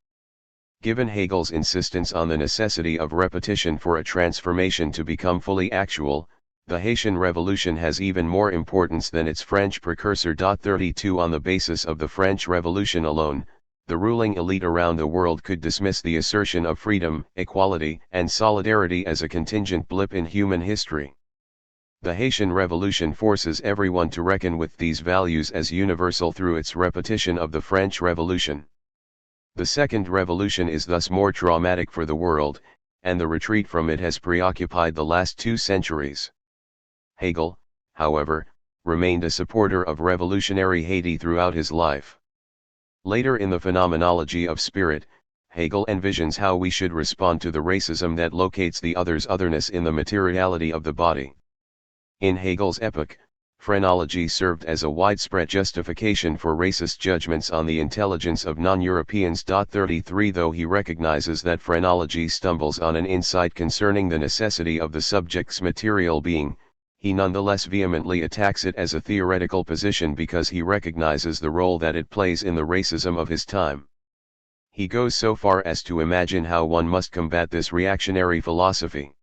Given Hegel's insistence on the necessity of repetition for a transformation to become fully actual, the Haitian Revolution has even more importance than its French precursor. 32. On the basis of the French Revolution alone, the ruling elite around the world could dismiss the assertion of freedom, equality, and solidarity as a contingent blip in human history. The Haitian Revolution forces everyone to reckon with these values as universal through its repetition of the French Revolution. The Second Revolution is thus more traumatic for the world, and the retreat from it has preoccupied the last 2 centuries. Hegel, however, remained a supporter of revolutionary Haiti throughout his life. Later in the Phenomenology of Spirit, Hegel envisions how we should respond to the racism that locates the other's otherness in the materiality of the body. In Hegel's epoch, phrenology served as a widespread justification for racist judgments on the intelligence of non-Europeans. 33 Though he recognizes that phrenology stumbles on an insight concerning the necessity of the subject's material being, he nonetheless vehemently attacks it as a theoretical position because he recognizes the role that it plays in the racism of his time. He goes so far as to imagine how one must combat this reactionary philosophy.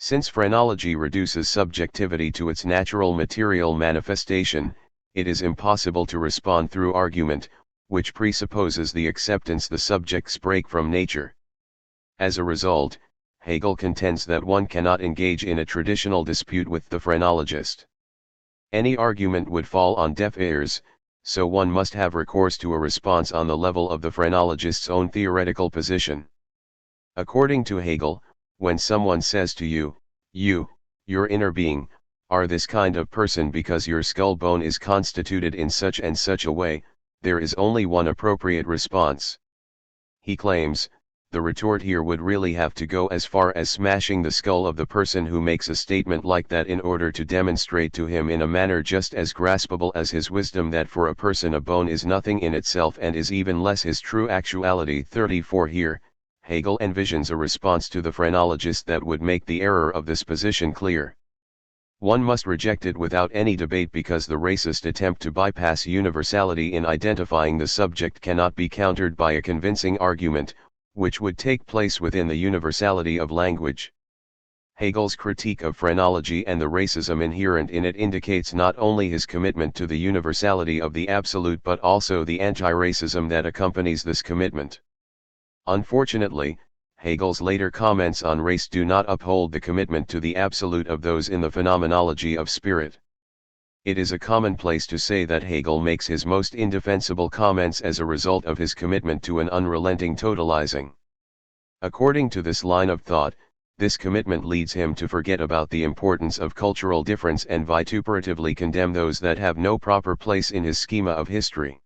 Since phrenology reduces subjectivity to its natural material manifestation, it is impossible to respond through argument, which presupposes the acceptance the subjects break from nature. As a result, Hegel contends that one cannot engage in a traditional dispute with the phrenologist. Any argument would fall on deaf ears, so one must have recourse to a response on the level of the phrenologist's own theoretical position. According to Hegel, when someone says to you, your inner being, are this kind of person because your skull bone is constituted in such and such a way, there is only one appropriate response. He claims, the retort here would really have to go as far as smashing the skull of the person who makes a statement like that in order to demonstrate to him in a manner just as graspable as his wisdom that for a person a bone is nothing in itself and is even less his true actuality. 34 Here, Hegel envisions a response to the phrenologist that would make the error of this position clear. One must reject it without any debate because the racist attempt to bypass universality in identifying the subject cannot be countered by a convincing argument, which would take place within the universality of language. Hegel's critique of phrenology and the racism inherent in it indicates not only his commitment to the universality of the absolute but also the anti-racism that accompanies this commitment. Unfortunately, Hegel's later comments on race do not uphold the commitment to the absolute of those in the Phenomenology of Spirit. It is a commonplace to say that Hegel makes his most indefensible comments as a result of his commitment to an unrelenting totalizing. According to this line of thought, this commitment leads him to forget about the importance of cultural difference and vituperatively condemn those that have no proper place in his schema of history.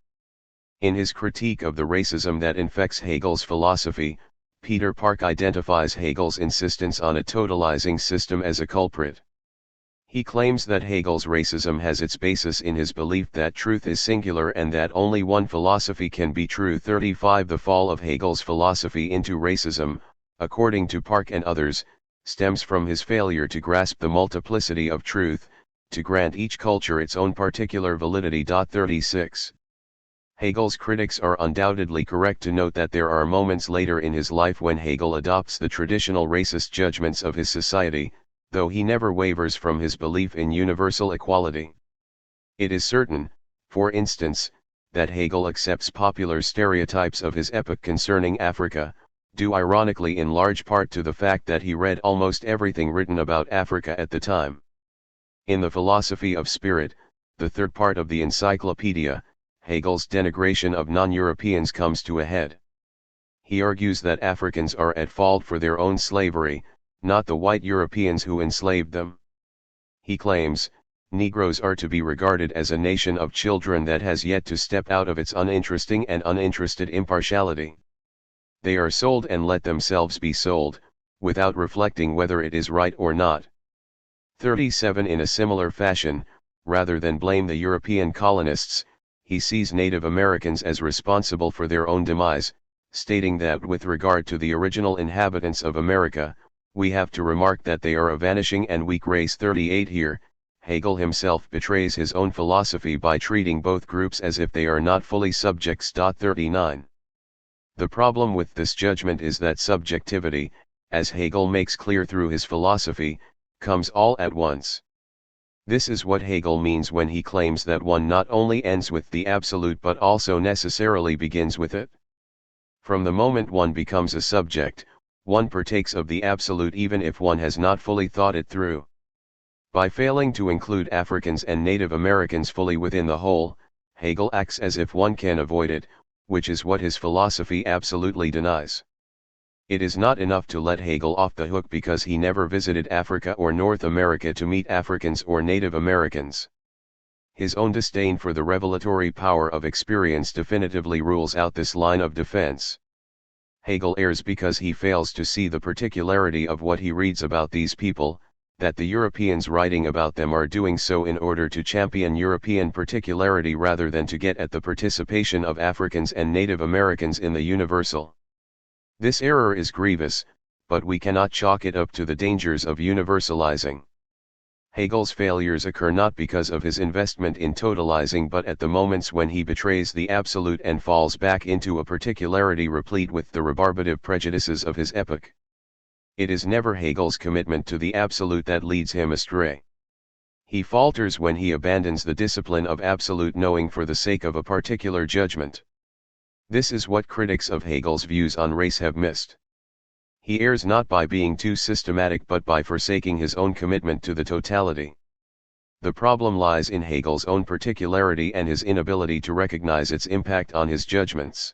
In his critique of the racism that infects Hegel's philosophy, Peter Park identifies Hegel's insistence on a totalizing system as a culprit. He claims that Hegel's racism has its basis in his belief that truth is singular and that only one philosophy can be true. 35 The fall of Hegel's philosophy into racism, according to Park and others, stems from his failure to grasp the multiplicity of truth, to grant each culture its own particular validity. 36 Hegel's critics are undoubtedly correct to note that there are moments later in his life when Hegel adopts the traditional racist judgments of his society, though he never wavers from his belief in universal equality. It is certain, for instance, that Hegel accepts popular stereotypes of his epoch concerning Africa, due ironically in large part to the fact that he read almost everything written about Africa at the time. In the Philosophy of Spirit, the third part of the encyclopedia, Hegel's denigration of non-Europeans comes to a head. He argues that Africans are at fault for their own slavery, not the white Europeans who enslaved them. He claims, Negroes are to be regarded as a nation of children that has yet to step out of its uninteresting and uninterested impartiality. They are sold and let themselves be sold, without reflecting whether it is right or not. 37 In a similar fashion, rather than blame the European colonists, he sees Native Americans as responsible for their own demise, stating that with regard to the original inhabitants of America, we have to remark that they are a vanishing and weak race. 38 Here, Hegel himself betrays his own philosophy by treating both groups as if they are not fully subjects. 39 The problem with this judgment is that subjectivity, as Hegel makes clear through his philosophy, comes all at once. This is what Hegel means when he claims that one not only ends with the absolute but also necessarily begins with it. From the moment one becomes a subject, one partakes of the absolute even if one has not fully thought it through. By failing to include Africans and Native Americans fully within the whole, Hegel acts as if one can avoid it, which is what his philosophy absolutely denies. It is not enough to let Hegel off the hook because he never visited Africa or North America to meet Africans or Native Americans. His own disdain for the revelatory power of experience definitively rules out this line of defense. Hegel errs because he fails to see the particularity of what he reads about these people, that the Europeans writing about them are doing so in order to champion European particularity rather than to get at the participation of Africans and Native Americans in the universal. This error is grievous, but we cannot chalk it up to the dangers of universalizing. Hegel's failures occur not because of his investment in totalizing but at the moments when he betrays the absolute and falls back into a particularity replete with the rebarbative prejudices of his epoch. It is never Hegel's commitment to the absolute that leads him astray. He falters when he abandons the discipline of absolute knowing for the sake of a particular judgment. This is what critics of Hegel's views on race have missed. He errs not by being too systematic but by forsaking his own commitment to the totality. The problem lies in Hegel's own particularity and his inability to recognize its impact on his judgments.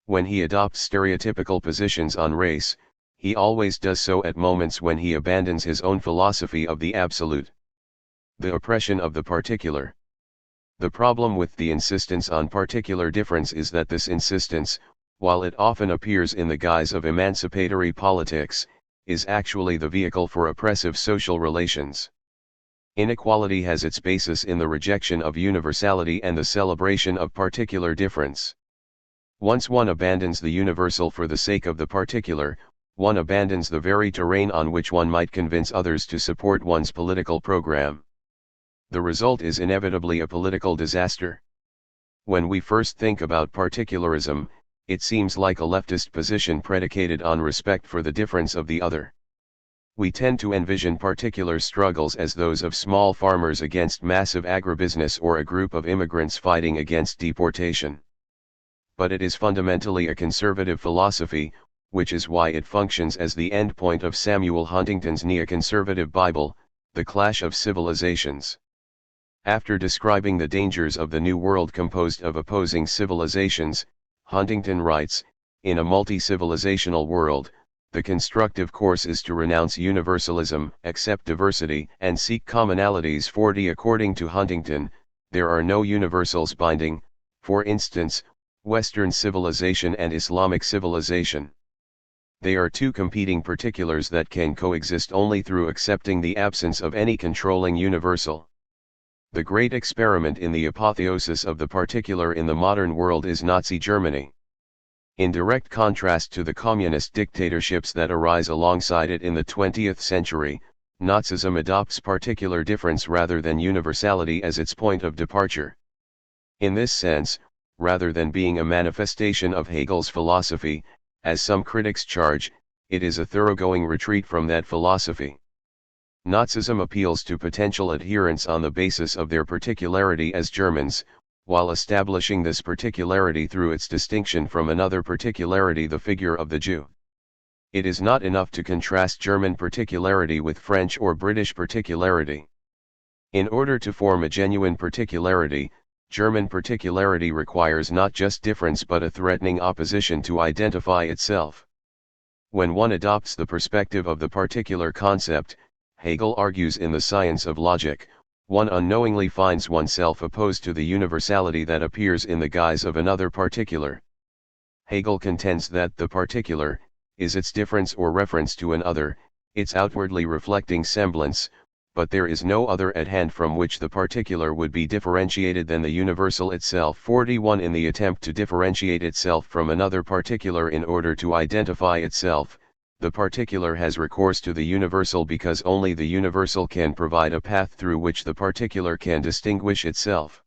When he adopts stereotypical positions on race, he always does so at moments when he abandons his own philosophy of the absolute. The oppression of the particular. The problem with the insistence on particular difference is that this insistence, while it often appears in the guise of emancipatory politics, is actually the vehicle for oppressive social relations. Inequality has its basis in the rejection of universality and the celebration of particular difference. Once one abandons the universal for the sake of the particular, one abandons the very terrain on which one might convince others to support one's political program. The result is inevitably a political disaster. When we first think about particularism, it seems like a leftist position predicated on respect for the difference of the other. We tend to envision particular struggles as those of small farmers against massive agribusiness or a group of immigrants fighting against deportation. But it is fundamentally a conservative philosophy, which is why it functions as the endpoint of Samuel Huntington's neoconservative Bible, The Clash of Civilizations. After describing the dangers of the New World composed of opposing civilizations, Huntington writes, in a multi-civilizational world, the constructive course is to renounce universalism, accept diversity, and seek commonalities. 40 According to Huntington, there are no universals binding, for instance, Western civilization and Islamic civilization. They are two competing particulars that can coexist only through accepting the absence of any controlling universal. The great experiment in the apotheosis of the particular in the modern world is Nazi Germany. In direct contrast to the communist dictatorships that arise alongside it in the 20th century, Nazism adopts particular difference rather than universality as its point of departure. In this sense, rather than being a manifestation of Hegel's philosophy, as some critics charge, it is a thoroughgoing retreat from that philosophy. Nazism appeals to potential adherents on the basis of their particularity as Germans, while establishing this particularity through its distinction from another particularity, the figure of the Jew. It is not enough to contrast German particularity with French or British particularity. In order to form a genuine particularity, German particularity requires not just difference but a threatening opposition to identify itself. When one adopts the perspective of the particular concept, Hegel argues in The Science of Logic, one unknowingly finds oneself opposed to the universality that appears in the guise of another particular. Hegel contends that the particular is its difference or reference to an other, its outwardly reflecting semblance, but there is no other at hand from which the particular would be differentiated than the universal itself. 41 In the attempt to differentiate itself from another particular in order to identify itself, the particular has recourse to the universal because only the universal can provide a path through which the particular can distinguish itself.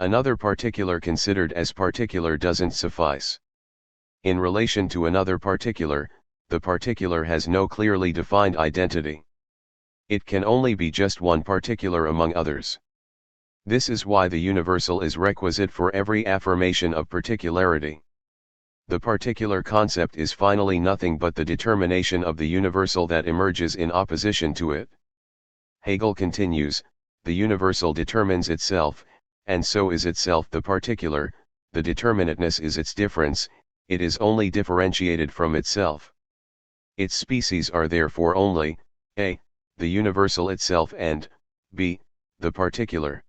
Another particular considered as particular doesn't suffice. In relation to another particular, the particular has no clearly defined identity. It can only be just one particular among others. This is why the universal is requisite for every affirmation of particularity. The particular concept is finally nothing but the determination of the universal that emerges in opposition to it. Hegel continues, the universal determines itself, and so is itself the particular, the determinateness is its difference, it is only differentiated from itself. Its species are therefore only, a, the universal itself and, b, the particular.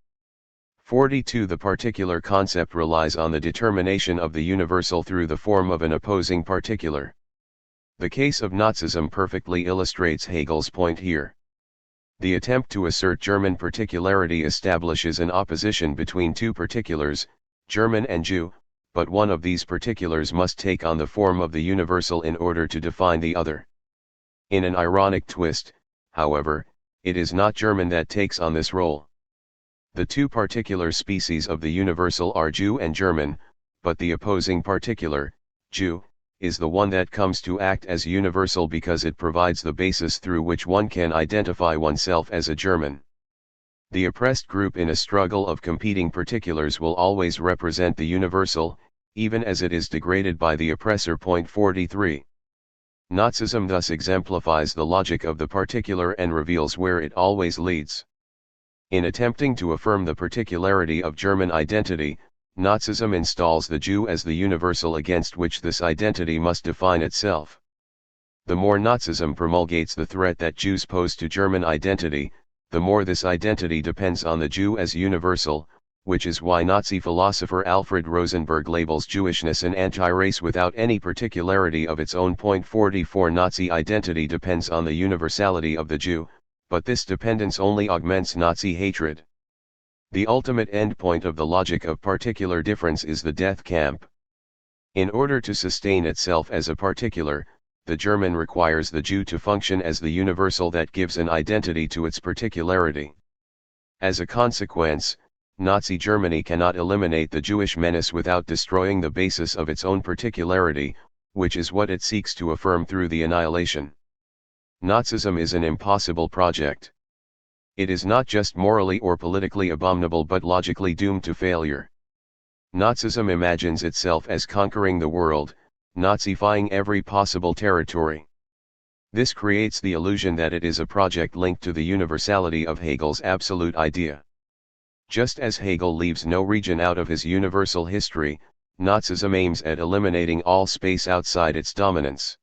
42 The particular concept relies on the determination of the universal through the form of an opposing particular. The case of Nazism perfectly illustrates Hegel's point here. The attempt to assert German particularity establishes an opposition between two particulars, German and Jew, but one of these particulars must take on the form of the universal in order to define the other. In an ironic twist, however, it is not German that takes on this role. The two particular species of the universal are Jew and German, but the opposing particular, Jew, is the one that comes to act as universal because it provides the basis through which one can identify oneself as a German. The oppressed group in a struggle of competing particulars will always represent the universal, even as it is degraded by the oppressor. 43. Nazism thus exemplifies the logic of the particular and reveals where it always leads. In attempting to affirm the particularity of German identity, Nazism installs the Jew as the universal against which this identity must define itself. The more Nazism promulgates the threat that Jews pose to German identity, the more this identity depends on the Jew as universal, which is why Nazi philosopher Alfred Rosenberg labels Jewishness an anti-race without any particularity of its own. 44 Nazi identity depends on the universality of the Jew, but this dependence only augments Nazi hatred. The ultimate endpoint of the logic of particular difference is the death camp. In order to sustain itself as a particular, the German requires the Jew to function as the universal that gives an identity to its particularity. As a consequence, Nazi Germany cannot eliminate the Jewish menace without destroying the basis of its own particularity, which is what it seeks to affirm through the annihilation. Nazism is an impossible project. It is not just morally or politically abominable but logically doomed to failure. Nazism imagines itself as conquering the world, Nazifying every possible territory. This creates the illusion that it is a project linked to the universality of Hegel's absolute idea. Just as Hegel leaves no region out of his universal history, Nazism aims at eliminating all space outside its dominance.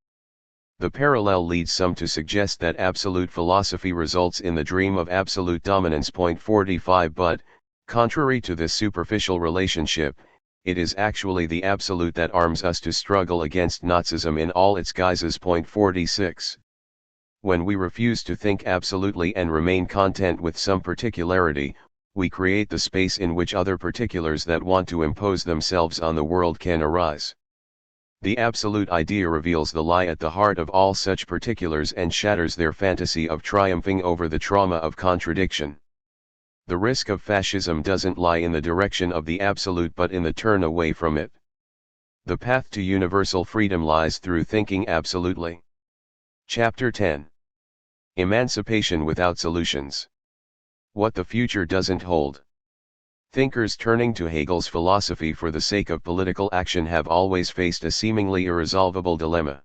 The parallel leads some to suggest that absolute philosophy results in the dream of absolute dominance. 45 But, contrary to this superficial relationship, it is actually the absolute that arms us to struggle against Nazism in all its guises. 46. When we refuse to think absolutely and remain content with some particularity, we create the space in which other particulars that want to impose themselves on the world can arise. The absolute idea reveals the lie at the heart of all such particulars and shatters their fantasy of triumphing over the trauma of contradiction. The risk of fascism doesn't lie in the direction of the absolute but in the turn away from it. The path to universal freedom lies through thinking absolutely. Chapter 10. Emancipation without solutions. What the future doesn't hold. Thinkers turning to Hegel's philosophy for the sake of political action have always faced a seemingly irresolvable dilemma.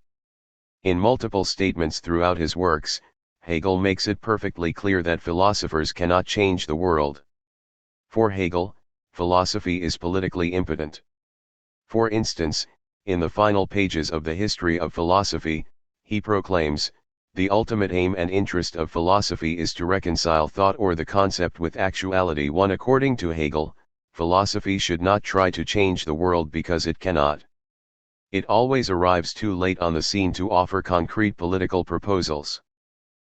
In multiple statements throughout his works, Hegel makes it perfectly clear that philosophers cannot change the world. For Hegel, philosophy is politically impotent. For instance, in the final pages of the History of Philosophy, he proclaims, "The ultimate aim and interest of philosophy is to reconcile thought or the concept with actuality." According to Hegel, philosophy should not try to change the world because it cannot. It always arrives too late on the scene to offer concrete political proposals.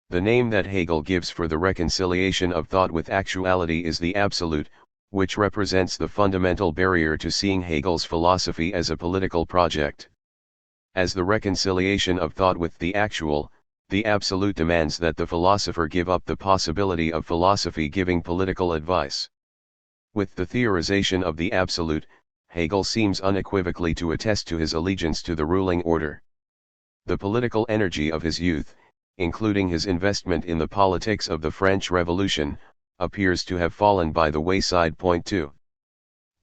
The name that Hegel gives for the reconciliation of thought with actuality is the absolute, which represents the fundamental barrier to seeing Hegel's philosophy as a political project. As the reconciliation of thought with the actual, the absolute demands that the philosopher give up the possibility of philosophy giving political advice. With the theorization of the absolute, Hegel seems unequivocally to attest to his allegiance to the ruling order. The political energy of his youth, including his investment in the politics of the French Revolution, appears to have fallen by the wayside. 2.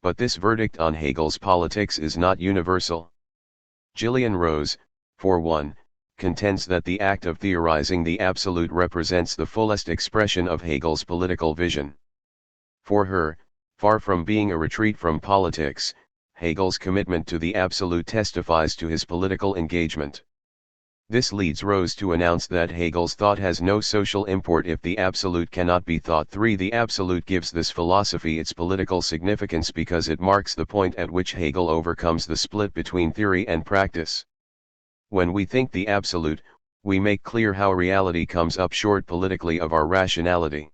But this verdict on Hegel's politics is not universal. Gillian Rose, for one, contends that the act of theorizing the absolute represents the fullest expression of Hegel's political vision. For her, far from being a retreat from politics, Hegel's commitment to the absolute testifies to his political engagement. This leads Rose to announce that Hegel's thought has no social import if the absolute cannot be thought. 3. The absolute gives this philosophy its political significance because it marks the point at which Hegel overcomes the split between theory and practice. When we think the absolute, we make clear how reality comes up short politically of our rationality.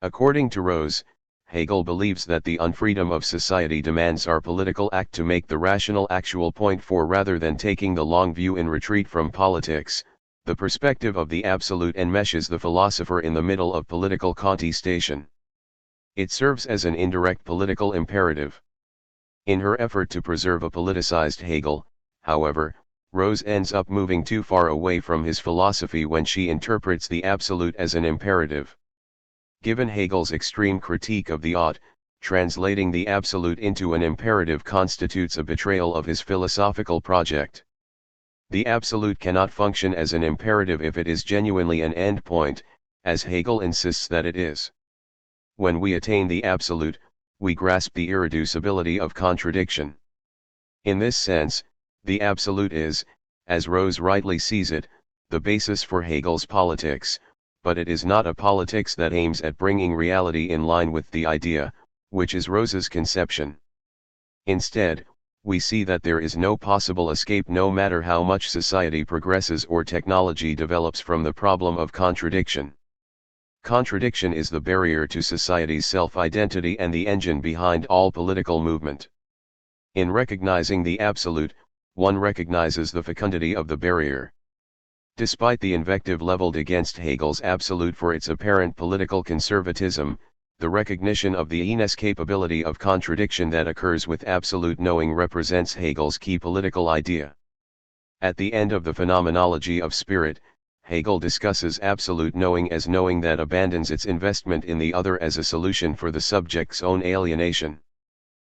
According to Rose, Hegel believes that the unfreedom of society demands our political act to make the rational actual point. For rather than taking the long view in retreat from politics, the perspective of the absolute enmeshes the philosopher in the middle of political contestation. It serves as an indirect political imperative. In her effort to preserve a politicized Hegel, however, Rose ends up moving too far away from his philosophy when she interprets the absolute as an imperative. Given Hegel's extreme critique of the ought, translating the absolute into an imperative constitutes a betrayal of his philosophical project. The absolute cannot function as an imperative if it is genuinely an end point, as Hegel insists that it is. When we attain the absolute, we grasp the irreducibility of contradiction. In this sense, the absolute is, as Rose rightly sees it, the basis for Hegel's politics, but it is not a politics that aims at bringing reality in line with the idea, which is Rose's conception. Instead, we see that there is no possible escape no matter how much society progresses or technology develops from the problem of contradiction. Contradiction is the barrier to society's self-identity and the engine behind all political movement. In recognizing the absolute, one recognizes the fecundity of the barrier. Despite the invective leveled against Hegel's absolute for its apparent political conservatism, the recognition of the inescapability of contradiction that occurs with absolute knowing represents Hegel's key political idea. At the end of the Phenomenology of Spirit, Hegel discusses absolute knowing as knowing that abandons its investment in the other as a solution for the subject's own alienation.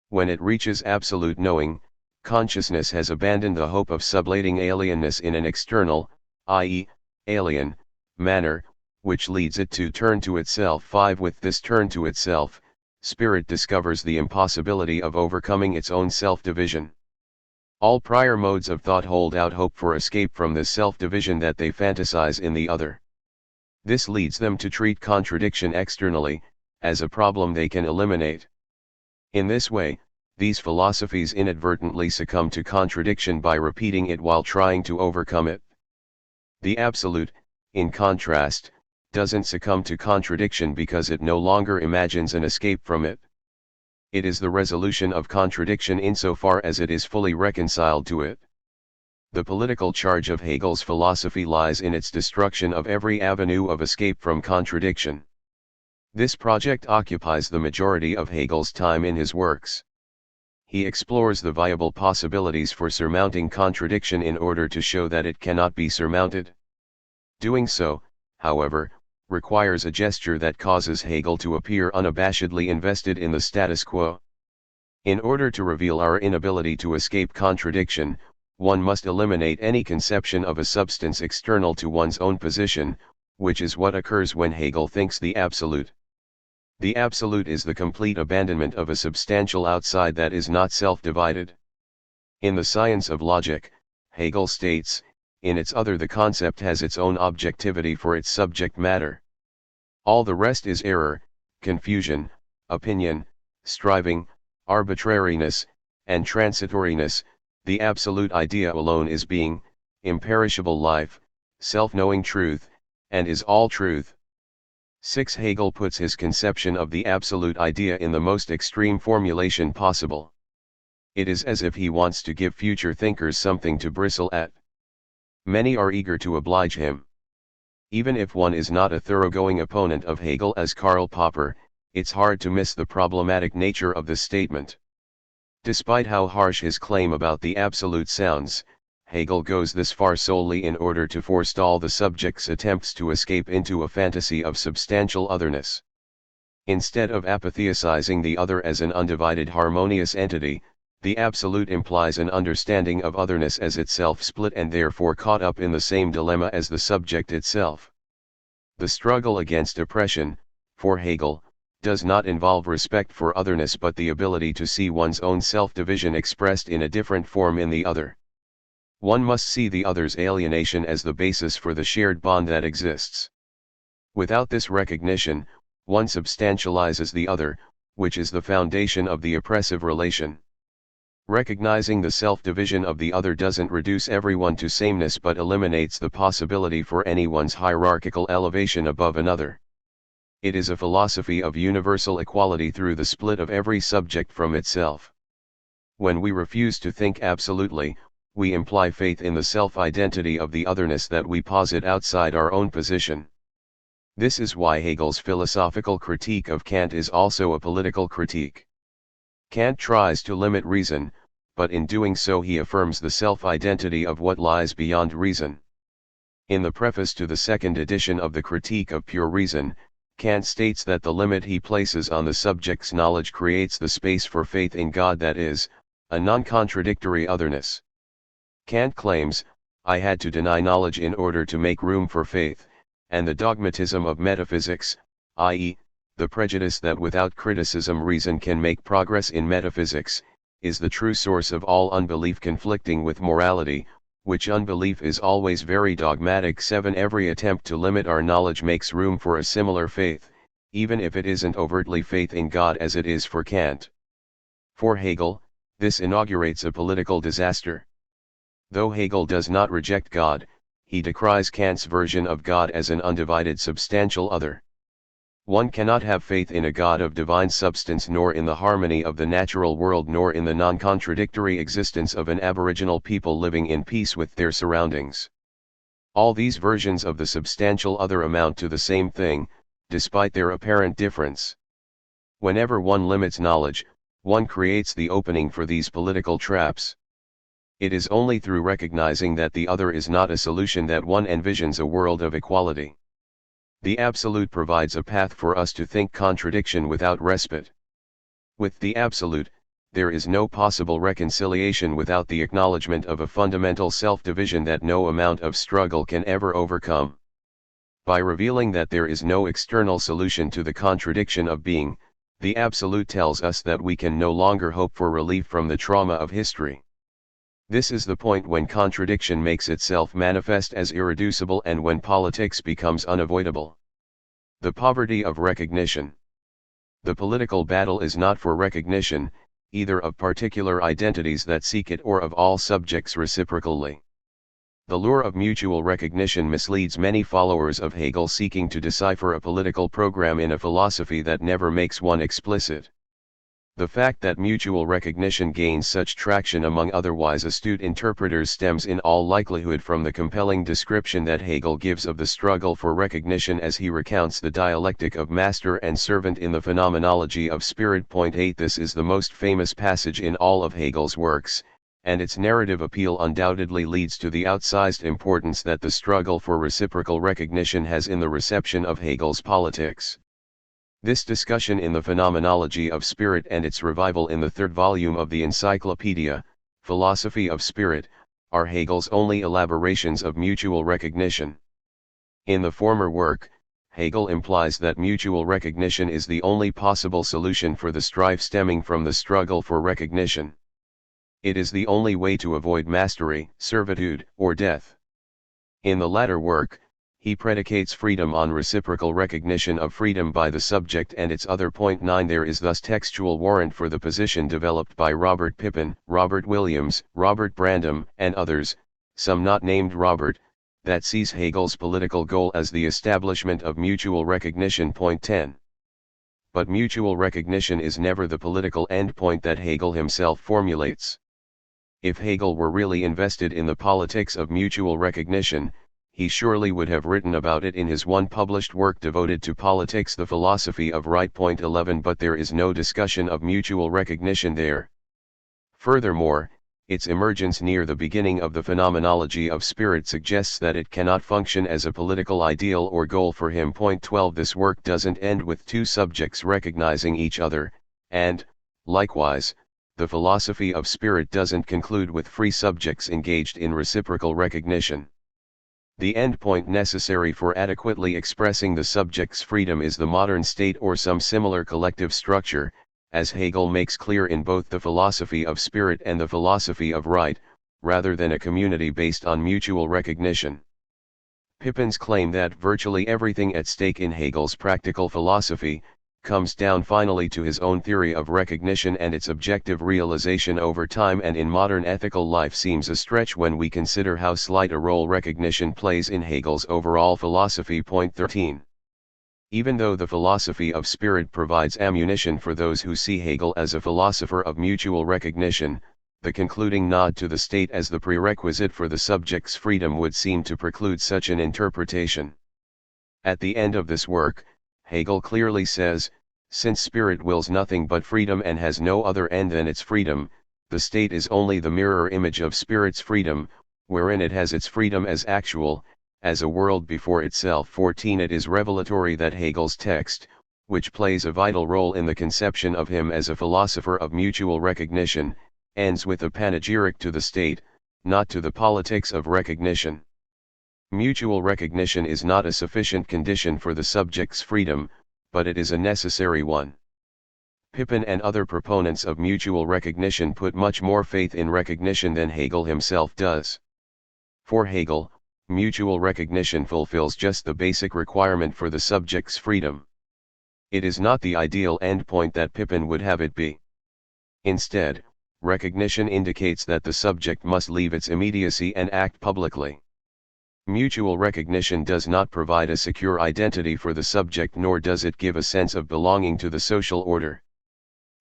When it reaches absolute knowing, consciousness has abandoned the hope of sublating alienness in an external, i.e., alien, manner, which leads it to turn to itself. 5. With this turn to itself, spirit discovers the impossibility of overcoming its own self-division. All prior modes of thought hold out hope for escape from this self-division that they fantasize in the other. This leads them to treat contradiction externally, as a problem they can eliminate. In this way, these philosophies inadvertently succumb to contradiction by repeating it while trying to overcome it. The absolute, in contrast, doesn't succumb to contradiction because it no longer imagines an escape from it. It is the resolution of contradiction insofar as it is fully reconciled to it. The political charge of Hegel's philosophy lies in its destruction of every avenue of escape from contradiction. This project occupies the majority of Hegel's time in his works. He explores the viable possibilities for surmounting contradiction in order to show that it cannot be surmounted. Doing so, however, requires a gesture that causes Hegel to appear unabashedly invested in the status quo. In order to reveal our inability to escape contradiction, one must eliminate any conception of a substance external to one's own position, which is what occurs when Hegel thinks the absolute. The absolute is the complete abandonment of a substantial outside that is not self-divided. In the science of logic, Hegel states, in its other the concept has its own objectivity for its subject matter. All the rest is error, confusion, opinion, striving, arbitrariness, and transitoriness. The absolute idea alone is being, imperishable life, self-knowing truth, and is all truth. 6. Hegel puts his conception of the absolute idea in the most extreme formulation possible. It is as if he wants to give future thinkers something to bristle at. Many are eager to oblige him. Even if one is not a thoroughgoing opponent of Hegel as Karl Popper, it's hard to miss the problematic nature of the statement. Despite how harsh his claim about the absolute sounds, Hegel goes this far solely in order to forestall the subject's attempts to escape into a fantasy of substantial otherness. Instead of apatheicizing the other as an undivided harmonious entity, The absolute implies an understanding of otherness as itself split and therefore caught up in the same dilemma as the subject itself. The struggle against oppression, for Hegel, does not involve respect for otherness but the ability to see one's own self-division expressed in a different form in the other. One must see the other's alienation as the basis for the shared bond that exists. Without this recognition, one substantializes the other, which is the foundation of the oppressive relation. Recognizing the self-division of the other doesn't reduce everyone to sameness but eliminates the possibility for anyone's hierarchical elevation above another. It is a philosophy of universal equality through the split of every subject from itself. When we refuse to think absolutely, we imply faith in the self-identity of the otherness that we posit outside our own position. This is why Hegel's philosophical critique of Kant is also a political critique. Kant tries to limit reason, but in doing so he affirms the self-identity of what lies beyond reason. In the preface to the second edition of the Critique of Pure Reason, Kant states that the limit he places on the subject's knowledge creates the space for faith in God, that is, a non-contradictory otherness. Kant claims, I had to deny knowledge in order to make room for faith, and the dogmatism of metaphysics, i.e., the prejudice that without criticism reason can make progress in metaphysics, is the true source of all unbelief conflicting with morality, which unbelief is always very dogmatic. 7. Every attempt to limit our knowledge makes room for a similar faith, even if it isn't overtly faith in God as it is for Kant. For Hegel, this inaugurates a political disaster. Though Hegel does not reject God, he decries Kant's version of God as an undivided substantial other. One cannot have faith in a God of divine substance, nor in the harmony of the natural world, nor in the non-contradictory existence of an aboriginal people living in peace with their surroundings. All these versions of the substantial other amount to the same thing, despite their apparent difference. Whenever one limits knowledge, one creates the opening for these political traps. It is only through recognizing that the other is not a solution that one envisions a world of equality. The absolute provides a path for us to think contradiction without respite. With the absolute, there is no possible reconciliation without the acknowledgement of a fundamental self-division that no amount of struggle can ever overcome. By revealing that there is no external solution to the contradiction of being, the absolute tells us that we can no longer hope for relief from the trauma of history. This is the point when contradiction makes itself manifest as irreducible and when politics becomes unavoidable. The poverty of recognition. The political battle is not for recognition, either of particular identities that seek it or of all subjects reciprocally. The lure of mutual recognition misleads many followers of Hegel seeking to decipher a political program in a philosophy that never makes one explicit. The fact that mutual recognition gains such traction among otherwise astute interpreters stems in all likelihood from the compelling description that Hegel gives of the struggle for recognition as he recounts the dialectic of master and servant in the Phenomenology of Spirit. 8. This is the most famous passage in all of Hegel's works, and its narrative appeal undoubtedly leads to the outsized importance that the struggle for reciprocal recognition has in the reception of Hegel's politics. This discussion in the Phenomenology of Spirit and its revival in the third volume of the Encyclopedia, Philosophy of Spirit, are Hegel's only elaborations of mutual recognition. In the former work, Hegel implies that mutual recognition is the only possible solution for the strife stemming from the struggle for recognition. It is the only way to avoid mastery, servitude, or death. In the latter work, he predicates freedom on reciprocal recognition of freedom by the subject and its other. 9. There is thus textual warrant for the position developed by Robert Pippin, Robert Williams, Robert Brandom, and others, some not named Robert, that sees Hegel's political goal as the establishment of mutual recognition. 10. But mutual recognition is never the political endpoint that Hegel himself formulates. If Hegel were really invested in the politics of mutual recognition, he surely would have written about it in his one published work devoted to politics, The Philosophy of Right. 11. But there is no discussion of mutual recognition there. Furthermore, its emergence near the beginning of the Phenomenology of Spirit suggests that it cannot function as a political ideal or goal for him. 12. This work doesn't end with two subjects recognizing each other, and, likewise, the philosophy of spirit doesn't conclude with free subjects engaged in reciprocal recognition. The endpoint necessary for adequately expressing the subject's freedom is the modern state or some similar collective structure, as Hegel makes clear in both the philosophy of spirit and the philosophy of right, rather than a community based on mutual recognition. Pippin's claim that virtually everything at stake in Hegel's practical philosophy comes down finally to his own theory of recognition and its objective realization over time and in modern ethical life seems a stretch when we consider how slight a role recognition plays in Hegel's overall philosophy. Point 13. Even though the philosophy of spirit provides ammunition for those who see Hegel as a philosopher of mutual recognition, the concluding nod to the state as the prerequisite for the subject's freedom would seem to preclude such an interpretation. At the end of this work, Hegel clearly says, since spirit wills nothing but freedom and has no other end than its freedom, the state is only the mirror image of spirit's freedom, wherein it has its freedom as actual, as a world before itself. 14. It is revelatory that Hegel's text, which plays a vital role in the conception of him as a philosopher of mutual recognition, ends with a panegyric to the state, not to the politics of recognition. Mutual recognition is not a sufficient condition for the subject's freedom, but it is a necessary one. Pippin and other proponents of mutual recognition put much more faith in recognition than Hegel himself does. For Hegel, mutual recognition fulfills just the basic requirement for the subject's freedom. It is not the ideal endpoint that Pippin would have it be. Instead, recognition indicates that the subject must leave its immediacy and act publicly. Mutual recognition does not provide a secure identity for the subject, nor does it give a sense of belonging to the social order.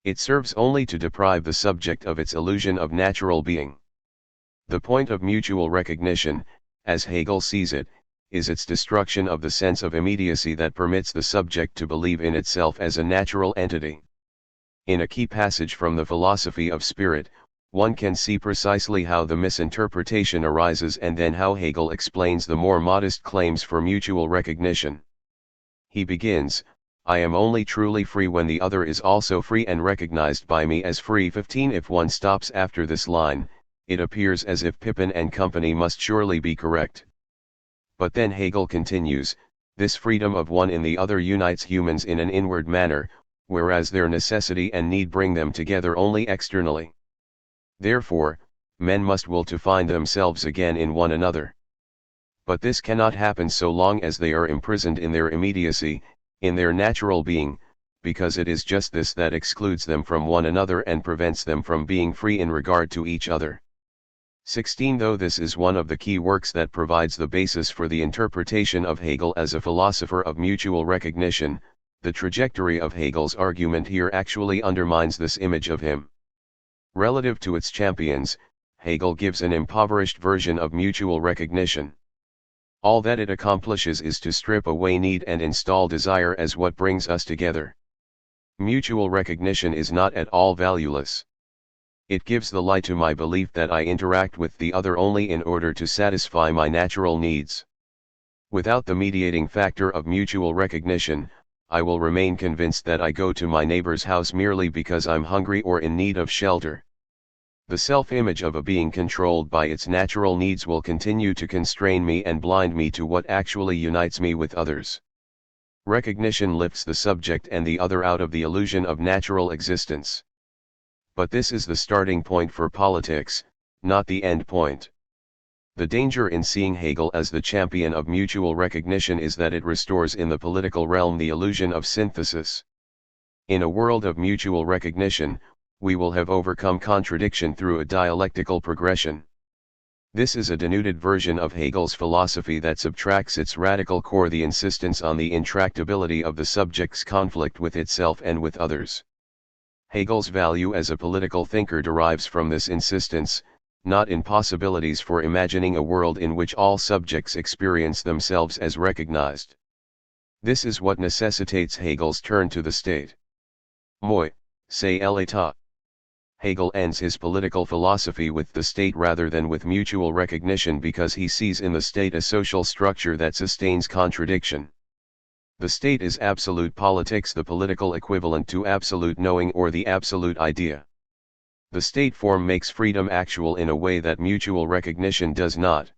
It serves only to deprive the subject of its illusion of natural being. The point of mutual recognition, as Hegel sees it, is its destruction of the sense of immediacy that permits the subject to believe in itself as a natural entity. In a key passage from the philosophy of spirit, one can see precisely how the misinterpretation arises and then how Hegel explains the more modest claims for mutual recognition. He begins, I am only truly free when the other is also free and recognized by me as free. 15. If one stops after this line, it appears as if Pippin and company must surely be correct. But then Hegel continues, this freedom of one in the other unites humans in an inward manner, whereas their necessity and need bring them together only externally. Therefore, men must will to find themselves again in one another. But this cannot happen so long as they are imprisoned in their immediacy, in their natural being, because it is just this that excludes them from one another and prevents them from being free in regard to each other. 16. Though this is one of the key works that provides the basis for the interpretation of Hegel as a philosopher of mutual recognition, the trajectory of Hegel's argument here actually undermines this image of him. Relative to its champions, Hegel gives an impoverished version of mutual recognition. All that it accomplishes is to strip away need and install desire as what brings us together. Mutual recognition is not at all valueless. It gives the lie to my belief that I interact with the other only in order to satisfy my natural needs. Without the mediating factor of mutual recognition, I will remain convinced that I go to my neighbor's house merely because I'm hungry or in need of shelter. The self-image of a being controlled by its natural needs will continue to constrain me and blind me to what actually unites me with others. Recognition lifts the subject and the other out of the illusion of natural existence. But this is the starting point for politics, not the end point. The danger in seeing Hegel as the champion of mutual recognition is that it restores in the political realm the illusion of synthesis. In a world of mutual recognition, we will have overcome contradiction through a dialectical progression. This is a denuded version of Hegel's philosophy that subtracts its radical core, the insistence on the intractability of the subject's conflict with itself and with others. Hegel's value as a political thinker derives from this insistence, not in possibilities for imagining a world in which all subjects experience themselves as recognized. This is what necessitates Hegel's turn to the state. Moi, c'est l'état. Hegel ends his political philosophy with the state rather than with mutual recognition because he sees in the state a social structure that sustains contradiction. The state is absolute politics, the political equivalent to absolute knowing or the absolute idea. The state form makes freedom actual in a way that mutual recognition does not.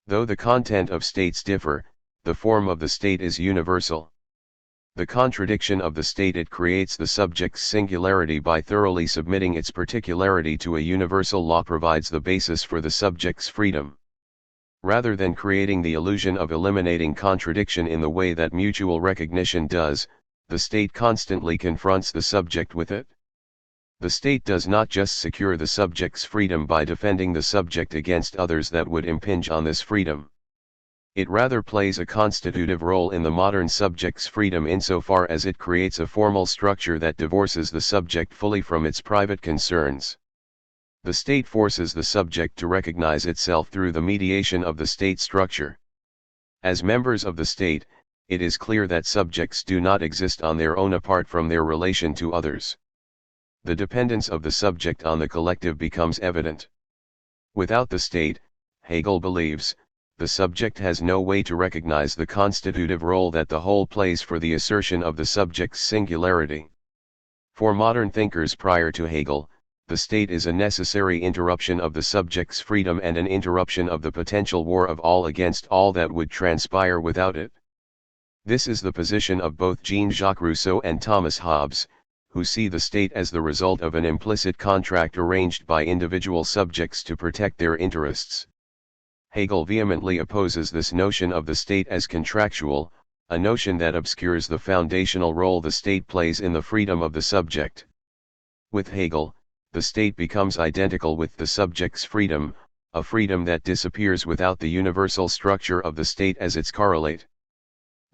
Though the content of states differ, the form of the state is universal. The contradiction of the state: it creates the subject's singularity by thoroughly submitting its particularity to a universal law, provides the basis for the subject's freedom. Rather than creating the illusion of eliminating contradiction in the way that mutual recognition does, the state constantly confronts the subject with it. The state does not just secure the subject's freedom by defending the subject against others that would impinge on this freedom. It rather plays a constitutive role in the modern subject's freedom insofar as it creates a formal structure that divorces the subject fully from its private concerns. The state forces the subject to recognize itself through the mediation of the state structure. As members of the state, it is clear that subjects do not exist on their own apart from their relation to others. The dependence of the subject on the collective becomes evident. Without the state, Hegel believes, the subject has no way to recognize the constitutive role that the whole plays for the assertion of the subject's singularity. For modern thinkers prior to Hegel, the state is a necessary interruption of the subject's freedom and an interruption of the potential war of all against all that would transpire without it. This is the position of both Jean-Jacques Rousseau and Thomas Hobbes, who see the state as the result of an implicit contract arranged by individual subjects to protect their interests. Hegel vehemently opposes this notion of the state as contractual, a notion that obscures the foundational role the state plays in the freedom of the subject. With Hegel, the state becomes identical with the subject's freedom, a freedom that disappears without the universal structure of the state as its correlate.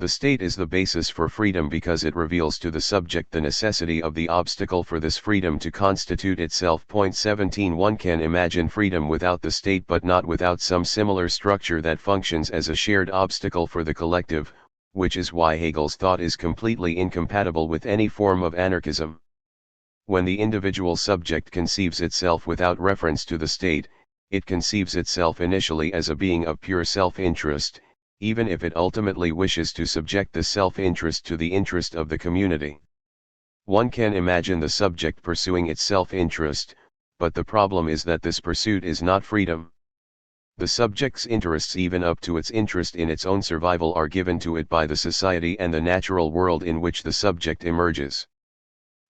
The state is the basis for freedom because it reveals to the subject the necessity of the obstacle for this freedom to constitute itself. 17 One can imagine freedom without the state but not without some similar structure that functions as a shared obstacle for the collective, which is why Hegel's thought is completely incompatible with any form of anarchism. When the individual subject conceives itself without reference to the state, it conceives itself initially as a being of pure self-interest, even if it ultimately wishes to subject the self-interest to the interest of the community. One can imagine the subject pursuing its self-interest, but the problem is that this pursuit is not freedom. The subject's interests, even up to its interest in its own survival, are given to it by the society and the natural world in which the subject emerges.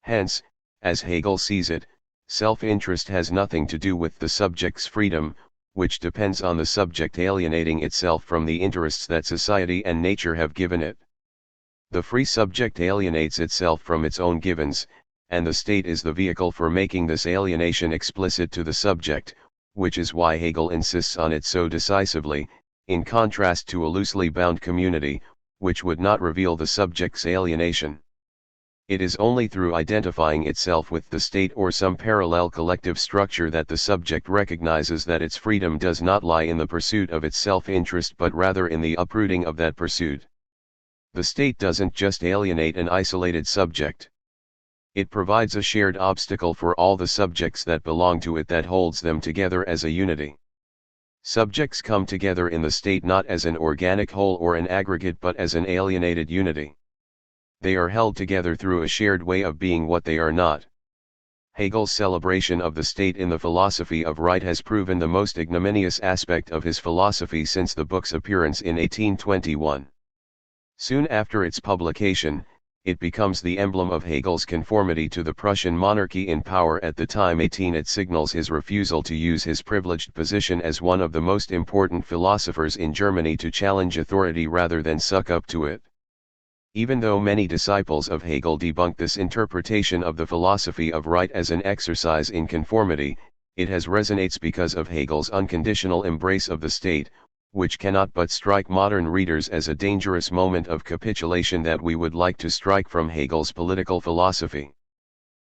Hence, as Hegel sees it, self-interest has nothing to do with the subject's freedom, which depends on the subject alienating itself from the interests that society and nature have given it. The free subject alienates itself from its own givens, and the state is the vehicle for making this alienation explicit to the subject, which is why Hegel insists on it so decisively, in contrast to a loosely bound community, which would not reveal the subject's alienation. It is only through identifying itself with the state or some parallel collective structure that the subject recognizes that its freedom does not lie in the pursuit of its self-interest but rather in the uprooting of that pursuit. The state doesn't just alienate an isolated subject. It provides a shared obstacle for all the subjects that belong to it that holds them together as a unity. Subjects come together in the state not as an organic whole or an aggregate but as an alienated unity. They are held together through a shared way of being what they are not. Hegel's celebration of the state in the philosophy of right has proven the most ignominious aspect of his philosophy since the book's appearance in 1821. Soon after its publication, it becomes the emblem of Hegel's conformity to the Prussian monarchy in power at the time. It signals his refusal to use his privileged position as one of the most important philosophers in Germany to challenge authority rather than suck up to it. Even though many disciples of Hegel debunk this interpretation of the philosophy of right as an exercise in conformity, it has resonates because of Hegel's unconditional embrace of the state, which cannot but strike modern readers as a dangerous moment of capitulation that we would like to strike from Hegel's political philosophy.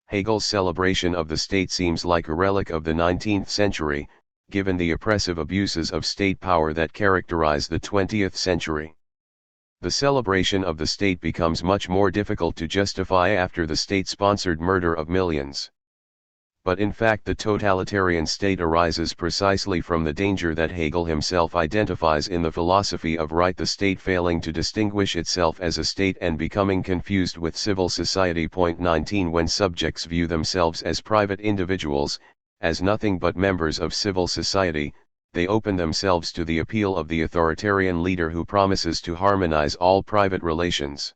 Hegel's celebration of the state seems like a relic of the 19th century, given the oppressive abuses of state power that characterize the 20th century. The celebration of the state becomes much more difficult to justify after the state-sponsored murder of millions. But in fact the totalitarian state arises precisely from the danger that Hegel himself identifies in the philosophy of right, the state failing to distinguish itself as a state and becoming confused with civil society. Point 19. When subjects view themselves as private individuals, as nothing but members of civil society, they open themselves to the appeal of the authoritarian leader who promises to harmonize all private relations.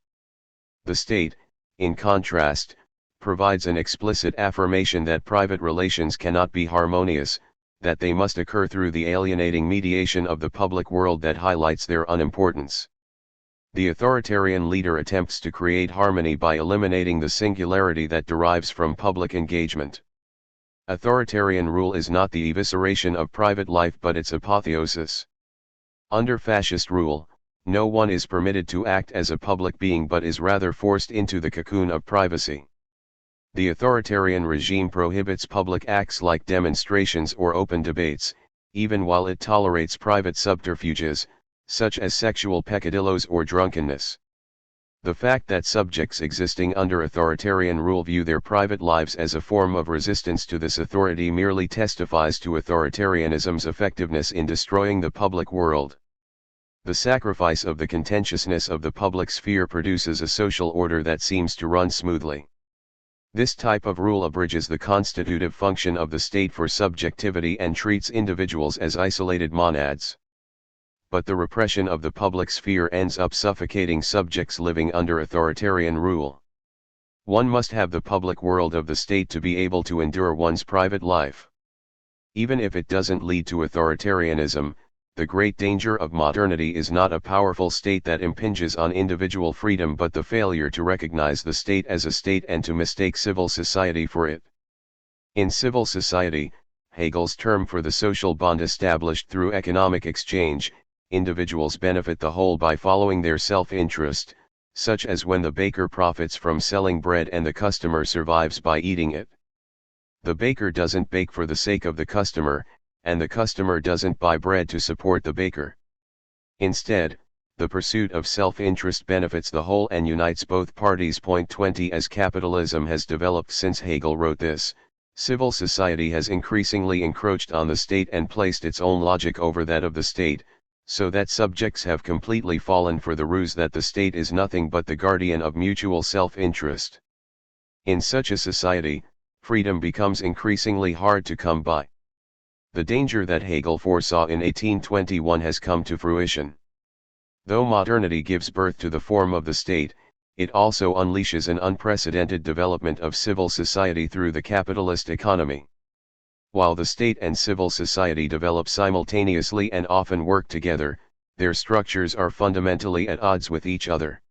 The state, in contrast, provides an explicit affirmation that private relations cannot be harmonious, that they must occur through the alienating mediation of the public world that highlights their unimportance. The authoritarian leader attempts to create harmony by eliminating the singularity that derives from public engagement. Authoritarian rule is not the evisceration of private life but its apotheosis. Under fascist rule, no one is permitted to act as a public being but is rather forced into the cocoon of privacy. The authoritarian regime prohibits public acts like demonstrations or open debates, even while it tolerates private subterfuges, such as sexual peccadillos or drunkenness. The fact that subjects existing under authoritarian rule view their private lives as a form of resistance to this authority merely testifies to authoritarianism's effectiveness in destroying the public world. The sacrifice of the contentiousness of the public sphere produces a social order that seems to run smoothly. This type of rule abridges the constitutive function of the state for subjectivity and treats individuals as isolated monads. But the repression of the public sphere ends up suffocating subjects living under authoritarian rule. One must have the public world of the state to be able to endure one's private life. Even if it doesn't lead to authoritarianism, the great danger of modernity is not a powerful state that impinges on individual freedom but the failure to recognize the state as a state and to mistake civil society for it. In civil society, Hegel's term for the social bond established through economic exchange, individuals benefit the whole by following their self-interest, such as when the baker profits from selling bread and the customer survives by eating it. The baker doesn't bake for the sake of the customer, and the customer doesn't buy bread to support the baker. Instead, the pursuit of self-interest benefits the whole and unites both parties. Point 20. As capitalism has developed since Hegel wrote this, civil society has increasingly encroached on the state and placed its own logic over that of the state, so that subjects have completely fallen for the ruse that the state is nothing but the guardian of mutual self-interest. In such a society, freedom becomes increasingly hard to come by. The danger that Hegel foresaw in 1821 has come to fruition. Though modernity gives birth to the form of the state, it also unleashes an unprecedented development of civil society through the capitalist economy. While the state and civil society develop simultaneously and often work together, their structures are fundamentally at odds with each other.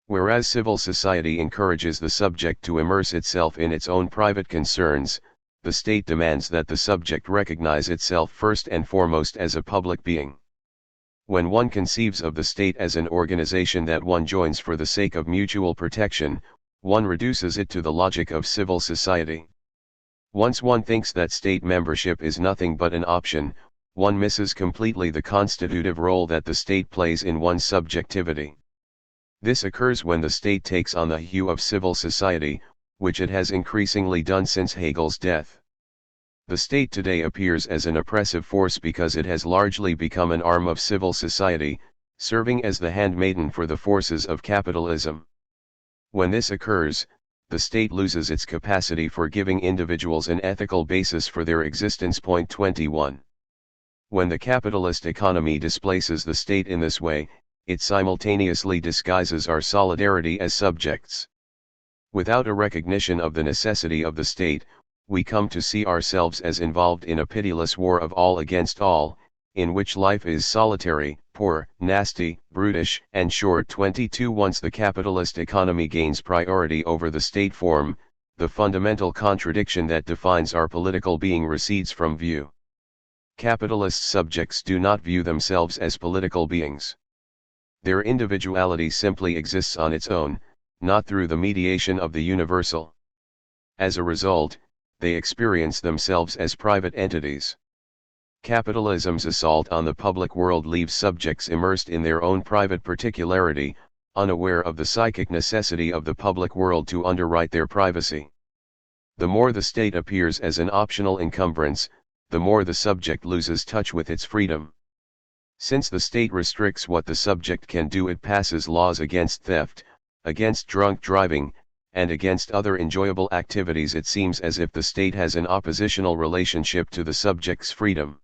Whereas civil society encourages the subject to immerse itself in its own private concerns, the state demands that the subject recognize itself first and foremost as a public being. When one conceives of the state as an organization that one joins for the sake of mutual protection, one reduces it to the logic of civil society. Once one thinks that state membership is nothing but an option, one misses completely the constitutive role that the state plays in one's subjectivity. This occurs when the state takes on the hue of civil society, which it has increasingly done since Hegel's death. The state today appears as an oppressive force because it has largely become an arm of civil society, serving as the handmaiden for the forces of capitalism. When this occurs, the state loses its capacity for giving individuals an ethical basis for their existence. Point 21. When the capitalist economy displaces the state in this way, it simultaneously disguises our solidarity as subjects. Without a recognition of the necessity of the state, we come to see ourselves as involved in a pitiless war of all against all, in which life is solitary, poor, nasty, brutish, and short. 22. Once the capitalist economy gains priority over the state form, the fundamental contradiction that defines our political being recedes from view. Capitalist subjects do not view themselves as political beings. Their individuality simply exists on its own, not through the mediation of the universal. As a result, they experience themselves as private entities. Capitalism's assault on the public world leaves subjects immersed in their own private particularity, unaware of the psychic necessity of the public world to underwrite their privacy. The more the state appears as an optional encumbrance, the more the subject loses touch with its freedom. Since the state restricts what the subject can do, it passes laws against theft, against drunk driving, and against other enjoyable activities. It seems as if the state has an oppositional relationship to the subject's freedom.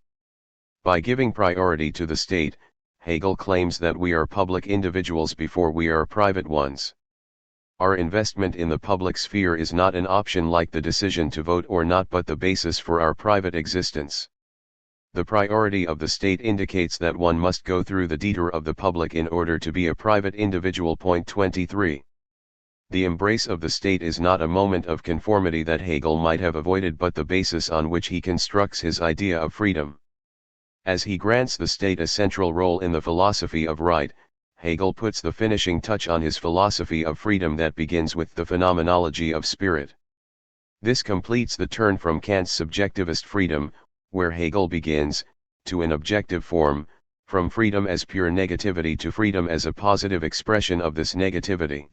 By giving priority to the state, Hegel claims that we are public individuals before we are private ones. Our investment in the public sphere is not an option like the decision to vote or not, but the basis for our private existence. The priority of the state indicates that one must go through the detour of the public in order to be a private individual. Point 23. The embrace of the state is not a moment of conformity that Hegel might have avoided, but the basis on which he constructs his idea of freedom. As he grants the state a central role in the philosophy of right, Hegel puts the finishing touch on his philosophy of freedom that begins with the phenomenology of spirit. This completes the turn from Kant's subjectivist freedom, where Hegel begins, to an objective form, from freedom as pure negativity to freedom as a positive expression of this negativity.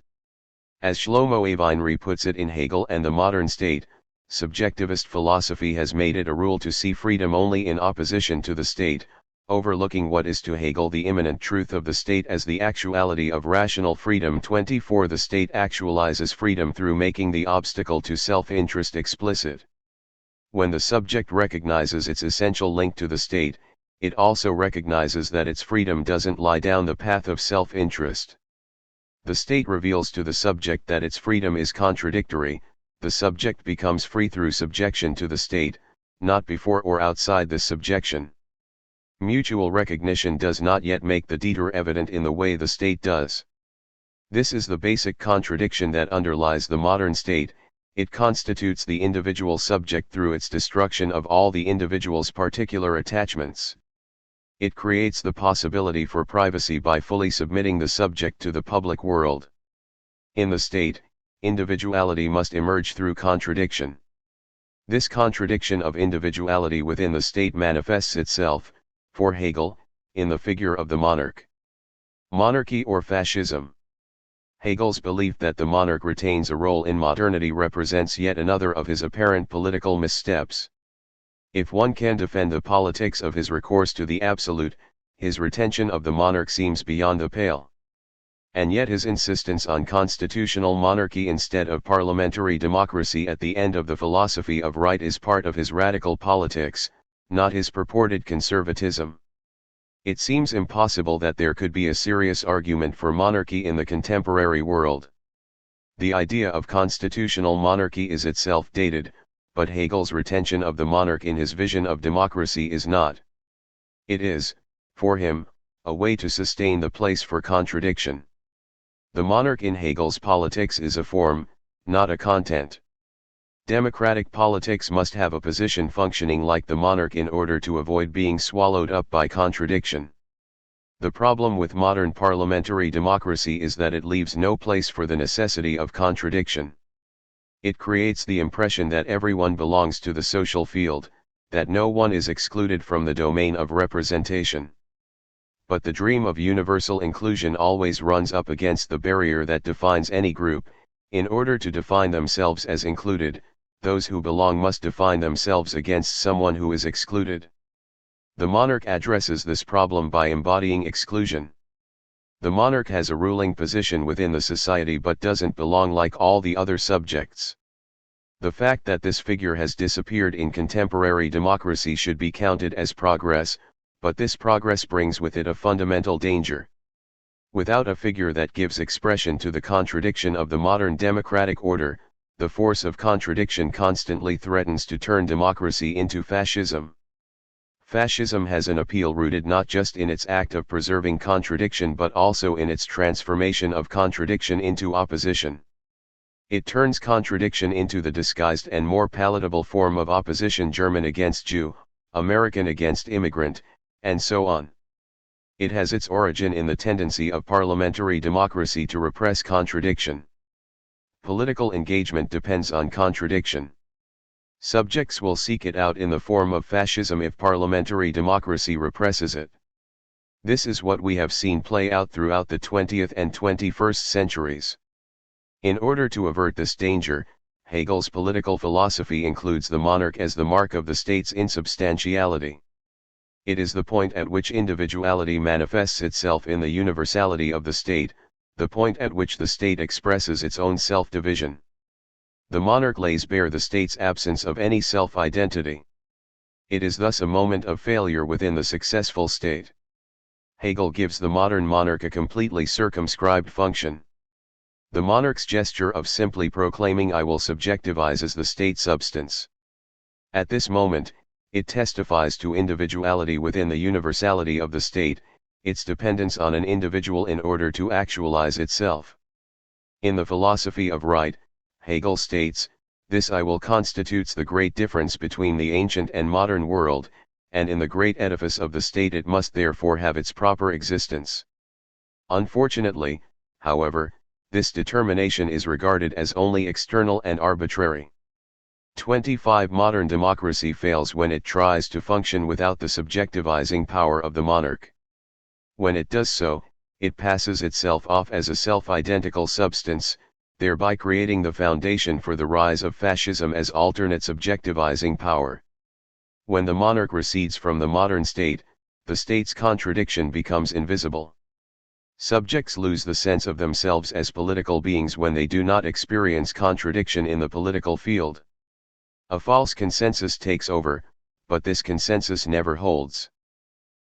As Shlomo Aveinri puts it in Hegel and the Modern State, subjectivist philosophy has made it a rule to see freedom only in opposition to the state, overlooking what is to Hegel the immanent truth of the state as the actuality of rational freedom. 24. The state actualizes freedom through making the obstacle to self-interest explicit. When the subject recognizes its essential link to the state, it also recognizes that its freedom doesn't lie down the path of self-interest. The state reveals to the subject that its freedom is contradictory. The subject becomes free through subjection to the state, not before or outside this subjection. Mutual recognition does not yet make the detour evident in the way the state does. This is the basic contradiction that underlies the modern state. It constitutes the individual subject through its destruction of all the individual's particular attachments. It creates the possibility for privacy by fully submitting the subject to the public world. In the state, individuality must emerge through contradiction. This contradiction of individuality within the state manifests itself, for Hegel, in the figure of the monarch. Monarchy or fascism. Hegel's belief that the monarch retains a role in modernity represents yet another of his apparent political missteps. If one can defend the politics of his recourse to the absolute, his retention of the monarch seems beyond the pale. And yet his insistence on constitutional monarchy instead of parliamentary democracy at the end of the philosophy of right is part of his radical politics, not his purported conservatism. It seems impossible that there could be a serious argument for monarchy in the contemporary world. The idea of constitutional monarchy is itself dated, but Hegel's retention of the monarch in his vision of democracy is not. It is, for him, a way to sustain the place for contradiction. The monarch in Hegel's politics is a form, not a content. Democratic politics must have a position functioning like the monarch in order to avoid being swallowed up by contradiction. The problem with modern parliamentary democracy is that it leaves no place for the necessity of contradiction. It creates the impression that everyone belongs to the social field, that no one is excluded from the domain of representation. But the dream of universal inclusion always runs up against the barrier that defines any group. In order to define themselves as included, those who belong must define themselves against someone who is excluded. The monarch addresses this problem by embodying exclusion. The monarch has a ruling position within the society but doesn't belong like all the other subjects. The fact that this figure has disappeared in contemporary democracy should be counted as progress, but this progress brings with it a fundamental danger. Without a figure that gives expression to the contradiction of the modern democratic order, the force of contradiction constantly threatens to turn democracy into fascism. Fascism has an appeal rooted not just in its act of preserving contradiction but also in its transformation of contradiction into opposition. It turns contradiction into the disguised and more palatable form of opposition: German against Jew, American against immigrant, and so on. It has its origin in the tendency of parliamentary democracy to repress contradiction. Political engagement depends on contradiction. Subjects will seek it out in the form of fascism if parliamentary democracy represses it. This is what we have seen play out throughout the 20th and 21st centuries. In order to avert this danger, Hegel's political philosophy includes the monarch as the mark of the state's insubstantiality. It is the point at which individuality manifests itself in the universality of the state, the point at which the state expresses its own self-division. The monarch lays bare the state's absence of any self-identity. It is thus a moment of failure within the successful state. Hegel gives the modern monarch a completely circumscribed function. The monarch's gesture of simply proclaiming "I will" subjectivizes the state substance. At this moment, it testifies to individuality within the universality of the state, its dependence on an individual in order to actualize itself. In the philosophy of right, Hegel states, this "I will" constitutes the great difference between the ancient and modern world, and in the great edifice of the state it must therefore have its proper existence. Unfortunately, however, this determination is regarded as only external and arbitrary. 25 Modern democracy fails when it tries to function without the subjectivizing power of the monarch. When it does so, it passes itself off as a self-identical substance, thereby creating the foundation for the rise of fascism as alternate subjectivizing power. When the monarch recedes from the modern state, the state's contradiction becomes invisible. Subjects lose the sense of themselves as political beings when they do not experience contradiction in the political field. A false consensus takes over, but this consensus never holds.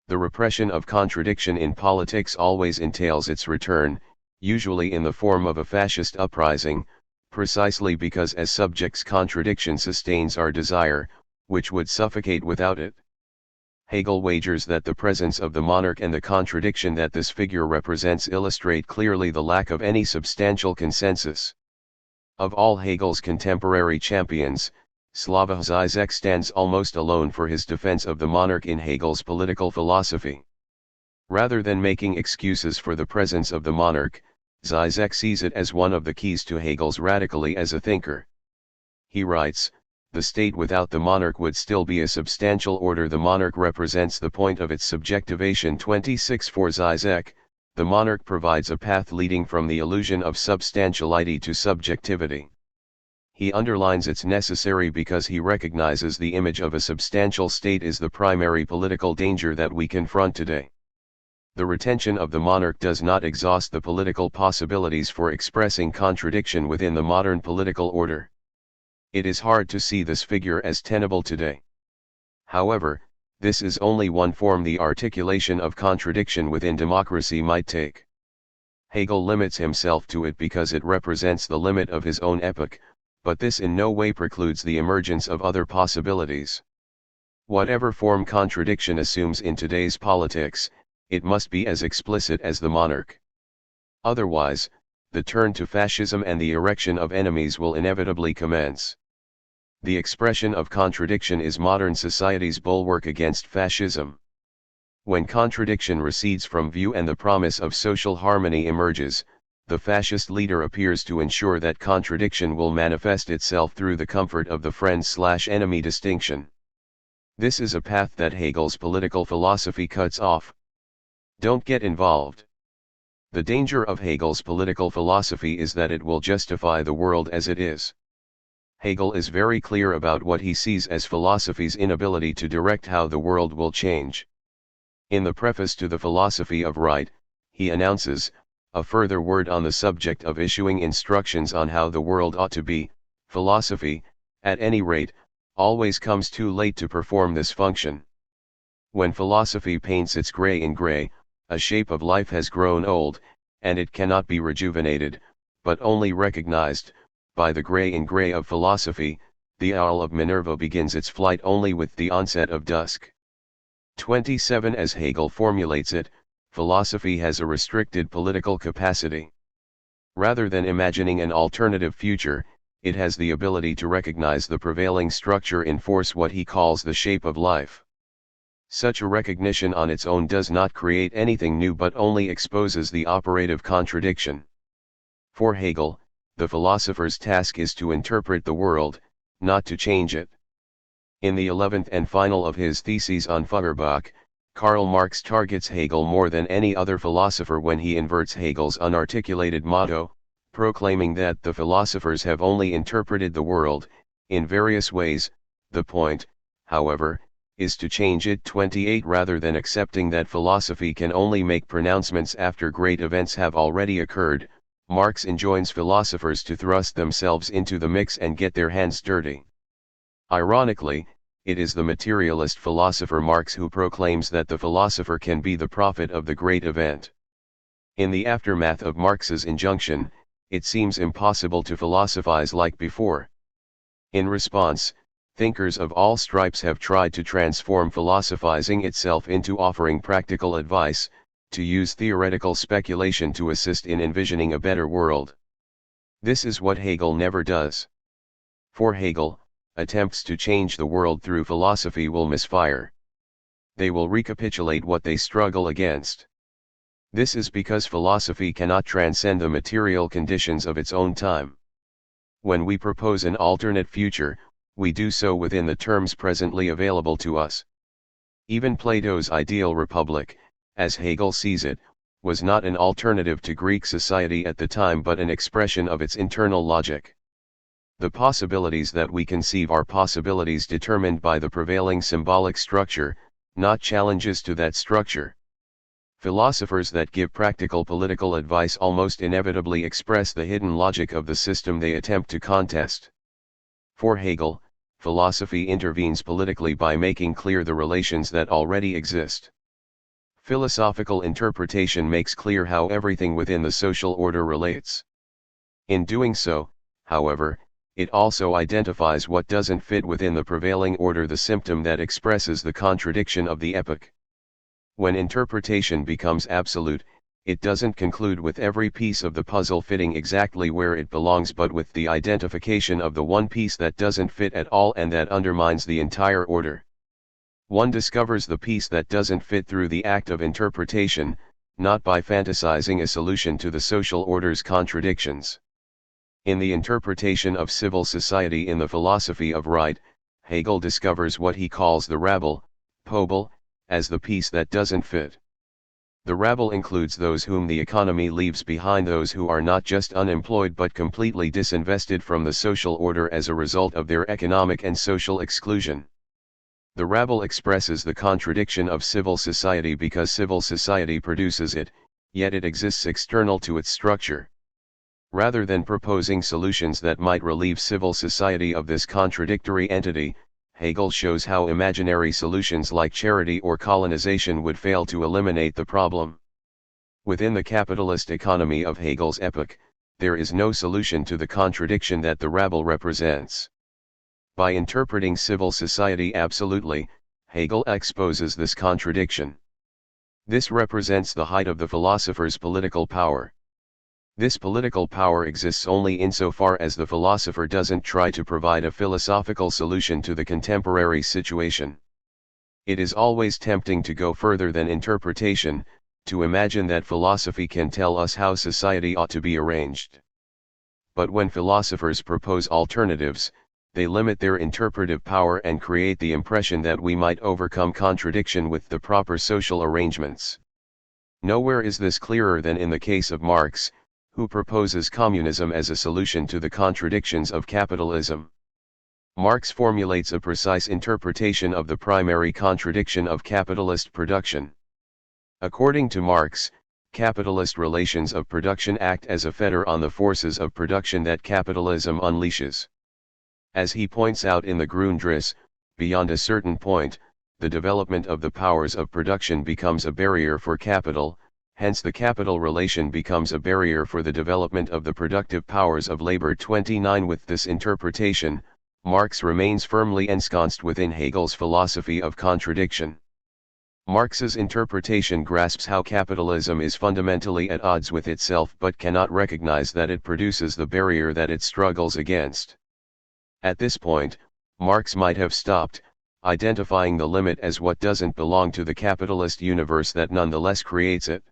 The repression of contradiction in politics always entails its return, usually in the form of a fascist uprising, precisely because as subjects contradiction sustains our desire, which would suffocate without it. Hegel wagers that the presence of the monarch and the contradiction that this figure represents illustrate clearly the lack of any substantial consensus. Of all Hegel's contemporary champions, Slavoj Žižek stands almost alone for his defense of the monarch in Hegel's political philosophy. Rather than making excuses for the presence of the monarch, Žižek sees it as one of the keys to Hegel's radically as a thinker. He writes, the state without the monarch would still be a substantial order. The monarch represents the point of its subjectivation. 26 For Žižek, the monarch provides a path leading from the illusion of substantiality to subjectivity. He underlines its necessary because he recognizes the image of a substantial state is the primary political danger that we confront today. The retention of the monarch does not exhaust the political possibilities for expressing contradiction within the modern political order. It is hard to see this figure as tenable today. However, this is only one form the articulation of contradiction within democracy might take. Hegel limits himself to it because it represents the limit of his own epoch, but this in no way precludes the emergence of other possibilities. Whatever form contradiction assumes in today's politics, it must be as explicit as the monarch. Otherwise, the turn to fascism and the erection of enemies will inevitably commence. The expression of contradiction is modern society's bulwark against fascism. When contradiction recedes from view and the promise of social harmony emerges, the fascist leader appears to ensure that contradiction will manifest itself through the comfort of the friend/enemy distinction. This is a path that Hegel's political philosophy cuts off. Don't get involved. The danger of Hegel's political philosophy is that it will justify the world as it is. Hegel is very clear about what he sees as philosophy's inability to direct how the world will change. In the preface to the Philosophy of Right, he announces, a further word on the subject of issuing instructions on how the world ought to be, philosophy, at any rate, always comes too late to perform this function. When philosophy paints its gray in gray, a shape of life has grown old, and it cannot be rejuvenated, but only recognized. By the gray in gray of philosophy, the owl of Minerva begins its flight only with the onset of dusk. 27 As Hegel formulates it, philosophy has a restricted political capacity. Rather than imagining an alternative future, it has the ability to recognize the prevailing structure in force, what he calls the shape of life. Such a recognition on its own does not create anything new but only exposes the operative contradiction. For Hegel, the philosopher's task is to interpret the world, not to change it. In the 11th and final of his theses on Feuerbach, Karl Marx targets Hegel more than any other philosopher when he inverts Hegel's unarticulated motto, proclaiming that the philosophers have only interpreted the world, in various ways. The point, however, is to change it. 28 Rather than accepting that philosophy can only make pronouncements after great events have already occurred, Marx enjoins philosophers to thrust themselves into the mix and get their hands dirty. Ironically, it is the materialist philosopher Marx who proclaims that the philosopher can be the prophet of the great event. In the aftermath of Marx's injunction, it seems impossible to philosophize like before. In response, thinkers of all stripes have tried to transform philosophizing itself into offering practical advice, to use theoretical speculation to assist in envisioning a better world. This is what Hegel never does. For Hegel, attempts to change the world through philosophy will misfire. They will recapitulate what they struggle against. This is because philosophy cannot transcend the material conditions of its own time. When we propose an alternate future, we do so within the terms presently available to us. Even Plato's ideal republic, as Hegel sees it, was not an alternative to Greek society at the time but an expression of its internal logic. The possibilities that we conceive are possibilities determined by the prevailing symbolic structure, not challenges to that structure. Philosophers that give practical political advice almost inevitably express the hidden logic of the system they attempt to contest. For Hegel, philosophy intervenes politically by making clear the relations that already exist. Philosophical interpretation makes clear how everything within the social order relates. In doing so, however, it also identifies what doesn't fit within the prevailing order, the symptom that expresses the contradiction of the epoch. When interpretation becomes absolute, it doesn't conclude with every piece of the puzzle fitting exactly where it belongs but with the identification of the one piece that doesn't fit at all and that undermines the entire order. One discovers the piece that doesn't fit through the act of interpretation, not by fantasizing a solution to the social order's contradictions. In the interpretation of civil society in the philosophy of right, Hegel discovers what he calls the rabble, Pobel, as the piece that doesn't fit. The rabble includes those whom the economy leaves behind, those who are not just unemployed but completely disinvested from the social order as a result of their economic and social exclusion. The rabble expresses the contradiction of civil society because civil society produces it, yet it exists external to its structure. Rather than proposing solutions that might relieve civil society of this contradictory entity, Hegel shows how imaginary solutions like charity or colonization would fail to eliminate the problem. Within the capitalist economy of Hegel's epoch, there is no solution to the contradiction that the rabble represents. By interpreting civil society absolutely, Hegel exposes this contradiction. This represents the height of the philosopher's political power. This political power exists only insofar as the philosopher doesn't try to provide a philosophical solution to the contemporary situation. It is always tempting to go further than interpretation, to imagine that philosophy can tell us how society ought to be arranged. But when philosophers propose alternatives, they limit their interpretive power and create the impression that we might overcome contradiction with the proper social arrangements. Nowhere is this clearer than in the case of Marx, who proposes communism as a solution to the contradictions of capitalism. Marx formulates a precise interpretation of the primary contradiction of capitalist production. According to Marx, capitalist relations of production act as a fetter on the forces of production that capitalism unleashes. As he points out in the Grundriss, beyond a certain point, the development of the powers of production becomes a barrier for capital, hence the capital relation becomes a barrier for the development of the productive powers of labor. 29 With this interpretation, Marx remains firmly ensconced within Hegel's philosophy of contradiction. Marx's interpretation grasps how capitalism is fundamentally at odds with itself but cannot recognize that it produces the barrier that it struggles against. At this point, Marx might have stopped, identifying the limit as what doesn't belong to the capitalist universe that nonetheless creates it.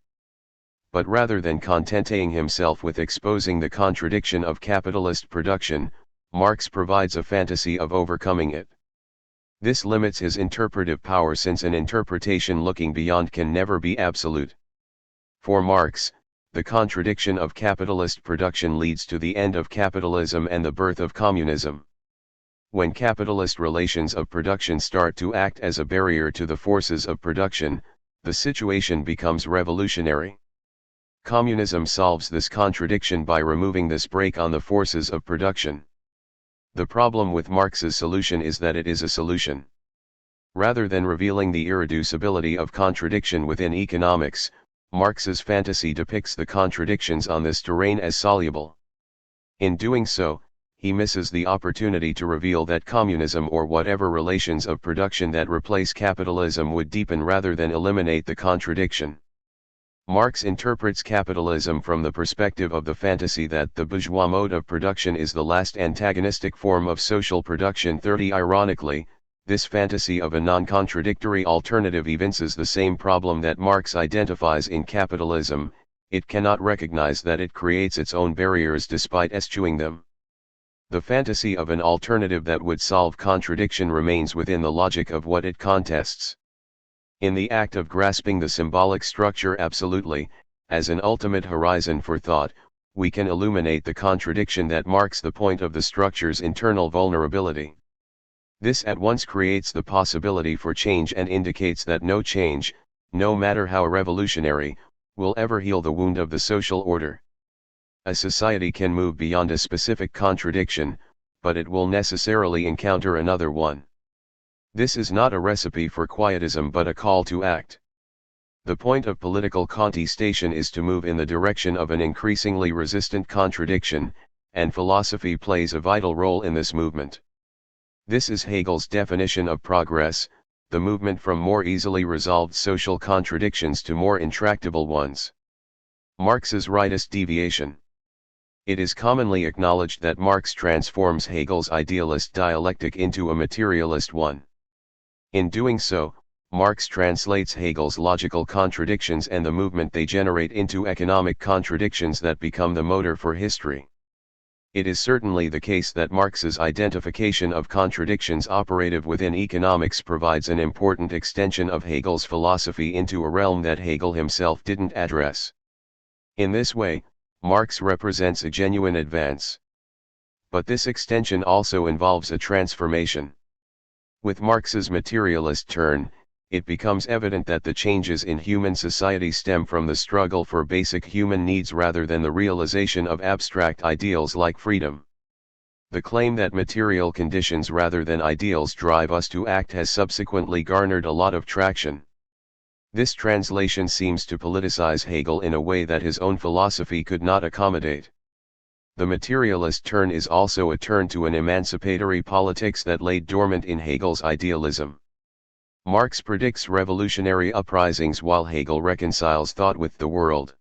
But rather than contenting himself with exposing the contradiction of capitalist production, Marx provides a fantasy of overcoming it. This limits his interpretive power since an interpretation looking beyond can never be absolute. For Marx, the contradiction of capitalist production leads to the end of capitalism and the birth of communism. When capitalist relations of production start to act as a barrier to the forces of production, the situation becomes revolutionary. Communism solves this contradiction by removing this brake on the forces of production. The problem with Marx's solution is that it is a solution. Rather than revealing the irreducibility of contradiction within economics, Marx's fantasy depicts the contradictions on this terrain as soluble. In doing so, he misses the opportunity to reveal that communism or whatever relations of production that replace capitalism would deepen rather than eliminate the contradiction. Marx interprets capitalism from the perspective of the fantasy that the bourgeois mode of production is the last antagonistic form of social production. Ironically, this fantasy of a non-contradictory alternative evinces the same problem that Marx identifies in capitalism: it cannot recognize that it creates its own barriers despite eschewing them. The fantasy of an alternative that would solve contradiction remains within the logic of what it contests. In the act of grasping the symbolic structure absolutely, as an ultimate horizon for thought, we can illuminate the contradiction that marks the point of the structure's internal vulnerability. This at once creates the possibility for change and indicates that no change, no matter how revolutionary, will ever heal the wound of the social order. A society can move beyond a specific contradiction, but it will necessarily encounter another one. This is not a recipe for quietism but a call to act. The point of political contestation is to move in the direction of an increasingly resistant contradiction, and philosophy plays a vital role in this movement. This is Hegel's definition of progress, the movement from more easily resolved social contradictions to more intractable ones. Marx's rightist deviation. It is commonly acknowledged that Marx transforms Hegel's idealist dialectic into a materialist one. In doing so, Marx translates Hegel's logical contradictions and the movement they generate into economic contradictions that become the motor for history. It is certainly the case that Marx's identification of contradictions operative within economics provides an important extension of Hegel's philosophy into a realm that Hegel himself didn't address. In this way, Marx represents a genuine advance. But this extension also involves a transformation. With Marx's materialist turn, it becomes evident that the changes in human society stem from the struggle for basic human needs rather than the realization of abstract ideals like freedom. The claim that material conditions rather than ideals drive us to act has subsequently garnered a lot of traction. This translation seems to politicize Hegel in a way that his own philosophy could not accommodate. The materialist turn is also a turn to an emancipatory politics that lay dormant in Hegel's idealism. Marx predicts revolutionary uprisings while Hegel reconciles thought with the world.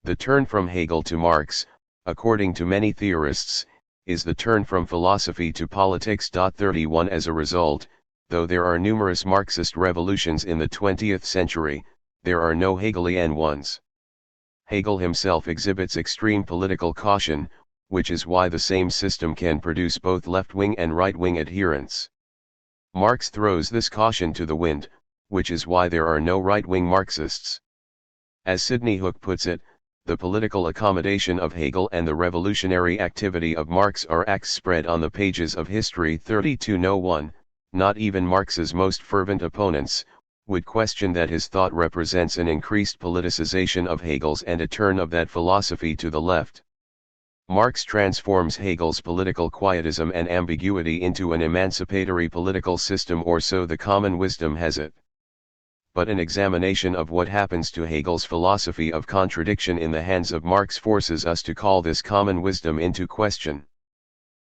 The turn from Hegel to Marx, according to many theorists, is the turn from philosophy to politics. 31 As a result, though there are numerous Marxist revolutions in the 20th century, there are no Hegelian ones. Hegel himself exhibits extreme political caution, which is why the same system can produce both left-wing and right-wing adherents. Marx throws this caution to the wind, which is why there are no right-wing Marxists. As Sidney Hook puts it, the political accommodation of Hegel and the revolutionary activity of Marx are acts spread on the pages of history. 32 No one, not even Marx's most fervent opponents, would question that his thought represents an increased politicization of Hegel's and a turn of that philosophy to the left. Marx transforms Hegel's political quietism and ambiguity into an emancipatory political system, or so the common wisdom has it. But an examination of what happens to Hegel's philosophy of contradiction in the hands of Marx forces us to call this common wisdom into question.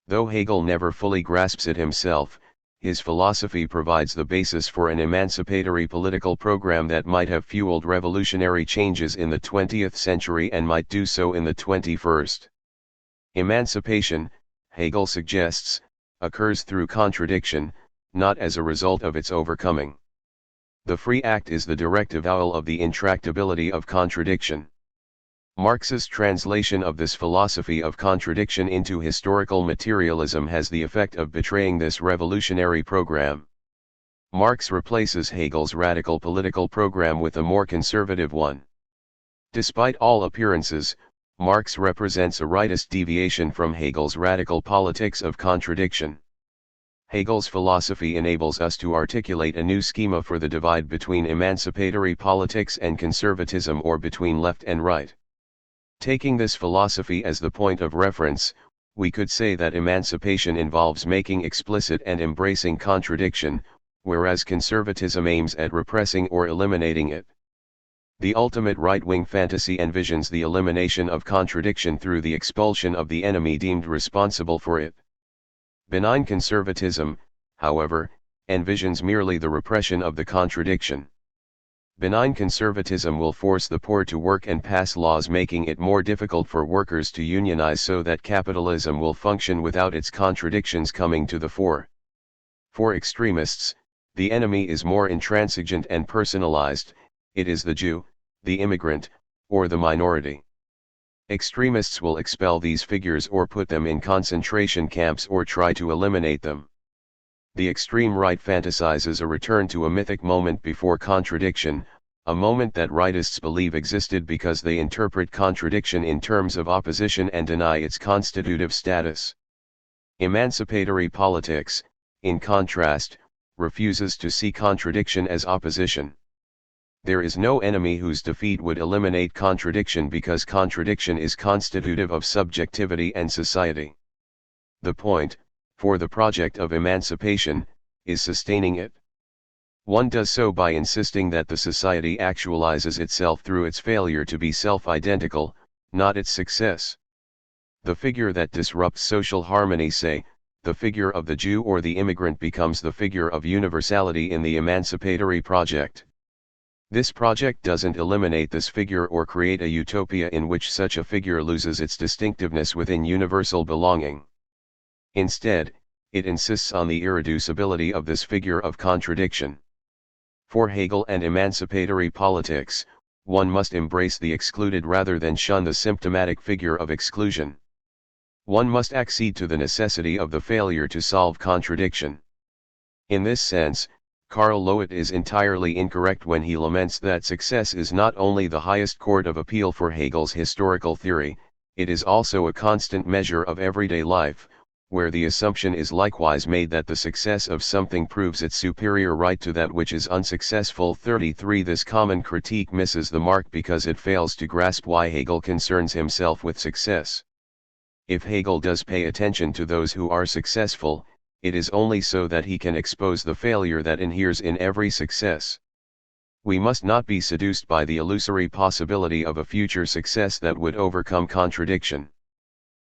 Though Hegel never fully grasps it himself, his philosophy provides the basis for an emancipatory political program that might have fueled revolutionary changes in the 20th century and might do so in the 21st. Emancipation, Hegel suggests, occurs through contradiction, not as a result of its overcoming. The free act is the direct avowal of the intractability of contradiction. Marx's translation of this philosophy of contradiction into historical materialism has the effect of betraying this revolutionary program. Marx replaces Hegel's radical political program with a more conservative one. Despite all appearances, Marx represents a rightist deviation from Hegel's radical politics of contradiction. Hegel's philosophy enables us to articulate a new schema for the divide between emancipatory politics and conservatism, or between left and right. Taking this philosophy as the point of reference, we could say that emancipation involves making explicit and embracing contradiction, whereas conservatism aims at repressing or eliminating it. The ultimate right-wing fantasy envisions the elimination of contradiction through the expulsion of the enemy deemed responsible for it. Benign conservatism, however, envisions merely the repression of the contradiction. Benign conservatism will force the poor to work and pass laws making it more difficult for workers to unionize so that capitalism will function without its contradictions coming to the fore. For extremists, the enemy is more intransigent and personalized. It is the Jew, the immigrant, or the minority. Extremists will expel these figures or put them in concentration camps or try to eliminate them. The extreme right fantasizes a return to a mythic moment before contradiction, a moment that rightists believe existed because they interpret contradiction in terms of opposition and deny its constitutive status. Emancipatory politics, in contrast, refuses to see contradiction as opposition. There is no enemy whose defeat would eliminate contradiction because contradiction is constitutive of subjectivity and society. The point, for the project of emancipation, is sustaining it. One does so by insisting that the society actualizes itself through its failure to be self-identical, not its success. The figure that disrupts social harmony, say, the figure of the Jew or the immigrant, becomes the figure of universality in the emancipatory project. This project doesn't eliminate this figure or create a utopia in which such a figure loses its distinctiveness within universal belonging. Instead, it insists on the irreducibility of this figure of contradiction. For Hegel and emancipatory politics, one must embrace the excluded rather than shun the symptomatic figure of exclusion. One must accede to the necessity of the failure to solve contradiction. In this sense, Karl Lowit is entirely incorrect when he laments that success is not only the highest court of appeal for Hegel's historical theory, it is also a constant measure of everyday life, where the assumption is likewise made that the success of something proves its superior right to that which is unsuccessful. 33 This common critique misses the mark because it fails to grasp why Hegel concerns himself with success. If Hegel does pay attention to those who are successful, it is only so that he can expose the failure that inheres in every success. We must not be seduced by the illusory possibility of a future success that would overcome contradiction.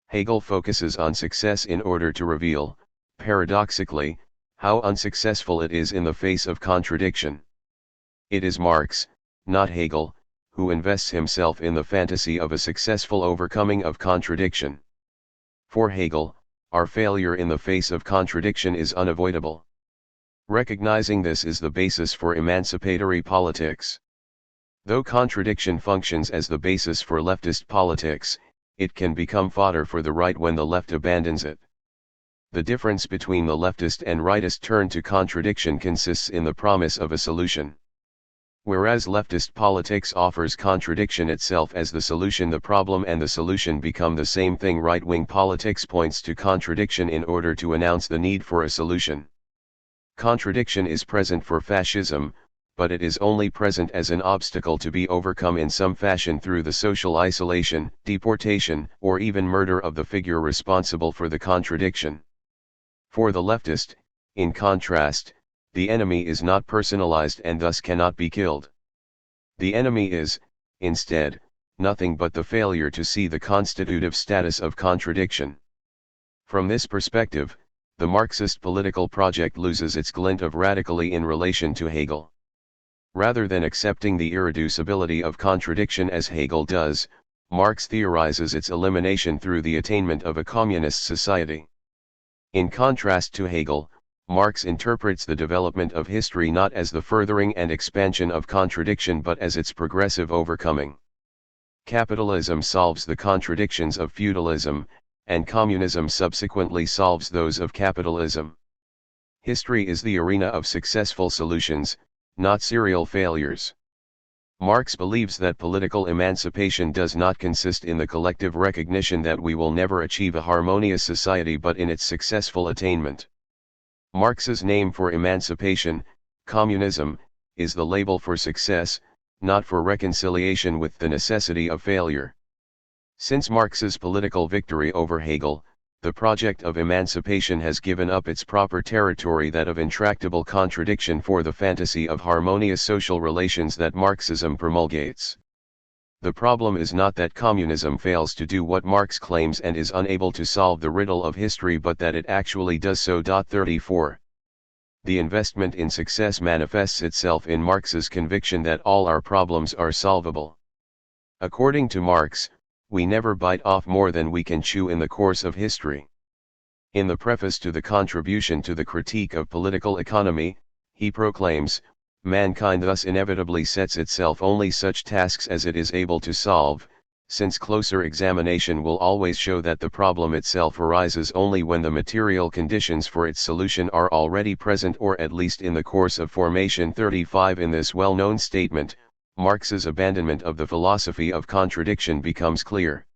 Hegel focuses on success in order to reveal, paradoxically, how unsuccessful it is in the face of contradiction. It is Marx, not Hegel, who invests himself in the fantasy of a successful overcoming of contradiction. For Hegel, our failure in the face of contradiction is unavoidable. Recognizing this is the basis for emancipatory politics. Though contradiction functions as the basis for leftist politics, it can become fodder for the right when the left abandons it. The difference between the leftist and rightist turn to contradiction consists in the promise of a solution. Whereas leftist politics offers contradiction itself as the solution, the problem and the solution become the same thing. Right-wing politics points to contradiction in order to announce the need for a solution. Contradiction is present for fascism, but it is only present as an obstacle to be overcome in some fashion through the social isolation, deportation, or even murder of the figure responsible for the contradiction. For the leftist, in contrast, the enemy is not personalized and thus cannot be killed. The enemy is, instead, nothing but the failure to see the constitutive status of contradiction. From this perspective, the Marxist political project loses its glint of radically in relation to Hegel. Rather than accepting the irreducibility of contradiction as Hegel does, Marx theorizes its elimination through the attainment of a communist society. In contrast to Hegel, Marx interprets the development of history not as the furthering and expansion of contradiction but as its progressive overcoming. Capitalism solves the contradictions of feudalism, and communism subsequently solves those of capitalism. History is the arena of successful solutions, not serial failures. Marx believes that political emancipation does not consist in the collective recognition that we will never achieve a harmonious society but in its successful attainment. Marx's name for emancipation, communism, is the label for success, not for reconciliation with the necessity of failure. Since Marx's political victory over Hegel, the project of emancipation has given up its proper territory, that of intractable contradiction, for the fantasy of harmonious social relations that Marxism promulgates. The problem is not that communism fails to do what Marx claims and is unable to solve the riddle of history, but that it actually does so. 34. The investment in success manifests itself in Marx's conviction that all our problems are solvable. According to Marx, we never bite off more than we can chew in the course of history. In the preface to the contribution to the critique of political economy, he proclaims, mankind thus inevitably sets itself only such tasks as it is able to solve, since closer examination will always show that the problem itself arises only when the material conditions for its solution are already present, or at least in the course of formation. 35. In this well-known statement, Marx's abandonment of the philosophy of contradiction becomes clear.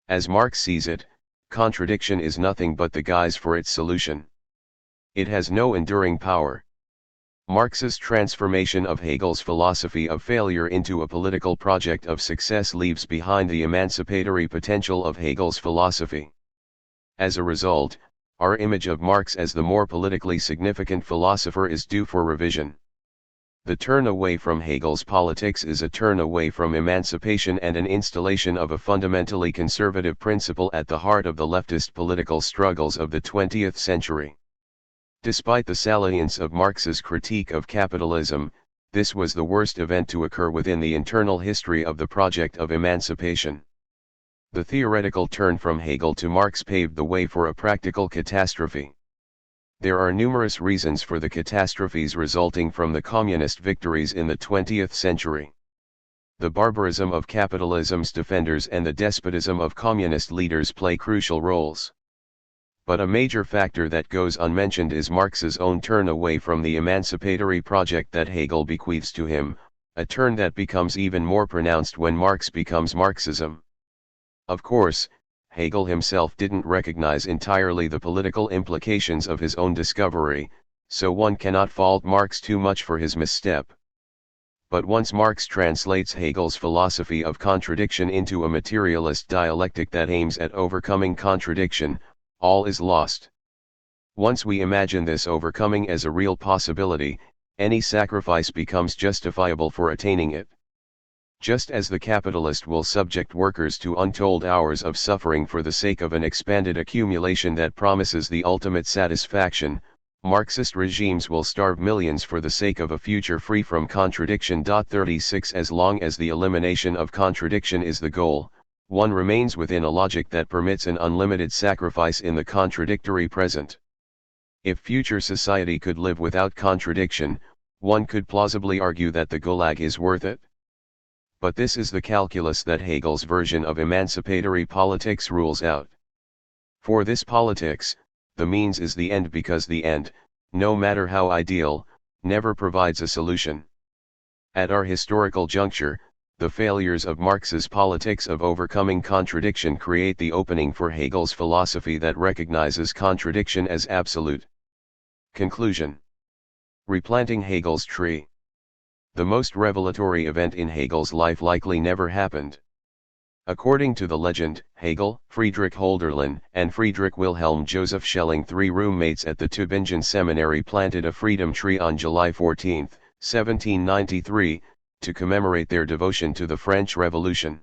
As Marx sees it, contradiction is nothing but the guise for its solution. It has no enduring power. Marx's transformation of Hegel's philosophy of failure into a political project of success leaves behind the emancipatory potential of Hegel's philosophy. As a result, our image of Marx as the more politically significant philosopher is due for revision. The turn away from Hegel's politics is a turn away from emancipation and an installation of a fundamentally conservative principle at the heart of the leftist political struggles of the 20th century. Despite the salience of Marx's critique of capitalism, this was the worst event to occur within the internal history of the project of emancipation. The theoretical turn from Hegel to Marx paved the way for a practical catastrophe. There are numerous reasons for the catastrophes resulting from the communist victories in the 20th century. The barbarism of capitalism's defenders and the despotism of communist leaders play crucial roles. But a major factor that goes unmentioned is Marx's own turn away from the emancipatory project that Hegel bequeaths to him, a turn that becomes even more pronounced when Marx becomes Marxism. Of course, Hegel himself didn't recognize entirely the political implications of his own discovery, so one cannot fault Marx too much for his misstep. But once Marx translates Hegel's philosophy of contradiction into a materialist dialectic that aims at overcoming contradiction, all is lost. Once we imagine this overcoming as a real possibility, any sacrifice becomes justifiable for attaining it. Just as the capitalist will subject workers to untold hours of suffering for the sake of an expanded accumulation that promises the ultimate satisfaction, Marxist regimes will starve millions for the sake of a future free from contradiction. 36 As long as the elimination of contradiction is the goal, one remains within a logic that permits an unlimited sacrifice in the contradictory present. If future society could live without contradiction, one could plausibly argue that the Gulag is worth it. But this is the calculus that Hegel's version of emancipatory politics rules out. For this politics, the means is the end, because the end, no matter how ideal, never provides a solution. At our historical juncture, the failures of Marx's politics of overcoming contradiction create the opening for Hegel's philosophy that recognizes contradiction as absolute. Conclusion. Replanting Hegel's tree. The most revelatory event in Hegel's life likely never happened. According to the legend, Hegel, Friedrich Hölderlin, and Friedrich Wilhelm Joseph Schelling, three roommates at the Tübingen Seminary, planted a freedom tree on July 14, 1793, to commemorate their devotion to the French Revolution.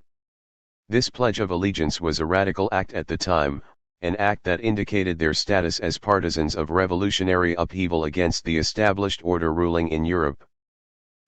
This pledge of allegiance was a radical act at the time, an act that indicated their status as partisans of revolutionary upheaval against the established order ruling in Europe.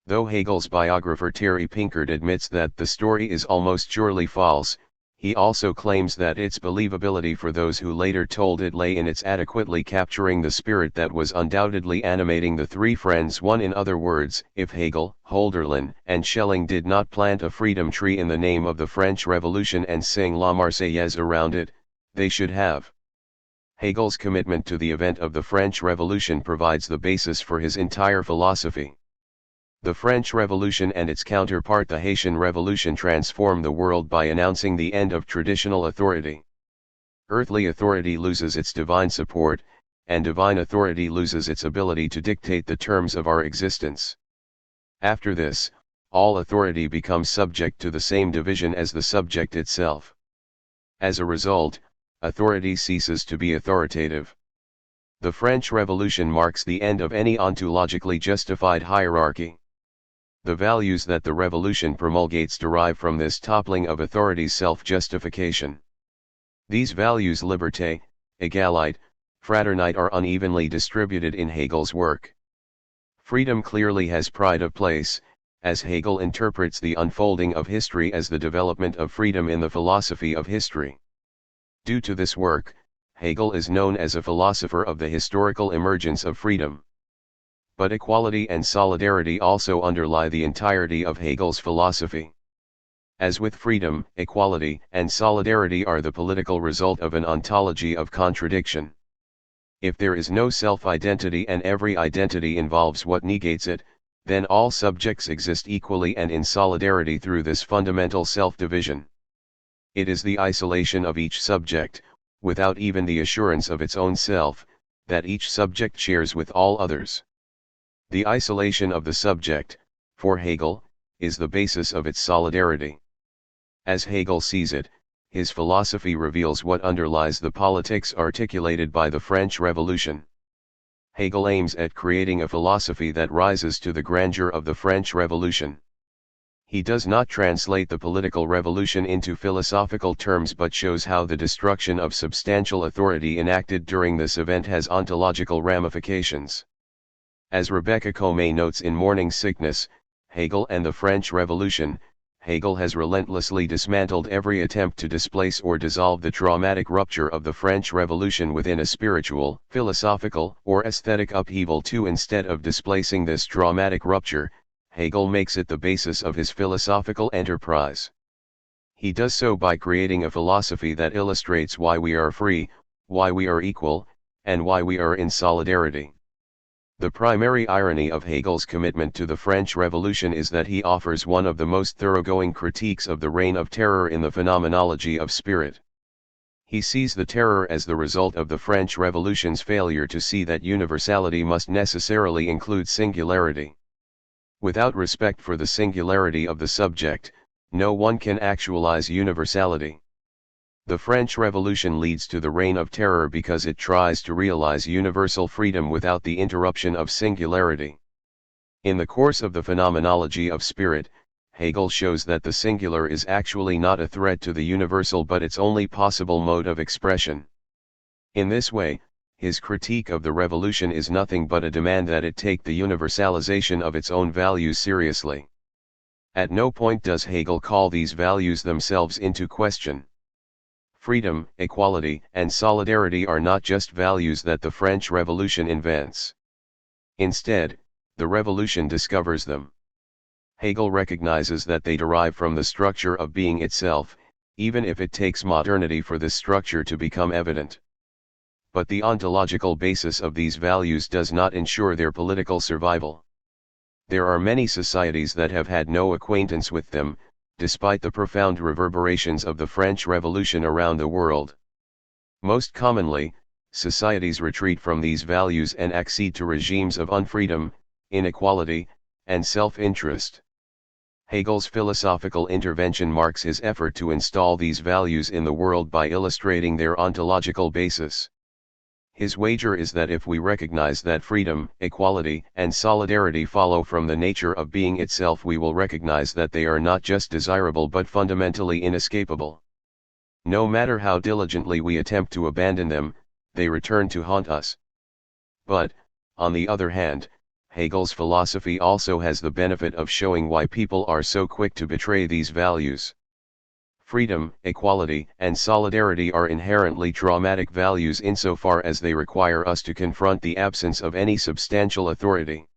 Though Hegel's biographer Terry Pinkard admits that the story is almost surely false, he also claims that its believability for those who later told it lay in its adequately capturing the spirit that was undoubtedly animating the three friends. In other words, if Hegel, Hölderlin, and Schelling did not plant a freedom tree in the name of the French Revolution and sing La Marseillaise around it, they should have. Hegel's commitment to the event of the French Revolution provides the basis for his entire philosophy. The French Revolution and its counterpart the Haitian Revolution transform the world by announcing the end of traditional authority. Earthly authority loses its divine support, and divine authority loses its ability to dictate the terms of our existence. After this, all authority becomes subject to the same division as the subject itself. As a result, authority ceases to be authoritative. The French Revolution marks the end of any ontologically justified hierarchy. The values that the revolution promulgates derive from this toppling of authority's self-justification. These values liberté, égalité, fraternité are unevenly distributed in Hegel's work. Freedom clearly has pride of place, as Hegel interprets the unfolding of history as the development of freedom in the philosophy of history. Due to this work, Hegel is known as a philosopher of the historical emergence of freedom. But equality and solidarity also underlie the entirety of Hegel's philosophy. As with freedom, equality and solidarity are the political result of an ontology of contradiction. If there is no self-identity and every identity involves what negates it, then all subjects exist equally and in solidarity through this fundamental self-division. It is the isolation of each subject, without even the assurance of its own self, that each subject shares with all others. The isolation of the subject, for Hegel, is the basis of its solidarity. As Hegel sees it, his philosophy reveals what underlies the politics articulated by the French Revolution. Hegel aims at creating a philosophy that rises to the grandeur of the French Revolution. He does not translate the political revolution into philosophical terms but shows how the destruction of substantial authority enacted during this event has ontological ramifications. As Rebecca Comey notes in Morning Sickness, Hegel and the French Revolution, Hegel has relentlessly dismantled every attempt to displace or dissolve the traumatic rupture of the French Revolution within a spiritual, philosophical, or aesthetic upheaval too. Instead of displacing this traumatic rupture, Hegel makes it the basis of his philosophical enterprise. He does so by creating a philosophy that illustrates why we are free, why we are equal, and why we are in solidarity. The primary irony of Hegel's commitment to the French Revolution is that he offers one of the most thoroughgoing critiques of the reign of terror in the phenomenology of spirit. He sees the terror as the result of the French Revolution's failure to see that universality must necessarily include singularity. Without respect for the singularity of the subject, no one can actualize universality. The French Revolution leads to the reign of terror because it tries to realize universal freedom without the interruption of singularity. In the course of the phenomenology of spirit, Hegel shows that the singular is actually not a threat to the universal but its only possible mode of expression. In this way, his critique of the revolution is nothing but a demand that it take the universalization of its own values seriously. At no point does Hegel call these values themselves into question. Freedom, equality, and solidarity are not just values that the French Revolution invents. Instead, the revolution discovers them. Hegel recognizes that they derive from the structure of being itself, even if it takes modernity for this structure to become evident. But the ontological basis of these values does not ensure their political survival. There are many societies that have had no acquaintance with them, despite the profound reverberations of the French Revolution around the world. Most commonly, societies retreat from these values and accede to regimes of unfreedom, inequality, and self-interest. Hegel's philosophical intervention marks his effort to install these values in the world by illustrating their ontological basis. His wager is that if we recognize that freedom, equality, and solidarity follow from the nature of being itself, we will recognize that they are not just desirable but fundamentally inescapable. No matter how diligently we attempt to abandon them, they return to haunt us. But, on the other hand, Hegel's philosophy also has the benefit of showing why people are so quick to betray these values. Freedom, equality, and solidarity are inherently traumatic values insofar as they require us to confront the absence of any substantial authority.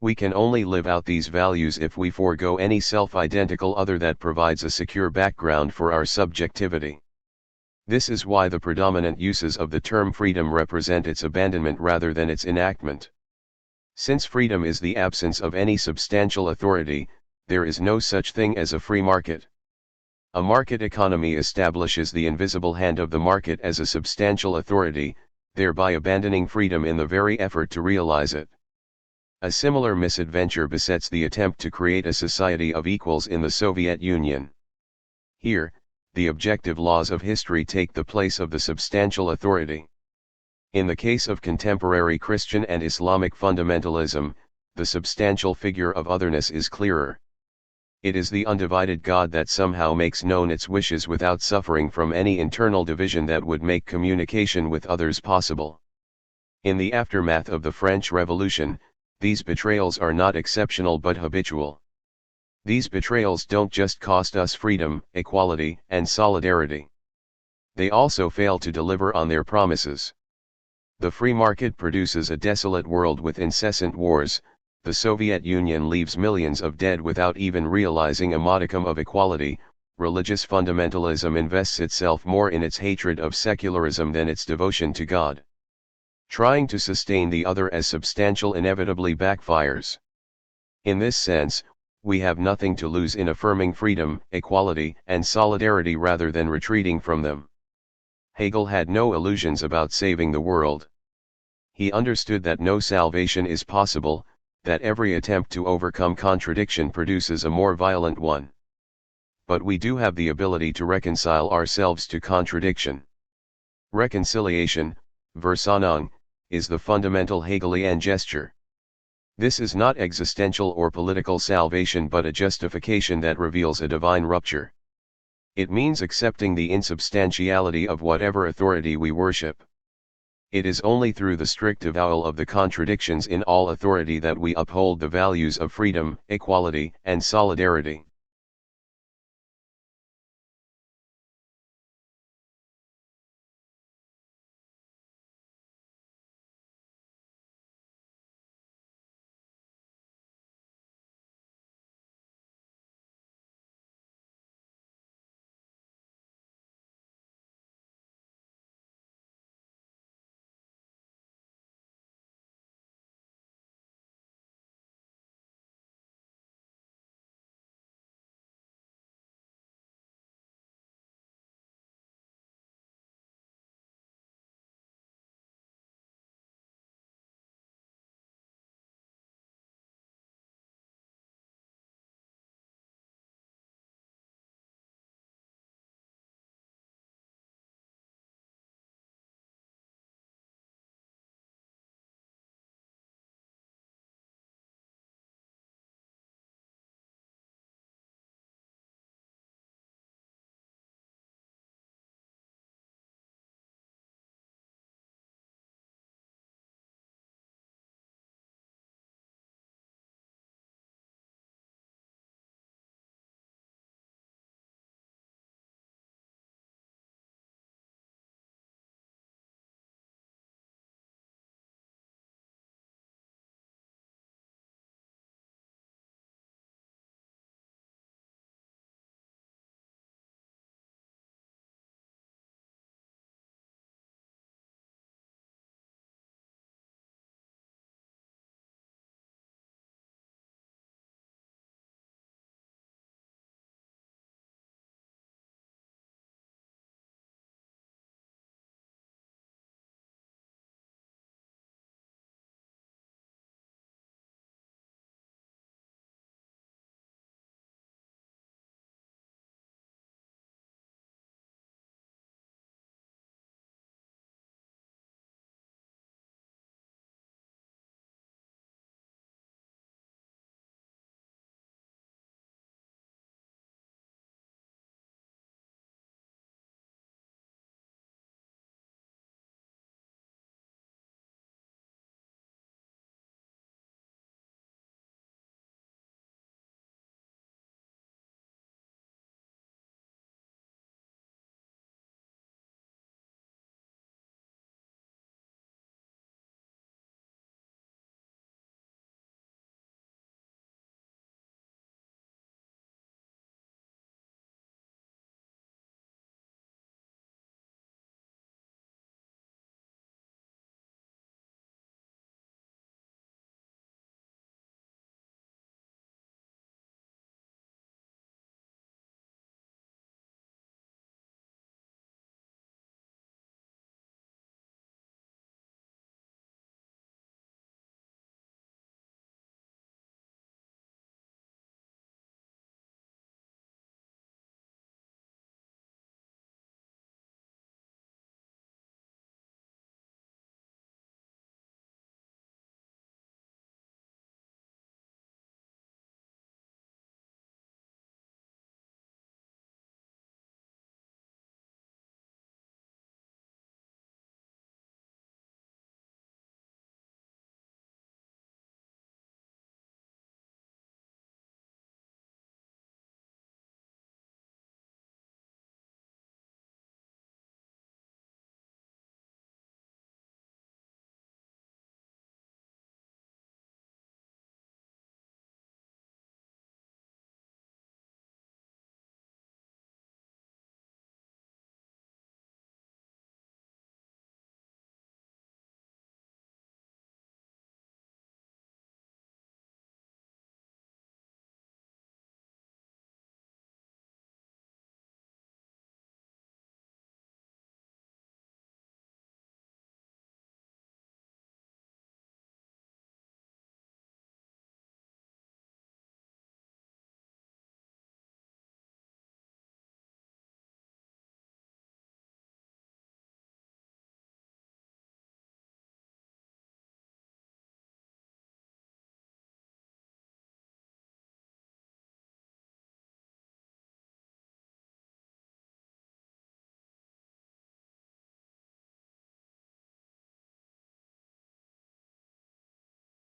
We can only live out these values if we forego any self-identical other that provides a secure background for our subjectivity. This is why the predominant uses of the term freedom represent its abandonment rather than its enactment. Since freedom is the absence of any substantial authority, there is no such thing as a free market. A market economy establishes the invisible hand of the market as a substantial authority, thereby abandoning freedom in the very effort to realize it. A similar misadventure besets the attempt to create a society of equals in the Soviet Union. Here, the objective laws of history take the place of the substantial authority. In the case of contemporary Christian and Islamic fundamentalism, the substantial figure of otherness is clearer. It is the undivided God that somehow makes known its wishes without suffering from any internal division that would make communication with others possible. In the aftermath of the French Revolution, these betrayals are not exceptional but habitual. These betrayals don't just cost us freedom, equality, and solidarity. They also fail to deliver on their promises. The free market produces a desolate world with incessant wars. The Soviet Union leaves millions of dead without even realizing a modicum of equality. Religious fundamentalism invests itself more in its hatred of secularism than its devotion to God. Trying to sustain the other as substantial inevitably backfires. In this sense, we have nothing to lose in affirming freedom, equality, and solidarity rather than retreating from them. Hegel had no illusions about saving the world. He understood that no salvation is possible, that every attempt to overcome contradiction produces a more violent one. But we do have the ability to reconcile ourselves to contradiction. Reconciliation, Versöhnung, is the fundamental Hegelian gesture. This is not existential or political salvation but a justification that reveals a divine rupture. It means accepting the insubstantiality of whatever authority we worship. It is only through the strict avowal of the contradictions in all authority that we uphold the values of freedom, equality, and solidarity.